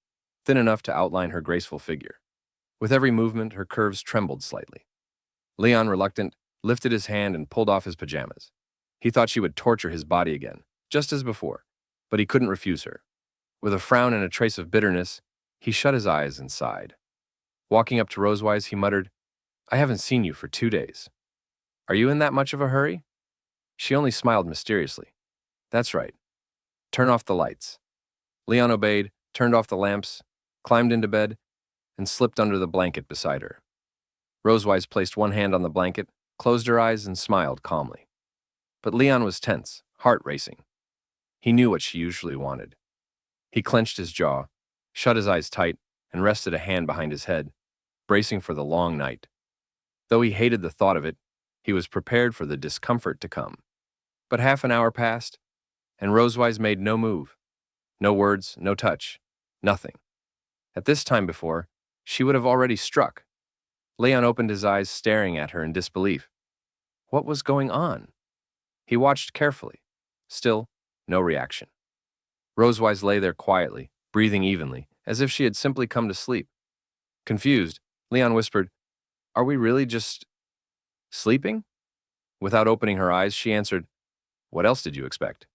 thin enough to outline her graceful figure. With every movement, her curves trembled slightly. Leon, reluctant, lifted his hand and pulled off his pajamas. He thought she would torture his body again, just as before, but he couldn't refuse her. With a frown and a trace of bitterness, he shut his eyes and sighed. Walking up to Rosewise, he muttered, "I haven't seen you for 2 days. Are you in that much of a hurry?" She only smiled mysteriously. "That's right. Turn off the lights." Leon obeyed, turned off the lamps, climbed into bed, and slipped under the blanket beside her. Rosewise placed one hand on the blanket, closed her eyes, and smiled calmly. But Leon was tense, heart racing. He knew what she usually wanted. He clenched his jaw, shut his eyes tight, and rested a hand behind his head, bracing for the long night. Though he hated the thought of it, he was prepared for the discomfort to come. But half an hour passed, and Rosewise made no move. No words, no touch, nothing. At this time before, she would have already struck. Leon opened his eyes, staring at her in disbelief. What was going on? He watched carefully. Still, no reaction. Rosewise lay there quietly, breathing evenly, as if she had simply come to sleep. Confused, Leon whispered, "Are we really just sleeping?" Without opening her eyes, she answered, "What else did you expect?"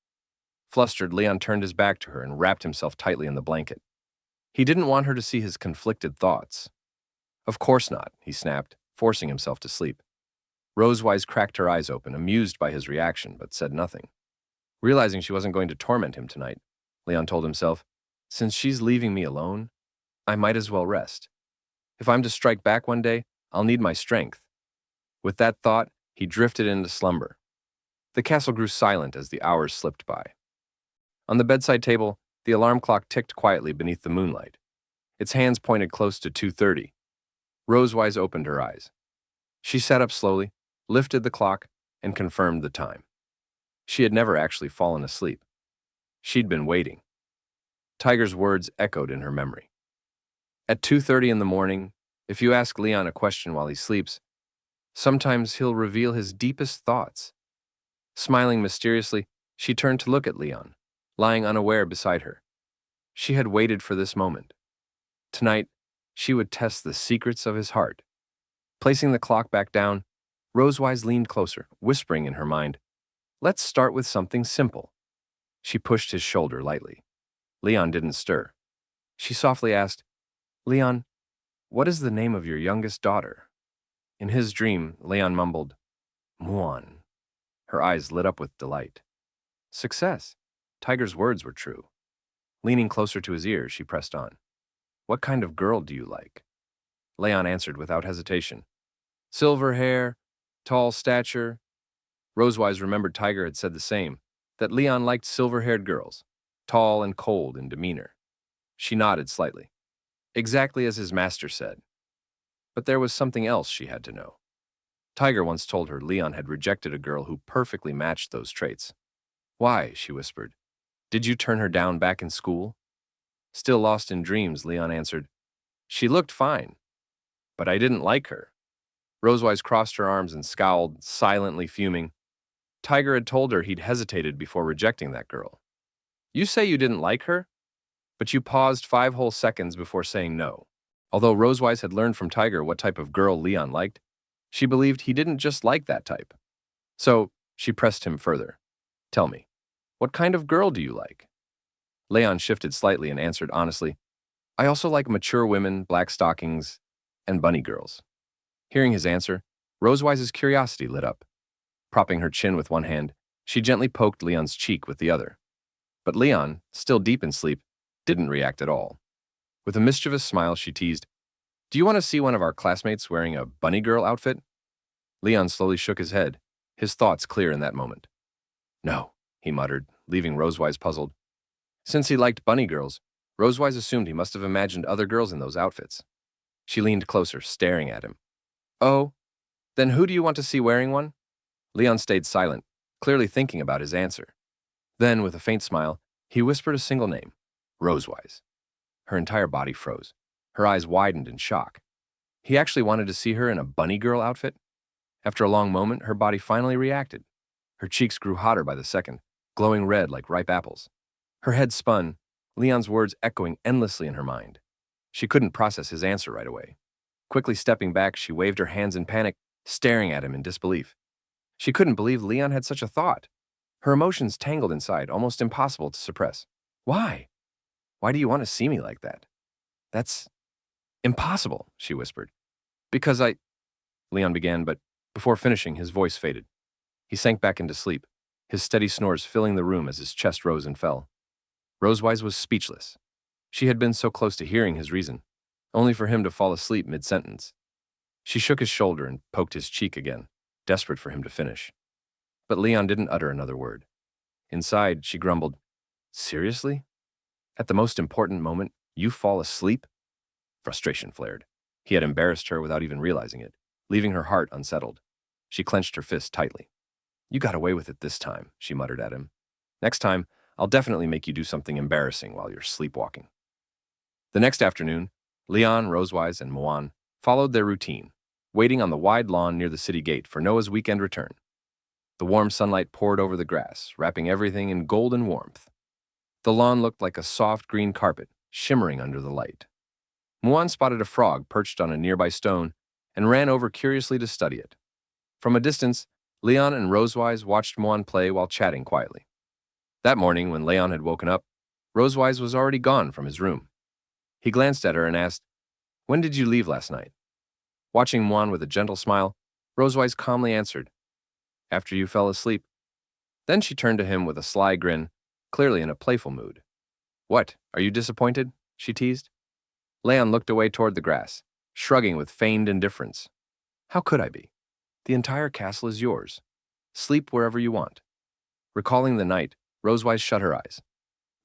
Flustered, Leon turned his back to her and wrapped himself tightly in the blanket. He didn't want her to see his conflicted thoughts. "Of course not," he snapped, forcing himself to sleep. Rosewise cracked her eyes open, amused by his reaction, but said nothing. Realizing she wasn't going to torment him tonight, Leon told himself, "Since she's leaving me alone, I might as well rest. If I'm to strike back one day, I'll need my strength." With that thought, he drifted into slumber. The castle grew silent as the hours slipped by. On the bedside table, the alarm clock ticked quietly beneath the moonlight. Its hands pointed close to 2:30. Rosewise opened her eyes. She sat up slowly, lifted the clock, and confirmed the time. She had never actually fallen asleep. She'd been waiting. Tiger's words echoed in her memory. At 2:30 in the morning, if you ask Leon a question while he sleeps, sometimes he'll reveal his deepest thoughts. Smiling mysteriously, she turned to look at Leon, lying unaware beside her. She had waited for this moment. Tonight, she would test the secrets of his heart. Placing the clock back down, Rosewise leaned closer, whispering in her mind, "Let's start with something simple." She pushed his shoulder lightly. Leon didn't stir. She softly asked, "Leon, what is the name of your youngest daughter?" In his dream, Leon mumbled, "Muan." Her eyes lit up with delight. Success. Tiger's words were true. Leaning closer to his ear, she pressed on. "What kind of girl do you like?" Leon answered without hesitation. "Silver hair, tall stature." Rosewise remembered Tiger had said the same, that Leon liked silver-haired girls, tall and cold in demeanor. She nodded slightly. Exactly as his master said. But there was something else she had to know. Tiger once told her Leon had rejected a girl who perfectly matched those traits. "Why?" she whispered. "Did you turn her down back in school?" Still lost in dreams, Leon answered, "She looked fine, but I didn't like her." Rosewise crossed her arms and scowled, silently fuming. Tiger had told her he'd hesitated before rejecting that girl. "You say you didn't like her?" But you paused 5 whole seconds before saying no. Although Rosewise had learned from Tiger what type of girl Leon liked, she believed he didn't just like that type. So she pressed him further. "Tell me, what kind of girl do you like?" Leon shifted slightly and answered honestly, "I also like mature women, black stockings, and bunny girls." Hearing his answer, Rosewise's curiosity lit up. Propping her chin with one hand, she gently poked Leon's cheek with the other. But Leon, still deep in sleep, didn't react at all. With a mischievous smile, she teased, "Do you want to see one of our classmates wearing a bunny girl outfit?" Leon slowly shook his head, his thoughts clear in that moment. "No," he muttered, leaving Rosewise puzzled. Since he liked bunny girls, Rosewise assumed he must have imagined other girls in those outfits. She leaned closer, staring at him. "Oh, then who do you want to see wearing one?" Leon stayed silent, clearly thinking about his answer. Then, with a faint smile, he whispered a single name, Rosewise. Her entire body froze. Her eyes widened in shock. He actually wanted to see her in a bunny girl outfit? After a long moment, her body finally reacted. Her cheeks grew hotter by the second, glowing red like ripe apples. Her head spun, Leon's words echoing endlessly in her mind. She couldn't process his answer right away. Quickly stepping back, she waved her hands in panic, staring at him in disbelief. She couldn't believe Leon had such a thought. Her emotions tangled inside, almost impossible to suppress. Why? Why do you want to see me like that? That's impossible, she whispered. Because Leon began, but before finishing, his voice faded. He sank back into sleep, his steady snores filling the room as his chest rose and fell. Rosewise was speechless. She had been so close to hearing his reason, only for him to fall asleep mid-sentence. She shook his shoulder and poked his cheek again, desperate for him to finish. But Leon didn't utter another word. Inside, she grumbled, Seriously? At the most important moment, you fall asleep? Frustration flared. He had embarrassed her without even realizing it, leaving her heart unsettled. She clenched her fist tightly. You got away with it this time, she muttered at him. Next time, I'll definitely make you do something embarrassing while you're sleepwalking. The next afternoon, Leon, Rosewise, and Muan followed their routine, waiting on the wide lawn near the city gate for Noah's weekend return. The warm sunlight poured over the grass, wrapping everything in golden warmth. The lawn looked like a soft green carpet, shimmering under the light. Muan spotted a frog perched on a nearby stone and ran over curiously to study it. From a distance, Leon and Rosewise watched Muan play while chatting quietly. That morning, when Leon had woken up, Rosewise was already gone from his room. He glanced at her and asked, When did you leave last night? Watching Muan with a gentle smile, Rosewise calmly answered, After you fell asleep. Then she turned to him with a sly grin, clearly in a playful mood. What, are you disappointed? She teased. Leon looked away toward the grass, shrugging with feigned indifference. How could I be? The entire castle is yours. Sleep wherever you want. Recalling the night, Rosewise shut her eyes.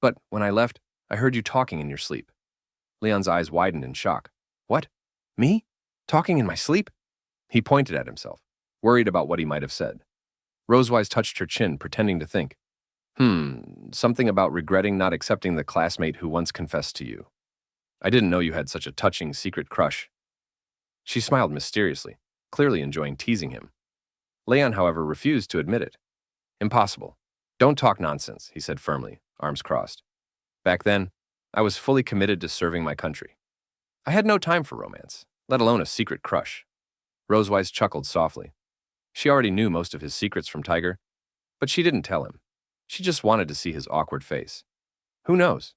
But when I left, I heard you talking in your sleep. Leon's eyes widened in shock. What? Me? Talking in my sleep? He pointed at himself, worried about what he might have said. Rosewise touched her chin, pretending to think. Something about regretting not accepting the classmate who once confessed to you. I didn't know you had such a touching secret crush. She smiled mysteriously, clearly enjoying teasing him. Leon, however, refused to admit it. Impossible. Don't talk nonsense, he said firmly, arms crossed. Back then, I was fully committed to serving my country. I had no time for romance, let alone a secret crush. Rosewise chuckled softly. She already knew most of his secrets from Tiger, but she didn't tell him. She just wanted to see his awkward face. Who knows?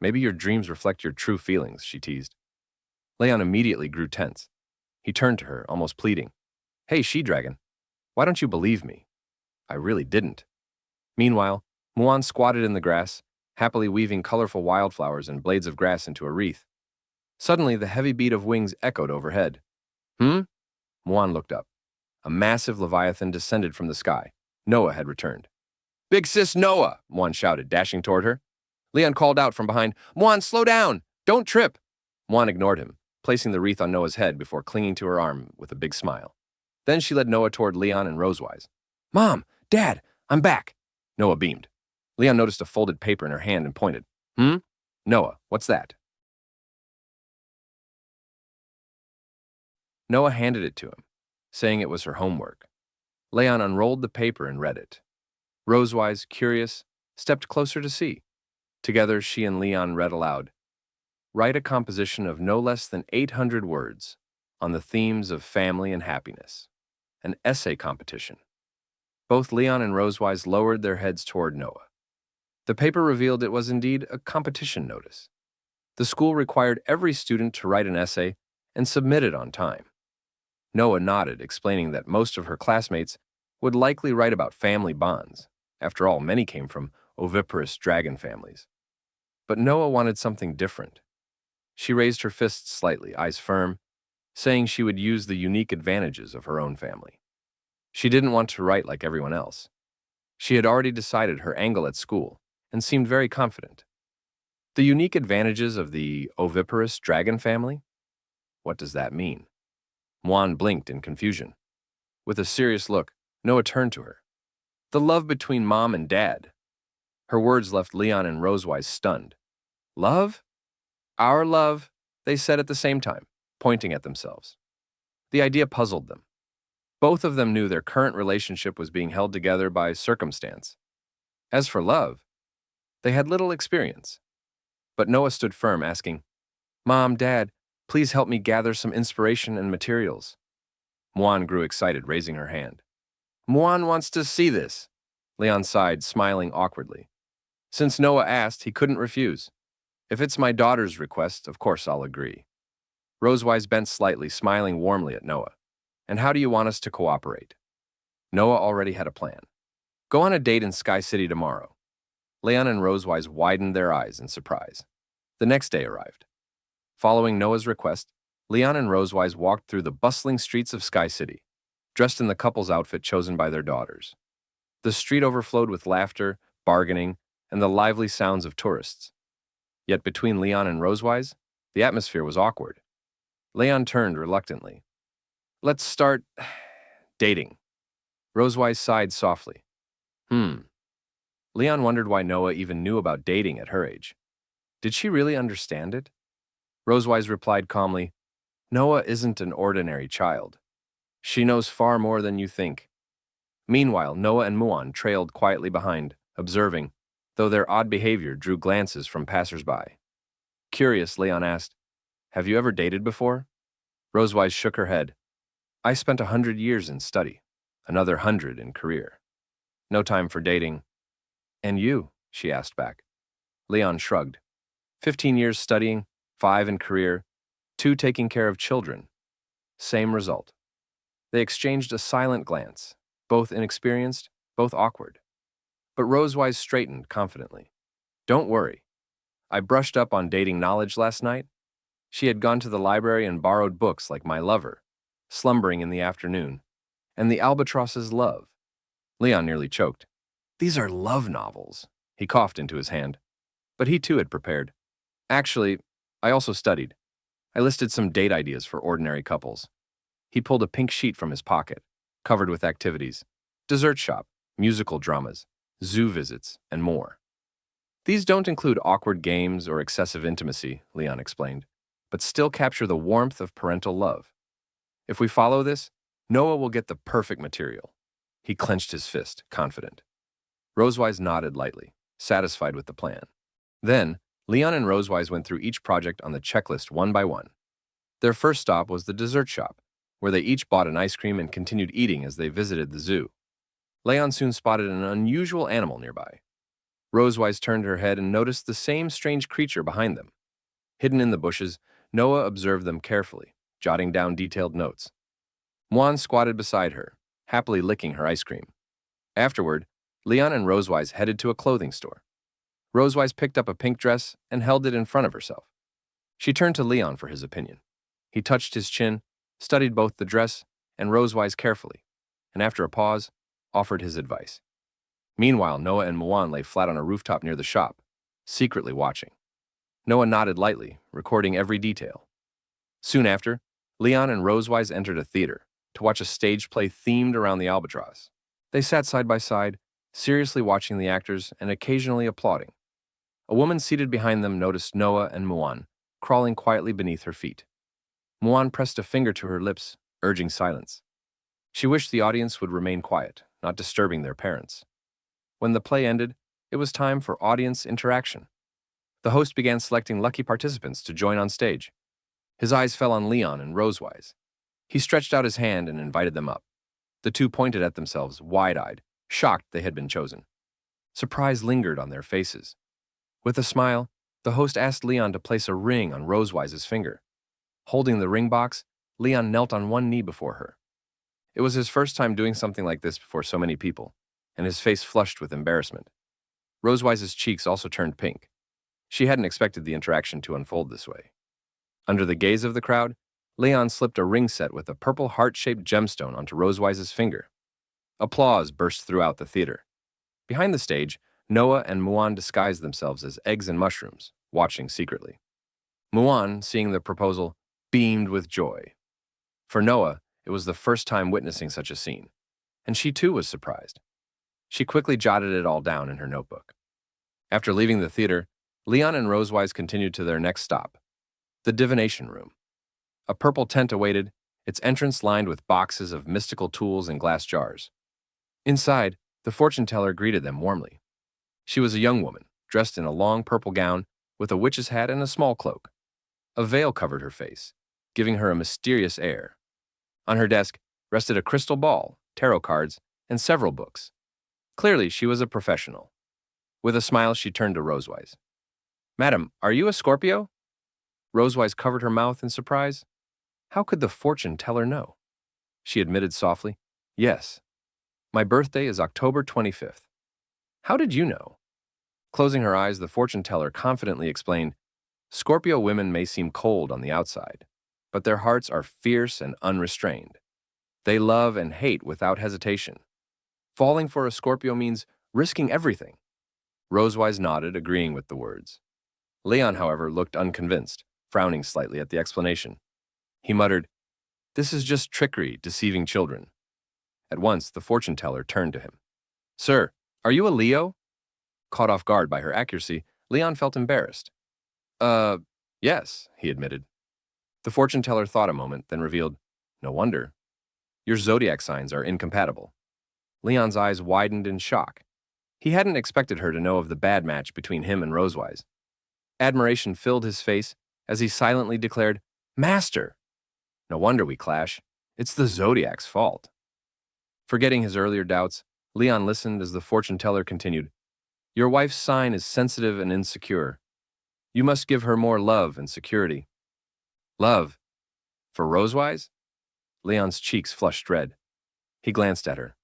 Maybe your dreams reflect your true feelings, she teased. Leon immediately grew tense. He turned to her, almost pleading. Hey, she-dragon, why don't you believe me? I really didn't. Meanwhile, Muan squatted in the grass, happily weaving colorful wildflowers and blades of grass into a wreath. Suddenly, the heavy beat of wings echoed overhead. Muan looked up. A massive leviathan descended from the sky. Noah had returned. Big sis Noah, Muan shouted, dashing toward her. Leon called out from behind, Muan, slow down! Don't trip! Muan ignored him, placing the wreath on Noah's head before clinging to her arm with a big smile. Then she led Noah toward Leon and Rosewise. Mom! Dad! I'm back! Noah beamed. Leon noticed a folded paper in her hand and pointed. Noah, what's that? Noah handed it to him, saying it was her homework. Leon unrolled the paper and read it. Rosewise, curious, stepped closer to see. Together, she and Leon read aloud. Write a composition of no less than 800 words on the themes of family and happiness. An essay competition. Both Leon and Rosewise lowered their heads toward Noah. The paper revealed it was indeed a competition notice. The school required every student to write an essay and submit it on time. Noah nodded, explaining that most of her classmates would likely write about family bonds. After all, many came from oviparous dragon families. But Noah wanted something different. She raised her fists slightly, eyes firm, saying she would use the unique advantages of her own family. She didn't want to write like everyone else. She had already decided her angle at school and seemed very confident. The unique advantages of the oviparous dragon family? What does that mean? Muan blinked in confusion. With a serious look, Noah turned to her. The love between Mom and Dad. Her words left Leon and Rosewise stunned. Love? Our love, they said at the same time, pointing at themselves. The idea puzzled them. Both of them knew their current relationship was being held together by circumstance. As for love, they had little experience. But Noah stood firm, asking, Mom, Dad, please help me gather some inspiration and materials. Muan grew excited, raising her hand. Muan wants to see this. Leon sighed, smiling awkwardly. Since Noah asked, he couldn't refuse. If it's my daughter's request, of course I'll agree. Rosewise bent slightly, smiling warmly at Noah. And how do you want us to cooperate? Noah already had a plan. Go on a date in Sky City tomorrow. Leon and Rosewise widened their eyes in surprise. The next day arrived. Following Noah's request, Leon and Rosewise walked through the bustling streets of Sky City, dressed in the couple's outfit chosen by their daughters. The street overflowed with laughter, bargaining, and the lively sounds of tourists. Yet between Leon and Rosewise, the atmosphere was awkward. Leon turned reluctantly. Let's start dating. Rosewise sighed softly. Leon wondered why Noah even knew about dating at her age. Did she really understand it? Rosewise replied calmly, Noah isn't an ordinary child. She knows far more than you think. Meanwhile, Noah and Muan trailed quietly behind, observing, though their odd behavior drew glances from passers-by. Curious, Leon asked, Have you ever dated before? Rosewise shook her head. I spent 100 years in study, another 100 in career. No time for dating. And you? She asked back. Leon shrugged. 15 years studying, 5 in career, 2 taking care of children. Same result. They exchanged a silent glance, both inexperienced, both awkward. But Rosewise straightened confidently. Don't worry. I brushed up on dating knowledge last night. She had gone to the library and borrowed books like My Lover, Slumbering in the Afternoon, and The Albatross's Love. Leon nearly choked. These are love novels. He coughed into his hand. But he too had prepared. Actually, I also studied. I listed some date ideas for ordinary couples. He pulled a pink sheet from his pocket, covered with activities, dessert shop, musical dramas, zoo visits, and more. These don't include awkward games or excessive intimacy, Leon explained, but still capture the warmth of parental love. If we follow this, Noah will get the perfect material. He clenched his fist, confident. Rosewise nodded lightly, satisfied with the plan. Then, Leon and Rosewise went through each project on the checklist one by one. Their first stop was the dessert shop, where they each bought an ice cream and continued eating as they visited the zoo. Leon soon spotted an unusual animal nearby. Rosewise turned her head and noticed the same strange creature behind them. Hidden in the bushes, Noah observed them carefully, jotting down detailed notes. Muan squatted beside her, happily licking her ice cream. Afterward, Leon and Rosewise headed to a clothing store. Rosewise picked up a pink dress and held it in front of herself. She turned to Leon for his opinion. He touched his chin, studied both the dress and Rosewise carefully, and after a pause, offered his advice. Meanwhile, Noah and Muan lay flat on a rooftop near the shop, secretly watching. Noah nodded lightly, recording every detail. Soon after, Leon and Rosewise entered a theater to watch a stage play themed around the albatross. They sat side by side, seriously watching the actors and occasionally applauding. A woman seated behind them noticed Noah and Muan crawling quietly beneath her feet. Muan pressed a finger to her lips, urging silence. She wished the audience would remain quiet, not disturbing their parents. When the play ended, it was time for audience interaction. The host began selecting lucky participants to join on stage. His eyes fell on Leon and Rosewise. He stretched out his hand and invited them up. The two pointed at themselves, wide-eyed, shocked they had been chosen. Surprise lingered on their faces. With a smile, the host asked Leon to place a ring on Rosewise's finger. Holding the ring box, Leon knelt on one knee before her. It was his first time doing something like this before so many people, and his face flushed with embarrassment. Rosewise's cheeks also turned pink. She hadn't expected the interaction to unfold this way. Under the gaze of the crowd, Leon slipped a ring set with a purple heart-shaped gemstone onto Rosewise's finger. Applause burst throughout the theater. Behind the stage, Noah and Muan disguised themselves as eggs and mushrooms, watching secretly. Muan, seeing the proposal, beamed with joy. For Noah, it was the first time witnessing such a scene, and she too was surprised. She quickly jotted it all down in her notebook. After leaving the theater, Leon and Rosewise continued to their next stop, the divination room. A purple tent awaited, its entrance lined with boxes of mystical tools and glass jars. Inside, the fortune teller greeted them warmly. She was a young woman, dressed in a long purple gown with a witch's hat and a small cloak. A veil covered her face, giving her a mysterious air. On her desk rested a crystal ball, tarot cards, and several books. Clearly, she was a professional. With a smile, she turned to Rosewise. "Madam, are you a Scorpio?" Rosewise covered her mouth in surprise. How could the fortune teller know? She admitted softly, "Yes. My birthday is October 25th. How did you know?" Closing her eyes, the fortune teller confidently explained, "Scorpio women may seem cold on the outside, but their hearts are fierce and unrestrained. They love and hate without hesitation. Falling for a Scorpio means risking everything." Rosewise nodded, agreeing with the words. Leon, however, looked unconvinced, frowning slightly at the explanation. He muttered, "This is just trickery, deceiving children." At once, the fortune teller turned to him. "Sir, are you a Leo?" Caught off guard by her accuracy, Leon felt embarrassed. Yes," he admitted. The fortune teller thought a moment, then revealed, "No wonder. Your zodiac signs are incompatible." Leon's eyes widened in shock. He hadn't expected her to know of the bad match between him and Rosewise. Admiration filled his face as he silently declared, "Master! No wonder we clash. It's the zodiac's fault." Forgetting his earlier doubts, Leon listened as the fortune teller continued, "Your wife's sign is sensitive and insecure. You must give her more love and security." "Love? For Rosewise?" Leon's cheeks flushed red. He glanced at her.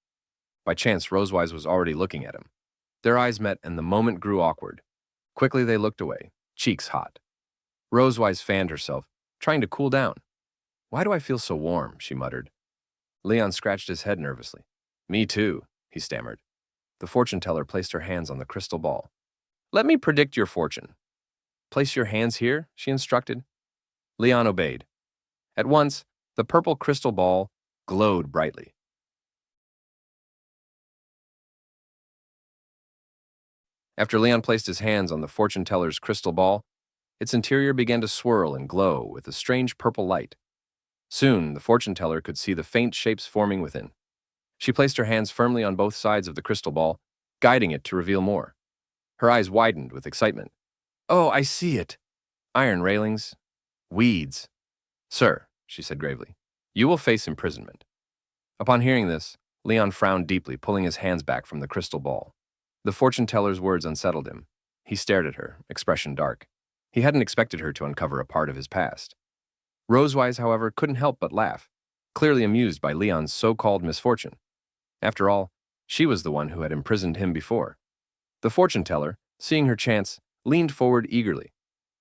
By chance, Rosewise was already looking at him. Their eyes met and the moment grew awkward. Quickly they looked away, cheeks hot. Rosewise fanned herself, trying to cool down. "Why do I feel so warm?" she muttered. Leon scratched his head nervously. "Me too," he stammered. The fortune teller placed her hands on the crystal ball. "Let me predict your fortune." "Place your hands here," she instructed. Leon obeyed. At once, the purple crystal ball glowed brightly. After Leon placed his hands on the fortune teller's crystal ball, its interior began to swirl and glow with a strange purple light. Soon, the fortune teller could see the faint shapes forming within. She placed her hands firmly on both sides of the crystal ball, guiding it to reveal more. Her eyes widened with excitement. "Oh, I see it. Iron railings. Weeds." "Sir," she said gravely, "you will face imprisonment." Upon hearing this, Leon frowned deeply, pulling his hands back from the crystal ball. The fortune teller's words unsettled him. He stared at her, expression dark. He hadn't expected her to uncover a part of his past. Rosewise, however, couldn't help but laugh, clearly amused by Leon's so-called misfortune. After all, she was the one who had imprisoned him before. The fortune teller, seeing her chance, leaned forward eagerly.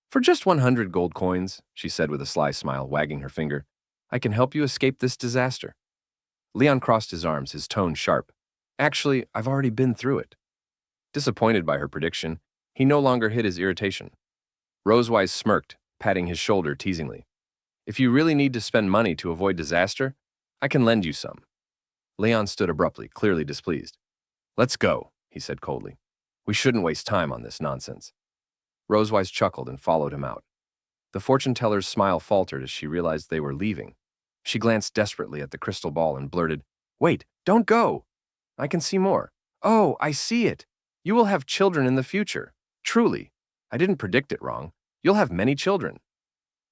"For just 100 gold coins," she said with a sly smile, wagging her finger, "I can help you escape this disaster." Leon crossed his arms, his tone sharp. "Actually, I've already been through it." Disappointed by her prediction, he no longer hid his irritation. Rosewise smirked, patting his shoulder teasingly. "If you really need to spend money to avoid disaster, I can lend you some." Leon stood abruptly, clearly displeased. "Let's go," he said coldly. "We shouldn't waste time on this nonsense." Rosewise chuckled and followed him out. The fortune teller's smile faltered as she realized they were leaving. She glanced desperately at the crystal ball and blurted, "Wait, don't go! I can see more. Oh, I see it! You will have children in the future. Truly, I didn't predict it wrong. You'll have many children."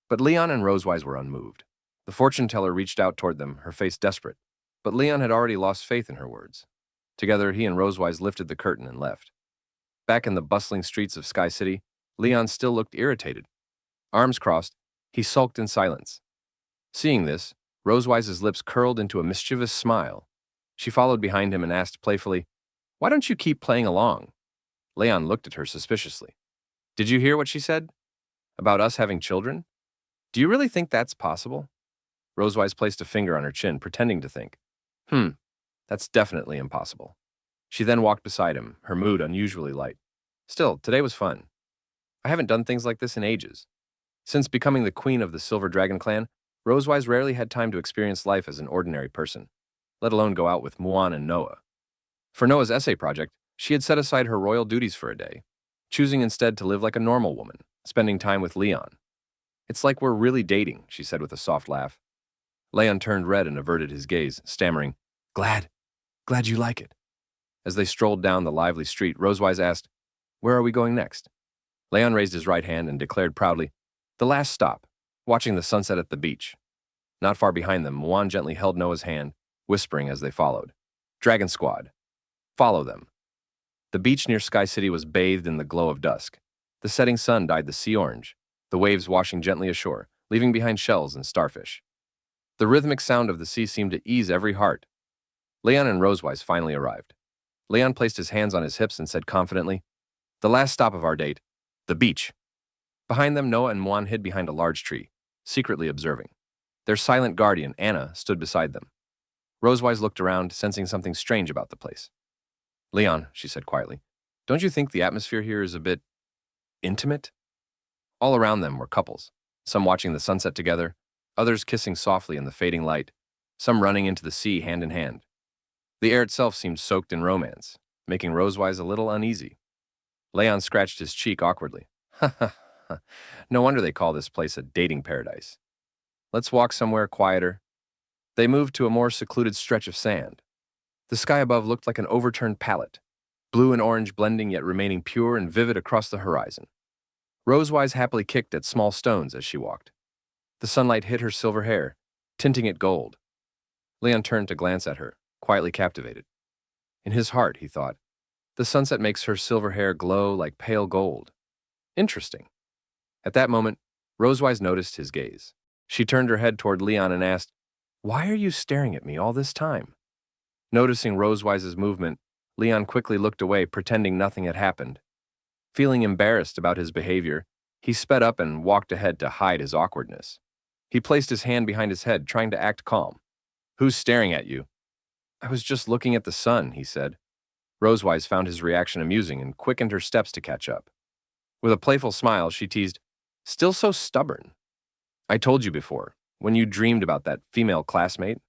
But Leon and Rosewise were unmoved. The fortune teller reached out toward them, her face desperate. But Leon had already lost faith in her words. Together, he and Rosewise lifted the curtain and left. Back in the bustling streets of Sky City, Leon still looked irritated. Arms crossed, he sulked in silence. Seeing this, Rosewise's lips curled into a mischievous smile. She followed behind him and asked playfully, "Why don't you keep playing along?" Leon looked at her suspiciously. "Did you hear what she said? About us having children? Do you really think that's possible?" Rosewise placed a finger on her chin, pretending to think. That's definitely impossible." She then walked beside him, her mood unusually light. "Still, today was fun. I haven't done things like this in ages." Since becoming the queen of the Silver Dragon clan, Rosewise rarely had time to experience life as an ordinary person, let alone go out with Muan and Noah. For Noah's essay project, she had set aside her royal duties for a day, choosing instead to live like a normal woman, spending time with Leon. "It's like we're really dating," she said with a soft laugh. Leon turned red and averted his gaze, stammering, Glad you like it." As they strolled down the lively street, Rosewise asked, "Where are we going next?" Leon raised his right hand and declared proudly, The last stop, watching the sunset at the beach. Not far behind them, Muan gently held Noah's hand, whispering as they followed. Dragon Squad. Follow them. The beach near Sky City was bathed in the glow of dusk. The setting sun dyed the sea orange, the waves washing gently ashore, leaving behind shells and starfish. The rhythmic sound of the sea seemed to ease every heart. Leon and Rosewise finally arrived. Leon placed his hands on his hips and said confidently, "The last stop of our date, the beach." Behind them, Noah and Muan hid behind a large tree, secretly observing. Their silent guardian, Anna, stood beside them. Rosewise looked around, sensing something strange about the place. "Leon," she said quietly, "don't you think the atmosphere here is a bit intimate?" All around them were couples, some watching the sunset together, others kissing softly in the fading light, some running into the sea hand in hand. The air itself seemed soaked in romance, making Rosewise a little uneasy. Leon scratched his cheek awkwardly. "Ha ha ha. No wonder they call this place a dating paradise. Let's walk somewhere quieter." They moved to a more secluded stretch of sand. The sky above looked like an overturned palette, blue and orange blending yet remaining pure and vivid across the horizon. Rosewise happily kicked at small stones as she walked. The sunlight hit her silver hair, tinting it gold. Leon turned to glance at her, quietly captivated. In his heart, he thought, the sunset makes her silver hair glow like pale gold. Interesting. At that moment, Rosewise noticed his gaze. She turned her head toward Leon and asked, "Why are you staring at me all this time?" Noticing Rosewise's movement, Leon quickly looked away, pretending nothing had happened. Feeling embarrassed about his behavior, he sped up and walked ahead to hide his awkwardness. He placed his hand behind his head, trying to act calm. "Who's staring at you?" "I was just looking at the sun," he said. Rosewise found his reaction amusing and quickened her steps to catch up. With a playful smile, she teased, "Still so stubborn." "I told you before, when you dreamed about that female classmate."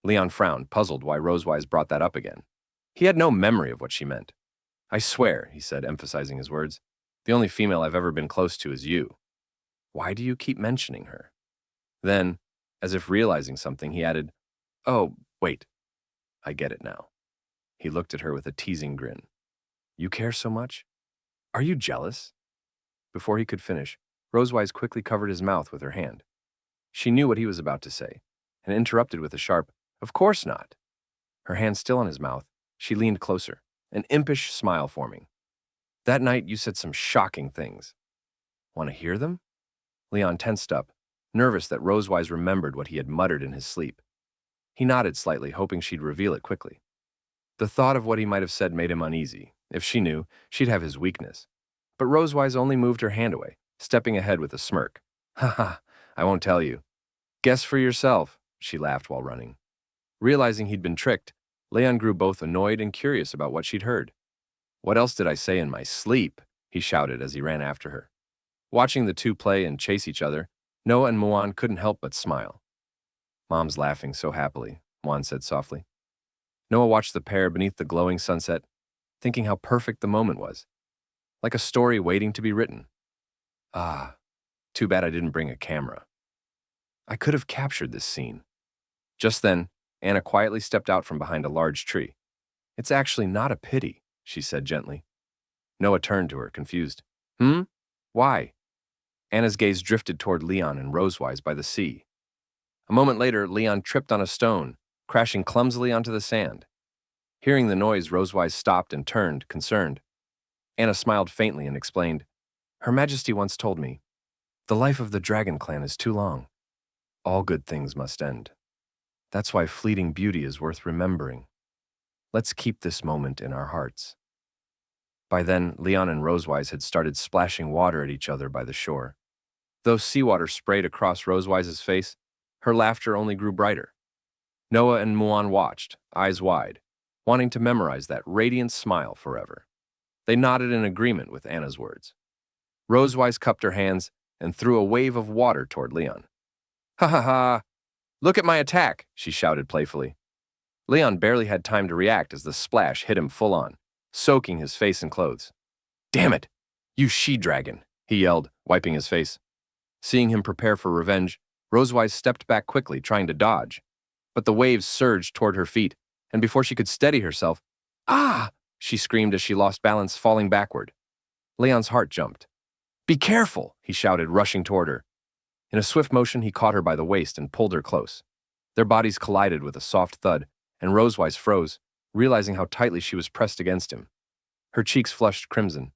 Leon frowned, puzzled why Rosewise brought that up again. He had no memory of what she meant. "I swear," he said, emphasizing his words, "the only female I've ever been close to is you. Why do you keep mentioning her?" Then, as if realizing something, he added, "Oh, wait. I get it now." He looked at her with a teasing grin. "You care so much? Are you jealous?" Before he could finish, Rosewise quickly covered his mouth with her hand. She knew what he was about to say, and interrupted with a sharp, "Of course not." Her hand still on his mouth, she leaned closer, an impish smile forming. "That night you said some shocking things. Want to hear them?" Leon tensed up, nervous that Rosewise remembered what he had muttered in his sleep. He nodded slightly, hoping she'd reveal it quickly. The thought of what he might have said made him uneasy. If she knew, she'd have his weakness. But Rosewise only moved her hand away, stepping ahead with a smirk. "Ha ha, I won't tell you. Guess for yourself," she laughed while running. Realizing he'd been tricked, Leon grew both annoyed and curious about what she'd heard. "What else did I say in my sleep?" he shouted as he ran after her. Watching the two play and chase each other, Noah and Muan couldn't help but smile. "Mom's laughing so happily," Muan said softly. Noah watched the pair beneath the glowing sunset, thinking how perfect the moment was, like a story waiting to be written. Ah, too bad I didn't bring a camera. I could have captured this scene. Just then, Anna quietly stepped out from behind a large tree. "It's actually not a pity," she said gently. Noah turned to her, confused. "Hmm? Why?" Anna's gaze drifted toward Leon and Rosewise by the sea. A moment later, Leon tripped on a stone, crashing clumsily onto the sand. Hearing the noise, Rosewise stopped and turned, concerned. Anna smiled faintly and explained, "Her Majesty once told me, the life of the dragon clan is too long. All good things must end. That's why fleeting beauty is worth remembering. Let's keep this moment in our hearts." By then, Leon and Rosewise had started splashing water at each other by the shore. Though seawater sprayed across Rosewise's face, her laughter only grew brighter. Noah and Muan watched, eyes wide, wanting to memorize that radiant smile forever. They nodded in agreement with Anna's words. Rosewise cupped her hands and threw a wave of water toward Leon. "Ha ha ha! Look at my attack!" she shouted playfully. Leon barely had time to react as the splash hit him full on, soaking his face and clothes. "Damn it! You she-dragon!" he yelled, wiping his face. Seeing him prepare for revenge, Rosewise stepped back quickly, trying to dodge. But the waves surged toward her feet, and before she could steady herself, "Ah!" she screamed as she lost balance, falling backward. Leon's heart jumped. "Be careful!" he shouted, rushing toward her. In a swift motion, he caught her by the waist and pulled her close. Their bodies collided with a soft thud, and Rosewise froze, realizing how tightly she was pressed against him. Her cheeks flushed crimson.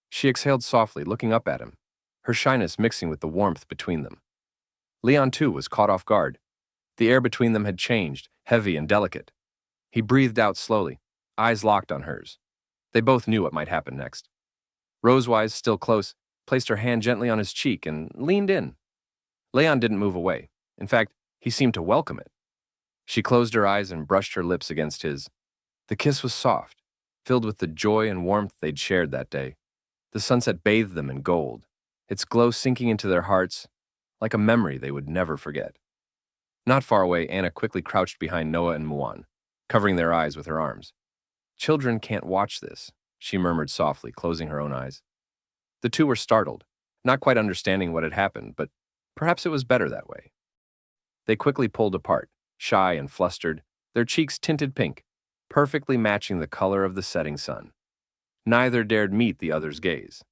She exhaled softly, looking up at him, her shyness mixing with the warmth between them. Leon, too, was caught off guard. The air between them had changed, heavy and delicate. He breathed out slowly, eyes locked on hers. They both knew what might happen next. Rosewise, still close, placed her hand gently on his cheek and leaned in. Leon didn't move away. In fact, he seemed to welcome it. She closed her eyes and brushed her lips against his. The kiss was soft, filled with the joy and warmth they'd shared that day. The sunset bathed them in gold, its glow sinking into their hearts like a memory they would never forget. Not far away, Anna quickly crouched behind Noah and Muan, covering their eyes with her arms. "Children can't watch this," she murmured softly, closing her own eyes. The two were startled, not quite understanding what had happened, but perhaps it was better that way. They quickly pulled apart, shy and flustered, their cheeks tinted pink, perfectly matching the color of the setting sun. Neither dared meet the other's gaze.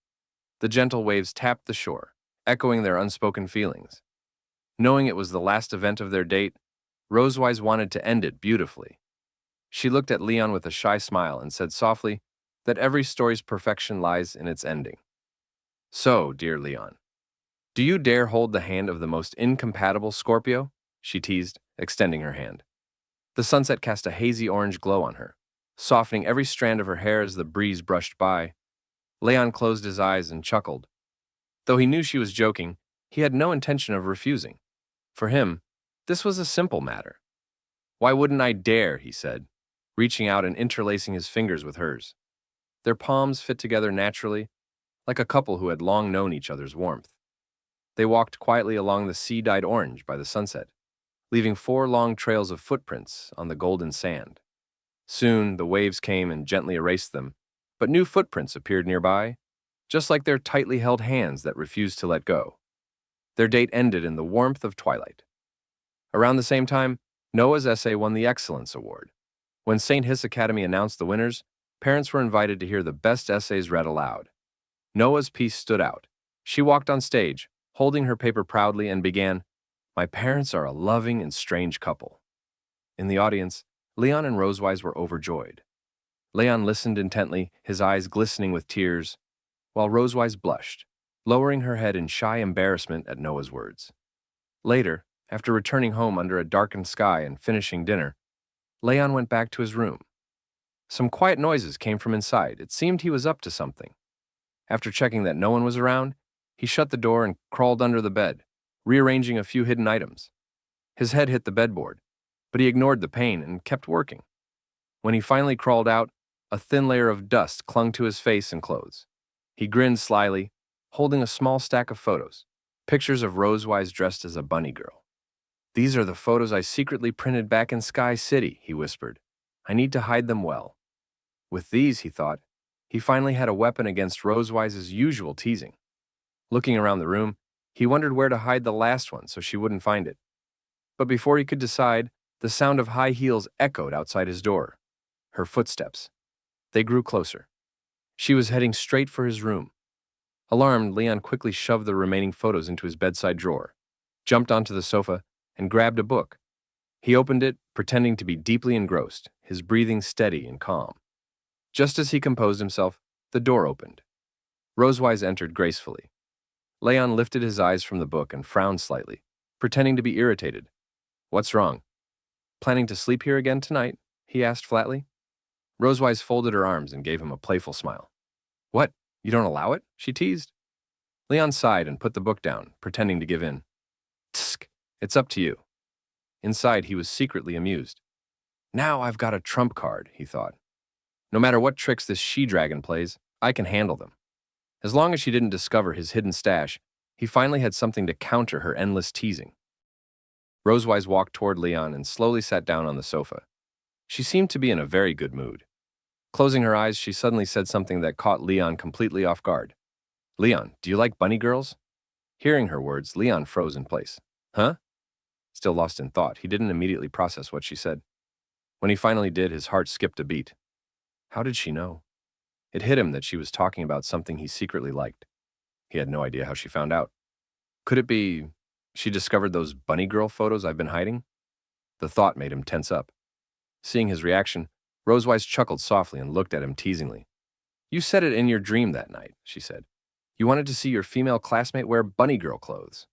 The gentle waves tapped the shore, echoing their unspoken feelings. Knowing it was the last event of their date, Rosewise wanted to end it beautifully. She looked at Leon with a shy smile and said softly that every story's perfection lies in its ending. "So, dear Leon, do you dare hold the hand of the most incompatible Scorpio?" she teased, extending her hand. The sunset cast a hazy orange glow on her, softening every strand of her hair as the breeze brushed by. Leon closed his eyes and chuckled. Though he knew she was joking, he had no intention of refusing. For him, this was a simple matter. "Why wouldn't I dare?" he said, reaching out and interlacing his fingers with hers. Their palms fit together naturally, like a couple who had long known each other's warmth. They walked quietly along the sea-dyed orange by the sunset, leaving 4 long trails of footprints on the golden sand. Soon, the waves came and gently erased them, but new footprints appeared nearby, just like their tightly held hands that refused to let go. Their date ended in the warmth of twilight. Around the same time, Noah's essay won the Excellence Award. When St. Hiss Academy announced the winners, parents were invited to hear the best essays read aloud. Noah's piece stood out. She walked on stage, holding her paper proudly, and began, "My parents are a loving and strange couple." In the audience, Leon and Rosewise were overjoyed. Leon listened intently, his eyes glistening with tears, while Rosewise blushed, lowering her head in shy embarrassment at Noah's words. Later, after returning home under a darkened sky and finishing dinner, Leon went back to his room. Some quiet noises came from inside. It seemed he was up to something. After checking that no one was around, he shut the door and crawled under the bed, rearranging a few hidden items. His head hit the bedboard, but he ignored the pain and kept working. When he finally crawled out, a thin layer of dust clung to his face and clothes. He grinned slyly, holding a small stack of photos, pictures of Rosewise dressed as a bunny girl. "These are the photos I secretly printed back in Sky City," he whispered. "I need to hide them well." With these, he thought, he finally had a weapon against Rosewise's usual teasing. Looking around the room, he wondered where to hide the last one so she wouldn't find it. But before he could decide, the sound of high heels echoed outside his door. Her footsteps. They grew closer. She was heading straight for his room. Alarmed, Leon quickly shoved the remaining photos into his bedside drawer, jumped onto the sofa, and grabbed a book. He opened it, pretending to be deeply engrossed, his breathing steady and calm. Just as he composed himself, the door opened. Rosewise entered gracefully. Leon lifted his eyes from the book and frowned slightly, pretending to be irritated. "What's wrong? Planning to sleep here again tonight?" he asked flatly. Rosewise folded her arms and gave him a playful smile. "What? You don't allow it?" she teased. Leon sighed and put the book down, pretending to give in. "Tsk, it's up to you." Inside, he was secretly amused. "Now I've got a trump card," he thought. "No matter what tricks this she-dragon plays, I can handle them." As long as she didn't discover his hidden stash, he finally had something to counter her endless teasing. Rosewise walked toward Leon and slowly sat down on the sofa. She seemed to be in a very good mood. Closing her eyes, she suddenly said something that caught Leon completely off guard. "Leon, do you like bunny girls?" Hearing her words, Leon froze in place. "Huh?" Still lost in thought, he didn't immediately process what she said. When he finally did, his heart skipped a beat. How did she know? It hit him that she was talking about something he secretly liked. He had no idea how she found out. Could it be she discovered those bunny girl photos I've been hiding? The thought made him tense up. Seeing his reaction, Rosewise chuckled softly and looked at him teasingly. You said it in your dream that night, she said. You wanted to see your female classmate wear bunny girl clothes.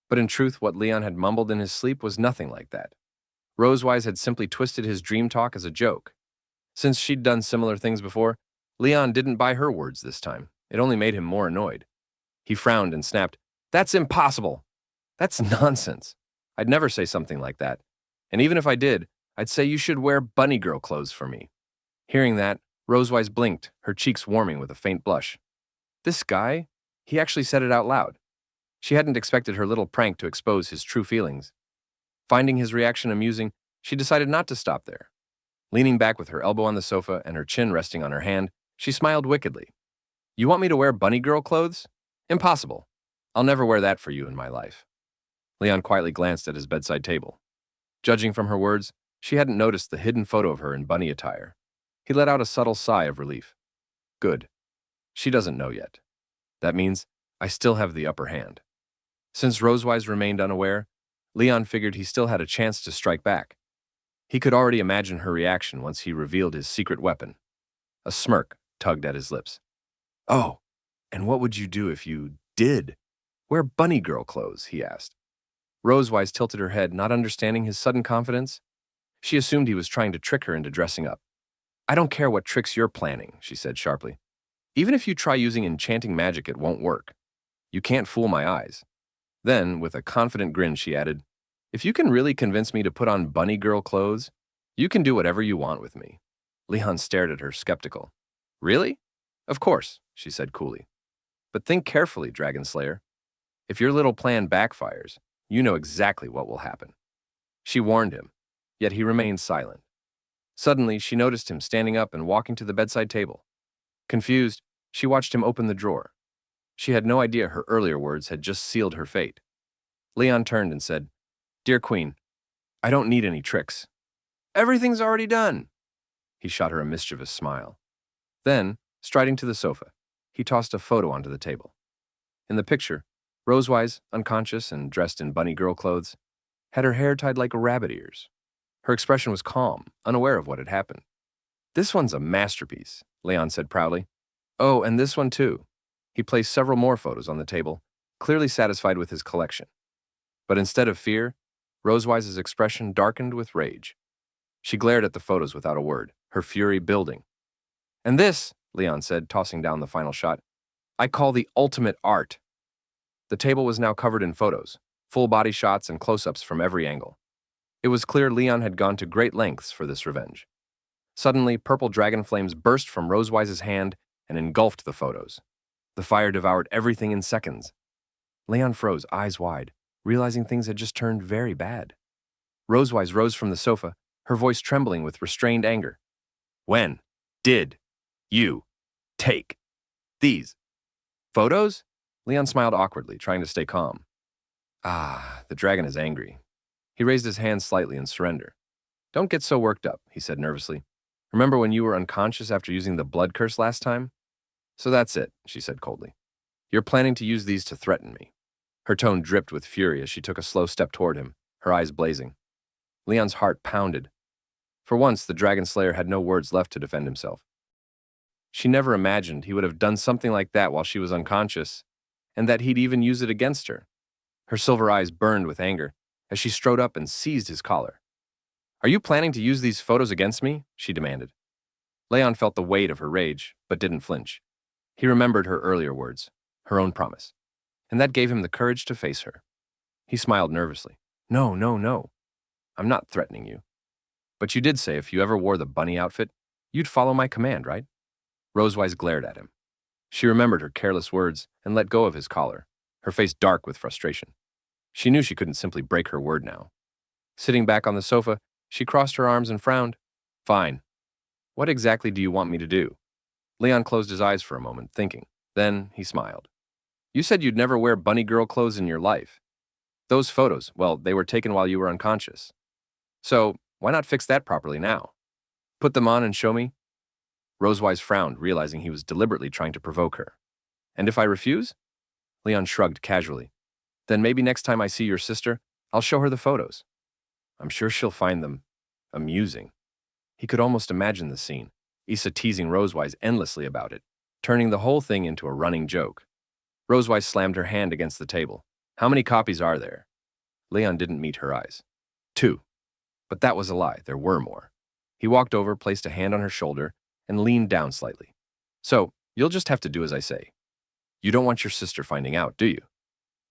But in truth, what Leon had mumbled in his sleep was nothing like that. Rosewise had simply twisted his dream talk as a joke. Since she'd done similar things before, Leon didn't buy her words this time. It only made him more annoyed. He frowned and snapped, That's impossible! That's nonsense. I'd never say something like that. And even if I did, I'd say you should wear bunny girl clothes for me. Hearing that, Rosewise blinked, her cheeks warming with a faint blush. This guy? He actually said it out loud. She hadn't expected her little prank to expose his true feelings. Finding his reaction amusing, she decided not to stop there. Leaning back with her elbow on the sofa and her chin resting on her hand, she smiled wickedly. You want me to wear bunny girl clothes? Impossible. I'll never wear that for you in my life. Leon quietly glanced at his bedside table. Judging from her words, she hadn't noticed the hidden photo of her in bunny attire. He let out a subtle sigh of relief. Good. She doesn't know yet. That means I still have the upper hand. Since Rosewise remained unaware, Leon figured he still had a chance to strike back. He could already imagine her reaction once he revealed his secret weapon. A smirk tugged at his lips. Oh, and what would you do if you did wear bunny girl clothes? He asked. Rosewise tilted her head, not understanding his sudden confidence. She assumed he was trying to trick her into dressing up. I don't care what tricks you're planning, she said sharply. Even if you try using enchanting magic, it won't work. You can't fool my eyes. Then, with a confident grin, she added, If you can really convince me to put on bunny girl clothes, you can do whatever you want with me. Leon stared at her, skeptical. Really? Of course, she said coolly. But think carefully, Dragon Slayer. If your little plan backfires, you know exactly what will happen. She warned him, yet he remained silent. Suddenly, she noticed him standing up and walking to the bedside table. Confused, she watched him open the drawer. She had no idea her earlier words had just sealed her fate. Leon turned and said, Dear Queen, I don't need any tricks. Everything's already done. He shot her a mischievous smile. Then, striding to the sofa, he tossed a photo onto the table. In the picture, Rosewise, unconscious and dressed in bunny girl clothes, had her hair tied like rabbit ears. Her expression was calm, unaware of what had happened. This one's a masterpiece, Leon said proudly. Oh, and this one too. He placed several more photos on the table, clearly satisfied with his collection. But instead of fear, Rosewise's expression darkened with rage. She glared at the photos without a word, her fury building. And this, Leon said, tossing down the final shot, I call the ultimate art. The table was now covered in photos, full body shots and close-ups from every angle. It was clear Leon had gone to great lengths for this revenge. Suddenly, purple dragon flames burst from Rosewise's hand and engulfed the photos. The fire devoured everything in seconds. Leon froze, eyes wide, realizing things had just turned very bad. Rosewise rose from the sofa, her voice trembling with restrained anger. When did you take these photos? Leon smiled awkwardly, trying to stay calm. Ah, the dragon is angry. He raised his hand slightly in surrender. Don't get so worked up, he said nervously. Remember when you were unconscious after using the blood curse last time? So that's it, she said coldly. You're planning to use these to threaten me. Her tone dripped with fury as she took a slow step toward him, her eyes blazing. Leon's heart pounded. For once, the Dragon Slayer had no words left to defend himself. She never imagined he would have done something like that while she was unconscious, and that he'd even use it against her. Her silver eyes burned with anger as she strode up and seized his collar. Are you planning to use these photos against me? She demanded. Leon felt the weight of her rage, but didn't flinch. He remembered her earlier words, her own promise, and that gave him the courage to face her. He smiled nervously. No, no, no. I'm not threatening you. But you did say if you ever wore the bunny outfit, you'd follow my command, right? Rosewise glared at him. She remembered her careless words and let go of his collar, her face dark with frustration. She knew she couldn't simply break her word now. Sitting back on the sofa, she crossed her arms and frowned. Fine. What exactly do you want me to do? Leon closed his eyes for a moment, thinking. Then he smiled. You said you'd never wear bunny girl clothes in your life. Those photos, well, they were taken while you were unconscious. So, why not fix that properly now? Put them on and show me? Rosewise frowned, realizing he was deliberately trying to provoke her. And if I refuse? Leon shrugged casually. Then maybe next time I see your sister, I'll show her the photos. I'm sure she'll find them amusing. He could almost imagine the scene, Issa teasing Rosewise endlessly about it, turning the whole thing into a running joke. Rosewise slammed her hand against the table. How many copies are there? Leon didn't meet her eyes. 2. But that was a lie, there were more. He walked over, placed a hand on her shoulder, and leaned down slightly. So, you'll just have to do as I say. You don't want your sister finding out, do you?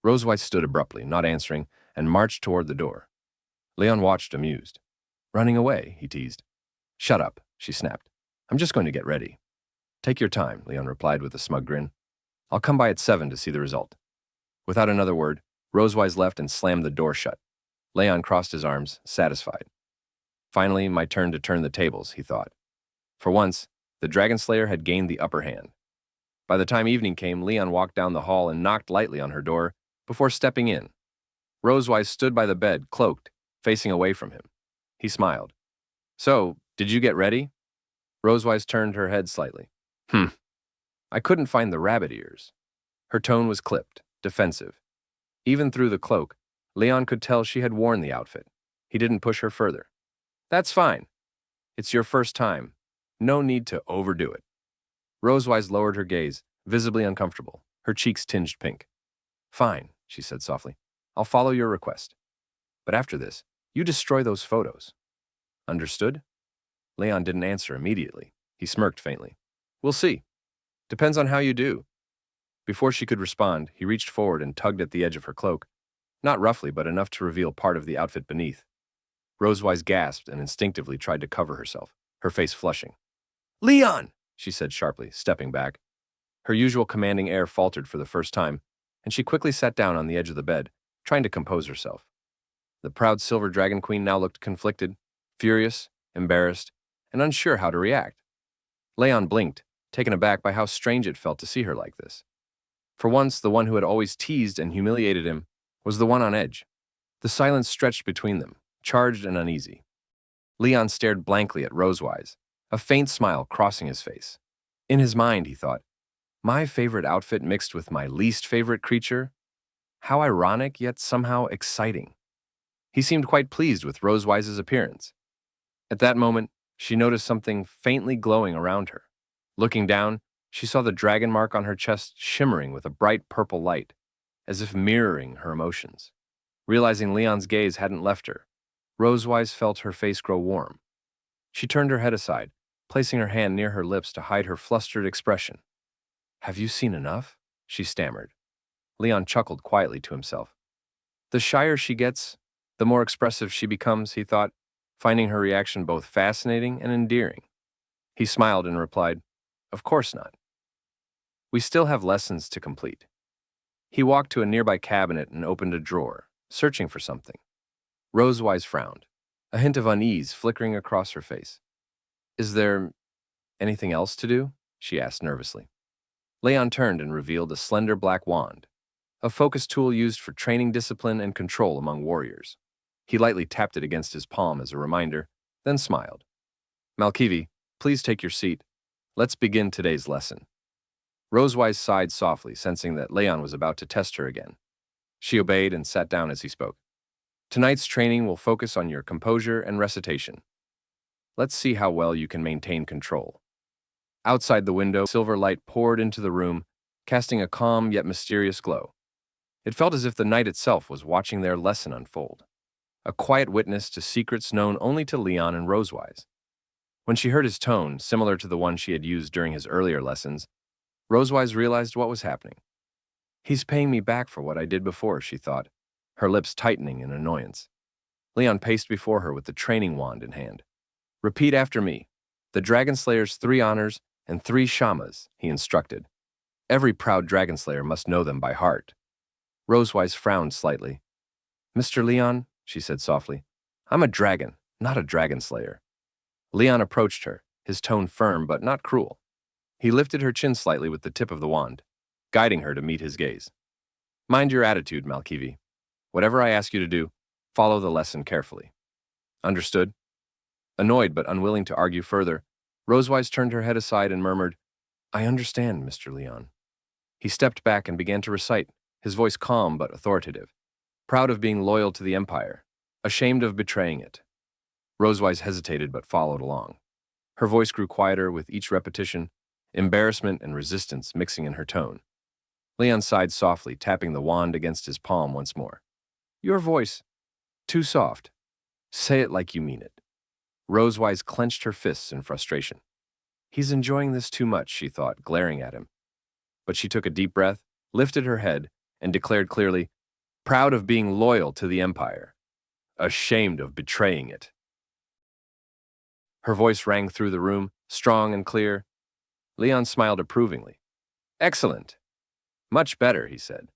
Rosewise stood abruptly, not answering, and marched toward the door. Leon watched, amused. Running away, he teased. Shut up, she snapped. I'm just going to get ready. Take your time, Leon replied with a smug grin. I'll come by at 7 to see the result. Without another word, Rosewise left and slammed the door shut. Leon crossed his arms, satisfied. Finally, my turn to turn the tables, he thought. For once, the Dragon Slayer had gained the upper hand. By the time evening came, Leon walked down the hall and knocked lightly on her door before stepping in. Rosewise stood by the bed, cloaked, facing away from him. He smiled. So, did you get ready? Rosewise turned her head slightly. I couldn't find the rabbit ears. Her tone was clipped, defensive. Even through the cloak, Leon could tell she had worn the outfit. He didn't push her further. That's fine. It's your first time. No need to overdo it. Rosewise lowered her gaze, visibly uncomfortable, her cheeks tinged pink. Fine, she said softly. I'll follow your request. But after this, you destroy those photos. Understood? Leon didn't answer immediately. He smirked faintly. We'll see. Depends on how you do. Before she could respond, he reached forward and tugged at the edge of her cloak, not roughly, but enough to reveal part of the outfit beneath. Rosewise gasped and instinctively tried to cover herself, her face flushing. Leon! She said sharply, stepping back. Her usual commanding air faltered for the first time, and she quickly sat down on the edge of the bed, trying to compose herself. The proud Silver Dragon Queen now looked conflicted, furious, embarrassed, and unsure how to react. Leon blinked, taken aback by how strange it felt to see her like this. For once, the one who had always teased and humiliated him was the one on edge. The silence stretched between them, charged and uneasy. Leon stared blankly at Rosewise, a faint smile crossing his face. In his mind, he thought, my favorite outfit mixed with my least favorite creature? How ironic, yet somehow exciting. He seemed quite pleased with Rosewise's appearance. At that moment, she noticed something faintly glowing around her. Looking down, she saw the dragon mark on her chest shimmering with a bright purple light, as if mirroring her emotions. Realizing Leon's gaze hadn't left her, Rosewise felt her face grow warm. She turned her head aside, placing her hand near her lips to hide her flustered expression. Have you seen enough? She stammered. Leon chuckled quietly to himself. The shyer she gets, the more expressive she becomes, he thought, finding her reaction both fascinating and endearing. He smiled and replied, Of course not. We still have lessons to complete. He walked to a nearby cabinet and opened a drawer, searching for something. Rosewise frowned, a hint of unease flickering across her face. Is there anything else to do? She asked nervously. Leon turned and revealed a slender black wand, a focus tool used for training discipline and control among warriors. He lightly tapped it against his palm as a reminder, then smiled. Malkivi, please take your seat. Let's begin today's lesson. Rosewise sighed softly, sensing that Leon was about to test her again. She obeyed and sat down as he spoke. Tonight's training will focus on your composure and recitation. Let's see how well you can maintain control. Outside the window, silver light poured into the room, casting a calm yet mysterious glow. It felt as if the night itself was watching their lesson unfold, a quiet witness to secrets known only to Leon and Rosewise. When she heard his tone, similar to the one she had used during his earlier lessons, Rosewise realized what was happening. He's paying me back for what I did before, she thought, her lips tightening in annoyance. Leon paced before her with the training wand in hand. Repeat after me. The Dragon Slayer's 3 honors and 3 shamas, he instructed. Every proud Dragon Slayer must know them by heart. Rosewise frowned slightly. Mr. Leon, she said softly, I'm a dragon, not a Dragon Slayer. Leon approached her, his tone firm but not cruel. He lifted her chin slightly with the tip of the wand, guiding her to meet his gaze. Mind your attitude, Malkivi. Whatever I ask you to do, follow the lesson carefully. Understood? Annoyed but unwilling to argue further, Rosewise turned her head aside and murmured, I understand, Mr. Leon. He stepped back and began to recite, his voice calm but authoritative. Proud of being loyal to the Empire, ashamed of betraying it. Rosewise hesitated but followed along. Her voice grew quieter with each repetition, embarrassment and resistance mixing in her tone. Leon sighed softly, tapping the wand against his palm once more. Your voice. Too soft. Say it like you mean it. Rosewise clenched her fists in frustration. He's enjoying this too much, she thought, glaring at him. But she took a deep breath, lifted her head, and declared clearly, proud of being loyal to the Empire, ashamed of betraying it. Her voice rang through the room, strong and clear. Leon smiled approvingly. Excellent. Much better, he said.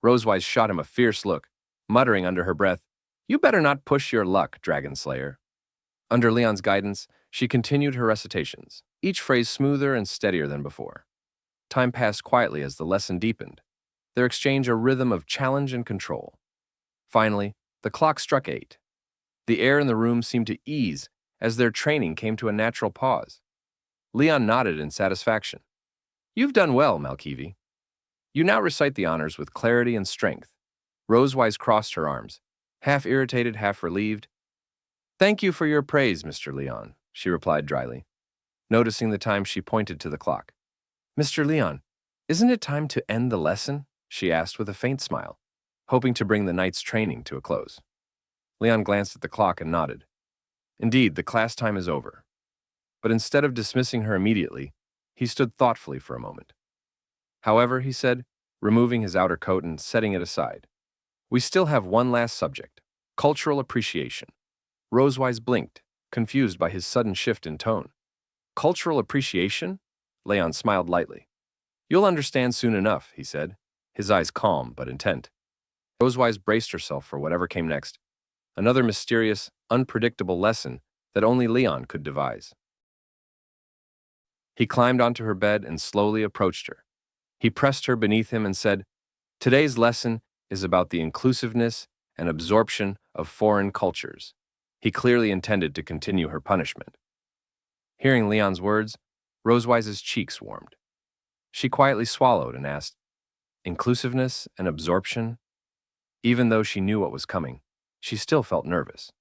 Rosewise shot him a fierce look, muttering under her breath, You better not push your luck, Dragon Slayer. Under Leon's guidance, she continued her recitations, each phrase smoother and steadier than before. Time passed quietly as the lesson deepened, their exchange a rhythm of challenge and control. Finally, the clock struck 8. The air in the room seemed to ease as their training came to a natural pause. Leon nodded in satisfaction. You've done well, Malkivi. You now recite the honors with clarity and strength. Rosewise crossed her arms, half irritated, half relieved. Thank you for your praise, Mr. Leon, she replied dryly. Noticing the time, she pointed to the clock. Mr. Leon, isn't it time to end the lesson? She asked with a faint smile, hoping to bring the night's training to a close. Leon glanced at the clock and nodded. Indeed, the class time is over. But instead of dismissing her immediately, he stood thoughtfully for a moment. However, he said, removing his outer coat and setting it aside, we still have one last subject, cultural appreciation. Rosewise blinked, confused by his sudden shift in tone. Cultural appreciation? Leon smiled lightly. You'll understand soon enough, he said, his eyes calm but intent. Rosewise braced herself for whatever came next, another mysterious, unpredictable lesson that only Leon could devise. He climbed onto her bed and slowly approached her. He pressed her beneath him and said, Today's lesson is about the inclusiveness and absorption of foreign cultures. He clearly intended to continue her punishment. Hearing Leon's words, Rosewise's cheeks warmed. She quietly swallowed and asked, Inclusiveness and absorption? Even though she knew what was coming, she still felt nervous.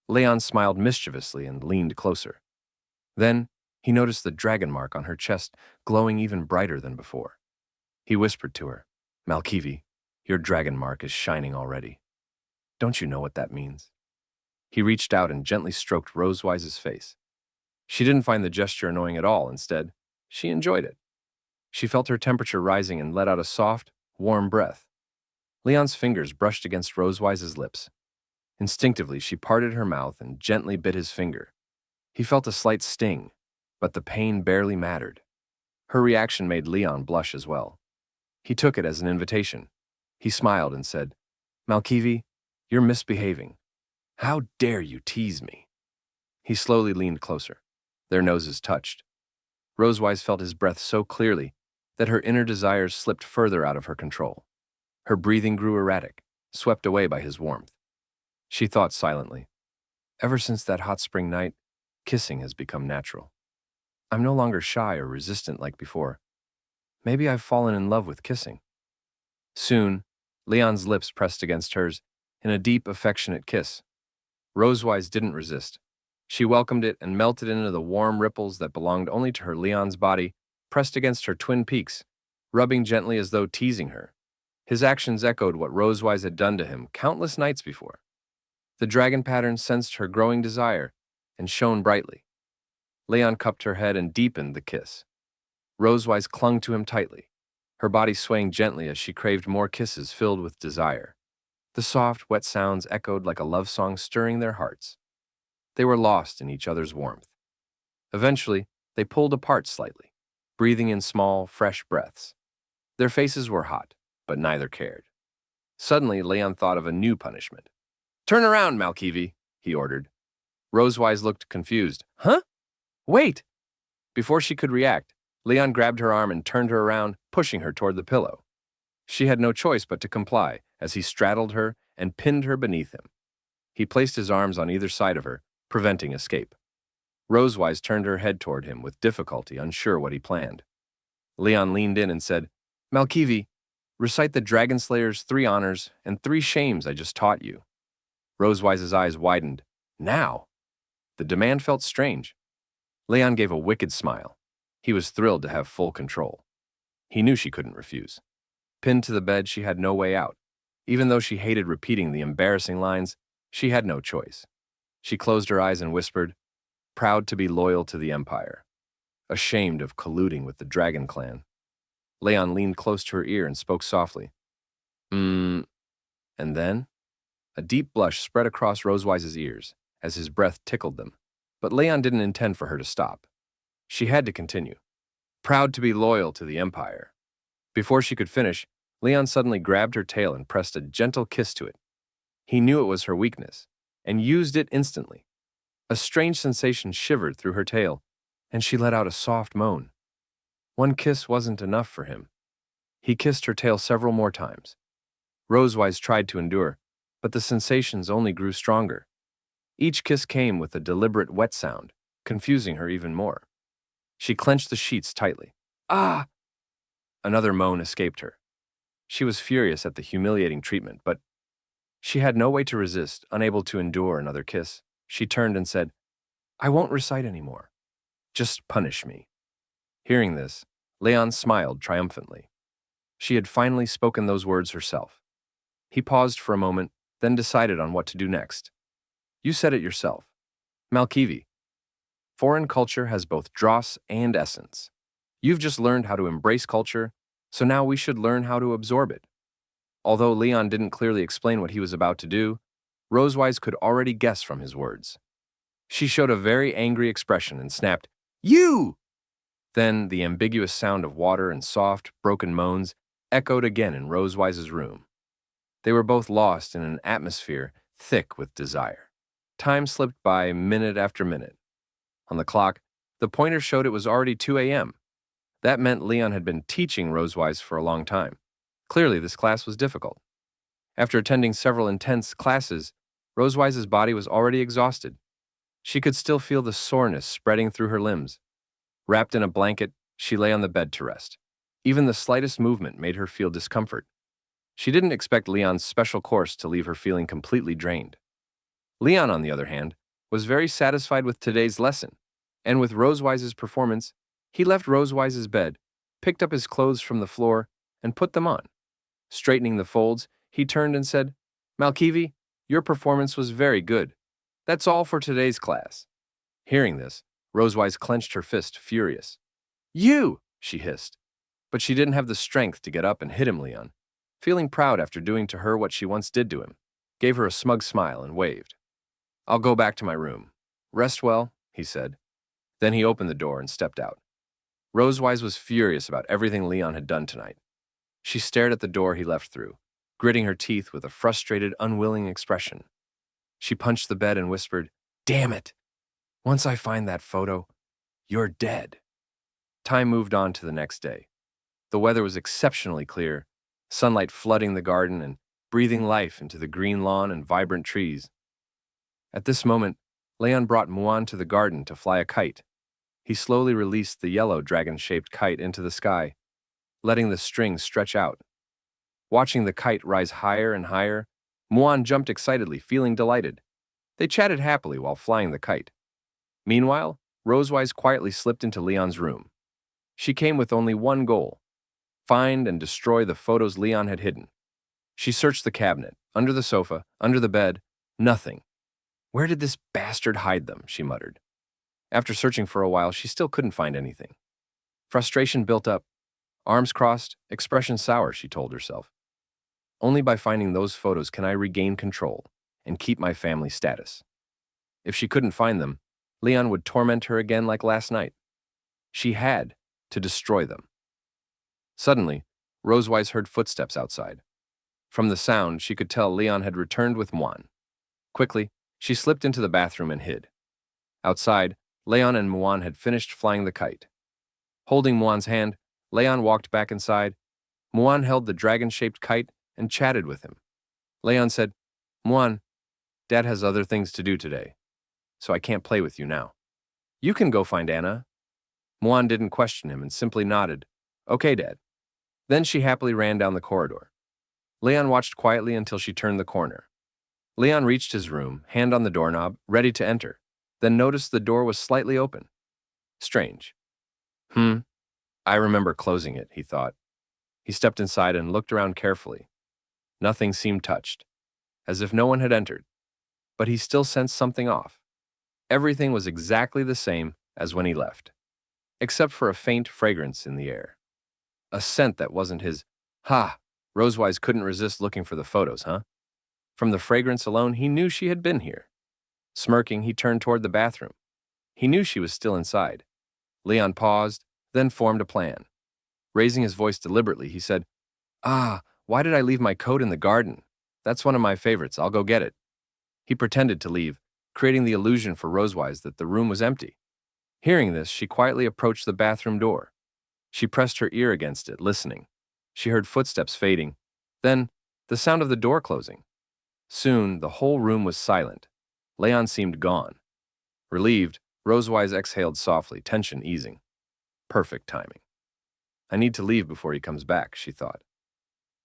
Leon smiled mischievously and leaned closer. Then, he noticed the dragon mark on her chest glowing even brighter than before. He whispered to her, Malkivi, your dragon mark is shining already. Don't you know what that means? He reached out and gently stroked Rosewise's face. She didn't find the gesture annoying at all. Instead, she enjoyed it. She felt her temperature rising and let out a soft, warm breath. Leon's fingers brushed against Rosewise's lips. Instinctively, she parted her mouth and gently bit his finger. He felt a slight sting, but the pain barely mattered. Her reaction made Leon blush as well. He took it as an invitation. He smiled and said, Malkivi, you're misbehaving. How dare you tease me? He slowly leaned closer. Their noses touched. Rosewise felt his breath so clearly that her inner desires slipped further out of her control. Her breathing grew erratic, swept away by his warmth. She thought silently, ever since that hot spring night, kissing has become natural. I'm no longer shy or resistant like before. Maybe I've fallen in love with kissing. Soon, Leon's lips pressed against hers in a deep, affectionate kiss. Rosewise didn't resist. She welcomed it and melted into the warm ripples that belonged only to her. Leon's body pressed against her twin peaks, rubbing gently as though teasing her. His actions echoed what Rosewise had done to him countless nights before. The dragon pattern sensed her growing desire and shone brightly. Leon cupped her head and deepened the kiss. Rosewise clung to him tightly, her body swaying gently as she craved more kisses filled with desire. The soft, wet sounds echoed like a love song, stirring their hearts. They were lost in each other's warmth. Eventually, they pulled apart slightly, breathing in small, fresh breaths. Their faces were hot, but neither cared. Suddenly, Leon thought of a new punishment. Turn around, Malkivi, he ordered. Rosewise looked confused. Huh? Wait! Before she could react, Leon grabbed her arm and turned her around, pushing her toward the pillow. She had no choice but to comply as he straddled her and pinned her beneath him. He placed his arms on either side of her, preventing escape. Rosewise turned her head toward him with difficulty, unsure what he planned. Leon leaned in and said, Malkivi, Recite the Dragon Slayer's 3 honors and 3 shames I just taught you. Rosewise's eyes widened. Now? The demand felt strange. Leon gave a wicked smile. He was thrilled to have full control. He knew she couldn't refuse. Pinned to the bed, she had no way out. Even though she hated repeating the embarrassing lines, she had no choice. She closed her eyes and whispered, proud to be loyal to the Empire, ashamed of colluding with the Dragon Clan. Leon leaned close to her ear and spoke softly. And then? A deep blush spread across Rosewise's ears as his breath tickled them, but Leon didn't intend for her to stop. She had to continue. Proud to be loyal to the Empire. Before she could finish, Leon suddenly grabbed her tail and pressed a gentle kiss to it. He knew it was her weakness, and used it instantly. A strange sensation shivered through her tail, and she let out a soft moan. One kiss wasn't enough for him. He kissed her tail several more times. Rosewise tried to endure, but the sensations only grew stronger. Each kiss came with a deliberate wet sound, confusing her even more. She clenched the sheets tightly. Ah! Another moan escaped her. She was furious at the humiliating treatment, but she had no way to resist, unable to endure another kiss. She turned and said, I won't recite anymore. Just punish me. Hearing this, Leon smiled triumphantly. She had finally spoken those words herself. He paused for a moment, then decided on what to do next. You said it yourself. Malkivi. Foreign culture has both dross and essence. You've just learned how to embrace culture, so now we should learn how to absorb it. Although Leon didn't clearly explain what he was about to do, Rosewise could already guess from his words. She showed a very angry expression and snapped, You! Then the ambiguous sound of water and soft, broken moans echoed again in Rosewise's room. They were both lost in an atmosphere thick with desire. Time slipped by minute after minute. On the clock, the pointer showed it was already 2 a.m. That meant Leon had been teaching Rosewise for a long time. Clearly, this class was difficult. After attending several intense classes, Rosewise's body was already exhausted. She could still feel the soreness spreading through her limbs. Wrapped in a blanket, she lay on the bed to rest. Even the slightest movement made her feel discomfort. She didn't expect Leon's special course to leave her feeling completely drained. Leon, on the other hand, was very satisfied with today's lesson, and with Rosewise's performance, he left Rosewise's bed, picked up his clothes from the floor, and put them on. Straightening the folds, he turned and said, Malkivi, your performance was very good. That's all for today's class. Hearing this, Rosewise clenched her fist, furious. You! She hissed. But she didn't have the strength to get up and hit him. Leon, feeling proud after doing to her what she once did to him, gave her a smug smile and waved. I'll go back to my room. Rest well, he said. Then he opened the door and stepped out. Rosewise was furious about everything Leon had done tonight. She stared at the door he left through, gritting her teeth with a frustrated, unwilling expression. She punched the bed and whispered, Damn it! Once I find that photo, you're dead. Time moved on to the next day. The weather was exceptionally clear, sunlight flooding the garden and breathing life into the green lawn and vibrant trees. At this moment, Leon brought Muan to the garden to fly a kite. He slowly released the yellow dragon-shaped kite into the sky, letting the string stretch out. Watching the kite rise higher and higher, Muan jumped excitedly, feeling delighted. They chatted happily while flying the kite. Meanwhile, Rosewise quietly slipped into Leon's room. She came with only one goal: find and destroy the photos Leon had hidden. She searched the cabinet, under the sofa, under the bed. Nothing. Where did this bastard hide them? She muttered. After searching for a while, she still couldn't find anything. Frustration built up. Arms crossed, expression sour, she told herself. Only by finding those photos can I regain control and keep my family status. If she couldn't find them, Leon would torment her again like last night. She had to destroy them. Suddenly, Rosewise heard footsteps outside. From the sound, she could tell Leon had returned with Muan. Quickly, she slipped into the bathroom and hid. Outside, Leon and Muan had finished flying the kite. Holding Muan's hand, Leon walked back inside. Muan held the dragon-shaped kite and chatted with him. Leon said, Muan, Dad has other things to do today, so I can't play with you now. You can go find Anna. Muan didn't question him and simply nodded. Okay, Dad. Then she happily ran down the corridor. Leon watched quietly until she turned the corner. Leon reached his room, hand on the doorknob, ready to enter, then noticed the door was slightly open. Strange. I remember closing it, he thought. He stepped inside and looked around carefully. Nothing seemed touched, as if no one had entered. But he still sensed something off. Everything was exactly the same as when he left, except for a faint fragrance in the air. A scent that wasn't his. Rosewise couldn't resist looking for the photos, huh? From the fragrance alone, he knew she had been here. Smirking, he turned toward the bathroom. He knew she was still inside. Leon paused, then formed a plan. Raising his voice deliberately, he said, why did I leave my coat in the garden? That's one of my favorites. I'll go get it. He pretended to leave, creating the illusion for Rosewise that the room was empty. Hearing this, she quietly approached the bathroom door. She pressed her ear against it, listening. She heard footsteps fading, then the sound of the door closing. Soon, the whole room was silent. Leon seemed gone. Relieved, Rosewise exhaled softly, tension easing. Perfect timing. I need to leave before he comes back, she thought.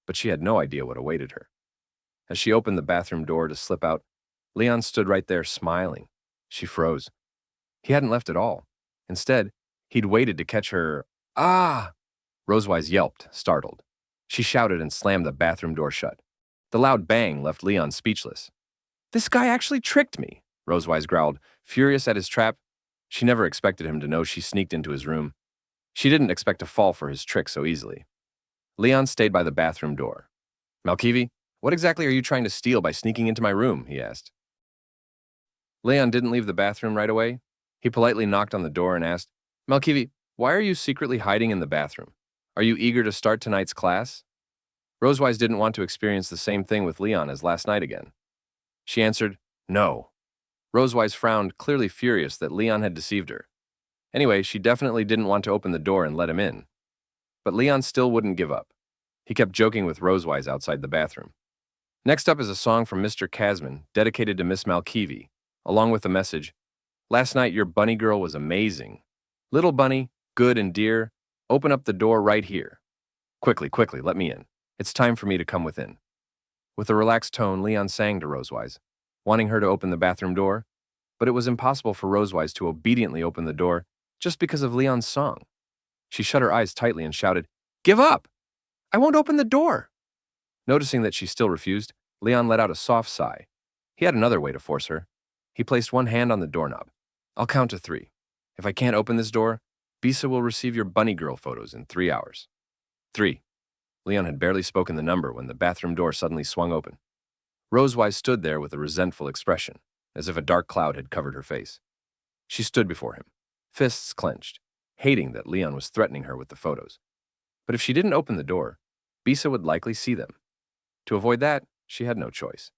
But she had no idea what awaited her. As she opened the bathroom door to slip out, Leon stood right there, smiling. She froze. He hadn't left at all. Instead, he'd waited to catch her. Rosewise yelped, startled. She shouted and slammed the bathroom door shut. The loud bang left Leon speechless. This guy actually tricked me, Rosewise growled, furious at his trap. She never expected him to know she sneaked into his room. She didn't expect to fall for his trick so easily. Leon stayed by the bathroom door. Malkivi, what exactly are you trying to steal by sneaking into my room? He asked. Leon didn't leave the bathroom right away. He politely knocked on the door and asked, Malkivi, why are you secretly hiding in the bathroom? Are you eager to start tonight's class? Rosewise didn't want to experience the same thing with Leon as last night again. She answered, no. Rosewise frowned, clearly furious that Leon had deceived her. Anyway, she definitely didn't want to open the door and let him in. But Leon still wouldn't give up. He kept joking with Rosewise outside the bathroom. Next up is a song from Mr. Casman, dedicated to Miss Malkivi, along with the message, last night your bunny girl was amazing. Little bunny, good and dear, open up the door right here. Quickly, let me in. It's time for me to come within. With a relaxed tone, Leon sang to Rosewise, wanting her to open the bathroom door, but it was impossible for Rosewise to obediently open the door just because of Leon's song. She shut her eyes tightly and shouted, Give up! I won't open the door! Noticing that she still refused, Leon let out a soft sigh. He had another way to force her. He placed one hand on the doorknob. I'll count to 3. If I can't open this door, Bisa will receive your bunny girl photos in 3 hours. 3. Leon had barely spoken the number when the bathroom door suddenly swung open. Rosewise stood there with a resentful expression, as if a dark cloud had covered her face. She stood before him, fists clenched, hating that Leon was threatening her with the photos. But if she didn't open the door, Bisa would likely see them. To avoid that, she had no choice.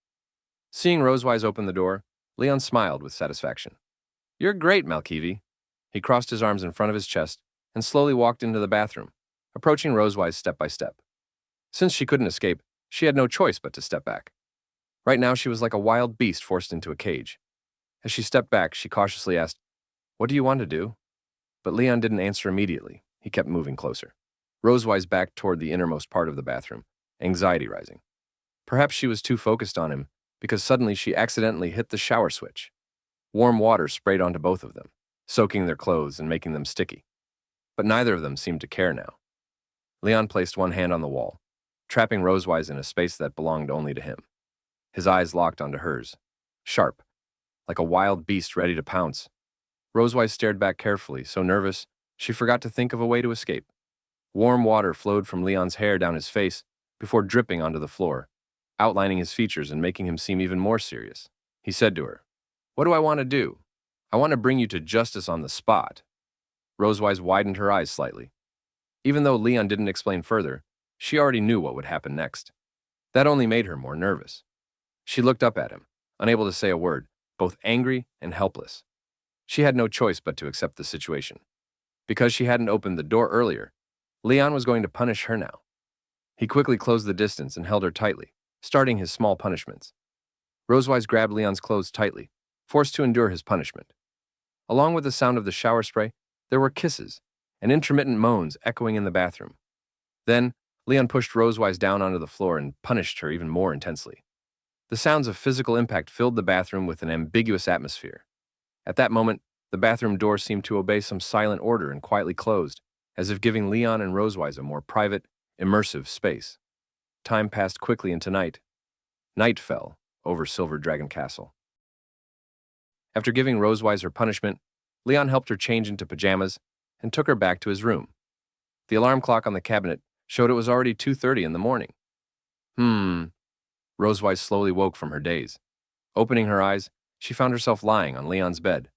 Seeing Rosewise open the door, Leon smiled with satisfaction. You're great, Malkivi. He crossed his arms in front of his chest and slowly walked into the bathroom, approaching Rosewise step by step. Since she couldn't escape, she had no choice but to step back. Right now, she was like a wild beast forced into a cage. As she stepped back, she cautiously asked, What do you want to do? But Leon didn't answer immediately. He kept moving closer. Rosewise backed toward the innermost part of the bathroom, anxiety rising. Perhaps she was too focused on him, because suddenly she accidentally hit the shower switch. Warm water sprayed onto both of them, soaking their clothes and making them sticky. But neither of them seemed to care now. Leon placed one hand on the wall, trapping Rosewise in a space that belonged only to him. His eyes locked onto hers, sharp, like a wild beast ready to pounce. Rosewise stared back carefully, so nervous, she forgot to think of a way to escape. Warm water flowed from Leon's hair down his face before dripping onto the floor, outlining his features and making him seem even more serious. He said to her, What do I want to do? I want to bring you to justice on the spot. Rosewise widened her eyes slightly. Even though Leon didn't explain further, she already knew what would happen next. That only made her more nervous. She looked up at him, unable to say a word, both angry and helpless. She had no choice but to accept the situation. Because she hadn't opened the door earlier, Leon was going to punish her now. He quickly closed the distance and held her tightly, starting his small punishments. Rosewise grabbed Leon's clothes tightly, forced to endure his punishment. Along with the sound of the shower spray, there were kisses and intermittent moans echoing in the bathroom. Then, Leon pushed Rosewise down onto the floor and punished her even more intensely. The sounds of physical impact filled the bathroom with an ambiguous atmosphere. At that moment, the bathroom door seemed to obey some silent order and quietly closed, as if giving Leon and Rosewise a more private, immersive space. Time passed quickly into night. Night fell over Silver Dragon Castle. After giving Rosewise her punishment, Leon helped her change into pajamas and took her back to his room. The alarm clock on the cabinet showed it was already 2:30 in the morning. Rosewise slowly woke from her daze. Opening her eyes, she found herself lying on Leon's bed.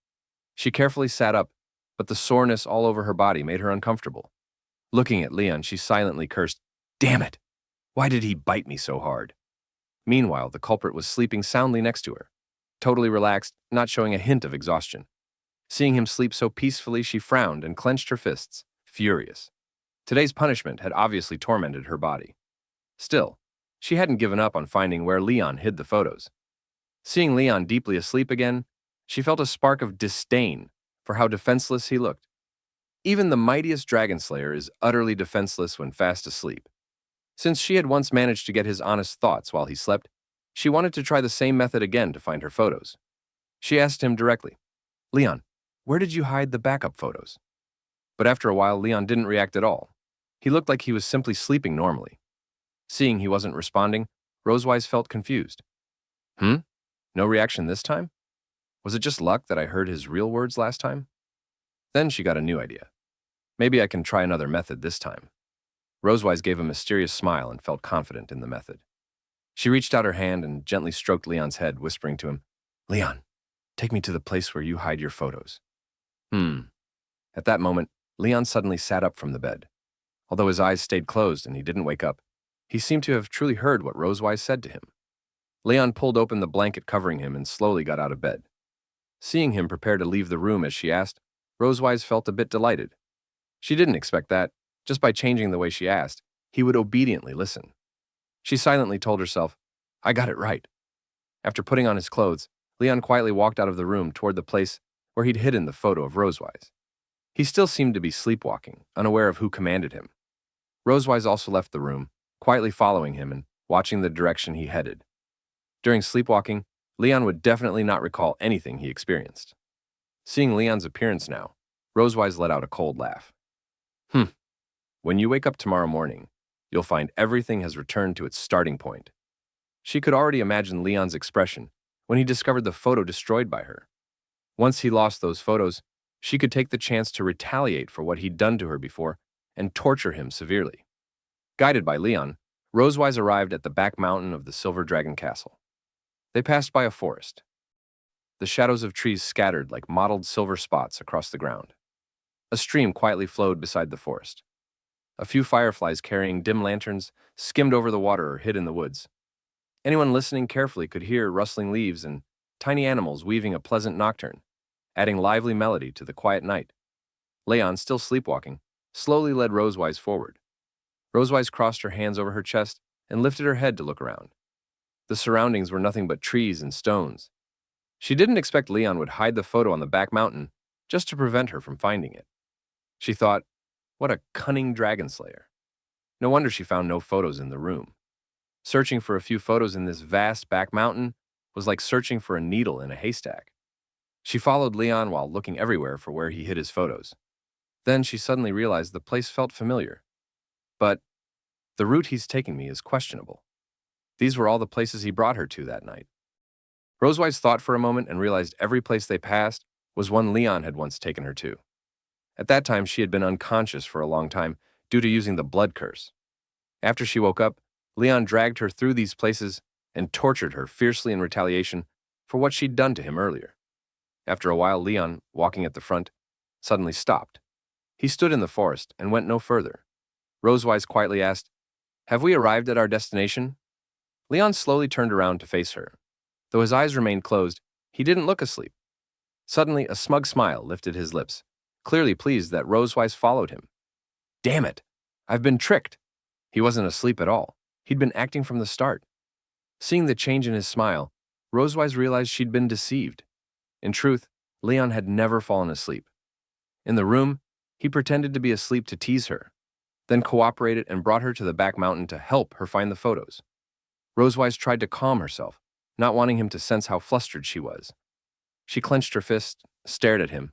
She carefully sat up, but the soreness all over her body made her uncomfortable. Looking at Leon, she silently cursed, "Damn it! Why did he bite me so hard?" Meanwhile, the culprit was sleeping soundly next to her, totally relaxed, not showing a hint of exhaustion. Seeing him sleep so peacefully, she frowned and clenched her fists, furious. Today's punishment had obviously tormented her body. Still, she hadn't given up on finding where Leon hid the photos. Seeing Leon deeply asleep again, she felt a spark of disdain for how defenseless he looked. Even the mightiest dragon slayer is utterly defenseless when fast asleep. Since she had once managed to get his honest thoughts while he slept, she wanted to try the same method again to find her photos. She asked him directly, "Leon, where did you hide the backup photos?" But after a while, Leon didn't react at all. He looked like he was simply sleeping normally. Seeing he wasn't responding, Rosewise felt confused. No reaction this time? Was it just luck that I heard his real words last time? Then she got a new idea. Maybe I can try another method this time. Rosewise gave a mysterious smile and felt confident in the method. She reached out her hand and gently stroked Leon's head, whispering to him, "Leon, take me to the place where you hide your photos." At that moment, Leon suddenly sat up from the bed. Although his eyes stayed closed and he didn't wake up, he seemed to have truly heard what Rosewise said to him. Leon pulled open the blanket covering him and slowly got out of bed. Seeing him prepare to leave the room as she asked, Rosewise felt a bit delighted. She didn't expect that, just by changing the way she asked, he would obediently listen. She silently told herself, "I got it right." After putting on his clothes, Leon quietly walked out of the room toward the place where he'd hidden the photo of Rosewise. He still seemed to be sleepwalking, unaware of who commanded him. Rosewise also left the room, quietly following him and watching the direction he headed. During sleepwalking, Leon would definitely not recall anything he experienced. Seeing Leon's appearance now, Rosewise let out a cold laugh. When you wake up tomorrow morning, you'll find everything has returned to its starting point." She could already imagine Leon's expression when he discovered the photo destroyed by her. Once he lost those photos, she could take the chance to retaliate for what he'd done to her before and torture him severely. Guided by Leon, Rosewise arrived at the back mountain of the Silver Dragon Castle. They passed by a forest. The shadows of trees scattered like mottled silver spots across the ground. A stream quietly flowed beside the forest. A few fireflies carrying dim lanterns skimmed over the water or hid in the woods. Anyone listening carefully could hear rustling leaves and tiny animals weaving a pleasant nocturne, adding lively melody to the quiet night. Leon, still sleepwalking, slowly led Rosewise forward. Rosewise crossed her hands over her chest and lifted her head to look around. The surroundings were nothing but trees and stones. She didn't expect Leon would hide the photo on the back mountain just to prevent her from finding it. She thought, what a cunning dragon slayer. No wonder she found no photos in the room. Searching for a few photos in this vast back mountain was like searching for a needle in a haystack. She followed Leon while looking everywhere for where he hid his photos. Then she suddenly realized the place felt familiar. But the route he's taking me is questionable. These were all the places he brought her to that night. Rosewise thought for a moment and realized every place they passed was one Leon had once taken her to. At that time, she had been unconscious for a long time due to using the blood curse. After she woke up, Leon dragged her through these places and tortured her fiercely in retaliation for what she'd done to him earlier. After a while, Leon, walking at the front, suddenly stopped. He stood in the forest and went no further. Rosewise quietly asked, "Have we arrived at our destination?" Leon slowly turned around to face her. Though his eyes remained closed, he didn't look asleep. Suddenly, a smug smile lifted his lips, clearly pleased that Rosewise followed him. Damn it! I've been tricked! He wasn't asleep at all. He'd been acting from the start. Seeing the change in his smile, Rosewise realized she'd been deceived. In truth, Leon had never fallen asleep. In the room, he pretended to be asleep to tease her. then cooperated and brought her to the back mountain to help her find the photos. Rosewise tried to calm herself, not wanting him to sense how flustered she was. She clenched her fist, stared at him,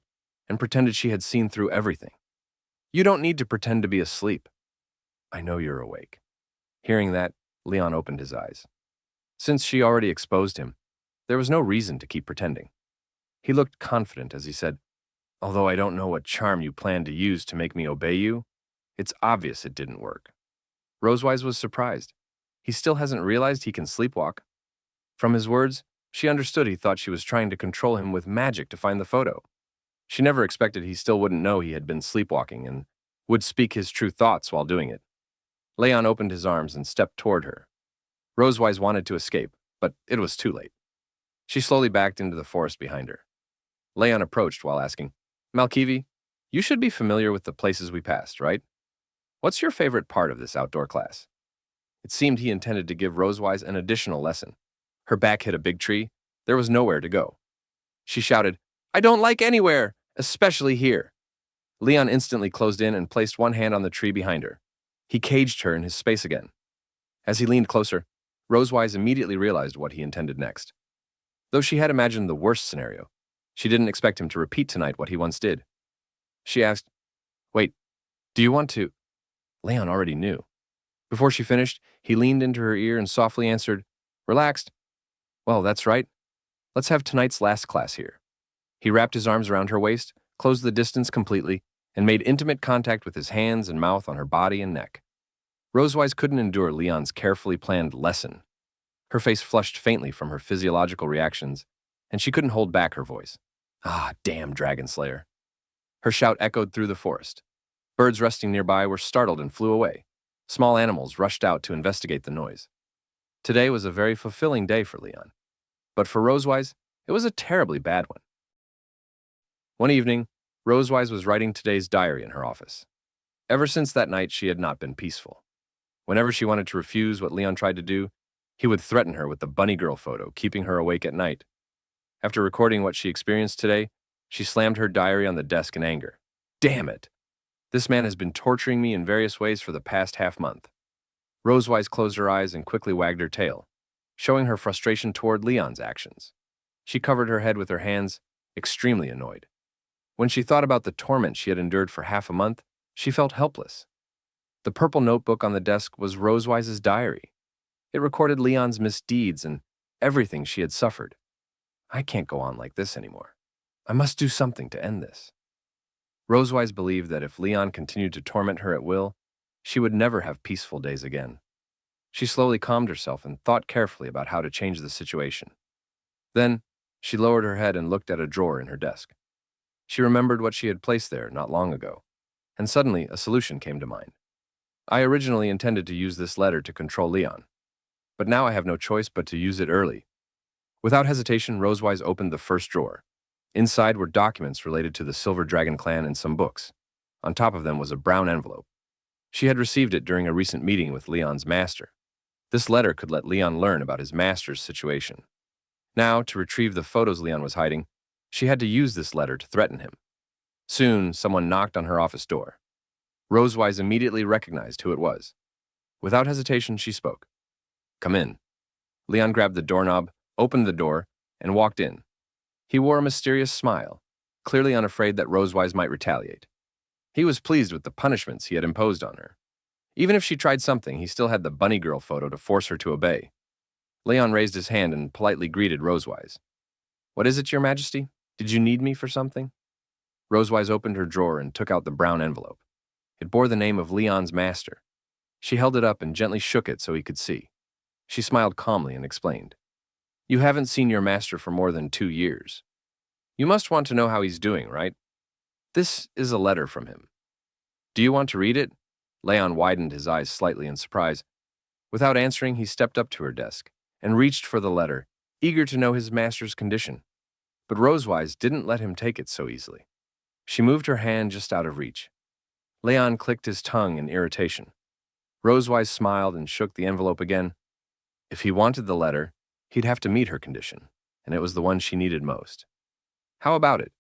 and pretended she had seen through everything. You don't need to pretend to be asleep. I know you're awake. Hearing that, Leon opened his eyes. Since she already exposed him, there was no reason to keep pretending. He looked confident as he said, although I don't know what charm you plan to use to make me obey you, it's obvious it didn't work. Rosewise was surprised. He still hasn't realized he can sleepwalk. From his words, she understood he thought she was trying to control him with magic to find the photo. She never expected he still wouldn't know he had been sleepwalking and would speak his true thoughts while doing it. Leon opened his arms and stepped toward her. Rosewise wanted to escape, but it was too late. She slowly backed into the forest behind her. Leon approached while asking, Malkivi, you should be familiar with the places we passed, right? What's your favorite part of this outdoor class? It seemed he intended to give Rosewise an additional lesson. Her back hit a big tree. There was nowhere to go. She shouted, I don't like anywhere, especially here. Leon instantly closed in and placed one hand on the tree behind her. He caged her in his space again. As he leaned closer, Rosewise immediately realized what he intended next. Though she had imagined the worst scenario, she didn't expect him to repeat tonight what he once did. She asked, Wait, do you want to? Leon already knew. Before she finished, he leaned into her ear and softly answered, Relaxed. Well, that's right. Let's have tonight's last class here. He wrapped his arms around her waist, closed the distance completely, and made intimate contact with his hands and mouth on her body and neck. Rosewise couldn't endure Leon's carefully planned lesson. Her face flushed faintly from her physiological reactions, and she couldn't hold back her voice. Ah, damn Dragon Slayer. Her shout echoed through the forest. Birds resting nearby were startled and flew away. Small animals rushed out to investigate the noise. Today was a very fulfilling day for Leon. But for Rosewise, it was a terribly bad one. One evening, Rosewise was writing today's diary in her office. Ever since that night, she had not been peaceful. Whenever she wanted to refuse what Leon tried to do, he would threaten her with the bunny girl photo, keeping her awake at night. After recording what she experienced today, she slammed her diary on the desk in anger. Damn it! This man has been torturing me in various ways for the past half-month. Rosewise closed her eyes and quickly wagged her tail, showing her frustration toward Leon's actions. She covered her head with her hands, extremely annoyed. When she thought about the torment she had endured for half a month, she felt helpless. The purple notebook on the desk was Rosewise's diary. It recorded Leon's misdeeds and everything she had suffered. I can't go on like this anymore. I must do something to end this. Rosewise believed that if Leon continued to torment her at will, she would never have peaceful days again. She slowly calmed herself and thought carefully about how to change the situation. Then, she lowered her head and looked at a drawer in her desk. She remembered what she had placed there not long ago, and suddenly a solution came to mind. I originally intended to use this letter to control Leon, but now I have no choice but to use it early. Without hesitation, Rosewise opened the first drawer. Inside were documents related to the Silver Dragon clan and some books. On top of them was a brown envelope. She had received it during a recent meeting with Leon's master. This letter could let Leon learn about his master's situation. Now, to retrieve the photos Leon was hiding, she had to use this letter to threaten him. Soon, someone knocked on her office door. Rosewise immediately recognized who it was. Without hesitation, she spoke. Come in. Leon grabbed the doorknob, opened the door, and walked in. He wore a mysterious smile, clearly unafraid that Rosewise might retaliate. He was pleased with the punishments he had imposed on her. Even if she tried something, he still had the bunny girl photo to force her to obey. Leon raised his hand and politely greeted Rosewise. What is it, Your Majesty? Did you need me for something? Rosewise opened her drawer and took out the brown envelope. It bore the name of Leon's master. She held it up and gently shook it so he could see. She smiled calmly and explained. You haven't seen your master for more than 2 years. You must want to know how he's doing, right? This is a letter from him. Do you want to read it? Leon widened his eyes slightly in surprise. Without answering, he stepped up to her desk and reached for the letter, eager to know his master's condition. But Rosewise didn't let him take it so easily. She moved her hand just out of reach. Leon clicked his tongue in irritation. Rosewise smiled and shook the envelope again. If he wanted the letter, he'd have to meet her condition, and it was the one she needed most. How about it?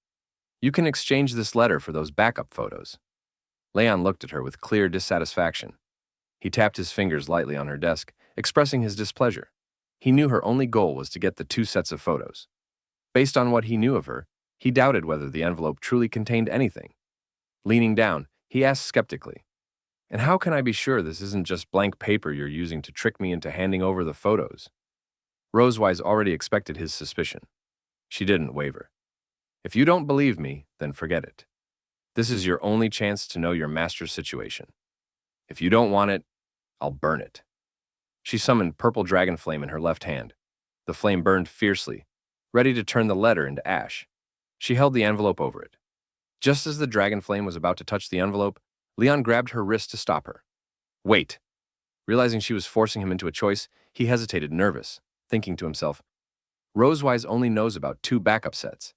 You can exchange this letter for those backup photos. Leon looked at her with clear dissatisfaction. He tapped his fingers lightly on her desk, expressing his displeasure. He knew her only goal was to get the 2 sets of photos. Based on what he knew of her, he doubted whether the envelope truly contained anything. Leaning down, he asked skeptically, "And how can I be sure this isn't just blank paper you're using to trick me into handing over the photos?" Rosewise already expected his suspicion. She didn't waver. "If you don't believe me, then forget it. This is your only chance to know your master's situation. If you don't want it, I'll burn it." She summoned purple dragon flame in her left hand. The flame burned fiercely, ready to turn the letter into ash. She held the envelope over it. Just as the dragon flame was about to touch the envelope, Leon grabbed her wrist to stop her. "Wait." Realizing she was forcing him into a choice, he hesitated, nervous, thinking to himself, "Rosewise only knows about 2 backup sets.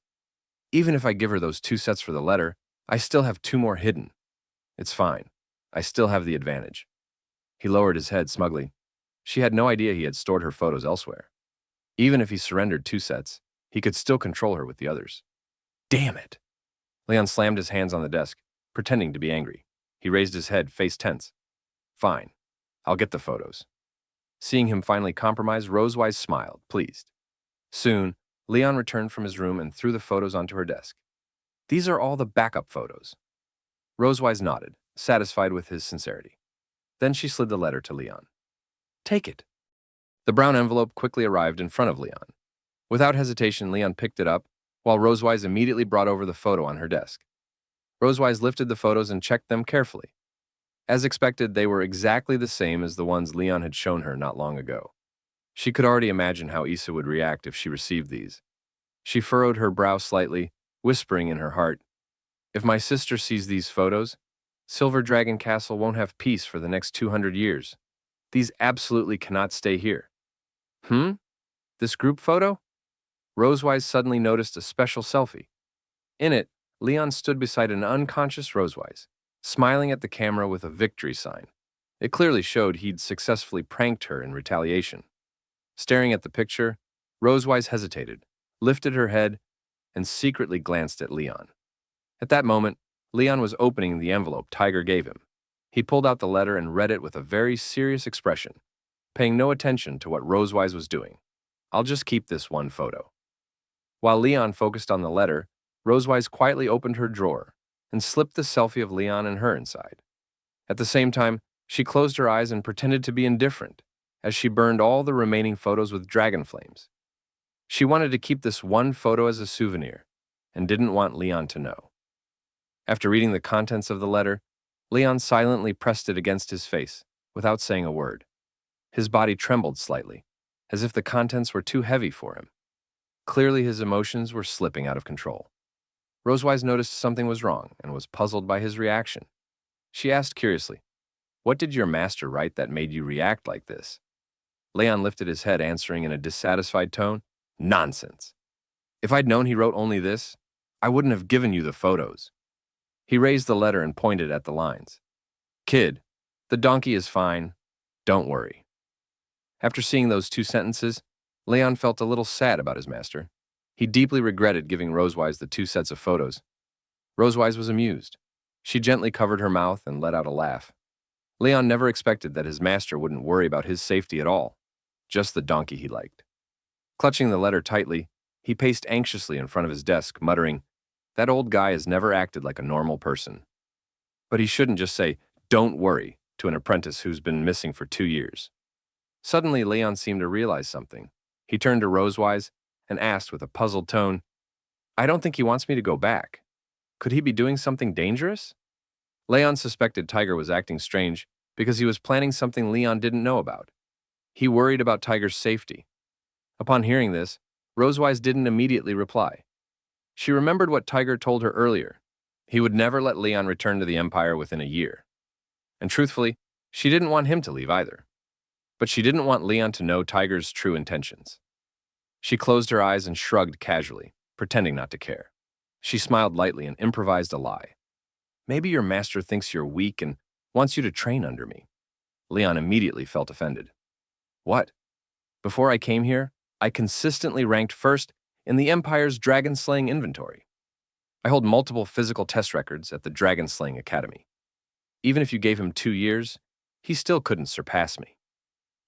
Even if I give her those 2 sets for the letter, I still have 2 more hidden. It's fine. I still have the advantage." He lowered his head smugly. She had no idea he had stored her photos elsewhere. Even if he surrendered 2 sets, he could still control her with the others. Damn it! Leon slammed his hands on the desk, pretending to be angry. He raised his head, face tense. "Fine. I'll get the photos." Seeing him finally compromise, Rosewise smiled, pleased. Soon, Leon returned from his room and threw the photos onto her desk. "These are all the backup photos." Rosewise nodded, satisfied with his sincerity. Then she slid the letter to Leon. "Take it." The brown envelope quickly arrived in front of Leon. Without hesitation, Leon picked it up, while Rosewise immediately brought over the photo on her desk. Rosewise lifted the photos and checked them carefully. As expected, they were exactly the same as the ones Leon had shown her not long ago. She could already imagine how Issa would react if she received these. She furrowed her brow slightly, whispering in her heart, "If my sister sees these photos, Silver Dragon Castle won't have peace for the next 200 years. These absolutely cannot stay here." This group photo? Rosewise suddenly noticed a special selfie. In it, Leon stood beside an unconscious Rosewise, smiling at the camera with a victory sign. It clearly showed he'd successfully pranked her in retaliation. Staring at the picture, Rosewise hesitated, lifted her head, and secretly glanced at Leon. At that moment, Leon was opening the envelope Tiger gave him. He pulled out the letter and read it with a very serious expression, paying no attention to what Rosewise was doing. "I'll just keep this one photo." While Leon focused on the letter, Rosewise quietly opened her drawer and slipped the selfie of Leon and her inside. At the same time, she closed her eyes and pretended to be indifferent as she burned all the remaining photos with dragon flames. She wanted to keep this one photo as a souvenir and didn't want Leon to know. After reading the contents of the letter, Leon silently pressed it against his face without saying a word. His body trembled slightly, as if the contents were too heavy for him. Clearly, his emotions were slipping out of control. Rosewise noticed something was wrong and was puzzled by his reaction. She asked curiously, "What did your master write that made you react like this?" Leon lifted his head, answering in a dissatisfied tone, "Nonsense. If I'd known he wrote only this, I wouldn't have given you the photos." He raised the letter and pointed at the lines. "Kid, the donkey is fine. Don't worry." After seeing those 2 sentences, Leon felt a little sad about his master. He deeply regretted giving Rosewise the 2 sets of photos. Rosewise was amused. She gently covered her mouth and let out a laugh. Leon never expected that his master wouldn't worry about his safety at all, just the donkey he liked. Clutching the letter tightly, he paced anxiously in front of his desk, muttering, "That old guy has never acted like a normal person." But he shouldn't just say, "Don't worry," to an apprentice who's been missing for 2 years. Suddenly, Leon seemed to realize something. He turned to Rosewise and asked with a puzzled tone, "I don't think he wants me to go back. Could he be doing something dangerous?" Leon suspected Tiger was acting strange because he was planning something Leon didn't know about. He worried about Tiger's safety. Upon hearing this, Rosewise didn't immediately reply. She remembered what Tiger told her earlier. He would never let Leon return to the Empire within a year. And truthfully, she didn't want him to leave either. But she didn't want Leon to know Tiger's true intentions. She closed her eyes and shrugged casually, pretending not to care. She smiled lightly and improvised a lie. "Maybe your master thinks you're weak and wants you to train under me." Leon immediately felt offended. "What? Before I came here, I consistently ranked first in the Empire's dragon-slaying inventory. I hold multiple physical test records at the Dragon Slaying Academy. Even if you gave him 2 years, he still couldn't surpass me.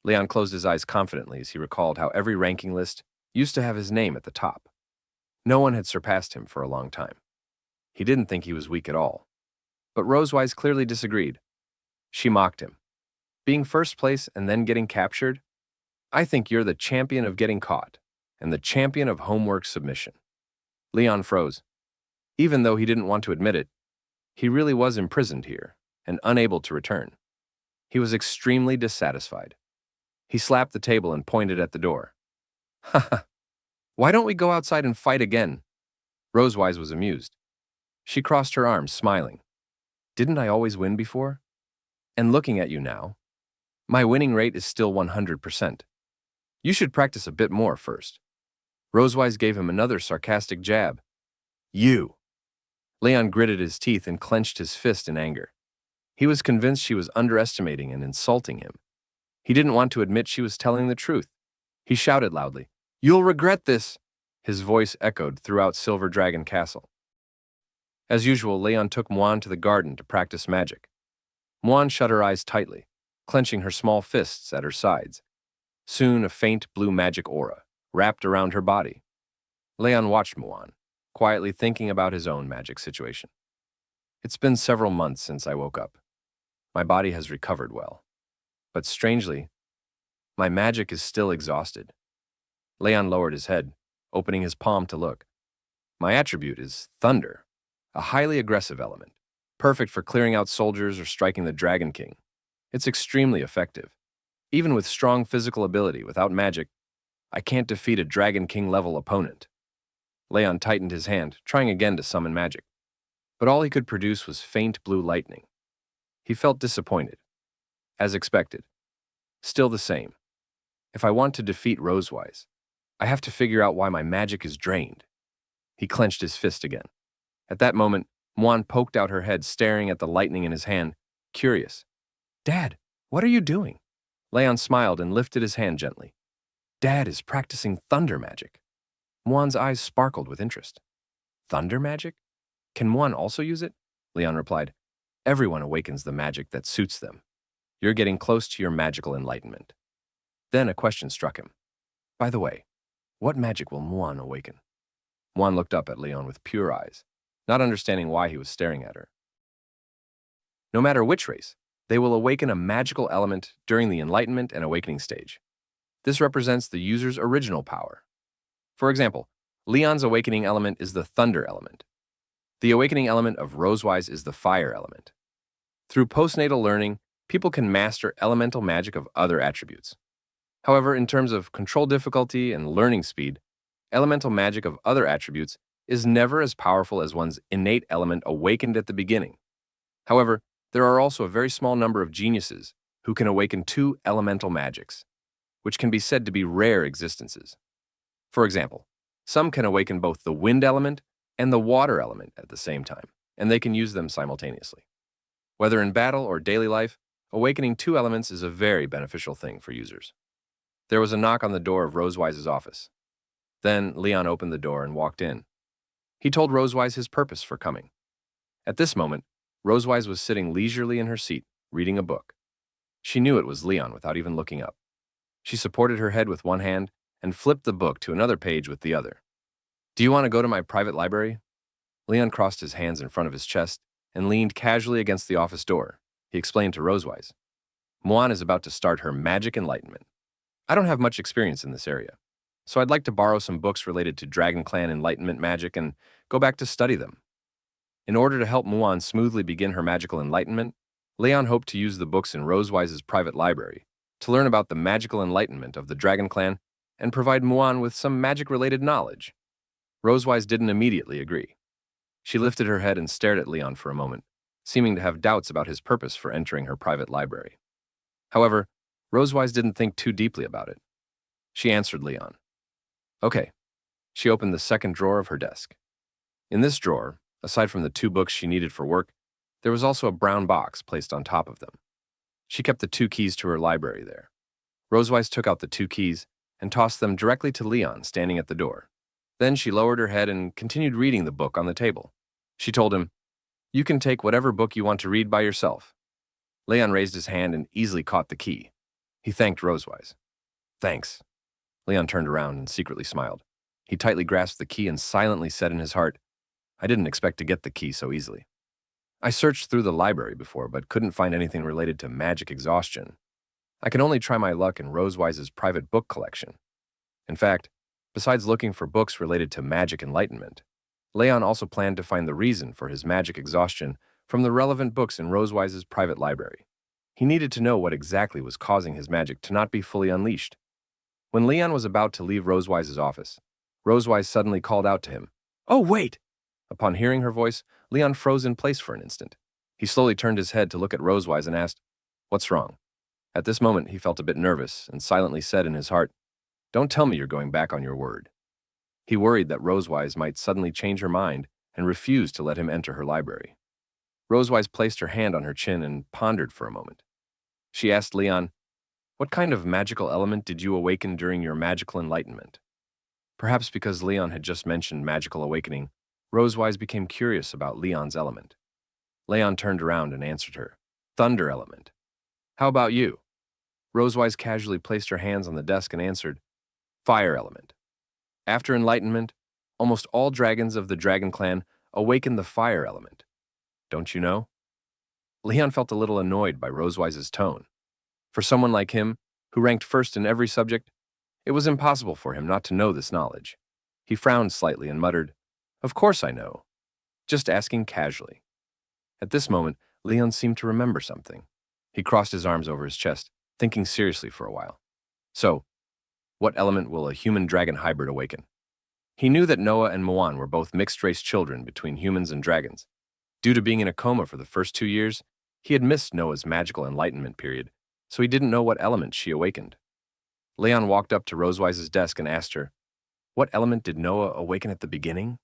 Leon closed his eyes confidently as he recalled how every ranking list used to have his name at the top. No one had surpassed him for a long time. He didn't think he was weak at all. But Rosewise clearly disagreed. She mocked him. Being first place and then getting captured? I think you're the champion of getting caught, and the champion of homework submission. Leon froze. Even though he didn't want to admit it, he really was imprisoned here and unable to return. He was extremely dissatisfied. He slapped the table and pointed at the door. Haha, why don't we go outside and fight again? Rosewise was amused. She crossed her arms, smiling. Didn't I always win before? And looking at you now, my winning rate is still 100%. You should practice a bit more first. Rosewise gave him another sarcastic jab. You! Leon gritted his teeth and clenched his fist in anger. He was convinced she was underestimating and insulting him. He didn't want to admit she was telling the truth. He shouted loudly, "You'll regret this!" His voice echoed throughout Silver Dragon Castle. As usual, Leon took Muan to the garden to practice magic. Muan shut her eyes tightly, clenching her small fists at her sides. Soon, a faint blue magic aura wrapped around her body. Leon watched Muan, quietly thinking about his own magic situation. It's been several months since I woke up. My body has recovered well. But strangely, my magic is still exhausted. Leon lowered his head, opening his palm to look. My attribute is Thunder, a highly aggressive element, perfect for clearing out soldiers or striking the Dragon King. It's extremely effective. Even with strong physical ability, without magic, I can't defeat a Dragon King-level opponent. Leon tightened his hand, trying again to summon magic. But all he could produce was faint blue lightning. He felt disappointed. As expected. Still the same. If I want to defeat Rosewise, I have to figure out why my magic is drained. He clenched his fist again. At that moment, Muan poked out her head, staring at the lightning in his hand, curious. Dad, what are you doing? Leon smiled and lifted his hand gently. Dad is practicing thunder magic. Muan's eyes sparkled with interest. Thunder magic? Can Muan also use it? Leon replied. Everyone awakens the magic that suits them. You're getting close to your magical enlightenment. Then a question struck him. By the way, what magic will Muan awaken? Muan looked up at Leon with pure eyes, not understanding why he was staring at her. No matter which race, they will awaken a magical element during the enlightenment and awakening stage. This represents the user's original power. For example, Leon's awakening element is the thunder element. The awakening element of Rosewise is the fire element. Through postnatal learning, people can master elemental magic of other attributes. However, in terms of control difficulty and learning speed, elemental magic of other attributes is never as powerful as one's innate element awakened at the beginning. However, there are also a very small number of geniuses who can awaken two elemental magics, which can be said to be rare existences. For example, some can awaken both the wind element and the water element at the same time, and they can use them simultaneously. Whether in battle or daily life, awakening two elements is a very beneficial thing for users. There was a knock on the door of Rosewise's office. Then Leon opened the door and walked in. He told Rosewise his purpose for coming. At this moment, Rosewise was sitting leisurely in her seat, reading a book. She knew it was Leon without even looking up. She supported her head with one hand and flipped the book to another page with the other. Do you want to go to my private library? Leon crossed his hands in front of his chest and leaned casually against the office door. He explained to Rosewise. Muan is about to start her magic enlightenment. I don't have much experience in this area, so I'd like to borrow some books related to Dragon Clan enlightenment magic and go back to study them. In order to help Muan smoothly begin her magical enlightenment, Leon hoped to use the books in Rosewise's private library to learn about the magical enlightenment of the Dragon Clan and provide Muan with some magic-related knowledge. Rosewise didn't immediately agree. She lifted her head and stared at Leon for a moment, seeming to have doubts about his purpose for entering her private library. However, Rosewise didn't think too deeply about it. She answered Leon. Okay. She opened the second drawer of her desk. In this drawer, aside from the two books she needed for work, there was also a brown box placed on top of them. She kept the two keys to her library there. Rosewise took out the two keys and tossed them directly to Leon standing at the door. Then she lowered her head and continued reading the book on the table. She told him, You can take whatever book you want to read by yourself. Leon raised his hand and easily caught the key. He thanked Rosewise. Thanks. Leon turned around and secretly smiled. He tightly grasped the key and silently said in his heart, I didn't expect to get the key so easily. I searched through the library before, but couldn't find anything related to magic exhaustion. I can only try my luck in Rosewise's private book collection. In fact, besides looking for books related to magic enlightenment, Leon also planned to find the reason for his magic exhaustion from the relevant books in Rosewise's private library. He needed to know what exactly was causing his magic to not be fully unleashed. When Leon was about to leave Rosewise's office, Rosewise suddenly called out to him, Oh, wait! Upon hearing her voice, Leon froze in place for an instant. He slowly turned his head to look at Rosewise and asked, What's wrong? At this moment, he felt a bit nervous and silently said in his heart, Don't tell me you're going back on your word. He worried that Rosewise might suddenly change her mind and refuse to let him enter her library. Rosewise placed her hand on her chin and pondered for a moment. She asked Leon, What kind of magical element did you awaken during your magical enlightenment? Perhaps because Leon had just mentioned magical awakening, Rosewise became curious about Leon's element. Leon turned around and answered her, Thunder element. How about you? Rosewise casually placed her hands on the desk and answered, Fire element. After enlightenment, almost all dragons of the dragon clan awaken the fire element. Don't you know? Leon felt a little annoyed by Rosewise's tone. For someone like him, who ranked first in every subject, it was impossible for him not to know this knowledge. He frowned slightly and muttered, Of course I know. Just asking casually. At this moment, Leon seemed to remember something. He crossed his arms over his chest, thinking seriously for a while. So, what element will a human-dragon hybrid awaken? He knew that Noah and Muan were both mixed-race children between humans and dragons. Due to being in a coma for the first 2 years, he had missed Noah's magical enlightenment period, so he didn't know what element she awakened. Leon walked up to Rosewise's desk and asked her, What element did Noah awaken at the beginning?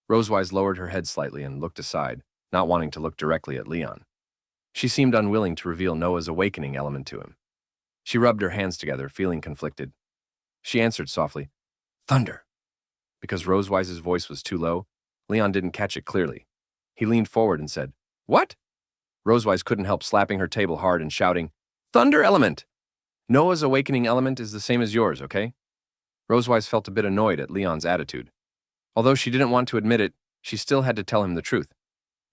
Rosewise lowered her head slightly and looked aside, not wanting to look directly at Leon. She seemed unwilling to reveal Noah's awakening element to him. She rubbed her hands together, feeling conflicted. She answered softly, Thunder. Because Rosewise's voice was too low, Leon didn't catch it clearly. He leaned forward and said, What? Rosewise couldn't help slapping her table hard and shouting, Thunder element! Noah's awakening element is the same as yours, okay? Rosewise felt a bit annoyed at Leon's attitude. Although she didn't want to admit it, she still had to tell him the truth.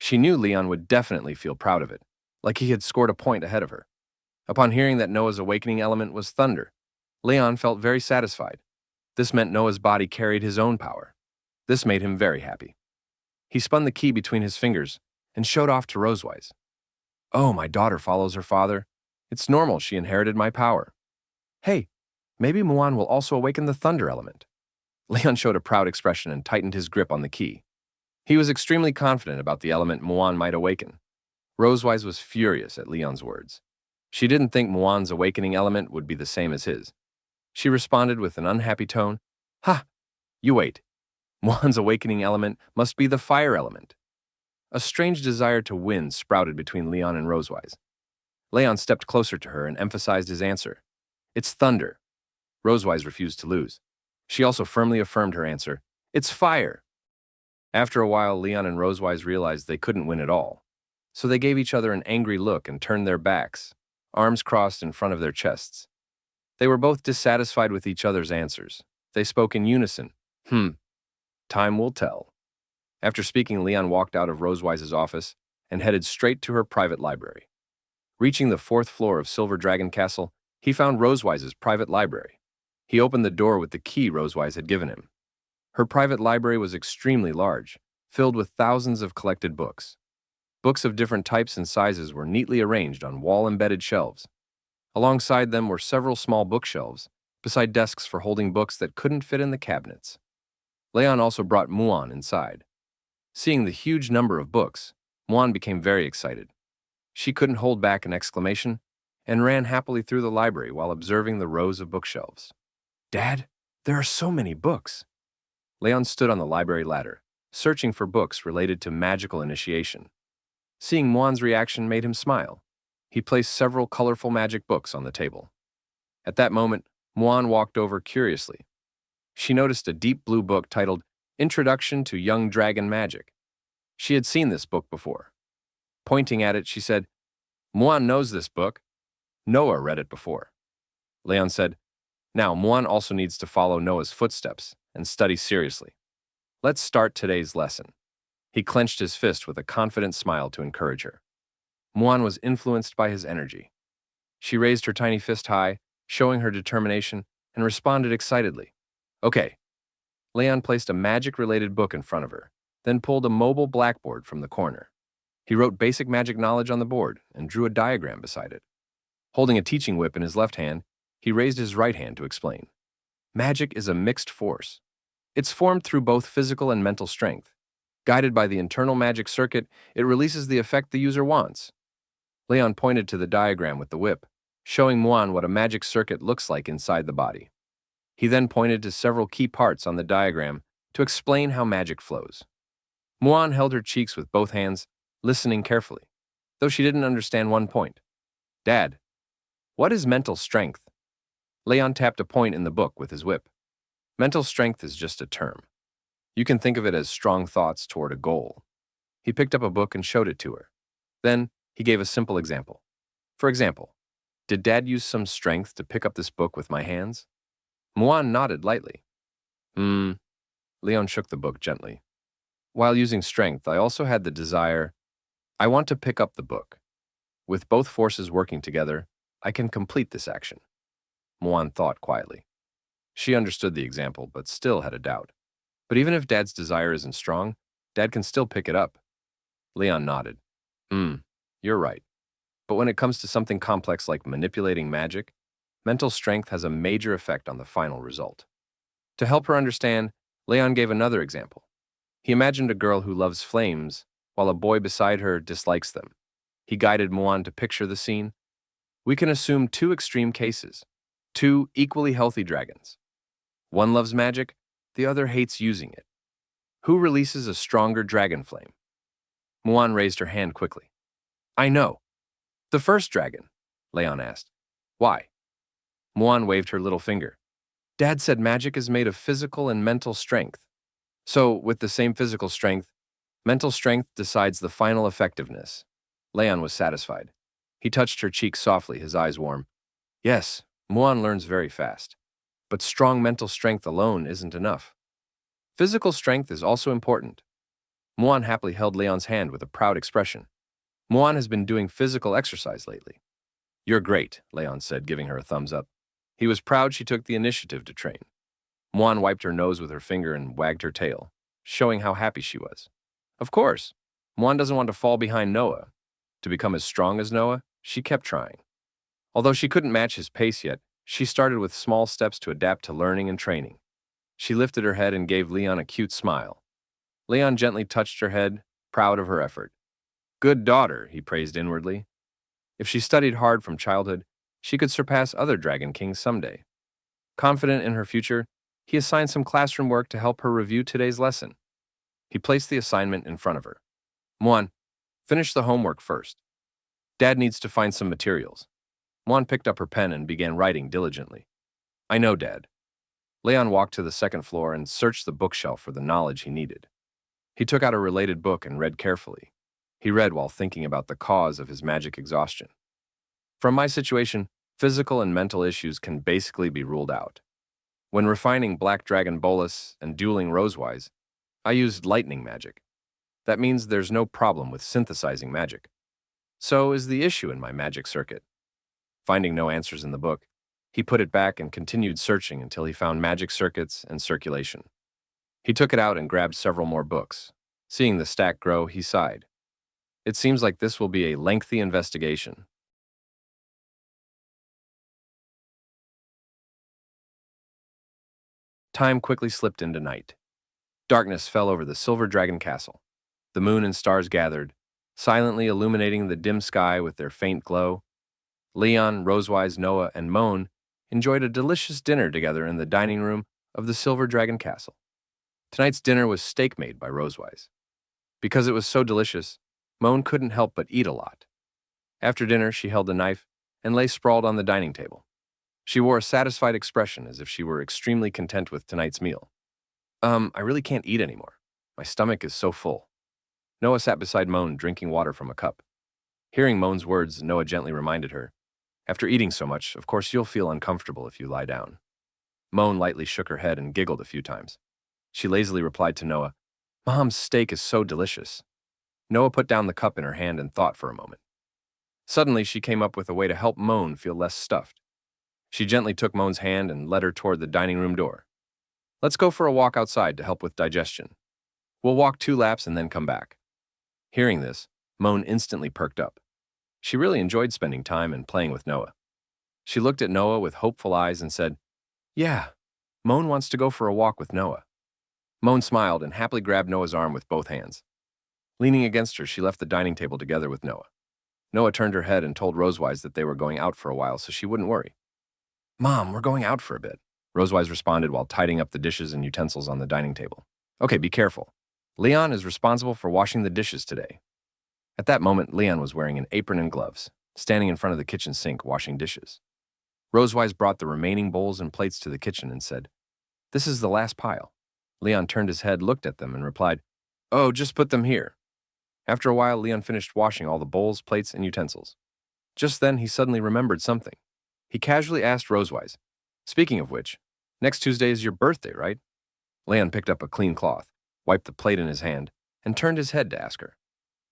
She knew Leon would definitely feel proud of it, like he had scored a point ahead of her. Upon hearing that Noah's awakening element was thunder, Leon felt very satisfied. This meant Noah's body carried his own power. This made him very happy. He spun the key between his fingers and showed off to Rosewise. Oh, my daughter follows her father. It's normal she inherited my power. Hey, maybe Muan will also awaken the thunder element. Leon showed a proud expression and tightened his grip on the key. He was extremely confident about the element Muan might awaken. Rosewise was furious at Leon's words. She didn't think Muan's awakening element would be the same as his. She responded with an unhappy tone, Ha! You wait. Muan's awakening element must be the fire element. A strange desire to win sprouted between Leon and Rosewise. Leon stepped closer to her and emphasized his answer. It's thunder. Rosewise refused to lose. She also firmly affirmed her answer. It's fire. After a while, Leon and Rosewise realized they couldn't win at all. So they gave each other an angry look and turned their backs, arms crossed in front of their chests. They were both dissatisfied with each other's answers. They spoke in unison. Time will tell. After speaking, Leon walked out of Rosewise's office and headed straight to her private library. Reaching the 4th floor of Silver Dragon Castle, he found Rosewise's private library. He opened the door with the key Rosewise had given him. Her private library was extremely large, filled with thousands of collected books. Books of different types and sizes were neatly arranged on wall-embedded shelves. Alongside them were several small bookshelves, beside desks for holding books that couldn't fit in the cabinets. Leon also brought Muan inside. Seeing the huge number of books, Muan became very excited. She couldn't hold back an exclamation and ran happily through the library while observing the rows of bookshelves. Dad, there are so many books. Leon stood on the library ladder, searching for books related to magical initiation. Seeing Muan's reaction made him smile. He placed several colorful magic books on the table. At that moment, Muan walked over curiously. She noticed a deep blue book titled Introduction to Young Dragon Magic. She had seen this book before. Pointing at it, she said, Muan knows this book. Noah read it before. Leon said, now Muan also needs to follow Noah's footsteps and study seriously. Let's start today's lesson. He clenched his fist with a confident smile to encourage her. Muan was influenced by his energy. She raised her tiny fist high, showing her determination, and responded excitedly. Okay. Leon placed a magic-related book in front of her, then pulled a mobile blackboard from the corner. He wrote basic magic knowledge on the board and drew a diagram beside it. Holding a teaching whip in his left hand, he raised his right hand to explain. Magic is a mixed force. It's formed through both physical and mental strength. Guided by the internal magic circuit, it releases the effect the user wants. Leon pointed to the diagram with the whip, showing Muan what a magic circuit looks like inside the body. He then pointed to several key parts on the diagram to explain how magic flows. Muan held her cheeks with both hands, listening carefully, though she didn't understand one point. Dad, what is mental strength? Leon tapped a point in the book with his whip. Mental strength is just a term. You can think of it as strong thoughts toward a goal. He picked up a book and showed it to her. Then, he gave a simple example. For example, did Dad use some strength to pick up this book with my hands? Muan nodded lightly. Leon shook the book gently. While using strength, I also had the desire, I want to pick up the book. With both forces working together, I can complete this action. Muan thought quietly. She understood the example, but still had a doubt. But even if Dad's desire isn't strong, Dad can still pick it up. Leon nodded. You're right. But when it comes to something complex like manipulating magic, mental strength has a major effect on the final result. To help her understand, Leon gave another example. He imagined a girl who loves flames, while a boy beside her dislikes them. He guided Muan to picture the scene. We can assume two extreme cases, two equally healthy dragons. One loves magic, the other hates using it. Who releases a stronger dragon flame? Muan raised her hand quickly. I know. The first dragon, Leon asked. Why? Muan waved her little finger. Dad said magic is made of physical and mental strength. So, with the same physical strength, mental strength decides the final effectiveness. Leon was satisfied. He touched her cheek softly, his eyes warm. Yes, Muan learns very fast. But strong mental strength alone isn't enough. Physical strength is also important. Muan happily held Leon's hand with a proud expression. Muan has been doing physical exercise lately. You're great, Leon said, giving her a thumbs up. He was proud she took the initiative to train. Muan wiped her nose with her finger and wagged her tail, showing how happy she was. Of course, Muan doesn't want to fall behind Noah. To become as strong as Noah, she kept trying. Although she couldn't match his pace yet, she started with small steps to adapt to learning and training. She lifted her head and gave Leon a cute smile. Leon gently touched her head, proud of her effort. Good daughter, he praised inwardly. If she studied hard from childhood, she could surpass other dragon kings someday. Confident in her future, he assigned some classroom work to help her review today's lesson. He placed the assignment in front of her. Muan, finish the homework first. Dad needs to find some materials. Muan picked up her pen and began writing diligently. I know, Dad. Leon walked to the second floor and searched the bookshelf for the knowledge he needed. He took out a related book and read carefully. He read while thinking about the cause of his magic exhaustion. From my situation, physical and mental issues can basically be ruled out. When refining Black Dragon Bolus and dueling Rosewise, I used lightning magic. That means there's no problem with synthesizing magic. So is the issue in my magic circuit. Finding no answers in the book, he put it back and continued searching until he found magic circuits and circulation. He took it out and grabbed several more books. Seeing the stack grow, he sighed. It seems like this will be a lengthy investigation. Time quickly slipped into night. Darkness fell over the Silver Dragon Castle. The moon and stars gathered, silently illuminating the dim sky with their faint glow. Leon, Rosewise, Noah, and Moan enjoyed a delicious dinner together in the dining room of the Silver Dragon Castle. Tonight's dinner was steak made by Rosewise. Because it was so delicious, Moan couldn't help but eat a lot. After dinner, she held a knife and lay sprawled on the dining table. She wore a satisfied expression as if she were extremely content with tonight's meal. I really can't eat anymore. My stomach is so full. Noah sat beside Moan, drinking water from a cup. Hearing Moan's words, Noah gently reminded her, "After eating so much, of course you'll feel uncomfortable if you lie down." Moan lightly shook her head and giggled a few times. She lazily replied to Noah, "Mom's steak is so delicious." Noah put down the cup in her hand and thought for a moment. Suddenly, she came up with a way to help Moan feel less stuffed. She gently took Moan's hand and led her toward the dining room door. "Let's go for a walk outside to help with digestion. We'll walk 2 laps and then come back." Hearing this, Moan instantly perked up. She really enjoyed spending time and playing with Noah. She looked at Noah with hopeful eyes and said, "Yeah, Moan wants to go for a walk with Noah." Moan smiled and happily grabbed Noah's arm with both hands. Leaning against her, she left the dining table together with Noah. Noah turned her head and told Rosewise that they were going out for a while so she wouldn't worry. "Mom, we're going out for a bit," Rosewise responded while tidying up the dishes and utensils on the dining table. "Okay, be careful. Leon is responsible for washing the dishes today." At that moment, Leon was wearing an apron and gloves, standing in front of the kitchen sink washing dishes. Rosewise brought the remaining bowls and plates to the kitchen and said, "This is the last pile." Leon turned his head, looked at them, and replied, "Oh, just put them here." After a while, Leon finished washing all the bowls, plates, and utensils. Just then, he suddenly remembered something. He casually asked Rosewise, "Speaking of which, next Tuesday is your birthday, right?" Leon picked up a clean cloth, wiped the plate in his hand, and turned his head to ask her.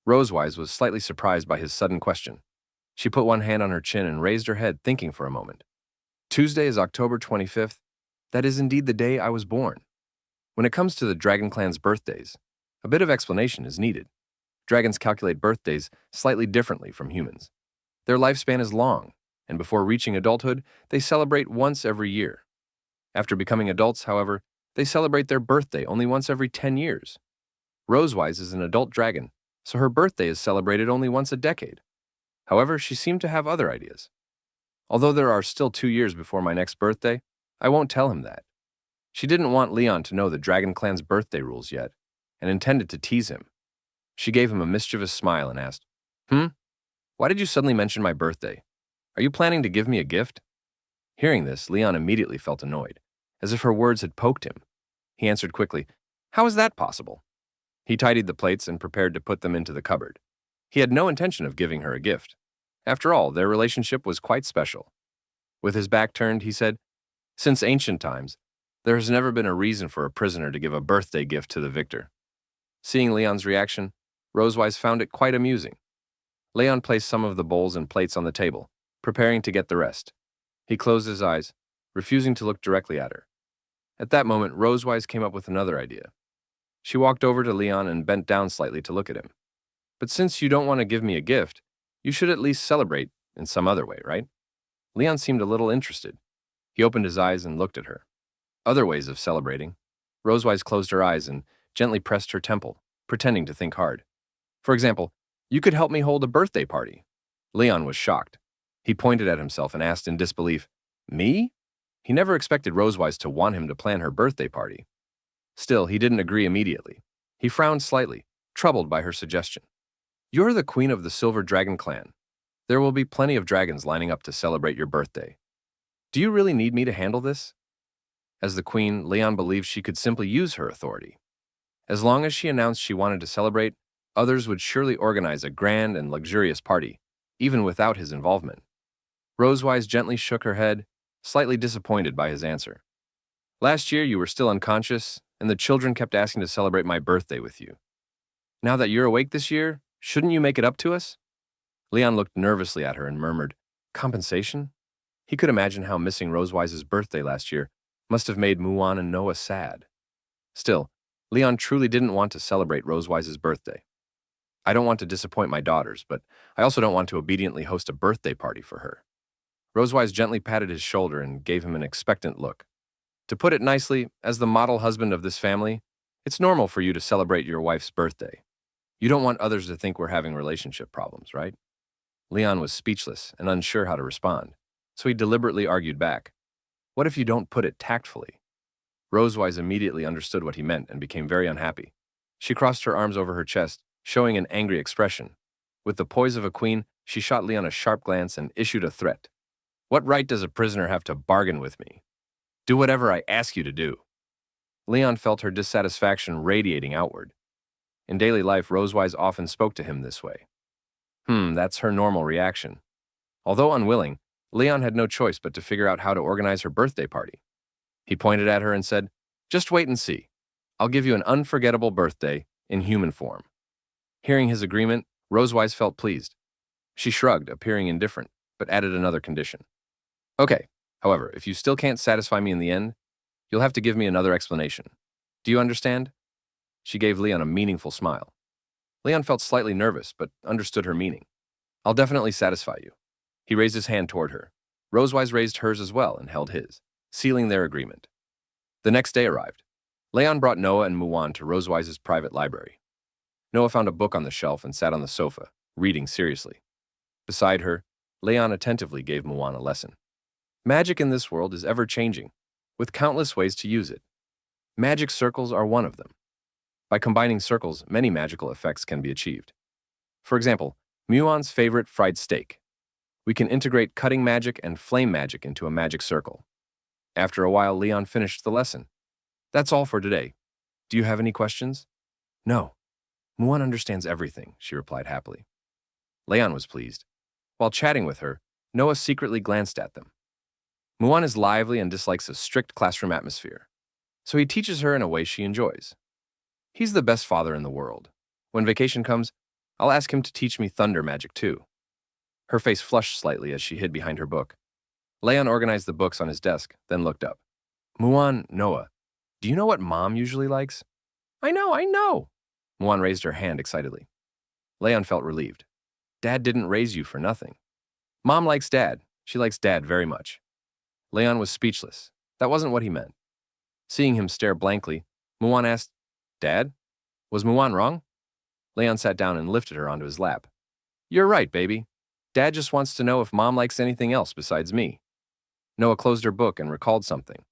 Rosewise was slightly surprised by his sudden question. She put one hand on her chin and raised her head, thinking for a moment. "Tuesday is October 25th. That is indeed the day I was born." When it comes to the Dragon Clan's birthdays, a bit of explanation is needed. Dragons calculate birthdays slightly differently from humans. Their lifespan is long, and before reaching adulthood, they celebrate once every year. After becoming adults, however, they celebrate their birthday only once every 10 years. Rosewise is an adult dragon, so her birthday is celebrated only once a decade. However, she seemed to have other ideas. "Although there are still 2 years before my next birthday, I won't tell him that." She didn't want Leon to know the Dragon Clan's birthday rules yet, and intended to tease him. She gave him a mischievous smile and asked, Why did you suddenly mention my birthday? Are you planning to give me a gift?" Hearing this, Leon immediately felt annoyed, as if her words had poked him. He answered quickly, "How is that possible?" He tidied the plates and prepared to put them into the cupboard. He had no intention of giving her a gift. After all, their relationship was quite special. With his back turned, he said, "Since ancient times, there has never been a reason for a prisoner to give a birthday gift to the victor." Seeing Leon's reaction, Rosewise found it quite amusing. Leon placed some of the bowls and plates on the table, preparing to get the rest. He closed his eyes, refusing to look directly at her. At that moment, Rosewise came up with another idea. She walked over to Leon and bent down slightly to look at him. "But since you don't want to give me a gift, you should at least celebrate in some other way, right?" Leon seemed a little interested. He opened his eyes and looked at her. Other ways of celebrating. Rosewise closed her eyes and gently pressed her temple, pretending to think hard. "For example, you could help me hold a birthday party." Leon was shocked. He pointed at himself and asked in disbelief, "Me?" He never expected Rosewise to want him to plan her birthday party. Still, he didn't agree immediately. He frowned slightly, troubled by her suggestion. "You're the queen of the Silver Dragon clan. There will be plenty of dragons lining up to celebrate your birthday. Do you really need me to handle this?" As the queen, Leon believed she could simply use her authority. As long as she announced she wanted to celebrate, others would surely organize a grand and luxurious party, even without his involvement. Rosewise gently shook her head, slightly disappointed by his answer. "Last year you were still unconscious, and the children kept asking to celebrate my birthday with you. Now that you're awake this year, shouldn't you make it up to us?" Leon looked nervously at her and murmured, "Compensation?" He could imagine how missing Rosewise's birthday last year must have made Mulan and Noah sad. Still, Leon truly didn't want to celebrate Rosewise's birthday. "I don't want to disappoint my daughters, but I also don't want to obediently host a birthday party for her." Rosewise gently patted his shoulder and gave him an expectant look. "To put it nicely, as the model husband of this family, it's normal for you to celebrate your wife's birthday. You don't want others to think we're having relationship problems, right?" Leon was speechless and unsure how to respond, so he deliberately argued back. "What if you don't put it tactfully?" Rosewise immediately understood what he meant and became very unhappy. She crossed her arms over her chest, showing an angry expression. With the poise of a queen, she shot Leon a sharp glance and issued a threat. "What right does a prisoner have to bargain with me? Do whatever I ask you to do." Leon felt her dissatisfaction radiating outward. In daily life, Rosewise often spoke to him this way. That's her normal reaction. Although unwilling, Leon had no choice but to figure out how to organize her birthday party. He pointed at her and said, "Just wait and see. I'll give you an unforgettable birthday in human form." Hearing his agreement, Rosewise felt pleased. She shrugged, appearing indifferent, but added another condition. "Okay, however, if you still can't satisfy me in the end, you'll have to give me another explanation. Do you understand?" She gave Leon a meaningful smile. Leon felt slightly nervous, but understood her meaning. "I'll definitely satisfy you." He raised his hand toward her. Rosewise raised hers as well and held his, sealing their agreement. The next day arrived. Leon brought Noah and Muwan to Rosewise's private library. Noah found a book on the shelf and sat on the sofa, reading seriously. Beside her, Leon attentively gave Muwan a lesson. Magic in this world is ever-changing, with countless ways to use it. Magic circles are one of them. By combining circles, many magical effects can be achieved. For example, Muwan's favorite fried steak. We can integrate cutting magic and flame magic into a magic circle. After a while, Leon finished the lesson. "That's all for today. Do you have any questions?" "No. Muwan understands everything," she replied happily. Leon was pleased. While chatting with her, Noah secretly glanced at them. Muwan is lively and dislikes a strict classroom atmosphere, so he teaches her in a way she enjoys. He's the best father in the world. When vacation comes, I'll ask him to teach me thunder magic too. Her face flushed slightly as she hid behind her book. Leon organized the books on his desk, then looked up. "Muwan, Noah, do you know what Mom usually likes?" I know. Muwan raised her hand excitedly. Leon felt relieved. Dad didn't raise you for nothing. Mom likes Dad. She likes Dad very much. Leon was speechless. That wasn't what he meant. Seeing him stare blankly, Muwan asked, "Dad? Was Muwan wrong?" Leon sat down and lifted her onto his lap. "You're right, baby. Dad just wants to know if Mom likes anything else besides me." Noah closed her book and recalled something.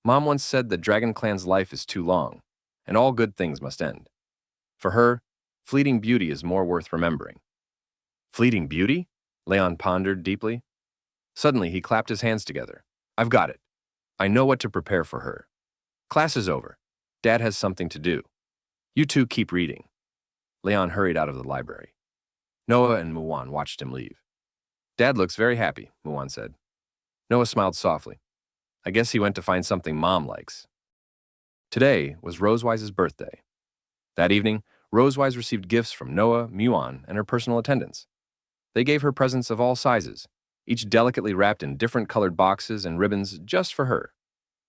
Mom once said that Dragon Clan's life is too long, and all good things must end. For her, fleeting beauty is more worth remembering. Fleeting beauty? Leon pondered deeply. Suddenly, he clapped his hands together. "I've got it. I know what to prepare for her. Class is over. Dad has something to do. You two keep reading." Leon hurried out of the library. Noah and Muwan watched him leave. "Dad looks very happy," Muwan said. Noah smiled softly. "I guess he went to find something Mom likes." Today was Rosewise's birthday. That evening, Rosewise received gifts from Noah, Muwan, and her personal attendants. They gave her presents of all sizes, each delicately wrapped in different colored boxes and ribbons just for her.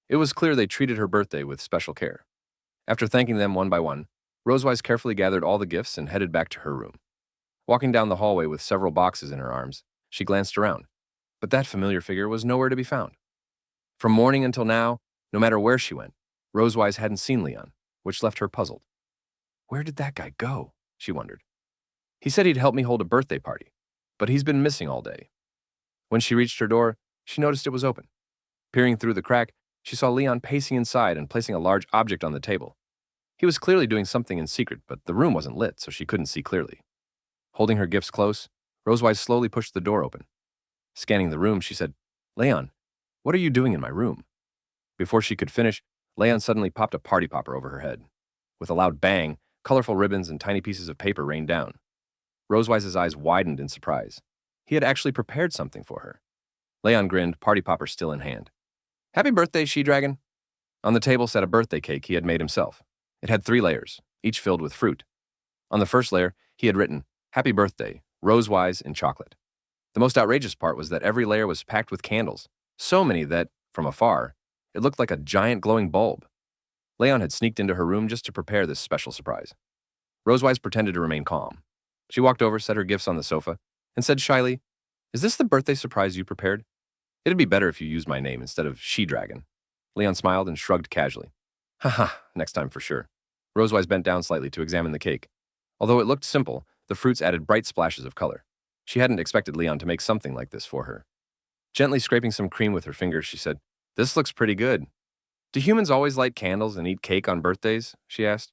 It was clear they treated her birthday with special care. After thanking them one by one, Rosewise carefully gathered all the gifts and headed back to her room. Walking down the hallway with several boxes in her arms, she glanced around, but that familiar figure was nowhere to be found. From morning until now, no matter where she went, Rosewise hadn't seen Leon, which left her puzzled. "Where did that guy go?" she wondered. "He said he'd help me hold a birthday party, but he's been missing all day." When she reached her door, she noticed it was open. Peering through the crack, she saw Leon pacing inside and placing a large object on the table. He was clearly doing something in secret, but the room wasn't lit, so she couldn't see clearly. Holding her gifts close, Rosewise slowly pushed the door open. Scanning the room, she said, "Leon, what are you doing in my room?" Before she could finish, Leon suddenly popped a party popper over her head. With a loud bang, colorful ribbons and tiny pieces of paper rained down. Rosewise's eyes widened in surprise. He had actually prepared something for her. Leon grinned, party popper still in hand. "Happy birthday, she-dragon." On the table sat a birthday cake he had made himself. It had 3 layers, each filled with fruit. On the first layer, he had written, "Happy birthday, Rosewise in chocolate." The most outrageous part was that every layer was packed with candles, so many that, from afar, it looked like a giant glowing bulb. Leon had sneaked into her room just to prepare this special surprise. Rosewise pretended to remain calm. She walked over, set her gifts on the sofa, and said shyly, "Is this the birthday surprise you prepared? It'd be better if you used my name instead of she-dragon." Leon smiled and shrugged casually. "Haha, next time for sure." Rosewise bent down slightly to examine the cake. Although it looked simple, the fruits added bright splashes of color. She hadn't expected Leon to make something like this for her. Gently scraping some cream with her fingers, she said, "This looks pretty good." "Do humans always light candles and eat cake on birthdays?" she asked.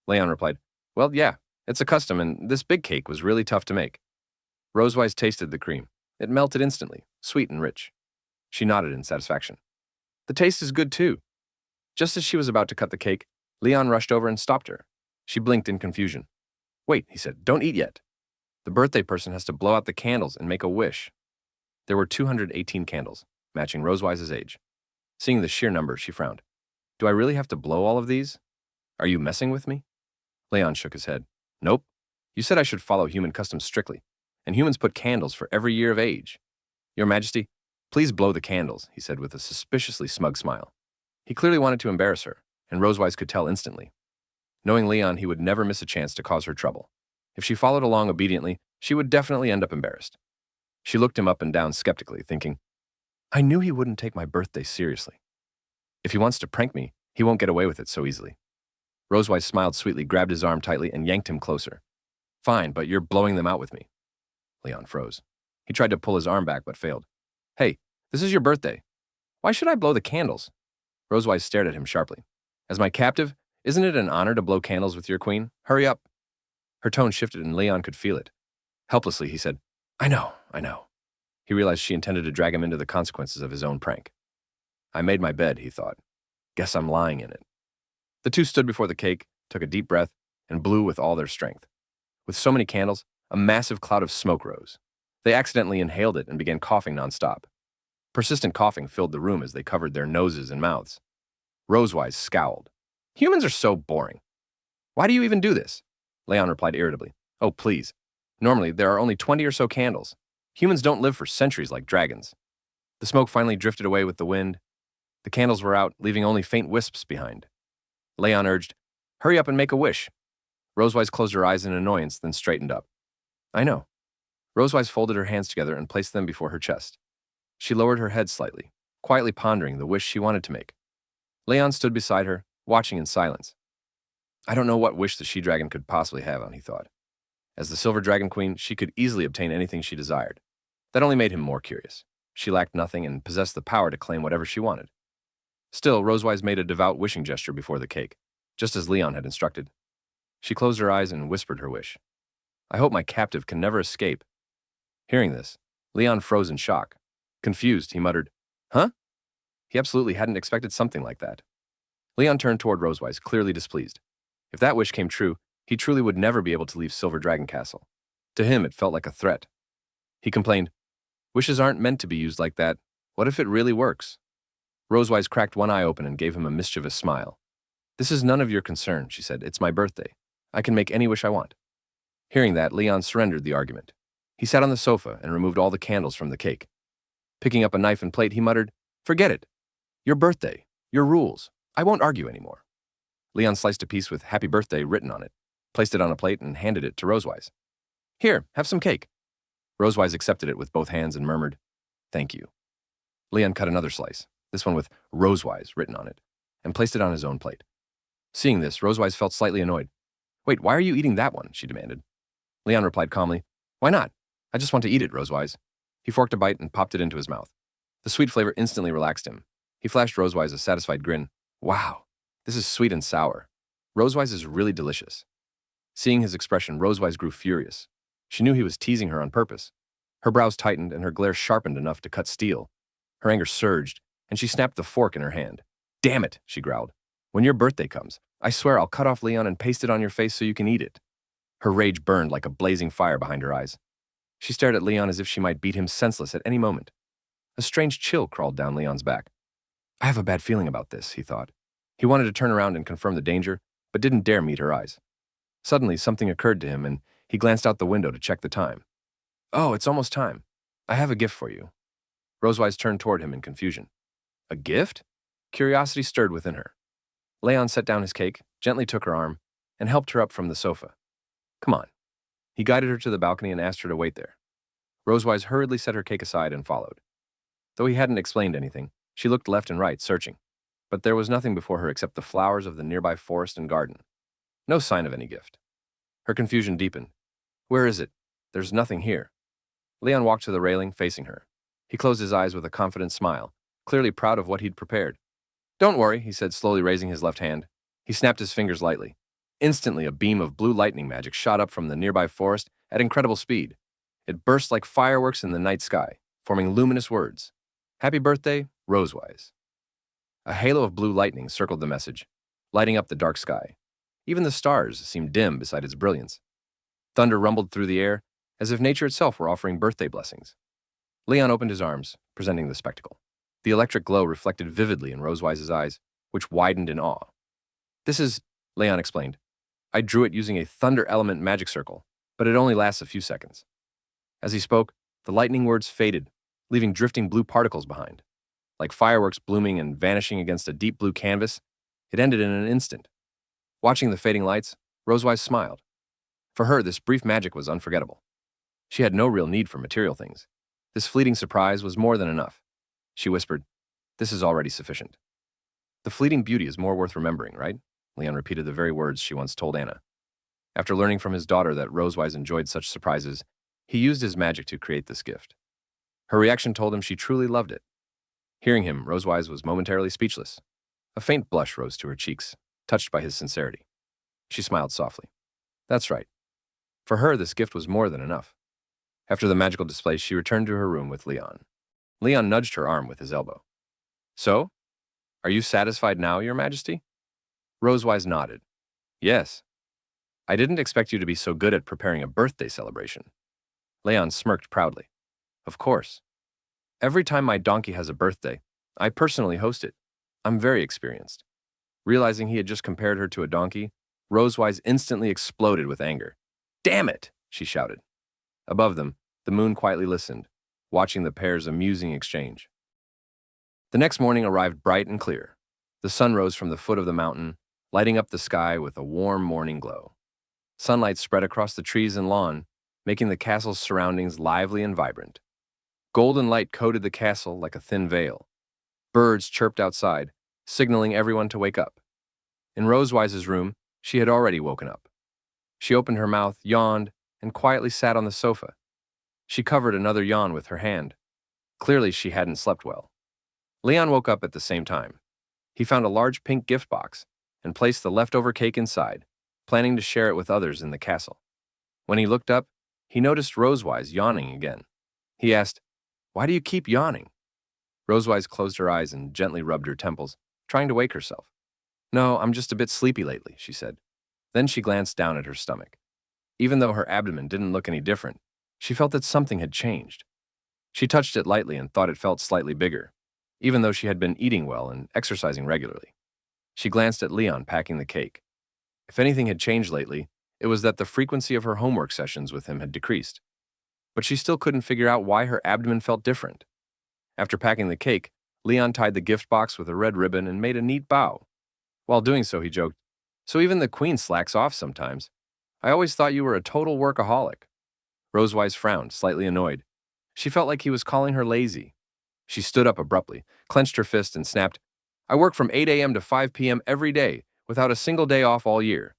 Leon replied, "Well, yeah, it's a custom, and this big cake was really tough to make." Rosewise tasted the cream. It melted instantly, sweet and rich. She nodded in satisfaction. "The taste is good, too." Just as she was about to cut the cake, Leon rushed over and stopped her. She blinked in confusion. "Wait," he said, "don't eat yet." The birthday person has to blow out the candles and make a wish. There were 218 candles, matching Rosewise's age. Seeing the sheer number, she frowned. Do I really have to blow all of these? Are you messing with me? Leon shook his head. Nope. You said I should follow human customs strictly, and humans put candles for every year of age. Your Majesty, please blow the candles, he said with a suspiciously smug smile. He clearly wanted to embarrass her, and Rosewise could tell instantly. Knowing Leon, he would never miss a chance to cause her trouble. If she followed along obediently, she would definitely end up embarrassed. She looked him up and down skeptically, thinking, I knew he wouldn't take my birthday seriously. If he wants to prank me, he won't get away with it so easily. Rosewise smiled sweetly, grabbed his arm tightly, and yanked him closer. Fine, but you're blowing them out with me. Leon froze. He tried to pull his arm back, but failed. Hey, this is your birthday. Why should I blow the candles? Rosewise stared at him sharply. As my captive, isn't it an honor to blow candles with your queen? Hurry up. Her tone shifted and Leon could feel it. Helplessly, he said, I know. He realized she intended to drag him into the consequences of his own prank. I made my bed, he thought. Guess I'm lying in it. The two stood before the cake, took a deep breath, and blew with all their strength. With so many candles, a massive cloud of smoke rose. They accidentally inhaled it and began coughing nonstop. Persistent coughing filled the room as they covered their noses and mouths. Rosewise scowled. Humans are so boring. Why do you even do this? Leon replied irritably. Oh, please. Normally, there are only 20 or so candles. Humans don't live for centuries like dragons. The smoke finally drifted away with the wind. The candles were out, leaving only faint wisps behind. Leon urged, Hurry up and make a wish. Rosewise closed her eyes in annoyance, then straightened up. I know. Rosewise folded her hands together and placed them before her chest. She lowered her head slightly, quietly pondering the wish she wanted to make. Leon stood beside her, watching in silence. I don't know what wish the she-dragon could possibly have on, he thought. As the Silver Dragon Queen, she could easily obtain anything she desired. That only made him more curious. She lacked nothing and possessed the power to claim whatever she wanted. Still, Rosewise made a devout wishing gesture before the cake, just as Leon had instructed. She closed her eyes and whispered her wish. I hope my captive can never escape. Hearing this, Leon froze in shock. Confused, he muttered, Huh? He absolutely hadn't expected something like that. Leon turned toward Rosewise, clearly displeased. If that wish came true, he truly would never be able to leave Silver Dragon Castle. To him, it felt like a threat. He complained, Wishes aren't meant to be used like that. What if it really works? Rosewise cracked one eye open and gave him a mischievous smile. This is none of your concern, she said. It's my birthday. I can make any wish I want. Hearing that, Leon surrendered the argument. He sat on the sofa and removed all the candles from the cake. Picking up a knife and plate, he muttered, Forget it. Your birthday. Your rules. I won't argue anymore. Leon sliced a piece with Happy Birthday written on it, placed it on a plate, and handed it to Rosewise. Here, have some cake. Rosewise accepted it with both hands and murmured, Thank you. Leon cut another slice, this one with Rosewise written on it, and placed it on his own plate. Seeing this, Rosewise felt slightly annoyed. Wait, why are you eating that one? She demanded. Leon replied calmly, Why not? I just want to eat it, Rosewise. He forked a bite and popped it into his mouth. The sweet flavor instantly relaxed him. He flashed Rosewise a satisfied grin. Wow, this is sweet and sour. Rosewise is really delicious. Seeing his expression, Rosewise grew furious. She knew he was teasing her on purpose. Her brows tightened and her glare sharpened enough to cut steel. Her anger surged, and she snapped the fork in her hand. Damn it, she growled. When your birthday comes, I swear I'll cut off Leon and paste it on your face so you can eat it. Her rage burned like a blazing fire behind her eyes. She stared at Leon as if she might beat him senseless at any moment. A strange chill crawled down Leon's back. I have a bad feeling about this, he thought. He wanted to turn around and confirm the danger, but didn't dare meet her eyes. Suddenly, something occurred to him, and he glanced out the window to check the time. Oh, it's almost time. I have a gift for you. Rosewise turned toward him in confusion. A gift? Curiosity stirred within her. Leon set down his cake, gently took her arm, and helped her up from the sofa. Come on. He guided her to the balcony and asked her to wait there. Rosewise hurriedly set her cake aside and followed. Though he hadn't explained anything, she looked left and right, searching. But there was nothing before her except the flowers of the nearby forest and garden. No sign of any gift. Her confusion deepened. Where is it? There's nothing here. Leon walked to the railing, facing her. He closed his eyes with a confident smile, clearly proud of what he'd prepared. Don't worry, he said, slowly raising his left hand. He snapped his fingers lightly. Instantly, a beam of blue lightning magic shot up from the nearby forest at incredible speed. It burst like fireworks in the night sky, forming luminous words. Happy birthday, Rosewise. A halo of blue lightning circled the message, lighting up the dark sky. Even the stars seemed dim beside its brilliance. Thunder rumbled through the air, as if nature itself were offering birthday blessings. Leon opened his arms, presenting the spectacle. The electric glow reflected vividly in Rosewise's eyes, which widened in awe. "This is," Leon explained. "I drew it using a thunder element magic circle, but it only lasts a few seconds." As he spoke, the lightning words faded, leaving drifting blue particles behind. Like fireworks blooming and vanishing against a deep blue canvas, it ended in an instant. Watching the fading lights, Rosewise smiled. For her, this brief magic was unforgettable. She had no real need for material things. This fleeting surprise was more than enough. She whispered, "This is already sufficient." "The fleeting beauty is more worth remembering, right?" Leon repeated the very words she once told Anna. After learning from his daughter that Rosewise enjoyed such surprises, he used his magic to create this gift. Her reaction told him she truly loved it. Hearing him, Rosewise was momentarily speechless. A faint blush rose to her cheeks, touched by his sincerity. She smiled softly. That's right. For her, this gift was more than enough. After the magical display, she returned to her room with Leon. Leon nudged her arm with his elbow. "So? Are you satisfied now, Your Majesty?" Rosewise nodded. "Yes. I didn't expect you to be so good at preparing a birthday celebration." Leon smirked proudly. "Of course. Every time my donkey has a birthday, I personally host it. I'm very experienced." Realizing he had just compared her to a donkey, Rosewise instantly exploded with anger. "Damn it!" she shouted. Above them, the moon quietly listened, watching the pair's amusing exchange. The next morning arrived bright and clear. The sun rose from the foot of the mountain, lighting up the sky with a warm morning glow. Sunlight spread across the trees and lawn, making the castle's surroundings lively and vibrant. Golden light coated the castle like a thin veil. Birds chirped outside, signaling everyone to wake up. In Rosewise's room, she had already woken up. She opened her mouth, yawned, and quietly sat on the sofa. She covered another yawn with her hand. Clearly, she hadn't slept well. Leon woke up at the same time. He found a large pink gift box and placed the leftover cake inside, planning to share it with others in the castle. When he looked up, he noticed Rosewise yawning again. He asked, "Why do you keep yawning?" Rosewise closed her eyes and gently rubbed her temples, trying to wake herself. "No, I'm just a bit sleepy lately," she said. Then she glanced down at her stomach. Even though her abdomen didn't look any different, she felt that something had changed. She touched it lightly and thought it felt slightly bigger, even though she had been eating well and exercising regularly. She glanced at Leon packing the cake. If anything had changed lately, it was that the frequency of her homework sessions with him had decreased. But she still couldn't figure out why her abdomen felt different. After packing the cake, Leon tied the gift box with a red ribbon and made a neat bow. While doing so, he joked, "So even the queen slacks off sometimes. I always thought you were a total workaholic." Rosewise frowned, slightly annoyed. She felt like he was calling her lazy. She stood up abruptly, clenched her fist, and snapped, "I work from 8 a.m. to 5 p.m. every day, without a single day off all year.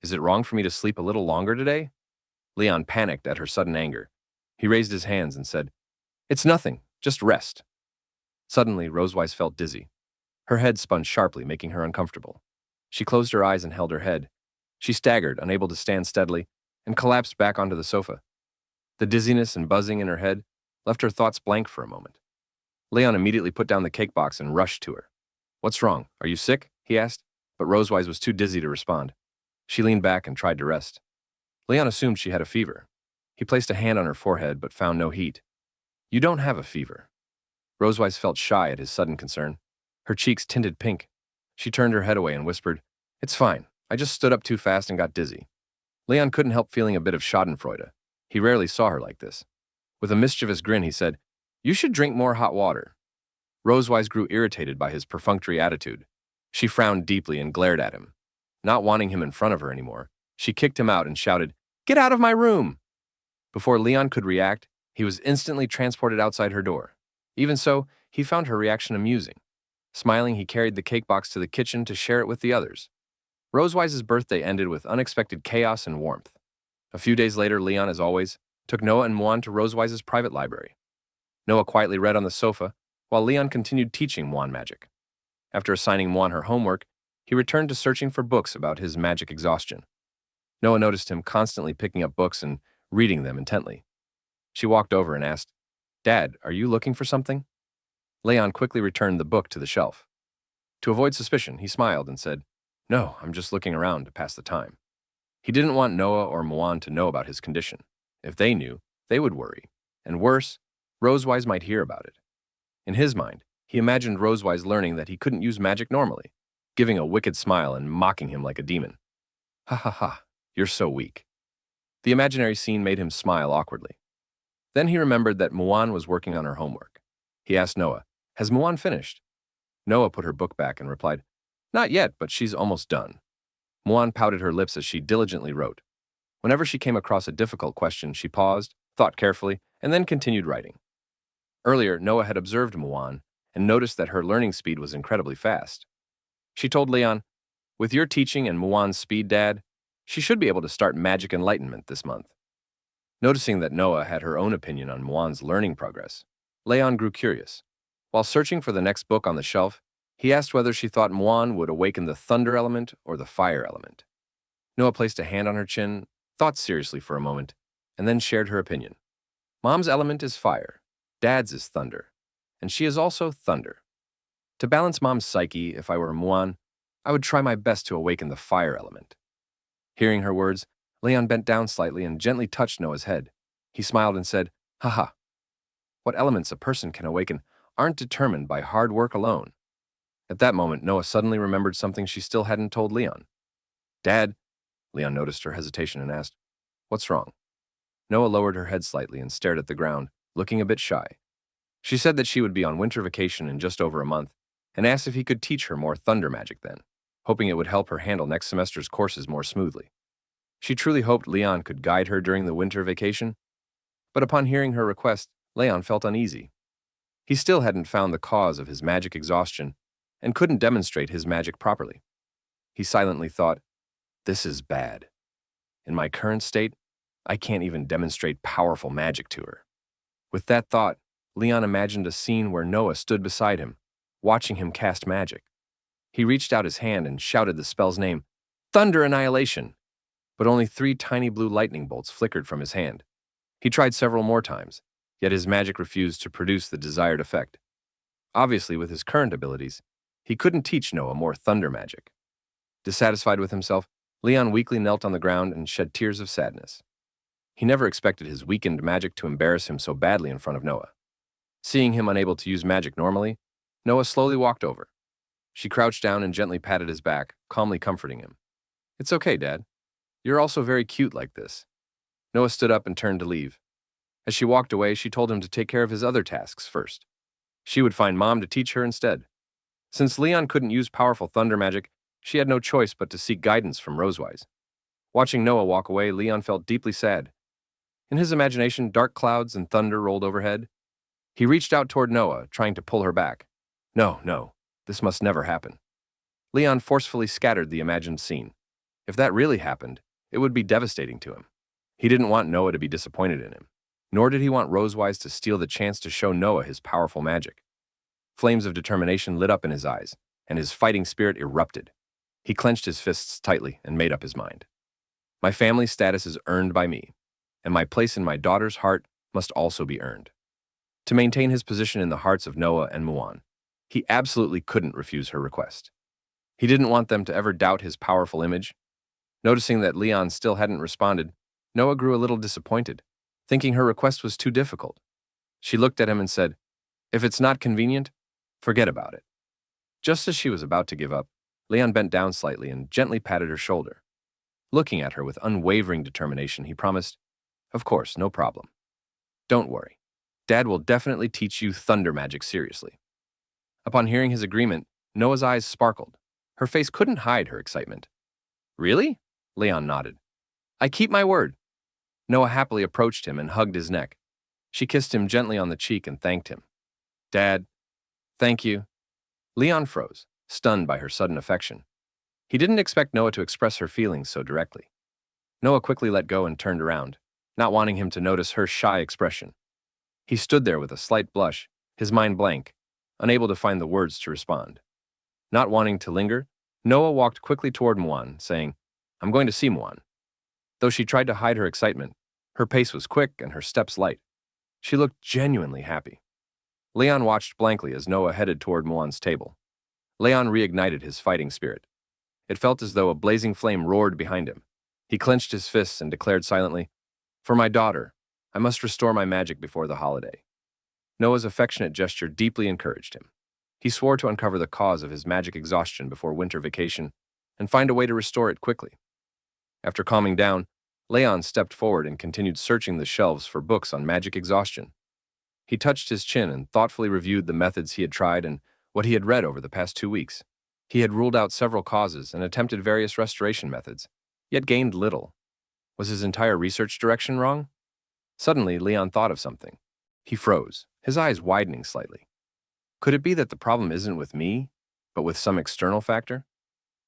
Is it wrong for me to sleep a little longer today?" Leon panicked at her sudden anger. He raised his hands and said, "It's nothing, just rest." Suddenly, Rosewise felt dizzy. Her head spun sharply, making her uncomfortable. She closed her eyes and held her head. She staggered, unable to stand steadily, and collapsed back onto the sofa. The dizziness and buzzing in her head left her thoughts blank for a moment. Leon immediately put down the cake box and rushed to her. "What's wrong? Are you sick?" he asked, but Rosewise was too dizzy to respond. She leaned back and tried to rest. Leon assumed she had a fever. He placed a hand on her forehead but found no heat. "You don't have a fever." Rosewise felt shy at his sudden concern. Her cheeks tinted pink. She turned her head away and whispered, "It's fine. I just stood up too fast and got dizzy." Leon couldn't help feeling a bit of schadenfreude. He rarely saw her like this. With a mischievous grin, he said, "You should drink more hot water." Rosewise grew irritated by his perfunctory attitude. She frowned deeply and glared at him. Not wanting him in front of her anymore, she kicked him out and shouted, "Get out of my room!" Before Leon could react, he was instantly transported outside her door. Even so, he found her reaction amusing. Smiling, he carried the cake box to the kitchen to share it with the others. Rosewise's birthday ended with unexpected chaos and warmth. A few days later, Leon, as always, took Noah and Mwan to Rosewise's private library. Noah quietly read on the sofa, while Leon continued teaching Mwan magic. After assigning Mwan her homework, he returned to searching for books about his magic exhaustion. Noah noticed him constantly picking up books and reading them intently. She walked over and asked, "Dad, are you looking for something?" Leon quickly returned the book to the shelf. To avoid suspicion, he smiled and said, "No, I'm just looking around to pass the time." He didn't want Noah or Mwan to know about his condition. If they knew, they would worry. And worse, Rosewise might hear about it. In his mind, he imagined Rosewise learning that he couldn't use magic normally, giving a wicked smile and mocking him like a demon. Ha ha ha, you're so weak. The imaginary scene made him smile awkwardly. Then he remembered that Muan was working on her homework. He asked Noah, "Has Muan finished?" Noah put her book back and replied, "Not yet, but she's almost done." Muan pouted her lips as she diligently wrote. Whenever she came across a difficult question, she paused, thought carefully, and then continued writing. Earlier, Noah had observed Muan and noticed that her learning speed was incredibly fast. She told Leon, "With your teaching and Muan's speed, Dad, she should be able to start magic enlightenment this month." Noticing that Noah had her own opinion on Muan's learning progress, Leon grew curious. While searching for the next book on the shelf, he asked whether she thought Muan would awaken the thunder element or the fire element. Noah placed a hand on her chin, thought seriously for a moment, and then shared her opinion. "Mom's element is fire, Dad's is thunder, and she is also thunder. To balance Mom's psyche, if I were Muan, I would try my best to awaken the fire element." Hearing her words, Leon bent down slightly and gently touched Noah's head. He smiled and said, "Haha. What elements a person can awaken aren't determined by hard work alone." At that moment, Noah suddenly remembered something she still hadn't told Leon. "Dad," Leon noticed her hesitation and asked, "What's wrong?" Noah lowered her head slightly and stared at the ground, looking a bit shy. She said that she would be on winter vacation in just over a month, and asked if he could teach her more thunder magic then, hoping it would help her handle next semester's courses more smoothly. She truly hoped Leon could guide her during the winter vacation, but upon hearing her request, Leon felt uneasy. He still hadn't found the cause of his magic exhaustion and couldn't demonstrate his magic properly. He silently thought, "This is bad. In my current state, I can't even demonstrate powerful magic to her." With that thought, Leon imagined a scene where Noah stood beside him, watching him cast magic. He reached out his hand and shouted the spell's name, "Thunder Annihilation!" But only 3 tiny blue lightning bolts flickered from his hand. He tried several more times, yet his magic refused to produce the desired effect. Obviously, with his current abilities, he couldn't teach Noah more thunder magic. Dissatisfied with himself, Leon weakly knelt on the ground and shed tears of sadness. He never expected his weakened magic to embarrass him so badly in front of Noah. Seeing him unable to use magic normally, Noah slowly walked over. She crouched down and gently patted his back, calmly comforting him. "It's okay, Dad. You're also very cute like this." Noah stood up and turned to leave. As she walked away, she told him to take care of his other tasks first. She would find Mom to teach her instead. Since Leon couldn't use powerful thunder magic, she had no choice but to seek guidance from Rosewise. Watching Noah walk away, Leon felt deeply sad. In his imagination, dark clouds and thunder rolled overhead. He reached out toward Noah, trying to pull her back. No, this must never happen. Leon forcefully scattered the imagined scene. If that really happened, it would be devastating to him. He didn't want Noah to be disappointed in him, nor did he want Rosewise to steal the chance to show Noah his powerful magic. Flames of determination lit up in his eyes, and his fighting spirit erupted. He clenched his fists tightly and made up his mind. My family status is earned by me, and my place in my daughter's heart must also be earned. To maintain his position in the hearts of Noah and Muan, he absolutely couldn't refuse her request. He didn't want them to ever doubt his powerful image. Noticing that Leon still hadn't responded, Noah grew a little disappointed, thinking her request was too difficult. She looked at him and said, "If it's not convenient, forget about it." Just as she was about to give up, Leon bent down slightly and gently patted her shoulder. Looking at her with unwavering determination, he promised, "Of course, no problem. Don't worry. Dad will definitely teach you thunder magic seriously." Upon hearing his agreement, Noah's eyes sparkled. Her face couldn't hide her excitement. "Really?" Leon nodded. "I keep my word." Noah happily approached him and hugged his neck. She kissed him gently on the cheek and thanked him. "Dad, thank you." Leon froze, stunned by her sudden affection. He didn't expect Noah to express her feelings so directly. Noah quickly let go and turned around, not wanting him to notice her shy expression. He stood there with a slight blush, his mind blank, unable to find the words to respond. Not wanting to linger, Noah walked quickly toward Muan, saying, "I'm going to see Muan." Though she tried to hide her excitement, her pace was quick and her steps light. She looked genuinely happy. Leon watched blankly as Noah headed toward Muan's table. Leon reignited his fighting spirit. It felt as though a blazing flame roared behind him. He clenched his fists and declared silently, For my daughter, I must restore my magic before the holiday. Noah's affectionate gesture deeply encouraged him. He swore to uncover the cause of his magic exhaustion before winter vacation and find a way to restore it quickly. After calming down, Leon stepped forward and continued searching the shelves for books on magic exhaustion. He touched his chin and thoughtfully reviewed the methods he had tried and what he had read over the past 2 weeks. He had ruled out several causes and attempted various restoration methods, yet gained little. Was his entire research direction wrong? Suddenly, Leon thought of something. He froze, his eyes widening slightly. Could it be that the problem isn't with me, but with some external factor?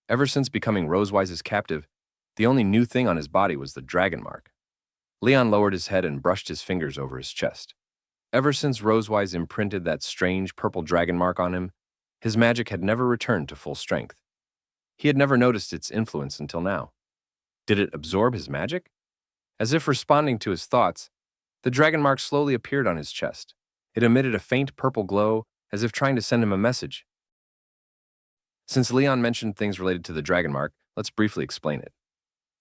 Ever since becoming Rosewise's captive, the only new thing on his body was the dragon mark. Leon lowered his head and brushed his fingers over his chest. Ever since Rosewise imprinted that strange purple dragon mark on him, his magic had never returned to full strength. He had never noticed its influence until now. Did it absorb his magic? As if responding to his thoughts, the dragon mark slowly appeared on his chest. It emitted a faint purple glow, as if trying to send him a message. Since Leon mentioned things related to the dragon mark, let's briefly explain it.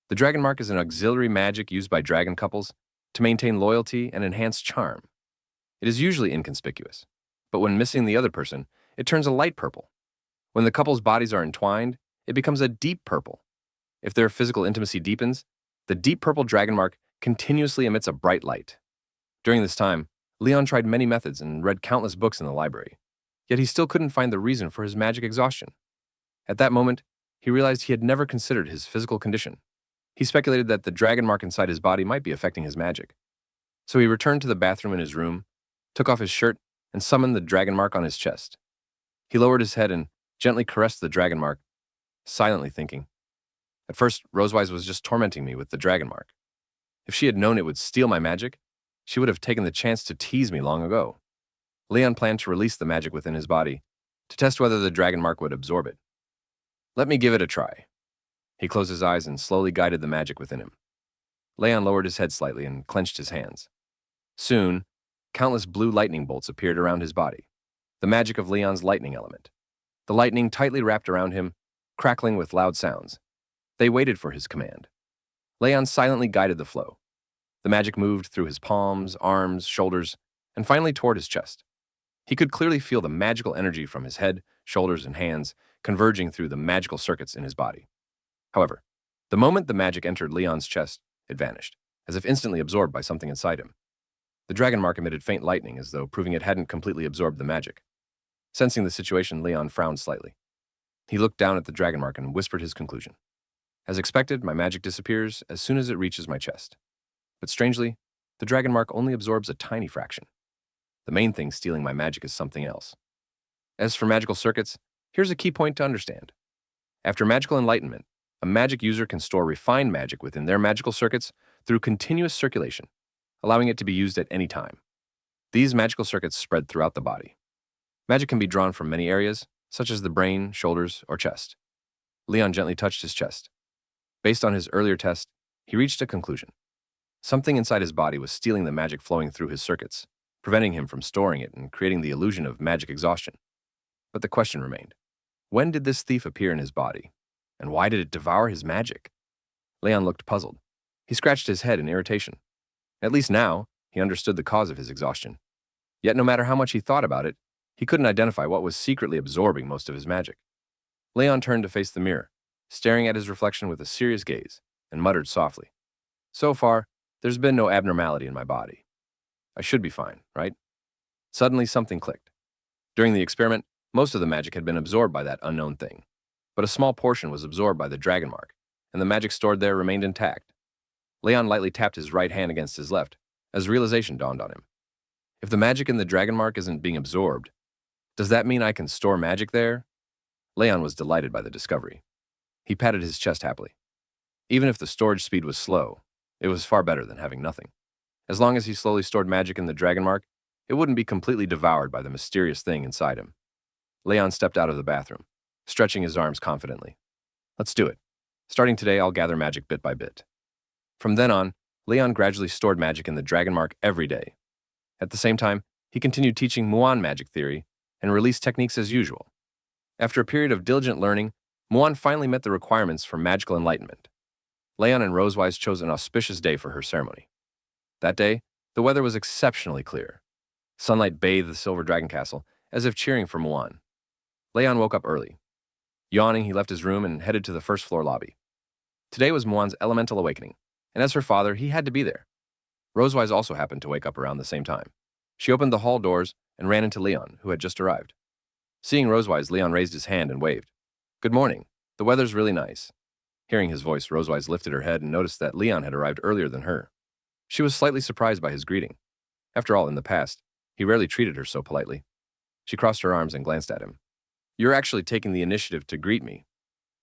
The dragon mark is an auxiliary magic used by dragon couples to maintain loyalty and enhance charm. It is usually inconspicuous, but when missing the other person, it turns a light purple. When the couple's bodies are entwined, it becomes a deep purple. If their physical intimacy deepens, the deep purple dragon mark continuously emits a bright light. During this time, Leon tried many methods and read countless books in the library, yet he still couldn't find the reason for his magic exhaustion. At that moment, he realized he had never considered his physical condition. He speculated that the dragon mark inside his body might be affecting his magic. So he returned to the bathroom in his room, took off his shirt, and summoned the dragon mark on his chest. He lowered his head and gently caressed the dragon mark, silently thinking, "At first, Rosewise was just tormenting me with the dragon mark. If she had known it would steal my magic, she would have taken the chance to tease me long ago." Leon planned to release the magic within his body, to test whether the dragon mark would absorb it. "Let me give it a try." He closed his eyes and slowly guided the magic within him. Leon lowered his head slightly and clenched his hands. Soon, countless blue lightning bolts appeared around his body, the magic of Leon's lightning element. The lightning tightly wrapped around him, crackling with loud sounds. They waited for his command. Leon silently guided the flow. The magic moved through his palms, arms, shoulders, and finally toward his chest. He could clearly feel the magical energy from his head, shoulders, and hands converging through the magical circuits in his body. However, the moment the magic entered Leon's chest, it vanished, as if instantly absorbed by something inside him. The dragon mark emitted faint lightning, as though proving it hadn't completely absorbed the magic. Sensing the situation, Leon frowned slightly. He looked down at the dragon mark and whispered his conclusion. "As expected, my magic disappears as soon as it reaches my chest. But strangely, the dragon mark only absorbs a tiny fraction. The main thing stealing my magic is something else. As for magical circuits, here's a key point to understand. After magical enlightenment, a magic user can store refined magic within their magical circuits through continuous circulation, allowing it to be used at any time. These magical circuits spread throughout the body. Magic can be drawn from many areas, such as the brain, shoulders, or chest." Leon gently touched his chest. Based on his earlier test, he reached a conclusion. Something inside his body was stealing the magic flowing through his circuits, preventing him from storing it and creating the illusion of magic exhaustion. But the question remained. When did this thief appear in his body? And why did it devour his magic? Leon looked puzzled. He scratched his head in irritation. At least now, he understood the cause of his exhaustion. Yet no matter how much he thought about it, he couldn't identify what was secretly absorbing most of his magic. Leon turned to face the mirror, staring at his reflection with a serious gaze, and muttered softly, "So far, there's been no abnormality in my body. I should be fine, right?" Suddenly, something clicked. During the experiment, most of the magic had been absorbed by that unknown thing, but a small portion was absorbed by the dragon mark, and the magic stored there remained intact. Leon lightly tapped his right hand against his left, as realization dawned on him. If the magic in the dragon mark isn't being absorbed, does that mean I can store magic there? Leon was delighted by the discovery. He patted his chest happily. Even if the storage speed was slow, it was far better than having nothing. As long as he slowly stored magic in the dragon mark, it wouldn't be completely devoured by the mysterious thing inside him. Leon stepped out of the bathroom, stretching his arms confidently. "Let's do it. Starting today, I'll gather magic bit by bit." From then on, Leon gradually stored magic in the dragon mark every day. At the same time, he continued teaching Muan magic theory and release techniques as usual. After a period of diligent learning, Muan finally met the requirements for magical enlightenment. Leon and Rosewise chose an auspicious day for her ceremony. That day, the weather was exceptionally clear. Sunlight bathed the Silver Dragon Castle, as if cheering for Muan. Leon woke up early. Yawning, he left his room and headed to the first floor lobby. Today was Muan's elemental awakening, and as her father, he had to be there. Rosewise also happened to wake up around the same time. She opened the hall doors and ran into Leon, who had just arrived. Seeing Rosewise, Leon raised his hand and waved. "Good morning. The weather's really nice." Hearing his voice, Rosewise lifted her head and noticed that Leon had arrived earlier than her. She was slightly surprised by his greeting. After all, in the past, he rarely treated her so politely. She crossed her arms and glanced at him. "You're actually taking the initiative to greet me.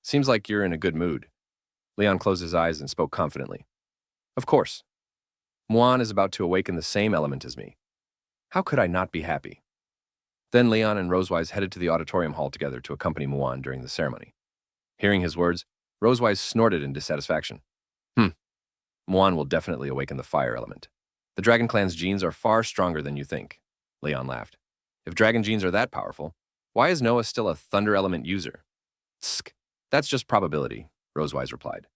Seems like you're in a good mood." Leon closed his eyes and spoke confidently. "Of course. Muan is about to awaken the same element as me. How could I not be happy?" Then Leon and Rosewise headed to the auditorium hall together to accompany Muan during the ceremony. Hearing his words, Rosewise snorted in dissatisfaction. Muan will definitely awaken the fire element. The Dragon Clan's genes are far stronger than you think." Leon laughed. "If dragon genes are that powerful, why is Noah still a thunder element user?" "Tsk, that's just probability," Rosewise replied.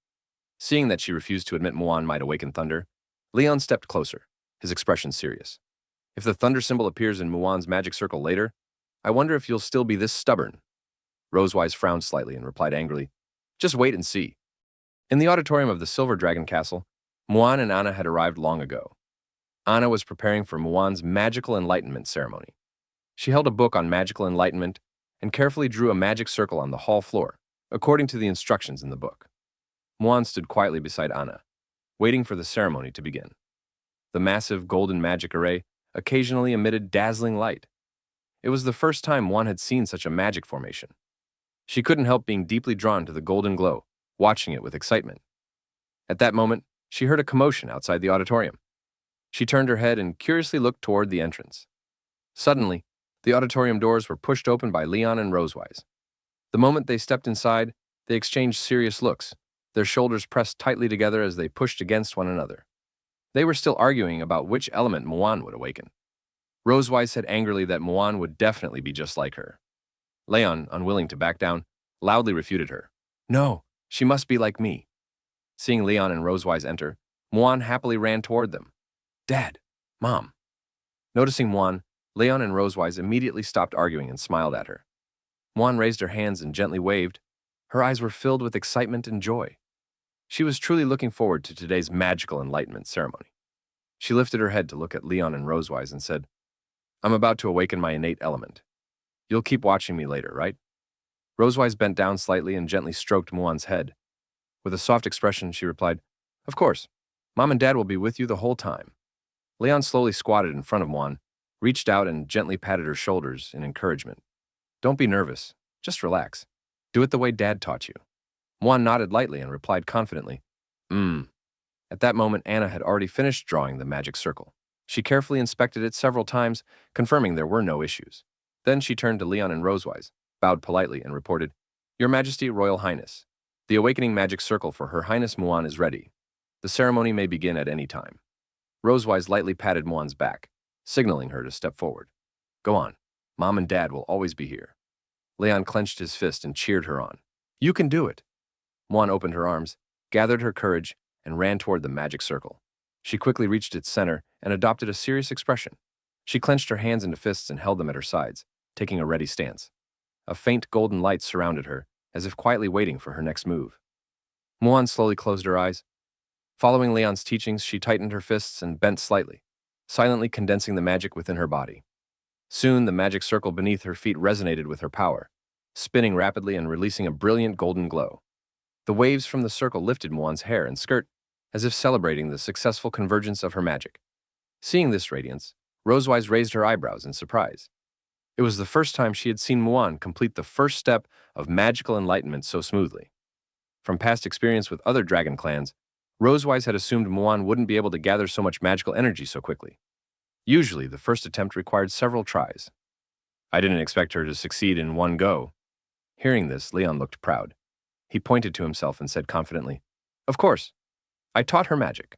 Seeing that she refused to admit Muan might awaken thunder, Leon stepped closer, his expression serious. "If the thunder symbol appears in Muan's magic circle later, I wonder if you'll still be this stubborn." Rosewise frowned slightly and replied angrily, "Just wait and see." In the auditorium of the Silver Dragon Castle, Muan and Anna had arrived long ago. Anna was preparing for Muan's magical enlightenment ceremony. She held a book on magical enlightenment and carefully drew a magic circle on the hall floor, according to the instructions in the book. Muan stood quietly beside Anna, waiting for the ceremony to begin. The massive golden magic array occasionally emitted dazzling light. It was the first time one had seen such a magic formation. She couldn't help being deeply drawn to the golden glow, watching it with excitement. At that moment, she heard a commotion outside the auditorium. She turned her head and curiously looked toward the entrance. Suddenly, the auditorium doors were pushed open by Leon and Rosewise. The moment they stepped inside, they exchanged serious looks, their shoulders pressed tightly together as they pushed against one another. They were still arguing about which element Muan would awaken. Rosewise said angrily that Muan would definitely be just like her. Leon, unwilling to back down, loudly refuted her. "No, she must be like me." Seeing Leon and Rosewise enter, Muan happily ran toward them. "Dad, Mom." Noticing Muan, Leon and Rosewise immediately stopped arguing and smiled at her. Muan raised her hands and gently waved. Her eyes were filled with excitement and joy. She was truly looking forward to today's magical enlightenment ceremony. She lifted her head to look at Leon and Rosewise and said, "I'm about to awaken my innate element. You'll keep watching me later, right?" Rosewise bent down slightly and gently stroked Muan's head. With a soft expression, she replied, "Of course. Mom and Dad will be with you the whole time." Leon slowly squatted in front of Muan, reached out and gently patted her shoulders in encouragement. "Don't be nervous. Just relax. Do it the way Dad taught you." Muan nodded lightly and replied confidently, At that moment, Anna had already finished drawing the magic circle. She carefully inspected it several times, confirming there were no issues. Then she turned to Leon and Rosewise, bowed politely, and reported, "Your Majesty, Royal Highness, the awakening magic circle for Her Highness Muan is ready. The ceremony may begin at any time." Rosewise lightly patted Muan's back, signaling her to step forward. "Go on. Mom and Dad will always be here." Leon clenched his fist and cheered her on. "You can do it." Muan opened her arms, gathered her courage, and ran toward the magic circle. She quickly reached its center and adopted a serious expression. She clenched her hands into fists and held them at her sides, taking a ready stance. A faint golden light surrounded her, as if quietly waiting for her next move. Muan slowly closed her eyes. Following Leon's teachings, she tightened her fists and bent slightly, silently condensing the magic within her body. Soon, the magic circle beneath her feet resonated with her power, spinning rapidly and releasing a brilliant golden glow. The waves from the circle lifted Muan's hair and skirt, as if celebrating the successful convergence of her magic. Seeing this radiance, Rosewise raised her eyebrows in surprise. It was the first time she had seen Muan complete the first step of magical enlightenment so smoothly. From past experience with other dragon clans, Rosewise had assumed Muan wouldn't be able to gather so much magical energy so quickly. Usually, the first attempt required several tries. "I didn't expect her to succeed in one go." Hearing this, Leon looked proud. He pointed to himself and said confidently, "Of course. I taught her magic."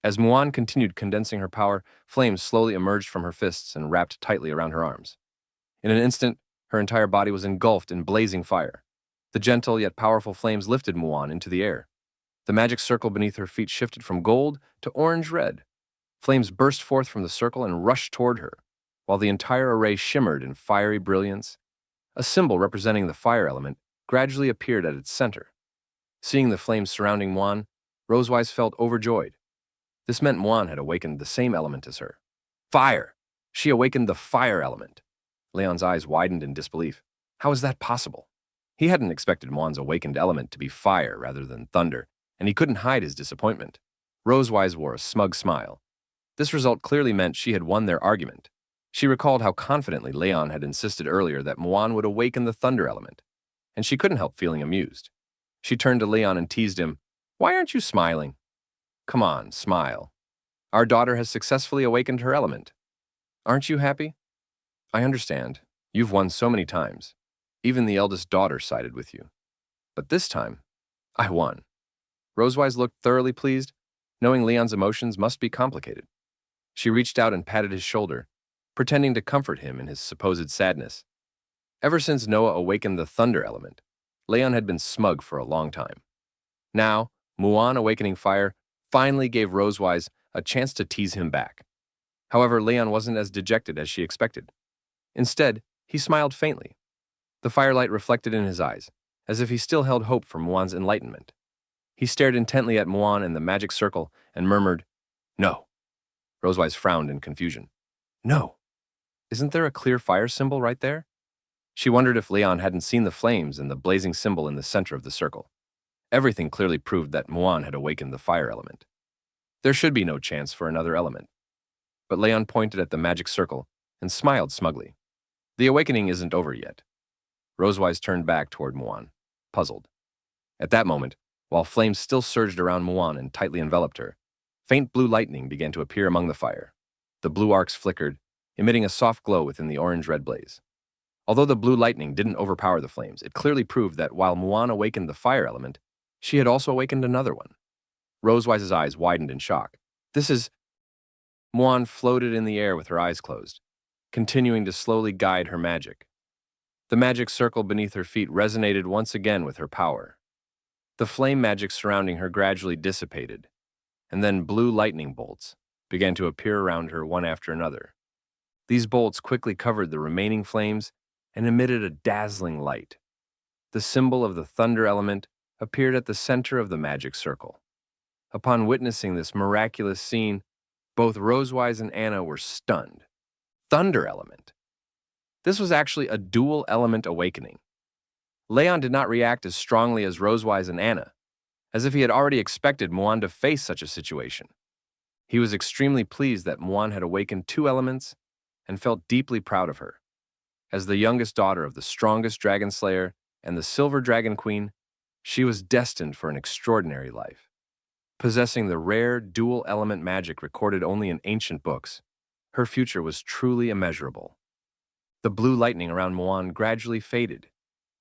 As Muan continued condensing her power, flames slowly emerged from her fists and wrapped tightly around her arms. In an instant, her entire body was engulfed in blazing fire. The gentle yet powerful flames lifted Muan into the air. The magic circle beneath her feet shifted from gold to orange-red. Flames burst forth from the circle and rushed toward her, while the entire array shimmered in fiery brilliance. A symbol representing the fire element gradually appeared at its center. Seeing the flames surrounding Muan, Rosewise felt overjoyed. This meant Muan had awakened the same element as her. Fire! She awakened the fire element. Leon's eyes widened in disbelief. How is that possible? He hadn't expected Muan's awakened element to be fire rather than thunder, and he couldn't hide his disappointment. Rosewise wore a smug smile. This result clearly meant she had won their argument. She recalled how confidently Leon had insisted earlier that Muan would awaken the thunder element, and she couldn't help feeling amused. She turned to Leon and teased him, "Why aren't you smiling? Come on, smile. Our daughter has successfully awakened her element. Aren't you happy? I understand. You've won so many times. Even the eldest daughter sided with you. But this time, I won." Rosewise looked thoroughly pleased, knowing Leon's emotions must be complicated. She reached out and patted his shoulder, pretending to comfort him in his supposed sadness. Ever since Noah awakened the thunder element, Leon had been smug for a long time. Now, Muan awakening fire finally gave Rosewise a chance to tease him back. However, Leon wasn't as dejected as she expected. Instead, he smiled faintly. The firelight reflected in his eyes, as if he still held hope for Muan's enlightenment. He stared intently at Muan and the magic circle and murmured, "No." Rosewise frowned in confusion. "No. Isn't there a clear fire symbol right there?" She wondered if Leon hadn't seen the flames and the blazing symbol in the center of the circle. Everything clearly proved that Muan had awakened the fire element. There should be no chance for another element. But Leon pointed at the magic circle and smiled smugly. The awakening isn't over yet. Rosewise turned back toward Muan, puzzled. At that moment, while flames still surged around Muan and tightly enveloped her, faint blue lightning began to appear among the fire. The blue arcs flickered, emitting a soft glow within the orange-red blaze. Although the blue lightning didn't overpower the flames, it clearly proved that while Muan awakened the fire element, she had also awakened another one. Rosewise's eyes widened in shock. This is... Muan floated in the air with her eyes closed, continuing to slowly guide her magic. The magic circle beneath her feet resonated once again with her power. The flame magic surrounding her gradually dissipated, and then blue lightning bolts began to appear around her one after another. These bolts quickly covered the remaining flames and emitted a dazzling light. The symbol of the thunder element appeared at the center of the magic circle. Upon witnessing this miraculous scene, both Rosewise and Anna were stunned. Thunder element. This was actually a dual element awakening. Leon did not react as strongly as Rosewise and Anna, as if he had already expected Muan to face such a situation. He was extremely pleased that Muan had awakened two elements and felt deeply proud of her. As the youngest daughter of the strongest dragon slayer and the Silver Dragon Queen, she was destined for an extraordinary life. Possessing the rare dual-element magic recorded only in ancient books, her future was truly immeasurable. The blue lightning around Muan gradually faded.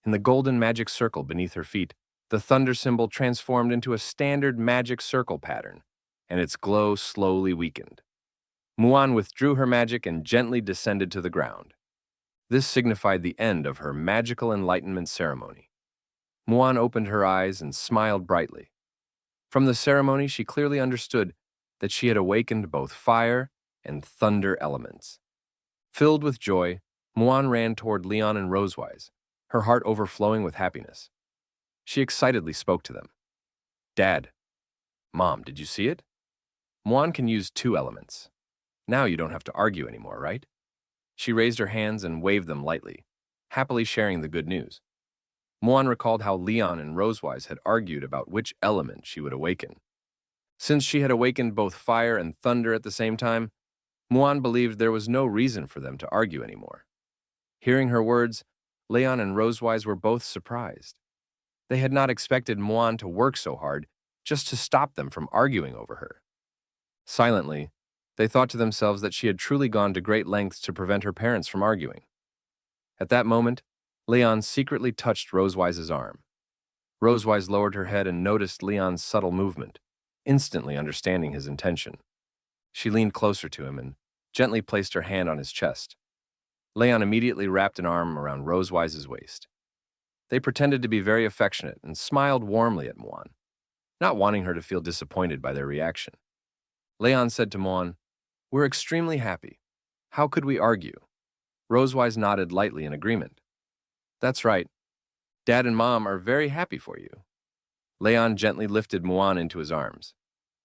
In the golden magic circle beneath her feet, the thunder symbol transformed into a standard magic circle pattern, and its glow slowly weakened. Muan withdrew her magic and gently descended to the ground. This signified the end of her magical enlightenment ceremony. Muan opened her eyes and smiled brightly. From the ceremony, she clearly understood that she had awakened both fire and thunder elements. Filled with joy, Muan ran toward Leon and Rosewise, her heart overflowing with happiness. She excitedly spoke to them. "Dad, Mom, did you see it? Muan can use two elements. Now you don't have to argue anymore, right?" She raised her hands and waved them lightly, happily sharing the good news. Muan recalled how Leon and Rosewise had argued about which element she would awaken. Since she had awakened both fire and thunder at the same time, Muan believed there was no reason for them to argue anymore. Hearing her words, Leon and Rosewise were both surprised. They had not expected Muan to work so hard just to stop them from arguing over her. Silently, they thought to themselves that she had truly gone to great lengths to prevent her parents from arguing. At that moment, Leon secretly touched Rosewise's arm. Rosewise lowered her head and noticed Leon's subtle movement, instantly understanding his intention. She leaned closer to him and gently placed her hand on his chest. Leon immediately wrapped an arm around Rosewise's waist. They pretended to be very affectionate and smiled warmly at Muan, not wanting her to feel disappointed by their reaction. Leon said to Muan, We're extremely happy. How could we argue? Rosewise nodded lightly in agreement. That's right. Dad and Mom are very happy for you. Leon gently lifted Muan into his arms.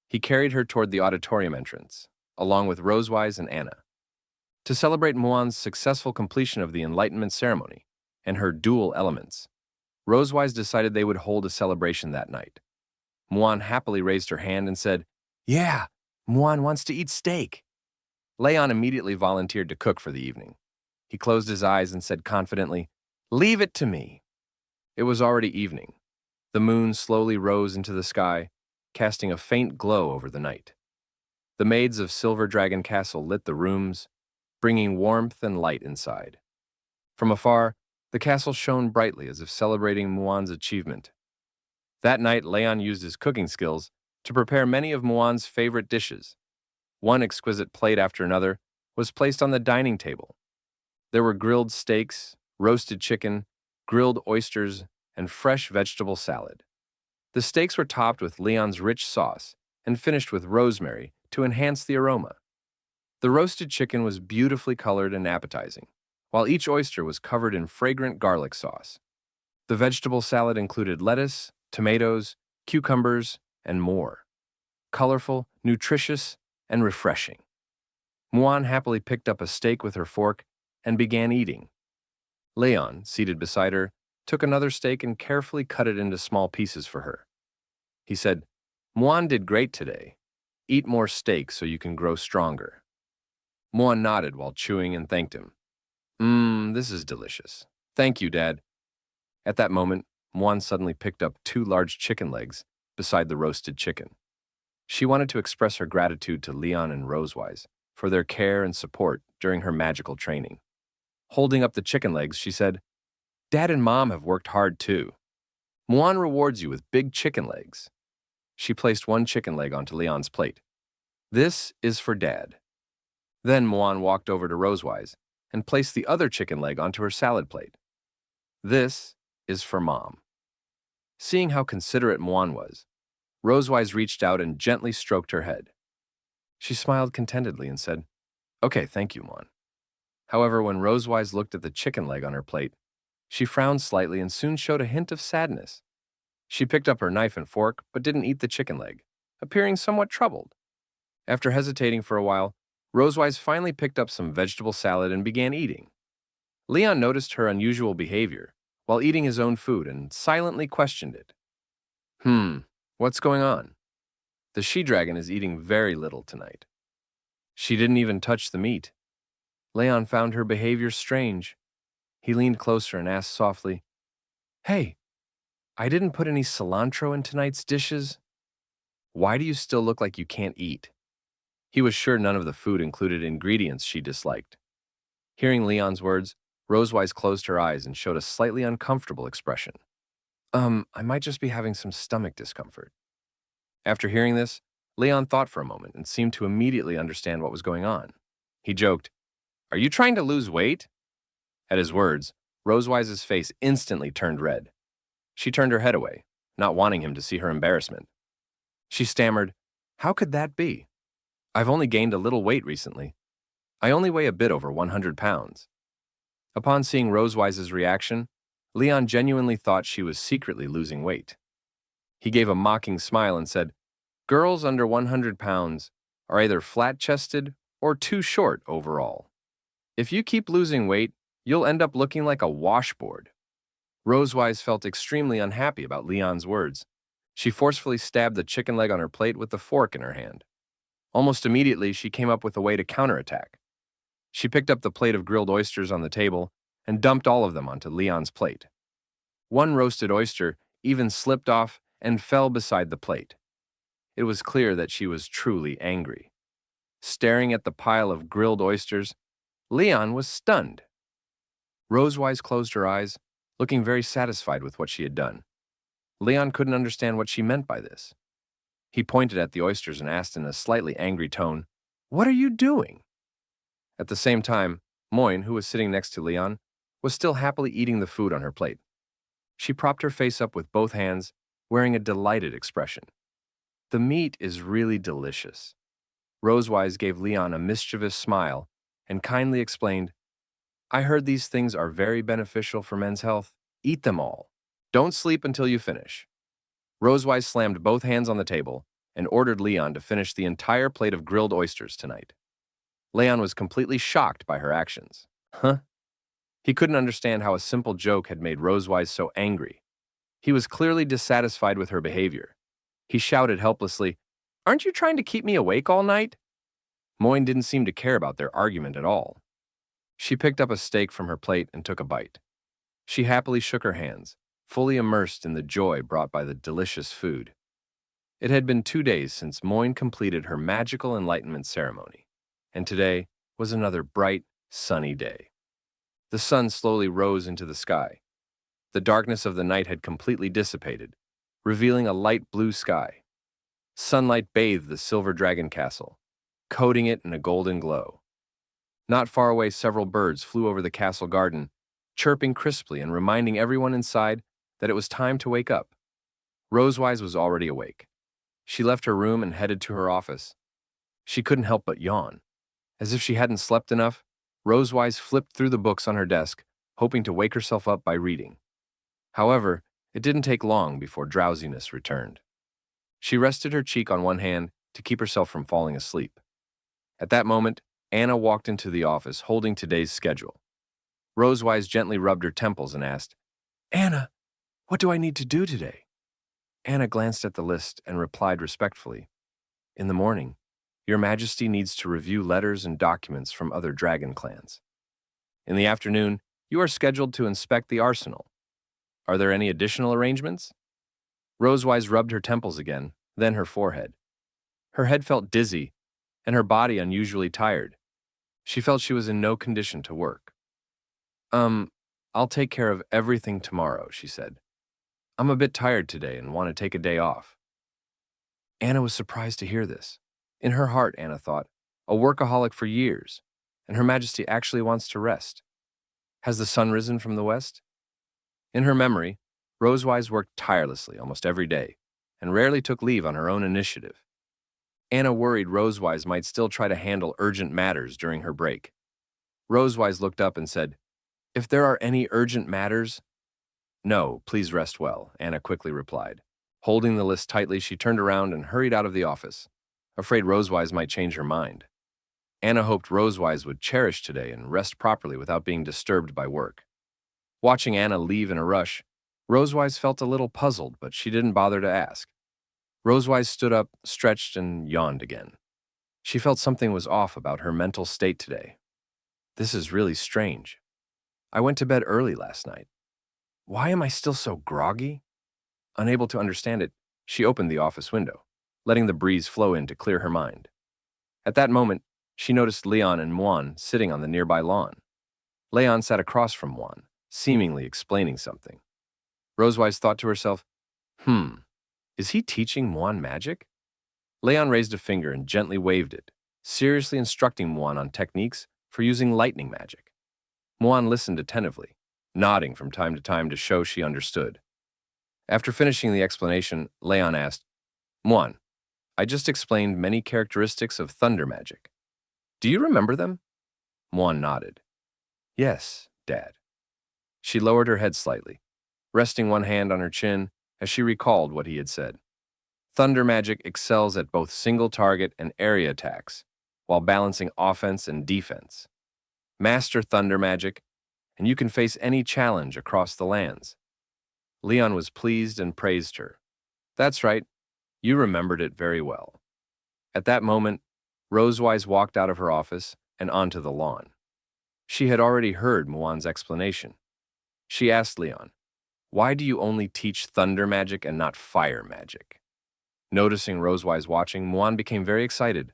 He carried her toward the auditorium entrance, along with Rosewise and Anna. To celebrate Muan's successful completion of the Enlightenment ceremony and her dual elements, Rosewise decided they would hold a celebration that night. Muan happily raised her hand and said, "Yeah, Muan wants to eat steak." Leon immediately volunteered to cook for the evening. He closed his eyes and said confidently, "Leave it to me." It was already evening. The moon slowly rose into the sky, casting a faint glow over the night. The maids of Silver Dragon Castle lit the rooms, bringing warmth and light inside. From afar, the castle shone brightly as if celebrating Muan's achievement. That night, Leon used his cooking skills to prepare many of Muan's favorite dishes. One exquisite plate after another was placed on the dining table. There were grilled steaks, roasted chicken, grilled oysters, and fresh vegetable salad. The steaks were topped with Leon's rich sauce and finished with rosemary to enhance the aroma. The roasted chicken was beautifully colored and appetizing, while each oyster was covered in fragrant garlic sauce. The vegetable salad included lettuce, tomatoes, cucumbers, and more. Colorful, nutritious, and refreshing. Muan happily picked up a steak with her fork and began eating. Leon, seated beside her, took another steak and carefully cut it into small pieces for her. He said, "Muan did great today. Eat more steak so you can grow stronger." Muan nodded while chewing and thanked him. This is delicious. Thank you, Dad." At that moment, Muan suddenly picked up 2 large chicken legs beside the roasted chicken. She wanted to express her gratitude to Leon and Rosewise for their care and support during her magical training. Holding up the chicken legs, she said, "Dad and Mom have worked hard too. Muan rewards you with big chicken legs." She placed one chicken leg onto Leon's plate. "This is for Dad." Then Muan walked over to Rosewise and placed the other chicken leg onto her salad plate. "This is for Mom." Seeing how considerate Muan was, Rosewise reached out and gently stroked her head. She smiled contentedly and said, "Okay, thank you, Muan." However, when Rosewise looked at the chicken leg on her plate, she frowned slightly and soon showed a hint of sadness. She picked up her knife and fork, but didn't eat the chicken leg, appearing somewhat troubled. After hesitating for a while, Rosewise finally picked up some vegetable salad and began eating. Leon noticed her unusual behavior while eating his own food and silently questioned it. What's going on? The she-dragon is eating very little tonight. She didn't even touch the meat. Leon found her behavior strange. He leaned closer and asked softly, "Hey, I didn't put any cilantro in tonight's dishes. Why do you still look like you can't eat?" He was sure none of the food included ingredients she disliked. Hearing Leon's words, Rosewise closed her eyes and showed a slightly uncomfortable expression. I might just be having some stomach discomfort." After hearing this, Leon thought for a moment and seemed to immediately understand what was going on. He joked, "Are you trying to lose weight?" At his words, Rosewise's face instantly turned red. She turned her head away, not wanting him to see her embarrassment. She stammered, "How could that be? I've only gained a little weight recently. I only weigh a bit over 100 pounds. Upon seeing Rosewise's reaction, Leon genuinely thought she was secretly losing weight. He gave a mocking smile and said, "Girls under 100 pounds are either flat-chested or too short overall. If you keep losing weight, you'll end up looking like a washboard." Rosewise felt extremely unhappy about Leon's words. She forcefully stabbed the chicken leg on her plate with the fork in her hand. Almost immediately, she came up with a way to counterattack. She picked up the plate of grilled oysters on the table and dumped all of them onto Leon's plate. One roasted oyster even slipped off and fell beside the plate. It was clear that she was truly angry. Staring at the pile of grilled oysters, Leon was stunned. Rosewise closed her eyes, looking very satisfied with what she had done. Leon couldn't understand what she meant by this. He pointed at the oysters and asked in a slightly angry tone, "What are you doing?" At the same time, Moyne, who was sitting next to Leon, was still happily eating the food on her plate. She propped her face up with both hands, wearing a delighted expression. "The meat is really delicious. Rosewise gave Leon a mischievous smile and kindly explained, I heard these things are very beneficial for men's health. Eat them all. Don't sleep until you finish. Rosewise slammed both hands on the table and ordered Leon to finish the entire plate of grilled oysters tonight. Leon was completely shocked by her actions. Huh? He couldn't understand how a simple joke had made Rosewise so angry. He was clearly dissatisfied with her behavior. He shouted helplessly, Aren't you trying to keep me awake all night? Moyne didn't seem to care about their argument at all. She picked up a steak from her plate and took a bite. She happily shook her hands, fully immersed in the joy brought by the delicious food. It had been 2 days since Moyne completed her magical enlightenment ceremony, and today was another bright, sunny day. The sun slowly rose into the sky. The darkness of the night had completely dissipated, revealing a light blue sky. Sunlight bathed the silver dragon castle, coating it in a golden glow. Not far away, several birds flew over the castle garden, chirping crisply and reminding everyone inside that it was time to wake up. Rosewise was already awake. She left her room and headed to her office. She couldn't help but yawn. As if she hadn't slept enough, Rosewise flipped through the books on her desk, hoping to wake herself up by reading. However, it didn't take long before drowsiness returned. She rested her cheek on one hand to keep herself from falling asleep. At that moment, Anna walked into the office holding today's schedule. Rosewise gently rubbed her temples and asked, Anna, what do I need to do today? Anna glanced at the list and replied respectfully, In the morning, Your Majesty needs to review letters and documents from other dragon clans. In the afternoon, you are scheduled to inspect the arsenal. Are there any additional arrangements? Rosewise rubbed her temples again, then her forehead. Her head felt dizzy, and her body unusually tired. She felt she was in no condition to work. I'll take care of everything tomorrow, she said. I'm a bit tired today and want to take a day off. Anna was surprised to hear this. In her heart, Anna thought, a workaholic for years, and Her Majesty actually wants to rest. Has the sun risen from the west? In her memory, Rosewise worked tirelessly almost every day, and rarely took leave on her own initiative. Anna worried Rosewise might still try to handle urgent matters during her break. Rosewise looked up and said, If there are any urgent matters... No, please rest well, Anna quickly replied. Holding the list tightly, she turned around and hurried out of the office, afraid Rosewise might change her mind. Anna hoped Rosewise would cherish today and rest properly without being disturbed by work. Watching Anna leave in a rush, Rosewise felt a little puzzled, but she didn't bother to ask. Rosewise stood up, stretched, and yawned again. She felt something was off about her mental state today. This is really strange. I went to bed early last night. Why am I still so groggy? Unable to understand it, she opened the office window, letting the breeze flow in to clear her mind. At that moment, she noticed Leon and Muan sitting on the nearby lawn. Leon sat across from Muan, seemingly explaining something. Rosewise thought to herself, is he teaching Muan magic? Leon raised a finger and gently waved it, seriously instructing Muan on techniques for using lightning magic. Muan listened attentively, nodding from time to time to show she understood. After finishing the explanation, Leon asked, Muan, I just explained many characteristics of thunder magic. Do you remember them? Muan nodded. Yes, Dad. She lowered her head slightly, resting one hand on her chin as she recalled what he had said. Thunder magic excels at both single target and area attacks, while balancing offense and defense. Master thunder magic, and you can face any challenge across the lands. Leon was pleased and praised her. That's right, you remembered it very well. At that moment, Rosewise walked out of her office and onto the lawn. She had already heard Muan's explanation. She asked Leon, Why do you only teach thunder magic and not fire magic? Noticing Rosewise watching, Muan became very excited.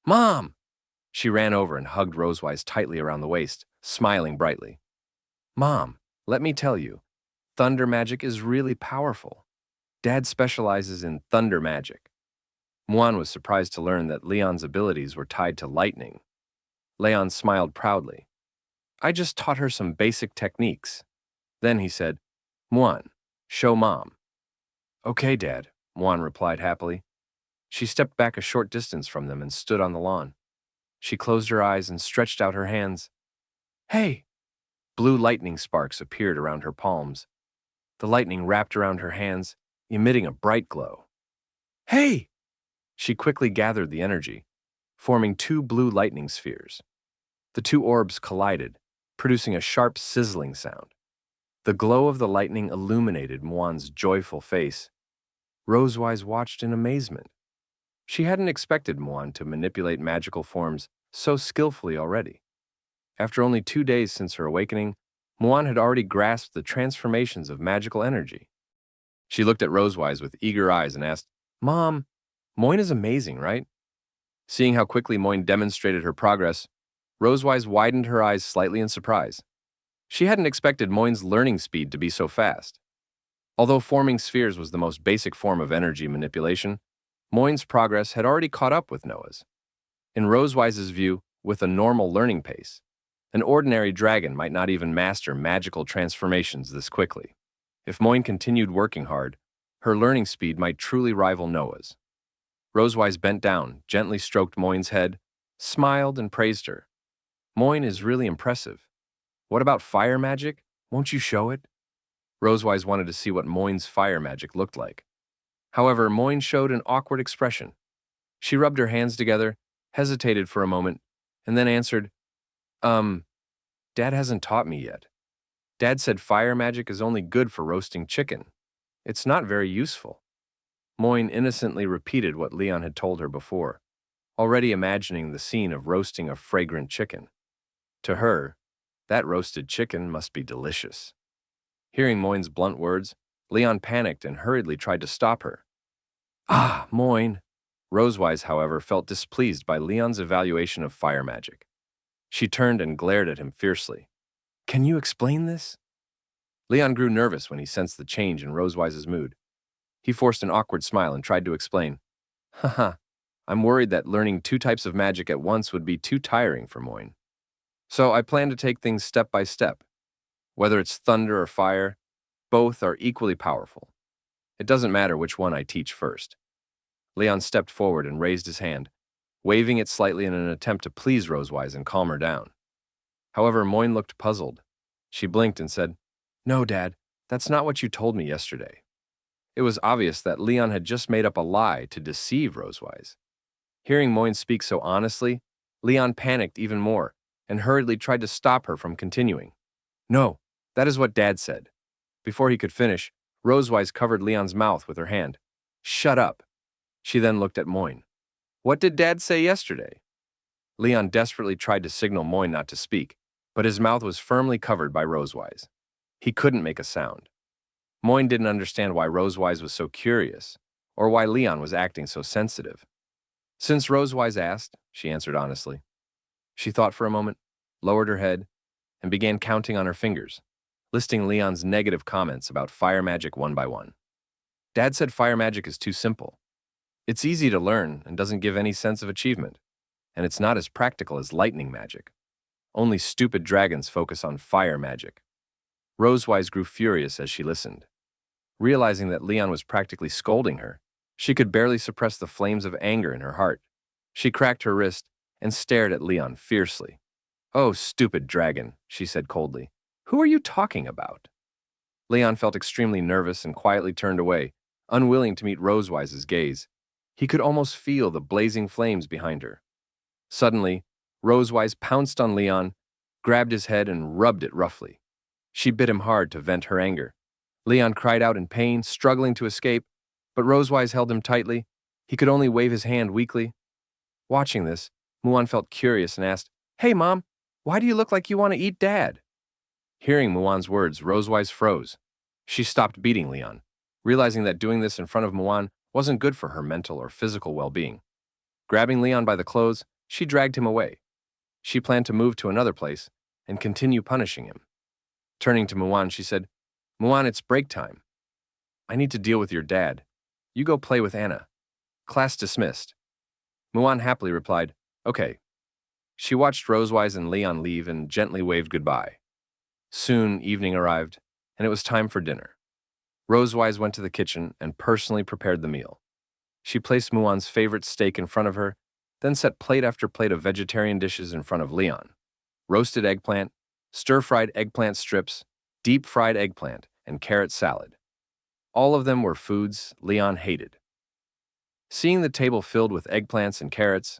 Mom! She ran over and hugged Rosewise tightly around the waist, smiling brightly. Mom, let me tell you, thunder magic is really powerful. Dad specializes in thunder magic. Muan was surprised to learn that Leon's abilities were tied to lightning. Leon smiled proudly. I just taught her some basic techniques. Then he said, Muan, show Mom. Okay, Dad, Muan replied happily. She stepped back a short distance from them and stood on the lawn. She closed her eyes and stretched out her hands. Hey! Blue lightning sparks appeared around her palms. The lightning wrapped around her hands, emitting a bright glow. Hey! She quickly gathered the energy, forming two blue lightning spheres. The two orbs collided, producing a sharp sizzling sound. The glow of the lightning illuminated Muan's joyful face. Rosewise watched in amazement. She hadn't expected Muan to manipulate magical forms so skillfully already. After only 2 days since her awakening, Muan had already grasped the transformations of magical energy. She looked at Rosewise with eager eyes and asked, Mom, Moin is amazing, right? Seeing how quickly Moin demonstrated her progress, Rosewise widened her eyes slightly in surprise. She hadn't expected Moin's learning speed to be so fast. Although forming spheres was the most basic form of energy manipulation, Moin's progress had already caught up with Noah's. In Rosewise's view, with a normal learning pace, an ordinary dragon might not even master magical transformations this quickly. If Moin continued working hard, her learning speed might truly rival Noah's. Rosewise bent down, gently stroked Moin's head, smiled, and praised her. Moin is really impressive. What about fire magic? Won't you show it? Rosewise wanted to see what Moin's fire magic looked like. However, Moin showed an awkward expression. She rubbed her hands together, hesitated for a moment, and then answered, Dad hasn't taught me yet. Dad said fire magic is only good for roasting chicken. It's not very useful. Moin innocently repeated what Leon had told her before, already imagining the scene of roasting a fragrant chicken. To her, that roasted chicken must be delicious. Hearing Moin's blunt words, Leon panicked and hurriedly tried to stop her. Ah, Moin! Rosewise, however, felt displeased by Leon's evaluation of fire magic. She turned and glared at him fiercely. Can you explain this? Leon grew nervous when he sensed the change in Rosewise's mood. He forced an awkward smile and tried to explain. Haha, I'm worried that learning 2 types of magic at once would be too tiring for Moin. So I plan to take things step by step. Whether it's thunder or fire, both are equally powerful. It doesn't matter which one I teach first. Leon stepped forward and raised his hand, waving it slightly in an attempt to please Rosewise and calm her down. However, Moin looked puzzled. She blinked and said, No, Dad, that's not what you told me yesterday. It was obvious that Leon had just made up a lie to deceive Rosewise. Hearing Moin speak so honestly, Leon panicked even more and hurriedly tried to stop her from continuing. No, that is what Dad said. Before he could finish, Rosewise covered Leon's mouth with her hand. Shut up. She then looked at Moin. What did Dad say yesterday? Leon desperately tried to signal Moin not to speak, but his mouth was firmly covered by Rosewise. He couldn't make a sound. Moin didn't understand why Rosewise was so curious, or why Leon was acting so sensitive. Since Rosewise asked, she answered honestly. She thought for a moment, lowered her head, and began counting on her fingers, listing Leon's negative comments about fire magic one by one. Dad said fire magic is too simple. It's easy to learn and doesn't give any sense of achievement, and it's not as practical as lightning magic. Only stupid dragons focus on fire magic. Rosewise grew furious as she listened. Realizing that Leon was practically scolding her, she could barely suppress the flames of anger in her heart. She cracked her wrist and stared at Leon fiercely. Oh, stupid dragon, she said coldly. Who are you talking about? Leon felt extremely nervous and quietly turned away, unwilling to meet Rosewise's gaze. He could almost feel the blazing flames behind her. Suddenly, Rosewise pounced on Leon, grabbed his head and rubbed it roughly. She bit him hard to vent her anger. Leon cried out in pain, struggling to escape, but Rosewise held him tightly. He could only wave his hand weakly. Watching this, Muan felt curious and asked, Hey, Mom, why do you look like you want to eat Dad? Hearing Muan's words, Rosewise froze. She stopped beating Leon, realizing that doing this in front of Muan wasn't good for her mental or physical well-being. Grabbing Leon by the clothes, she dragged him away. She planned to move to another place and continue punishing him. Turning to Muan, she said, Muan, it's break time. I need to deal with your dad. You go play with Anna. Class dismissed. Muan happily replied, Okay. She watched Rosewise and Leon leave and gently waved goodbye. Soon, evening arrived, and it was time for dinner. Rosewise went to the kitchen and personally prepared the meal. She placed Muon's favorite steak in front of her, then set plate after plate of vegetarian dishes in front of Leon. Roasted eggplant, stir-fried eggplant strips, deep-fried eggplant, and carrot salad. All of them were foods Leon hated. Seeing the table filled with eggplants and carrots,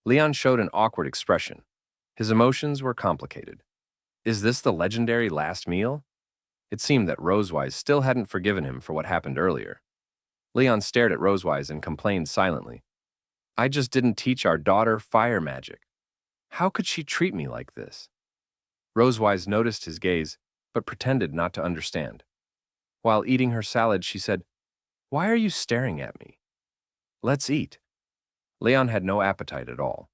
Leon showed an awkward expression. His emotions were complicated. Is this the legendary last meal? It seemed that Rosewise still hadn't forgiven him for what happened earlier. Leon stared at Rosewise and complained silently. I just didn't teach our daughter fire magic. How could she treat me like this? Rosewise noticed his gaze, but pretended not to understand. While eating her salad, she said, Why are you staring at me? Let's eat. Leon had no appetite at all.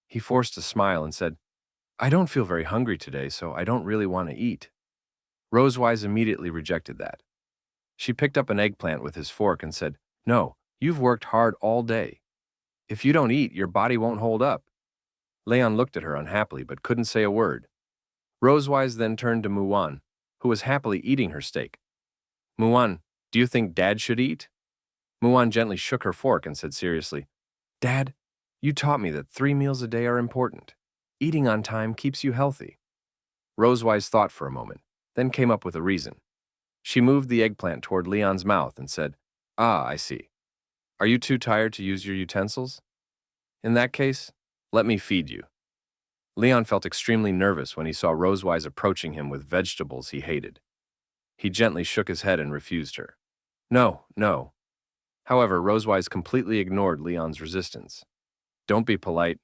He forced a smile and said, I don't feel very hungry today, so I don't really want to eat. Rosewise immediately rejected that. She picked up an eggplant with his fork and said, No, you've worked hard all day. If you don't eat, your body won't hold up. Leon looked at her unhappily but couldn't say a word. Rosewise then turned to Muon, who was happily eating her steak. Muon, do you think Dad should eat? Muon gently shook her fork and said seriously, Dad, you taught me that 3 meals a day are important. Eating on time keeps you healthy. Rosewise thought for a moment, then came up with a reason. She moved the eggplant toward Leon's mouth and said, Ah, I see. Are you too tired to use your utensils? In that case, let me feed you. Leon felt extremely nervous when he saw Rosewise approaching him with vegetables he hated. He gently shook his head and refused her. No, no. However, Rosewise completely ignored Leon's resistance. Don't be polite.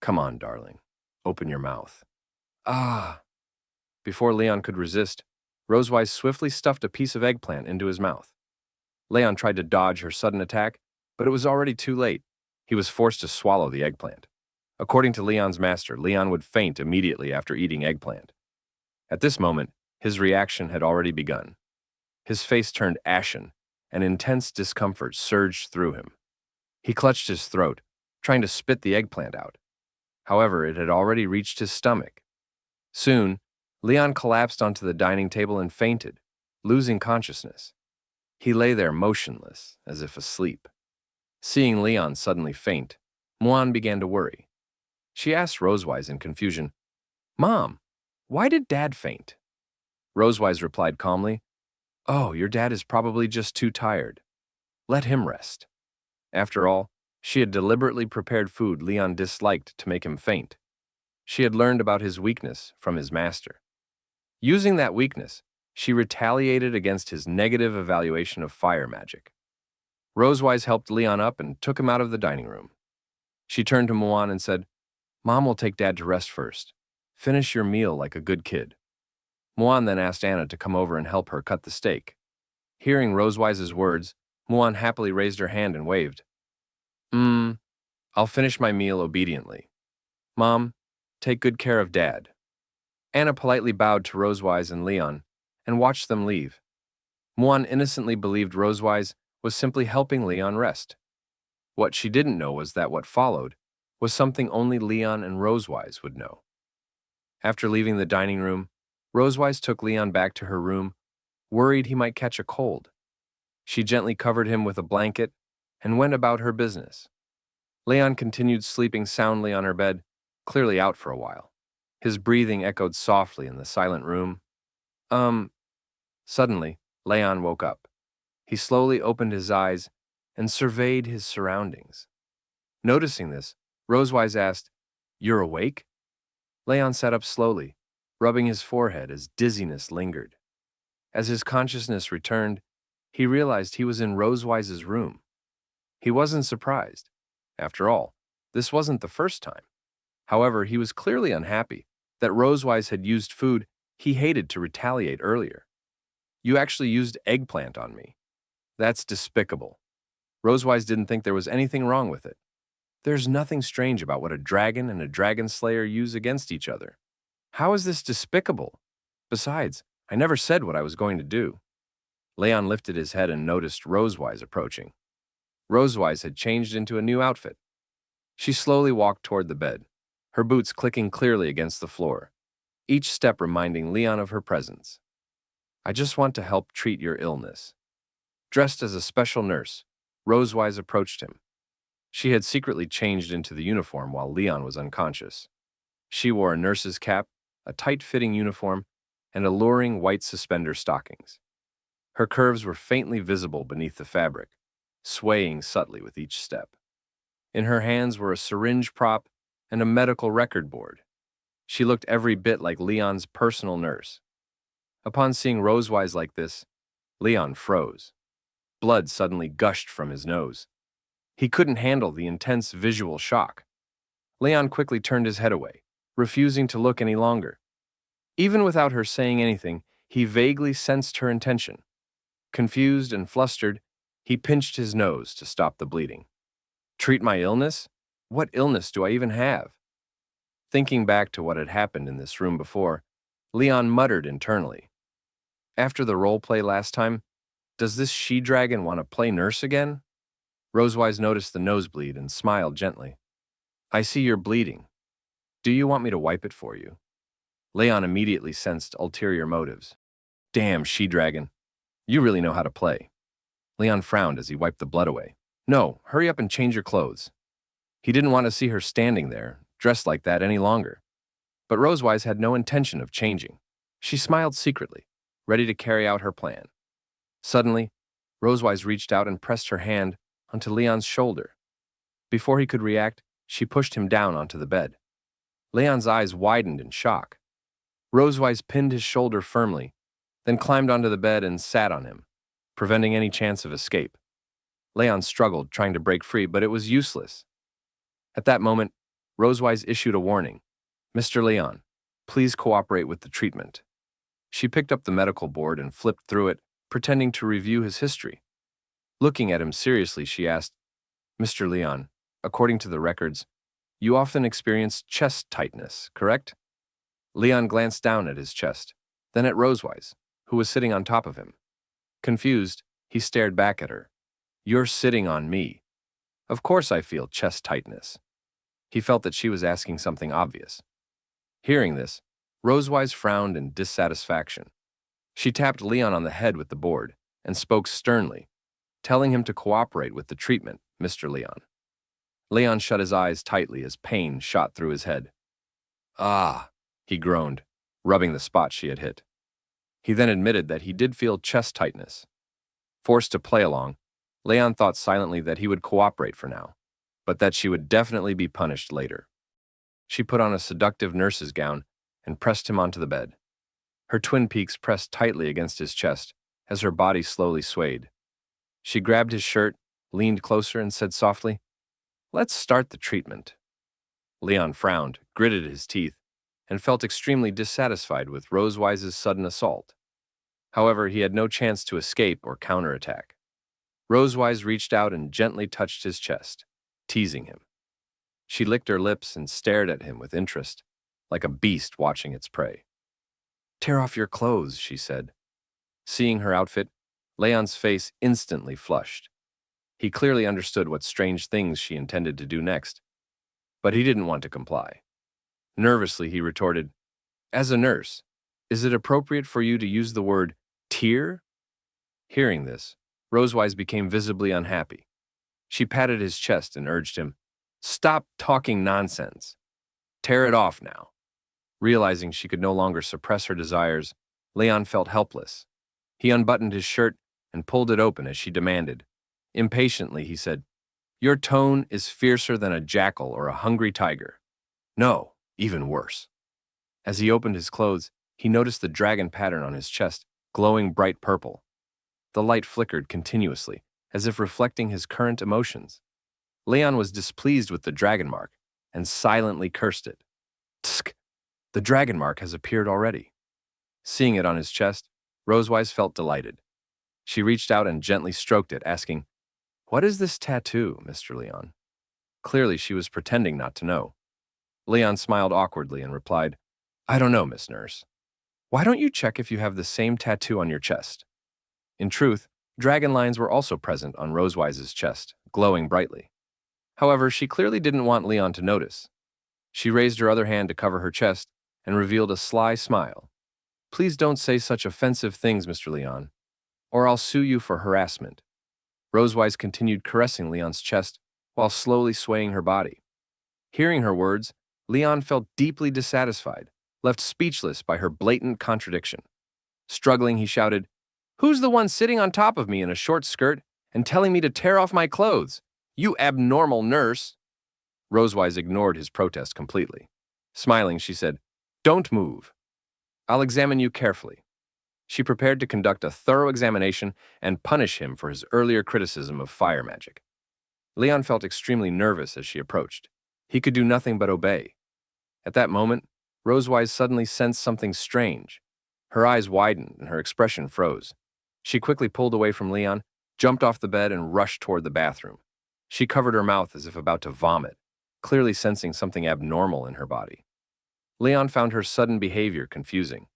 Come on, darling. Open your mouth. Ah. Before Leon could resist, Rosewise swiftly stuffed a piece of eggplant into his mouth. Leon tried to dodge her sudden attack, but it was already too late. He was forced to swallow the eggplant. According to Leon's master, Leon would faint immediately after eating eggplant. At this moment, his reaction had already begun. His face turned ashen, and intense discomfort surged through him. He clutched his throat, trying to spit the eggplant out. However, it had already reached his stomach. Soon, Leon collapsed onto the dining table and fainted, losing consciousness. He lay there motionless, as if asleep. Seeing Leon suddenly faint, Muon began to worry. She asked Rosewise in confusion, Mom, why did Dad faint? Rosewise replied calmly, Oh, your dad is probably just too tired. Let him rest. After all, she had deliberately prepared food Leon disliked to make him faint. She had learned about his weakness from his master. Using that weakness, she retaliated against his negative evaluation of fire magic. Rosewise helped Leon up and took him out of the dining room. She turned to Muon and said, Mom will take Dad to rest first. Finish your meal like a good kid. Muon then asked Anna to come over and help her cut the steak. Hearing Rosewise's words, Muon happily raised her hand and waved. I'll finish my meal obediently. Mom, take good care of Dad. Anna politely bowed to Rosewise and Leon and watched them leave. Muon innocently believed Rosewise was simply helping Leon rest. What she didn't know was that what followed was something only Leon and Rosewise would know. After leaving the dining room, Rosewise took Leon back to her room, worried he might catch a cold. She gently covered him with a blanket and went about her business. Leon continued sleeping soundly on her bed, clearly out for a while. His breathing echoed softly in the silent room. Suddenly, Leon woke up. He slowly opened his eyes and surveyed his surroundings. Noticing this, Rosewise asked, You're awake? Leon sat up slowly, rubbing his forehead as dizziness lingered. As his consciousness returned, he realized he was in Rosewise's room. He wasn't surprised. After all, this wasn't the first time. However, he was clearly unhappy that Rosewise had used food he hated to retaliate earlier. You actually used eggplant on me. That's despicable. Rosewise didn't think there was anything wrong with it. There's nothing strange about what a dragon and a dragon slayer use against each other. How is this despicable? Besides, I never said what I was going to do. Leon lifted his head and noticed Rosewise approaching. Rosewise had changed into a new outfit. She slowly walked toward the bed, her boots clicking clearly against the floor, each step reminding Leon of her presence. I just want to help treat your illness. Dressed as a special nurse, Rosewise approached him. She had secretly changed into the uniform while Leon was unconscious. She wore a nurse's cap, a tight-fitting uniform, and alluring white suspender stockings. Her curves were faintly visible beneath the fabric, swaying subtly with each step. In her hands were a syringe prop and a medical record board. She looked every bit like Leon's personal nurse. Upon seeing Rosewise like this, Leon froze. Blood suddenly gushed from his nose. He couldn't handle the intense visual shock. Leon quickly turned his head away, refusing to look any longer. Even without her saying anything, he vaguely sensed her intention. Confused and flustered, he pinched his nose to stop the bleeding. Treat my illness? What illness do I even have? Thinking back to what had happened in this room before, Leon muttered internally. After the role play last time, does this she-dragon want to play nurse again? Rosewise noticed the nosebleed and smiled gently. I see you're bleeding. Do you want me to wipe it for you? Leon immediately sensed ulterior motives. Damn she-dragon. You really know how to play. Leon frowned as he wiped the blood away. No, hurry up and change your clothes. He didn't want to see her standing there, dressed like that any longer. But Rosewise had no intention of changing. She smiled secretly, ready to carry out her plan. Suddenly, Rosewise reached out and pressed her hand onto Leon's shoulder. Before he could react, she pushed him down onto the bed. Leon's eyes widened in shock. Rosewise pinned his shoulder firmly, then climbed onto the bed and sat on him, preventing any chance of escape. Leon struggled, trying to break free, but it was useless. At that moment, Rosewise issued a warning. Mr. Leon, please cooperate with the treatment. She picked up the medical board and flipped through it, pretending to review his history. Looking at him seriously, she asked, Mr. Leon, according to the records, you often experience chest tightness, correct? Leon glanced down at his chest, then at Rosewise, who was sitting on top of him. Confused, he stared back at her. You're sitting on me. Of course I feel chest tightness. He felt that she was asking something obvious. Hearing this, Rosewise frowned in dissatisfaction. She tapped Leon on the head with the board and spoke sternly, telling him to cooperate with the treatment, Mr. Leon. Leon shut his eyes tightly as pain shot through his head. Ah, he groaned, rubbing the spot she had hit. He then admitted that he did feel chest tightness. Forced to play along, Leon thought silently that he would cooperate for now, but that she would definitely be punished later. She put on a seductive nurse's gown and pressed him onto the bed. Her twin peaks pressed tightly against his chest as her body slowly swayed. She grabbed his shirt, leaned closer, and said softly, Let's start the treatment. Leon frowned, gritted his teeth, and felt extremely dissatisfied with Rosewise's sudden assault. However, he had no chance to escape or counterattack. Rosewise reached out and gently touched his chest, teasing him. She licked her lips and stared at him with interest, like a beast watching its prey. Tear off your clothes, she said. Seeing her outfit, Leon's face instantly flushed. He clearly understood what strange things she intended to do next, but he didn't want to comply. Nervously, he retorted, As a nurse, is it appropriate for you to use the word tear? Hearing this, Rosewise became visibly unhappy. She patted his chest and urged him, Stop talking nonsense. Tear it off now. Realizing she could no longer suppress her desires, Leon felt helpless. He unbuttoned his shirt and pulled it open as she demanded. Impatiently, he said, Your tone is fiercer than a jackal or a hungry tiger. No, even worse. As he opened his clothes, he noticed the dragon pattern on his chest, glowing bright purple. The light flickered continuously, as if reflecting his current emotions. Leon was displeased with the dragon mark and silently cursed it. Tsk! The dragon mark has appeared already. Seeing it on his chest, Rosewise felt delighted. She reached out and gently stroked it, asking, What is this tattoo, Mr. Leon? Clearly, she was pretending not to know. Leon smiled awkwardly and replied, I don't know, Miss Nurse. Why don't you check if you have the same tattoo on your chest? In truth, dragon lines were also present on Rosewise's chest, glowing brightly. However, she clearly didn't want Leon to notice. She raised her other hand to cover her chest and revealed a sly smile. Please don't say such offensive things, Mr. Leon, or I'll sue you for harassment. Rosewise continued caressing Leon's chest while slowly swaying her body. Hearing her words, Leon felt deeply dissatisfied, left speechless by her blatant contradiction. Struggling, he shouted, "Who's the one sitting on top of me in a short skirt and telling me to tear off my clothes? You abnormal nurse!" Rosewise ignored his protest completely. Smiling, she said, "Don't move. I'll examine you carefully." She prepared to conduct a thorough examination and punish him for his earlier criticism of fire magic. Leon felt extremely nervous as she approached. He could do nothing but obey. At that moment, Rosewise suddenly sensed something strange. Her eyes widened and her expression froze. She quickly pulled away from Leon, jumped off the bed, and rushed toward the bathroom. She covered her mouth as if about to vomit, clearly sensing something abnormal in her body. Leon found her sudden behavior confusing.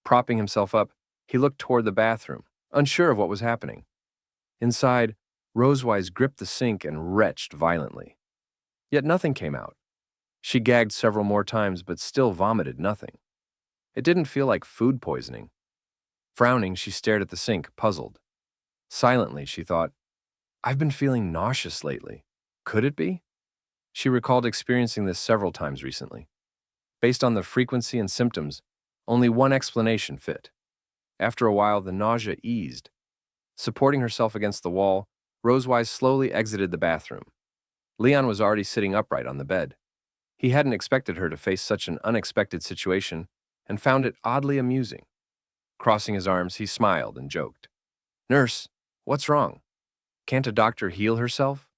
Propping himself up, he looked toward the bathroom, unsure of what was happening. Inside, Rosewise gripped the sink and retched violently. Yet nothing came out. She gagged several more times but still vomited nothing. It didn't feel like food poisoning. Frowning, she stared at the sink, puzzled. Silently, she thought, "I've been feeling nauseous lately. Could it be?" She recalled experiencing this several times recently. Based on the frequency and symptoms, only one explanation fit. After a while, the nausea eased. Supporting herself against the wall, Rosewise slowly exited the bathroom. Leon was already sitting upright on the bed. He hadn't expected her to face such an unexpected situation and found it oddly amusing. Crossing his arms, he smiled and joked, "Nurse, what's wrong? Can't a doctor heal herself?"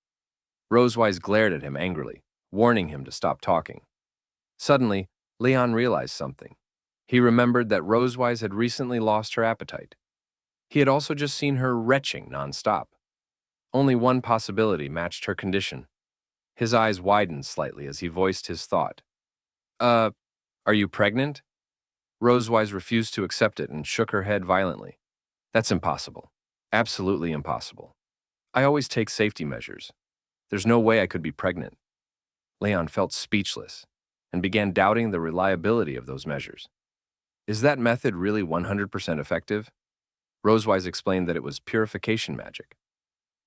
Rosewise glared at him angrily, warning him to stop talking. Suddenly, Leon realized something. He remembered that Rosewise had recently lost her appetite. He had also just seen her retching nonstop. Only one possibility matched her condition. His eyes widened slightly as he voiced his thought. Are you pregnant?" Rosewise refused to accept it and shook her head violently. "That's impossible. Absolutely impossible. I always take safety measures. There's no way I could be pregnant." Leon felt speechless and began doubting the reliability of those measures. Is that method really 100% effective? Rosewise explained that it was purification magic.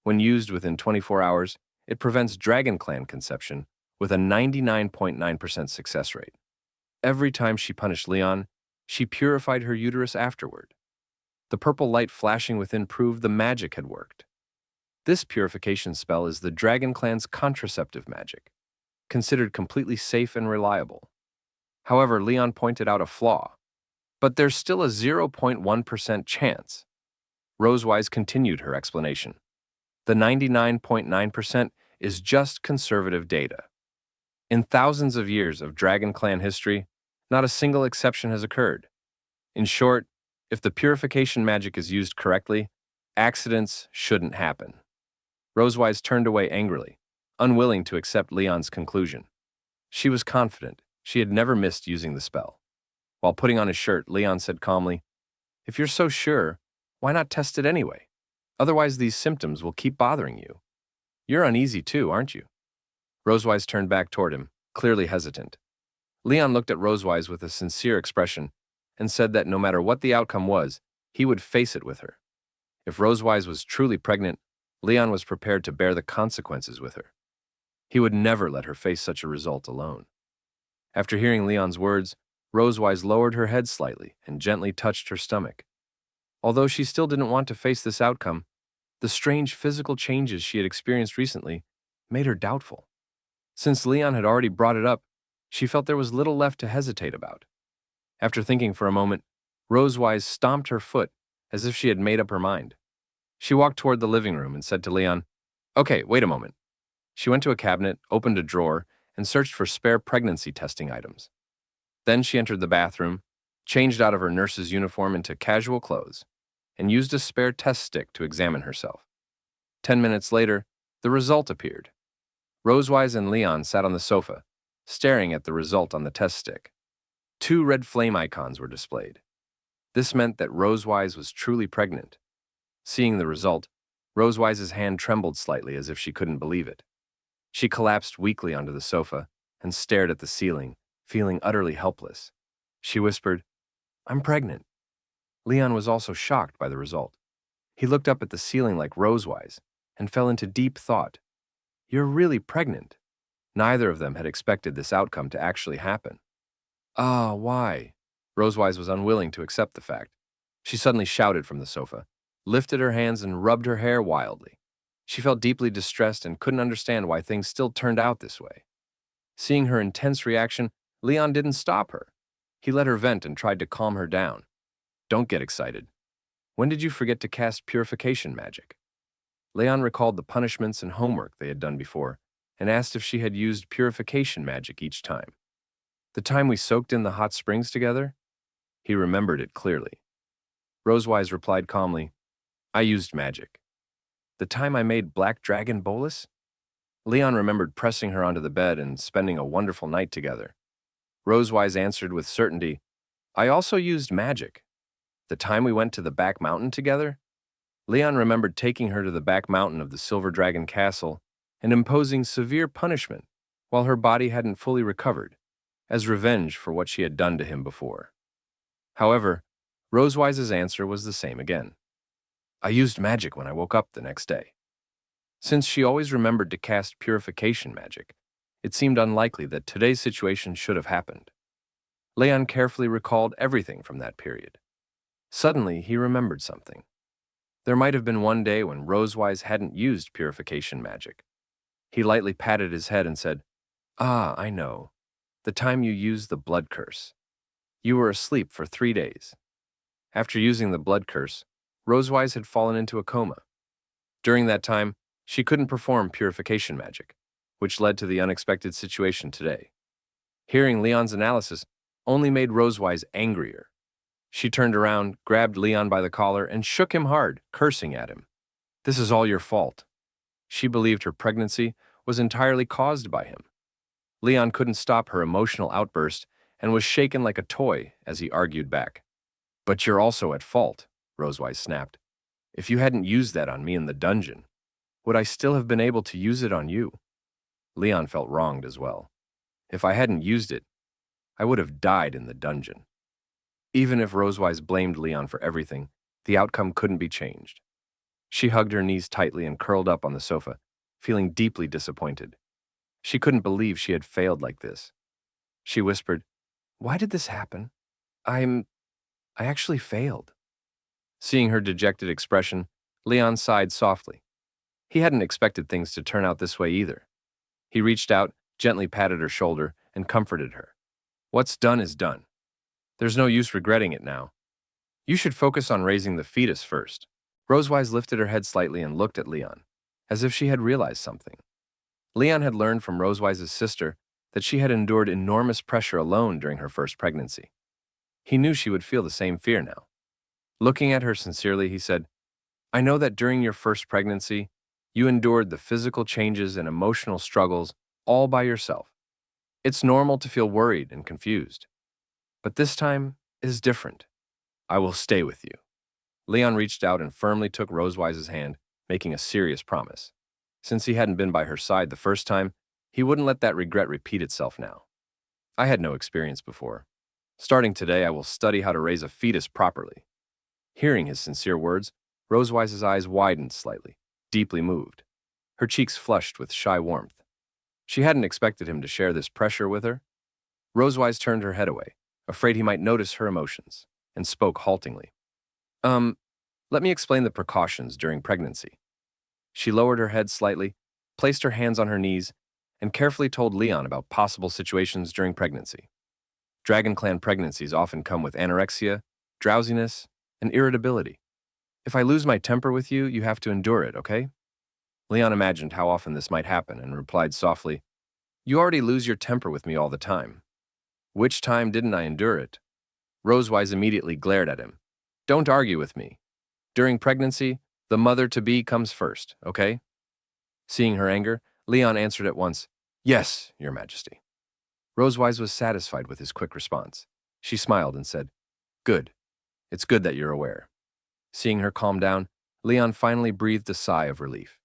When used within 24 hours, it prevents Dragon Clan conception with a 99.9% success rate. Every time she punished Leon, she purified her uterus afterward. The purple light flashing within proved the magic had worked. This purification spell is the Dragon Clan's contraceptive magic, considered completely safe and reliable. However, Leon pointed out a flaw. But there's still a 0.1% chance. Rosewise continued her explanation. The 99.9% is just conservative data. In thousands of years of Dragon Clan history, not a single exception has occurred. In short, if the purification magic is used correctly, accidents shouldn't happen. Rosewise turned away angrily, unwilling to accept Leon's conclusion. She was confident she had never missed using the spell. While putting on his shirt, Leon said calmly, "If you're so sure, why not test it anyway? Otherwise, these symptoms will keep bothering you. You're uneasy too, aren't you?" Rosewise turned back toward him, clearly hesitant. Leon looked at Rosewise with a sincere expression and said that no matter what the outcome was, he would face it with her. If Rosewise was truly pregnant, Leon was prepared to bear the consequences with her. He would never let her face such a result alone. After hearing Leon's words, Rosewise lowered her head slightly and gently touched her stomach. Although she still didn't want to face this outcome, the strange physical changes she had experienced recently made her doubtful. Since Leon had already brought it up, she felt there was little left to hesitate about. After thinking for a moment, Rosewise stomped her foot as if she had made up her mind. She walked toward the living room and said to Leon, "Okay, wait a moment." She went to a cabinet, opened a drawer, and searched for spare pregnancy testing items. Then she entered the bathroom, changed out of her nurse's uniform into casual clothes, and used a spare test stick to examine herself. 10 minutes later, the result appeared. Rosewise and Leon sat on the sofa, staring at the result on the test stick. 2 red flame icons were displayed. This meant that Rosewise was truly pregnant. Seeing the result, Rosewise's hand trembled slightly as if she couldn't believe it. She collapsed weakly onto the sofa and stared at the ceiling, feeling utterly helpless. She whispered, "I'm pregnant." Leon was also shocked by the result. He looked up at the ceiling like Rosewise and fell into deep thought. You're really pregnant. Neither of them had expected this outcome to actually happen. Ah, why? Rosewise was unwilling to accept the fact. She suddenly shouted from the sofa, lifted her hands, and rubbed her hair wildly. She felt deeply distressed and couldn't understand why things still turned out this way. Seeing her intense reaction, Leon didn't stop her. He let her vent and tried to calm her down. Don't get excited. When did you forget to cast purification magic? Leon recalled the punishments and homework they had done before and asked if she had used purification magic each time. The time we soaked in the hot springs together? He remembered it clearly. Rosewise replied calmly, I used magic. The time I made Black Dragon Bolus? Leon remembered pressing her onto the bed and spending a wonderful night together. Rosewise answered with certainty, I also used magic. The time we went to the back mountain together? Leon remembered taking her to the back mountain of the Silver Dragon Castle and imposing severe punishment while her body hadn't fully recovered, as revenge for what she had done to him before. However, Rosewise's answer was the same again. I used magic when I woke up the next day. Since she always remembered to cast purification magic, it seemed unlikely that today's situation should have happened. Leon carefully recalled everything from that period. Suddenly, he remembered something. There might have been one day when Rosewise hadn't used purification magic. He lightly patted his head and said, Ah, I know. The time you used the blood curse. You were asleep for 3 days. After using the blood curse, Rosewise had fallen into a coma. During that time, she couldn't perform purification magic, which led to the unexpected situation today. Hearing Leon's analysis only made Rosewise angrier. She turned around, grabbed Leon by the collar, and shook him hard, cursing at him. This is all your fault. She believed her pregnancy was entirely caused by him. Leon couldn't stop her emotional outburst and was shaken like a toy as he argued back. But you're also at fault, Rosewise snapped. If you hadn't used that on me in the dungeon, would I still have been able to use it on you? Leon felt wronged as well. If I hadn't used it, I would have died in the dungeon. Even if Rosewise blamed Leon for everything, the outcome couldn't be changed. She hugged her knees tightly and curled up on the sofa, feeling deeply disappointed. She couldn't believe she had failed like this. She whispered, Why did this happen? I actually failed. Seeing her dejected expression, Leon sighed softly. He hadn't expected things to turn out this way either. He reached out, gently patted her shoulder, and comforted her. What's done is done. There's no use regretting it now. You should focus on raising the fetus first. Rosewise lifted her head slightly and looked at Leon, as if she had realized something. Leon had learned from Rosewise's sister that she had endured enormous pressure alone during her first pregnancy. He knew she would feel the same fear now. Looking at her sincerely, he said, I know that during your first pregnancy, you endured the physical changes and emotional struggles all by yourself. It's normal to feel worried and confused. But this time is different. I will stay with you. Leon reached out and firmly took Rosewise's hand, making a serious promise. Since he hadn't been by her side the first time, he wouldn't let that regret repeat itself now. I had no experience before. Starting today, I will study how to raise a fetus properly. Hearing his sincere words, Rosewise's eyes widened slightly, deeply moved. Her cheeks flushed with shy warmth. She hadn't expected him to share this pressure with her. Rosewise turned her head away, afraid he might notice her emotions, and spoke haltingly. Let me explain the precautions during pregnancy. She lowered her head slightly, placed her hands on her knees, and carefully told Leon about possible situations during pregnancy. Dragon Clan pregnancies often come with anorexia, drowsiness, and irritability. If I lose my temper with you, you have to endure it, okay? Leon imagined how often this might happen and replied softly, You already lose your temper with me all the time. Which time didn't I endure it? Rosewise immediately glared at him. Don't argue with me. During pregnancy, the mother-to-be comes first, okay? Seeing her anger, Leon answered at once, Yes, Your Majesty. Rosewise was satisfied with his quick response. She smiled and said, Good. It's good that you're aware. Seeing her calm down, Leon finally breathed a sigh of relief.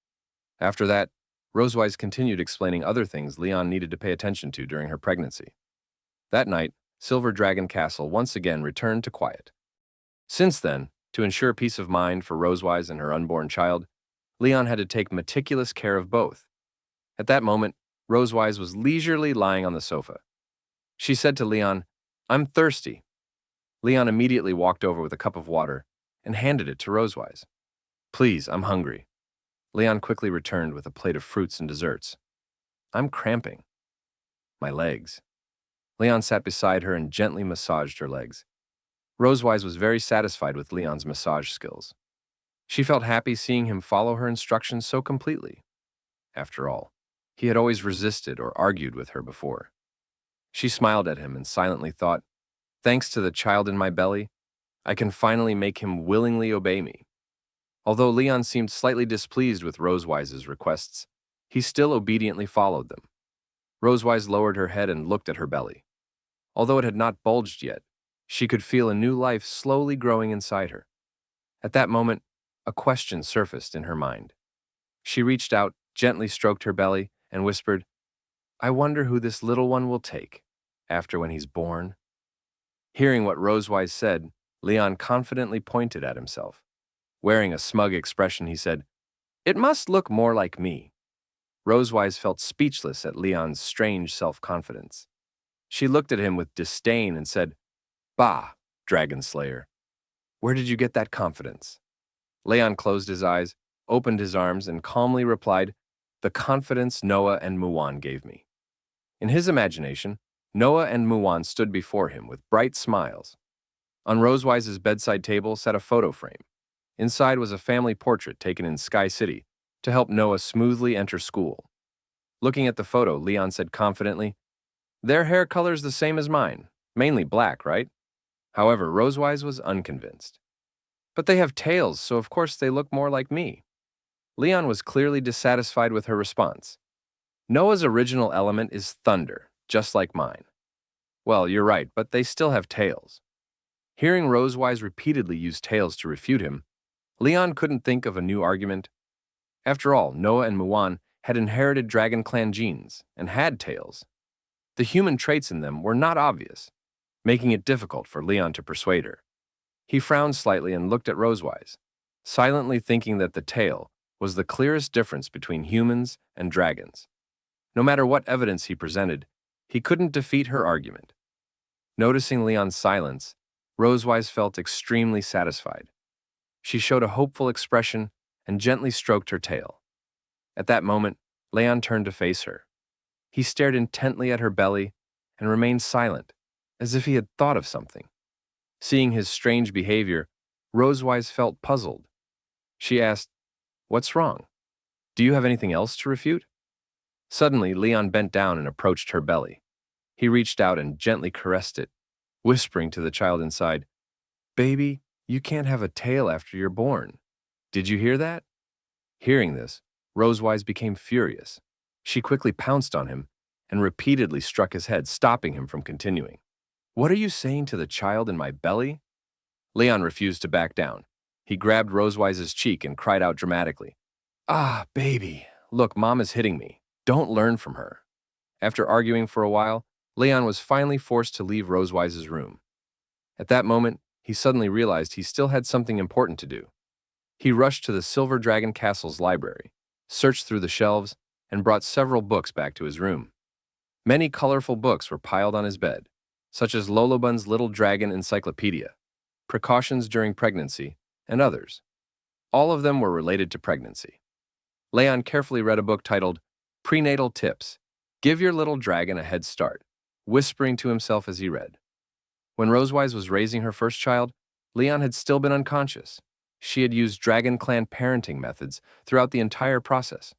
After that, Rosewise continued explaining other things Leon needed to pay attention to during her pregnancy. That night, Silver Dragon Castle once again returned to quiet. Since then, to ensure peace of mind for Rosewise and her unborn child, Leon had to take meticulous care of both. At that moment, Rosewise was leisurely lying on the sofa. She said to Leon, "I'm thirsty." Leon immediately walked over with a cup of water and handed it to Rosewise. "Please, I'm hungry." Leon quickly returned with a plate of fruits and desserts. "I'm cramping." "My legs." Leon sat beside her and gently massaged her legs. Rosewise was very satisfied with Leon's massage skills. She felt happy seeing him follow her instructions so completely. After all, he had always resisted or argued with her before. She smiled at him and silently thought, "Thanks to the child in my belly, I can finally make him willingly obey me." Although Leon seemed slightly displeased with Rosewise's requests, he still obediently followed them. Rosewise lowered her head and looked at her belly. Although it had not bulged yet, she could feel a new life slowly growing inside her. At that moment, a question surfaced in her mind. She reached out, gently stroked her belly, and whispered, "I wonder who this little one will take after when he's born." Hearing what Rosewise said, Leon confidently pointed at himself. Wearing a smug expression, he said, "It must look more like me." Rosewise felt speechless at Leon's strange self-confidence. She looked at him with disdain and said, "Bah, Dragon Slayer. Where did you get that confidence?" Leon closed his eyes, opened his arms, and calmly replied, "The confidence Noah and Muwan gave me." In his imagination, Noah and Muwan stood before him with bright smiles. On Rosewise's bedside table sat a photo frame. Inside was a family portrait taken in Sky City to help Noah smoothly enter school. Looking at the photo, Leon said confidently, "Their hair color's the same as mine, mainly black, right?" However, Rosewise was unconvinced. "But they have tails, so of course they look more like me." Leon was clearly dissatisfied with her response. "Noah's original element is thunder, just like mine." "Well, you're right, but they still have tails." Hearing Rosewise repeatedly use tails to refute him, Leon couldn't think of a new argument. After all, Noah and Muwan had inherited Dragon Clan genes and had tails. The human traits in them were not obvious, making it difficult for Leon to persuade her. He frowned slightly and looked at Rosewise, silently thinking that the tail was the clearest difference between humans and dragons. No matter what evidence he presented, he couldn't defeat her argument. Noticing Leon's silence, Rosewise felt extremely satisfied. She showed a hopeful expression and gently stroked her tail. At that moment, Leon turned to face her. He stared intently at her belly and remained silent, as if he had thought of something. Seeing his strange behavior, Rosewise felt puzzled. She asked, "What's wrong? Do you have anything else to refute?" Suddenly, Leon bent down and approached her belly. He reached out and gently caressed it, whispering to the child inside, "Baby, you can't have a tail after you're born. Did you hear that?" Hearing this, Rosewise became furious. She quickly pounced on him and repeatedly struck his head, stopping him from continuing. "What are you saying to the child in my belly?" Leon refused to back down. He grabbed Rosewise's cheek and cried out dramatically, "Ah, baby, look, Mom is hitting me. Don't learn from her." After arguing for a while, Leon was finally forced to leave Rosewise's room. At that moment, he suddenly realized he still had something important to do. He rushed to the Silver Dragon Castle's library, searched through the shelves, and brought several books back to his room. Many colorful books were piled on his bed, such as Lolobun's Little Dragon Encyclopedia, Precautions During Pregnancy, and others. All of them were related to pregnancy. Leon carefully read a book titled Prenatal Tips. Give Your Little Dragon a Head Start, whispering to himself as he read. When Rosewise was raising her first child, Leon had still been unconscious. She had used Dragon Clan parenting methods throughout the entire process.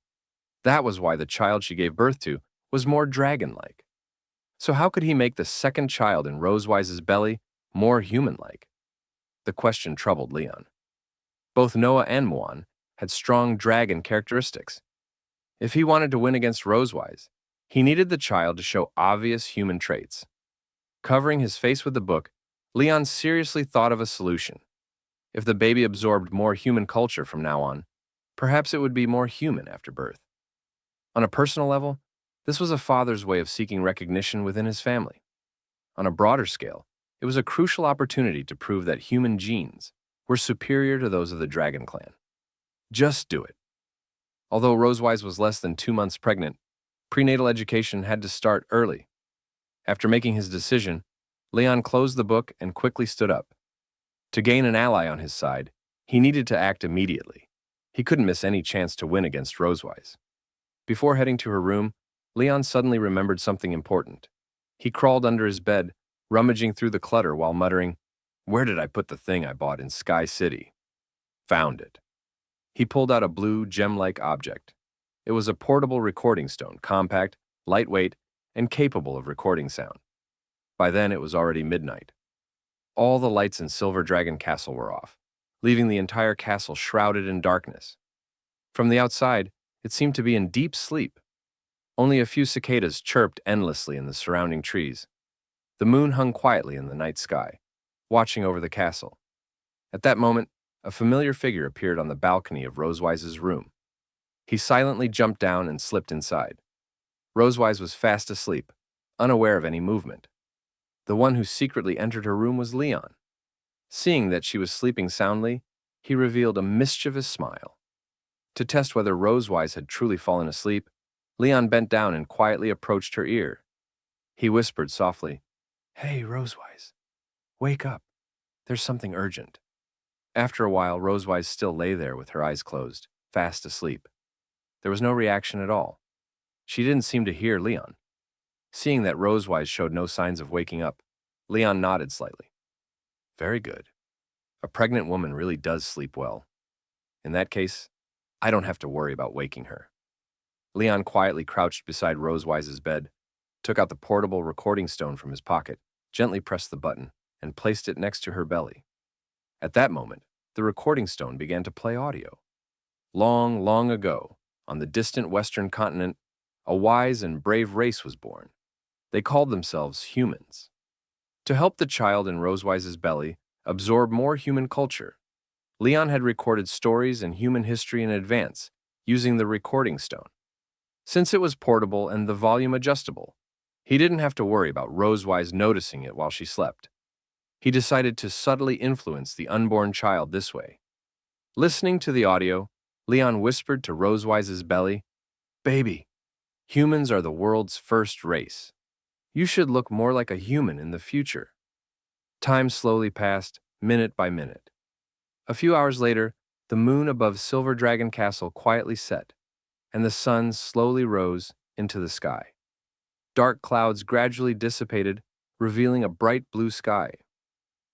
That was why the child she gave birth to was more dragon-like. So how could he make the second child in Rosewise's belly more human-like? The question troubled Leon. Both Noah and Muwan had strong dragon characteristics. If he wanted to win against Rosewise, he needed the child to show obvious human traits. Covering his face with the book, Leon seriously thought of a solution. If the baby absorbed more human culture from now on, perhaps it would be more human after birth. On a personal level, this was a father's way of seeking recognition within his family. On a broader scale, it was a crucial opportunity to prove that human genes were superior to those of the Dragon Clan. Just do it. Although Rosewise was less than 2 months pregnant, prenatal education had to start early. After making his decision, Leon closed the book and quickly stood up. To gain an ally on his side, he needed to act immediately. He couldn't miss any chance to win against Rosewise. Before heading to her room, Leon suddenly remembered something important. He crawled under his bed, rummaging through the clutter while muttering, "Where did I put the thing I bought in Sky City?" Found it. He pulled out a blue, gem-like object. It was a portable recording stone, compact, lightweight, and capable of recording sound. By then, it was already midnight. All the lights in Silver Dragon Castle were off, leaving the entire castle shrouded in darkness. From the outside, it seemed to be in deep sleep. Only a few cicadas chirped endlessly in the surrounding trees. The moon hung quietly in the night sky, watching over the castle. At that moment, a familiar figure appeared on the balcony of Rosewise's room. He silently jumped down and slipped inside. Rosewise was fast asleep, unaware of any movement. The one who secretly entered her room was Leon. Seeing that she was sleeping soundly, he revealed a mischievous smile. To test whether Rosewise had truly fallen asleep, Leon bent down and quietly approached her ear. He whispered softly, "Hey, Rosewise, wake up. There's something urgent." After a while, Rosewise still lay there with her eyes closed, fast asleep. There was no reaction at all. She didn't seem to hear Leon. Seeing that Rosewise showed no signs of waking up, Leon nodded slightly. "Very good. A pregnant woman really does sleep well. In that case, I don't have to worry about waking her." Leon quietly crouched beside Rosewise's bed, took out the portable recording stone from his pocket, gently pressed the button, and placed it next to her belly. At that moment, the recording stone began to play audio. Long, long ago, on the distant western continent, a wise and brave race was born. They called themselves humans. To help the child in Rosewise's belly absorb more human culture, Leon had recorded stories and human history in advance using the recording stone. Since it was portable and the volume adjustable, he didn't have to worry about Rosewise noticing it while she slept. He decided to subtly influence the unborn child this way. Listening to the audio, Leon whispered to Rosewise's belly, "Baby, humans are the world's first race. You should look more like a human in the future." Time slowly passed, minute by minute. A few hours later, the moon above Silver Dragon Castle quietly set, and the sun slowly rose into the sky. Dark clouds gradually dissipated, revealing a bright blue sky.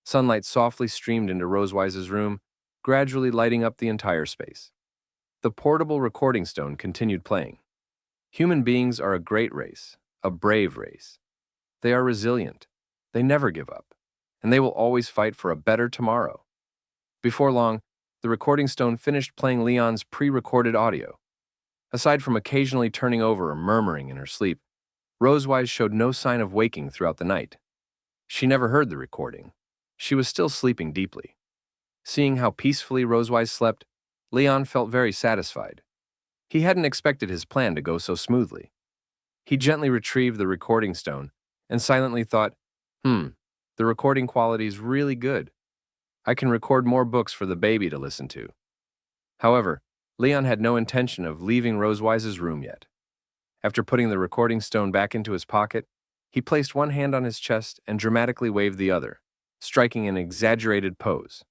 Sunlight softly streamed into Rosewise's room, gradually lighting up the entire space. The portable recording stone continued playing. Human beings are a great race, a brave race. They are resilient, they never give up, and they will always fight for a better tomorrow. Before long, the recording stone finished playing Leon's pre-recorded audio. Aside from occasionally turning over or murmuring in her sleep, Rosewise showed no sign of waking throughout the night. She never heard the recording. She was still sleeping deeply. Seeing how peacefully Rosewise slept, Leon felt very satisfied. He hadn't expected his plan to go so smoothly. He gently retrieved the recording stone and silently thought, the recording quality is really good. I can record more books for the baby to listen to." However, Leon had no intention of leaving Rosewise's room yet. After putting the recording stone back into his pocket, he placed one hand on his chest and dramatically waved the other, striking an exaggerated pose.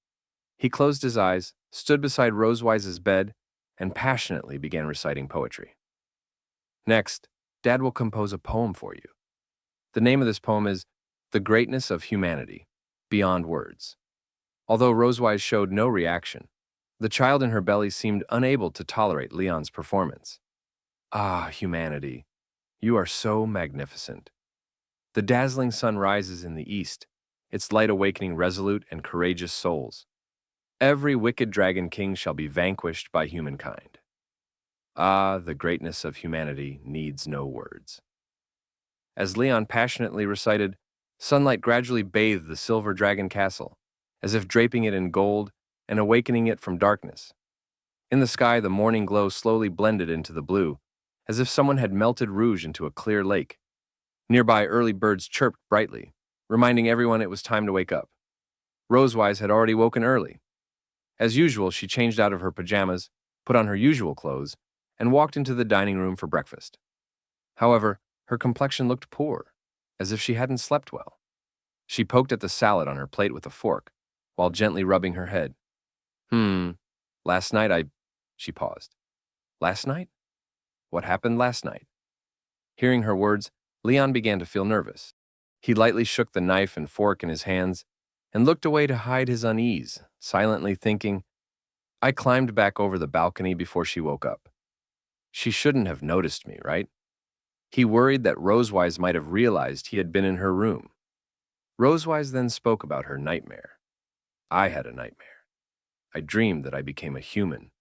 He closed his eyes, stood beside Rosewise's bed, and passionately began reciting poetry. "Next, Dad will compose a poem for you. The name of this poem is The Greatness of Humanity, Beyond Words." Although Rosewise showed no reaction, the child in her belly seemed unable to tolerate Leon's performance. "Ah, humanity, you are so magnificent. The dazzling sun rises in the east, its light awakening resolute and courageous souls. Every wicked dragon king shall be vanquished by humankind. Ah, the greatness of humanity needs no words." As Leon passionately recited, sunlight gradually bathed the Silver Dragon Castle, as if draping it in gold and awakening it from darkness. In the sky, the morning glow slowly blended into the blue, as if someone had melted rouge into a clear lake. Nearby, early birds chirped brightly, reminding everyone it was time to wake up. Rosewise had already woken early. As usual, she changed out of her pajamas, put on her usual clothes, and walked into the dining room for breakfast. However, her complexion looked poor, as if she hadn't slept well. She poked at the salad on her plate with a fork, while gently rubbing her head. Last night She paused. Last night? What happened last night? Hearing her words, Leon began to feel nervous. He lightly shook the knife and fork in his hands and looked away to hide his unease, silently thinking, I climbed back over the balcony before she woke up. She shouldn't have noticed me, right? He worried that Rosewise might have realized he had been in her room. Rosewise then spoke about her nightmare. I had a nightmare. I dreamed that I became a human,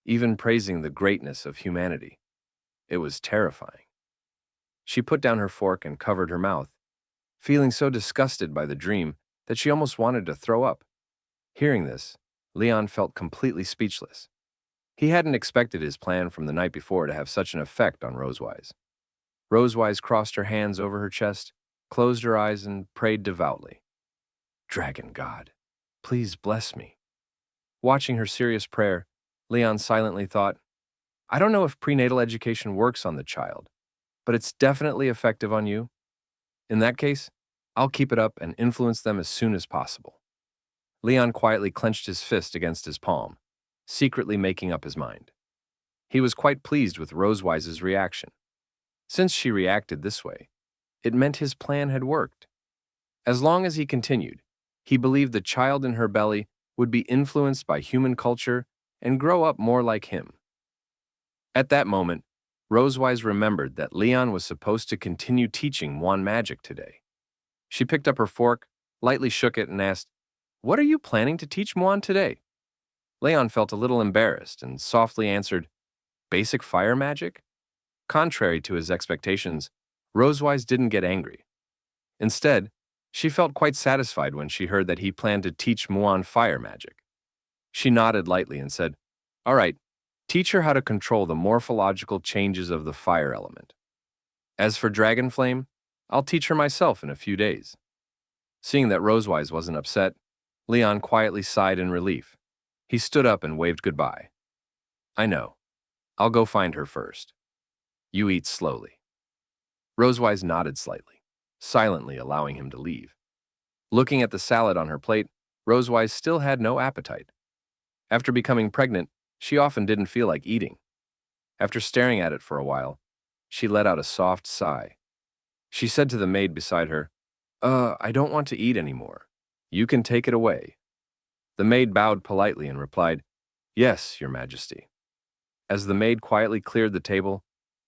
even praising the greatness of humanity. It was terrifying. She put down her fork and covered her mouth, feeling so disgusted by the dream that she almost wanted to throw up. Hearing this, Leon felt completely speechless. He hadn't expected his plan from the night before to have such an effect on Rosewise. Rosewise crossed her hands over her chest, closed her eyes, and prayed devoutly. Dragon God, please bless me. Watching her serious prayer, Leon silently thought, I don't know if prenatal education works on the child, but it's definitely effective on you. In that case, I'll keep it up and influence them as soon as possible. Leon quietly clenched his fist against his palm, secretly making up his mind. He was quite pleased with Rosewise's reaction. Since she reacted this way, it meant his plan had worked. As long as he continued, he believed the child in her belly would be influenced by human culture and grow up more like him. At that moment, Rosewise remembered that Leon was supposed to continue teaching Muan magic today. She picked up her fork, lightly shook it, and asked, What are you planning to teach Muan today? Leon felt a little embarrassed and softly answered, Basic fire magic? Contrary to his expectations, Rosewise didn't get angry. Instead, she felt quite satisfied when she heard that he planned to teach Muan fire magic. She nodded lightly and said, All right, teach her how to control the morphological changes of the fire element. As for Dragon Flame, I'll teach her myself in a few days. Seeing that Rosewise wasn't upset, Leon quietly sighed in relief. He stood up and waved goodbye. I know. I'll go find her first. You eat slowly. Rosewise nodded slightly, silently allowing him to leave. Looking at the salad on her plate, Rosewise still had no appetite. After becoming pregnant, she often didn't feel like eating. After staring at it for a while, she let out a soft sigh. She said to the maid beside her, I don't want to eat anymore. You can take it away. The maid bowed politely and replied, Yes, Your Majesty. As the maid quietly cleared the table,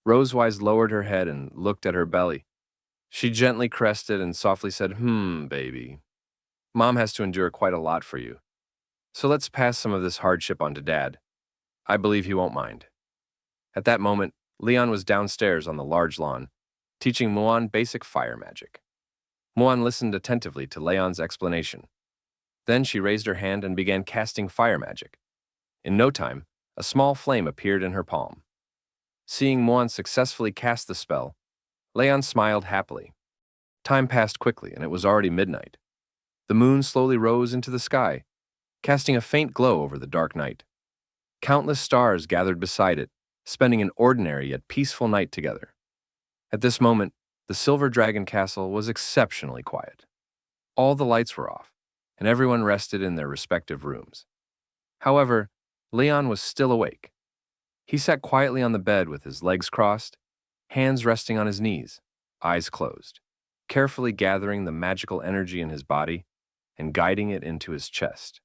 Rosewise lowered her head and looked at her belly. She gently caressed it and softly said, baby. Mom has to endure quite a lot for you. So let's pass some of this hardship on to Dad. I believe he won't mind. At that moment, Leon was downstairs on the large lawn, teaching Muan basic fire magic. Muan listened attentively to Leon's explanation. Then she raised her hand and began casting fire magic. In no time, a small flame appeared in her palm. Seeing Muan successfully cast the spell, Leon smiled happily. Time passed quickly, and it was already midnight. The moon slowly rose into the sky, casting a faint glow over the dark night. Countless stars gathered beside it, spending an ordinary yet peaceful night together. At this moment, the Silver Dragon Castle was exceptionally quiet. All the lights were off, and everyone rested in their respective rooms. However, Leon was still awake. He sat quietly on the bed with his legs crossed, hands resting on his knees, eyes closed, carefully gathering the magical energy in his body and guiding it into his chest.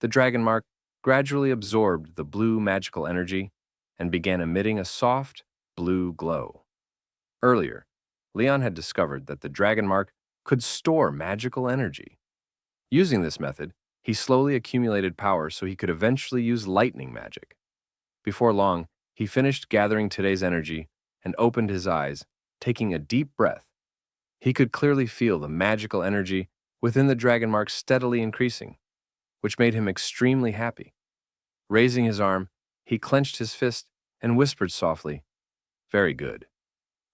The dragon mark gradually absorbed the blue magical energy and began emitting a soft, blue glow. Earlier, Leon had discovered that the dragon mark could store magical energy. Using this method, he slowly accumulated power so he could eventually use lightning magic. Before long, he finished gathering today's energy and opened his eyes, taking a deep breath. He could clearly feel the magical energy within the dragon mark steadily increasing, which made him extremely happy. Raising his arm, he clenched his fist and whispered softly, Very good.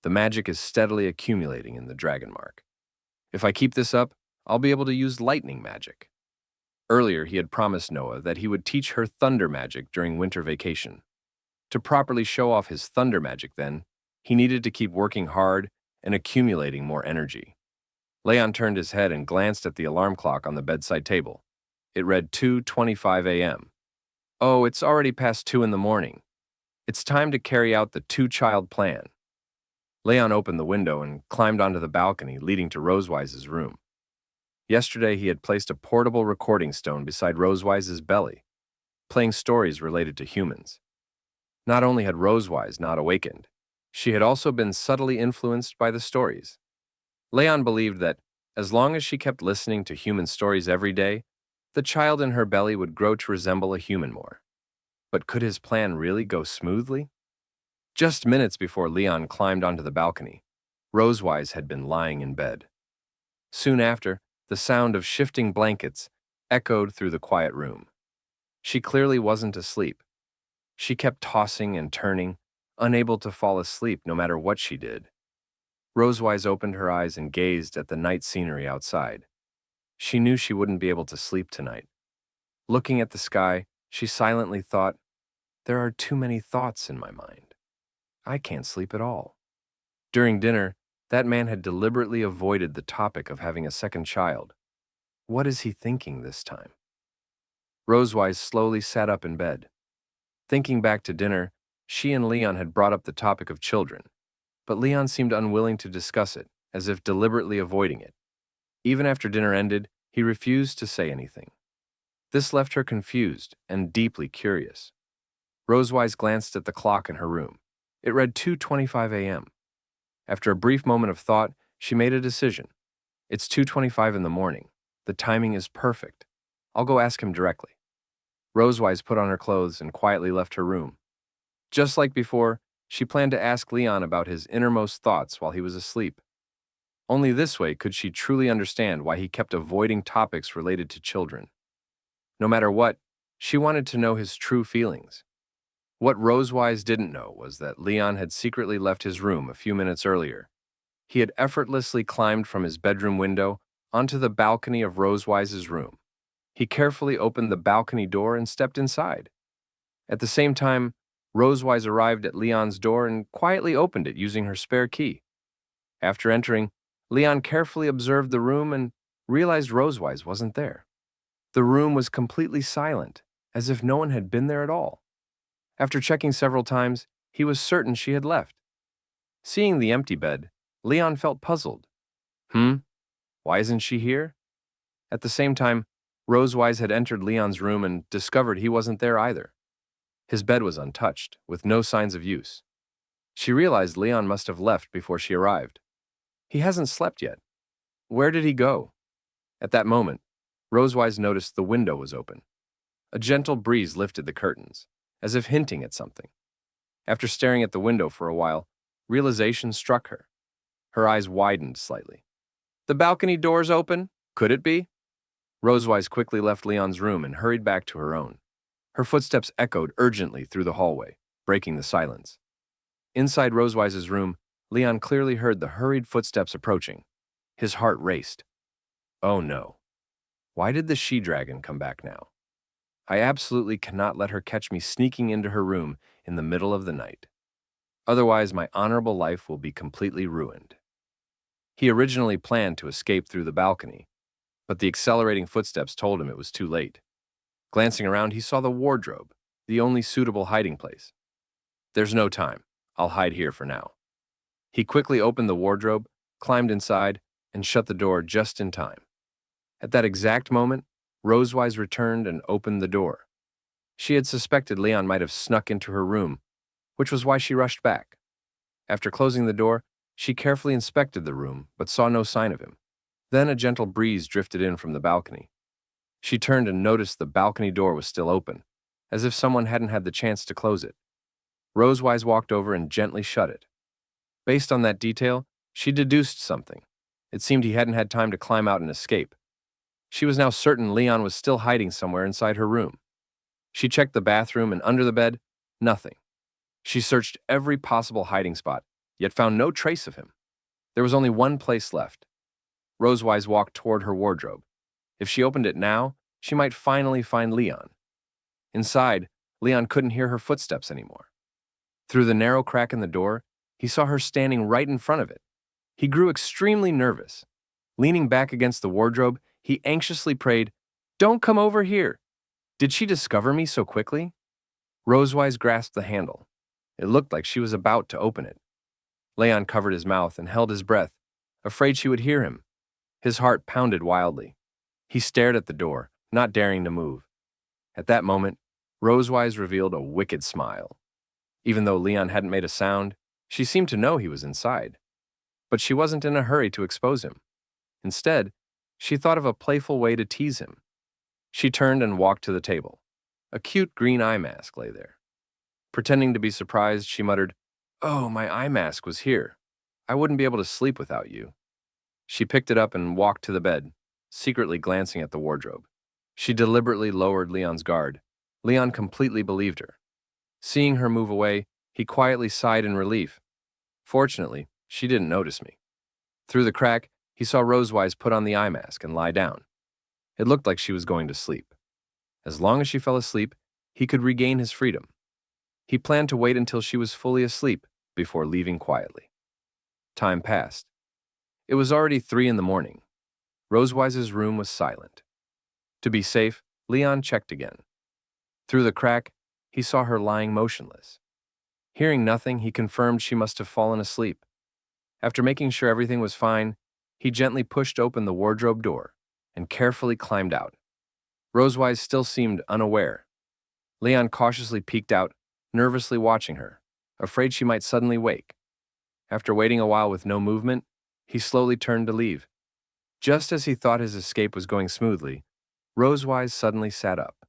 The magic is steadily accumulating in the dragon mark. If I keep this up, I'll be able to use lightning magic. Earlier, he had promised Noah that he would teach her thunder magic during winter vacation. To properly show off his thunder magic, then, he needed to keep working hard and accumulating more energy. Leon turned his head and glanced at the alarm clock on the bedside table. It read 2:25 a.m. Oh, it's already past 2 in the morning. It's time to carry out the two-child plan. Leon opened the window and climbed onto the balcony leading to Rosewise's room. Yesterday, he had placed a portable recording stone beside Rosewise's belly, playing stories related to humans. Not only had Rosewise not awakened, she had also been subtly influenced by the stories. Leon believed that, as long as she kept listening to human stories every day, the child in her belly would grow to resemble a human more. But could his plan really go smoothly? Just minutes before Leon climbed onto the balcony, Rosewise had been lying in bed. Soon after, the sound of shifting blankets echoed through the quiet room. She clearly wasn't asleep. She kept tossing and turning, unable to fall asleep no matter what she did. Rosewise opened her eyes and gazed at the night scenery outside. She knew she wouldn't be able to sleep tonight. Looking at the sky, she silently thought, "There are too many thoughts in my mind. I can't sleep at all." During dinner, that man had deliberately avoided the topic of having a second child. What is he thinking this time? Rosewise slowly sat up in bed. Thinking back to dinner, she and Leon had brought up the topic of children, but Leon seemed unwilling to discuss it, as if deliberately avoiding it. Even after dinner ended, he refused to say anything. This left her confused and deeply curious. Rosewise glanced at the clock in her room. It read 2:25 a.m. After a brief moment of thought, she made a decision. It's 2:25 in the morning. The timing is perfect. I'll go ask him directly. Rosewise put on her clothes and quietly left her room. Just like before, she planned to ask Leon about his innermost thoughts while he was asleep. Only this way could she truly understand why he kept avoiding topics related to children. No matter what, she wanted to know his true feelings. What Rosewise didn't know was that Leon had secretly left his room a few minutes earlier. He had effortlessly climbed from his bedroom window onto the balcony of Rosewise's room. He carefully opened the balcony door and stepped inside. At the same time, Rosewise arrived at Leon's door and quietly opened it using her spare key. After entering, Leon carefully observed the room and realized Rosewise wasn't there. The room was completely silent, as if no one had been there at all. After checking several times, he was certain she had left. Seeing the empty bed, Leon felt puzzled. Why isn't she here? At the same time, Rosewise had entered Leon's room and discovered he wasn't there either. His bed was untouched, with no signs of use. She realized Leon must have left before she arrived. He hasn't slept yet. Where did he go? At that moment, Rosewise noticed the window was open. A gentle breeze lifted the curtains, as if hinting at something. After staring at the window for a while, realization struck her. Her eyes widened slightly. The balcony door's open? Could it be? Rosewise quickly left Leon's room and hurried back to her own. Her footsteps echoed urgently through the hallway, breaking the silence. Inside Rosewise's room, Leon clearly heard the hurried footsteps approaching. His heart raced. Oh no. Why did the she-dragon come back now? I absolutely cannot let her catch me sneaking into her room in the middle of the night. Otherwise, my honorable life will be completely ruined. He originally planned to escape through the balcony, but the accelerating footsteps told him it was too late. Glancing around, he saw the wardrobe, the only suitable hiding place. There's no time. I'll hide here for now. He quickly opened the wardrobe, climbed inside, and shut the door just in time. At that exact moment, Rosewise returned and opened the door. She had suspected Leon might have snuck into her room, which was why she rushed back. After closing the door, she carefully inspected the room, but saw no sign of him. Then a gentle breeze drifted in from the balcony. She turned and noticed the balcony door was still open, as if someone hadn't had the chance to close it. Rosewise walked over and gently shut it. Based on that detail, she deduced something. It seemed he hadn't had time to climb out and escape. She was now certain Leon was still hiding somewhere inside her room. She checked the bathroom and under the bed, nothing. She searched every possible hiding spot, yet found no trace of him. There was only one place left. Rosewise walked toward her wardrobe. If she opened it now, she might finally find Leon. Inside, Leon couldn't hear her footsteps anymore. Through the narrow crack in the door, he saw her standing right in front of it. He grew extremely nervous. Leaning back against the wardrobe, he anxiously prayed, "Don't come over here." Did she discover me so quickly? Rosewise grasped the handle. It looked like she was about to open it. Leon covered his mouth and held his breath, afraid she would hear him. His heart pounded wildly. He stared at the door, not daring to move. At that moment, Rosewise revealed a wicked smile. Even though Leon hadn't made a sound, she seemed to know he was inside. But she wasn't in a hurry to expose him. Instead, she thought of a playful way to tease him. She turned and walked to the table. A cute green eye mask lay there. Pretending to be surprised, she muttered, "Oh, my eye mask was here. I wouldn't be able to sleep without you." She picked it up and walked to the bed, secretly glancing at the wardrobe. She deliberately lowered Leon's guard. Leon completely believed her. Seeing her move away, he quietly sighed in relief. Fortunately, she didn't notice me. Through the crack, he saw Rosewise put on the eye mask and lie down. It looked like she was going to sleep. As long as she fell asleep, he could regain his freedom. He planned to wait until she was fully asleep before leaving quietly. Time passed. It was already 3 in the morning. Rosewise's room was silent. To be safe, Leon checked again. Through the crack, he saw her lying motionless. Hearing nothing, he confirmed she must have fallen asleep. After making sure everything was fine, he gently pushed open the wardrobe door and carefully climbed out. Rosewise still seemed unaware. Leon cautiously peeked out, nervously watching her, afraid she might suddenly wake. After waiting a while with no movement, he slowly turned to leave. Just as he thought his escape was going smoothly, Rosewise suddenly sat up.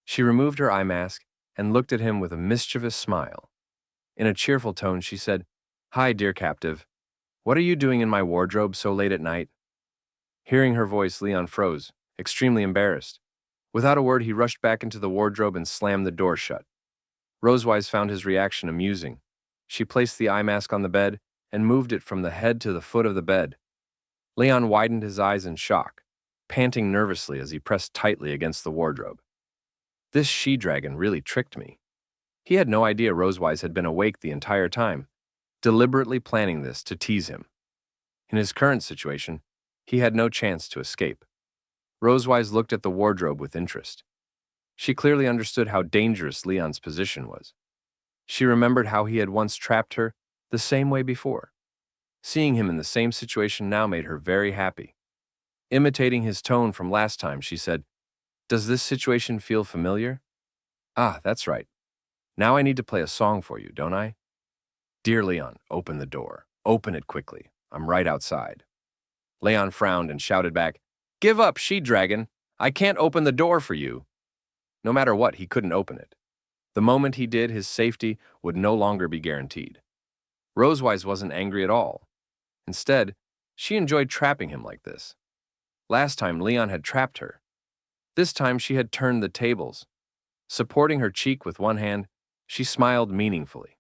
She removed her eye mask and looked at him with a mischievous smile. In a cheerful tone, she said, "Hi, dear captive. What are you doing in my wardrobe so late at night?" Hearing her voice, Leon froze, extremely embarrassed. Without a word, he rushed back into the wardrobe and slammed the door shut. Rosewise found his reaction amusing. She placed the eye mask on the bed and moved it from the head to the foot of the bed. Leon widened his eyes in shock, panting nervously as he pressed tightly against the wardrobe. This she-dragon really tricked me. He had no idea Rosewise had been awake the entire time, deliberately planning this to tease him. In his current situation, he had no chance to escape. Rosewise looked at the wardrobe with interest. She clearly understood how dangerous Leon's position was. She remembered how he had once trapped her the same way before. Seeing him in the same situation now made her very happy. Imitating his tone from last time, she said, "Does this situation feel familiar?" "Ah, that's right. Now I need to play a song for you, don't I?" "Dear Leon, open the door. Open it quickly. I'm right outside." Leon frowned and shouted back, "Give up, she-dragon. I can't open the door for you." No matter what, he couldn't open it. The moment he did, his safety would no longer be guaranteed. Rosewise wasn't angry at all. Instead, she enjoyed trapping him like this. Last time, Leon had trapped her. This time, she had turned the tables. Supporting her cheek with one hand, she smiled meaningfully.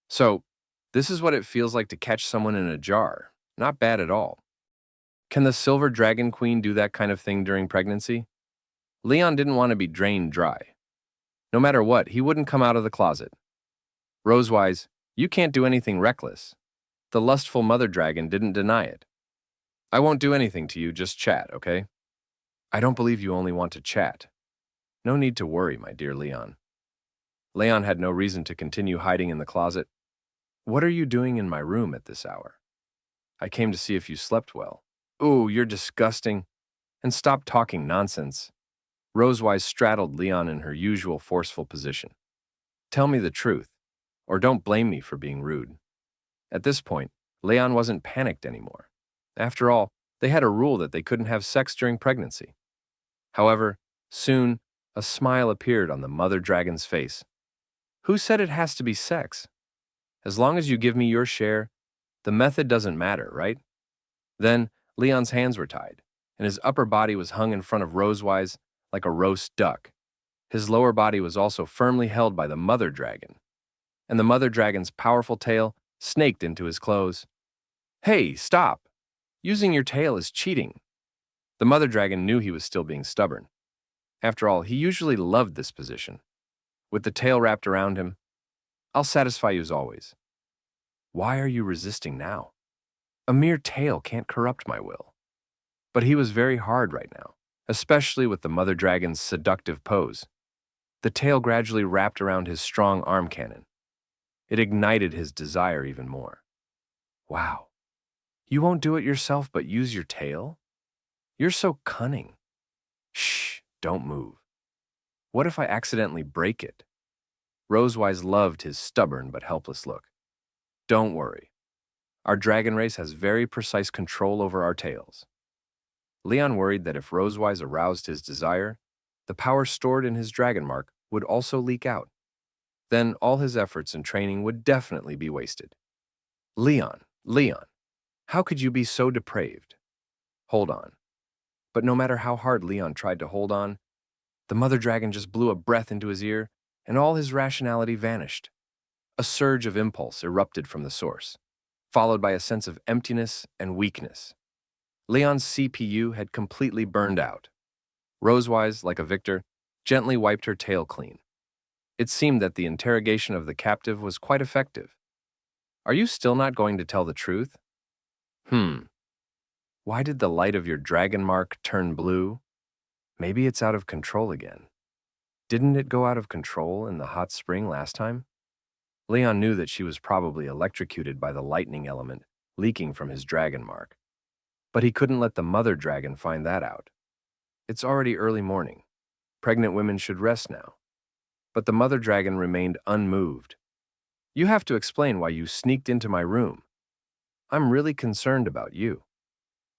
"So, this is what it feels like to catch someone in a jar. Not bad at all. Can the Silver Dragon Queen do that kind of thing during pregnancy?" Leon didn't want to be drained dry. No matter what, he wouldn't come out of the closet. "Rosewise, you can't do anything reckless." The lustful mother dragon didn't deny it. "I won't do anything to you, just chat, okay?" "I don't believe you only want to chat." "No need to worry, my dear Leon." Leon had no reason to continue hiding in the closet. "What are you doing in my room at this hour?" "I came to see if you slept well." "Ooh, you're disgusting." "And stop talking nonsense." Rosewise straddled Leon in her usual forceful position. "Tell me the truth, or don't blame me for being rude." At this point, Leon wasn't panicked anymore. After all, they had a rule that they couldn't have sex during pregnancy. However, soon, a smile appeared on the mother dragon's face. "Who said it has to be sex? As long as you give me your share, the method doesn't matter, right?" Then, Leon's hands were tied, and his upper body was hung in front of Rosewise like a roast duck. His lower body was also firmly held by the mother dragon, and the mother dragon's powerful tail snaked into his clothes. "Hey, stop! Using your tail is cheating." The mother dragon knew he was still being stubborn. After all, he usually loved this position. With the tail wrapped around him, I'll satisfy you as always. Why are you resisting now? A mere tail can't corrupt my will. But he was very hard right now, especially with the mother dragon's seductive pose. The tail gradually wrapped around his strong arm cannon. It ignited his desire even more. Wow. You won't do it yourself but use your tail? You're so cunning. Shh, don't move. What if I accidentally break it? Rosewise loved his stubborn but helpless look. Don't worry. Our dragon race has very precise control over our tails. Leon worried that if Rosewise aroused his desire, the power stored in his dragon mark would also leak out. Then all his efforts and training would definitely be wasted. Leon, how could you be so depraved? Hold on. But no matter how hard Leon tried to hold on, the mother dragon just blew a breath into his ear, and all his rationality vanished. A surge of impulse erupted from the source, followed by a sense of emptiness and weakness. Leon's CPU had completely burned out. Rosewise, like a victor, gently wiped her tail clean. It seemed that the interrogation of the captive was quite effective. Are you still not going to tell the truth? Why did the light of your dragon mark turn blue? Maybe it's out of control again. Didn't it go out of control in the hot spring last time? Leon knew that she was probably electrocuted by the lightning element leaking from his dragon mark. But he couldn't let the mother dragon find that out. It's already early morning. Pregnant women should rest now. But the mother dragon remained unmoved. You have to explain why you sneaked into my room. I'm really concerned about you.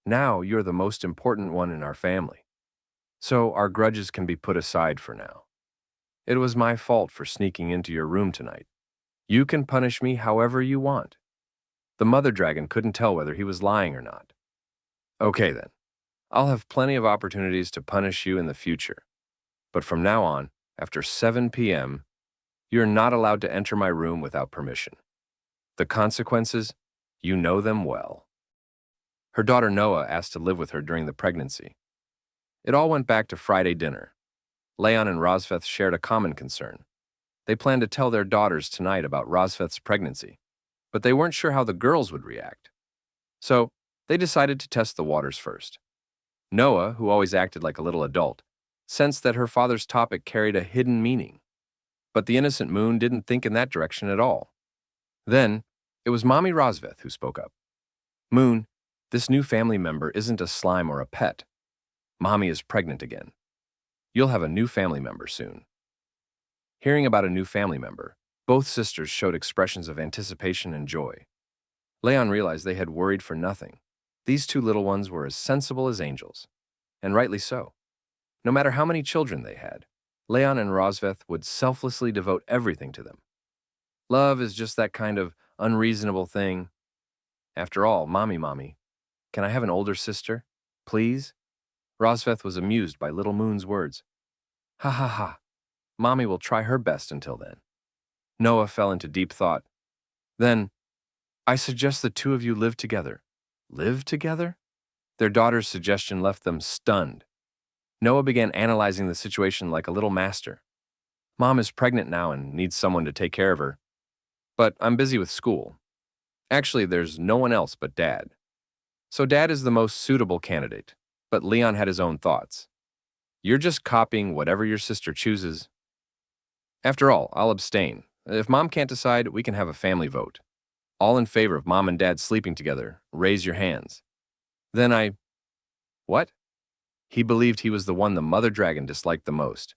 Now you're the most important one in our family. So our grudges can be put aside for now. It was my fault for sneaking into your room tonight. You can punish me however you want. The mother dragon couldn't tell whether he was lying or not. Okay then. I'll have plenty of opportunities to punish you in the future. But from now on, after 7 p.m., you're not allowed to enter my room without permission. The consequences, you know them well. Her daughter Noah asked to live with her during the pregnancy. It all went back to Friday dinner. Leon and Rosveth shared a common concern. They planned to tell their daughters tonight about Rosveth's pregnancy, but they weren't sure how the girls would react. So, they decided to test the waters first. Noah, who always acted like a little adult, sensed that her father's topic carried a hidden meaning. But the innocent Moon didn't think in that direction at all. Then, it was Mommy Rosveth who spoke up. Moon, this new family member isn't a slime or a pet. Mommy is pregnant again. You'll have a new family member soon. Hearing about a new family member, both sisters showed expressions of anticipation and joy. Leon realized they had worried for nothing. These two little ones were as sensible as angels, and rightly so. No matter how many children they had, Leon and Rosveth would selflessly devote everything to them. Love is just that kind of unreasonable thing. After all, Mommy, can I have an older sister? Please? Rosveth was amused by little Moon's words. Ha ha ha. Mommy will try her best until then. Noah fell into deep thought. Then, I suggest the two of you live together. Live together? Their daughter's suggestion left them stunned. Noah began analyzing the situation like a little master. Mom is pregnant now and needs someone to take care of her. But I'm busy with school. Actually, there's no one else but Dad. So Dad is the most suitable candidate, but Leon had his own thoughts. You're just copying whatever your sister chooses. After all, I'll abstain. If Mom can't decide, we can have a family vote. All in favor of Mom and Dad sleeping together, raise your hands. Then What? He believed he was the one the mother dragon disliked the most.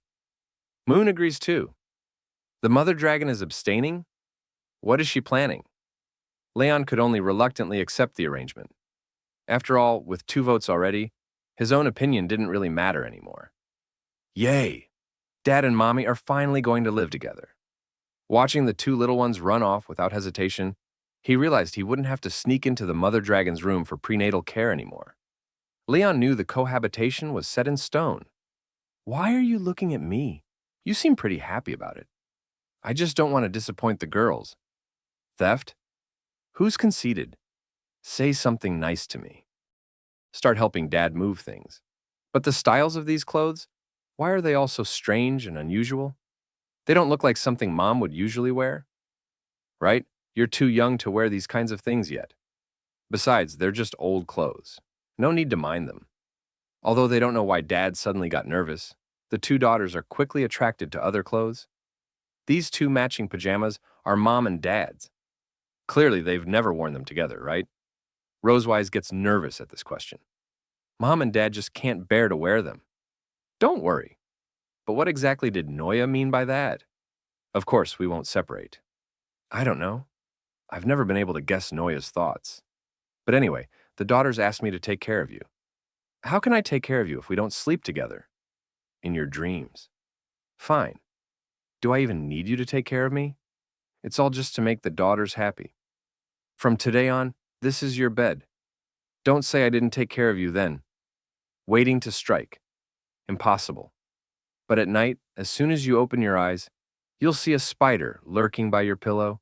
Moon agrees too. The mother dragon is abstaining? What is she planning? Leon could only reluctantly accept the arrangement. After all, with 2 votes already, his own opinion didn't really matter anymore. Yay! Dad and Mommy are finally going to live together. Watching the 2 little ones run off without hesitation, he realized he wouldn't have to sneak into the mother dragon's room for prenatal care anymore. Leon knew the cohabitation was set in stone. Why are you looking at me? You seem pretty happy about it. I just don't want to disappoint the girls. Theft? Who's conceited? Say something nice to me. Start helping Dad move things. But the styles of these clothes? Why are they all so strange and unusual? They don't look like something Mom would usually wear. right? You're too young to wear these kinds of things yet. Besides, they're just old clothes. No need to mind them. Although they don't know why Dad suddenly got nervous, the two daughters are quickly attracted to other clothes. These two matching pajamas are Mom and Dad's. Clearly, they've never worn them together, right? Rosewise gets nervous at this question. Mom and Dad just can't bear to wear them. Don't worry. But what exactly did Noya mean by that? Of course, we won't separate. I don't know. I've never been able to guess Noya's thoughts. But anyway, the daughters asked me to take care of you. How can I take care of you if we don't sleep together? In your dreams. Fine. Do I even need you to take care of me? It's all just to make the daughters happy. From today on, this is your bed. Don't say I didn't take care of you then. Waiting to strike. Impossible. But at night, as soon as you open your eyes, you'll see a spider lurking by your pillow.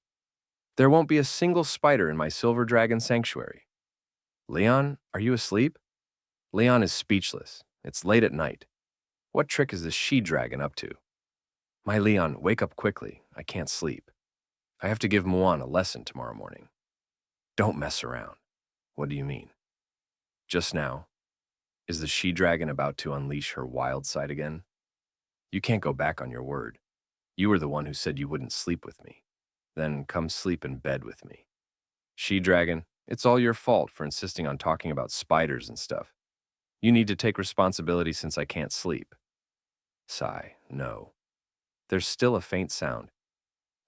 There won't be a single spider in my silver dragon sanctuary. Leon, are you asleep? Leon is speechless. It's late at night. What trick is this she-dragon up to? My Leon, wake up quickly. I can't sleep. I have to give Muan a lesson tomorrow morning. Don't mess around. What do you mean? Just now, is the she-dragon about to unleash her wild side again? You can't go back on your word. You were the one who said you wouldn't sleep with me. Then come sleep in bed with me. She-dragon, it's all your fault for insisting on talking about spiders and stuff. You need to take responsibility since I can't sleep. Sigh, no. There's still a faint sound.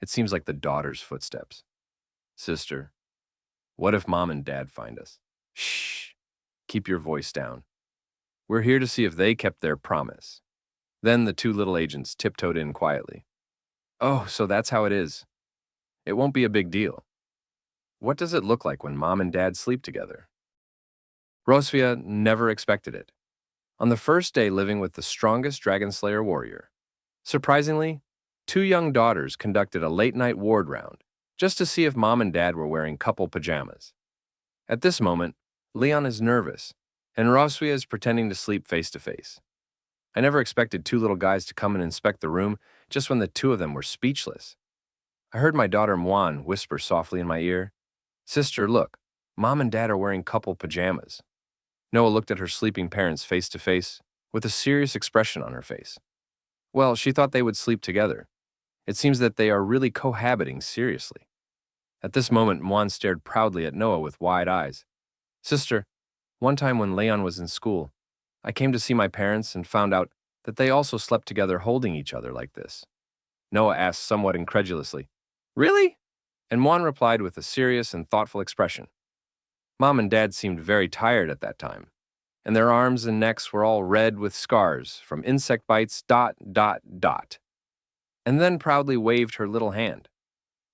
It seems like the daughter's footsteps. Sister, what if Mom and Dad find us? Shh. Keep your voice down. We're here to see if they kept their promise. Then the two little agents tiptoed in quietly. Oh, so that's how it is. It won't be a big deal. What does it look like when Mom and Dad sleep together? Rosvia never expected it. On the first day living with the strongest Dragon Slayer warrior, surprisingly, two young daughters conducted a late-night ward round just to see if Mom and Dad were wearing couple pajamas. At this moment, Leon is nervous, and Rosvia is pretending to sleep face-to-face. I never expected two little guys to come and inspect the room just when the two of them were speechless. I heard my daughter Muan whisper softly in my ear, Sister, look, Mom and Dad are wearing couple pajamas. Noah looked at her sleeping parents face-to-face with a serious expression on her face. Well, she thought they would sleep together. It seems that they are really cohabiting seriously. At this moment, Muan stared proudly at Noah with wide eyes. Sister, one time when Leon was in school, I came to see my parents and found out that they also slept together holding each other like this. Noah asked somewhat incredulously, Really? And Muan replied with a serious and thoughtful expression. Mom and Dad seemed very tired at that time, and their arms and necks were all red with scars from insect bites, ... And then proudly waved her little hand.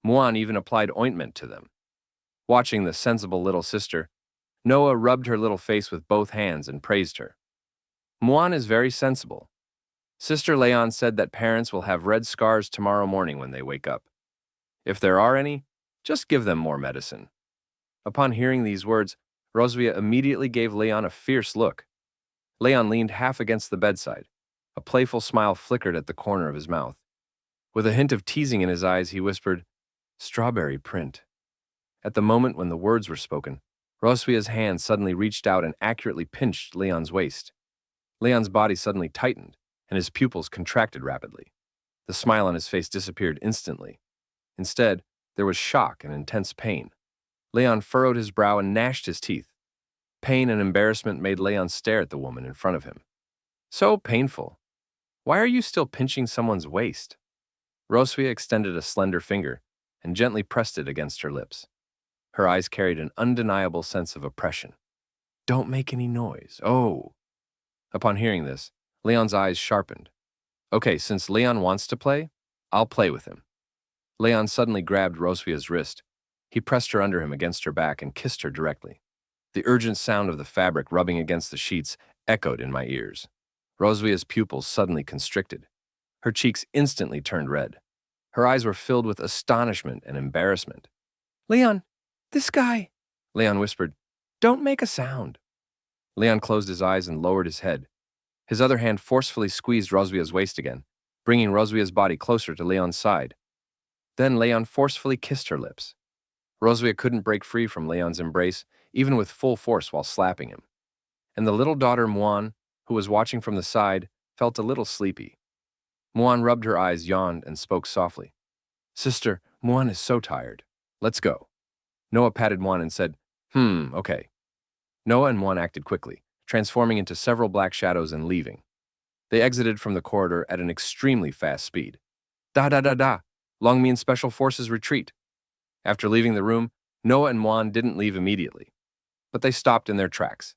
Muan even applied ointment to them. Watching the sensible little sister, Noah rubbed her little face with both hands and praised her. Muan is very sensible. Sister Leon said that parents will have red scars tomorrow morning when they wake up. If there are any, just give them more medicine. Upon hearing these words, Rosvia immediately gave Leon a fierce look. Leon leaned half against the bedside. A playful smile flickered at the corner of his mouth. With a hint of teasing in his eyes, he whispered, Strawberry print. At the moment when the words were spoken, Rosvia's hand suddenly reached out and accurately pinched Leon's waist. Leon's body suddenly tightened, and his pupils contracted rapidly. The smile on his face disappeared instantly. Instead, there was shock and intense pain. Leon furrowed his brow and gnashed his teeth. Pain and embarrassment made Leon stare at the woman in front of him. So painful. Why are you still pinching someone's waist? Rosvia extended a slender finger and gently pressed it against her lips. Her eyes carried an undeniable sense of oppression. Don't make any noise. Oh. Upon hearing this, Leon's eyes sharpened. Okay, since Leon wants to play, I'll play with him. Leon suddenly grabbed Rosvia's wrist. He pressed her under him against her back and kissed her directly. The urgent sound of the fabric rubbing against the sheets echoed in my ears. Rosvia's pupils suddenly constricted. Her cheeks instantly turned red. Her eyes were filled with astonishment and embarrassment. Leon, this guy, Leon whispered, don't make a sound. Leon closed his eyes and lowered his head. His other hand forcefully squeezed Rosvia's waist again, bringing Rosvia's body closer to Leon's side. Then Leon forcefully kissed her lips. Rosvia couldn't break free from Leon's embrace, even with full force while slapping him. And the little daughter Muan, who was watching from the side, felt a little sleepy. Muan rubbed her eyes, yawned, and spoke softly. Sister, Muan is so tired. Let's go. Noah patted Muan and said, okay. Noah and Muan acted quickly, transforming into several black shadows and leaving. They exited from the corridor at an extremely fast speed. Da da da da! Longmian Special Forces retreat! After leaving the room, Noah and Muan didn't leave immediately, but they stopped in their tracks.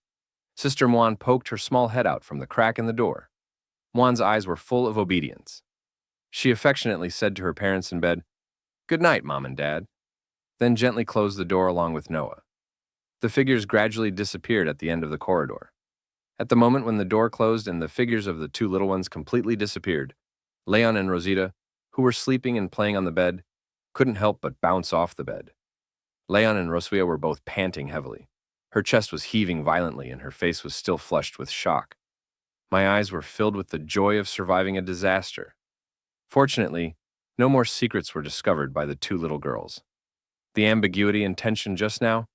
Sister Muan poked her small head out from the crack in the door. Muan's eyes were full of obedience. She affectionately said to her parents in bed, "Good night, Mom and Dad," then gently closed the door along with Noah. The figures gradually disappeared at the end of the corridor. At the moment when the door closed and the figures of the two little ones completely disappeared, Leon and Rosita, who were sleeping and playing on the bed, couldn't help but bounce off the bed. Leon and Rosvia were both panting heavily. Her chest was heaving violently and her face was still flushed with shock. My eyes were filled with the joy of surviving a disaster. Fortunately, no more secrets were discovered by the two little girls. The ambiguity and tension just now?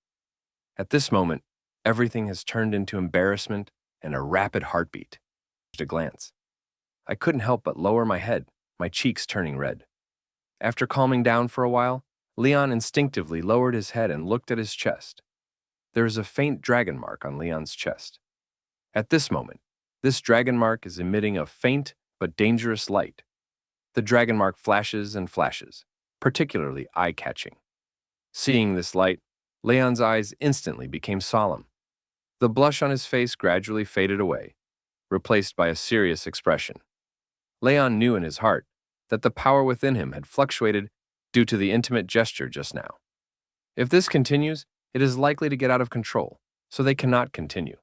At this moment, everything has turned into embarrassment and a rapid heartbeat. At a glance, I couldn't help but lower my head, my cheeks turning red. After calming down for a while, Leon instinctively lowered his head and looked at his chest. There is a faint dragon mark on Leon's chest. At this moment, this dragon mark is emitting a faint but dangerous light. The dragon mark flashes and flashes, particularly eye-catching. Seeing this light, Leon's eyes instantly became solemn. The blush on his face gradually faded away, replaced by a serious expression. Leon knew in his heart that the power within him had fluctuated due to the intimate gesture just now. If this continues, it is likely to get out of control, so they cannot continue.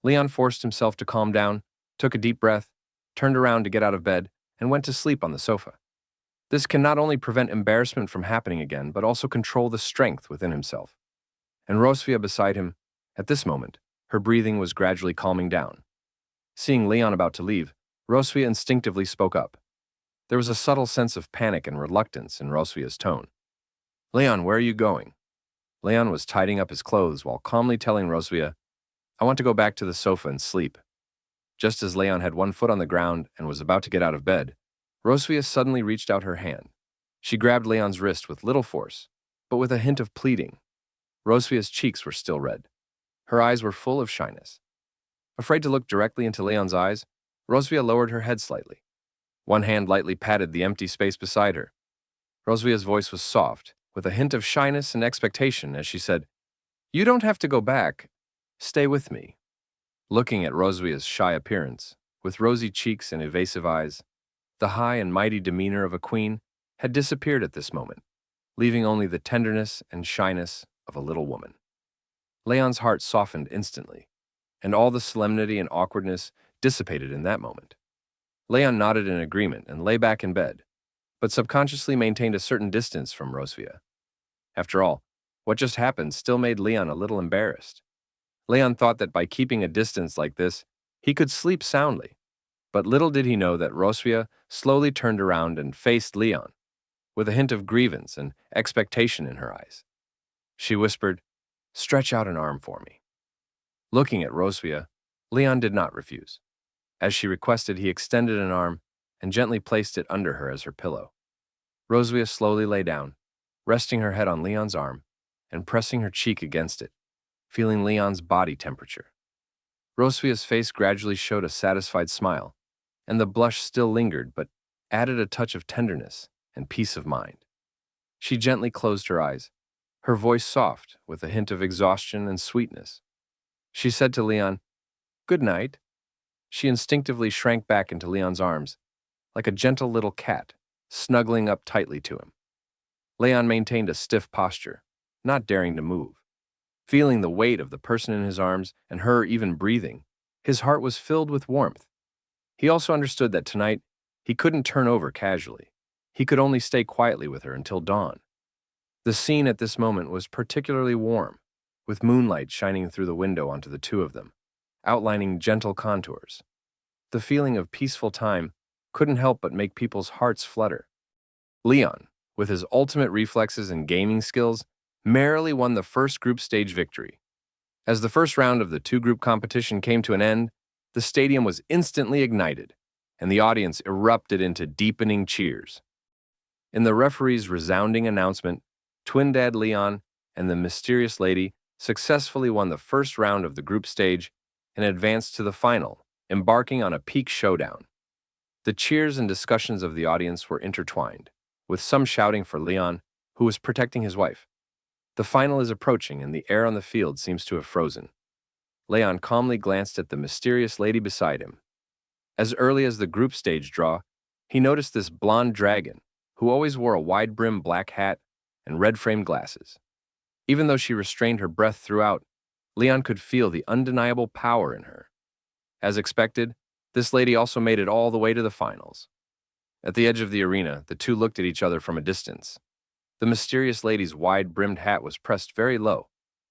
Leon forced himself to calm down, took a deep breath, turned around to get out of bed, and went to sleep on the sofa. This can not only prevent embarrassment from happening again, but also control the strength within himself. And Rosvia beside him, at this moment, her breathing was gradually calming down. Seeing Leon about to leave, Rosvia instinctively spoke up. There was a subtle sense of panic and reluctance in Rosvia's tone. "Leon, where are you going?" Leon was tidying up his clothes while calmly telling Rosvia, "I want to go back to the sofa and sleep." Just as Leon had one foot on the ground and was about to get out of bed, Rosvia suddenly reached out her hand. She grabbed Leon's wrist with little force, but with a hint of pleading. Rosvia's cheeks were still red. Her eyes were full of shyness. Afraid to look directly into Leon's eyes, Rosvia lowered her head slightly. One hand lightly patted the empty space beside her. Rosvia's voice was soft, with a hint of shyness and expectation as she said, "You don't have to go back. Stay with me." Looking at Rosvia's shy appearance, with rosy cheeks and evasive eyes, the high and mighty demeanor of a queen had disappeared at this moment, leaving only the tenderness and shyness of a little woman. Leon's heart softened instantly, and all the solemnity and awkwardness dissipated in that moment. Leon nodded in agreement and lay back in bed, but subconsciously maintained a certain distance from Rosvia. After all, what just happened still made Leon a little embarrassed. Leon thought that by keeping a distance like this, he could sleep soundly, but little did he know that Rosvia slowly turned around and faced Leon, with a hint of grievance and expectation in her eyes. She whispered, "Stretch out an arm for me." Looking at Rosvia, Leon did not refuse. As she requested, he extended an arm and gently placed it under her as her pillow. Rosvia slowly lay down, resting her head on Leon's arm and pressing her cheek against it, feeling Leon's body temperature. Rosvia's face gradually showed a satisfied smile, and the blush still lingered but added a touch of tenderness and peace of mind. She gently closed her eyes, her voice soft with a hint of exhaustion and sweetness. She said to Leon, "Good night." She instinctively shrank back into Leon's arms, like a gentle little cat, snuggling up tightly to him. Leon maintained a stiff posture, not daring to move. Feeling the weight of the person in his arms and her even breathing, his heart was filled with warmth. He also understood that tonight he couldn't turn over casually. He could only stay quietly with her until dawn. The scene at this moment was particularly warm, with moonlight shining through the window onto the two of them, outlining gentle contours. The feeling of peaceful time couldn't help but make people's hearts flutter. Leon, with his ultimate reflexes and gaming skills, merrily won the first group stage victory. As the first round of the two-group competition came to an end, the stadium was instantly ignited, and the audience erupted into deepening cheers. In the referee's resounding announcement, Twin Dad Leon and the mysterious lady successfully won the first round of the group stage and advanced to the final, embarking on a peak showdown. The cheers and discussions of the audience were intertwined, with some shouting for Leon, who was protecting his wife. The final is approaching, and the air on the field seems to have frozen. Leon calmly glanced at the mysterious lady beside him. As early as the group stage draw, he noticed this blonde dragon, who always wore a wide-brimmed black hat and red-framed glasses. Even though she restrained her breath throughout, Leon could feel the undeniable power in her. As expected, this lady also made it all the way to the finals. At the edge of the arena, the two looked at each other from a distance. The mysterious lady's wide-brimmed hat was pressed very low,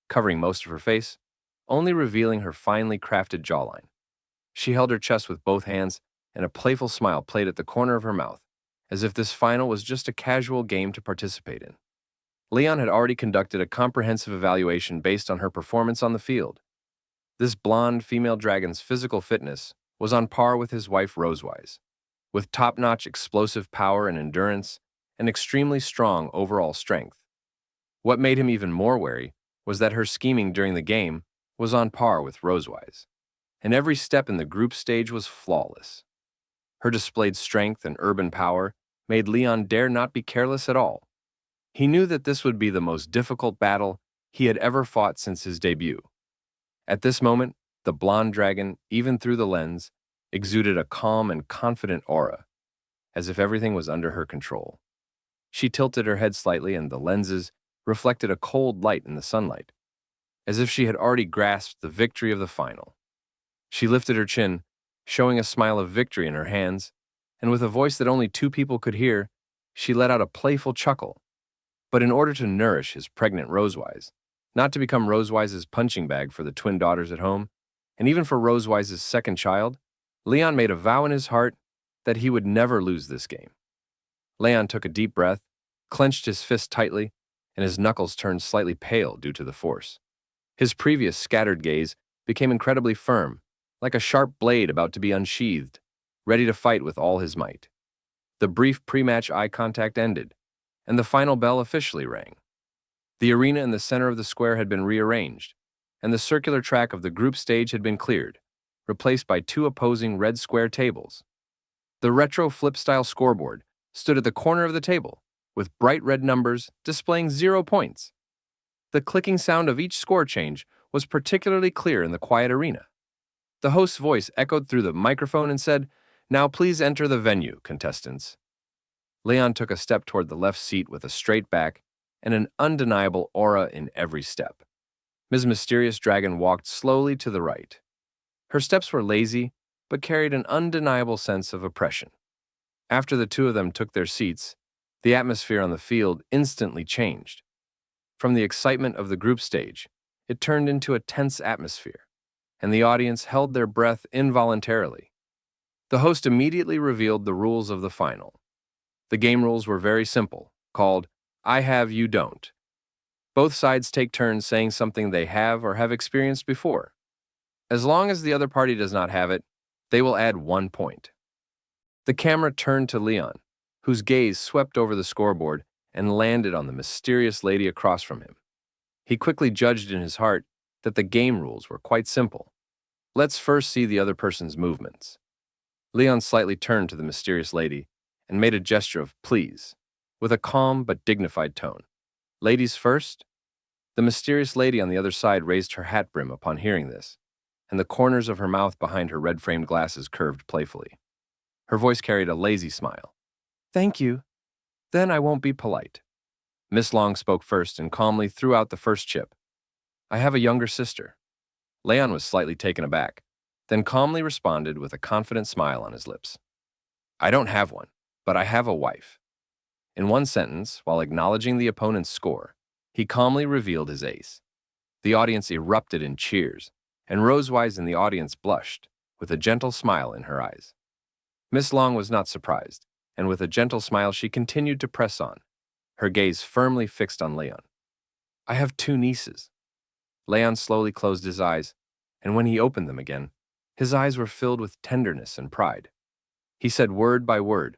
covering most of her face, only revealing her finely crafted jawline. She held her chest with both hands, and a playful smile played at the corner of her mouth, as if this final was just a casual game to participate in. Leon had already conducted a comprehensive evaluation based on her performance on the field. This blonde female dragon's physical fitness was on par with his wife Rosewise, with top-notch explosive power and endurance and extremely strong overall strength. What made him even more wary was that her scheming during the game was on par with Rosewise, and every step in the group stage was flawless. Her displayed strength and urban power made Leon dare not be careless at all. He knew that this would be the most difficult battle he had ever fought since his debut. At this moment, the blonde dragon, even through the lens, exuded a calm and confident aura, as if everything was under her control. She tilted her head slightly, and the lenses reflected a cold light in the sunlight, as if she had already grasped the victory of the final. She lifted her chin, showing a smile of victory in her hands, and with a voice that only two people could hear, she let out a playful chuckle. But in order to nourish his pregnant Rosewise, not to become Rosewise's punching bag for the twin daughters at home, and even for Rosewise's second child, Leon made a vow in his heart that he would never lose this game. Leon took a deep breath, clenched his fist tightly, and his knuckles turned slightly pale due to the force. His previous scattered gaze became incredibly firm, like a sharp blade about to be unsheathed, ready to fight with all his might. The brief pre-match eye contact ended, and the final bell officially rang. The arena in the center of the square had been rearranged, and the circular track of the group stage had been cleared, replaced by two opposing red square tables. The retro flip-style scoreboard stood at the corner of the table, with bright red numbers displaying 0 points. The clicking sound of each score change was particularly clear in the quiet arena. The host's voice echoed through the microphone and said, "Now please enter the venue, contestants." Leon took a step toward the left seat with a straight back and an undeniable aura in every step. Ms. Mysterious Dragon walked slowly to the right. Her steps were lazy, but carried an undeniable sense of oppression. After the two of them took their seats, the atmosphere on the field instantly changed. From the excitement of the group stage, it turned into a tense atmosphere, and the audience held their breath involuntarily. The host immediately revealed the rules of the final. The game rules were very simple, called I Have, You Don't. Both sides take turns saying something they have or have experienced before. As long as the other party does not have it, they will add 1 point. The camera turned to Leon, whose gaze swept over the scoreboard and landed on the mysterious lady across from him. He quickly judged in his heart that the game rules were quite simple. Let's first see the other person's movements. Leon slightly turned to the mysterious lady and made a gesture of please, with a calm but dignified tone. Ladies first? The mysterious lady on the other side raised her hat brim upon hearing this, and the corners of her mouth behind her red-framed glasses curved playfully. Her voice carried a lazy smile. Thank you. Then I won't be polite. Miss Long spoke first and calmly threw out the first chip. I have a younger sister. Leon was slightly taken aback, then calmly responded with a confident smile on his lips. I don't have one, but I have a wife. In one sentence, while acknowledging the opponent's score, he calmly revealed his ace. The audience erupted in cheers, and Rosewise in the audience blushed, with a gentle smile in her eyes. Miss Long was not surprised, and with a gentle smile she continued to press on. her gaze firmly fixed on Leon. I have two nieces. Leon slowly closed his eyes, and when he opened them again, his eyes were filled with tenderness and pride. He said word by word,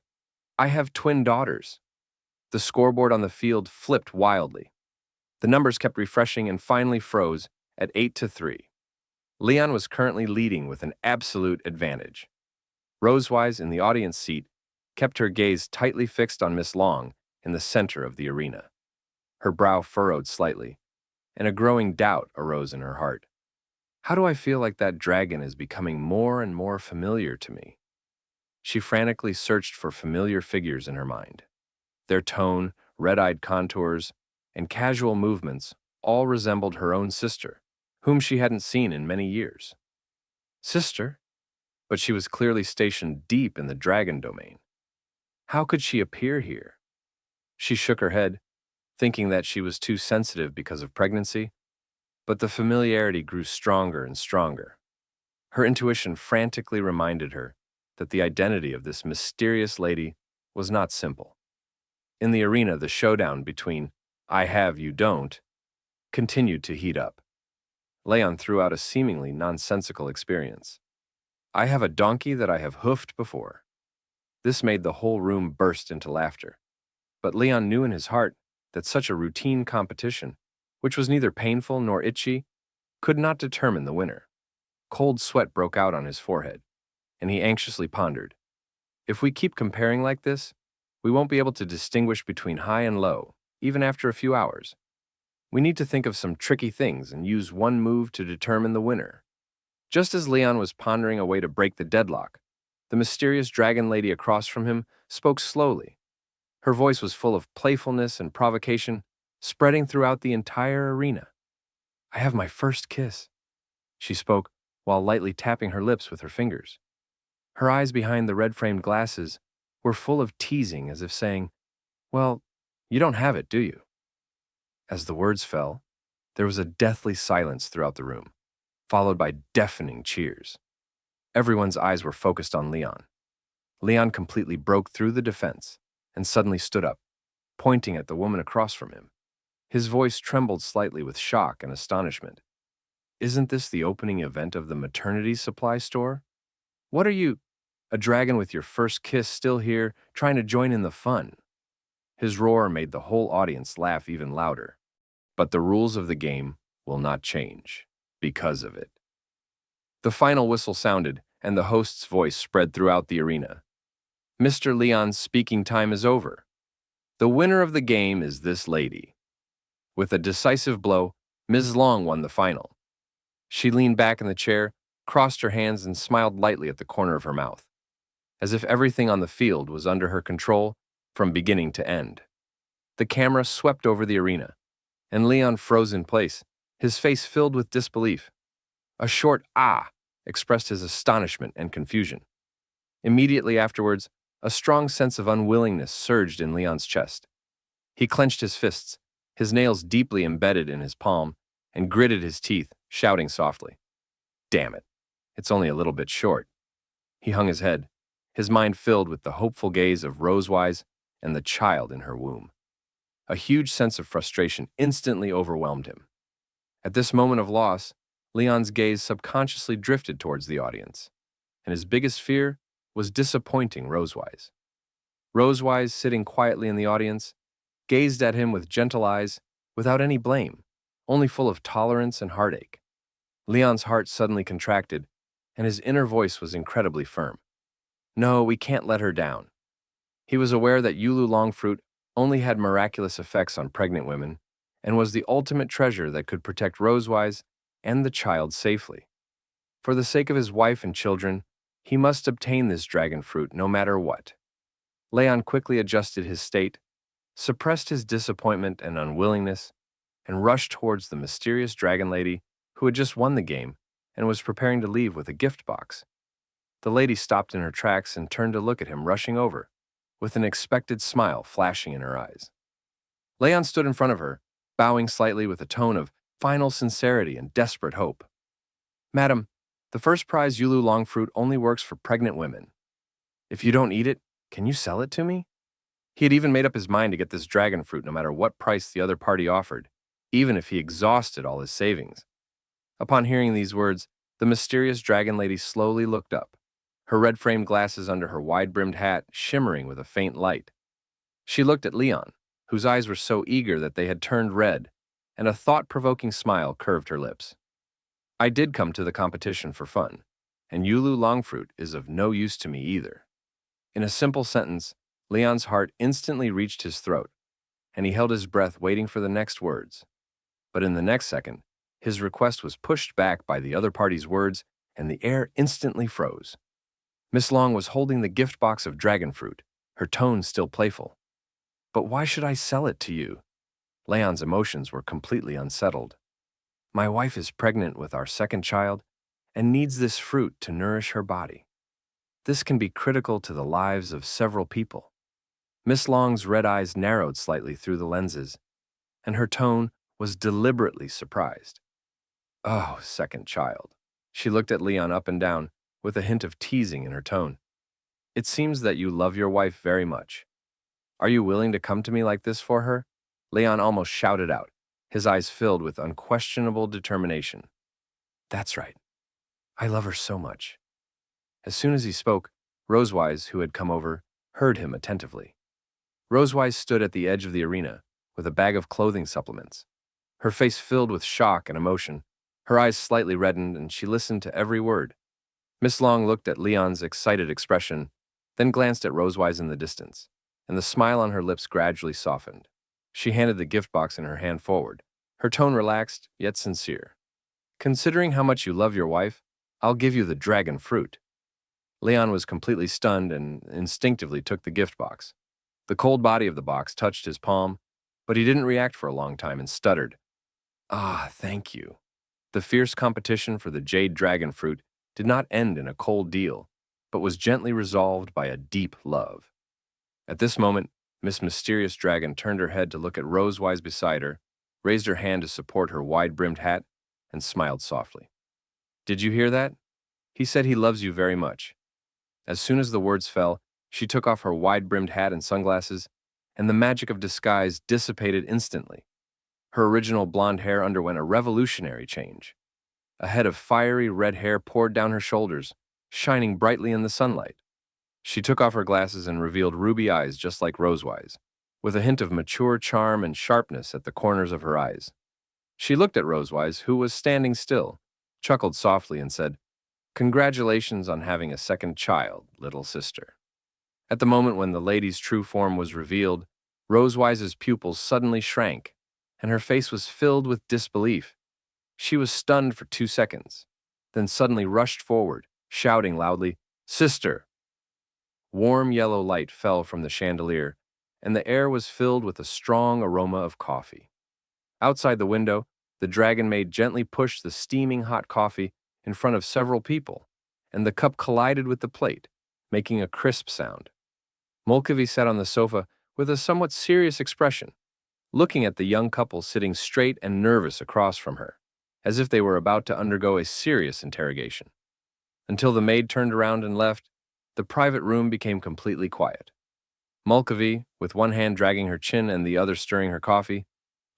I have twin daughters. The scoreboard on the field flipped wildly. The numbers kept refreshing and finally froze at 8-3. Leon was currently leading with an absolute advantage. Rosewise, in the audience seat, kept her gaze tightly fixed on Miss Long in the center of the arena. Her brow furrowed slightly, and a growing doubt arose in her heart. How do I feel like that dragon is becoming more and more familiar to me? She frantically searched for familiar figures in her mind. Their tone, red-eyed contours, and casual movements all resembled her own sister, whom she hadn't seen in many years. Sister? But she was clearly stationed deep in the dragon domain. How could she appear here? She shook her head, thinking that she was too sensitive because of pregnancy, but the familiarity grew stronger and stronger. Her intuition frantically reminded her that the identity of this mysterious lady was not simple. In the arena, the showdown between I have, you don't continued to heat up. Leon threw out a seemingly nonsensical experience. I have a donkey that I have hoofed before. This made the whole room burst into laughter. But Leon knew in his heart that such a routine competition, which was neither painful nor itchy, could not determine the winner. Cold sweat broke out on his forehead, and he anxiously pondered. If we keep comparing like this, we won't be able to distinguish between high and low, even after a few hours. We need to think of some tricky things and use one move to determine the winner. Just as Leon was pondering a way to break the deadlock, the mysterious dragon lady across from him spoke slowly. Her voice was full of playfulness and provocation, spreading throughout the entire arena. I have my first kiss, she spoke while lightly tapping her lips with her fingers. Her eyes behind the red-framed glasses were full of teasing, as if saying, well, you don't have it, do you? As the words fell, there was a deathly silence throughout the room, followed by deafening cheers. Everyone's eyes were focused on Leon. Leon completely broke through the defense and suddenly stood up, pointing at the woman across from him. His voice trembled slightly with shock and astonishment. Isn't this the opening event of the maternity supply store? What are you, a dragon with your first kiss still here, trying to join in the fun? His roar made the whole audience laugh even louder. But the rules of the game will not change because of it. The final whistle sounded, and the host's voice spread throughout the arena. Mr. Leon's speaking time is over. The winner of the game is this lady. With a decisive blow, Ms. Long won the final. She leaned back in the chair, crossed her hands, and smiled lightly at the corner of her mouth, as if everything on the field was under her control from beginning to end. The camera swept over the arena, and Leon froze in place, his face filled with disbelief. A short "ah" expressed his astonishment and confusion. Immediately afterwards, a strong sense of unwillingness surged in Leon's chest. He clenched his fists, his nails deeply embedded in his palm, and gritted his teeth, shouting softly, Damn it, it's only a little bit short. He hung his head, his mind filled with the hopeful gaze of Rosewise and the child in her womb. A huge sense of frustration instantly overwhelmed him. At this moment of loss, Leon's gaze subconsciously drifted towards the audience, and his biggest fear was disappointing Rosewise. Rosewise, sitting quietly in the audience, gazed at him with gentle eyes, without any blame, only full of tolerance and heartache. Leon's heart suddenly contracted, and his inner voice was incredibly firm. No, we can't let her down. He was aware that Yulu Longfruit only had miraculous effects on pregnant women, and was the ultimate treasure that could protect Rosewise and the child safely. For the sake of his wife and children, he must obtain this dragon fruit no matter what. Leon quickly adjusted his state, suppressed his disappointment and unwillingness, and rushed towards the mysterious dragon lady who had just won the game and was preparing to leave with a gift box. The lady stopped in her tracks and turned to look at him rushing over, with an expected smile flashing in her eyes. Leon stood in front of her, bowing slightly with a tone of final sincerity and desperate hope. Madam, the first prize Yulu Longfruit only works for pregnant women. If you don't eat it, can you sell it to me? He had even made up his mind to get this dragon fruit no matter what price the other party offered, even if he exhausted all his savings. Upon hearing these words, the mysterious dragon lady slowly looked up, her red-framed glasses under her wide-brimmed hat shimmering with a faint light. She looked at Leon, whose eyes were so eager that they had turned red, and a thought-provoking smile curved her lips. I did come to the competition for fun, and Yulu Longfruit is of no use to me either. In a simple sentence, Leon's heart instantly reached his throat, and he held his breath waiting for the next words. But in the next second, his request was pushed back by the other party's words, and the air instantly froze. Miss Long was holding the gift box of dragon fruit, her tone still playful. But why should I sell it to you? Leon's emotions were completely unsettled. My wife is pregnant with our second child and needs this fruit to nourish her body. This can be critical to the lives of several people. Miss Long's red eyes narrowed slightly through the lenses, and her tone was deliberately surprised. Oh, second child. She looked at Leon up and down, with a hint of teasing in her tone. It seems that you love your wife very much. Are you willing to come to me like this for her? Leon almost shouted out, his eyes filled with unquestionable determination. That's right. I love her so much. As soon as he spoke, Rosewise, who had come over, heard him attentively. Rosewise stood at the edge of the arena, with a bag of clothing supplements. Her face filled with shock and emotion, her eyes slightly reddened, and she listened to every word. Miss Long looked at Leon's excited expression, then glanced at Rosewise in the distance, and the smile on her lips gradually softened. She handed the gift box in her hand forward, her tone relaxed, yet sincere. Considering how much you love your wife, I'll give you the dragon fruit. Leon was completely stunned and instinctively took the gift box. The cold body of the box touched his palm, but he didn't react for a long time and stuttered. Ah, thank you. The fierce competition for the jade dragon fruit did not end in a cold deal, but was gently resolved by a deep love. At this moment, Miss Mysterious Dragon turned her head to look at Rosewise beside her, raised her hand to support her wide-brimmed hat, and smiled softly. Did you hear that? He said he loves you very much. As soon as the words fell, she took off her wide-brimmed hat and sunglasses, and the magic of disguise dissipated instantly. Her original blonde hair underwent a revolutionary change. A head of fiery red hair poured down her shoulders, shining brightly in the sunlight. She took off her glasses and revealed ruby eyes just like Rosewise, with a hint of mature charm and sharpness at the corners of her eyes. She looked at Rosewise, who was standing still, chuckled softly, and said, Congratulations on having a second child, little sister. At the moment when the lady's true form was revealed, Rosewise's pupils suddenly shrank, and her face was filled with disbelief. She was stunned for 2 seconds, then suddenly rushed forward, shouting loudly, Sister! Warm yellow light fell from the chandelier, and the air was filled with a strong aroma of coffee. Outside the window, the dragon maid gently pushed the steaming hot coffee in front of several people, and the cup collided with the plate, making a crisp sound. Molkavi sat on the sofa with a somewhat serious expression, looking at the young couple sitting straight and nervous across from her, as if they were about to undergo a serious interrogation. Until the maid turned around and left, the private room became completely quiet. Molkavi, with one hand dragging her chin and the other stirring her coffee,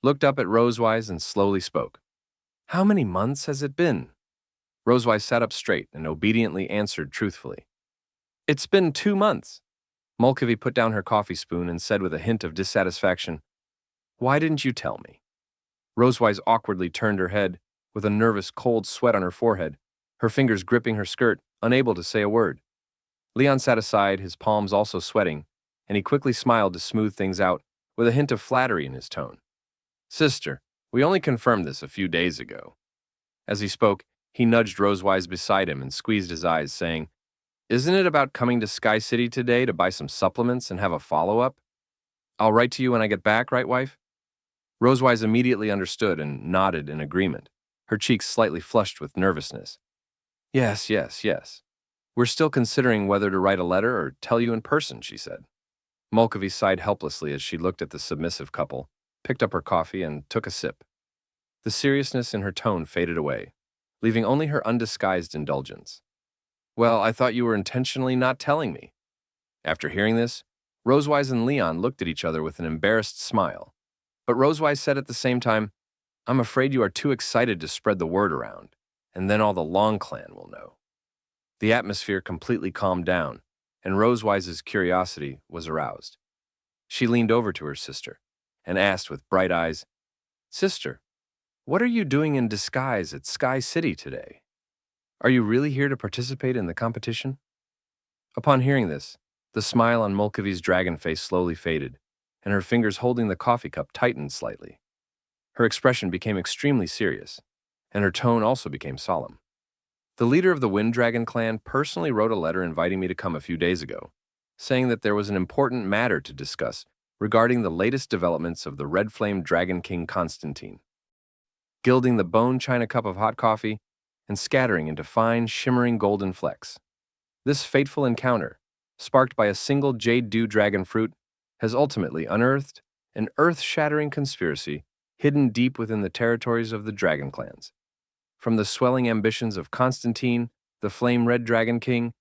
looked up at Rosewise and slowly spoke. How many months has it been? Rosewise sat up straight and obediently answered truthfully. It's been 2 months. Molkavi put down her coffee spoon and said with a hint of dissatisfaction, Why didn't you tell me? Rosewise awkwardly turned her head, with a nervous cold sweat on her forehead, her fingers gripping her skirt, unable to say a word. Leon sat aside, his palms also sweating, and he quickly smiled to smooth things out, with a hint of flattery in his tone. Sister, we only confirmed this a few days ago. As he spoke, he nudged Rosewise beside him and squeezed his eyes, saying, Isn't it about coming to Sky City today to buy some supplements and have a follow-up? I'll write to you when I get back, right, wife? Rosewise immediately understood and nodded in agreement, her cheeks slightly flushed with nervousness. Yes. We're still considering whether to write a letter or tell you in person, she said. Molkavi sighed helplessly as she looked at the submissive couple, picked up her coffee, and took a sip. The seriousness in her tone faded away, leaving only her undisguised indulgence. Well, I thought you were intentionally not telling me. After hearing this, Rosewise and Leon looked at each other with an embarrassed smile, but Rosewise said at the same time, "I'm afraid you are too excited to spread the word around, and then all the Long Clan will know." The atmosphere completely calmed down, and Rosewise's curiosity was aroused. She leaned over to her sister and asked with bright eyes, "Sister, what are you doing in disguise at Sky City today? Are you really here to participate in the competition?" Upon hearing this, the smile on Mulcahy's dragon face slowly faded, and her fingers holding the coffee cup tightened slightly. Her expression became extremely serious, and her tone also became solemn. "The leader of the Wind Dragon clan personally wrote a letter inviting me to come a few days ago, saying that there was an important matter to discuss regarding the latest developments of the Red Flame Dragon King Constantine, gilding the bone china cup of hot coffee and scattering into fine, shimmering golden flecks. This fateful encounter, sparked by a single jade dew dragon fruit, has ultimately unearthed an earth-shattering conspiracy hidden deep within the territories of the dragon clans. From the swelling ambitions of Constantine, the Flame Red Dragon King,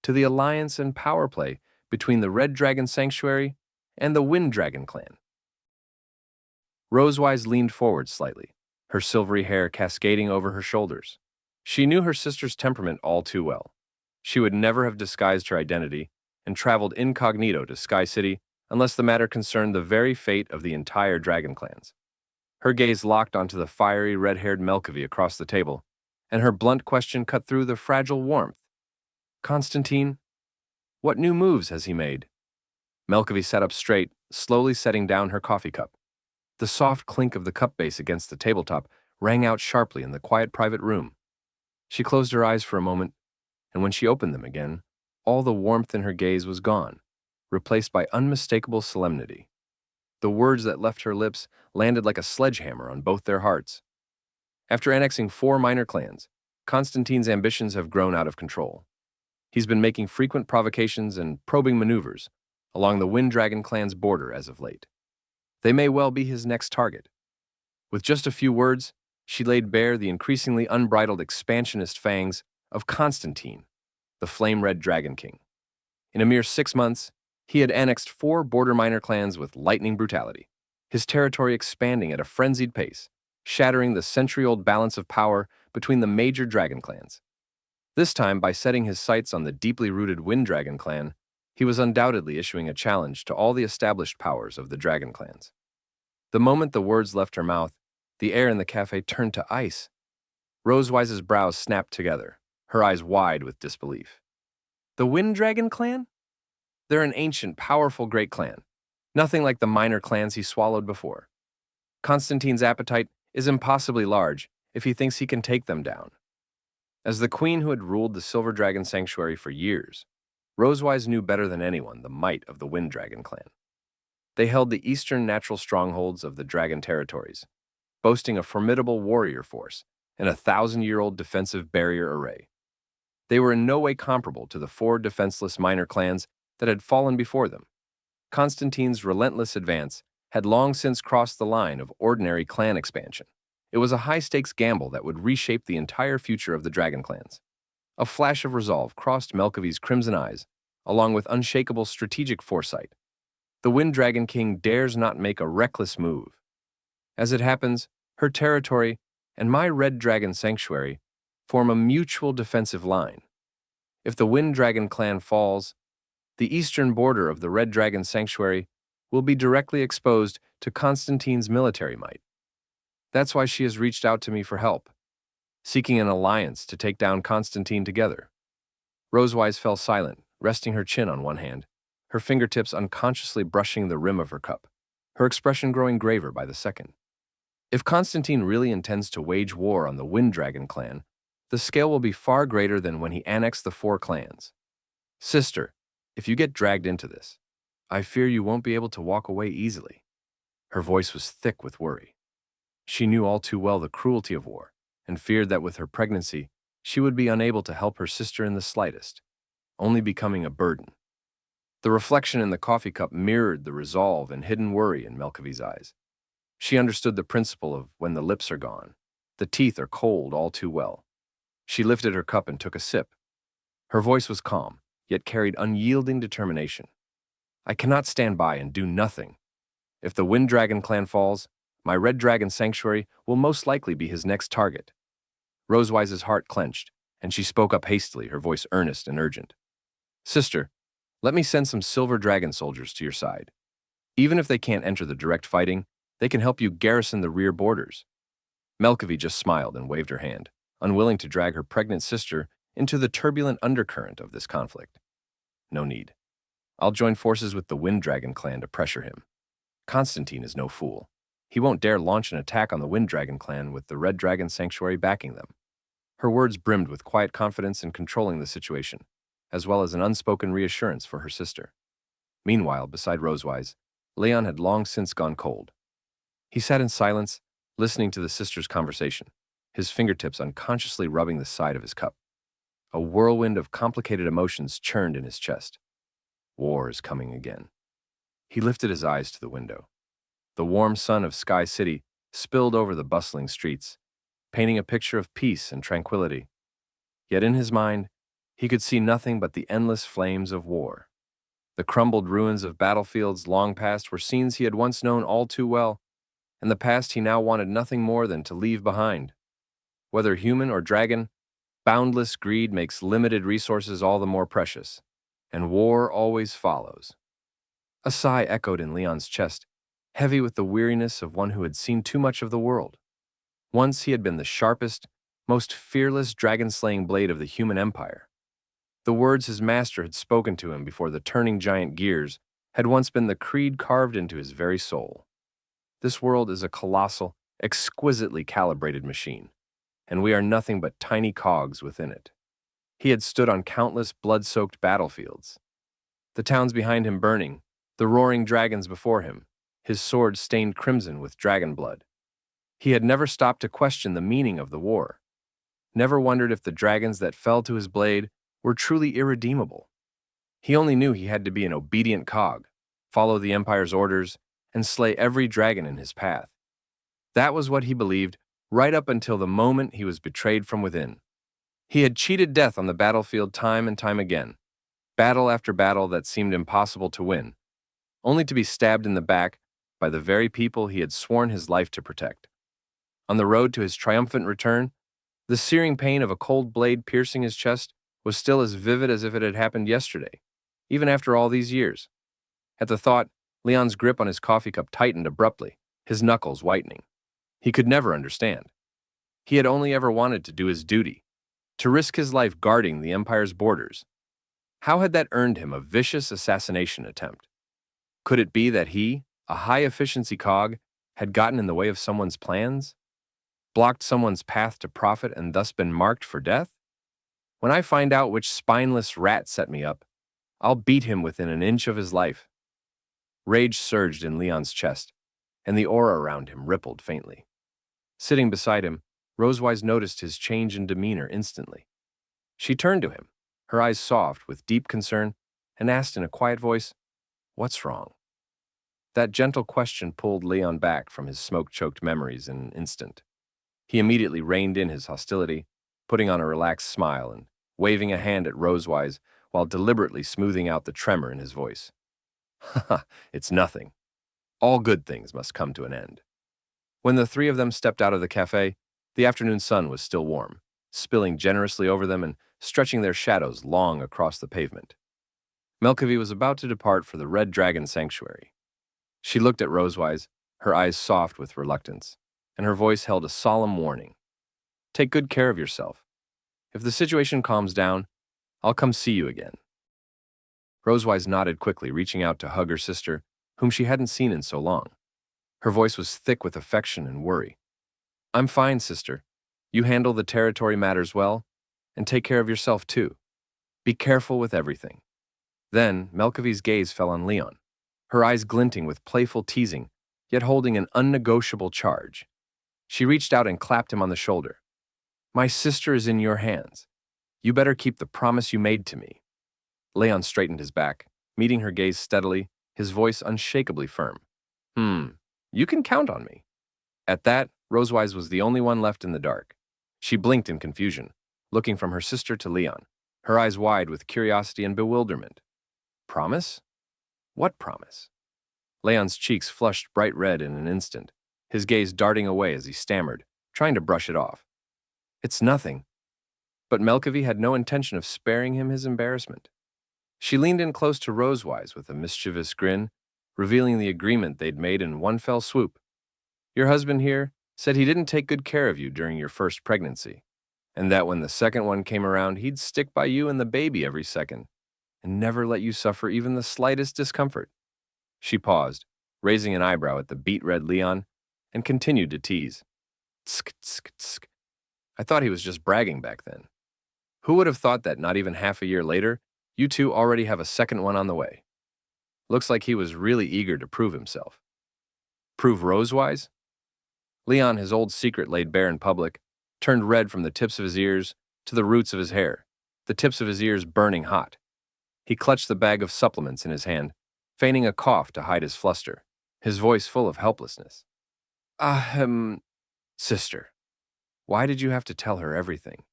to the alliance and power play between the Red Dragon Sanctuary and the Wind Dragon clan." Rosewise leaned forward slightly, her silvery hair cascading over her shoulders. She knew her sister's temperament all too well. She would never have disguised her identity and traveled incognito to Sky City unless the matter concerned the very fate of the entire dragon clans. Her gaze locked onto the fiery, red-haired Melkavy across the table, and her blunt question cut through the fragile warmth. "Constantine, what new moves has he made?" Melkavy sat up straight, slowly setting down her coffee cup. The soft clink of the cup base against the tabletop rang out sharply in the quiet private room. She closed her eyes for a moment, and when she opened them again, all the warmth in her gaze was gone, replaced by unmistakable solemnity. The words that left her lips landed like a sledgehammer on both their hearts. After annexing 4 minor clans, Constantine's ambitions have grown out of control. He's been making frequent provocations and probing maneuvers along the Wind Dragon clan's border as of late. They may well be his next target. With just a few words, she laid bare the increasingly unbridled expansionist fangs of Constantine, the Flame Red Dragon King. In a mere 6 months, he had annexed 4 border minor clans with lightning brutality, his territory expanding at a frenzied pace, shattering the century-old balance of power between the major dragon clans. This time, by setting his sights on the deeply rooted Wind Dragon clan, he was undoubtedly issuing a challenge to all the established powers of the dragon clans. The moment the words left her mouth, the air in the cafe turned to ice. Rosewise's brows snapped together, her eyes wide with disbelief. "The Wind Dragon clan? They're an ancient, powerful great clan, nothing like the minor clans he swallowed before. Constantine's appetite is impossibly large if he thinks he can take them down." As the queen who had ruled the Silver Dragon Sanctuary for years, Rosewise knew better than anyone the might of the Wind Dragon clan. They held the eastern natural strongholds of the dragon territories, boasting a formidable warrior force and a 1,000-year-old defensive barrier array. They were in no way comparable to the 4 defenseless minor clans that had fallen before them. Constantine's relentless advance had long since crossed the line of ordinary clan expansion. It was a high-stakes gamble that would reshape the entire future of the dragon clans. A flash of resolve crossed Melkavy's crimson eyes, along with unshakable strategic foresight. The Wind Dragon King dares not make a reckless move. As it happens, her territory and my Red Dragon Sanctuary form a mutual defensive line. If the Wind Dragon clan falls, the eastern border of the Red Dragon Sanctuary will be directly exposed to Constantine's military might. That's why she has reached out to me for help, seeking an alliance to take down Constantine together. Rosewise fell silent, resting her chin on one hand, her fingertips unconsciously brushing the rim of her cup, her expression growing graver by the second. If Constantine really intends to wage war on the Wind Dragon clan, the scale will be far greater than when he annexed the 4 clans. Sister, if you get dragged into this, I fear you won't be able to walk away easily. Her voice was thick with worry. She knew all too well the cruelty of war, and feared that with her pregnancy, she would be unable to help her sister in the slightest, only becoming a burden. The reflection in the coffee cup mirrored the resolve and hidden worry in Melkavy's eyes. She understood the principle of when the lips are gone, the teeth are cold all too well. She lifted her cup and took a sip. Her voice was calm, yet carried unyielding determination. I cannot stand by and do nothing. If the Wind Dragon clan falls, my Red Dragon sanctuary will most likely be his next target. Rosewise's heart clenched, and she spoke up hastily, her voice earnest and urgent. Sister, let me send some Silver Dragon soldiers to your side. Even if they can't enter the direct fighting, they can help you garrison the rear borders. Melkavi just smiled and waved her hand, unwilling to drag her pregnant sister into the turbulent undercurrent of this conflict. No need. I'll join forces with the Wind Dragon clan to pressure him. Constantine is no fool. He won't dare launch an attack on the Wind Dragon clan with the Red Dragon Sanctuary backing them. Her words brimmed with quiet confidence in controlling the situation, as well as an unspoken reassurance for her sister. Meanwhile, beside Rosewise, Leon had long since gone cold. He sat in silence, listening to the sisters' conversation, his fingertips unconsciously rubbing the side of his cup. A whirlwind of complicated emotions churned in his chest. War is coming again. He lifted his eyes to the window. The warm sun of Sky City spilled over the bustling streets, painting a picture of peace and tranquility. Yet in his mind, he could see nothing but the endless flames of war. The crumbled ruins of battlefields long past were scenes he had once known all too well, and the past he now wanted nothing more than to leave behind. Whether human or dragon, boundless greed makes limited resources all the more precious, and war always follows. A sigh echoed in Leon's chest, heavy with the weariness of one who had seen too much of the world. Once he had been the sharpest, most fearless dragon-slaying blade of the human empire. The words his master had spoken to him before the turning giant gears had once been the creed carved into his very soul. This world is a colossal, exquisitely calibrated machine, and we are nothing but tiny cogs within it. He had stood on countless blood-soaked battlefields. The towns behind him burning, the roaring dragons before him, his sword stained crimson with dragon blood. He had never stopped to question the meaning of the war, never wondered if the dragons that fell to his blade were truly irredeemable. He only knew he had to be an obedient cog, follow the Empire's orders, and slay every dragon in his path. That was what he believed right up until the moment he was betrayed from within. He had cheated death on the battlefield time and time again, battle after battle that seemed impossible to win, only to be stabbed in the back by the very people he had sworn his life to protect. On the road to his triumphant return, the searing pain of a cold blade piercing his chest was still as vivid as if it had happened yesterday, even after all these years. At the thought, Leon's grip on his coffee cup tightened abruptly, his knuckles whitening. He could never understand. He had only ever wanted to do his duty, to risk his life guarding the Empire's borders. How had that earned him a vicious assassination attempt? Could it be that he, a high-efficiency cog, had gotten in the way of someone's plans? Blocked someone's path to profit and thus been marked for death? When I find out which spineless rat set me up, I'll beat him within an inch of his life. Rage surged in Leon's chest, and the aura around him rippled faintly. Sitting beside him, Rosewise noticed his change in demeanor instantly. She turned to him, her eyes soft with deep concern, and asked in a quiet voice, "What's wrong?" That gentle question pulled Leon back from his smoke-choked memories in an instant. He immediately reined in his hostility, putting on a relaxed smile and waving a hand at Rosewise while deliberately smoothing out the tremor in his voice. "Haha, it's nothing. All good things must come to an end." When the three of them stepped out of the cafe, the afternoon sun was still warm, spilling generously over them and stretching their shadows long across the pavement. Melkavi was about to depart for the Red Dragon Sanctuary. She looked at Rosewise, her eyes soft with reluctance, and her voice held a solemn warning. "Take good care of yourself. If the situation calms down, I'll come see you again." Rosewise nodded quickly, reaching out to hug her sister, whom she hadn't seen in so long. Her voice was thick with affection and worry. "I'm fine, sister. You handle the territory matters well, and take care of yourself too. Be careful with everything." Then, Melkavi's gaze fell on Leon, her eyes glinting with playful teasing, yet holding an unnegotiable charge. She reached out and clapped him on the shoulder. "My sister is in your hands. You better keep the promise you made to me." Leon straightened his back, meeting her gaze steadily, his voice unshakably firm. You can count on me." At that, Rosewise was the only one left in the dark. She blinked in confusion, looking from her sister to Leon, her eyes wide with curiosity and bewilderment. "Promise? What promise? Leon's cheeks flushed bright red in an instant, his gaze darting away as he stammered, trying to brush it off. It's nothing. But Melkavy had no intention of sparing him his embarrassment. She leaned in close to Rosewise with a mischievous grin, revealing the agreement they'd made in one fell swoop. Your husband here said he didn't take good care of you during your first pregnancy, and that when the second one came around, he'd stick by you and the baby every second, and never let you suffer even the slightest discomfort. She paused, raising an eyebrow at the beet-red Leon, and continued to tease. Tsk, tsk, tsk. I thought he was just bragging back then. Who would have thought that not even half a year later, you two already have a second one on the way? Looks like he was really eager to prove himself. Prove Rosewise? Leon, his old secret laid bare in public, turned red from the tips of his ears to the roots of his hair, the tips of his ears burning hot. He clutched the bag of supplements in his hand, feigning a cough to hide his fluster, his voice full of helplessness. Sister, why did you have to tell her everything?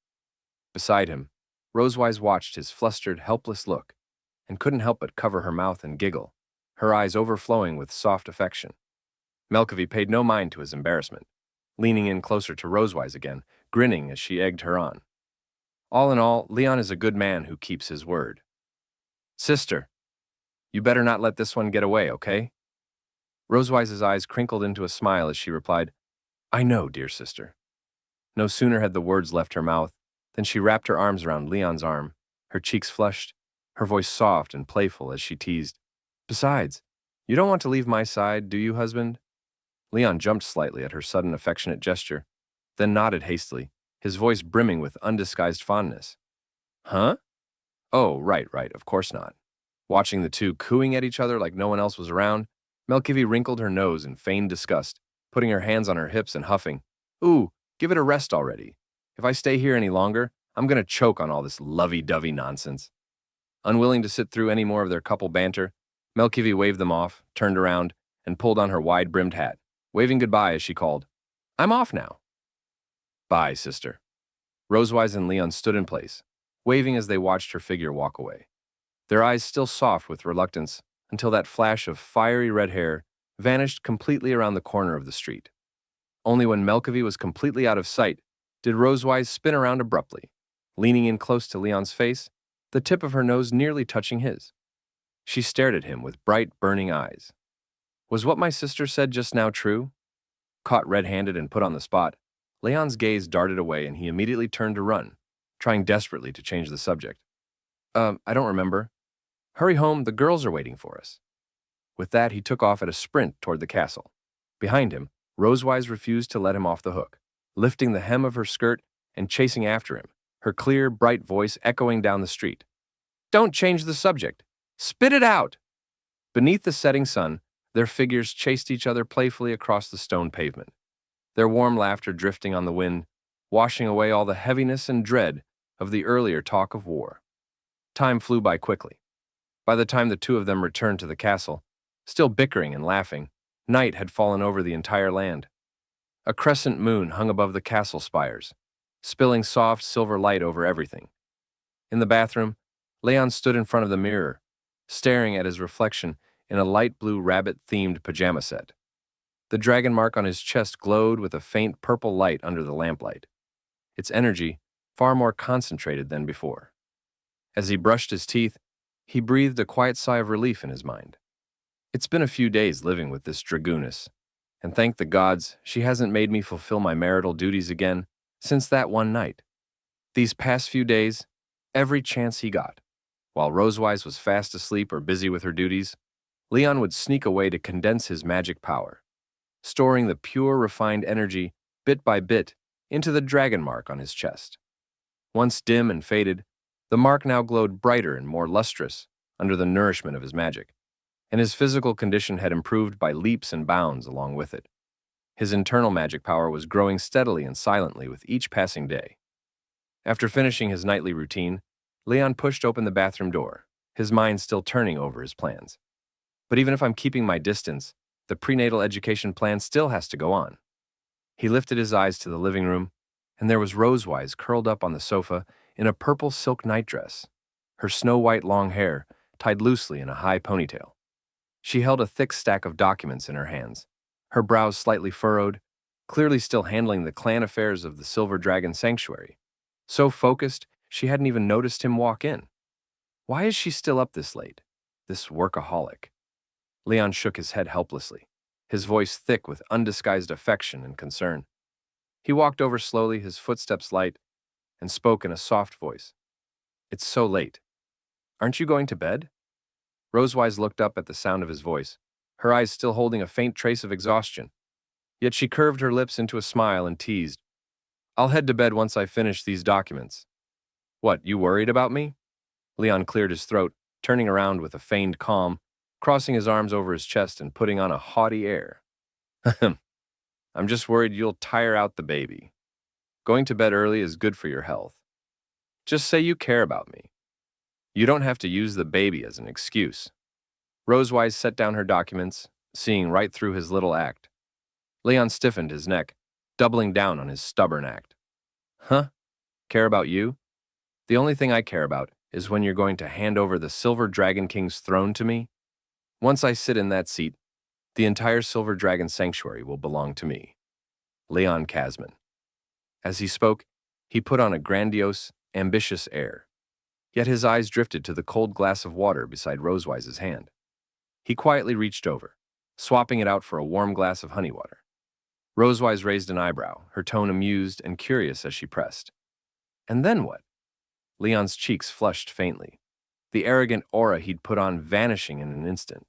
Beside him, Rosewise watched his flustered, helpless look, and couldn't help but cover her mouth and giggle, her eyes overflowing with soft affection. Melkavy paid no mind to his embarrassment, leaning in closer to Rosewise again, grinning as she egged her on. All in all, Leon is a good man who keeps his word. Sister, you better not let this one get away, okay? Rosewise's eyes crinkled into a smile as she replied, I know, dear sister. No sooner had the words left her mouth than she wrapped her arms around Leon's arm, her cheeks flushed, her voice soft and playful as she teased. Besides, you don't want to leave my side, do you, husband? Leon jumped slightly at her sudden affectionate gesture, then nodded hastily, his voice brimming with undisguised fondness. Huh? Oh, right, of course not. Watching the two cooing at each other like no one else was around, Melkavy wrinkled her nose in feigned disgust, putting her hands on her hips and huffing. Ooh, give it a rest already. If I stay here any longer, I'm gonna choke on all this lovey-dovey nonsense. Unwilling to sit through any more of their couple banter, Melkavy waved them off, turned around, and pulled on her wide-brimmed hat, waving goodbye as she called, I'm off now. Bye, sister. Rosewise and Leon stood in place, waving as they watched her figure walk away, their eyes still soft with reluctance until that flash of fiery red hair vanished completely around the corner of the street. Only when Melkavy was completely out of sight did Rosewise spin around abruptly, leaning in close to Leon's face, the tip of her nose nearly touching his. She stared at him with bright, burning eyes. Was what my sister said just now true? Caught red-handed and put on the spot, Leon's gaze darted away and he immediately turned to run, trying desperately to change the subject. I don't remember. Hurry home, the girls are waiting for us. With that, he took off at a sprint toward the castle. Behind him, Rosewise refused to let him off the hook, lifting the hem of her skirt and chasing after him, her clear, bright voice echoing down the street. Don't change the subject. Spit it out! Beneath the setting sun, their figures chased each other playfully across the stone pavement, their warm laughter drifting on the wind, washing away all the heaviness and dread of the earlier talk of war. Time flew by quickly. By the time the two of them returned to the castle, still bickering and laughing, night had fallen over the entire land. A crescent moon hung above the castle spires, spilling soft silver light over everything. In the bathroom, Leon stood in front of the mirror, staring at his reflection in a light blue rabbit-themed pajama set. The dragon mark on his chest glowed with a faint purple light under the lamplight, its energy far more concentrated than before. As he brushed his teeth, he breathed a quiet sigh of relief in his mind. It's been a few days living with this dragooness, and thank the gods she hasn't made me fulfill my marital duties again since that one night. These past few days, every chance he got, while Rosewise was fast asleep or busy with her duties, Leon would sneak away to condense his magic power, storing the pure, refined energy, bit by bit, into the dragon mark on his chest. Once dim and faded, the mark now glowed brighter and more lustrous under the nourishment of his magic, and his physical condition had improved by leaps and bounds along with it. His internal magic power was growing steadily and silently with each passing day. After finishing his nightly routine, Leon pushed open the bathroom door, his mind still turning over his plans. But even if I'm keeping my distance, the prenatal education plan still has to go on. He lifted his eyes to the living room, and there was Rosewise curled up on the sofa in a purple silk nightdress, her snow-white long hair tied loosely in a high ponytail. She held a thick stack of documents in her hands, her brows slightly furrowed, clearly still handling the clan affairs of the Silver Dragon Sanctuary. So focused, she hadn't even noticed him walk in. Why is she still up this late? This workaholic. Leon shook his head helplessly, his voice thick with undisguised affection and concern. He walked over slowly, his footsteps light, and spoke in a soft voice. It's so late. Aren't you going to bed? Rosewise looked up at the sound of his voice, her eyes still holding a faint trace of exhaustion. Yet she curved her lips into a smile and teased. I'll head to bed once I finish these documents. What, you worried about me? Leon cleared his throat, turning around with a feigned calm, crossing his arms over his chest and putting on a haughty air. Ahem. I'm just worried you'll tire out the baby. Going to bed early is good for your health. Just say you care about me. You don't have to use the baby as an excuse. Rosewise set down her documents, seeing right through his little act. Leon stiffened his neck, doubling down on his stubborn act. Huh? Care about you? The only thing I care about is when you're going to hand over the Silver Dragon King's throne to me. Once I sit in that seat, the entire Silver Dragon Sanctuary will belong to me. Leon Casman. As he spoke, he put on a grandiose, ambitious air. Yet his eyes drifted to the cold glass of water beside Rosewise's hand. He quietly reached over, swapping it out for a warm glass of honey water. Rosewise raised an eyebrow, her tone amused and curious as she pressed. And then what? Leon's cheeks flushed faintly, the arrogant aura he'd put on vanishing in an instant,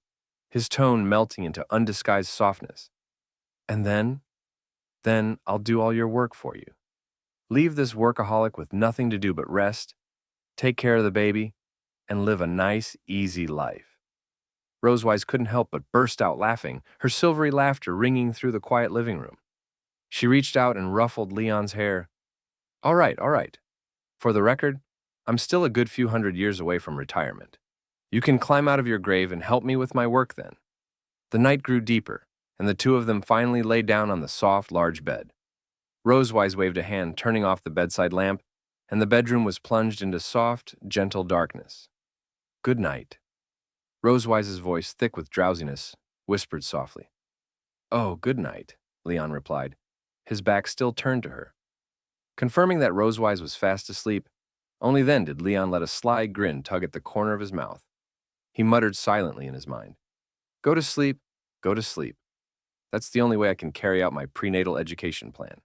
his tone melting into undisguised softness. And then I'll do all your work for you. Leave this workaholic with nothing to do but rest, take care of the baby, and live a nice, easy life. Rosewise couldn't help but burst out laughing, her silvery laughter ringing through the quiet living room. She reached out and ruffled Leon's hair. All right. For the record, I'm still a good few hundred years away from retirement. You can climb out of your grave and help me with my work then. The night grew deeper, and the two of them finally lay down on the soft, large bed. Rosewise waved a hand, turning off the bedside lamp, and the bedroom was plunged into soft, gentle darkness. Good night. Rosewise's voice, thick with drowsiness, whispered softly. Oh, good night, Leon replied, his back still turned to her. Confirming that Rosewise was fast asleep, only then did Leon let a sly grin tug at the corner of his mouth. He muttered silently in his mind. Go to sleep, go to sleep. That's the only way I can carry out my prenatal education plan.